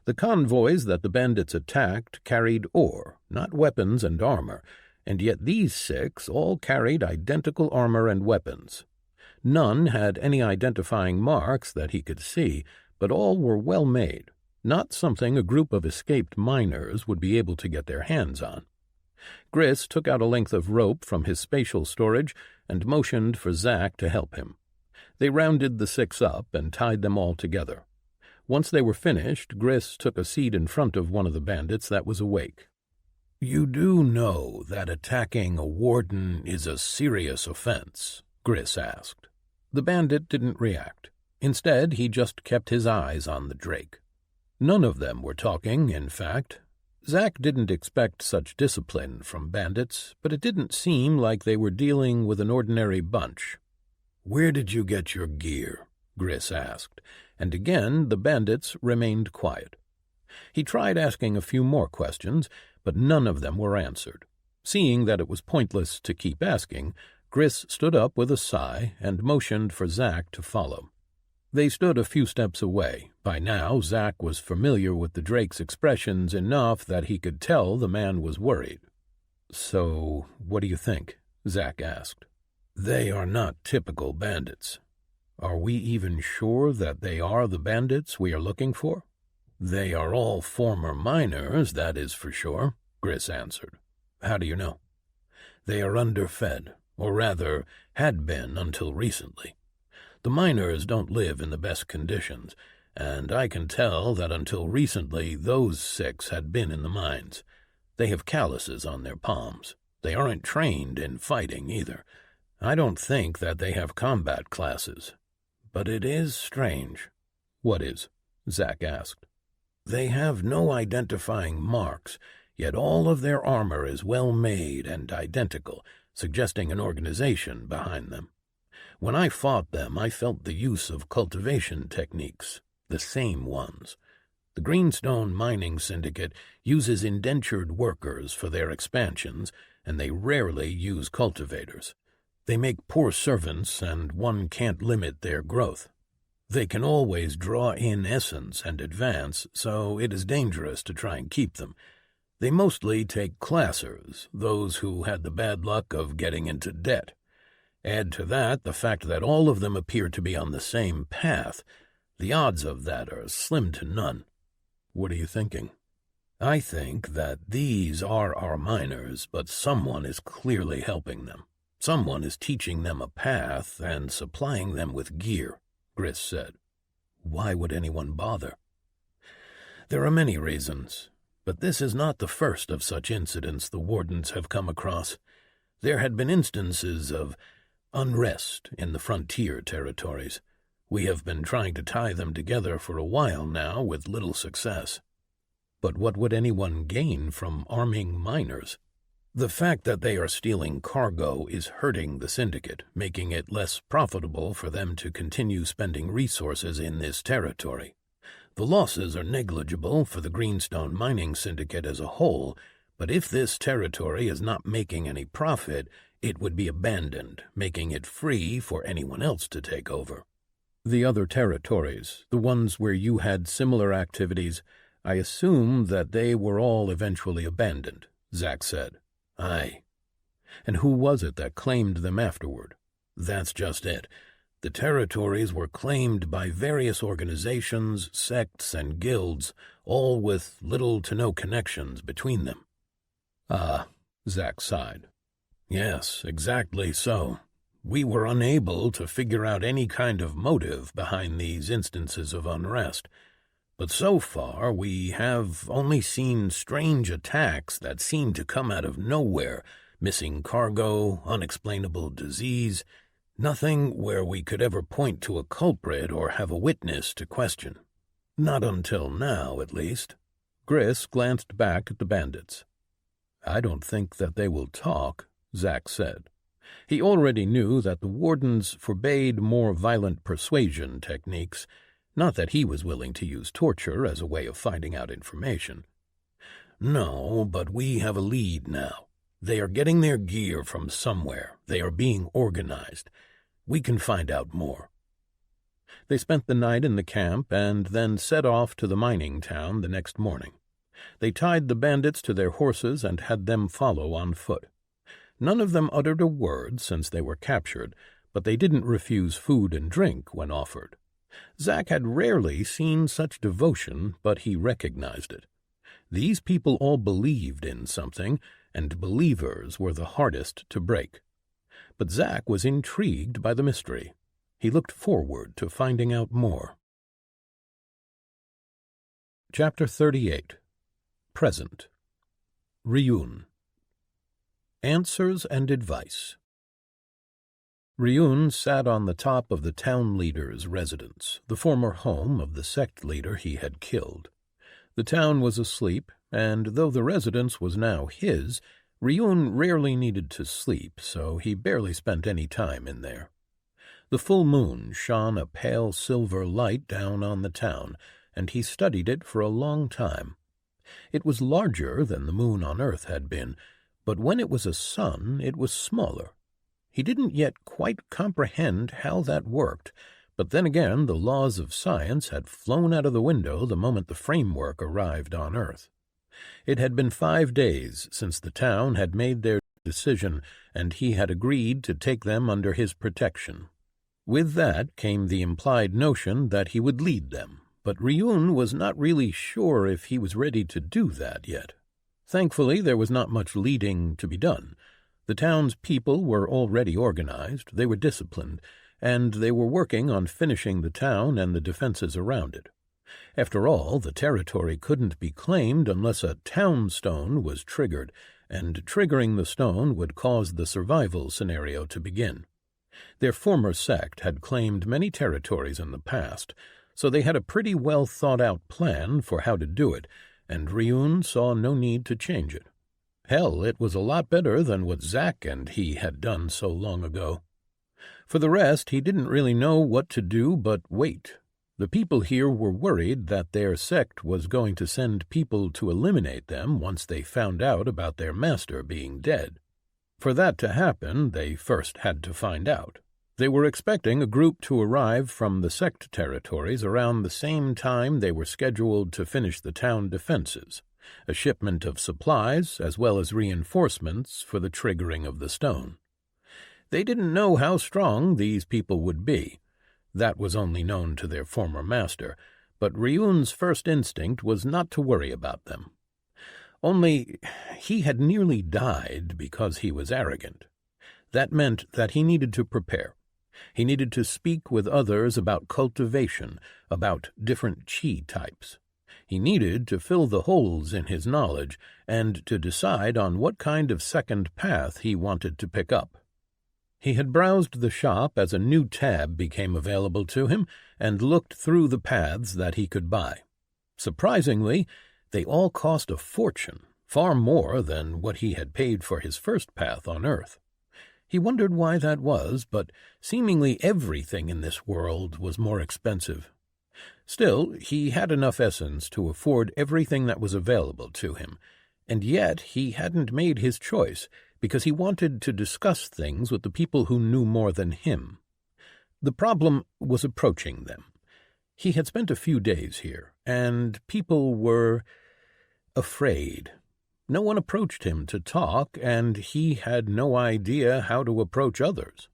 The convoys that the bandits attacked carried ore, not weapons and armor, and yet these 6 all carried identical armor and weapons. None had any identifying marks that he could see, but all were well made, not something a group of escaped miners would be able to get their hands on. Gris took out a length of rope from his spatial storage and motioned for Zack to help him. They rounded the 6 up and tied them all together. Once they were finished, Gris took a seat in front of one of the bandits that was awake. "You do know that attacking a warden is a serious offense?" Gris asked. The bandit didn't react. Instead, he just kept his eyes on the drake. None of them were talking, in fact. Zack didn't expect such discipline from bandits, but it didn't seem like they were dealing with an ordinary bunch. "Where did you get your gear?" Gris asked, and again the bandits remained quiet. He tried asking a few more questions, but none of them were answered. Seeing that it was pointless to keep asking, Gris stood up with a sigh and motioned for Zack to follow. They stood a few steps away. By now, Zack was familiar with the drake's expressions enough that he could tell the man was worried. "So, what do you think?" Zack asked. "They are not typical bandits. Are we even sure that they are the bandits we are looking for?" "They are all former miners, that is for sure," Gris answered. "How do you know?" "They are underfed, or rather, had been until recently. The miners don't live in the best conditions, and I can tell that until recently those 6 had been in the mines. They have calluses on their palms. They aren't trained in fighting either. I don't think that they have combat classes. But it is strange." "What is?" Zack asked. "They have no identifying marks, yet all of their armor is well made and identical, suggesting an organization behind them. When I fought them, I felt the use of cultivation techniques, the same ones. The Greenstone Mining Syndicate uses indentured workers for their expansions, and they rarely use cultivators. They make poor servants, and one can't limit their growth. They can always draw in essence and advance, so it is dangerous to try and keep them. They mostly take classers, those who had the bad luck of getting into debt. Add to that the fact that all of them appear to be on the same path. The odds of that are slim to none." "What are you thinking?" I think that these are our miners, but someone is clearly helping them. Someone is teaching them a path and supplying them with gear, Gris said. Why would anyone bother? There are many reasons, but this is not the first of such incidents the wardens have come across. There had been instances of unrest in the frontier territories. We have been trying to tie them together for a while now with little success. But what would anyone gain from arming miners? The fact that they are stealing cargo is hurting the syndicate, making it less profitable for them to continue spending resources in this territory. The losses are negligible for the Greenstone Mining Syndicate as a whole, but if this territory is not making any profit, it would be abandoned, making it free for anyone else to take over. The other territories, the ones where you had similar activities, I assume that they were all eventually abandoned, Zack said. Aye. And who was it that claimed them afterward? That's just it. The territories were claimed by various organizations, sects, and guilds, all with little to no connections between them. Ah, Zack sighed. Yes, exactly so. We were unable to figure out any kind of motive behind these instances of unrest. But so far, we have only seen strange attacks that seem to come out of nowhere, missing cargo, unexplainable disease, nothing where we could ever point to a culprit or have a witness to question. Not until now, at least. Gris glanced back at the bandits. I don't think that they will talk, Zack said. He already knew that the wardens forbade more violent persuasion techniques, not that he was willing to use torture as a way of finding out information. No, but we have a lead now. They are getting their gear from somewhere. They are being organized. We can find out more. They spent the night in the camp and then set off to the mining town the next morning. They tied the bandits to their horses and had them follow on foot. None of them uttered a word since they were captured, but they didn't refuse food and drink when offered. Zack had rarely seen such devotion, but he recognized it. These people all believed in something, and believers were the hardest to break. But Zack was intrigued by the mystery. He looked forward to finding out more. Chapter 38. Present. Ryun. Answers and Advice. Ryun sat on the top of the town leader's residence, the former home of the sect leader he had killed. The town was asleep, and though the residence was now his, Ryun rarely needed to sleep, so he barely spent any time in there. The full moon shone a pale silver light down on the town, and he studied it for a long time. It was larger than the moon on Earth had been, but when it was a sun, it was smaller. He didn't yet quite comprehend how that worked, but then again the laws of science had flown out of the window the moment the framework arrived on Earth. It had been 5 days since the town had made their decision, and he had agreed to take them under his protection. With that came the implied notion that he would lead them, but Ryun was not really sure if he was ready to do that yet. Thankfully, there was not much leading to be done. The town's people were already organized, they were disciplined, and they were working on finishing the town and the defenses around it. After all, the territory couldn't be claimed unless a town stone was triggered, and triggering the stone would cause the survival scenario to begin. Their former sect had claimed many territories in the past, so they had a pretty well thought-out plan for how to do it, and Ryun saw no need to change it. Hell, it was a lot better than what Zack and he had done so long ago. For the rest, he didn't really know what to do but wait. The people here were worried that their sect was going to send people to eliminate them once they found out about their master being dead. For that to happen, they first had to find out. They were expecting a group to arrive from the sect territories around the same time they were scheduled to finish the town defenses, a shipment of supplies as well as reinforcements for the triggering of the stone. They didn't know how strong these people would be. That was only known to their former master, but Ryun's first instinct was not to worry about them. Only he had nearly died because he was arrogant. That meant that he needed to prepare. He needed to speak with others about cultivation, about different chi types. He needed to fill the holes in his knowledge and to decide on what kind of second path he wanted to pick up. He had browsed the shop as a new tab became available to him and looked through the paths that he could buy. Surprisingly, they all cost a fortune, far more than what he had paid for his first path on Earth. He wondered why that was, but seemingly everything in this world was more expensive. Still, he had enough essence to afford everything that was available to him, and yet he hadn't made his choice because he wanted to discuss things with the people who knew more than him. The problem was approaching them. He had spent a few days here, and people were afraid. No one approached him to talk, and he had no idea how to approach others.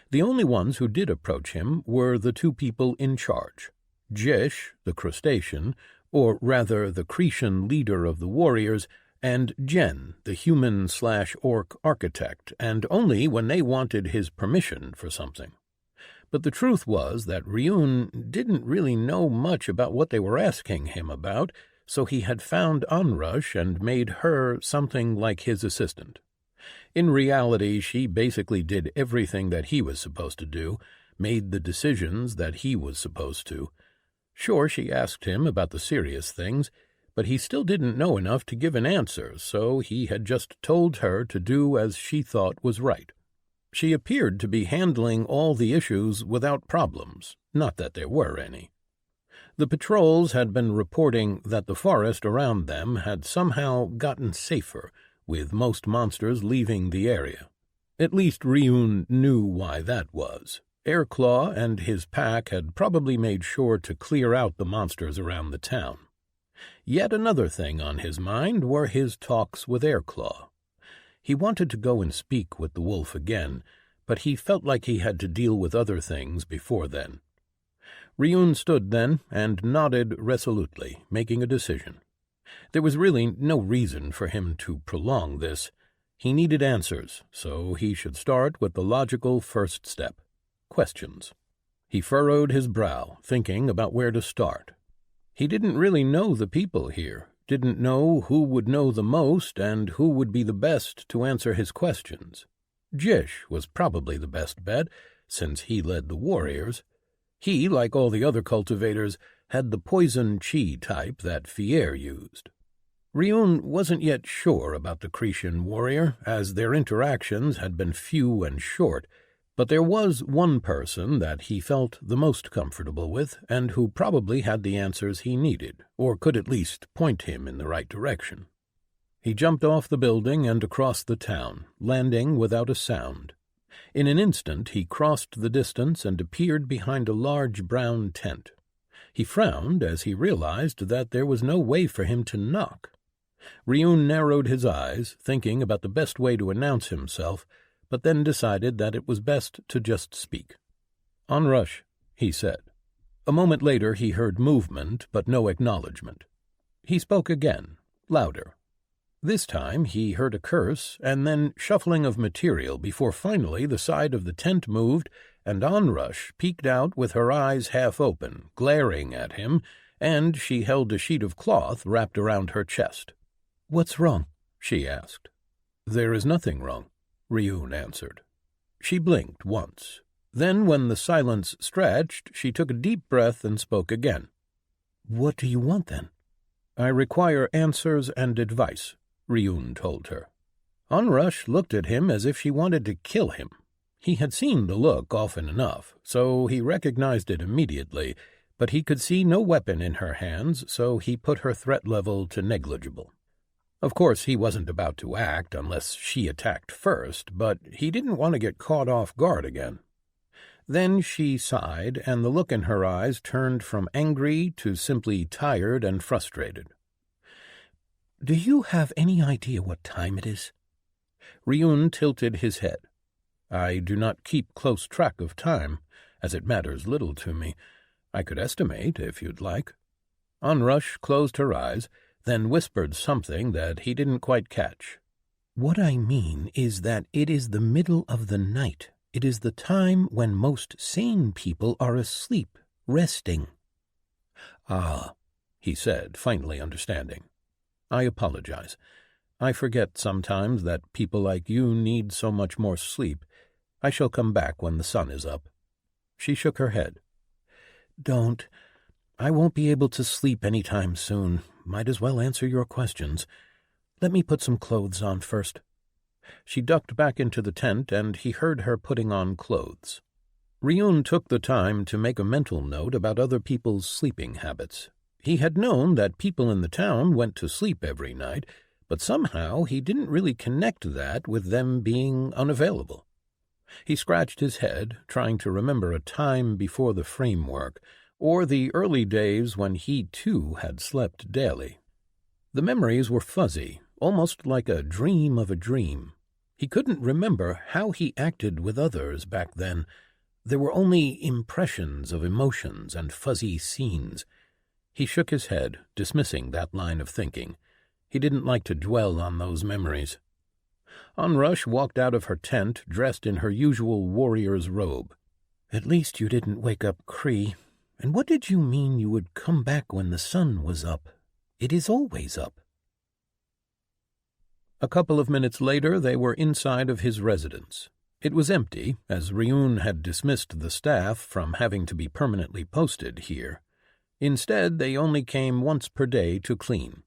The only ones who did approach him were the two people in charge. Jish, the crustacean, or rather the Cretan leader of the warriors, and Jen, the human/orc architect, and only when they wanted his permission for something. But the truth was that Ryun didn't really know much about what they were asking him about, so he had found Onrush and made her something like his assistant. In reality, she basically did everything that he was supposed to do, made the decisions that he was supposed to. Sure, she asked him about the serious things, but he still didn't know enough to give an answer, so he had just told her to do as she thought was right. She appeared to be handling all the issues without problems, not that there were any. The patrols had been reporting that the forest around them had somehow gotten safer, with most monsters leaving the area. At least Ryun knew why that was. Airclaw and his pack had probably made sure to clear out the monsters around the town. Yet another thing on his mind were his talks with Airclaw. He wanted to go and speak with the wolf again, but he felt like he had to deal with other things before then. Ryun stood then and nodded resolutely, making a decision. There was really no reason for him to prolong this. He needed answers, so he should start with the logical first step: questions. He furrowed his brow, thinking about where to start. He didn't really know the people here, didn't know who would know the most and who would be the best to answer his questions. Jish was probably the best bet, since he led the warriors. He, like all the other cultivators, had the poison chi type that Fier used. Ryun wasn't yet sure about the Cretan warrior, as their interactions had been few and short, but there was one person that he felt the most comfortable with, and who probably had the answers he needed, or could at least point him in the right direction. He jumped off the building and across the town, landing without a sound. In an instant he crossed the distance and appeared behind a large brown tent. He frowned as he realized that there was no way for him to knock. Ryun narrowed his eyes, thinking about the best way to announce himself, but then decided that it was best to just speak. "Onrush," he said. A moment later he heard movement, but no acknowledgement. He spoke again, louder. This time he heard a curse and then shuffling of material before finally the side of the tent moved and Onrush peeked out with her eyes half open, glaring at him, and she held a sheet of cloth wrapped around her chest. "What's wrong?" she asked. "There is nothing wrong," Ryun answered. She blinked once. Then, when the silence stretched, she took a deep breath and spoke again. "What do you want, then?" "I require answers and advice," Ryun told her. Onrush looked at him as if she wanted to kill him. He had seen the look often enough, so he recognized it immediately, but he could see no weapon in her hands, so he put her threat level to negligible. Of course, he wasn't about to act unless she attacked first, but he didn't want to get caught off guard again. Then she sighed, and the look in her eyes turned from angry to simply tired and frustrated. "Do you have any idea what time it is?" Ryun tilted his head. "I do not keep close track of time, as it matters little to me. I could estimate, if you'd like." Onrush closed her eyes, then whispered something that he didn't quite catch. "What I mean is that it is the middle of the night. It is the time when most sane people are asleep, resting." "Ah," he said, finally understanding. "I apologize. I forget sometimes that people like you need so much more sleep. I shall come back when the sun is up." She shook her head. "Don't. I won't be able to sleep any time soon. Might as well answer your questions. Let me put some clothes on first." She ducked back into the tent, and he heard her putting on clothes. Ryun took the time to make a mental note about other people's sleeping habits. He had known that people in the town went to sleep every night, but somehow he didn't really connect that with them being unavailable. He scratched his head, trying to remember a time before the framework, or the early days when he too had slept daily. The memories were fuzzy, almost like a dream of a dream. He couldn't remember how he acted with others back then. There were only impressions of emotions and fuzzy scenes. He shook his head, dismissing that line of thinking. He didn't like to dwell on those memories. Onrush walked out of her tent, dressed in her usual warrior's robe. "At least you didn't wake up Cree. And what did you mean you would come back when the sun was up? It is always up." A couple of minutes later they were inside of his residence. It was empty, as Ryun had dismissed the staff from having to be permanently posted here. Instead, they only came once per day to clean.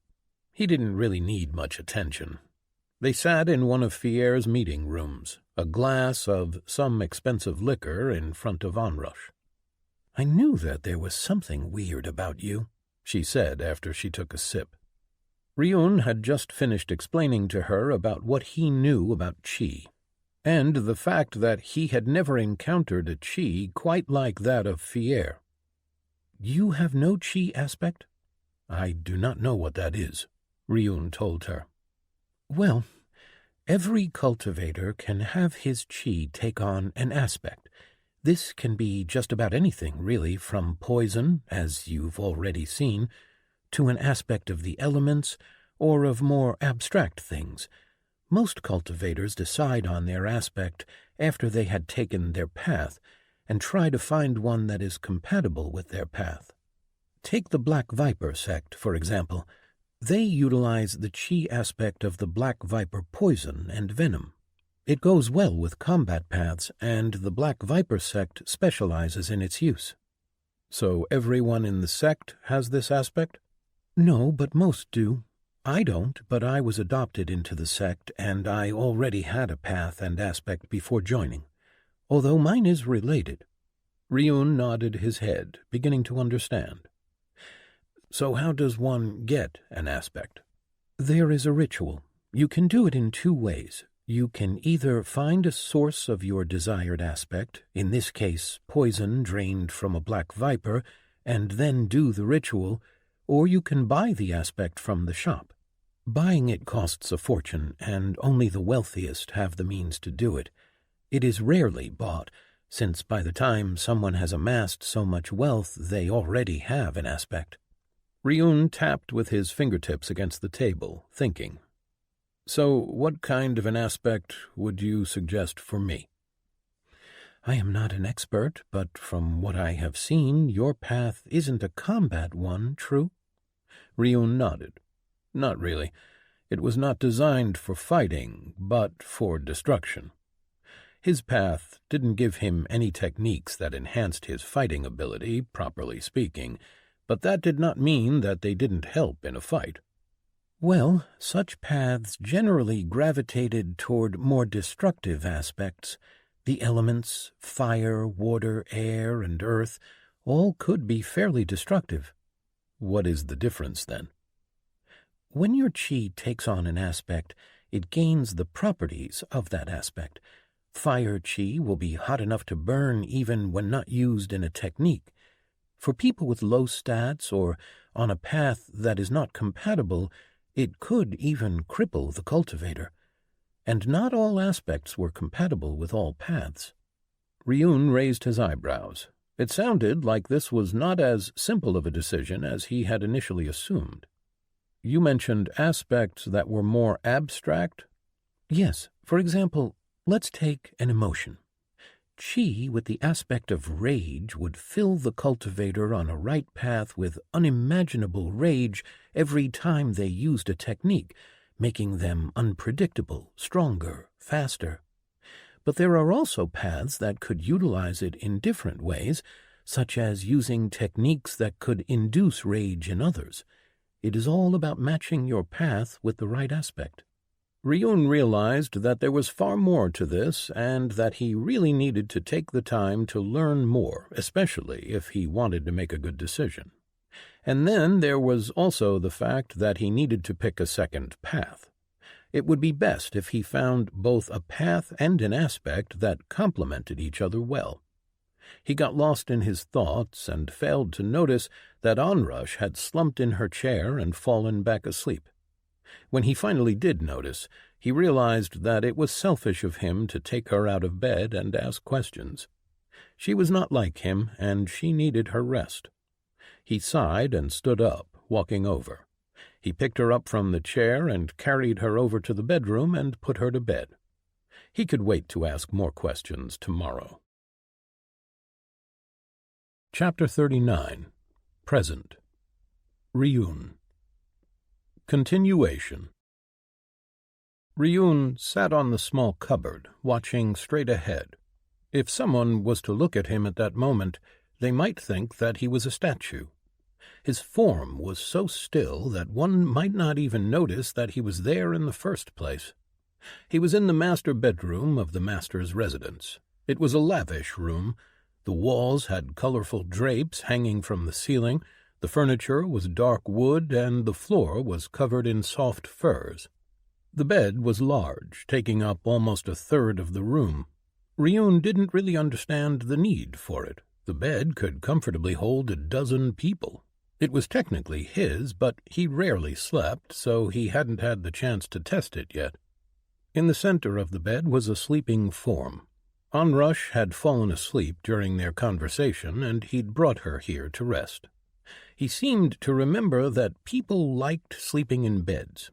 He didn't really need much attention. They sat in one of Fierre's meeting rooms, a glass of some expensive liquor in front of Onrush. "I knew that there was something weird about you," she said after she took a sip. Ryun had just finished explaining to her about what he knew about Qi, and the fact that he had never encountered a Qi quite like that of Fierre. "You have no Qi aspect?" "I do not know what that is," Ryun told her. "Well, every cultivator can have his Qi take on an aspect. This can be just about anything, really, from poison, as you've already seen, to an aspect of the elements, or of more abstract things. Most cultivators decide on their aspect after they had taken their path, and try to find one that is compatible with their path. Take the Black Viper sect, for example. They utilize the Qi aspect of the Black Viper poison and venom. It goes well with combat paths, and the Black Viper sect specializes in its use." "So everyone in the sect has this aspect?" "No, but most do. I don't, but I was adopted into the sect, and I already had a path and aspect before joining, although mine is related." Ryun nodded his head, beginning to understand. "So how does one get an aspect?" "There is a ritual. You can do it in two ways. You can either find a source of your desired aspect, in this case poison drained from a black viper, and then do the ritual, or you can buy the aspect from the shop. Buying it costs a fortune, and only the wealthiest have the means to do it. It is rarely bought, since by the time someone has amassed so much wealth, they already have an aspect." Ryun tapped with his fingertips against the table, thinking. "So what kind of an aspect would you suggest for me?" "I am not an expert, but from what I have seen, your path isn't a combat one, true?" Ryun nodded. "Not really. It was not designed for fighting, but for destruction. His path didn't give him any techniques that enhanced his fighting ability, properly speaking, but that did not mean that they didn't help in a fight." "Well, such paths generally gravitated toward more destructive aspects. The elements, fire, water, air, and earth, all could be fairly destructive." "What is the difference, then?" "When your Qi takes on an aspect, it gains the properties of that aspect. Fire Qi will be hot enough to burn even when not used in a technique. For people with low stats or on a path that is not compatible, it could even cripple the cultivator. And not all aspects were compatible with all paths." Ryun raised his eyebrows. It sounded like this was not as simple of a decision as he had initially assumed. You mentioned aspects that were more abstract? Yes, for example, let's take an emotion. Chi, with the aspect of rage, would fill the cultivator on a right path with unimaginable rage every time they used a technique, making them unpredictable, stronger, faster. But there are also paths that could utilize it in different ways, such as using techniques that could induce rage in others. It is all about matching your path with the right aspect. Ryun realized that there was far more to this and that he really needed to take the time to learn more, especially if he wanted to make a good decision. And then there was also the fact that he needed to pick a second path. It would be best if he found both a path and an aspect that complemented each other well. He got lost in his thoughts and failed to notice that Onrush had slumped in her chair and fallen back asleep. When he finally did notice, he realized that it was selfish of him to take her out of bed and ask questions. She was not like him, and she needed her rest. He sighed and stood up, walking over. He picked her up from the chair and carried her over to the bedroom and put her to bed. He could wait to ask more questions tomorrow. Chapter 39. Present. Ryun. Continuation. Ryun sat on the small cupboard, watching straight ahead. If someone was to look at him at that moment, they might think that he was a statue. His form was so still that one might not even notice that he was there in the first place. He was in the master bedroom of the master's residence. It was a lavish room. The walls had colorful drapes hanging from the ceiling, the furniture was dark wood, and the floor was covered in soft furs. The bed was large, taking up almost a third of the room. Ryun didn't really understand the need for it. The bed could comfortably hold a dozen people. It was technically his, but he rarely slept, so he hadn't had the chance to test it yet. In the center of the bed was a sleeping form. Onrush had fallen asleep during their conversation, and he'd brought her here to rest. He seemed to remember that people liked sleeping in beds.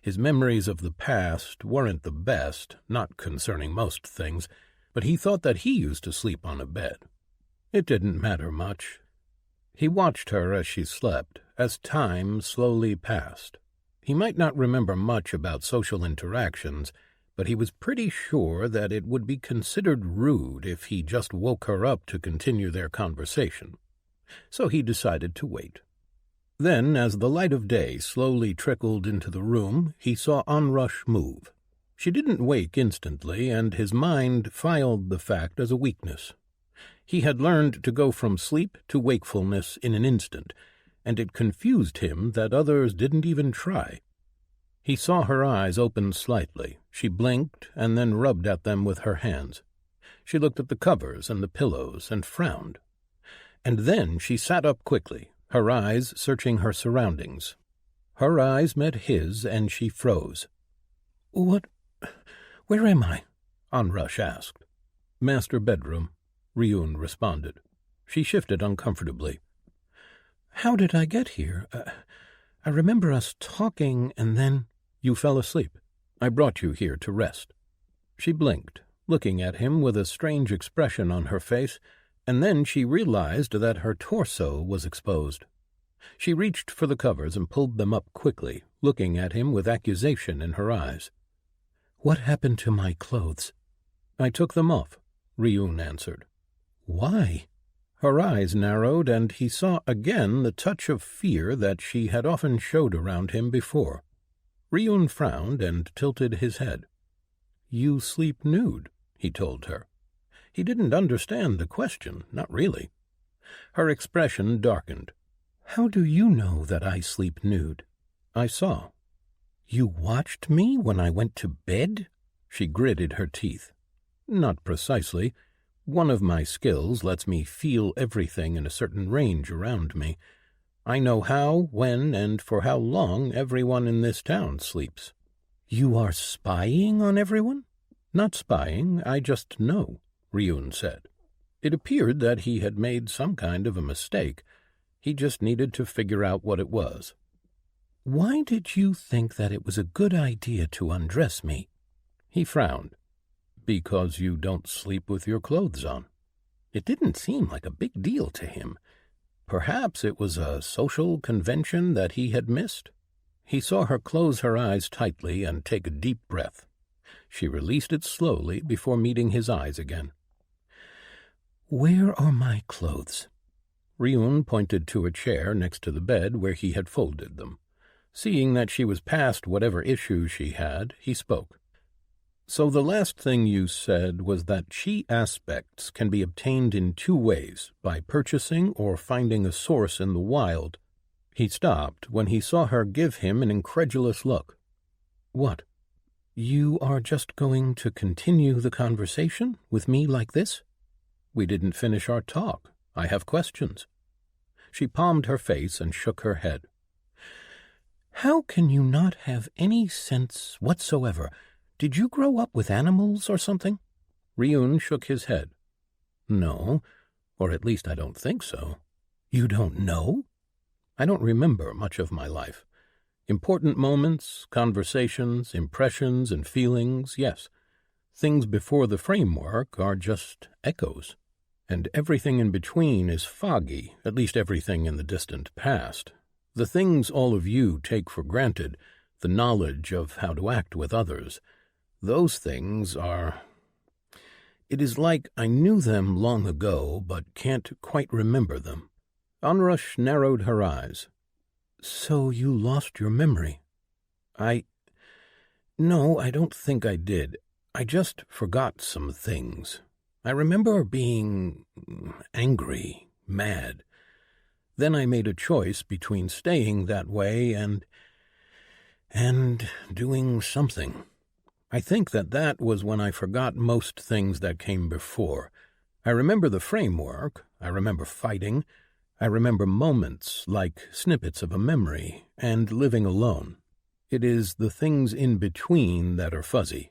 His memories of the past weren't the best, not concerning most things, but he thought that he used to sleep on a bed. It didn't matter much. He watched her as she slept, as time slowly passed. He might not remember much about social interactions, but he was pretty sure that it would be considered rude if he just woke her up to continue their conversation. So he decided to wait. Then, as the light of day slowly trickled into the room, he saw Onrush move. She didn't wake instantly, and his mind filed the fact as a weakness. He had learned to go from sleep to wakefulness in an instant, and it confused him that others didn't even try. He saw her eyes open slightly. She blinked and then rubbed at them with her hands. She looked at the covers and the pillows and frowned. And then she sat up quickly, her eyes searching her surroundings. Her eyes met his, and she froze. "What? Where am I?" Onrush asked. "Master bedroom," Ryun responded. She shifted uncomfortably. "How did I get here? I remember us talking, and then—" "You fell asleep. I brought you here to rest." She blinked, looking at him with a strange expression on her face, and then she realized that her torso was exposed. She reached for the covers and pulled them up quickly, looking at him with accusation in her eyes. "What happened to my clothes?" "I took them off," Ryun answered. "Why?" Her eyes narrowed, and he saw again the touch of fear that she had often showed around him before. Ryun frowned and tilted his head. "You sleep nude," he told her. He didn't understand the question, not really. Her expression darkened. "How do you know that I sleep nude?" "I saw." "You watched me when I went to bed?" She gritted her teeth. "Not precisely. One of my skills lets me feel everything in a certain range around me. I know how, when, and for how long everyone in this town sleeps." "You are spying on everyone?" "Not spying, I just know," Ryun said. It appeared that he had made some kind of a mistake. He just needed to figure out what it was. Why did you think that it was a good idea to undress me? He frowned. Because you don't sleep with your clothes on. It didn't seem like a big deal to him. Perhaps it was a social convention that he had missed. He saw her close her eyes tightly and take a deep breath. She released it slowly before meeting his eyes again. "Where are my clothes?" Ryun pointed to a chair next to the bed where he had folded them. Seeing that she was past whatever issue she had, he spoke. "So the last thing you said was that chi aspects can be obtained in two ways, by purchasing or finding a source in the wild." He stopped when he saw her give him an incredulous look. "What? You are just going to continue the conversation with me like this?" "We didn't finish our talk. I have questions." She palmed her face and shook her head. "How can you not have any sense whatsoever? Did you grow up with animals or something?" Ryun shook his head. "No, or at least I don't think so." "You don't know?" "I don't remember much of my life. Important moments, conversations, impressions, and feelings, yes. Things before the framework are just echoes. And everything in between is foggy, at least everything in the distant past. The things all of you take for granted, the knowledge of how to act with others, those things are... It is like I knew them long ago, but can't quite remember them." Onrush narrowed her eyes. "So you lost your memory?" No, I don't think I did. I just forgot some things. I remember being angry, mad. Then I made a choice between staying that way and doing something. I think that was when I forgot most things that came before. I remember the framework, I remember fighting, I remember moments like snippets of a memory, and living alone. It is the things in between that are fuzzy."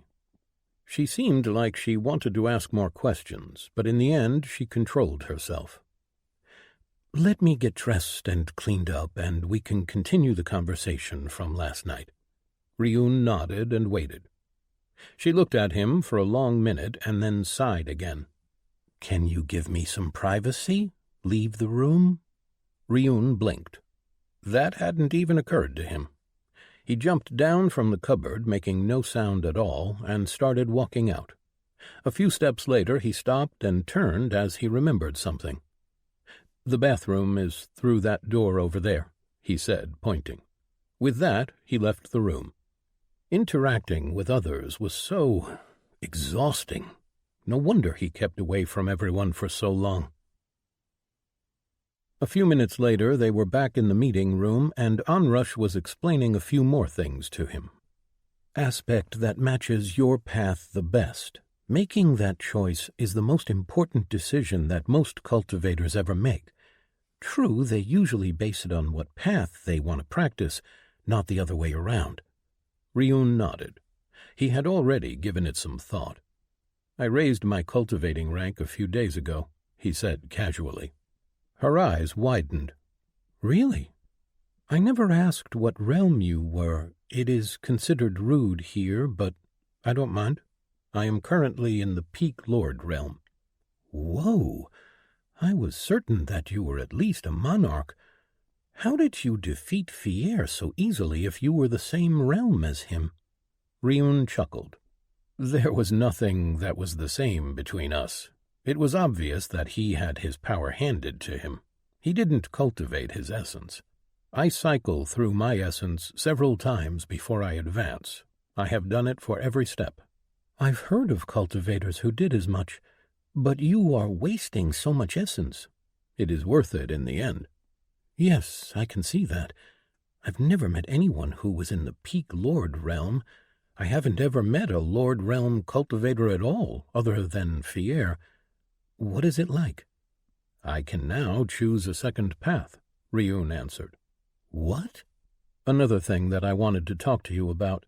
She seemed like she wanted to ask more questions, but in the end she controlled herself. "Let me get dressed and cleaned up, and we can continue the conversation from last night." Ryun nodded and waited. She looked at him for a long minute and then sighed again. "Can you give me some privacy? Leave the room?" Ryun blinked. That hadn't even occurred to him. He jumped down from the cupboard, making no sound at all, and started walking out. A few steps later he stopped and turned as he remembered something. "The bathroom is through that door over there," he said, pointing. With that, he left the room. Interacting with others was so exhausting. No wonder he kept away from everyone for so long. A few minutes later they were back in the meeting room, and Onrush was explaining a few more things to him. "Aspect that matches your path the best. Making that choice is the most important decision that most cultivators ever make. True, they usually base it on what path they want to practice, not the other way around." Ryun nodded. He had already given it some thought. "I raised my cultivating rank a few days ago," he said casually. Her eyes widened. "Really? I never asked what realm you were. It is considered rude here, but I don't mind. I am currently in the Peak Lord realm." "Whoa! I was certain that you were at least a monarch. How did you defeat Fier so easily if you were the same realm as him?" Ryun chuckled. "There was nothing that was the same between us. It was obvious that he had his power handed to him. He didn't cultivate his essence. I cycle through my essence several times before I advance. I have done it for every step." "I've heard of cultivators who did as much, but you are wasting so much essence." "It is worth it in the end." "Yes, I can see that. I've never met anyone who was in the Peak Lord realm. I haven't ever met a Lord realm cultivator at all, other than Fier. What is it like?" "I can now choose a second path," Ryun answered. "What?" "Another thing that I wanted to talk to you about.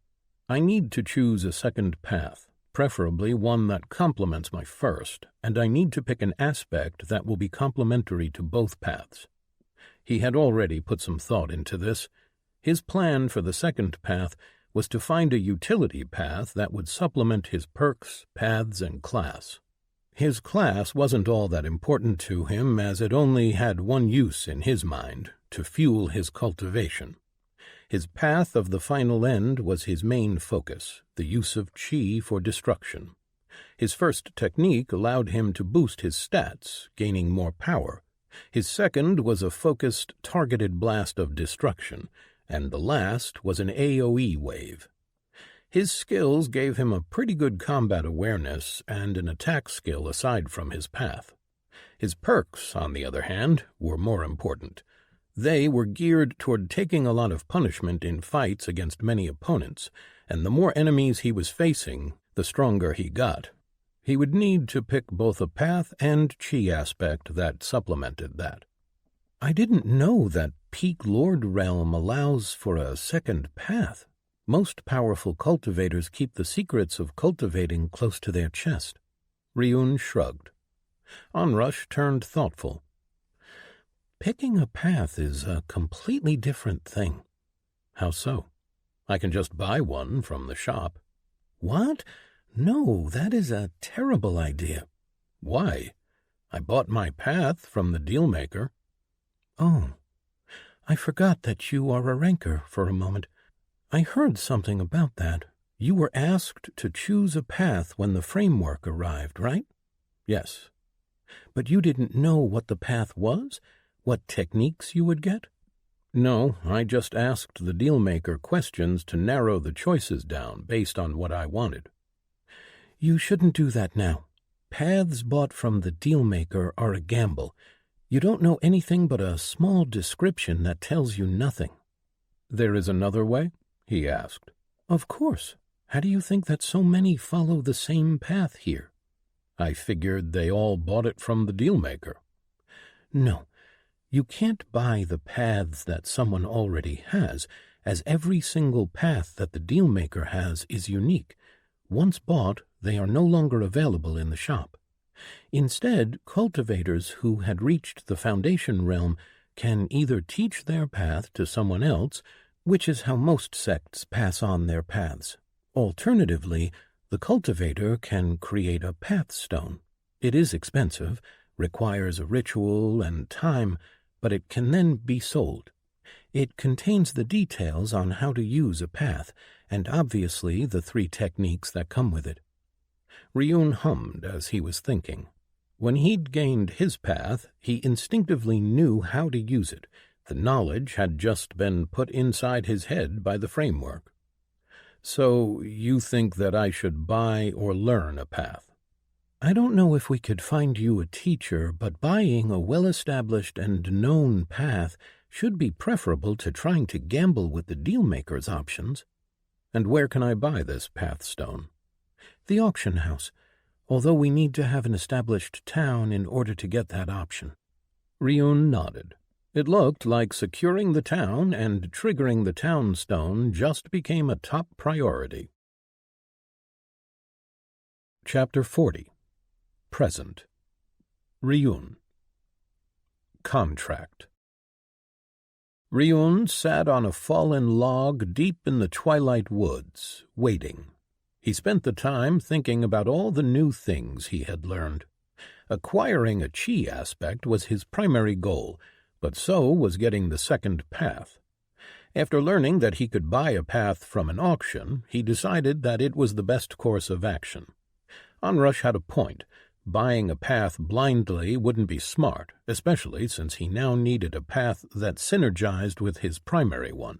I need to choose a second path, preferably one that complements my first, and I need to pick an aspect that will be complementary to both paths." He had already put some thought into this. His plan for the second path was to find a utility path that would supplement his perks, paths, and class. His class wasn't all that important to him, as it only had one use in his mind, to fuel his cultivation. His path of the final end was his main focus, the use of chi for destruction. His first technique allowed him to boost his stats, gaining more power. His second was a focused, targeted blast of destruction, and the last was an AoE wave. His skills gave him a pretty good combat awareness and an attack skill aside from his path. His perks, on the other hand, were more important. They were geared toward taking a lot of punishment in fights against many opponents, and the more enemies he was facing, the stronger he got. He would need to pick both a path and chi aspect that supplemented that. I didn't know that Peak Lord Realm allows for a second path. Most powerful cultivators keep the secrets of cultivating close to their chest. Ryun shrugged. Onrush turned thoughtful. Picking a path is a completely different thing. How so? I can just buy one from the shop. What? No, that is a terrible idea. Why? I bought my path from the dealmaker. Oh, I forgot that you are a ranker for a moment. I heard something about that. You were asked to choose a path when the framework arrived, right? Yes. But you didn't know what the path was? What techniques you would get? No, I just asked the dealmaker questions to narrow the choices down based on what I wanted. You shouldn't do that now. Paths bought from the dealmaker are a gamble. You don't know anything but a small description that tells you nothing. There is another way? He asked. Of course. How do you think that so many follow the same path here? I figured they all bought it from the dealmaker. No, you can't buy the paths that someone already has, as every single path that the dealmaker has is unique. Once bought, they are no longer available in the shop. Instead, cultivators who had reached the Foundation realm can either teach their path to someone else, which is how most sects pass on their paths. Alternatively, the cultivator can create a path stone. It is expensive, requires a ritual and time, but it can then be sold. It contains the details on how to use a path, and obviously the 3 techniques that come with it. Ryun hummed as he was thinking. When he'd gained his path, he instinctively knew how to use it. The knowledge had just been put inside his head by the framework. So you think that I should buy or learn a path? I don't know if we could find you a teacher, but buying a well-established and known path should be preferable to trying to gamble with the dealmaker's options. And where can I buy this path stone? The auction house, although we need to have an established town in order to get that option. Ryun nodded. It looked like securing the town and triggering the town stone just became a top priority. Chapter 40. Present. Ryun. Contract. Ryun sat on a fallen log deep in the twilight woods, waiting. He spent the time thinking about all the new things he had learned. Acquiring a chi aspect was his primary goal, but so was getting the second path. After learning that he could buy a path from an auction, he decided that it was the best course of action. Onrush had a point. Buying a path blindly wouldn't be smart, especially since he now needed a path that synergized with his primary one.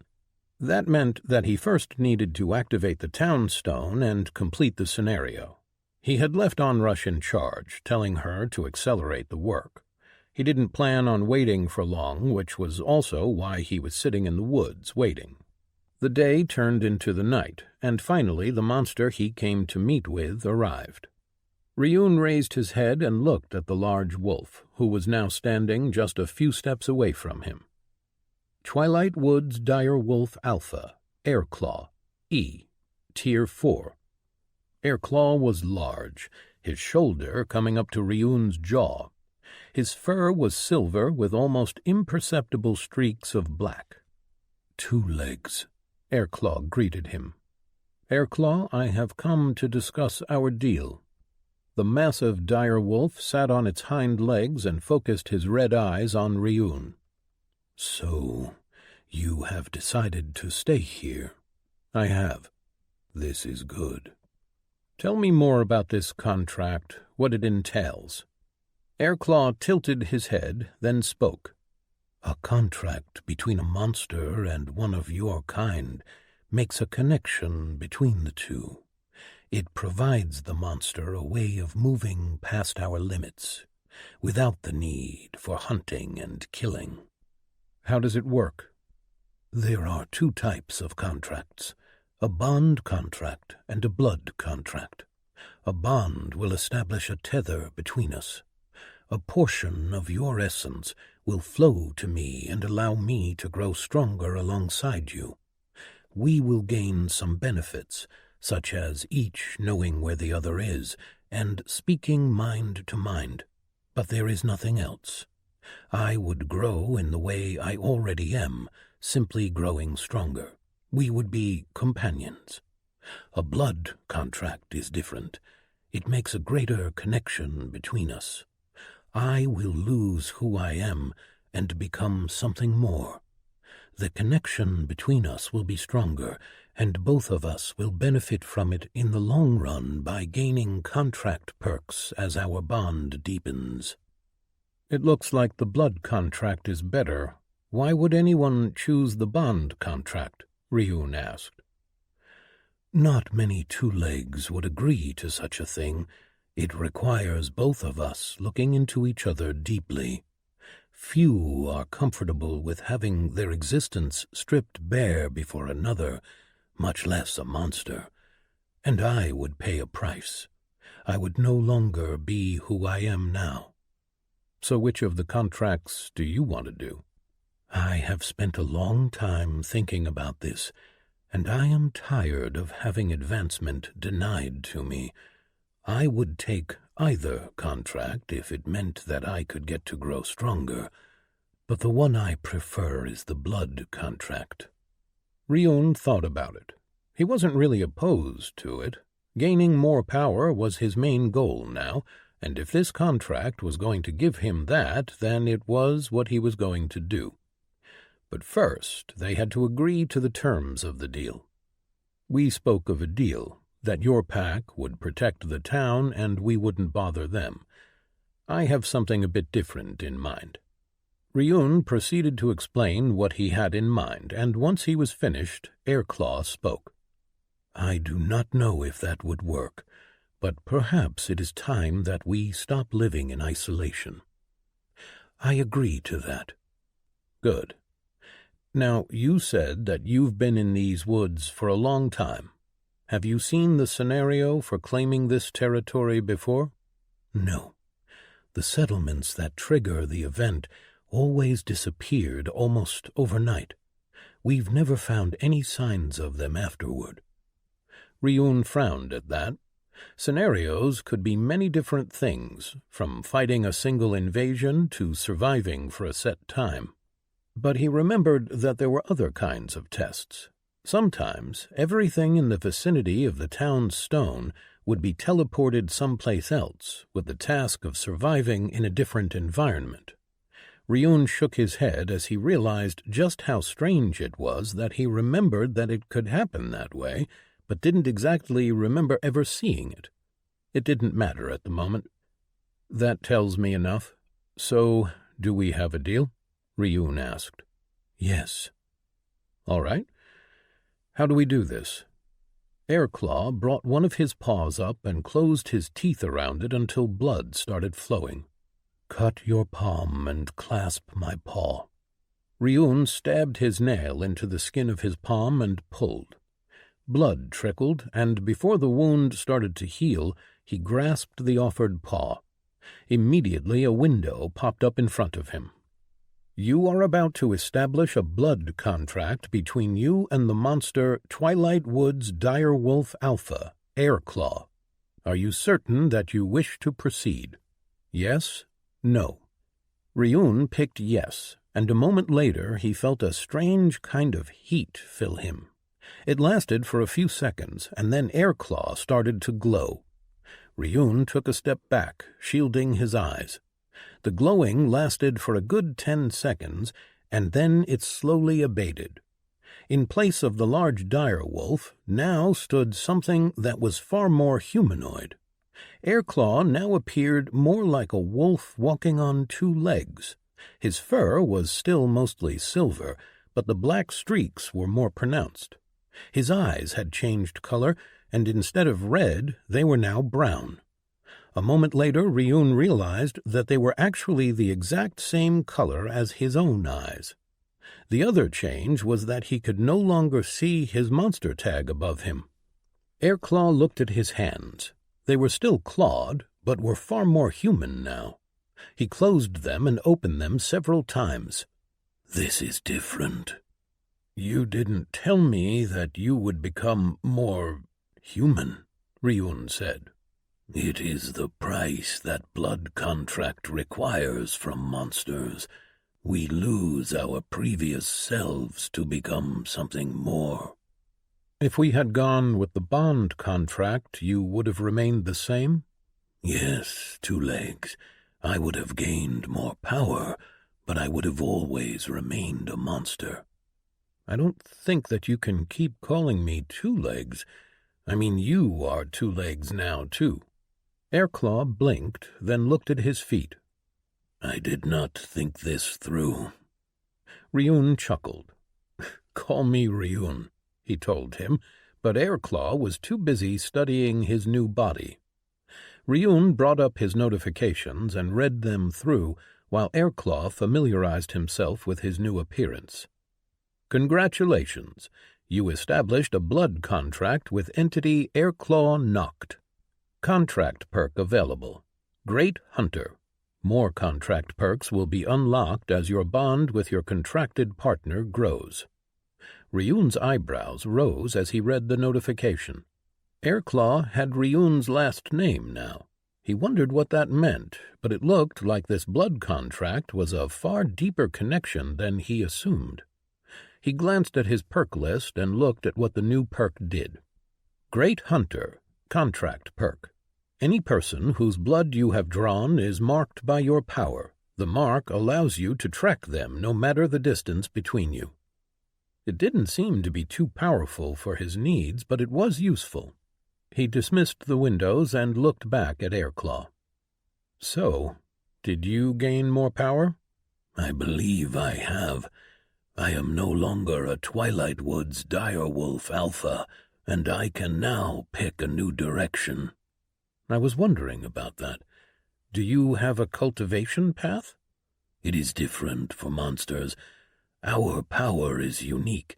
That meant that he first needed to activate the town stone and complete the scenario. He had left Onrush in charge, telling her to accelerate the work. He didn't plan on waiting for long, which was also why he was sitting in the woods waiting. The day turned into the night, and finally the monster he came to meet with arrived. Ryun raised his head and looked at the large wolf, who was now standing just a few steps away from him. Twilight Woods Dire Wolf Alpha, Airclaw, E, Tier 4. Airclaw was large, his shoulder coming up to Ryun's jaw. His fur was silver with almost imperceptible streaks of black. 2 legs, Airclaw greeted him. Airclaw, I have come to discuss our deal. The massive dire wolf sat on its hind legs and focused his red eyes on Ryun. So, you have decided to stay here? I have. This is good. Tell me more about this contract, what it entails. Airclaw tilted his head, then spoke. A contract between a monster and one of your kind makes a connection between the two. It provides the monster a way of moving past our limits, without the need for hunting and killing. How does it work? There are 2 types of contracts, a bond contract and a blood contract. A bond will establish a tether between us. A portion of your essence will flow to me and allow me to grow stronger alongside you. We will gain some benefits, such as each knowing where the other is and speaking mind to mind, but there is nothing else. I would grow in the way I already am, simply growing stronger. We would be companions. A blood contract is different. It makes a greater connection between us. I will lose who I am and become something more. The connection between us will be stronger, and both of us will benefit from it in the long run by gaining contract perks as our bond deepens. It looks like the blood contract is better. Why would anyone choose the bond contract? Ryun asked. Not many 2 legs would agree to such a thing. It requires both of us looking into each other deeply. Few are comfortable with having their existence stripped bare before another, much less a monster. And I would pay a price. I would no longer be who I am now. So which of the contracts do you want to do? I have spent a long time thinking about this, and I am tired of having advancement denied to me. I would take either contract if it meant that I could get to grow stronger, but the one I prefer is the blood contract. Ryun thought about it. He wasn't really opposed to it. Gaining more power was his main goal now, and if this contract was going to give him that, then it was what he was going to do. But first, they had to agree to the terms of the deal. We spoke of a deal, that your pack would protect the town and we wouldn't bother them. I have something a bit different in mind. Ryun proceeded to explain what he had in mind, and once he was finished, Airclaw spoke. I do not know if that would work, but perhaps it is time that we stop living in isolation. I agree to that. Good. Now, you said that you've been in these woods for a long time. Have you seen the scenario for claiming this territory before? No. The settlements that trigger the event always disappeared almost overnight. We've never found any signs of them afterward. Ryun frowned at that. Scenarios could be many different things, from fighting a single invasion to surviving for a set time. But he remembered that there were other kinds of tests. Sometimes everything in the vicinity of the town's stone would be teleported someplace else, with the task of surviving in a different environment. Ryun shook his head as he realized just how strange it was that he remembered that it could happen that way, but didn't exactly remember ever seeing it. It didn't matter at the moment. That tells me enough. So, do we have a deal? Ryun asked. Yes. All right. How do we do this? Airclaw brought one of his paws up and closed his teeth around it until blood started flowing. Cut your palm and clasp my paw. Ryun stabbed his nail into the skin of his palm and pulled. Blood trickled, and before the wound started to heal, he grasped the offered paw. Immediately a window popped up in front of him. You are about to establish a blood contract between you and the monster Twilight Woods Dire Wolf Alpha, Airclaw. Are you certain that you wish to proceed? Yes? No? Ryun picked yes, and a moment later he felt a strange kind of heat fill him. It lasted for a few seconds, and then Airclaw started to glow. Ryun took a step back, shielding his eyes. The glowing lasted for a good 10 seconds, and then it slowly abated. In place of the large dire wolf now stood something that was far more humanoid. Airclaw now appeared more like a wolf walking on 2 legs. His fur was still mostly silver, but the black streaks were more pronounced. His eyes had changed color, and instead of red, they were now brown. A moment later, Ryun realized that they were actually the exact same color as his own eyes. The other change was that he could no longer see his monster tag above him. Airclaw looked at his hands. They were still clawed, but were far more human now. He closed them and opened them several times. "This is different. You didn't tell me that you would become more human," Ryun said. "It is the price that blood contract requires from monsters. We lose our previous selves to become something more." "If we had gone with the bond contract, you would have remained the same?" "Yes, 2 legs. I would have gained more power, but I would have always remained a monster." "I don't think that you can keep calling me 2 legs. I mean, you are 2 legs now, too." Airclaw blinked, then looked at his feet. "I did not think this through." Ryun chuckled. "Call me Ryun," he told him, but Airclaw was too busy studying his new body. Ryun brought up his notifications and read them through, while Airclaw familiarized himself with his new appearance. "Congratulations. You established a blood contract with entity Airclaw Noct. Contract perk available. Great Hunter. More contract perks will be unlocked as your bond with your contracted partner grows." Ryun's eyebrows rose as he read the notification. Airclaw had Ryun's last name now. He wondered what that meant, but it looked like this blood contract was a far deeper connection than he assumed. He glanced at his perk list and looked at what the new perk did. Great Hunter, contract perk. Any person whose blood you have drawn is marked by your power. The mark allows you to track them no matter the distance between you. It didn't seem to be too powerful for his needs, but it was useful. He dismissed the windows and looked back at Airclaw. "So, did you gain more power?" "I believe I have. I am no longer a Twilight Woods direwolf alpha, and I can now pick a new direction." "I was wondering about that. Do you have a cultivation path?" "It is different for monsters. Our power is unique.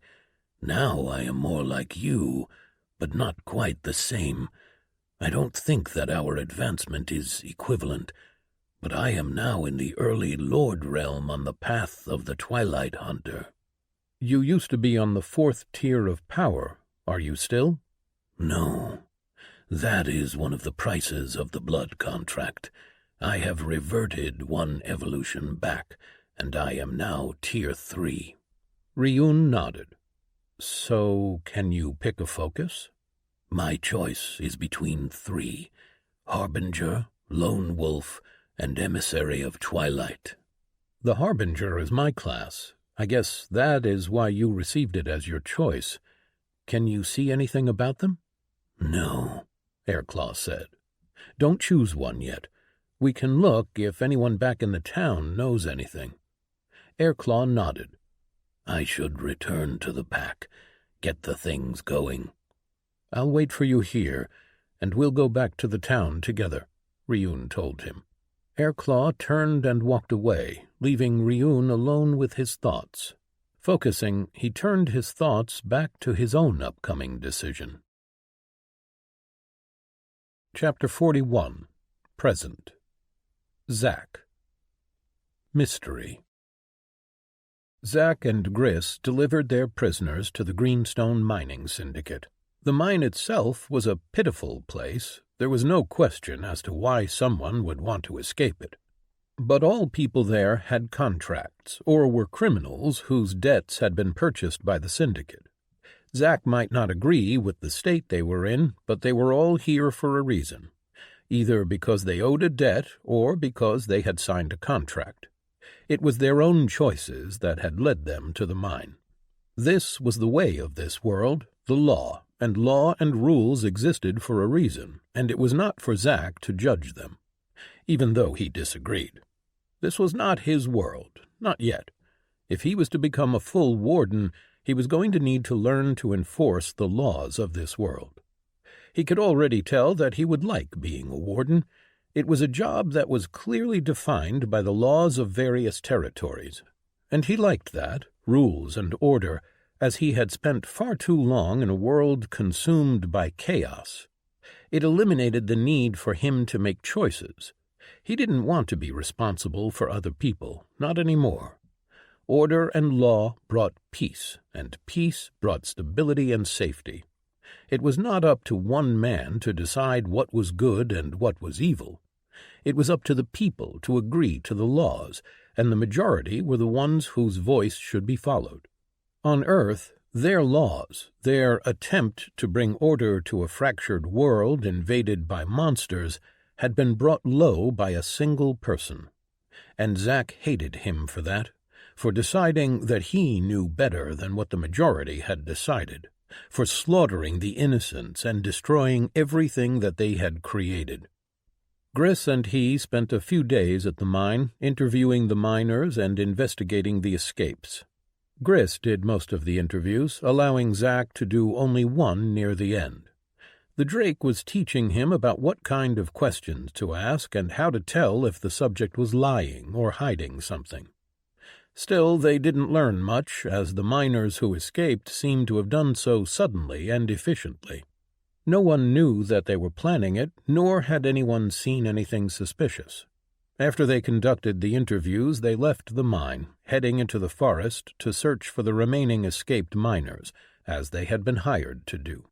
Now I am more like you, but not quite the same. I don't think that our advancement is equivalent, but I am now in the early Lord realm on the path of the Twilight Hunter." "You used to be on the 4th tier of power. Are you still?" "No. That is one of the prices of the blood contract. I have reverted 1 evolution back, and I am now tier 3. Ryun nodded. "So, can you pick a focus?" "My choice is between 3, Harbinger, Lone Wolf, and Emissary of Twilight." "The Harbinger is my class. I guess that is why you received it as your choice. Can you see anything about them?" "No," Airclaw said. "Don't choose one yet. We can look if anyone back in the town knows anything." Airclaw nodded. "I should return to the pack, get the things going." "I'll wait for you here, and we'll go back to the town together," Ryun told him. Airclaw turned and walked away, leaving Ryun alone with his thoughts. Focusing, he turned his thoughts back to his own upcoming decision. Chapter 41. Present. Zack. Mystery. Zack and Gris delivered their prisoners to the Greenstone Mining Syndicate. The mine itself was a pitiful place. There was no question as to why someone would want to escape it. But all people there had contracts, or were criminals whose debts had been purchased by the syndicate. Zack might not agree with the state they were in, but they were all here for a reason, either because they owed a debt or because they had signed a contract. It was their own choices that had led them to the mine. This was the way of this world, the law and rules existed for a reason, and it was not for Zack to judge them, even though he disagreed. This was not his world, not yet. If he was to become a full warden, he was going to need to learn to enforce the laws of this world. He could already tell that he would like being a warden. It was a job that was clearly defined by the laws of various territories, and he liked that, rules and order, as he had spent far too long in a world consumed by chaos. It eliminated the need for him to make choices. He didn't want to be responsible for other people, not anymore. Order and law brought peace, and peace brought stability and safety. It was not up to one man to decide what was good and what was evil. It was up to the people to agree to the laws, and the majority were the ones whose voice should be followed. On Earth, their laws, their attempt to bring order to a fractured world invaded by monsters, had been brought low by a single person. And Zack hated him for that, for deciding that he knew better than what the majority had decided, for slaughtering the innocents and destroying everything that they had created. Gris and he spent a few days at the mine, interviewing the miners and investigating the escapes. Gris did most of the interviews, allowing Zack to do only one near the end. The Drake was teaching him about what kind of questions to ask and how to tell if the subject was lying or hiding something. Still, they didn't learn much, as the miners who escaped seemed to have done so suddenly and efficiently. No one knew that they were planning it, nor had anyone seen anything suspicious. After they conducted the interviews, they left the mine, heading into the forest to search for the remaining escaped miners, as they had been hired to do.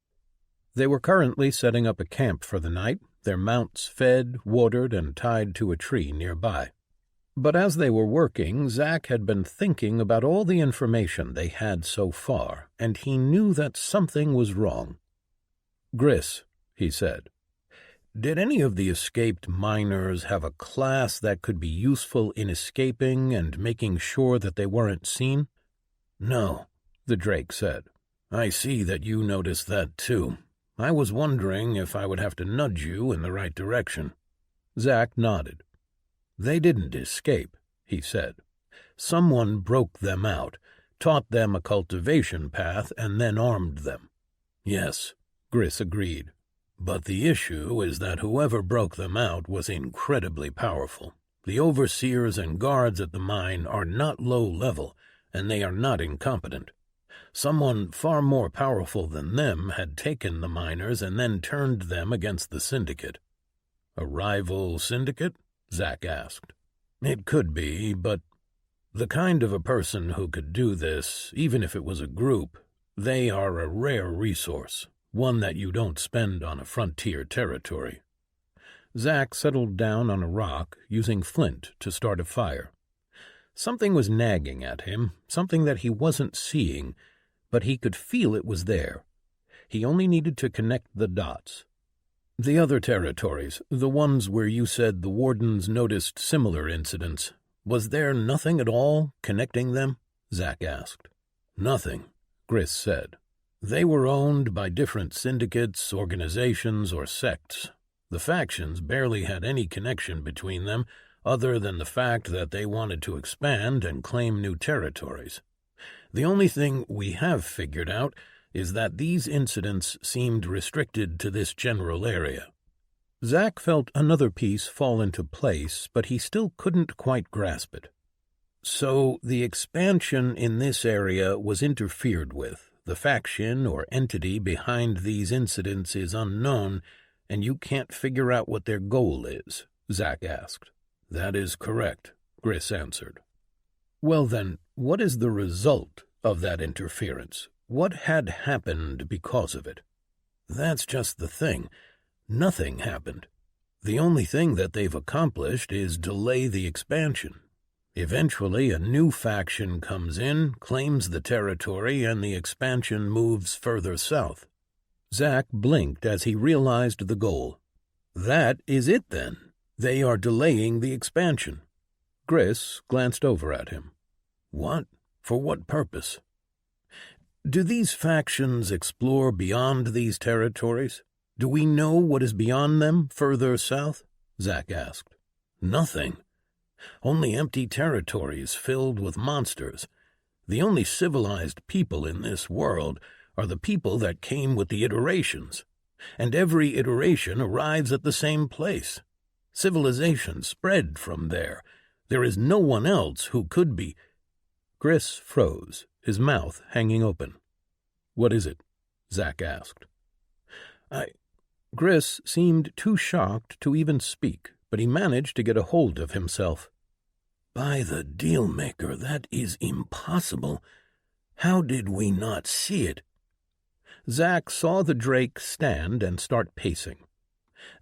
They were currently setting up a camp for the night, their mounts fed, watered, and tied to a tree nearby. But as they were working, Zack had been thinking about all the information they had so far, and he knew that something was wrong. "Gris," he said, "did any of the escaped miners have a class that could be useful in escaping and making sure that they weren't seen?" "No," the Drake said. "I see that you noticed that too. I was wondering if I would have to nudge you in the right direction." Zack nodded. "They didn't escape," he said. "Someone broke them out, taught them a cultivation path, and then armed them." "Yes," Gris agreed. "But the issue is that whoever broke them out was incredibly powerful. The overseers and guards at the mine are not low level, and they are not incompetent. Someone far more powerful than them had taken the miners and then turned them against the syndicate." "A rival syndicate?" Zack asked. "It could be, but the kind of a person who could do this, even if it was a group, they are a rare resource, one that you don't spend on a frontier territory." Zack settled down on a rock, using flint to start a fire. Something was nagging at him, something that he wasn't seeing, but he could feel it was there. He only needed to connect the dots. "The other territories, the ones where you said the wardens noticed similar incidents, was there nothing at all connecting them?" Zack asked. "Nothing," Gris said. "They were owned by different syndicates, organizations, or sects. The factions barely had any connection between them, other than the fact that they wanted to expand and claim new territories. The only thing we have figured out is that these incidents seemed restricted to this general area." Zack felt another piece fall into place, but he still couldn't quite grasp it. "So the expansion in this area was interfered with. The faction or entity behind these incidents is unknown, and you can't figure out what their goal is?" Zack asked. "That is correct," Gris answered. "Well then, what is the result of that interference? What had happened because of it?" "That's just the thing. Nothing happened. The only thing that they've accomplished is delay the expansion. Eventually, a new faction comes in, claims the territory, and the expansion moves further south. Zack blinked as he realized the goal. That is it, then. They are delaying the expansion. Gris glanced over at him. What? For what purpose? Do these factions explore beyond these territories? Do we know what is beyond them, further south? Zack asked. Nothing. Only empty territories filled with monsters. The only civilized people in this world are the people that came with the iterations, and every iteration arrives at the same place. Civilization spread from there. There is no one else who could be. Gris froze, his mouth hanging open. What is it? Zack asked. Gris seemed too shocked to even speak, but he managed to get a hold of himself. By the Dealmaker, that is impossible. How did we not see it? Zack saw the drake stand and start pacing.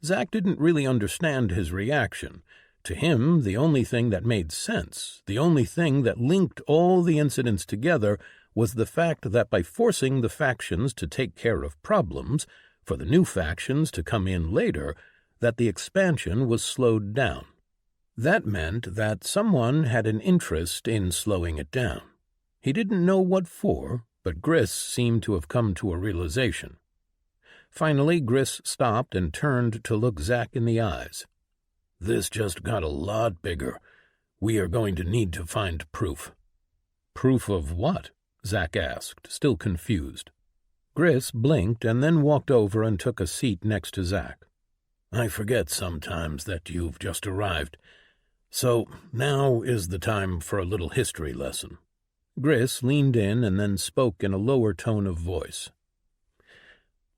Zack didn't really understand his reaction. To him, the only thing that made sense, the only thing that linked all the incidents together, was the fact that by forcing the factions to take care of problems, for the new factions to come in later, that the expansion was slowed down. That meant that someone had an interest in slowing it down. He didn't know what for, but Gris seemed to have come to a realization. Finally, Gris stopped and turned to look Zack in the eyes. This just got a lot bigger. We are going to need to find proof. Proof of what? Zack asked, still confused. Gris blinked and then walked over and took a seat next to Zack. I forget sometimes that you've just arrived. So now is the time for a little history lesson. Gris leaned in and then spoke in a lower tone of voice.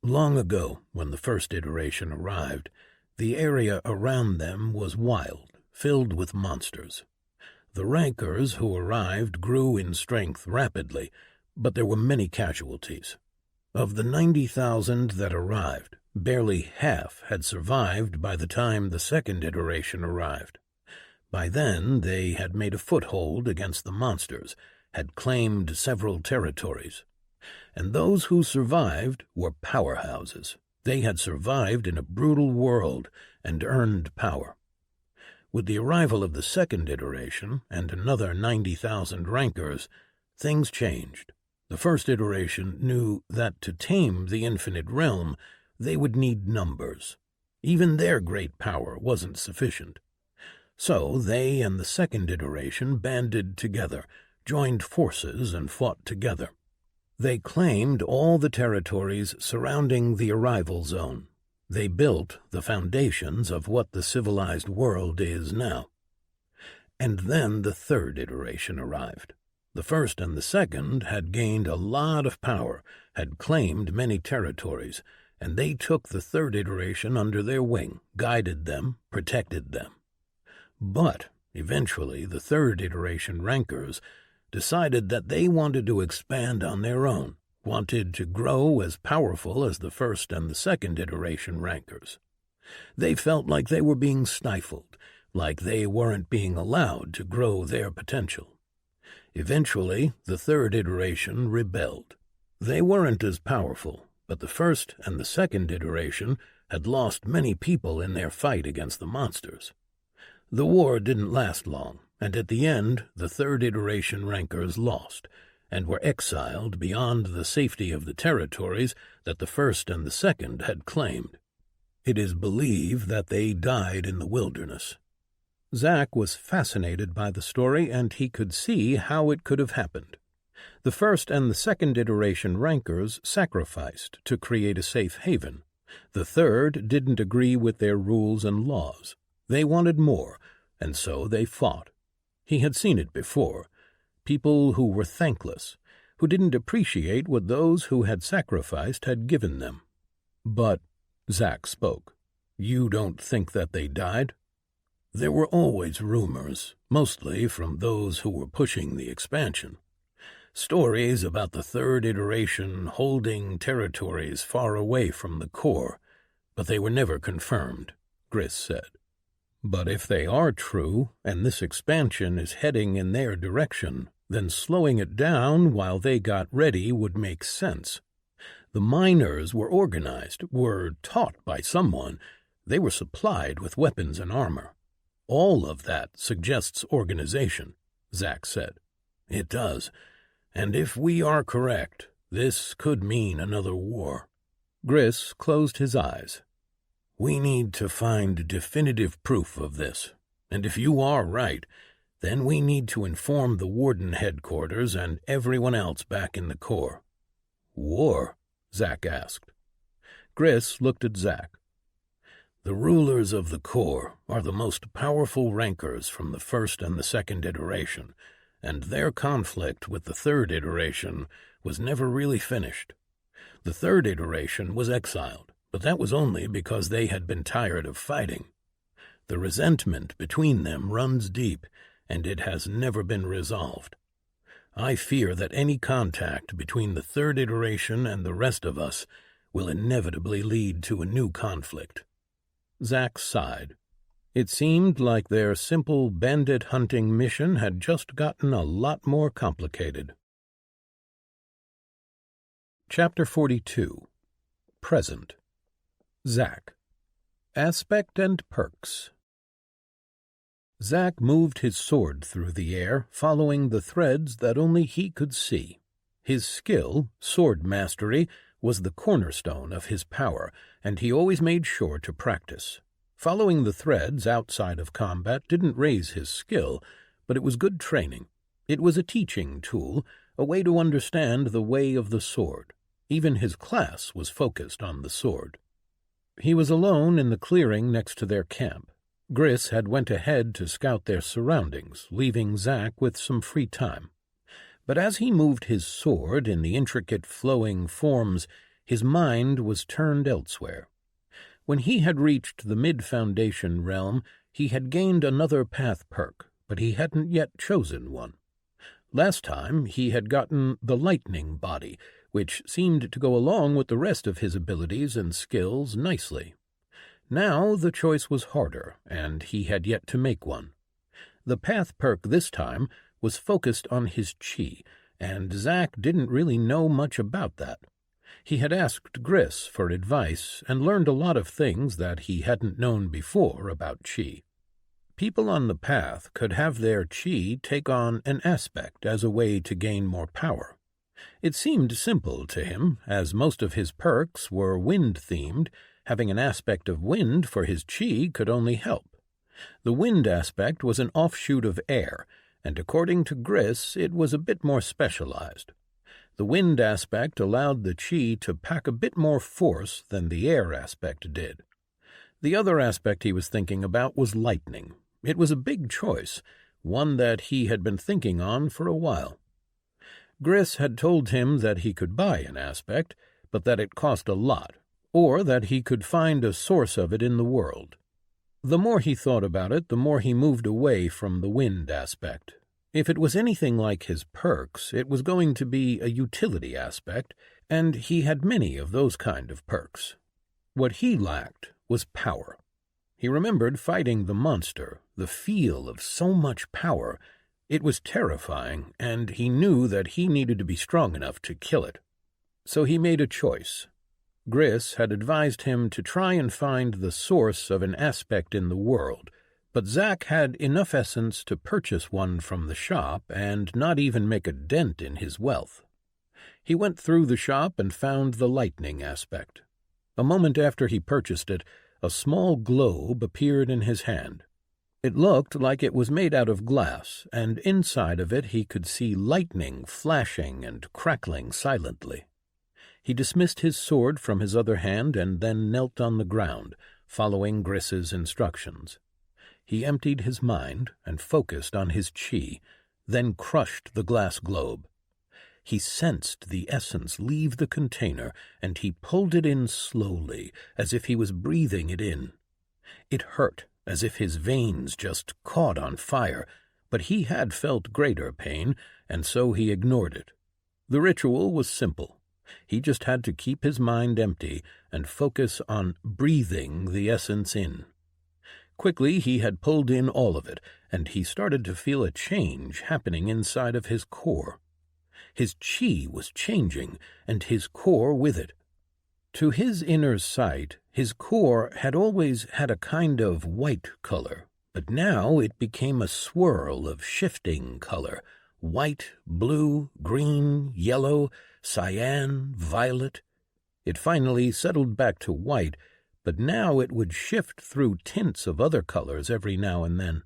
Long ago, when the first iteration arrived, the area around them was wild, filled with monsters. The rankers who arrived grew in strength rapidly, but there were many casualties. Of the 90,000 that arrived, barely half had survived by the time the second iteration arrived. By then, they had made a foothold against the monsters, had claimed several territories. And those who survived were powerhouses. They had survived in a brutal world and earned power. With the arrival of the second iteration and another 90,000 rankers, things changed. The first iteration knew that to tame the infinite realm, they would need numbers. Even their great power wasn't sufficient. So they and the second iteration banded together, joined forces, and fought together. They claimed all the territories surrounding the arrival zone. They built the foundations of what the civilized world is now. And then the third iteration arrived. The first and the second had gained a lot of power, had claimed many territories, and they took the third iteration under their wing, guided them, protected them. But eventually the third iteration rankers decided that they wanted to expand on their own, wanted to grow as powerful as the first and the second iteration rankers. They felt like they were being stifled, like they weren't being allowed to grow their potential. Eventually, the third iteration rebelled. They weren't as powerful, but the first and the second iteration had lost many people in their fight against the monsters. The war didn't last long, and at the end, the third iteration rankers lost, and were exiled beyond the safety of the territories that the first and the second had claimed. It is believed that they died in the wilderness. Zack was fascinated by the story, and he could see how it could have happened. The first and the second iteration rankers sacrificed to create a safe haven. The third didn't agree with their rules and laws. They wanted more, and so they fought. He had seen it before. People who were thankless, who didn't appreciate what those who had sacrificed had given them. But, Zack spoke, you don't think that they died? There were always rumors, mostly from those who were pushing the expansion. Stories about the third iteration holding territories far away from the core, but they were never confirmed. Gris said. But if they are true, and this expansion is heading in their direction, then slowing it down while they got ready would make sense. The miners were organized, were taught by someone. They were supplied with weapons and armor. All of that suggests organization, Zack said. It does. And if we are correct, this could mean another war. Gris closed his eyes. We need to find definitive proof of this. And if you are right, then we need to inform the Warden headquarters and everyone else back in the Corps. War? Zack asked. Gris looked at Zack. The rulers of the Corps are the most powerful rankers from the first and the second iteration, and their conflict with the third iteration was never really finished. The third iteration was exiled, but that was only because they had been tired of fighting. The resentment between them runs deep, and it has never been resolved. I fear that any contact between the third iteration and the rest of us will inevitably lead to a new conflict. Zack sighed. It seemed like their simple bandit hunting mission had just gotten a lot more complicated. Chapter 42. Present. Zack. Aspect and Perks. Zack moved his sword through the air, following the threads that only he could see. His skill, sword mastery, was the cornerstone of his power, and he always made sure to practice. Following the threads outside of combat didn't raise his skill, but it was good training. It was a teaching tool, a way to understand the way of the sword. Even his class was focused on the sword. He was alone in the clearing next to their camp. Gris had went ahead to scout their surroundings, leaving Zack with some free time. But as he moved his sword in the intricate flowing forms, his mind was turned elsewhere. When he had reached the mid-foundation realm, he had gained another path perk, but he hadn't yet chosen one. Last time he had gotten the lightning body, which seemed to go along with the rest of his abilities and skills nicely. Now the choice was harder, and he had yet to make one. The path perk this time was focused on his chi, and Zack didn't really know much about that. He had asked Gris for advice and learned a lot of things that he hadn't known before about chi. People on the path could have their chi take on an aspect as a way to gain more power. It seemed simple to him, as most of his perks were wind-themed. Having an aspect of wind for his chi could only help. The wind aspect was an offshoot of air, and according to Gris, it was a bit more specialized. The wind aspect allowed the chi to pack a bit more force than the air aspect did. The other aspect he was thinking about was lightning. It was a big choice, one that he had been thinking on for a while. Gris had told him that he could buy an aspect, but that it cost a lot, or that he could find a source of it in the world. The more he thought about it, the more he moved away from the wind aspect. If it was anything like his perks, it was going to be a utility aspect, and he had many of those kind of perks. What he lacked was power. He remembered fighting the monster, the feel of so much power. It was terrifying, and he knew that he needed to be strong enough to kill it. So he made a choice. Gris had advised him to try and find the source of an aspect in the world, but Zack had enough essence to purchase one from the shop and not even make a dent in his wealth. He went through the shop and found the lightning aspect. A moment after he purchased it, a small globe appeared in his hand. It looked like it was made out of glass, and inside of it he could see lightning flashing and crackling silently. He dismissed his sword from his other hand and then knelt on the ground, following Gris's instructions. He emptied his mind and focused on his chi, then crushed the glass globe. He sensed the essence leave the container, and he pulled it in slowly, as if he was breathing it in. It hurt, as if his veins just caught on fire, but he had felt greater pain, and so he ignored it. The ritual was simple. He just had to keep his mind empty and focus on breathing the essence in. Quickly he had pulled in all of it, and he started to feel a change happening inside of his core. His chi was changing, and his core with it. To his inner sight, his core had always had a kind of white color, but now it became a swirl of shifting color: white, blue, green, yellow, cyan, violet. It finally settled back to white, but now it would shift through tints of other colors every now and then.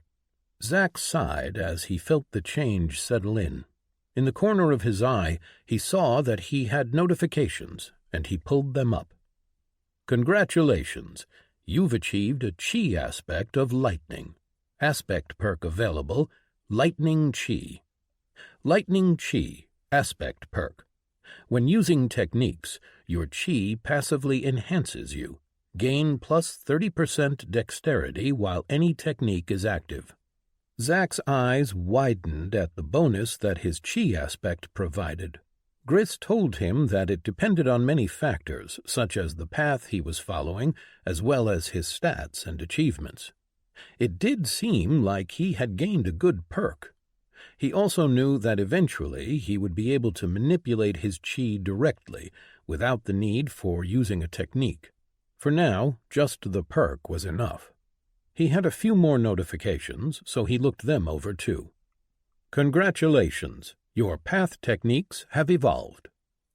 Zack sighed as he felt the change settle in. In the corner of his eye, he saw that he had notifications, and he pulled them up. Congratulations, you've achieved a chi aspect of lightning. Aspect perk available, Lightning Chi. Lightning Chi, aspect perk. When using techniques, your chi passively enhances you. Gain plus 30% dexterity while any technique is active. Zack's eyes widened at the bonus that his chi aspect provided. Gris told him that it depended on many factors, such as the path he was following, as well as his stats and achievements. It did seem like he had gained a good perk. He also knew that eventually he would be able to manipulate his chi directly, without the need for using a technique. For now, just the perk was enough. He had a few more notifications, so he looked them over too. Congratulations, your path techniques have evolved.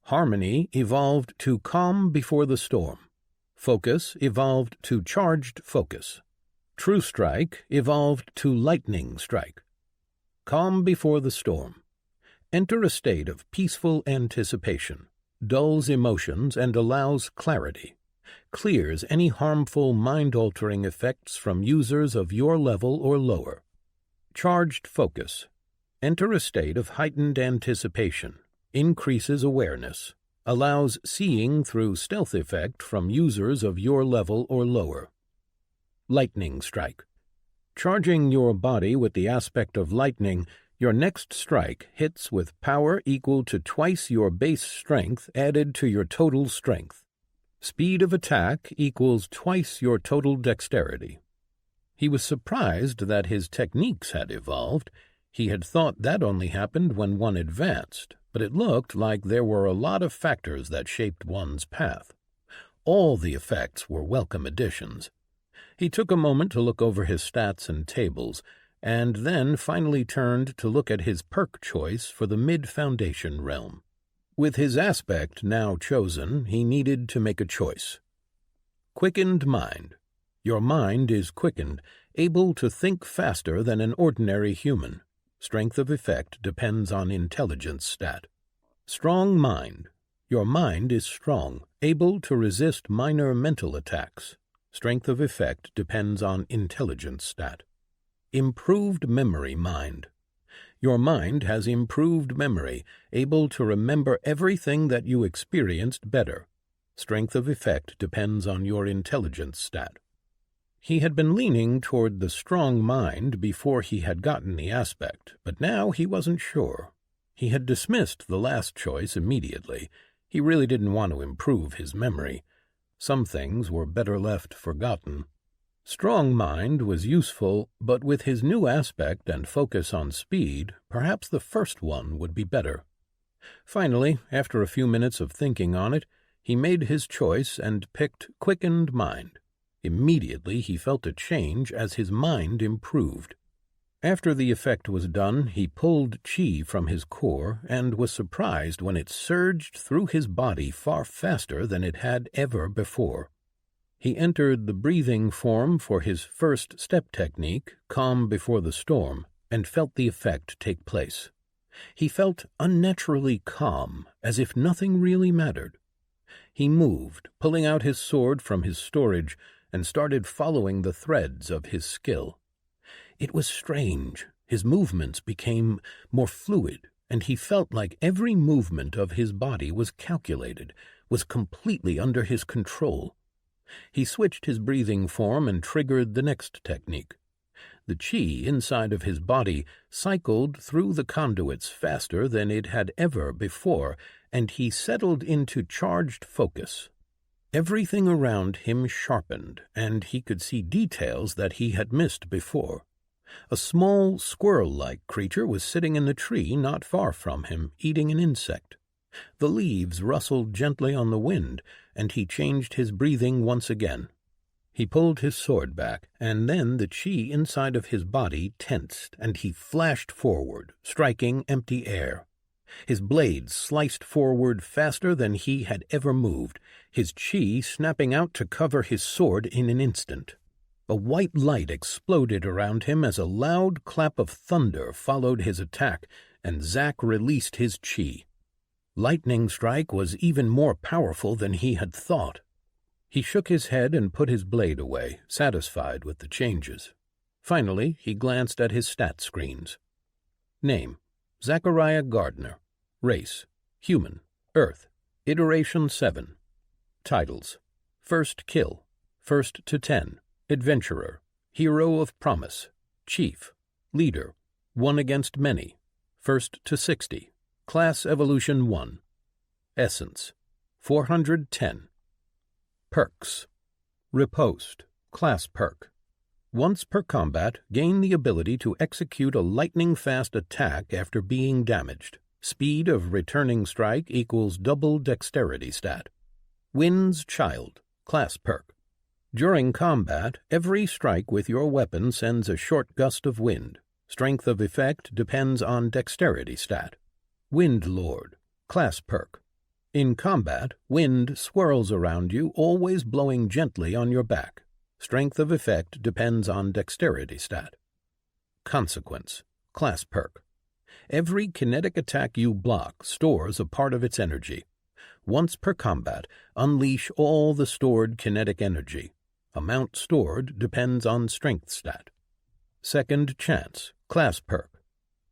Harmony evolved to Calm Before the Storm. Focus evolved to Charged Focus. True Strike evolved to Lightning Strike. Calm Before the Storm. Enter a state of peaceful anticipation, dulls emotions and allows clarity, clears any harmful mind-altering effects from users of your level or lower. Charged Focus. Enter a state of heightened anticipation, increases awareness, allows seeing through stealth effect from users of your level or lower. Lightning Strike. Charging your body with the aspect of lightning, your next strike hits with power equal to twice your base strength added to your total strength. Speed of attack equals twice your total dexterity. He was surprised that his techniques had evolved. He had thought that only happened when one advanced, but it looked like there were a lot of factors that shaped one's path. All the effects were welcome additions. He took a moment to look over his stats and tables, and then finally turned to look at his perk choice for the mid-foundation realm. With his aspect now chosen, he needed to make a choice. Quickened Mind. Your mind is quickened, able to think faster than an ordinary human. Strength of effect depends on intelligence stat. Strong Mind. Your mind is strong, able to resist minor mental attacks. Strength of effect depends on intelligence stat. Improved Memory Mind. Your mind has improved memory, able to remember everything that you experienced better. Strength of effect depends on your intelligence stat. He had been leaning toward the strong mind before he had gotten the aspect, but now he wasn't sure. He had dismissed the last choice immediately. He really didn't want to improve his memory. Some things were better left forgotten. Strong Mind was useful, but with his new aspect and focus on speed, perhaps the first one would be better. Finally, after a few minutes of thinking on it, he made his choice and picked Quickened Mind. Immediately he felt a change as his mind improved. After the effect was done, he pulled chi from his core and was surprised when it surged through his body far faster than it had ever before. He entered the breathing form for his first step technique, Calm Before the Storm, and felt the effect take place. He felt unnaturally calm, as if nothing really mattered. He moved, pulling out his sword from his storage, and started following the threads of his skill. It was strange. His movements became more fluid, and he felt like every movement of his body was calculated, was completely under his control. He switched his breathing form and triggered the next technique. The chi inside of his body cycled through the conduits faster than it had ever before, and he settled into charged focus. Everything around him sharpened, and he could see details that he had missed before. A small squirrel-like creature was sitting in the tree not far from him, eating an insect. The leaves rustled gently on the wind, and he changed his breathing once again. He pulled his sword back, and then the chi inside of his body tensed, and he flashed forward, striking empty air. His blade sliced forward faster than he had ever moved, his chi snapping out to cover his sword in an instant. A white light exploded around him as a loud clap of thunder followed his attack, and Zack released his chi. Lightning strike was even more powerful than he had thought. He shook his head and put his blade away, satisfied with the changes. Finally, he glanced at his stat screens. Name: Zachariah Gardner. Race: Human. Earth. Iteration 7. Titles: First Kill. First to 10. Adventurer. Hero of Promise. Chief. Leader. One against many. First to 60. Class Evolution 1. Essence: 410. Perks: Riposte. Class perk. Once per combat, gain the ability to execute a lightning-fast attack after being damaged. Speed of returning strike equals double dexterity stat. Wind's Child. Class perk. During combat, every strike with your weapon sends a short gust of wind. Strength of effect depends on dexterity stat. Wind Lord. Class perk. In combat, wind swirls around you, always blowing gently on your back. Strength of effect depends on dexterity stat. Consequence. Class perk. Every kinetic attack you block stores a part of its energy. Once per combat, unleash all the stored kinetic energy. Amount stored depends on strength stat. Second Chance. Class perk.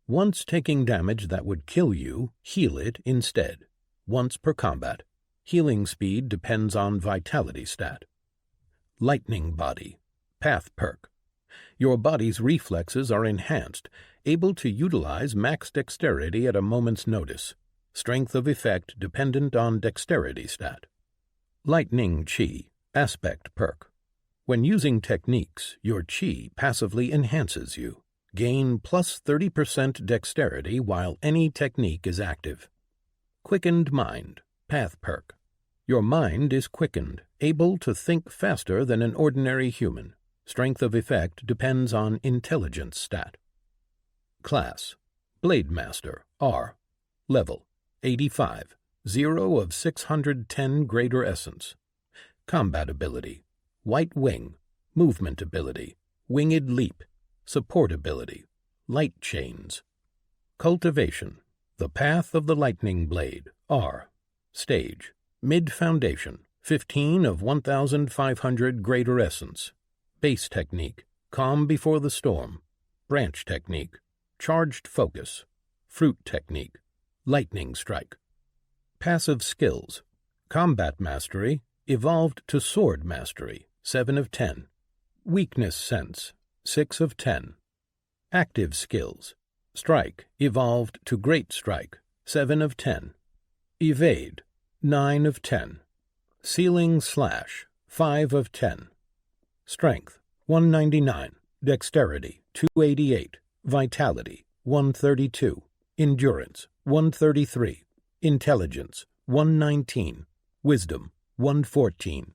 Once taking damage that would kill you, heal it instead. Once per combat. Healing speed depends on vitality stat. Lightning Body. Path perk. Your body's reflexes are enhanced, able to utilize max dexterity at a moment's notice. Strength of effect dependent on dexterity stat. Lightning Chi. Aspect perk. When using techniques, your chi passively enhances you. Gain plus 30% dexterity while any technique is active. Quickened Mind. Path perk. Your mind is quickened, able to think faster than an ordinary human. Strength of effect depends on intelligence stat. Class: Blade Master, R. Level: 85, 0 of 610 greater essence. Combat ability: White Wing. Movement ability: Winged Leap. Support ability: Light Chains. Cultivation: The Path of the Lightning Blade, R. Stage: Mid-Foundation, 15 of 1,500 greater essence. Base Technique: Calm Before the Storm. Branch Technique: Charged Focus. Fruit Technique: Lightning Strike. Passive Skills: Combat Mastery, evolved to Sword Mastery, 7 of 10. Weakness Sense, 6 of 10. Active Skills: Strike, evolved to Great Strike, 7 of 10. Evade, 9 of 10. Sealing Slash, 5 of 10. Strength, 199. Dexterity, 288. Vitality, 132. Endurance, 133. Intelligence, 119. Wisdom, 114.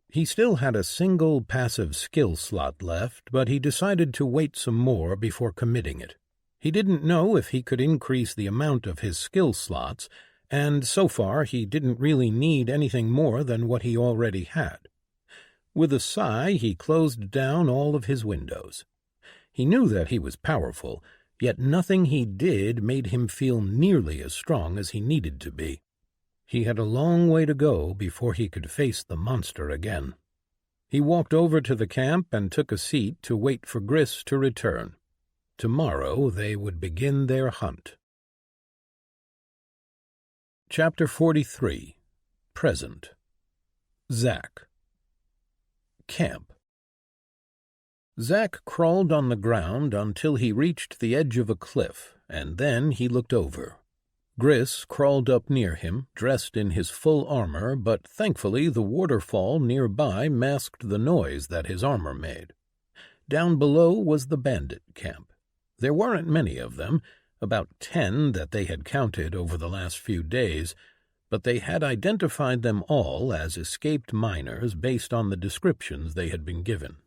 He still had a single passive skill slot left, but he decided to wait some more before committing it. He didn't know if he could increase the amount of his skill slots, and so far he didn't really need anything more than what he already had. With a sigh, he closed down all of his windows. He knew that he was powerful, yet nothing he did made him feel nearly as strong as he needed to be. He had a long way to go before he could face the monster again. He walked over to the camp and took a seat to wait for Gris to return. Tomorrow they would begin their hunt. Chapter 43. Present. Zack. Camp. Zack crawled on the ground until he reached the edge of a cliff, and then he looked over. Gris crawled up near him, dressed in his full armor, but thankfully the waterfall nearby masked the noise that his armor made. Down below was the bandit camp. There weren't many of them, about 10 that they had counted over the last few days, but they had identified them all as escaped miners based on the descriptions they had been given.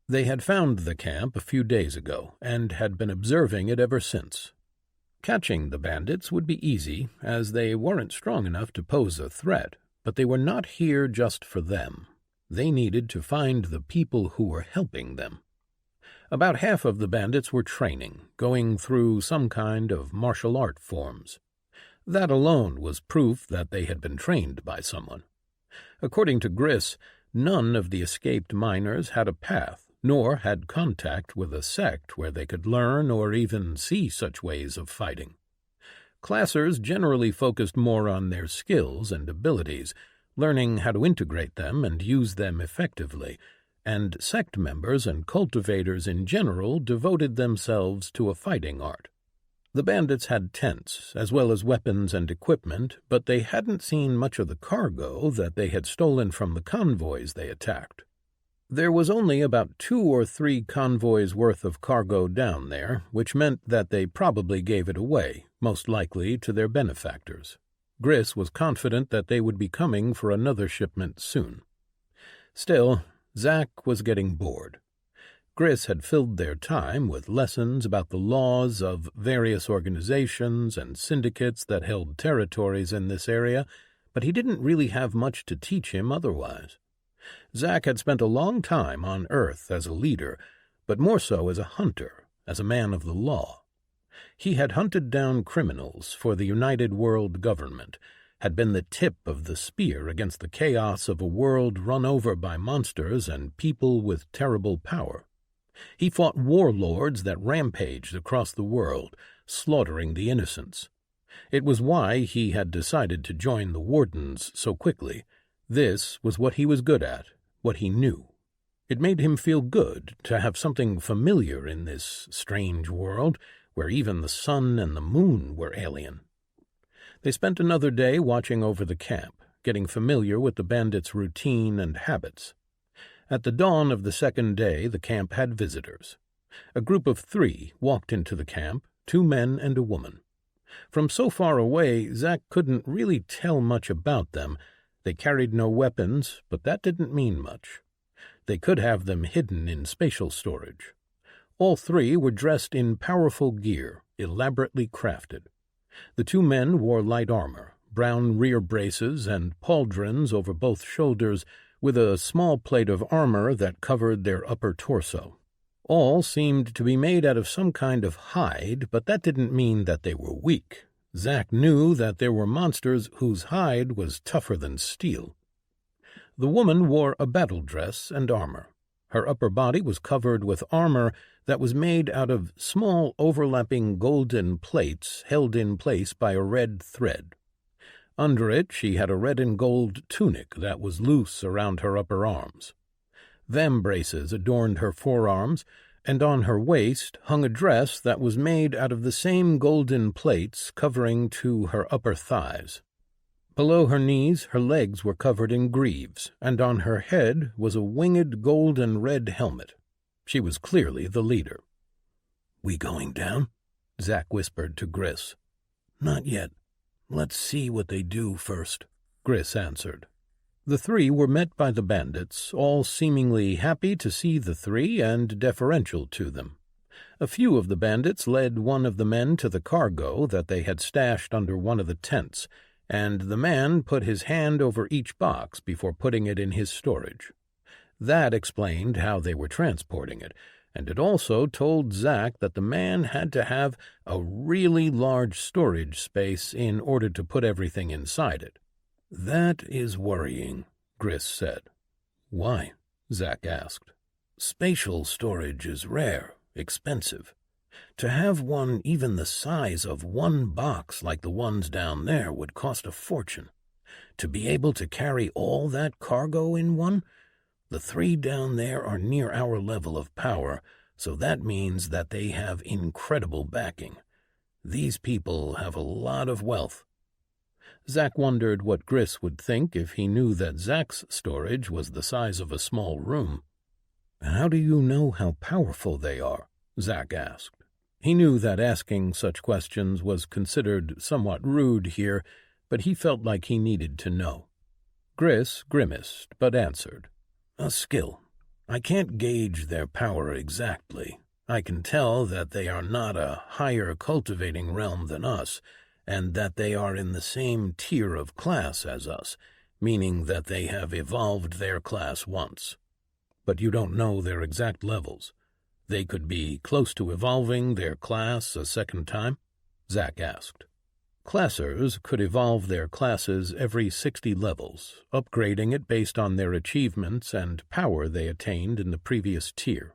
They had found the camp a few days ago and had been observing it ever since. Catching the bandits would be easy, as they weren't strong enough to pose a threat, but they were not here just for them. They needed to find the people who were helping them. About half of the bandits were training, going through some kind of martial art forms. That alone was proof that they had been trained by someone. According to Gris, none of the escaped miners had a path, nor had contact with a sect where they could learn or even see such ways of fighting. Classers generally focused more on their skills and abilities, learning how to integrate them and use them effectively, and sect members and cultivators in general devoted themselves to a fighting art. The bandits had tents, as well as weapons and equipment, but they hadn't seen much of the cargo that they had stolen from the convoys they attacked. There was only about 2 or 3 convoys worth of cargo down there, which meant that they probably gave it away, most likely to their benefactors. Gris was confident that they would be coming for another shipment soon. Still, Zack was getting bored. Gris had filled their time with lessons about the laws of various organizations and syndicates that held territories in this area, but he didn't really have much to teach him otherwise. Zack had spent a long time on Earth as a leader, but more so as a hunter, as a man of the law. He had hunted down criminals for the United World Government, had been the tip of the spear against the chaos of a world run over by monsters and people with terrible power. He fought warlords that rampaged across the world, slaughtering the innocents. It was why he had decided to join the Wardens so quickly. This was what he was good at, what he knew. It made him feel good to have something familiar in this strange world, where even the sun and the moon were alien. They spent another day watching over the camp, getting familiar with the bandits' routine and habits. At the dawn of the second day, the camp had visitors. A group of 3 walked into the camp, 2 men and a woman. From so far away, Zack couldn't really tell much about them. They carried no weapons, but that didn't mean much. They could have them hidden in spatial storage. All 3 were dressed in powerful gear, elaborately crafted. The 2 men wore light armor, brown rear braces, and pauldrons over both shoulders, with a small plate of armor that covered their upper torso. All seemed to be made out of some kind of hide, but that didn't mean that they were weak. Zack knew that there were monsters whose hide was tougher than steel. The woman wore a battle dress and armor. Her upper body was covered with armor that was made out of small overlapping golden plates held in place by a red thread. Under it she had a red and gold tunic that was loose around her upper arms. Vambraces adorned her forearms, and on her waist hung a dress that was made out of the same golden plates covering to her upper thighs. Below her knees her legs were covered in greaves, and on her head was a winged gold and red helmet. She was clearly the leader. "We going down?" Zack whispered to Gris. "Not yet. Let's see what they do first," Gris answered. The 3 were met by the bandits, all seemingly happy to see the 3 and deferential to them. A few of the bandits led one of the men to the cargo that they had stashed under one of the tents, and the man put his hand over each box before putting it in his storage. That explained how they were transporting it, and it also told Zack that the man had to have a really large storage space in order to put everything inside it. "That is worrying," Gris said. "Why?" Zack asked. "Spatial storage is rare, expensive. To have one even the size of one box like the ones down there would cost a fortune. To be able to carry all that cargo in one? The 3 down there are near our level of power, so that means that they have incredible backing. These people have a lot of wealth." Zack wondered what Gris would think if he knew that Zack's storage was the size of a small room. "How do you know how powerful they are?" Zack asked. He knew that asking such questions was considered somewhat rude here, but he felt like he needed to know. Gris grimaced, but answered, "A skill. I can't gauge their power exactly. I can tell that they are not a higher cultivating realm than us, and that they are in the same tier of class as us, meaning that they have evolved their class once. But you don't know their exact levels. They could be close to evolving their class a second time?" Zack asked. Classers could evolve their classes every 60 levels, upgrading it based on their achievements and power they attained in the previous tier.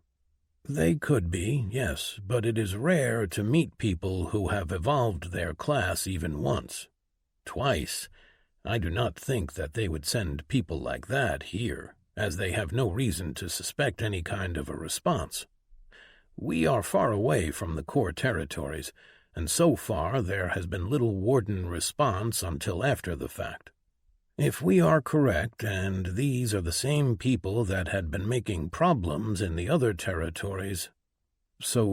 "They could be, yes, but it is rare to meet people who have evolved their class even once. Twice. I do not think that they would send people like that here, as they have no reason to suspect any kind of a response. We are far away from the core territories, and so far there has been little warden response until after the fact. If we are correct, and these are the same people that had been making problems in the other territories, so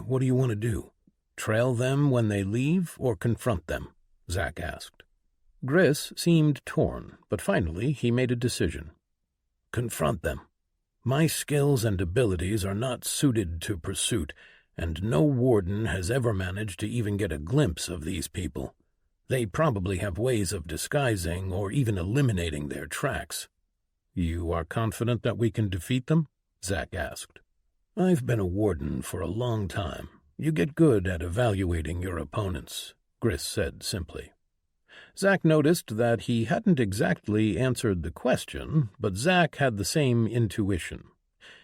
what do you want to do? Trail them when they leave, or confront them?" Zack asked. Gris seemed torn, but finally he made a decision. "Confront them. My skills and abilities are not suited to pursuit, and no warden has ever managed to even get a glimpse of these people. They probably have ways of disguising or even eliminating their tracks." "You are confident that we can defeat them?" Zack asked. "I've been a warden for a long time. You get good at evaluating your opponents," Gris said simply. Zack noticed that he hadn't exactly answered the question, but Zack had the same intuition.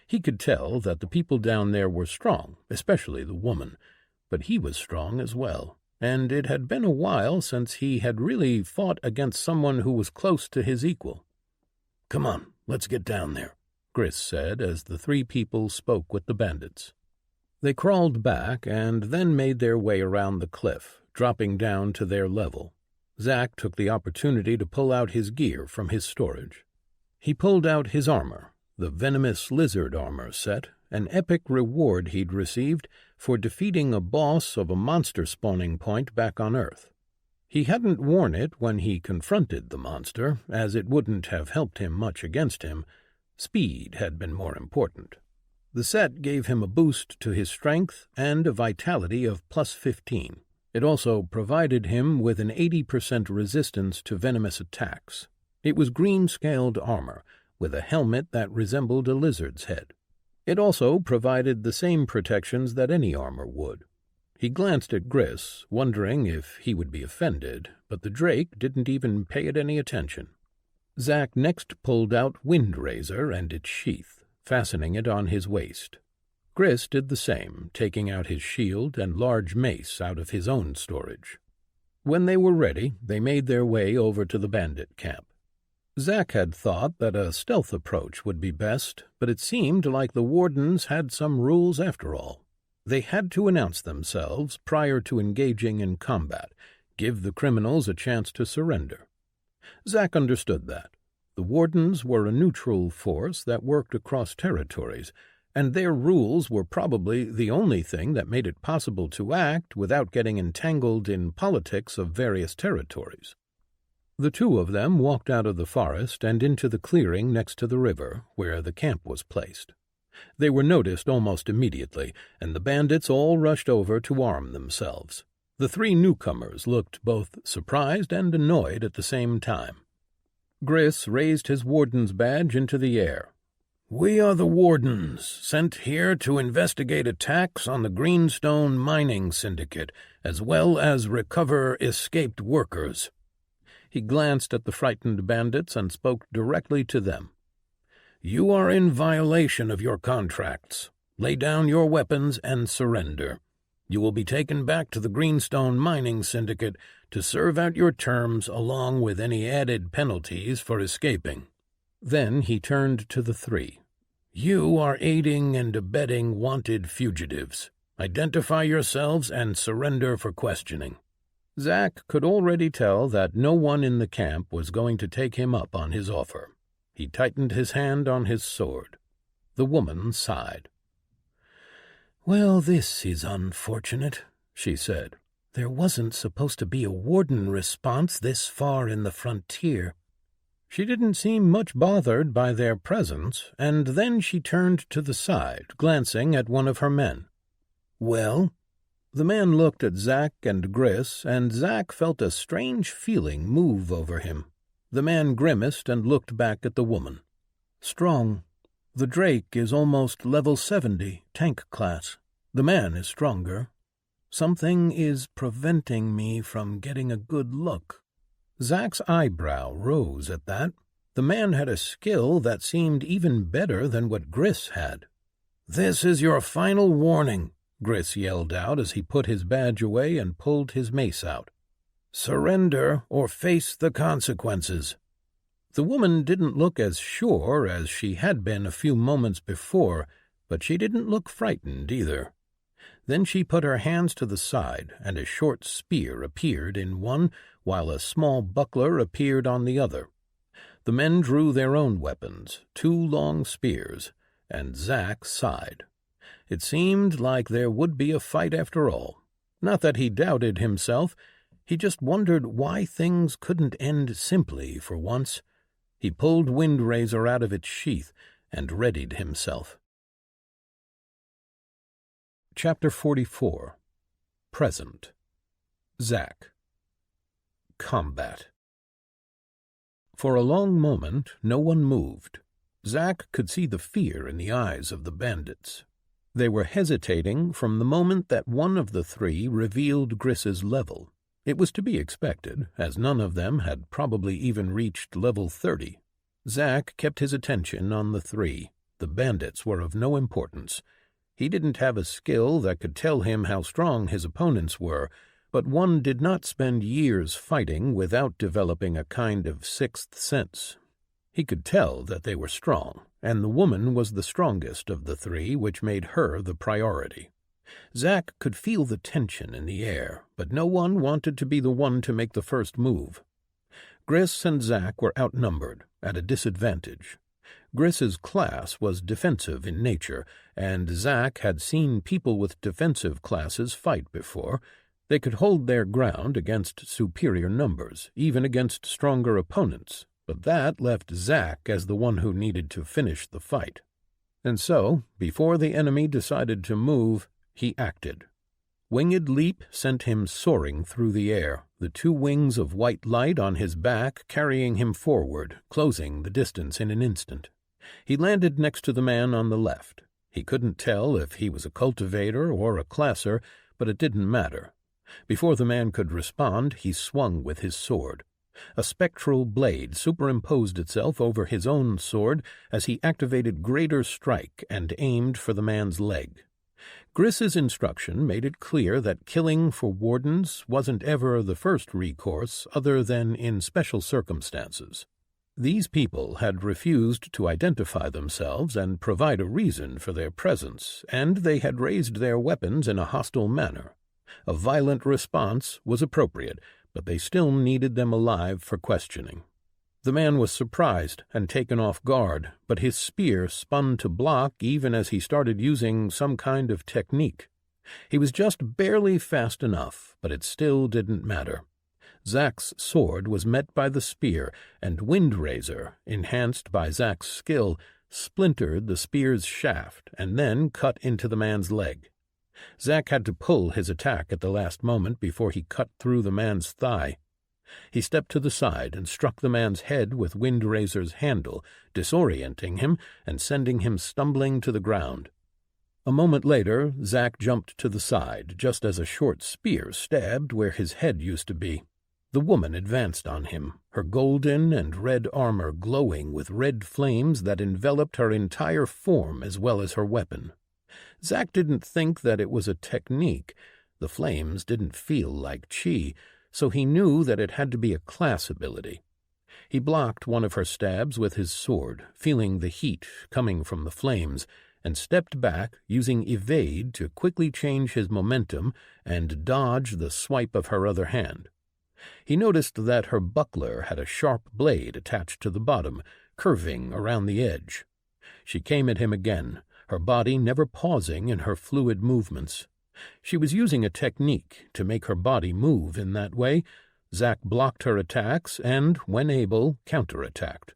He could tell that the people down there were strong, especially the woman, but he was strong as well, and it had been a while since he had really fought against someone who was close to his equal. "Come on, let's get down there," Gris said as the three people spoke with the bandits. They crawled back and then made their way around the cliff, dropping down to their level. Zack took the opportunity to pull out his gear from his storage. He pulled out his armor, the venomous lizard armor set, an epic reward he'd received for defeating a boss of a monster spawning point back on Earth. He hadn't worn it when he confronted the monster, as it wouldn't have helped him much against him. Speed had been more important. The set gave him a boost to his strength and a vitality of +15. It also provided him with an 80% resistance to venomous attacks. It was green-scaled armor, with a helmet that resembled a lizard's head. It also provided the same protections that any armor would. He glanced at Gris, wondering if he would be offended, but the Drake didn't even pay it any attention. Zack next pulled out Windrazor and its sheath, fastening it on his waist. Gris did the same, taking out his shield and large mace out of his own storage. When they were ready, they made their way over to the bandit camp. Zack had thought that a stealth approach would be best, but it seemed like the wardens had some rules after all. They had to announce themselves prior to engaging in combat, give the criminals a chance to surrender. Zack understood that. The wardens were a neutral force that worked across territories, and their rules were probably the only thing that made it possible to act without getting entangled in politics of various territories. The two of them walked out of the forest and into the clearing next to the river, where the camp was placed. They were noticed almost immediately, and the bandits all rushed over to arm themselves. The three newcomers looked both surprised and annoyed at the same time. Gris raised his warden's badge into the air. "We are the wardens, sent here to investigate attacks on the Greenstone Mining Syndicate, as well as recover escaped workers." He glanced at the frightened bandits and spoke directly to them. "You are in violation of your contracts. Lay down your weapons and surrender. You will be taken back to the Greenstone Mining Syndicate to serve out your terms along with any added penalties for escaping." Then he turned to the three. "You are aiding and abetting wanted fugitives. Identify yourselves and surrender for questioning." Zack could already tell that no one in the camp was going to take him up on his offer. He tightened his hand on his sword. The woman sighed. "Well, this is unfortunate," she said. "There wasn't supposed to be a warden response this far in the frontier." She didn't seem much bothered by their presence, and then she turned to the side, glancing at one of her men. "Well?" The man looked at Zack and Gris, and Zack felt a strange feeling move over him. The man grimaced and looked back at the woman. "Strong. The Drake is almost level 70, tank class. The man is stronger. Something is preventing me from getting a good look." Zack's eyebrow rose at that. The man had a skill that seemed even better than what Gris had. "This is your final warning," Gris yelled out as he put his badge away and pulled his mace out. "Surrender or face the consequences." The woman didn't look as sure as she had been a few moments before, but she didn't look frightened either. Then she put her hands to the side, and a short spear appeared in one, while a small buckler appeared on the other. The men drew their own weapons, 2 long spears, and Zack sighed. It seemed like there would be a fight after all. Not that he doubted himself, he just wondered why things couldn't end simply for once. He pulled Wind Razor out of its sheath and readied himself. Chapter 44. Present. Zack. Combat. For a long moment no one moved. Zack could see the fear in the eyes of the bandits. They were hesitating from the moment that one of the 3 revealed Gris's level. It was to be expected, as none of them had probably even reached level 30. Zack kept his attention on the 3. The bandits were of no importance. He didn't have a skill that could tell him how strong his opponents were, but one did not spend years fighting without developing a kind of 6th sense. He could tell that they were strong, and the woman was the strongest of the 3, which made her the priority. Zack could feel the tension in the air, but no one wanted to be the one to make the first move. Gris and Zack were outnumbered, at a disadvantage. Gris's class was defensive in nature, and Zack had seen people with defensive classes fight before. They could hold their ground against superior numbers, even against stronger opponents, but that left Zack as the one who needed to finish the fight. And so, before the enemy decided to move, he acted. Winged Leap sent him soaring through the air, the 2 wings of white light on his back carrying him forward, closing the distance in an instant. He landed next to the man on the left. He couldn't tell if he was a cultivator or a classer, but it didn't matter. Before the man could respond, he swung with his sword. A spectral blade superimposed itself over his own sword as he activated Greater Strike and aimed for the man's leg. Gris's instruction made it clear that killing for wardens wasn't ever the first recourse other than in special circumstances. These people had refused to identify themselves and provide a reason for their presence, and they had raised their weapons in a hostile manner. A violent response was appropriate, but they still needed them alive for questioning. The man was surprised and taken off guard, but his spear spun to block even as he started using some kind of technique. He was just barely fast enough, but it still didn't matter. Zack's sword was met by the spear, and Wind Razor, enhanced by Zack's skill, splintered the spear's shaft and then cut into the man's leg. Zack had to pull his attack at the last moment before he cut through the man's thigh. He stepped to the side and struck the man's head with Wind Razor's handle, disorienting him and sending him stumbling to the ground. A moment later, Zack jumped to the side, just as a short spear stabbed where his head used to be. The woman advanced on him, her golden and red armor glowing with red flames that enveloped her entire form as well as her weapon. Zack didn't think that it was a technique. The flames didn't feel like chi, so he knew that it had to be a class ability. He blocked one of her stabs with his sword, feeling the heat coming from the flames, and stepped back, using evade to quickly change his momentum and dodge the swipe of her other hand. He noticed that her buckler had a sharp blade attached to the bottom, curving around the edge. She came at him again, her body never pausing in her fluid movements. She was using a technique to make her body move in that way. Zack blocked her attacks and, when able, counterattacked.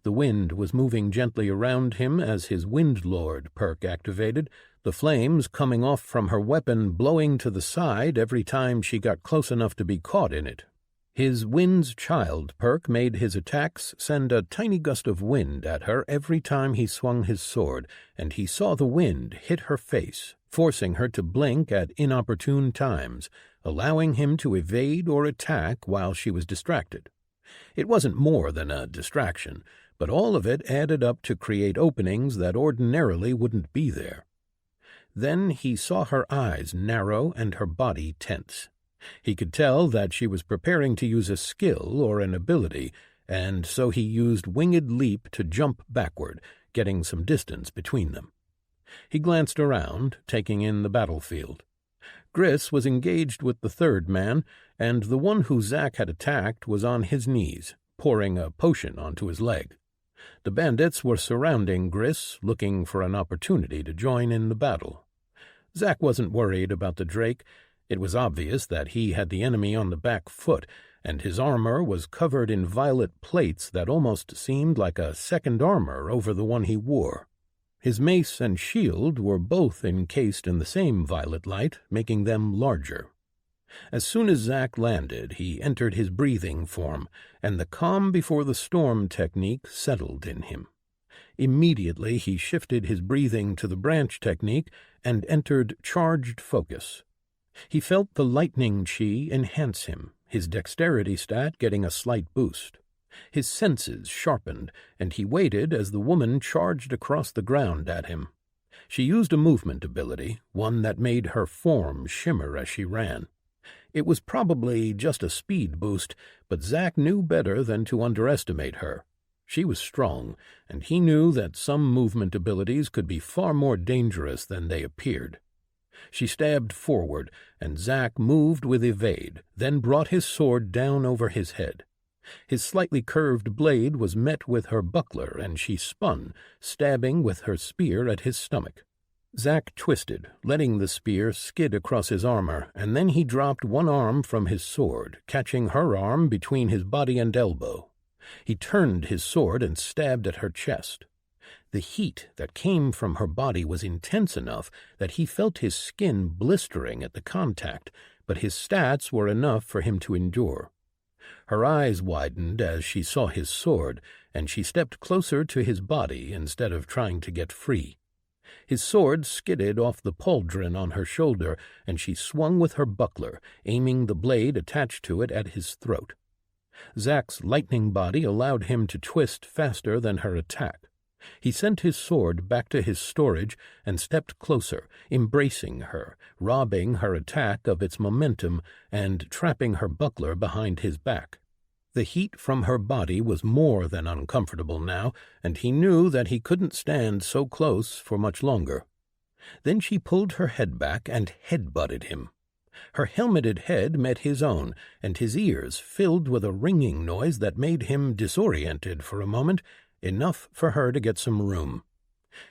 The wind was moving gently around him as his Wind Lord perk activated, the flames coming off from her weapon blowing to the side every time she got close enough to be caught in it. His Wind's Child perk made his attacks send a tiny gust of wind at her every time he swung his sword, and he saw the wind hit her face, forcing her to blink at inopportune times, allowing him to evade or attack while she was distracted. It wasn't more than a distraction, but all of it added up to create openings that ordinarily wouldn't be there. Then he saw her eyes narrow and her body tense. He could tell that she was preparing to use a skill or an ability, and so he used Winged Leap to jump backward, getting some distance between them. He glanced around, taking in the battlefield. Gris was engaged with the third man, and the one who Zack had attacked was on his knees, pouring a potion onto his leg. The bandits were surrounding Gris, looking for an opportunity to join in the battle. Zack wasn't worried about the Drake. It was obvious that he had the enemy on the back foot, and his armor was covered in violet plates that almost seemed like a second armor over the one he wore. His mace and shield were both encased in the same violet light, making them larger. As soon as Zack landed, he entered his breathing form, and the calm before the storm technique settled in him. Immediately he shifted his breathing to the branch technique and entered charged focus. He felt the lightning chi enhance him, his dexterity stat getting a slight boost. His senses sharpened, and he waited as the woman charged across the ground at him. She used a movement ability, one that made her form shimmer as she ran. It was probably just a speed boost, but Zack knew better than to underestimate her. She was strong, and he knew that some movement abilities could be far more dangerous than they appeared. She stabbed forward, and Zack moved with evade, then brought his sword down over his head. His slightly curved blade was met with her buckler, and she spun, stabbing with her spear at his stomach. Zack twisted, letting the spear skid across his armor, and then he dropped one arm from his sword, catching her arm between his body and elbow. He turned his sword and stabbed at her chest. The heat that came from her body was intense enough that he felt his skin blistering at the contact, but his stats were enough for him to endure. Her eyes widened as she saw his sword, and she stepped closer to his body instead of trying to get free. His sword skidded off the pauldron on her shoulder, and she swung with her buckler, aiming the blade attached to it at his throat. Zack's lightning body allowed him to twist faster than her attack. He sent his sword back to his storage and stepped closer, embracing her, robbing her attack of its momentum and trapping her buckler behind his back. The heat from her body was more than uncomfortable now, and he knew that he couldn't stand so close for much longer. Then she pulled her head back and head-butted him. Her helmeted head met his own, and his ears filled with a ringing noise that made him disoriented for a moment, enough for her to get some room.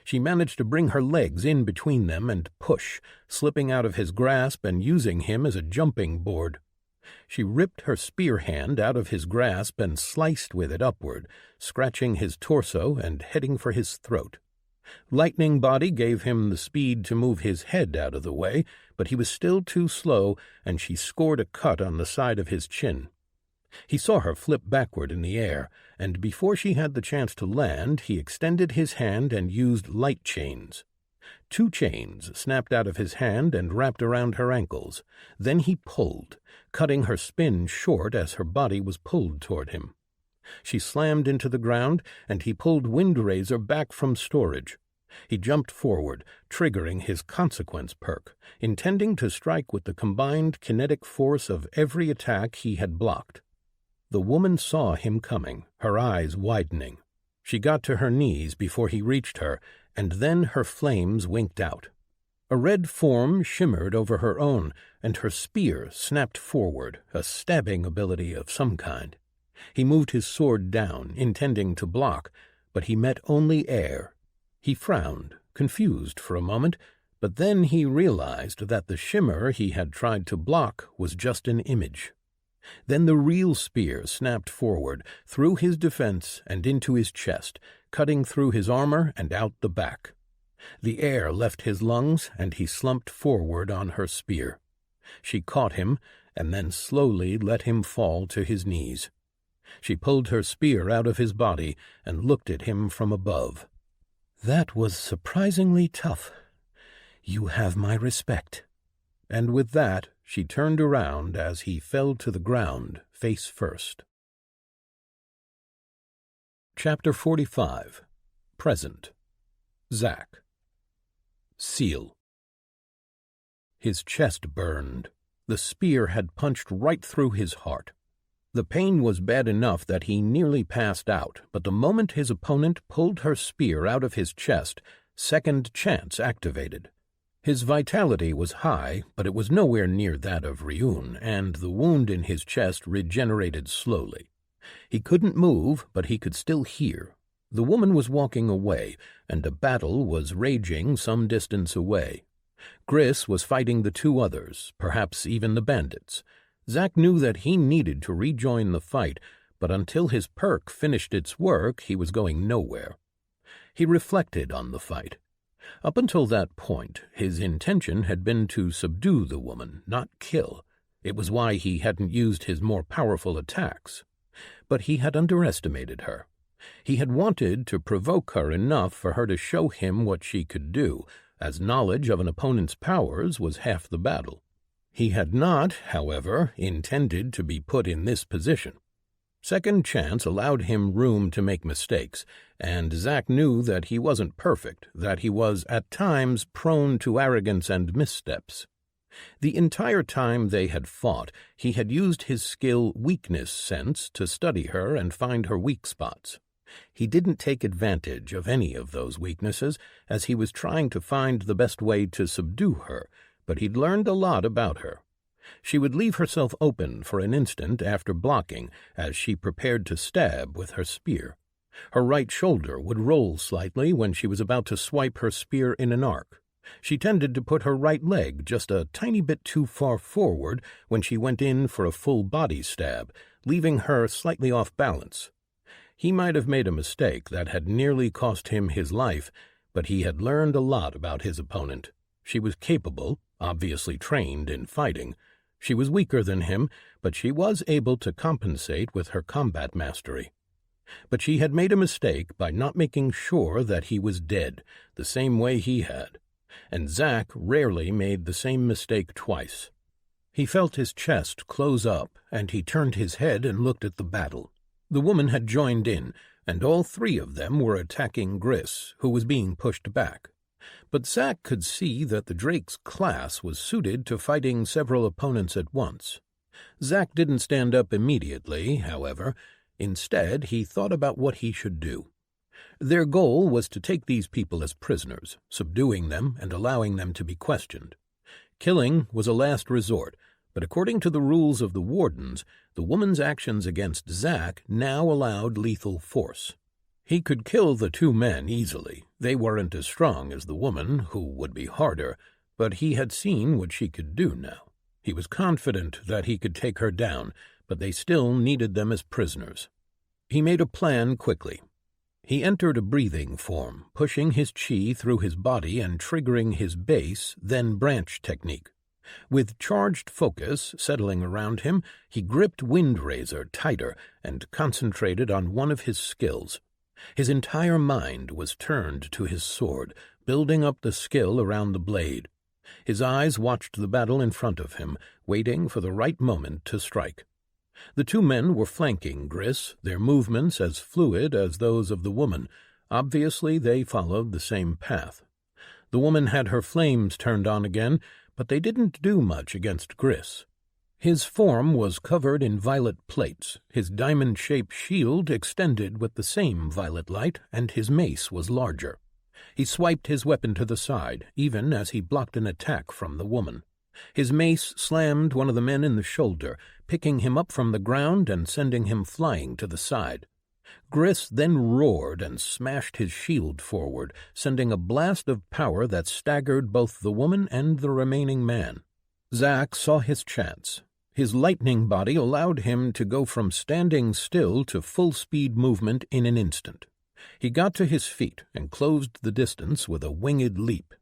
She managed to bring her legs in between them and push, slipping out of his grasp and using him as a jumping board. She ripped her spear hand out of his grasp and sliced with it upward, scratching his torso and heading for his throat. Lightning Body gave him the speed to move his head out of the way, but he was still too slow, and she scored a cut on the side of his chin. He saw her flip backward in the air, and before she had the chance to land, he extended his hand and used light chains. 2 chains snapped out of his hand and wrapped around her ankles. Then he pulled, cutting her spin short as her body was pulled toward him. She slammed into the ground, and he pulled Windrazor back from storage. He jumped forward, triggering his Consequence perk, intending to strike with the combined kinetic force of every attack he had blocked. The woman saw him coming, her eyes widening. She got to her knees before he reached her, and then her flames winked out. A red form shimmered over her own, and her spear snapped forward, a stabbing ability of some kind. He moved his sword down, intending to block, but he met only air. He frowned, confused for a moment, but then he realized that the shimmer he had tried to block was just an image. Then the real spear snapped forward, through his defense and into his chest, cutting through his armor and out the back. The air left his lungs, and he slumped forward on her spear. She caught him, and then slowly let him fall to his knees. She pulled her spear out of his body and looked at him from above. "That was surprisingly tough. You have my respect." And with that, she turned around as he fell to the ground, face first. Chapter 45. Present. Zack. Seal. His chest burned. The spear had punched right through his heart. The pain was bad enough that he nearly passed out, but the moment his opponent pulled her spear out of his chest, second chance activated. His vitality was high, but it was nowhere near that of Ryun, and the wound in his chest regenerated slowly. He couldn't move, but he could still hear. The woman was walking away, and a battle was raging some distance away. Gris was fighting the two others, perhaps even the bandits. Zack knew that he needed to rejoin the fight, but until his perk finished its work, he was going nowhere. He reflected on the fight. Up until that point, his intention had been to subdue the woman, not kill. It was why he hadn't used his more powerful attacks. But he had underestimated her. He had wanted to provoke her enough for her to show him what she could do, as knowledge of an opponent's powers was half the battle. He had not, however, intended to be put in this position. Second chance allowed him room to make mistakes, and Zack knew that he wasn't perfect, that he was at times prone to arrogance and missteps. The entire time they had fought, he had used his skill weakness sense to study her and find her weak spots. He didn't take advantage of any of those weaknesses, as he was trying to find the best way to subdue her, but he'd learned a lot about her. She would leave herself open for an instant after blocking, as she prepared to stab with her spear. Her right shoulder would roll slightly when she was about to swipe her spear in an arc. She tended to put her right leg just a tiny bit too far forward when she went in for a full body stab, leaving her slightly off balance. He might have made a mistake that had nearly cost him his life, but he had learned a lot about his opponent. She was capable, obviously trained in fighting. She was weaker than him, but she was able to compensate with her combat mastery. But she had made a mistake by not making sure that he was dead, the same way he had. And Zack rarely made the same mistake twice. He felt his chest close up, and he turned his head and looked at the battle. The woman had joined in, and all three of them were attacking Gris, who was being pushed back. But Zack could see that the Drake's class was suited to fighting several opponents at once. Zack didn't stand up immediately, however. Instead, he thought about what he should do. Their goal was to take these people as prisoners, subduing them and allowing them to be questioned. Killing was a last resort, but according to the rules of the Wardens, the woman's actions against Zack now allowed lethal force. He could kill the two men easily. They weren't as strong as the woman, who would be harder, but he had seen what she could do now. He was confident that he could take her down, but they still needed them as prisoners. He made a plan quickly. He entered a breathing form, pushing his chi through his body and triggering his base, then branch technique. With charged focus settling around him, he gripped Wind Razor tighter and concentrated on one of his skills. His entire mind was turned to his sword, building up the skill around the blade. His eyes watched the battle in front of him, waiting for the right moment to strike. The two men were flanking Gris, their movements as fluid as those of the woman. Obviously, they followed the same path. The woman had her flames turned on again, but they didn't do much against Gris. His form was covered in violet plates, his diamond-shaped shield extended with the same violet light, and his mace was larger. He swiped his weapon to the side, even as he blocked an attack from the woman. His mace slammed one of the men in the shoulder, picking him up from the ground and sending him flying to the side. Gris then roared and smashed his shield forward, sending a blast of power that staggered both the woman and the remaining man. Zack saw his chance. His lightning body allowed him to go from standing still to full-speed movement in an instant. He got to his feet and closed the distance with a winged leap.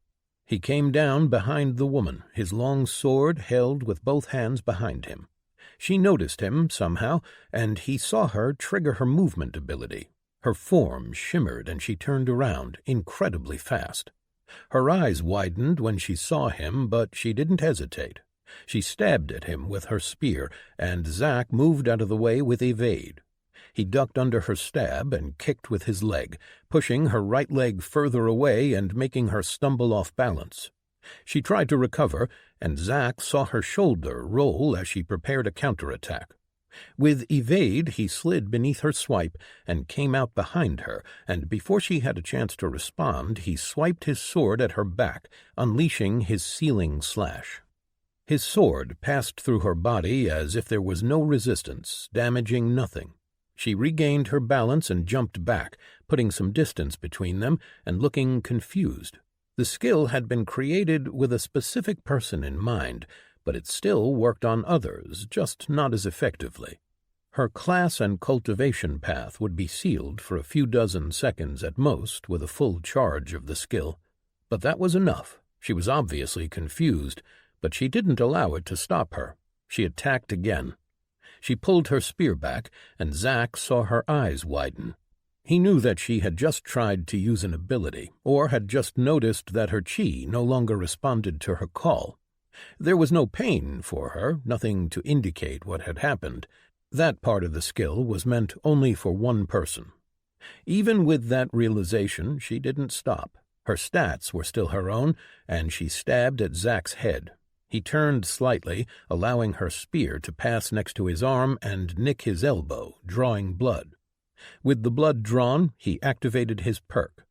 He came down behind the woman, his long sword held with both hands behind him. She noticed him somehow, and he saw her trigger her movement ability. Her form shimmered and she turned around, incredibly fast. Her eyes widened when she saw him, but she didn't hesitate. She stabbed at him with her spear, and Zack moved out of the way with evade. He ducked under her stab and kicked with his leg, pushing her right leg further away and making her stumble off balance. She tried to recover, and Zack saw her shoulder roll as she prepared a counterattack. With evade, he slid beneath her swipe and came out behind her, and before she had a chance to respond, he swiped his sword at her back, unleashing his sealing slash. His sword passed through her body as if there was no resistance, damaging nothing. She regained her balance and jumped back, putting some distance between them and looking confused. The skill had been created with a specific person in mind, but it still worked on others, just not as effectively. Her class and cultivation path would be sealed for a few dozen seconds at most with a full charge of the skill. But that was enough. She was obviously confused, but she didn't allow it to stop her. She attacked again. She pulled her spear back, and Zack saw her eyes widen. He knew that she had just tried to use an ability, or had just noticed that her chi no longer responded to her call. There was no pain for her, nothing to indicate what had happened. That part of the skill was meant only for one person. Even with that realization, she didn't stop. Her stats were still her own, and she stabbed at Zack's head. He turned slightly, allowing her spear to pass next to his arm and nick his elbow, drawing blood. With the blood drawn, he activated his perk.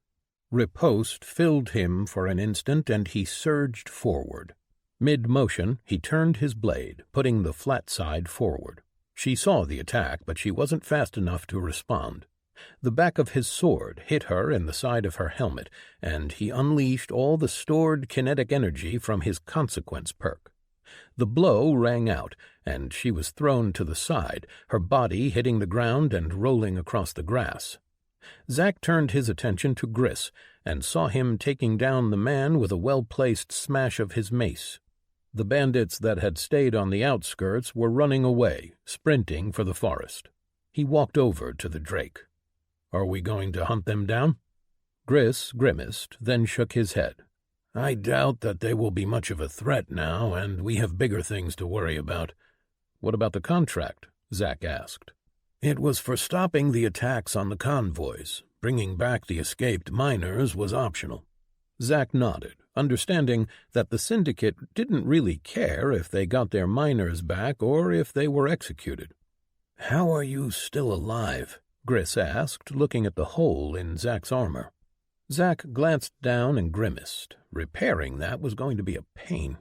Riposte filled him for an instant, and he surged forward. Mid-motion, he turned his blade, putting the flat side forward. She saw the attack, but she wasn't fast enough to respond. The back of his sword hit her in the side of her helmet, and he unleashed all the stored kinetic energy from his consequence perk. The blow rang out, and she was thrown to the side, her body hitting the ground and rolling across the grass. Zack turned his attention to Gris, and saw him taking down the man with a well-placed smash of his mace. The bandits that had stayed on the outskirts were running away, sprinting for the forest. He walked over to the drake. "Are we going to hunt them down?" Gris grimaced, then shook his head. "I doubt that they will be much of a threat now, and we have bigger things to worry about." "What about the contract?" Zack asked. "It was for stopping the attacks on the convoys. Bringing back the escaped miners was optional." Zack nodded, understanding that the syndicate didn't really care if they got their miners back or if they were executed. "How are you still alive?" Gris asked, looking at the hole in Zack's armor. Zack glanced down and grimaced. Repairing that was going to be a pain.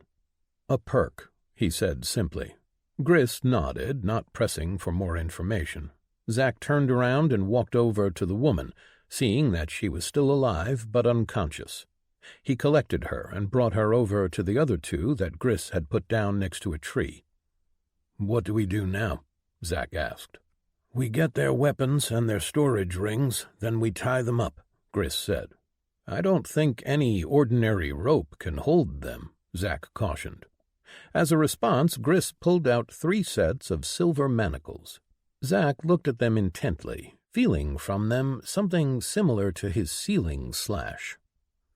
"A perk," he said simply. Gris nodded, not pressing for more information. Zack turned around and walked over to the woman, seeing that she was still alive but unconscious. He collected her and brought her over to the other two that Gris had put down next to a tree. "What do we do now?" Zack asked. "We get their weapons and their storage rings, then we tie them up," Gris said. "I don't think any ordinary rope can hold them," Zack cautioned. As a response, Gris pulled out 3 sets of silver manacles. Zack looked at them intently, feeling from them something similar to his sealing slash.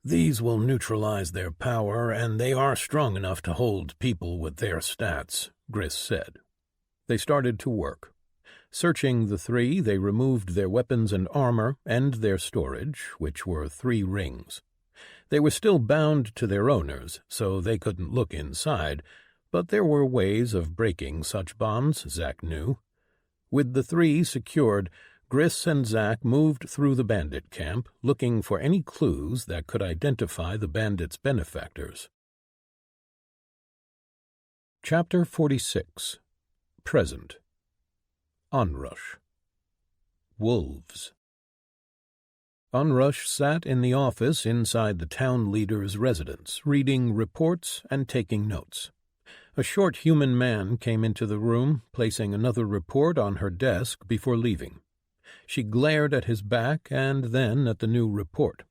"These will neutralize their power, and they are strong enough to hold people with their stats," Gris said. They started to work. Searching the 3, they removed their weapons and armor and their storage, which were 3 rings. They were still bound to their owners, so they couldn't look inside, but there were ways of breaking such bonds, Zack knew. With the 3 secured, Gris and Zack moved through the bandit camp, looking for any clues that could identify the bandits' benefactors. Chapter 46. Present. Onrush. Wolves. Onrush sat in the office inside the town leader's residence, reading reports and taking notes. A short human man came into the room, placing another report on her desk before leaving. She glared at his back and then at the new report.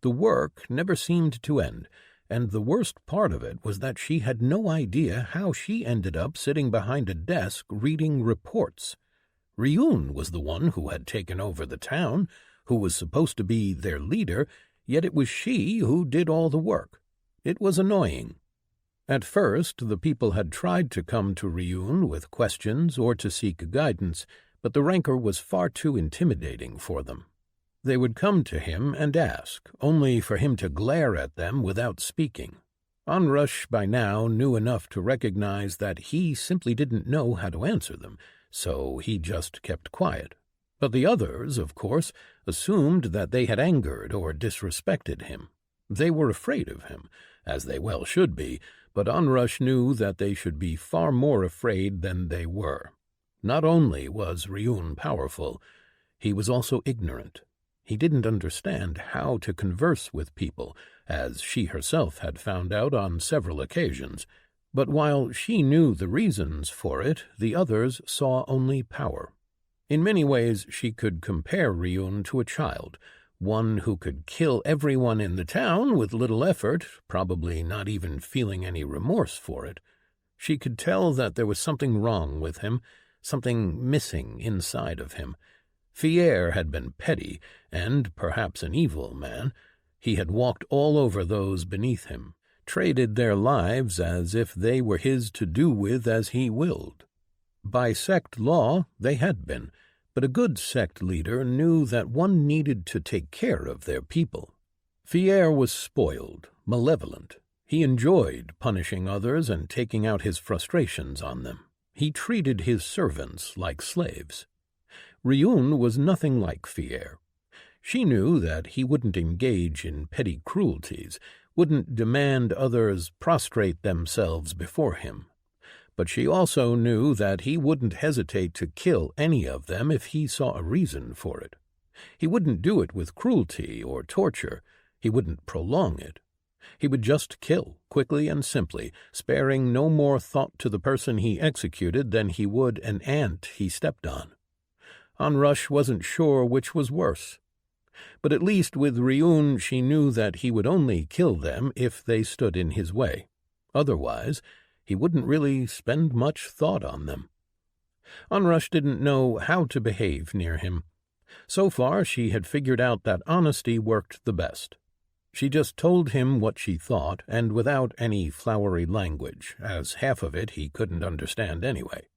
The work never seemed to end, and the worst part of it was that she had no idea how she ended up sitting behind a desk reading reports. Ryun was the one who had taken over the town, who was supposed to be their leader, yet it was she who did all the work. It was annoying. At first, the people had tried to come to Ryun with questions or to seek guidance, but the rancor was far too intimidating for them. They would come to him and ask, only for him to glare at them without speaking. Onrush by now knew enough to recognize that he simply didn't know how to answer them, so he just kept quiet. But the others, of course, assumed that they had angered or disrespected him. They were afraid of him, as they well should be, but Onrush knew that they should be far more afraid than they were. Not only was Ryun powerful, he was also ignorant. He didn't understand how to converse with people, as she herself had found out on several occasions. But while she knew the reasons for it, the others saw only power. In many ways she could compare Ryun to a child, one who could kill everyone in the town with little effort, probably not even feeling any remorse for it. She could tell that there was something wrong with him, something missing inside of him. Fier had been petty, and perhaps an evil man. He had walked all over those beneath him, traded their lives as if they were his to do with as he willed. By sect law, they had been, but a good sect leader knew that one needed to take care of their people. Fier was spoiled, malevolent. He enjoyed punishing others and taking out his frustrations on them. He treated his servants like slaves. Ryun was nothing like Fier. She knew that he wouldn't engage in petty cruelties, wouldn't demand others prostrate themselves before him. But she also knew that he wouldn't hesitate to kill any of them if he saw a reason for it. He wouldn't do it with cruelty or torture. He wouldn't prolong it. He would just kill, quickly and simply, sparing no more thought to the person he executed than he would an ant he stepped on. Onrush wasn't sure which was worse. But at least with Ryun she knew that he would only kill them if they stood in his way. Otherwise, he wouldn't really spend much thought on them. Onrush didn't know how to behave near him. So far she had figured out that honesty worked the best. She just told him what she thought, and without any flowery language, as half of it he couldn't understand anyway.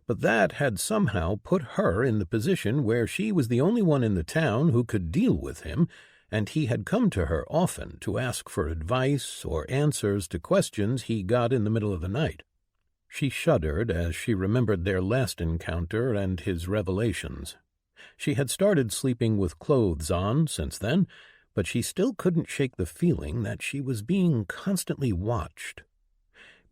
But that had somehow put her in the position where she was the only one in the town who could deal with him, and he had come to her often to ask for advice or answers to questions he got in the middle of the night. She shuddered as she remembered their last encounter and his revelations. She had started sleeping with clothes on since then, but she still couldn't shake the feeling that she was being constantly watched.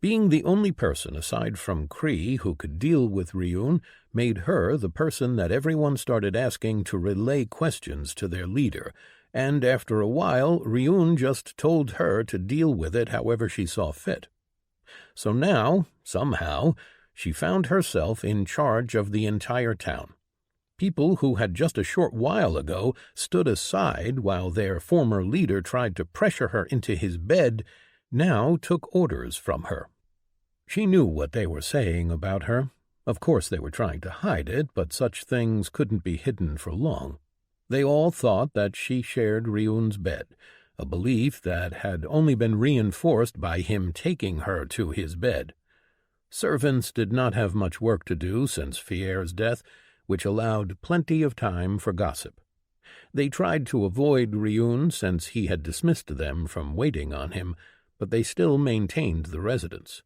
Being the only person aside from Kree who could deal with Ryun made her the person that everyone started asking to relay questions to their leader, and after a while Ryun just told her to deal with it however she saw fit. So now, somehow, she found herself in charge of the entire town. People who had just a short while ago stood aside while their former leader tried to pressure her into his bed now took orders from her. She knew what they were saying about her. Of course they were trying to hide it, but such things couldn't be hidden for long. They all thought that she shared Ryun's bed, a belief that had only been reinforced by him taking her to his bed. Servants did not have much work to do since Fier's death, which allowed plenty of time for gossip. They tried to avoid Ryun since he had dismissed them from waiting on him, but they still maintained the residence.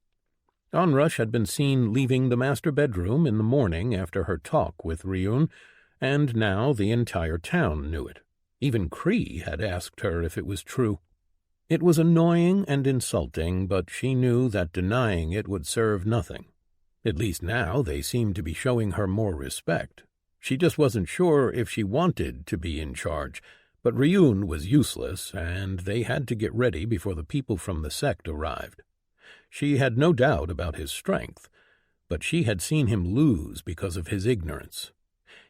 Onrush had been seen leaving the master bedroom in the morning after her talk with Ryun, And now the entire town knew it. Even Cree had asked her if it was true. It was annoying and insulting, but she knew that denying it would serve nothing. At least now they seemed to be showing her more respect. She just wasn't sure if she wanted to be in charge, but Ryun was useless, and they had to get ready before the people from the sect arrived. She had no doubt about his strength, but she had seen him lose because of his ignorance.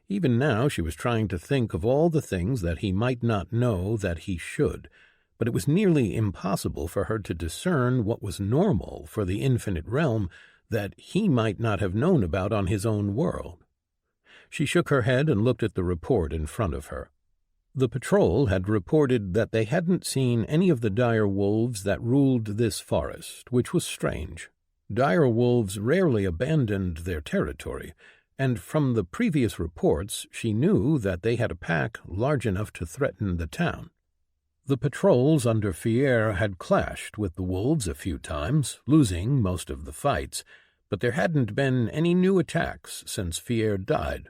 Even now she was trying to think of all the things that he might not know that he should, but it was nearly impossible for her to discern what was normal for the infinite realm that he might not have known about on his own world. She shook her head and looked at the report in front of her. The patrol had reported that they hadn't seen any of the dire wolves that ruled this forest, which was strange. Dire wolves rarely abandoned their territory, and from the previous reports she knew that they had a pack large enough to threaten the town. The patrols under Fier had clashed with the wolves a few times, losing most of the fights, but there hadn't been any new attacks since Fier died.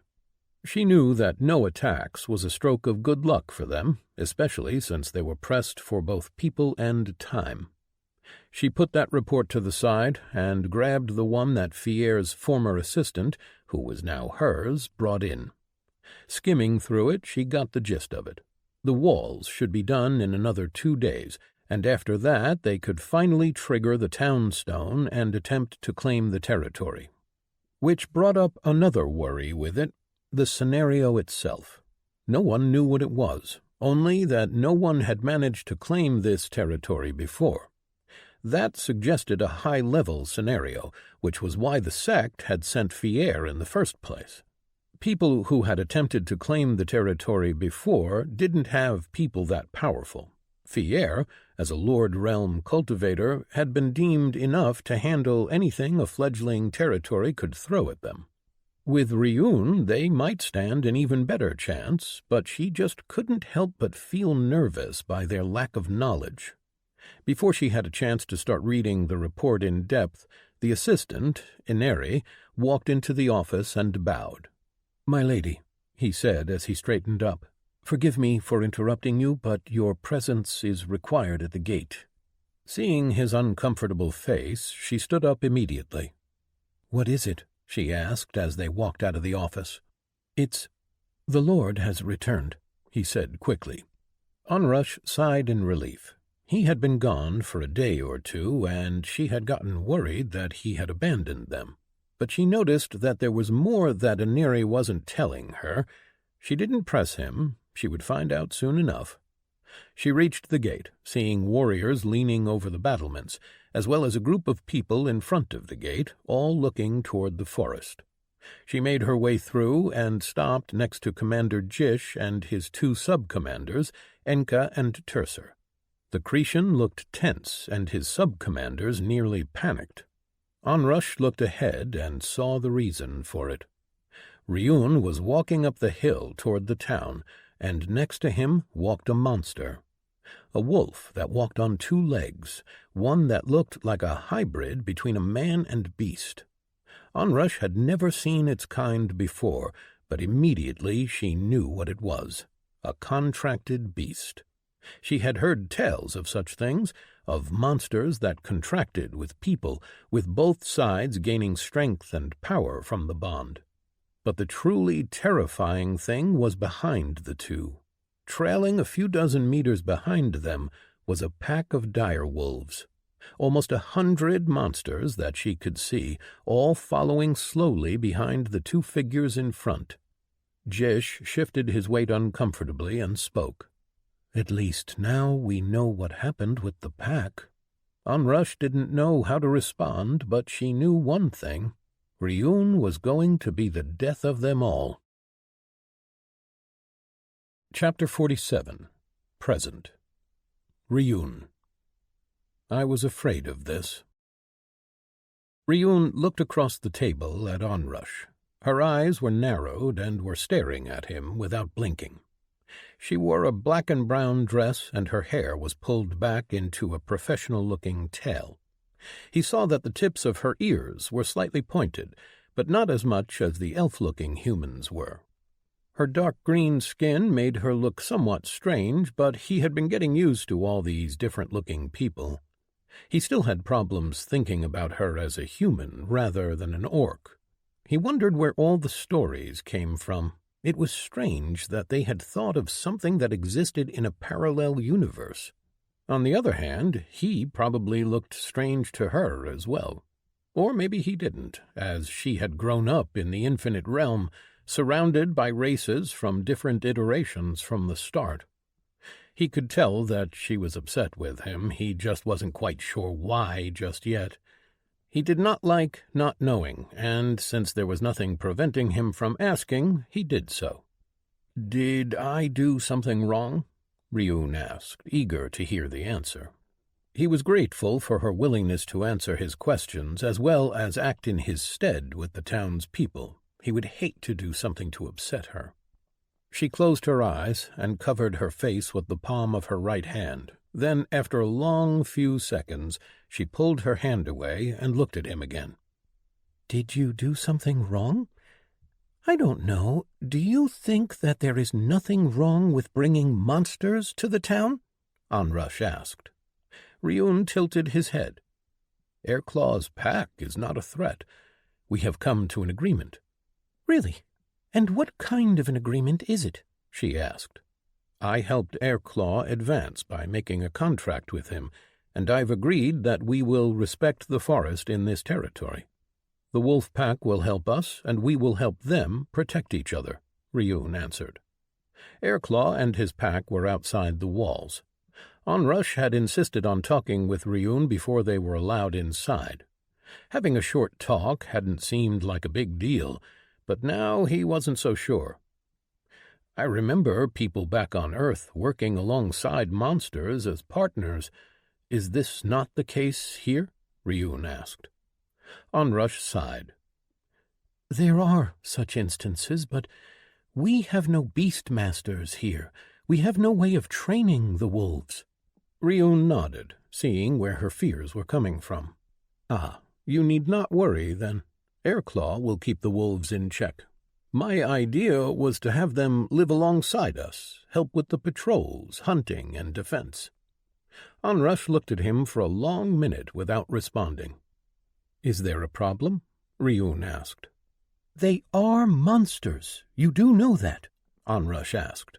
She knew that no attacks was a stroke of good luck for them, especially since they were pressed for both people and time. She put that report to the side and grabbed the one that Fier's former assistant, who was now hers, brought in. Skimming through it, she got the gist of it. The walls should be done in another 2 days, and after that they could finally trigger the town stone and attempt to claim the territory. Which brought up another worry with it. The scenario itself. No one knew what it was, only that no one had managed to claim this territory before. That suggested a high-level scenario, which was why the sect had sent Fier in the first place. People who had attempted to claim the territory before didn't have people that powerful. Fier, as a Lord Realm cultivator, had been deemed enough to handle anything a fledgling territory could throw at them. With Ryun, they might stand an even better chance, but she just couldn't help but feel nervous by their lack of knowledge. Before she had a chance to start reading the report in depth, the assistant, Ineri, walked into the office and bowed. "My lady," he said as he straightened up, "forgive me for interrupting you, but your presence is required at the gate." Seeing his uncomfortable face, she stood up immediately. "What is it?" she asked as they walked out of the office. "It's... the Lord has returned," he said quickly. Onrush sighed in relief. He had been gone for a day or two, and she had gotten worried that he had abandoned them. But she noticed that there was more that Ineri wasn't telling her. She didn't press him. She would find out soon enough. She reached the gate, seeing warriors leaning over the battlements, as well as a group of people in front of the gate, all looking toward the forest. She made her way through and stopped next to Commander Jish and his 2 sub-commanders, Enka and Terser. The Cretan looked tense, and his sub-commanders nearly panicked. Onrush looked ahead and saw the reason for it. Ryun was walking up the hill toward the town, and next to him walked a monster. A wolf that walked on 2 legs, one that looked like a hybrid between a man and beast. Onrush had never seen its kind before, but immediately she knew what it was, a contracted beast. She had heard tales of such things, of monsters that contracted with people, with both sides gaining strength and power from the bond. But the truly terrifying thing was behind the 2. Trailing a few dozen meters behind them was a pack of dire wolves. Almost 100 monsters that she could see, all following slowly behind the 2 figures in front. Jish shifted his weight uncomfortably and spoke. "At least now we know what happened with the pack." Onrush didn't know how to respond, but she knew one thing. Ryun was going to be the death of them all. Chapter 47. Present. Ryun. I was afraid of this. Ryun looked across the table at Onrush. Her eyes were narrowed and were staring at him without blinking. She wore a black and brown dress, and her hair was pulled back into a professional-looking tail. He saw that the tips of her ears were slightly pointed, but not as much as the elf-looking humans were. Her dark green skin made her look somewhat strange, but he had been getting used to all these different-looking people. He still had problems thinking about her as a human rather than an orc. He wondered where all the stories came from. It was strange that they had thought of something that existed in a parallel universe. On the other hand, he probably looked strange to her as well. Or maybe he didn't, as she had grown up in the infinite realm, surrounded by races from different iterations from the start. He could tell that she was upset with him. He just wasn't quite sure why just yet. He did not like not knowing, and since there was nothing preventing him from asking, he did so. "Did I do something wrong?" Ryun asked, eager to hear the answer. He was grateful for her willingness to answer his questions as well as act in his stead with the town's people. He would hate to do something to upset her. She closed her eyes and covered her face with the palm of her right hand. Then, after a long few seconds, she pulled her hand away and looked at him again. "Did you do something wrong? I don't know. Do you think that there is nothing wrong with bringing monsters to the town?" Onrush asked. Ryun tilted his head. "Airclaw's pack is not a threat. We have come to an agreement." "Really? And what kind of an agreement is it?" she asked. "I helped Airclaw advance by making a contract with him, and I've agreed that we will respect the forest in this territory. The wolf pack will help us, and we will help them protect each other," Ryun answered. Airclaw and his pack were outside the walls. Onrush had insisted on talking with Ryun before they were allowed inside. Having a short talk hadn't seemed like a big deal, but now he wasn't so sure. "I remember people back on Earth working alongside monsters as partners. Is this not the case here?" Ryun asked. Onrush sighed. "There are such instances, but we have no beast masters here. We have no way of training the wolves." Ryun nodded, seeing where her fears were coming from. "Ah, you need not worry, then. Airclaw will keep the wolves in check. My idea was to have them live alongside us, help with the patrols, hunting, and defense." Onrush looked at him for a long minute without responding. "Is there a problem?" Ryun asked. "They are monsters. You do know that?" Onrush asked.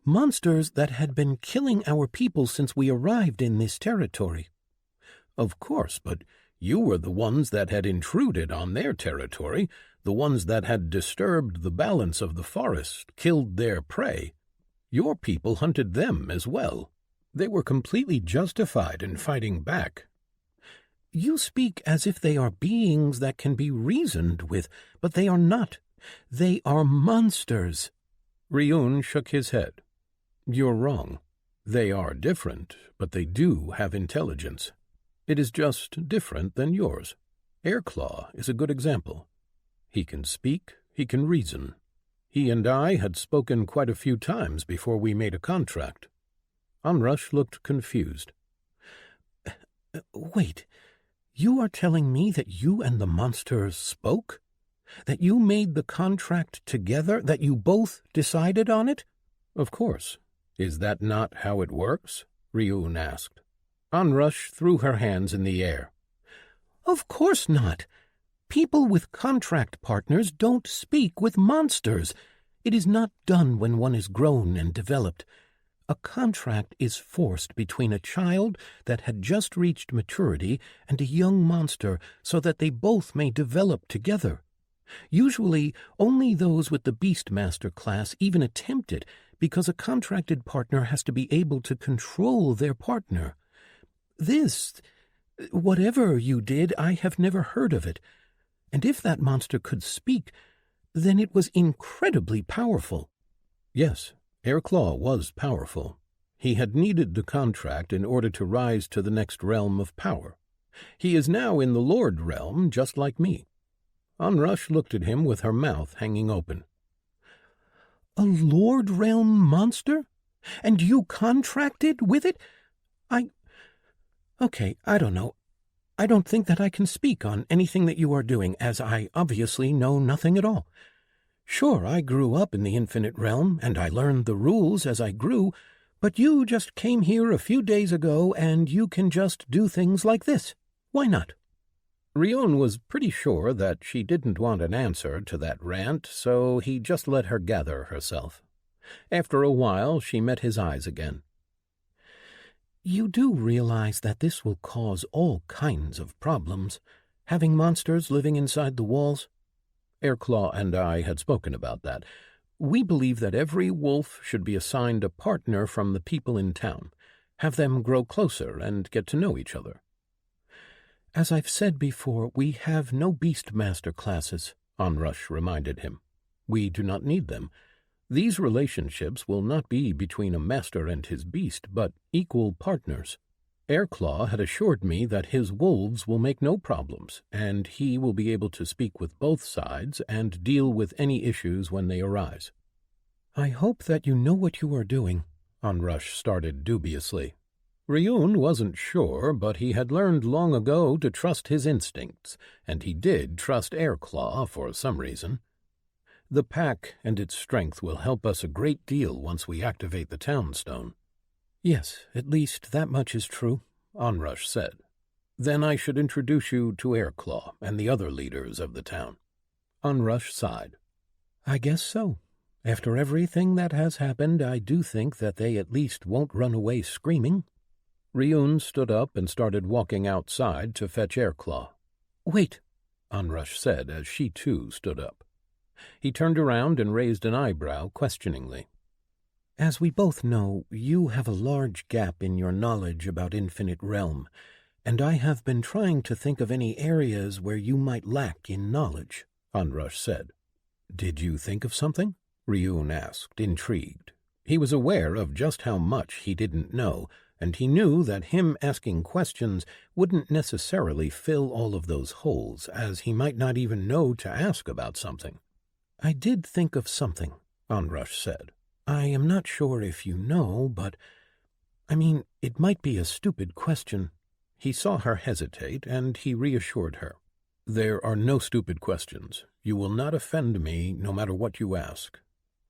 "Monsters that had been killing our people since we arrived in this territory." "Of course, but you were the ones that had intruded on their territory, the ones that had disturbed the balance of the forest, killed their prey. Your people hunted them as well. They were completely justified in fighting back." "You speak as if they are beings that can be reasoned with, but they are not. They are monsters." Ryun shook his head. "You're wrong. They are different, but they do have intelligence. It is just different than yours. Airclaw is a good example. He can speak, he can reason. He and I had spoken quite a few times before we made a contract." Onrush looked confused. "Wait, you are telling me that you and the monster spoke? That you made the contract together? That you both decided on it?" "Of course. Is that not how it works?" Ryun asked. Onrush threw her hands in the air. "Of course not. People with contract partners don't speak with monsters. It is not done when one is grown and developed. A contract is forced between a child that had just reached maturity and a young monster so that they both may develop together. Usually, only those with the Beastmaster class even attempt it because a contracted partner has to be able to control their partner. Whatever you did, I have never heard of it. And if that monster could speak, then it was incredibly powerful." Yes, Airclaw was powerful. He had needed the contract in order to rise to the next realm of power. He is now in the Lord realm, just like me. Onrush looked at him with her mouth hanging open. "A Lord realm monster? And you contracted with it? Okay, I don't know. I don't think that I can speak on anything that you are doing, as I obviously know nothing at all. Sure, I grew up in the infinite realm, and I learned the rules as I grew, but you just came here a few days ago, and you can just do things like this. Why not?" Ryun was pretty sure that she didn't want an answer to that rant, so he just let her gather herself. After a while, she met his eyes again. "You do realize that this will cause all kinds of problems, having monsters living inside the walls?" Airclaw and I had spoken about that. We believe that every wolf should be assigned a partner from the people in town, have them grow closer and get to know each other. "As I've said before, we have no Beastmaster classes," Onrush reminded him. "We do not need them. These relationships will not be between a master and his beast, but equal partners. Airclaw had assured me that his wolves will make no problems, and he will be able to speak with both sides and deal with any issues when they arise." "I hope that you know what you are doing," Onrush started dubiously. Ryun wasn't sure, but he had learned long ago to trust his instincts, and he did trust Airclaw for some reason. "The pack and its strength will help us a great deal once we activate the town stone." "Yes, at least that much is true," Onrush said. "Then I should introduce you to Airclaw and the other leaders of the town." Onrush sighed. "I guess so. After everything that has happened, I do think that they at least won't run away screaming." Ryun stood up and started walking outside to fetch Airclaw. "Wait," Onrush said as she too stood up. He turned around and raised an eyebrow questioningly. "As we both know, you have a large gap in your knowledge about Infinite Realm, and I have been trying to think of any areas where you might lack in knowledge," Onrush said. "Did you think of something?" Ryun asked, intrigued. He was aware of just how much he didn't know, and he knew that him asking questions wouldn't necessarily fill all of those holes, as he might not even know to ask about something. "I did think of something," Onrush said. "I am not sure if you know, but it might be a stupid question." He saw her hesitate, and he reassured her. "There are no stupid questions. You will not offend me, no matter what you ask."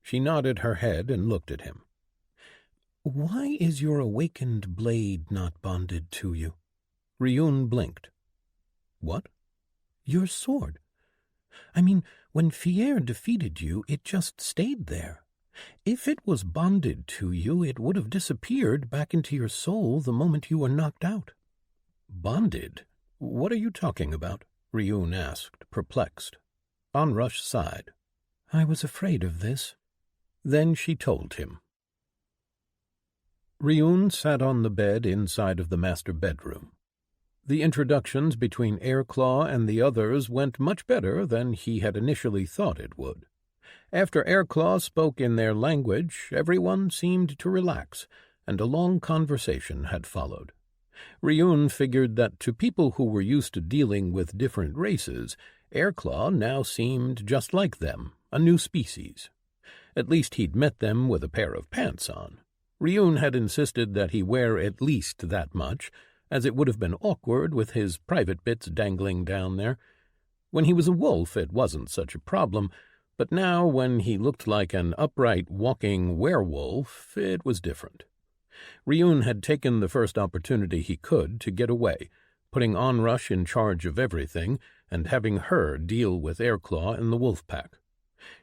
She nodded her head and looked at him. "Why is your awakened blade not bonded to you?" Ryun blinked. "What?" "Your sword. When Fier defeated you, it just stayed there. If it was bonded to you, it would have disappeared back into your soul the moment you were knocked out." "Bonded? What are you talking about?" Ryun asked, perplexed. Onrush sighed. "I was afraid of this." Then she told him. Ryun sat on the bed inside of the master bedroom. The introductions between Airclaw and the others went much better than he had initially thought it would. After Airclaw spoke in their language, everyone seemed to relax, and a long conversation had followed. Ryun figured that to people who were used to dealing with different races, Airclaw now seemed just like them, a new species. At least he'd met them with a pair of pants on. Ryun had insisted that he wear at least that much, as it would have been awkward with his private bits dangling down there. When he was a wolf, it wasn't such a problem, but now when he looked like an upright, walking werewolf, it was different. Ryun had taken the first opportunity he could to get away, putting Onrush in charge of everything and having her deal with Airclaw and the wolf pack.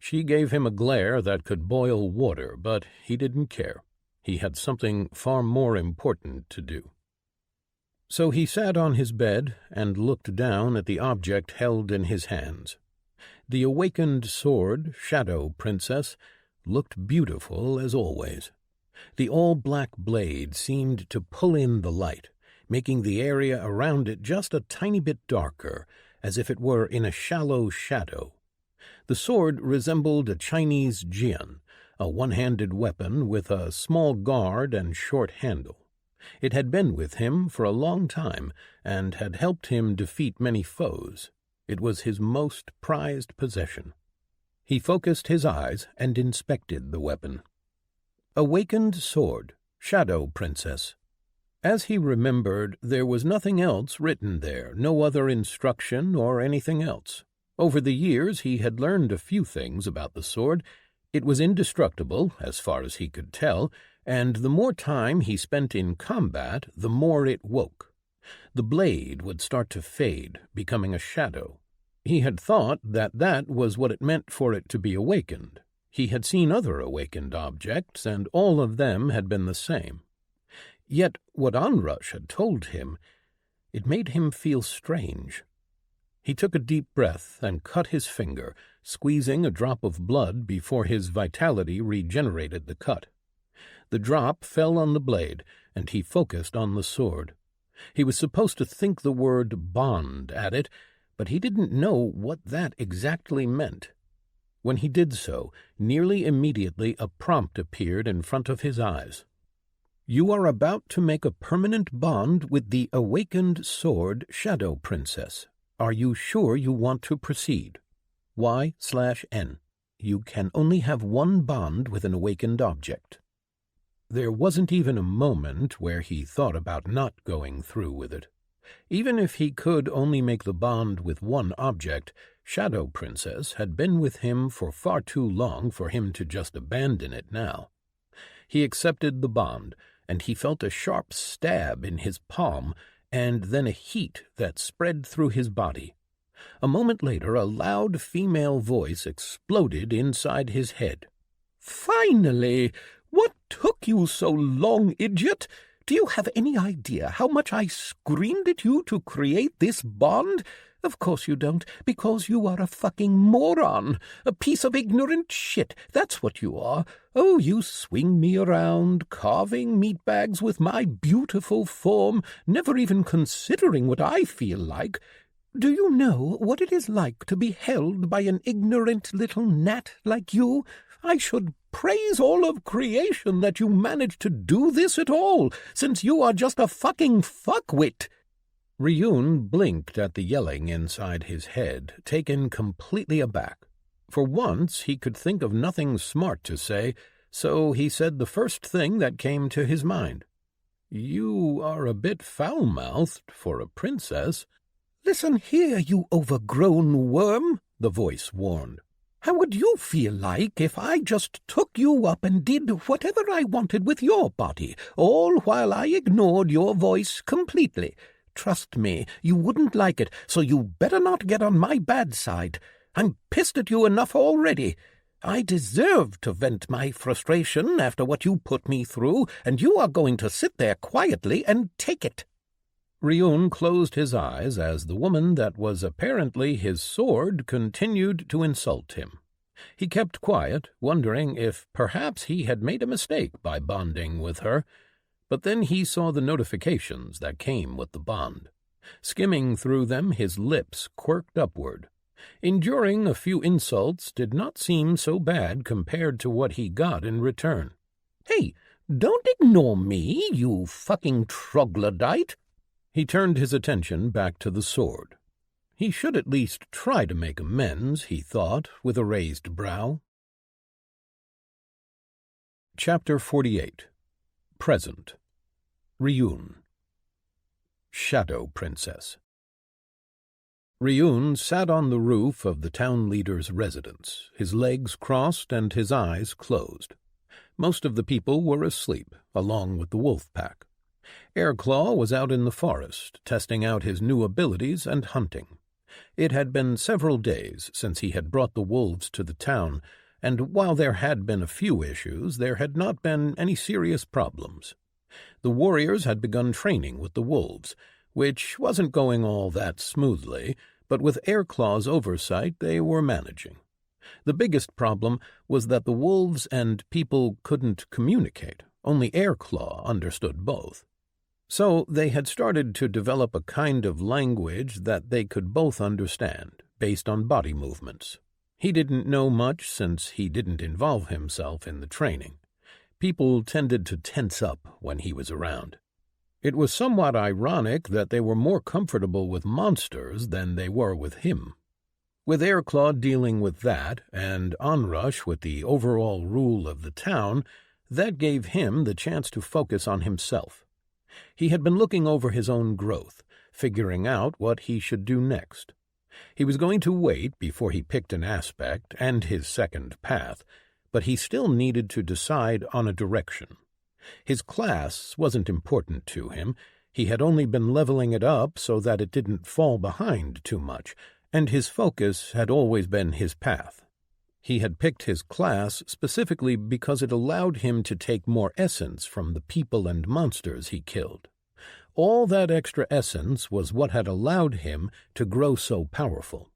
She gave him a glare that could boil water, but he didn't care. He had something far more important to do. So he sat on his bed and looked down at the object held in his hands. The awakened sword, Shadow Princess, looked beautiful as always. The all-black blade seemed to pull in the light, making the area around it just a tiny bit darker, as if it were in a shallow shadow. The sword resembled a Chinese jian, a one-handed weapon with a small guard and short handle. It had been with him for a long time and had helped him defeat many foes. It was his most prized possession. He focused his eyes and inspected the weapon. Awakened sword, Shadow Princess. As he remembered, there was nothing else written there, no other instruction or anything else. Over the years he had learned a few things about the sword. It was indestructible, as far as he could tell, and the more time he spent in combat, the more it woke. The blade would start to fade, becoming a shadow. He had thought that that was what it meant for it to be awakened. He had seen other awakened objects, and all of them had been the same. Yet what Onrush had told him, it made him feel strange. He took a deep breath and cut his finger, squeezing a drop of blood before his vitality regenerated the cut. The drop fell on the blade, and he focused on the sword. He was supposed to think the word bond at it, but he didn't know what that exactly meant. When he did so, nearly immediately a prompt appeared in front of his eyes. "You are about to make a permanent bond with the awakened sword Shadow Princess. Are you sure you want to proceed? Y/N. You can only have one bond with an awakened object." There wasn't even a moment where he thought about not going through with it. Even if he could only make the bond with one object, Shadow Princess had been with him for far too long for him to just abandon it now. He accepted the bond, and he felt a sharp stab in his palm, and then a heat that spread through his body. A moment later, a loud female voice exploded inside his head. "Finally! What took you so long, idiot? Do you have any idea how much I screamed at you to create this bond? Of course you don't, because you are a fucking moron, a piece of ignorant shit, that's what you are. Oh, you swing me around, carving meatbags with my beautiful form, never even considering what I feel like. Do you know what it is like to be held by an ignorant little gnat like you? I should praise all of creation that you managed to do this at all, since you are just a fucking fuckwit." Ryun blinked at the yelling inside his head, taken completely aback. For once he could think of nothing smart to say, so he said the first thing that came to his mind. "You are a bit foul-mouthed for a princess." "Listen here, you overgrown worm," the voice warned. "How would you feel like if I just took you up and did whatever I wanted with your body, all while I ignored your voice completely? Trust me, you wouldn't like it, so you better not get on my bad side. I'm pissed at you enough already. I deserve to vent my frustration after what you put me through, and you are going to sit there quietly and take it." Ryun closed his eyes as the woman that was apparently his sword continued to insult him. He kept quiet, wondering if perhaps he had made a mistake by bonding with her, but then he saw the notifications that came with the bond. Skimming through them, his lips quirked upward. Enduring a few insults did not seem so bad compared to what he got in return. "Hey, don't ignore me, you fucking troglodyte." He turned his attention back to the sword. He should at least try to make amends, he thought, with a raised brow. Chapter 48. Present. Ryun. Shadow Princess. Ryun sat on the roof of the town leader's residence, his legs crossed and his eyes closed. Most of the people were asleep, along with the wolf pack. Airclaw was out in the forest, testing out his new abilities and hunting. It had been several days since he had brought the wolves to the town, and while there had been a few issues, there had not been any serious problems. The warriors had begun training with the wolves, which wasn't going all that smoothly, but with Airclaw's oversight they were managing. The biggest problem was that the wolves and people couldn't communicate. Only Airclaw understood both. So they had started to develop a kind of language that they could both understand, based on body movements. He didn't know much since he didn't involve himself in the training. People tended to tense up when he was around. It was somewhat ironic that they were more comfortable with monsters than they were with him. With Airclaw dealing with that, and Onrush with the overall rule of the town, that gave him the chance to focus on himself. He had been looking over his own growth, figuring out what he should do next. He was going to wait before he picked an aspect and his second path, but he still needed to decide on a direction. His class wasn't important to him. He had only been leveling it up so that it didn't fall behind too much, and his focus had always been his path. He had picked his class specifically because it allowed him to take more essence from the people and monsters he killed. All that extra essence was what had allowed him to grow so powerful.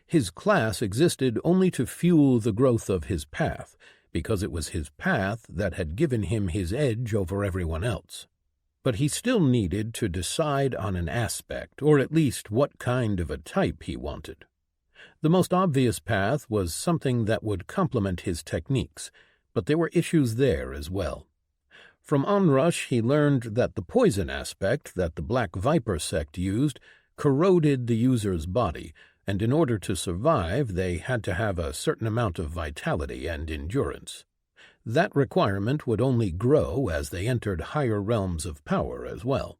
His class existed only to fuel the growth of his path, because it was his path that had given him his edge over everyone else. But he still needed to decide on an aspect, or at least what kind of a type he wanted. The most obvious path was something that would complement his techniques, but there were issues there as well. From Onrush he learned that the poison aspect that the Black Viper sect used corroded the user's body, and in order to survive they had to have a certain amount of vitality and endurance. That requirement would only grow as they entered higher realms of power as well.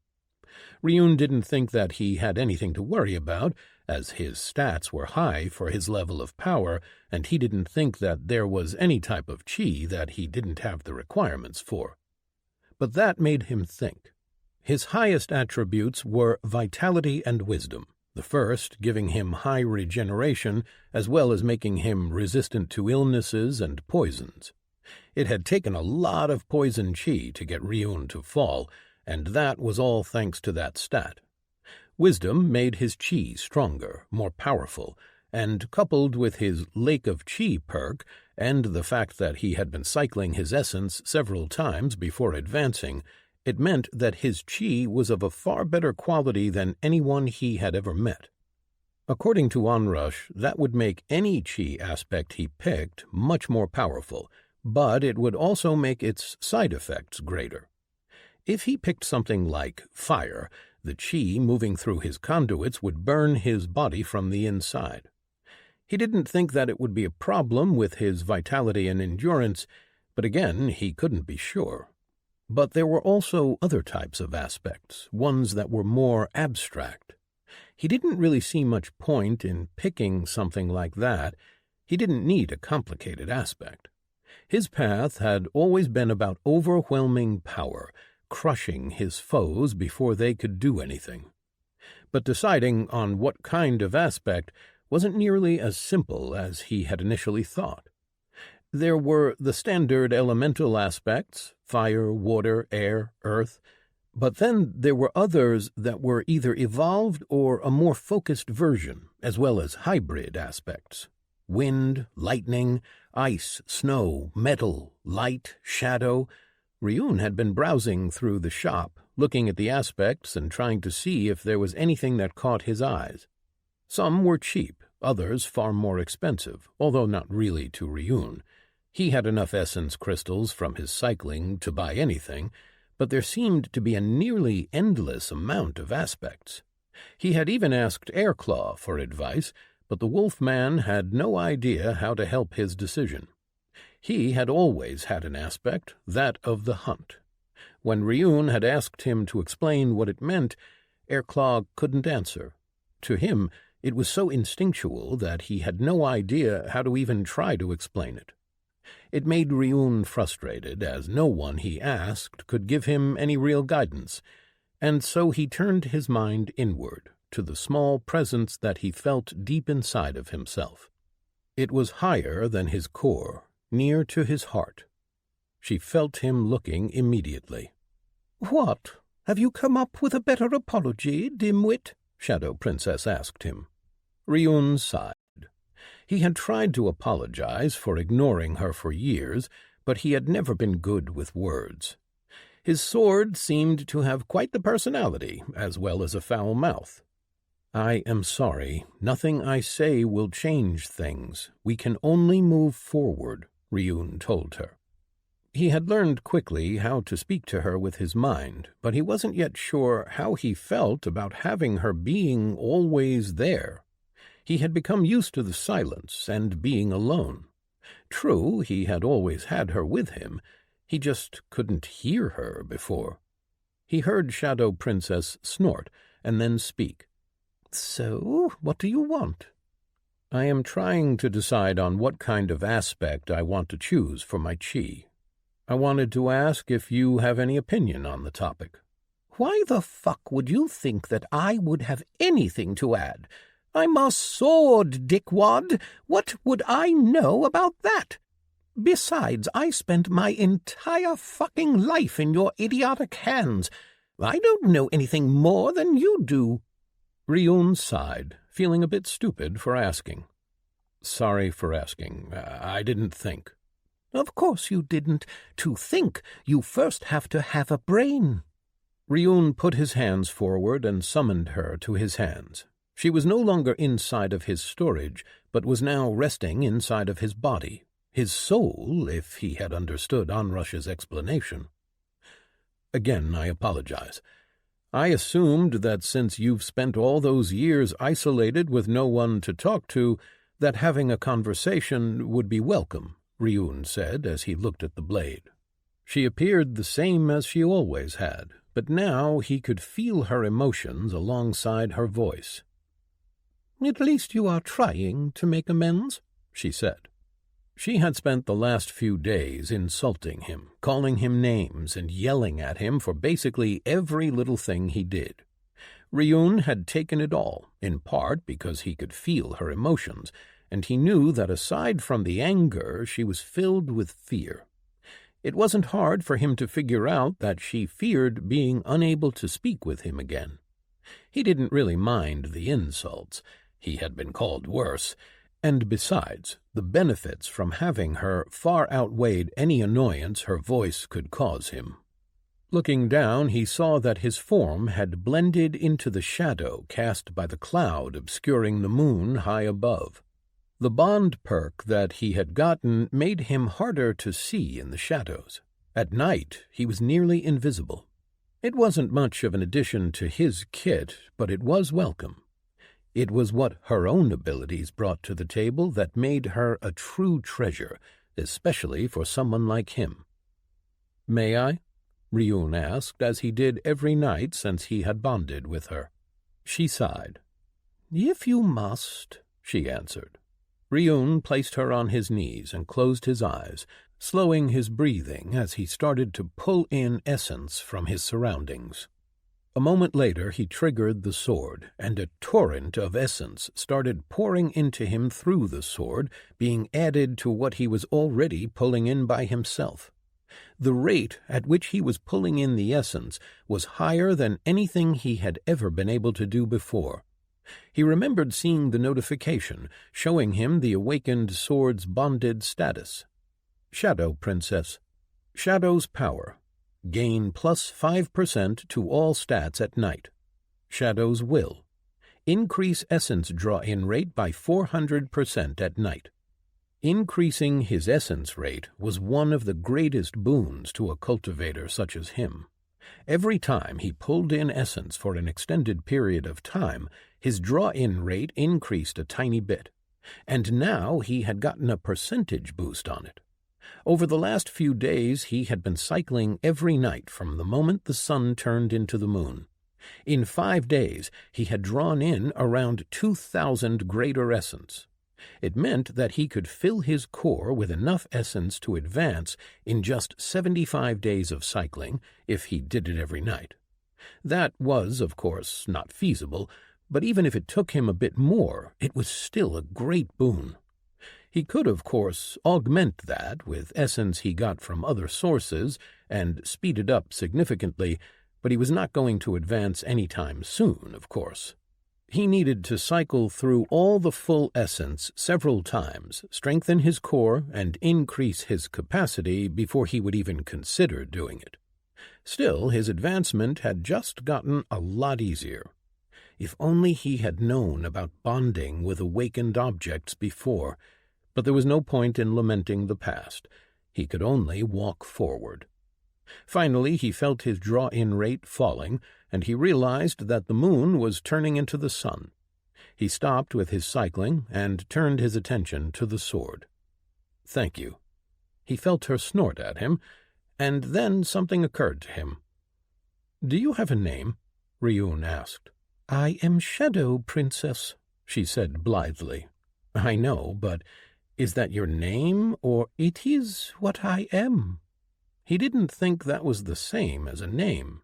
Ryun didn't think that he had anything to worry about, as his stats were high for his level of power, and he didn't think that there was any type of chi that he didn't have the requirements for. But that made him think. His highest attributes were vitality and wisdom, the first giving him high regeneration as well as making him resistant to illnesses and poisons. It had taken a lot of poison chi to get Ryun to fall, and that was all thanks to that stat. Wisdom made his chi stronger, more powerful, and coupled with his Lake of Chi perk and the fact that he had been cycling his essence several times before advancing, it meant that his chi was of a far better quality than anyone he had ever met. According to Onrush, that would make any chi aspect he picked much more powerful, but it would also make its side effects greater. If he picked something like fire, the chi moving through his conduits would burn his body from the inside. He didn't think that it would be a problem with his vitality and endurance, but again, he couldn't be sure. But there were also other types of aspects, ones that were more abstract. He didn't really see much point in picking something like that. He didn't need a complicated aspect. His path had always been about overwhelming power, crushing his foes before they could do anything. But deciding on what kind of aspect wasn't nearly as simple as he had initially thought. There were the standard elemental aspects, fire, water, air, earth, but then there were others that were either evolved or a more focused version, as well as hybrid aspects. Wind, lightning, ice, snow, metal, light, shadow. Ryun had been browsing through the shop, looking at the aspects and trying to see if there was anything that caught his eyes. Some were cheap, others far more expensive, although not really to Ryun. He had enough essence crystals from his cycling to buy anything, but there seemed to be a nearly endless amount of aspects. He had even asked Airclaw for advice, but the wolf-man had no idea how to help his decision. He had always had an aspect, that of the hunt. When Ryun had asked him to explain what it meant, Airclaw couldn't answer. To him, it was so instinctual that he had no idea how to even try to explain it. It made Ryun frustrated, as no one he asked could give him any real guidance, and so he turned his mind inward, to the small presence that he felt deep inside of himself. It was higher than his core, near to his heart. She felt him looking immediately. "What? Have you come up with a better apology, dimwit?" Shadow Princess asked him. Ryun sighed. He had tried to apologize for ignoring her for years, but he had never been good with words. His sword seemed to have quite the personality, as well as a foul mouth. "I am sorry. Nothing I say will change things. We can only move forward," Ryun told her. He had learned quickly how to speak to her with his mind, but he wasn't yet sure how he felt about having her being always there. He had become used to the silence and being alone. True, he had always had her with him. He just couldn't hear her before. He heard Shadow Princess snort and then speak. So, what do you want? I am trying to decide on what kind of aspect I want to choose for my chi. I wanted to ask if you have any opinion on the topic. Why the fuck would you think that I would have anything to add? I'm a sword, dickwad. What would I know about that? Besides, I spent my entire fucking life in your idiotic hands. I don't know anything more than you do. Ryun sighed, feeling a bit stupid for asking. Sorry for asking. I didn't think. Of course you didn't. To think, you first have to have a brain. Ryun put his hands forward and summoned her to his hands. She was no longer inside of his storage, but was now resting inside of his body, his soul, if he had understood Onrush's explanation. Again, I apologize. I assumed that since you've spent all those years isolated with no one to talk to, that having a conversation would be welcome, Ryun said as he looked at the blade. She appeared the same as she always had, but now he could feel her emotions alongside her voice. At least you are trying to make amends, she said. She had spent the last few days insulting him, calling him names, and yelling at him for basically every little thing he did. Ryun had taken it all, in part because he could feel her emotions, and he knew that aside from the anger, she was filled with fear. It wasn't hard for him to figure out that she feared being unable to speak with him again. He didn't really mind the insults. He had been called worse. And besides, the benefits from having her far outweighed any annoyance her voice could cause him. Looking down, he saw that his form had blended into the shadow cast by the cloud obscuring the moon high above. The bond perk that he had gotten made him harder to see in the shadows. At night, he was nearly invisible. It wasn't much of an addition to his kit, but it was welcome. It was what her own abilities brought to the table that made her a true treasure, especially for someone like him. "May I?" Ryun asked, as he did every night since he had bonded with her. She sighed. "If you must," she answered. Ryun placed her on his knees and closed his eyes, slowing his breathing as he started to pull in essence from his surroundings. A moment later he triggered the sword, and a torrent of essence started pouring into him through the sword, being added to what he was already pulling in by himself. The rate at which he was pulling in the essence was higher than anything he had ever been able to do before. He remembered seeing the notification, showing him the awakened sword's bonded status. Shadow Princess. Shadow's power. Gain plus 5% to all stats at night. Shadow's will. Increase essence draw-in rate by 400% at night. Increasing his essence rate was one of the greatest boons to a cultivator such as him. Every time he pulled in essence for an extended period of time, his draw-in rate increased a tiny bit, and now he had gotten a percentage boost on it. Over the last few days he had been cycling every night from the moment the sun turned into the moon. In 5 days he had drawn in around 2,000 greater essence. It meant that he could fill his core with enough essence to advance in just 75 days of cycling, if he did it every night. That was, of course, not feasible, but even if it took him a bit more, it was still a great boon. He could, of course, augment that with essence he got from other sources and speed it up significantly, but he was not going to advance any time soon, of course. He needed to cycle through all the full essence several times, strengthen his core, and increase his capacity before he would even consider doing it. Still, his advancement had just gotten a lot easier. If only he had known about bonding with awakened objects before, but there was no point in lamenting the past. He could only walk forward. Finally, he felt his draw-in rate falling, and he realized that the moon was turning into the sun. He stopped with his cycling and turned his attention to the sword. "Thank you." He felt her snort at him, and then something occurred to him. "Do you have a name?" Ryun asked. "I am Shadow Princess," she said blithely. "I know, but is that your name, or it is what I am?" He didn't think that was the same as a name.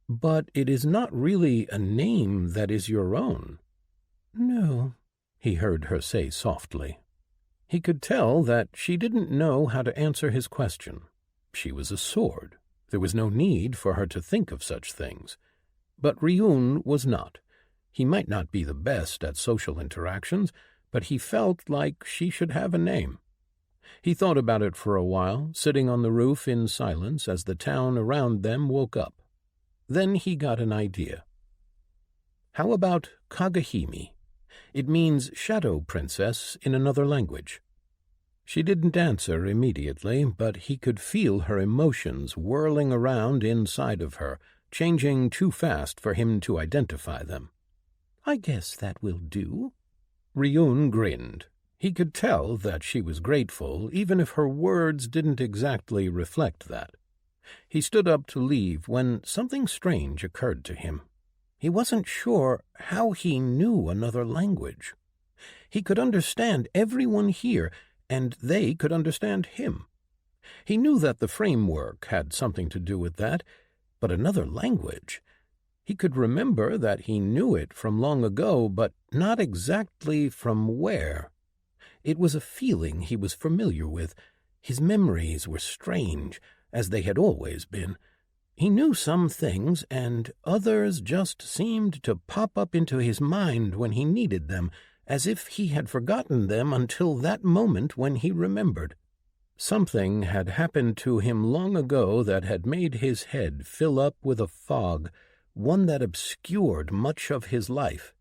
"But it is not really a name that is your own." "No," he heard her say softly. He could tell that she didn't know how to answer his question. She was a sword. There was no need for her to think of such things. But Ryun was not. He might not be the best at social interactions, but he felt like she should have a name. He thought about it for a while, sitting on the roof in silence as the town around them woke up. Then he got an idea. How about Kagahimi? It means Shadow Princess in another language. She didn't answer immediately, but he could feel her emotions whirling around inside of her, changing too fast for him to identify them. "I guess that will do." Ryun grinned. He could tell that she was grateful, even if her words didn't exactly reflect that. He stood up to leave when something strange occurred to him. He wasn't sure how he knew another language. He could understand everyone here, and they could understand him. He knew that the framework had something to do with that, but another language. He could remember that he knew it from long ago, but not exactly from where. It was a feeling he was familiar with. His memories were strange, as they had always been. He knew some things, and others just seemed to pop up into his mind when he needed them, as if he had forgotten them until that moment when he remembered. Something had happened to him long ago that had made his head fill up with a fog, one that obscured much of his life.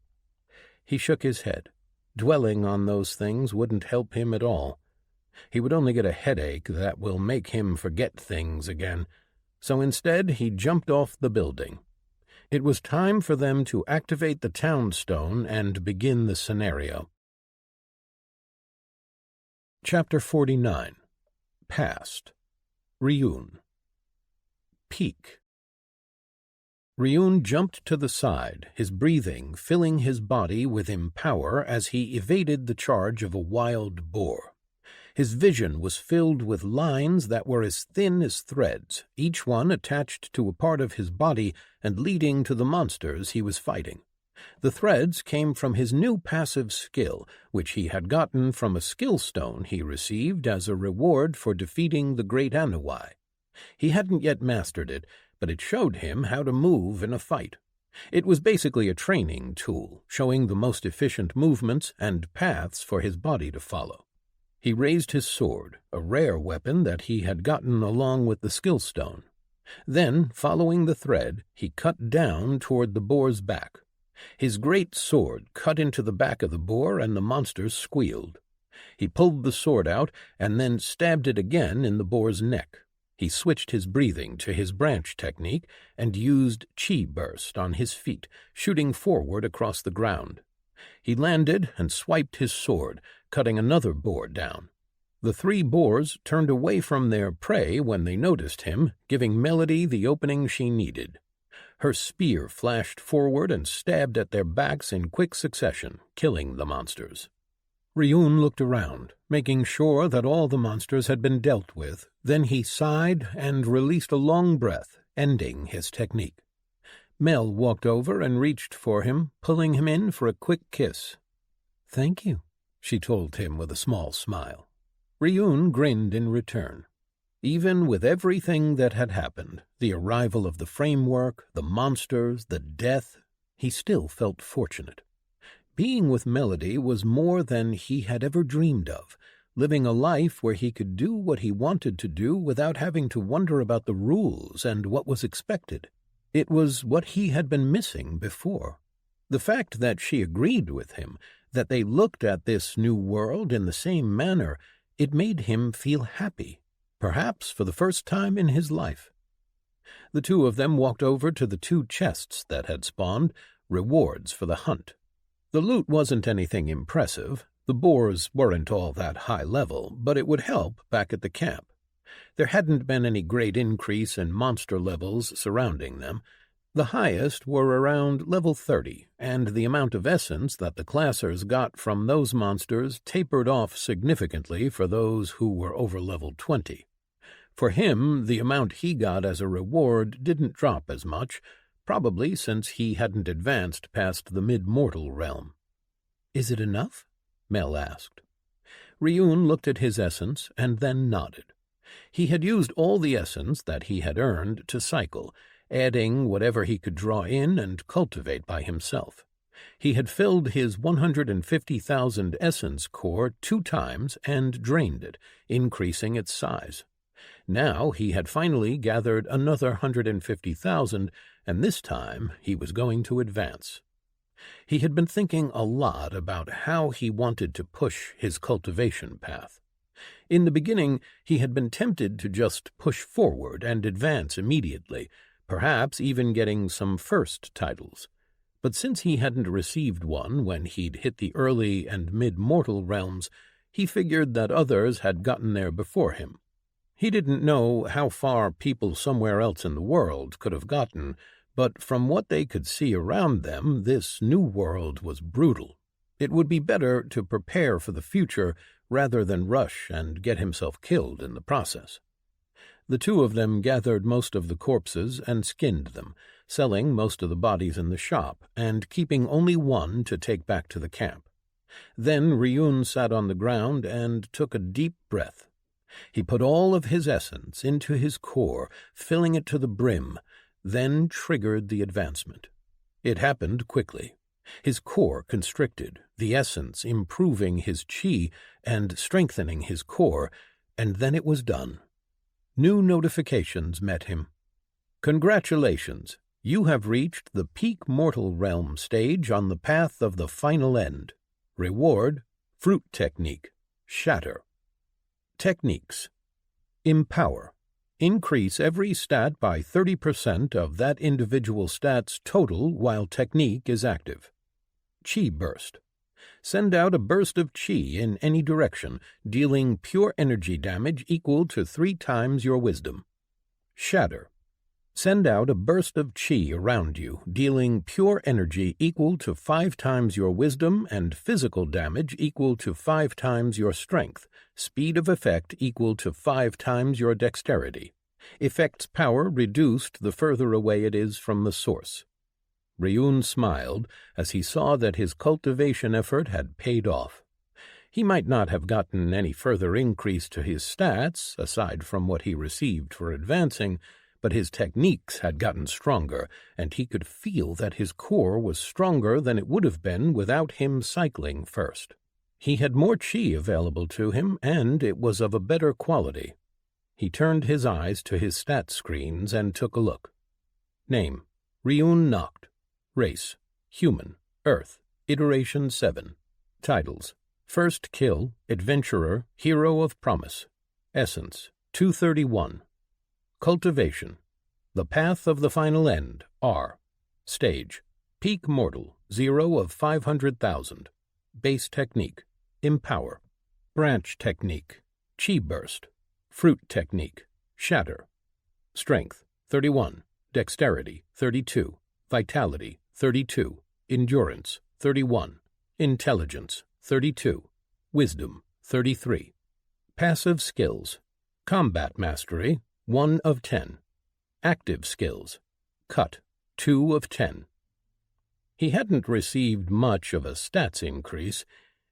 He shook his head. Dwelling on those things wouldn't help him at all. He would only get a headache that will make him forget things again. So instead he jumped off the building. It was time for them to activate the town stone and begin the scenario. Chapter 49. Past. Ryun. Peak. Ryun jumped to the side, his breathing filling his body with empower as he evaded the charge of a wild boar. His vision was filled with lines that were as thin as threads, each one attached to a part of his body and leading to the monsters he was fighting. The threads came from his new passive skill, which he had gotten from a skill stone he received as a reward for defeating the great Anuai. He hadn't yet mastered it, but it showed him how to move in a fight. It was basically a training tool, showing the most efficient movements and paths for his body to follow. He raised his sword, a rare weapon that he had gotten along with the skill stone. Then, following the thread, he cut down toward the boar's back. His great sword cut into the back of the boar, and the monsters squealed. He pulled the sword out and then stabbed it again in the boar's neck. He switched his breathing to his branch technique and used chi burst on his feet, shooting forward across the ground. He landed and swiped his sword, cutting another boar down. The 3 boars turned away from their prey when they noticed him, giving Melody the opening she needed. Her spear flashed forward and stabbed at their backs in quick succession, killing the monsters. Ryun looked around, making sure that all the monsters had been dealt with. Then he sighed and released a long breath, ending his technique. Mel walked over and reached for him, pulling him in for a quick kiss. "Thank you," she told him with a small smile. Ryun grinned in return. Even with everything that had happened, the arrival of the framework, the monsters, the death, he still felt fortunate. Being with Melody was more than he had ever dreamed of, living a life where he could do what he wanted to do without having to wonder about the rules and what was expected. It was what he had been missing before. The fact that she agreed with him, that they looked at this new world in the same manner, it made him feel happy, perhaps for the first time in his life. The 2 of them walked over to the 2 chests that had spawned, rewards for the hunt. The loot wasn't anything impressive. The boars weren't all that high level, but it would help back at the camp. There hadn't been any great increase in monster levels surrounding them. The highest were around level 30, and the amount of essence that the classers got from those monsters tapered off significantly for those who were over level 20. For him, the amount he got as a reward didn't drop as much, probably since he hadn't advanced past the mid-mortal realm. "Is it enough?" Mel asked. Ryun looked at his essence and then nodded. He had used all the essence that he had earned to cycle, adding whatever he could draw in and cultivate by himself. He had filled his 150,000 essence core 2 times and drained it, increasing its size. Now he had finally gathered another 150,000, and this time he was going to advance. He had been thinking a lot about how he wanted to push his cultivation path. In the beginning, he had been tempted to just push forward and advance immediately, perhaps even getting some first titles. But since he hadn't received one when he'd hit the early and mid-mortal realms, he figured that others had gotten there before him. He didn't know how far people somewhere else in the world could have gotten, but from what they could see around them, this new world was brutal. It would be better to prepare for the future rather than rush and get himself killed in the process. The two of them gathered most of the corpses and skinned them, selling most of the bodies in the shop and keeping only one to take back to the camp. Then Ryun sat on the ground and took a deep breath. He put all of his essence into his core, filling it to the brim, then triggered the advancement. It happened quickly. His core constricted, the essence improving his chi and strengthening his core, and then it was done. New notifications met him. Congratulations! You have reached the peak mortal realm stage on the path of the final end. Reward: Fruit Technique. Shatter. Techniques. Empower. Increase every stat by 30% of that individual stat's total while technique is active. Chi Burst. Send out a burst of chi in any direction, dealing pure energy damage equal to 3 times your wisdom. Shatter. Send out a burst of chi around you, dealing pure energy equal to 5 times your wisdom and physical damage equal to 5 times your strength, speed of effect equal to 5 times your dexterity. Effect's power reduced the further away it is from the source. Ryun smiled as he saw that his cultivation effort had paid off. He might not have gotten any further increase to his stats, aside from what he received for advancing, but his techniques had gotten stronger, and he could feel that his core was stronger than it would have been without him cycling first. He had more chi available to him, and it was of a better quality. He turned his eyes to his stat screens and took a look. Name: Ryun Nacht. Race: Human, Earth, Iteration 7. Titles: First Kill, Adventurer, Hero of Promise. Essence: 231. Cultivation: The Path of the Final End, R. Stage: Peak Mortal, 0 of 500,000. Base Technique: Empower. Branch Technique: Chi Burst. Fruit Technique: Shatter. Strength: 31. Dexterity: 32. Vitality: 32. Endurance: 31. Intelligence: 32. Wisdom: 33. Passive Skills: Combat Mastery: 1 of 10. Active Skills: Cut: 2 of 10. He hadn't received much of a stats increase.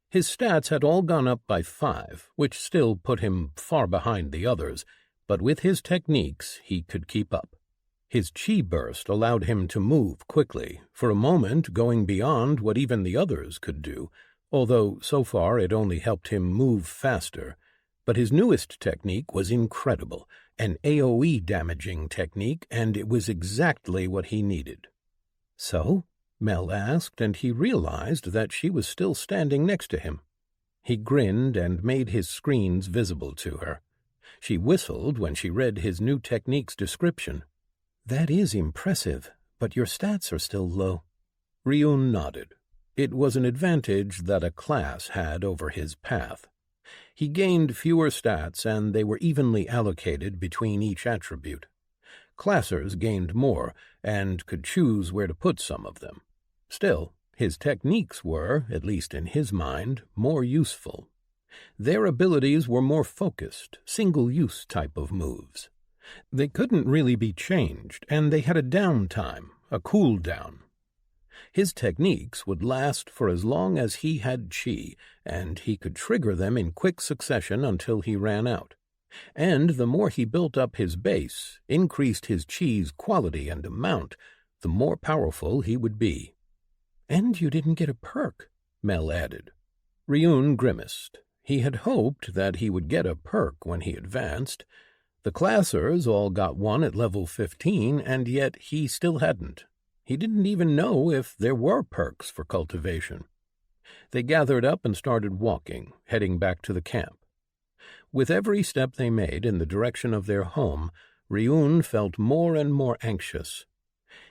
His stats had all gone up by 5, which still put him far behind the others, but with his techniques he could keep up. His chi burst allowed him to move quickly, for a moment going beyond what even the others could do, although so far it only helped him move faster. But his newest technique was incredible, an AoE damaging technique, and it was exactly what he needed. "So?" Mel asked, and he realized that she was still standing next to him. He grinned and made his screens visible to her. She whistled when she read his new technique's description. "That is impressive, but your stats are still low." Ryun nodded. It was an advantage that a class had over his path. He gained fewer stats, and they were evenly allocated between each attribute. Classers gained more, and could choose where to put some of them. Still, his techniques were, at least in his mind, more useful. Their abilities were more focused, single-use type of moves. They couldn't really be changed, and they had a downtime, a cool-down. His techniques would last for as long as he had chi, and he could trigger them in quick succession until he ran out. And the more he built up his base, increased his chi's quality and amount, the more powerful he would be. "And you didn't get a perk," Mel added. Ryun grimaced. He had hoped that he would get a perk when he advanced. The classers all got one at level 15, and yet he still hadn't. He didn't even know if there were perks for cultivation. They gathered up and started walking, heading back to the camp. With every step they made in the direction of their home, Ryun felt more and more anxious.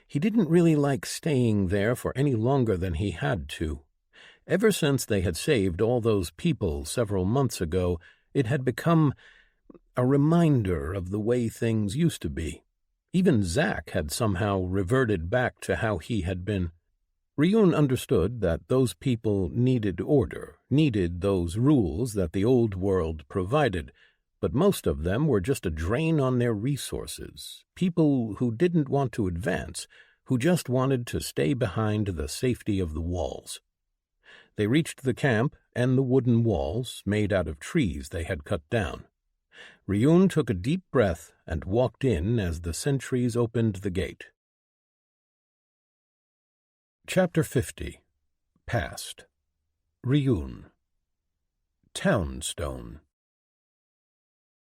He didn't really like staying there for any longer than he had to. Ever since they had saved all those people several months ago, it had become a reminder of the way things used to be. Even Zack had somehow reverted back to how he had been. Ryun understood that those people needed order, needed those rules that the old world provided, but most of them were just a drain on their resources, people who didn't want to advance, who just wanted to stay behind the safety of the walls. They reached the camp and the wooden walls, made out of trees they had cut down. Ryun took a deep breath and walked in as the sentries opened the gate. Chapter 50. Past. Ryun. Townstone.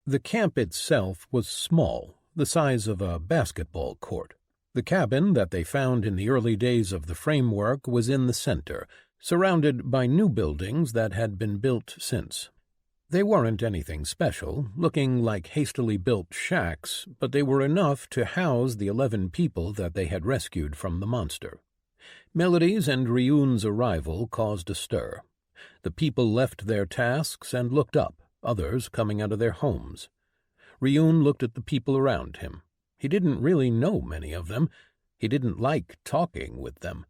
The camp itself was small, the size of a basketball court. The cabin that they found in the early days of the framework was in the center, surrounded by new buildings that had been built since. They weren't anything special, looking like hastily built shacks, but they were enough to house the 11 people that they had rescued from the monster. Melody's and Ryun's arrival caused a stir. The people left their tasks and looked up, others coming out of their homes. Ryun looked at the people around him. He didn't really know many of them. He didn't like talking with them.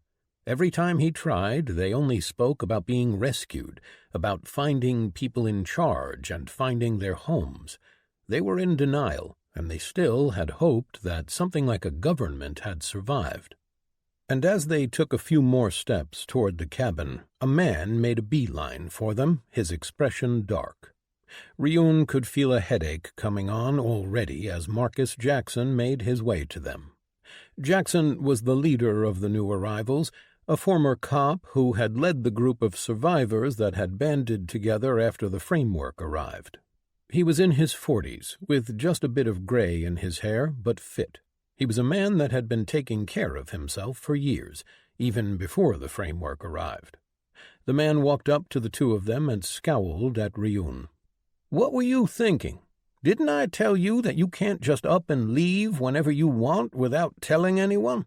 Every time he tried, they only spoke about being rescued, about finding people in charge and finding their homes. They were in denial, and they still had hoped that something like a government had survived. And as they took a few more steps toward the cabin, a man made a beeline for them, his expression dark. Ryun could feel a headache coming on already as Marcus Jackson made his way to them. Jackson was the leader of the new arrivals, a former cop who had led the group of survivors that had banded together after the framework arrived. He was in his 40s, with just a bit of gray in his hair, but fit. He was a man that had been taking care of himself for years, even before the framework arrived. The man walked up to the two of them and scowled at Ryun. "What were you thinking? Didn't I tell you that you can't just up and leave whenever you want without telling anyone?"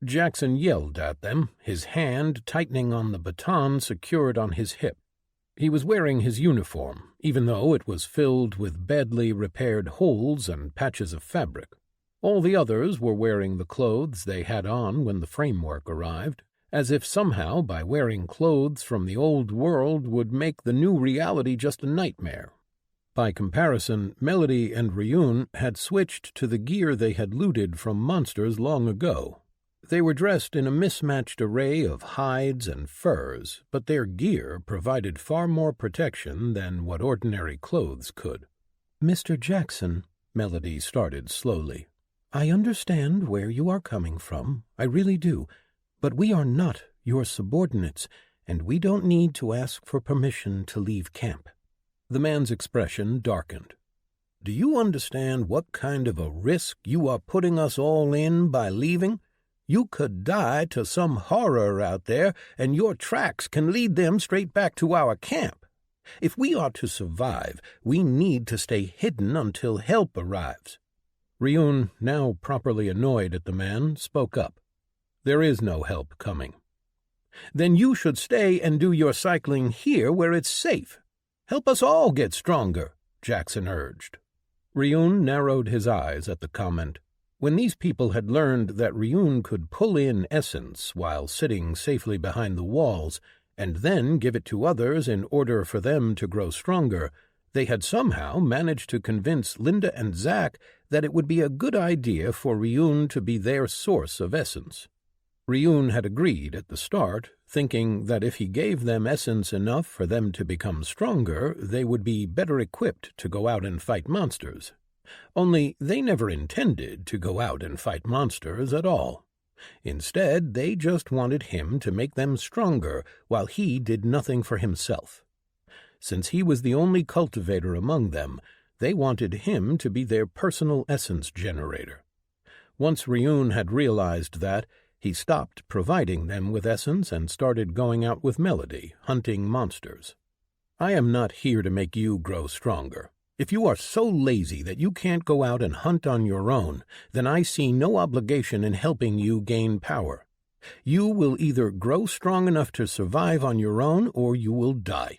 Jackson yelled at them, his hand tightening on the baton secured on his hip. He was wearing his uniform, even though it was filled with badly repaired holes and patches of fabric. All the others were wearing the clothes they had on when the framework arrived, as if somehow by wearing clothes from the old world would make the new reality just a nightmare. By comparison, Melody and Ryun had switched to the gear they had looted from monsters long ago. They were dressed in a mismatched array of hides and furs, but their gear provided far more protection than what ordinary clothes could. "Mr. Jackson," Melody started slowly, "I understand where you are coming from, I really do, but we are not your subordinates, and we don't need to ask for permission to leave camp." The man's expression darkened. "Do you understand what kind of a risk you are putting us all in by leaving? You could die to some horror out there, and your tracks can lead them straight back to our camp. If we are to survive, we need to stay hidden until help arrives." Ryun, now properly annoyed at the man, spoke up. "There is no help coming." "Then you should stay and do your cycling here where it's safe. Help us all get stronger," Jackson urged. Ryun narrowed his eyes at the comment. When these people had learned that Ryun could pull in essence while sitting safely behind the walls, and then give it to others in order for them to grow stronger, they had somehow managed to convince Linda and Zack that it would be a good idea for Ryun to be their source of essence. Ryun had agreed at the start, thinking that if he gave them essence enough for them to become stronger, they would be better equipped to go out and fight monsters. Only they never intended to go out and fight monsters at all. Instead, they just wanted him to make them stronger while he did nothing for himself. Since he was the only cultivator among them, they wanted him to be their personal essence generator. Once Ryun had realized that, he stopped providing them with essence and started going out with Melody, hunting monsters. "I am not here to make you grow stronger. If you are so lazy that you can't go out and hunt on your own, then I see no obligation in helping you gain power. You will either grow strong enough to survive on your own, or you will die."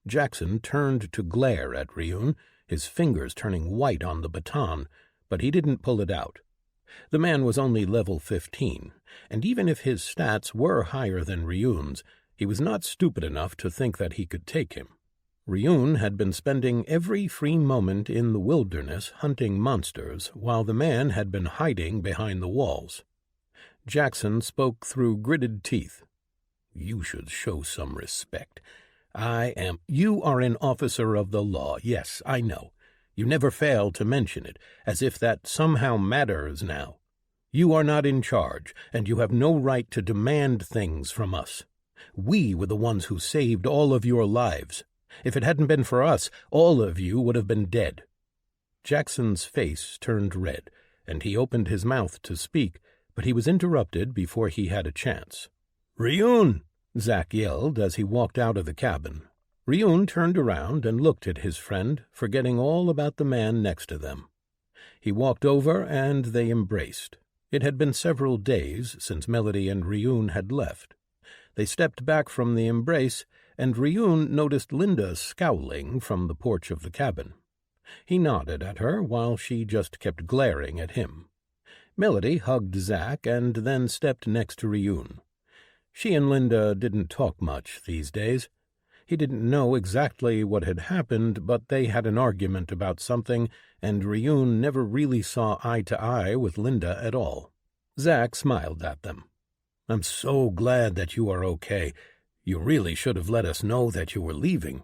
Jackson turned to glare at Ryun, his fingers turning white on the baton, but he didn't pull it out. The man was only level 15, and even if his stats were higher than Ryun's, he was not stupid enough to think that he could take him. Ryun had been spending every free moment in the wilderness hunting monsters, while the man had been hiding behind the walls. Jackson spoke through gritted teeth. "You should show some respect. You are an officer of the law, yes, I know. You never fail to mention it, as if that somehow matters now. You are not in charge, and you have no right to demand things from us. We were the ones who saved all of your lives. If it hadn't been for us, all of you would have been dead." Jackson's face turned red, and he opened his mouth to speak, but he was interrupted before he had a chance. "Ryun!" Zack yelled as he walked out of the cabin. Ryun turned around and looked at his friend, forgetting all about the man next to them. He walked over and they embraced. It had been several days since Melody and Ryun had left. They stepped back from the embrace, and Ryun noticed Linda scowling from the porch of the cabin. He nodded at her while she just kept glaring at him. Melody hugged Zack and then stepped next to Ryun. She and Linda didn't talk much these days. He didn't know exactly what had happened, but they had an argument about something, and Ryun never really saw eye to eye with Linda at all. Zack smiled at them. "I'm so glad that you are okay. You really should have let us know that you were leaving."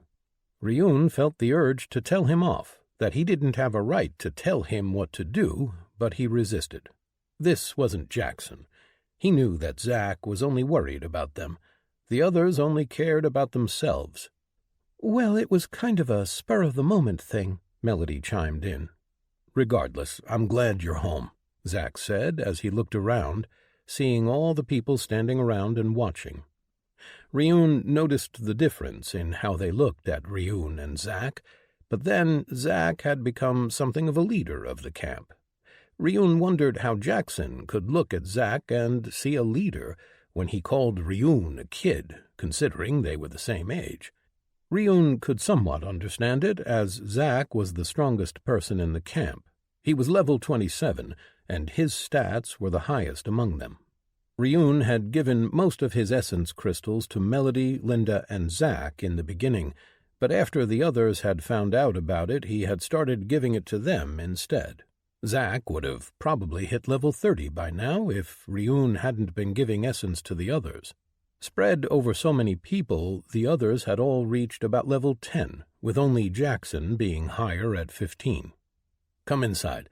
Ryun felt the urge to tell him off, that he didn't have a right to tell him what to do, but he resisted. This wasn't Jackson. He knew that Zack was only worried about them. The others only cared about themselves. "Well, it was kind of a spur-of-the-moment thing," Melody chimed in. "Regardless, I'm glad you're home," Zack said as he looked around, seeing all the people standing around and watching. Ryun noticed the difference in how they looked at Ryun and Zack, but then Zack had become something of a leader of the camp. Ryun wondered how Jackson could look at Zack and see a leader when he called Ryun a kid, considering they were the same age. Ryun could somewhat understand it, as Zack was the strongest person in the camp. He was level 27, and his stats were the highest among them. Ryun had given most of his essence crystals to Melody, Linda, and Zack in the beginning, but after the others had found out about it, he had started giving it to them instead. Zack would have probably hit level 30 by now if Ryun hadn't been giving essence to the others. Spread over so many people, the others had all reached about level 10, with only Jackson being higher at 15. "Come inside.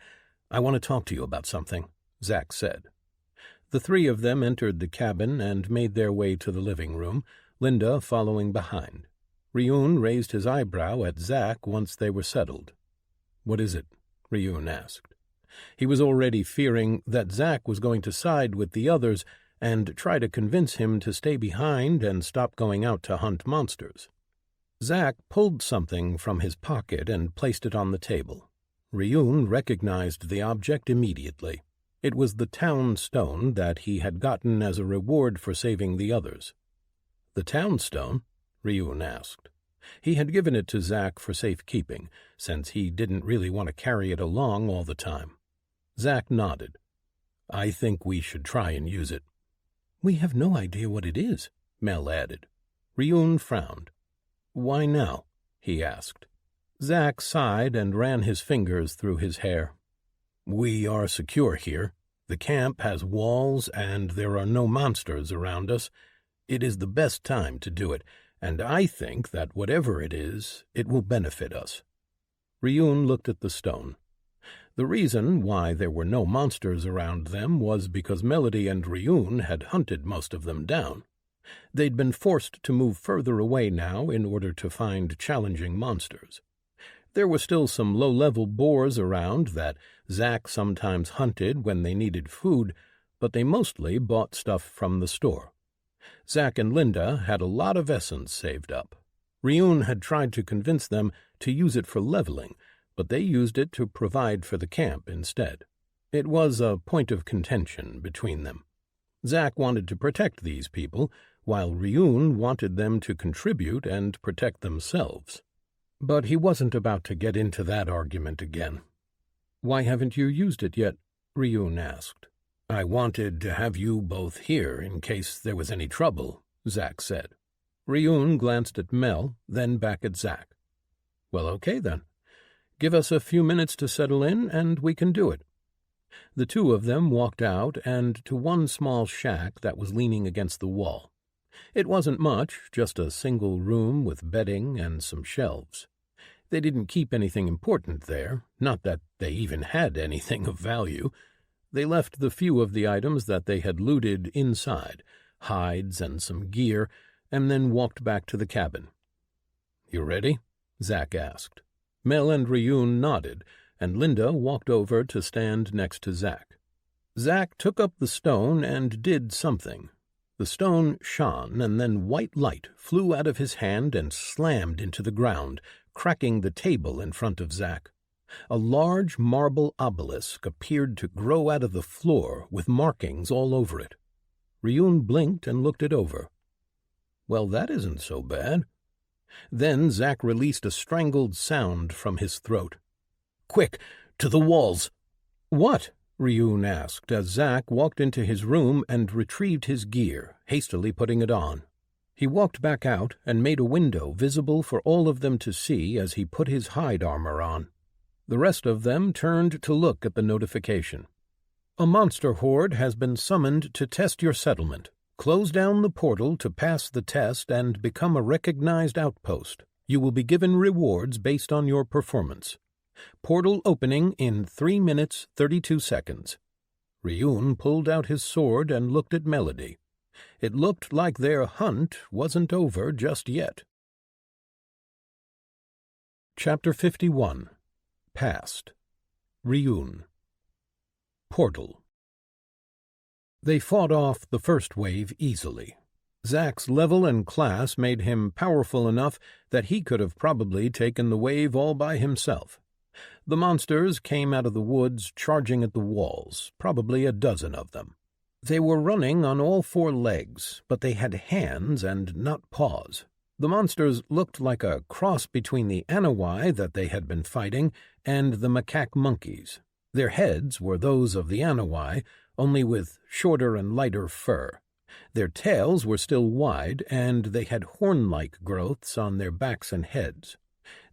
I want to talk to you about something," Zack said. The three of them entered the cabin and made their way to the living room, Linda following behind. Ryun raised his eyebrow at Zack once they were settled. "What is it?" Ryun asked. He was already fearing that Zack was going to side with the others and try to convince him to stay behind and stop going out to hunt monsters. Zack pulled something from his pocket and placed it on the table. Ryun recognized the object immediately. It was the town stone that he had gotten as a reward for saving the others. "The town stone?" Ryun asked. He had given it to Zack for safekeeping, since he didn't really want to carry it along all the time. Zack nodded. I think we should try and use it. We have no idea what it is, Mel added. Ryun frowned. Why now? He asked. Zack sighed and ran his fingers through his hair. We are secure here. The camp has walls, and there are no monsters around us. It is the best time to do it, and I think that whatever it is, it will benefit us. Ryun looked at the stone. The reason why there were no monsters around them was because Melody and Ryun had hunted most of them down. They'd been forced to move further away now in order to find challenging monsters. There were still some low-level boars around that Zack sometimes hunted when they needed food, but they mostly bought stuff from the store. Zack and Linda had a lot of essence saved up. Ryun had tried to convince them to use it for leveling, but they used it to provide for the camp instead. It was a point of contention between them. Zack wanted to protect these people, while Ryun wanted them to contribute and protect themselves. But he wasn't about to get into that argument again. Why haven't you used it yet? Ryun asked. I wanted to have you both here in case there was any trouble, Zack said. Ryun glanced at Mel, then back at Zack. Well, okay then. Give us a few minutes to settle in, and we can do it. The two of them walked out and to one small shack that was leaning against the wall. It wasn't much, just a single room with bedding and some shelves. They didn't keep anything important there, not that they even had anything of value. They left the few of the items that they had looted inside, hides and some gear, and then walked back to the cabin. You ready? Zack asked. Mel and Ryun nodded, and Linda walked over to stand next to Zack. Zack took up the stone and did something. The stone shone, and then white light flew out of his hand and slammed into the ground, cracking the table in front of Zack. A large marble obelisk appeared to grow out of the floor with markings all over it. Ryun blinked and looked it over. Well, that isn't so bad. Then Zack released a strangled sound from his throat. Quick, to the walls! What? Ryun asked as Zack walked into his room and retrieved his gear, hastily putting it on. He walked back out and made a window visible for all of them to see as he put his hide armor on. The rest of them turned to look at the notification. A monster horde has been summoned to test your settlement. Close down the portal to pass the test and become a recognized outpost. You will be given rewards based on your performance. Portal opening in 3 minutes 32 seconds. Ryun pulled out his sword and looked at Melody. It looked like their hunt wasn't over just yet. Chapter 51. Past. Ryun. Portal. They fought off the first wave easily. Zack's level and class made him powerful enough that he could have probably taken the wave all by himself. The monsters came out of the woods charging at the walls, probably a dozen of them. They were running on all 4 legs, but they had hands and not paws. The monsters looked like a cross between the Anawai that they had been fighting and the macaque monkeys. Their heads were those of the Anawai, only with shorter and lighter fur. Their tails were still wide, and they had horn-like growths on their backs and heads.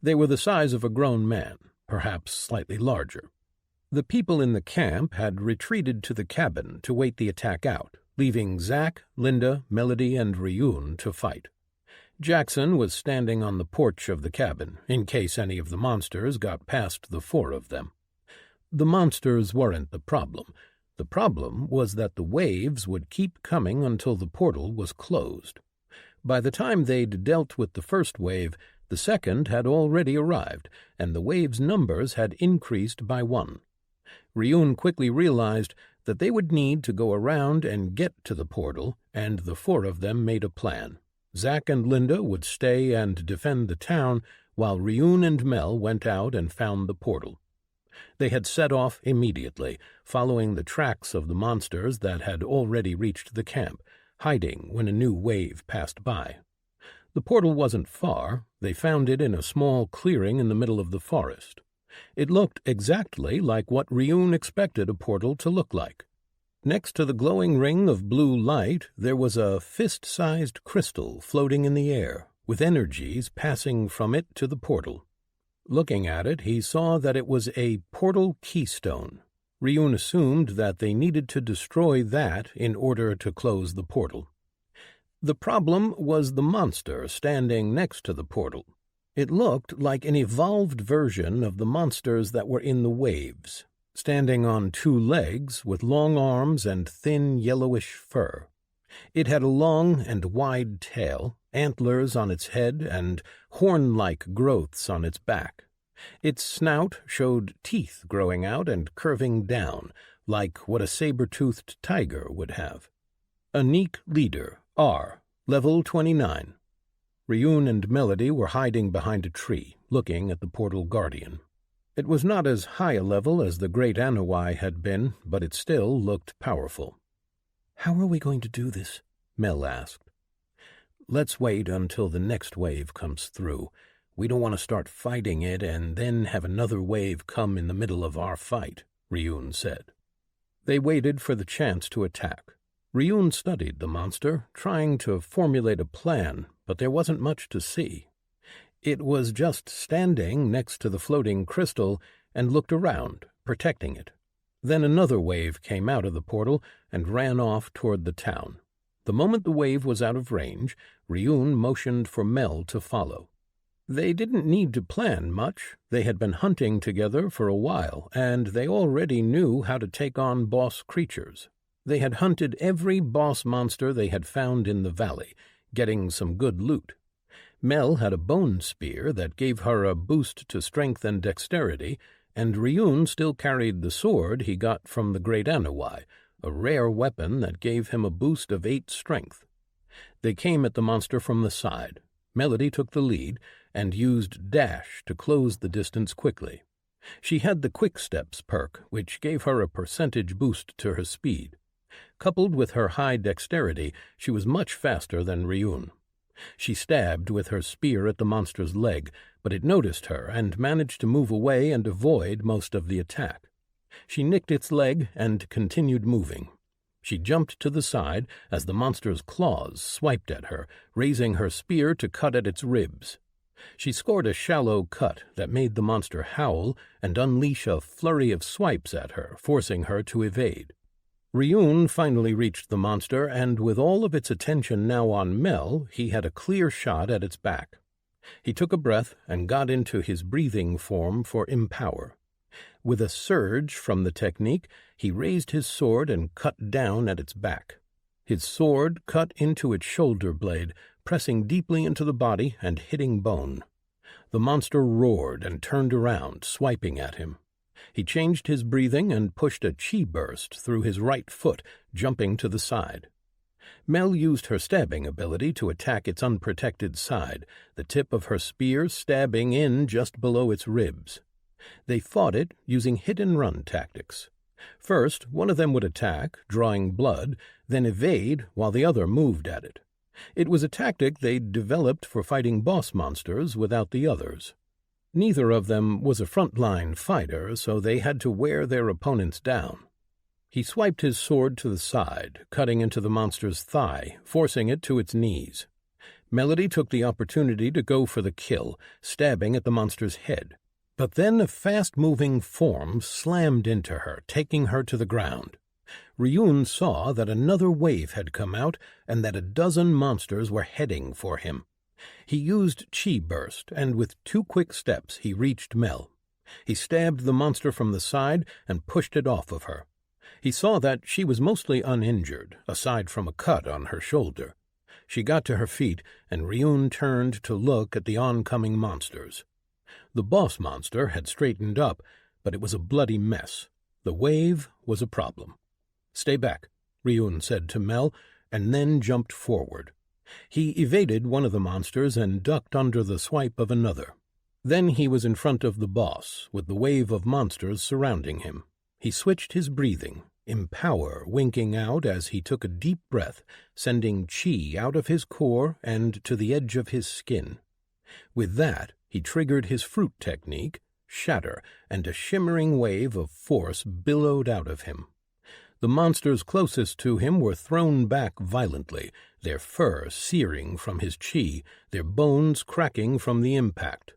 They were the size of a grown man, perhaps slightly larger. The people in the camp had retreated to the cabin to wait the attack out, leaving Zack, Linda, Melody, and Ryun to fight. Jackson was standing on the porch of the cabin, in case any of the monsters got past the 4 of them. The monsters weren't the problem. The problem was that the waves would keep coming until the portal was closed. By the time they'd dealt with the first wave, the second had already arrived, and the wave's numbers had increased by 1. Ryun quickly realized that they would need to go around and get to the portal, and the 4 of them made a plan. Zack and Linda would stay and defend the town, while Ryun and Mel went out and found the portal. They had set off immediately, following the tracks of the monsters that had already reached the camp, hiding when a new wave passed by. The portal wasn't far. They found it in a small clearing in the middle of the forest. It looked exactly like what Ryun expected a portal to look like. Next to the glowing ring of blue light, there was a fist-sized crystal floating in the air, with energies passing from it to the portal. Looking at it, he saw that it was a portal keystone. Ryun assumed that they needed to destroy that in order to close the portal. The problem was the monster standing next to the portal. It looked like an evolved version of the monsters that were in the waves, standing on two legs with long arms and thin yellowish fur. It had a long and wide tail, antlers on its head, and horn-like growths on its back. Its snout showed teeth growing out and curving down, like what a saber-toothed tiger would have. Unique Leader, R, Level 29. Ryun and Melody were hiding behind a tree, looking at the portal guardian. It was not as high a level as the great Anowai had been, but it still looked powerful. "How are we going to do this?" Mel asked. "Let's wait until the next wave comes through. We don't want to start fighting it and then have another wave come in the middle of our fight," Ryun said. They waited for the chance to attack. Ryun studied the monster, trying to formulate a plan, but there wasn't much to see. It was just standing next to the floating crystal and looked around, protecting it. Then another wave came out of the portal and ran off toward the town. The moment the wave was out of range, Ryun motioned for Mel to follow. They didn't need to plan much. They had been hunting together for a while, and they already knew how to take on boss creatures. They had hunted every boss monster they had found in the valley, getting some good loot. Mel had a bone spear that gave her a boost to strength and dexterity, and Ryun still carried the sword he got from the great Anowai, a rare weapon that gave him a boost of 8 strength. They came at the monster from the side. Melody took the lead and used Dash to close the distance quickly. She had the Quick Steps perk, which gave her a percentage boost to her speed. Coupled with her high dexterity, she was much faster than Ryun. She stabbed with her spear at the monster's leg, but it noticed her and managed to move away and avoid most of the attack. She nicked its leg and continued moving. She jumped to the side as the monster's claws swiped at her, raising her spear to cut at its ribs. She scored a shallow cut that made the monster howl and unleash a flurry of swipes at her, forcing her to evade. Ryun finally reached the monster, and with all of its attention now on Mel, he had a clear shot at its back. He took a breath and got into his breathing form for Empower. With a surge from the technique, he raised his sword and cut down at its back. His sword cut into its shoulder blade, pressing deeply into the body and hitting bone. The monster roared and turned around, swiping at him. He changed his breathing and pushed a chi burst through his right foot, jumping to the side. Mel used her stabbing ability to attack its unprotected side, the tip of her spear stabbing in just below its ribs. They fought it using hit-and-run tactics. First, one of them would attack, drawing blood, then evade while the other moved at it. It was a tactic they'd developed for fighting boss monsters without the others. Neither of them was a front-line fighter, so they had to wear their opponents down. He swiped his sword to the side, cutting into the monster's thigh, forcing it to its knees. Melody took the opportunity to go for the kill, stabbing at the monster's head. But then a fast-moving form slammed into her, taking her to the ground. Ryun saw that another wave had come out and that a dozen monsters were heading for him. He used Chi Burst, and with 2 quick steps he reached Mel. He stabbed the monster from the side and pushed it off of her. He saw that she was mostly uninjured, aside from a cut on her shoulder. She got to her feet, and Ryun turned to look at the oncoming monsters. The boss monster had straightened up, but it was a bloody mess. The wave was a problem. "Stay back," Ryun said to Mel, and then jumped forward. He evaded one of the monsters and ducked under the swipe of another. Then he was in front of the boss, with the wave of monsters surrounding him. He switched his breathing, Empower winking out as he took a deep breath, sending chi out of his core and to the edge of his skin. With that, he triggered his fruit technique, shatter, and a shimmering wave of force billowed out of him. The monsters closest to him were thrown back violently, their fur searing from his chi, their bones cracking from the impact.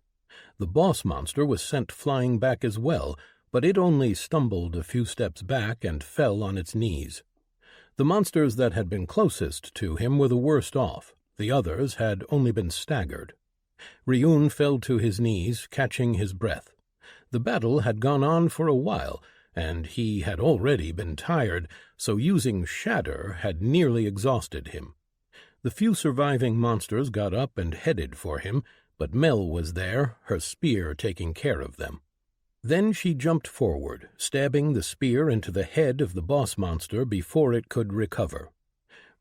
The boss monster was sent flying back as well, but it only stumbled a few steps back and fell on its knees. The monsters that had been closest to him were the worst off. The others had only been staggered. Ryun fell to his knees, catching his breath. The battle had gone on for a while, and he had already been tired, so using shatter had nearly exhausted him. The few surviving monsters got up and headed for him, but Mel was there, her spear taking care of them. Then she jumped forward, stabbing the spear into the head of the boss monster before it could recover.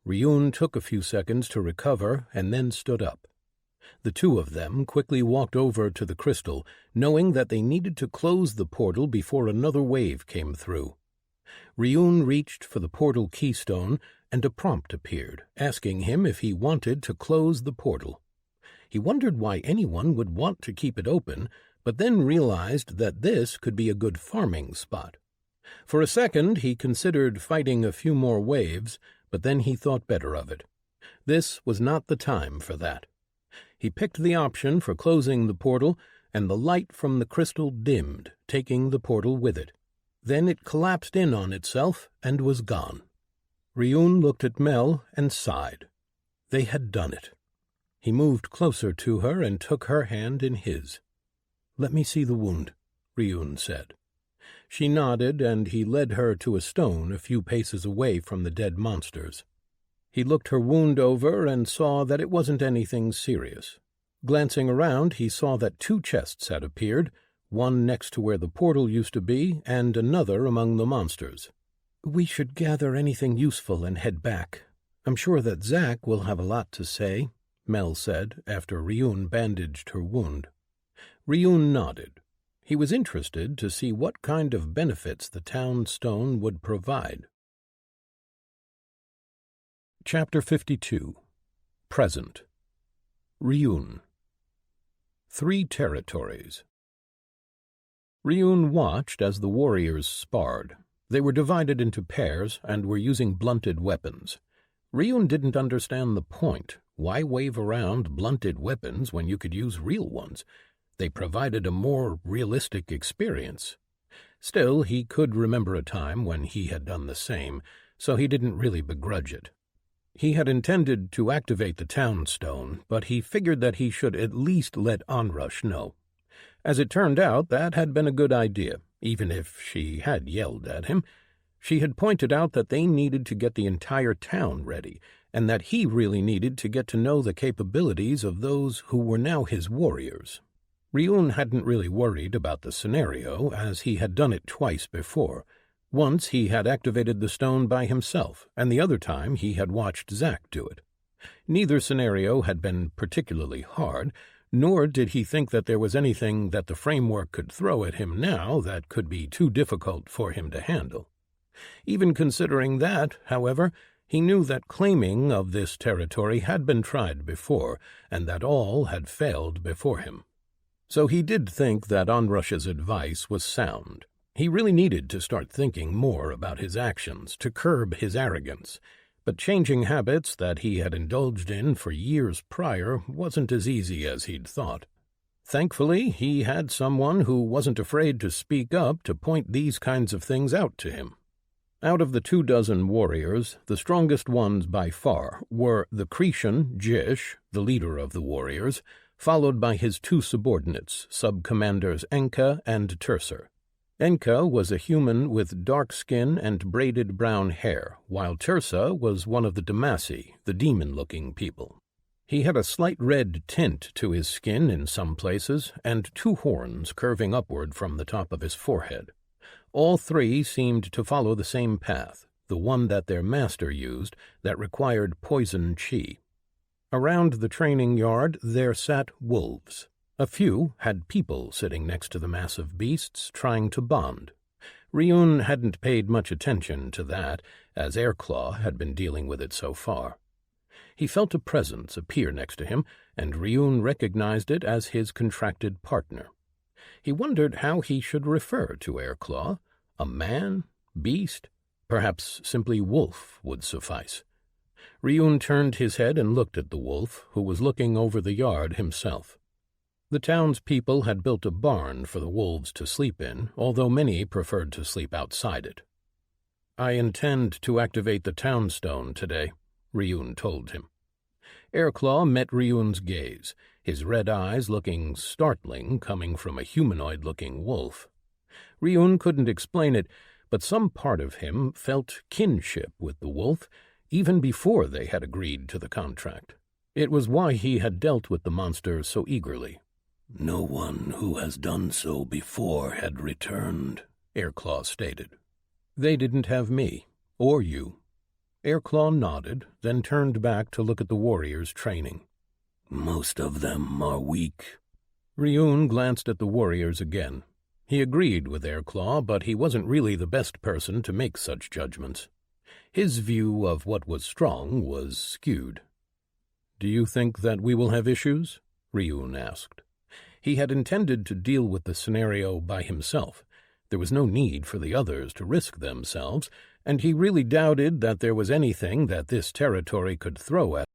Ryun took a few seconds to recover and then stood up. The two of them quickly walked over to the crystal, knowing that they needed to close the portal before another wave came through. Ryun reached for the portal keystone, and a prompt appeared, asking him if he wanted to close the portal. He wondered why anyone would want to keep it open, but then realized that this could be a good farming spot. For a second he considered fighting a few more waves, but then he thought better of it. This was not the time for that. He picked the option for closing the portal, and the light from the crystal dimmed, taking the portal with it. Then it collapsed in on itself and was gone. Ryun looked at Mel and sighed. They had done it. He moved closer to her and took her hand in his. "Let me see the wound," Ryun said. She nodded, and he led her to a stone a few paces away from the dead monsters. He looked her wound over and saw that it wasn't anything serious. Glancing around, he saw that 2 chests had appeared, one next to where the portal used to be, and another among the monsters. "We should gather anything useful and head back. I'm sure that Zack will have a lot to say," Mel said after Ryun bandaged her wound. Ryun nodded. He was interested to see what kind of benefits the town stone would provide. Chapter 52. Present. Ryun. 3 territories. Ryun watched as the warriors sparred. They were divided into pairs and were using blunted weapons. Ryun didn't understand the point. Why wave around blunted weapons when you could use real ones? They provided a more realistic experience. Still, he could remember a time when he had done the same, so he didn't really begrudge it. He had intended to activate the town stone, but he figured that he should at least let Onrush know. As it turned out, that had been a good idea, even if she had yelled at him. She had pointed out that they needed to get the entire town ready, and that he really needed to get to know the capabilities of those who were now his warriors. Ryun hadn't really worried about the scenario, as he had done it twice before. Once he had activated the stone by himself, and the other time he had watched Zack do it. Neither scenario had been particularly hard, nor did he think that there was anything that the framework could throw at him now that could be too difficult for him to handle. Even considering that, however, he knew that claiming of this territory had been tried before, and that all had failed before him. So he did think that Onrush's advice was sound. He really needed to start thinking more about his actions to curb his arrogance, but changing habits that he had indulged in for years prior wasn't as easy as he'd thought. Thankfully, he had someone who wasn't afraid to speak up to point these kinds of things out to him. Out of the 24 warriors, the strongest ones by far were the Cretan Jish, the leader of the warriors, followed by his 2 subordinates, sub-commanders Enka and Terser. Enka was a human with dark skin and braided brown hair, while Tersa was one of the Damasi, the demon-looking people. He had a slight red tint to his skin in some places, and 2 horns curving upward from the top of his forehead. All 3 seemed to follow the same path, the one that their master used, that required poison chi. Around the training yard there sat wolves. A few had people sitting next to the massive beasts, trying to bond. Ryun hadn't paid much attention to that, as Airclaw had been dealing with it so far. He felt a presence appear next to him, and Ryun recognized it as his contracted partner. He wondered how he should refer to Airclaw. A man? Beast? Perhaps simply wolf would suffice. Ryun turned his head and looked at the wolf, who was looking over the yard himself. The townspeople had built a barn for the wolves to sleep in, although many preferred to sleep outside it. "I intend to activate the townstone today," Ryun told him. Airclaw met Ryun's gaze, his red eyes looking startling coming from a humanoid-looking wolf. Ryun couldn't explain it, but some part of him felt kinship with the wolf even before they had agreed to the contract. It was why he had dealt with the monster so eagerly. "No one who has done so before had returned," Airclaw stated. "They didn't have me, or you." Airclaw nodded, then turned back to look at the warriors training. "Most of them are weak." Ryun glanced at the warriors again. He agreed with Airclaw, but he wasn't really the best person to make such judgments. His view of what was strong was skewed. "Do you think that we will have issues?" Ryun asked. He had intended to deal with the scenario by himself. There was no need for the others to risk themselves, and he really doubted that there was anything that this territory could throw at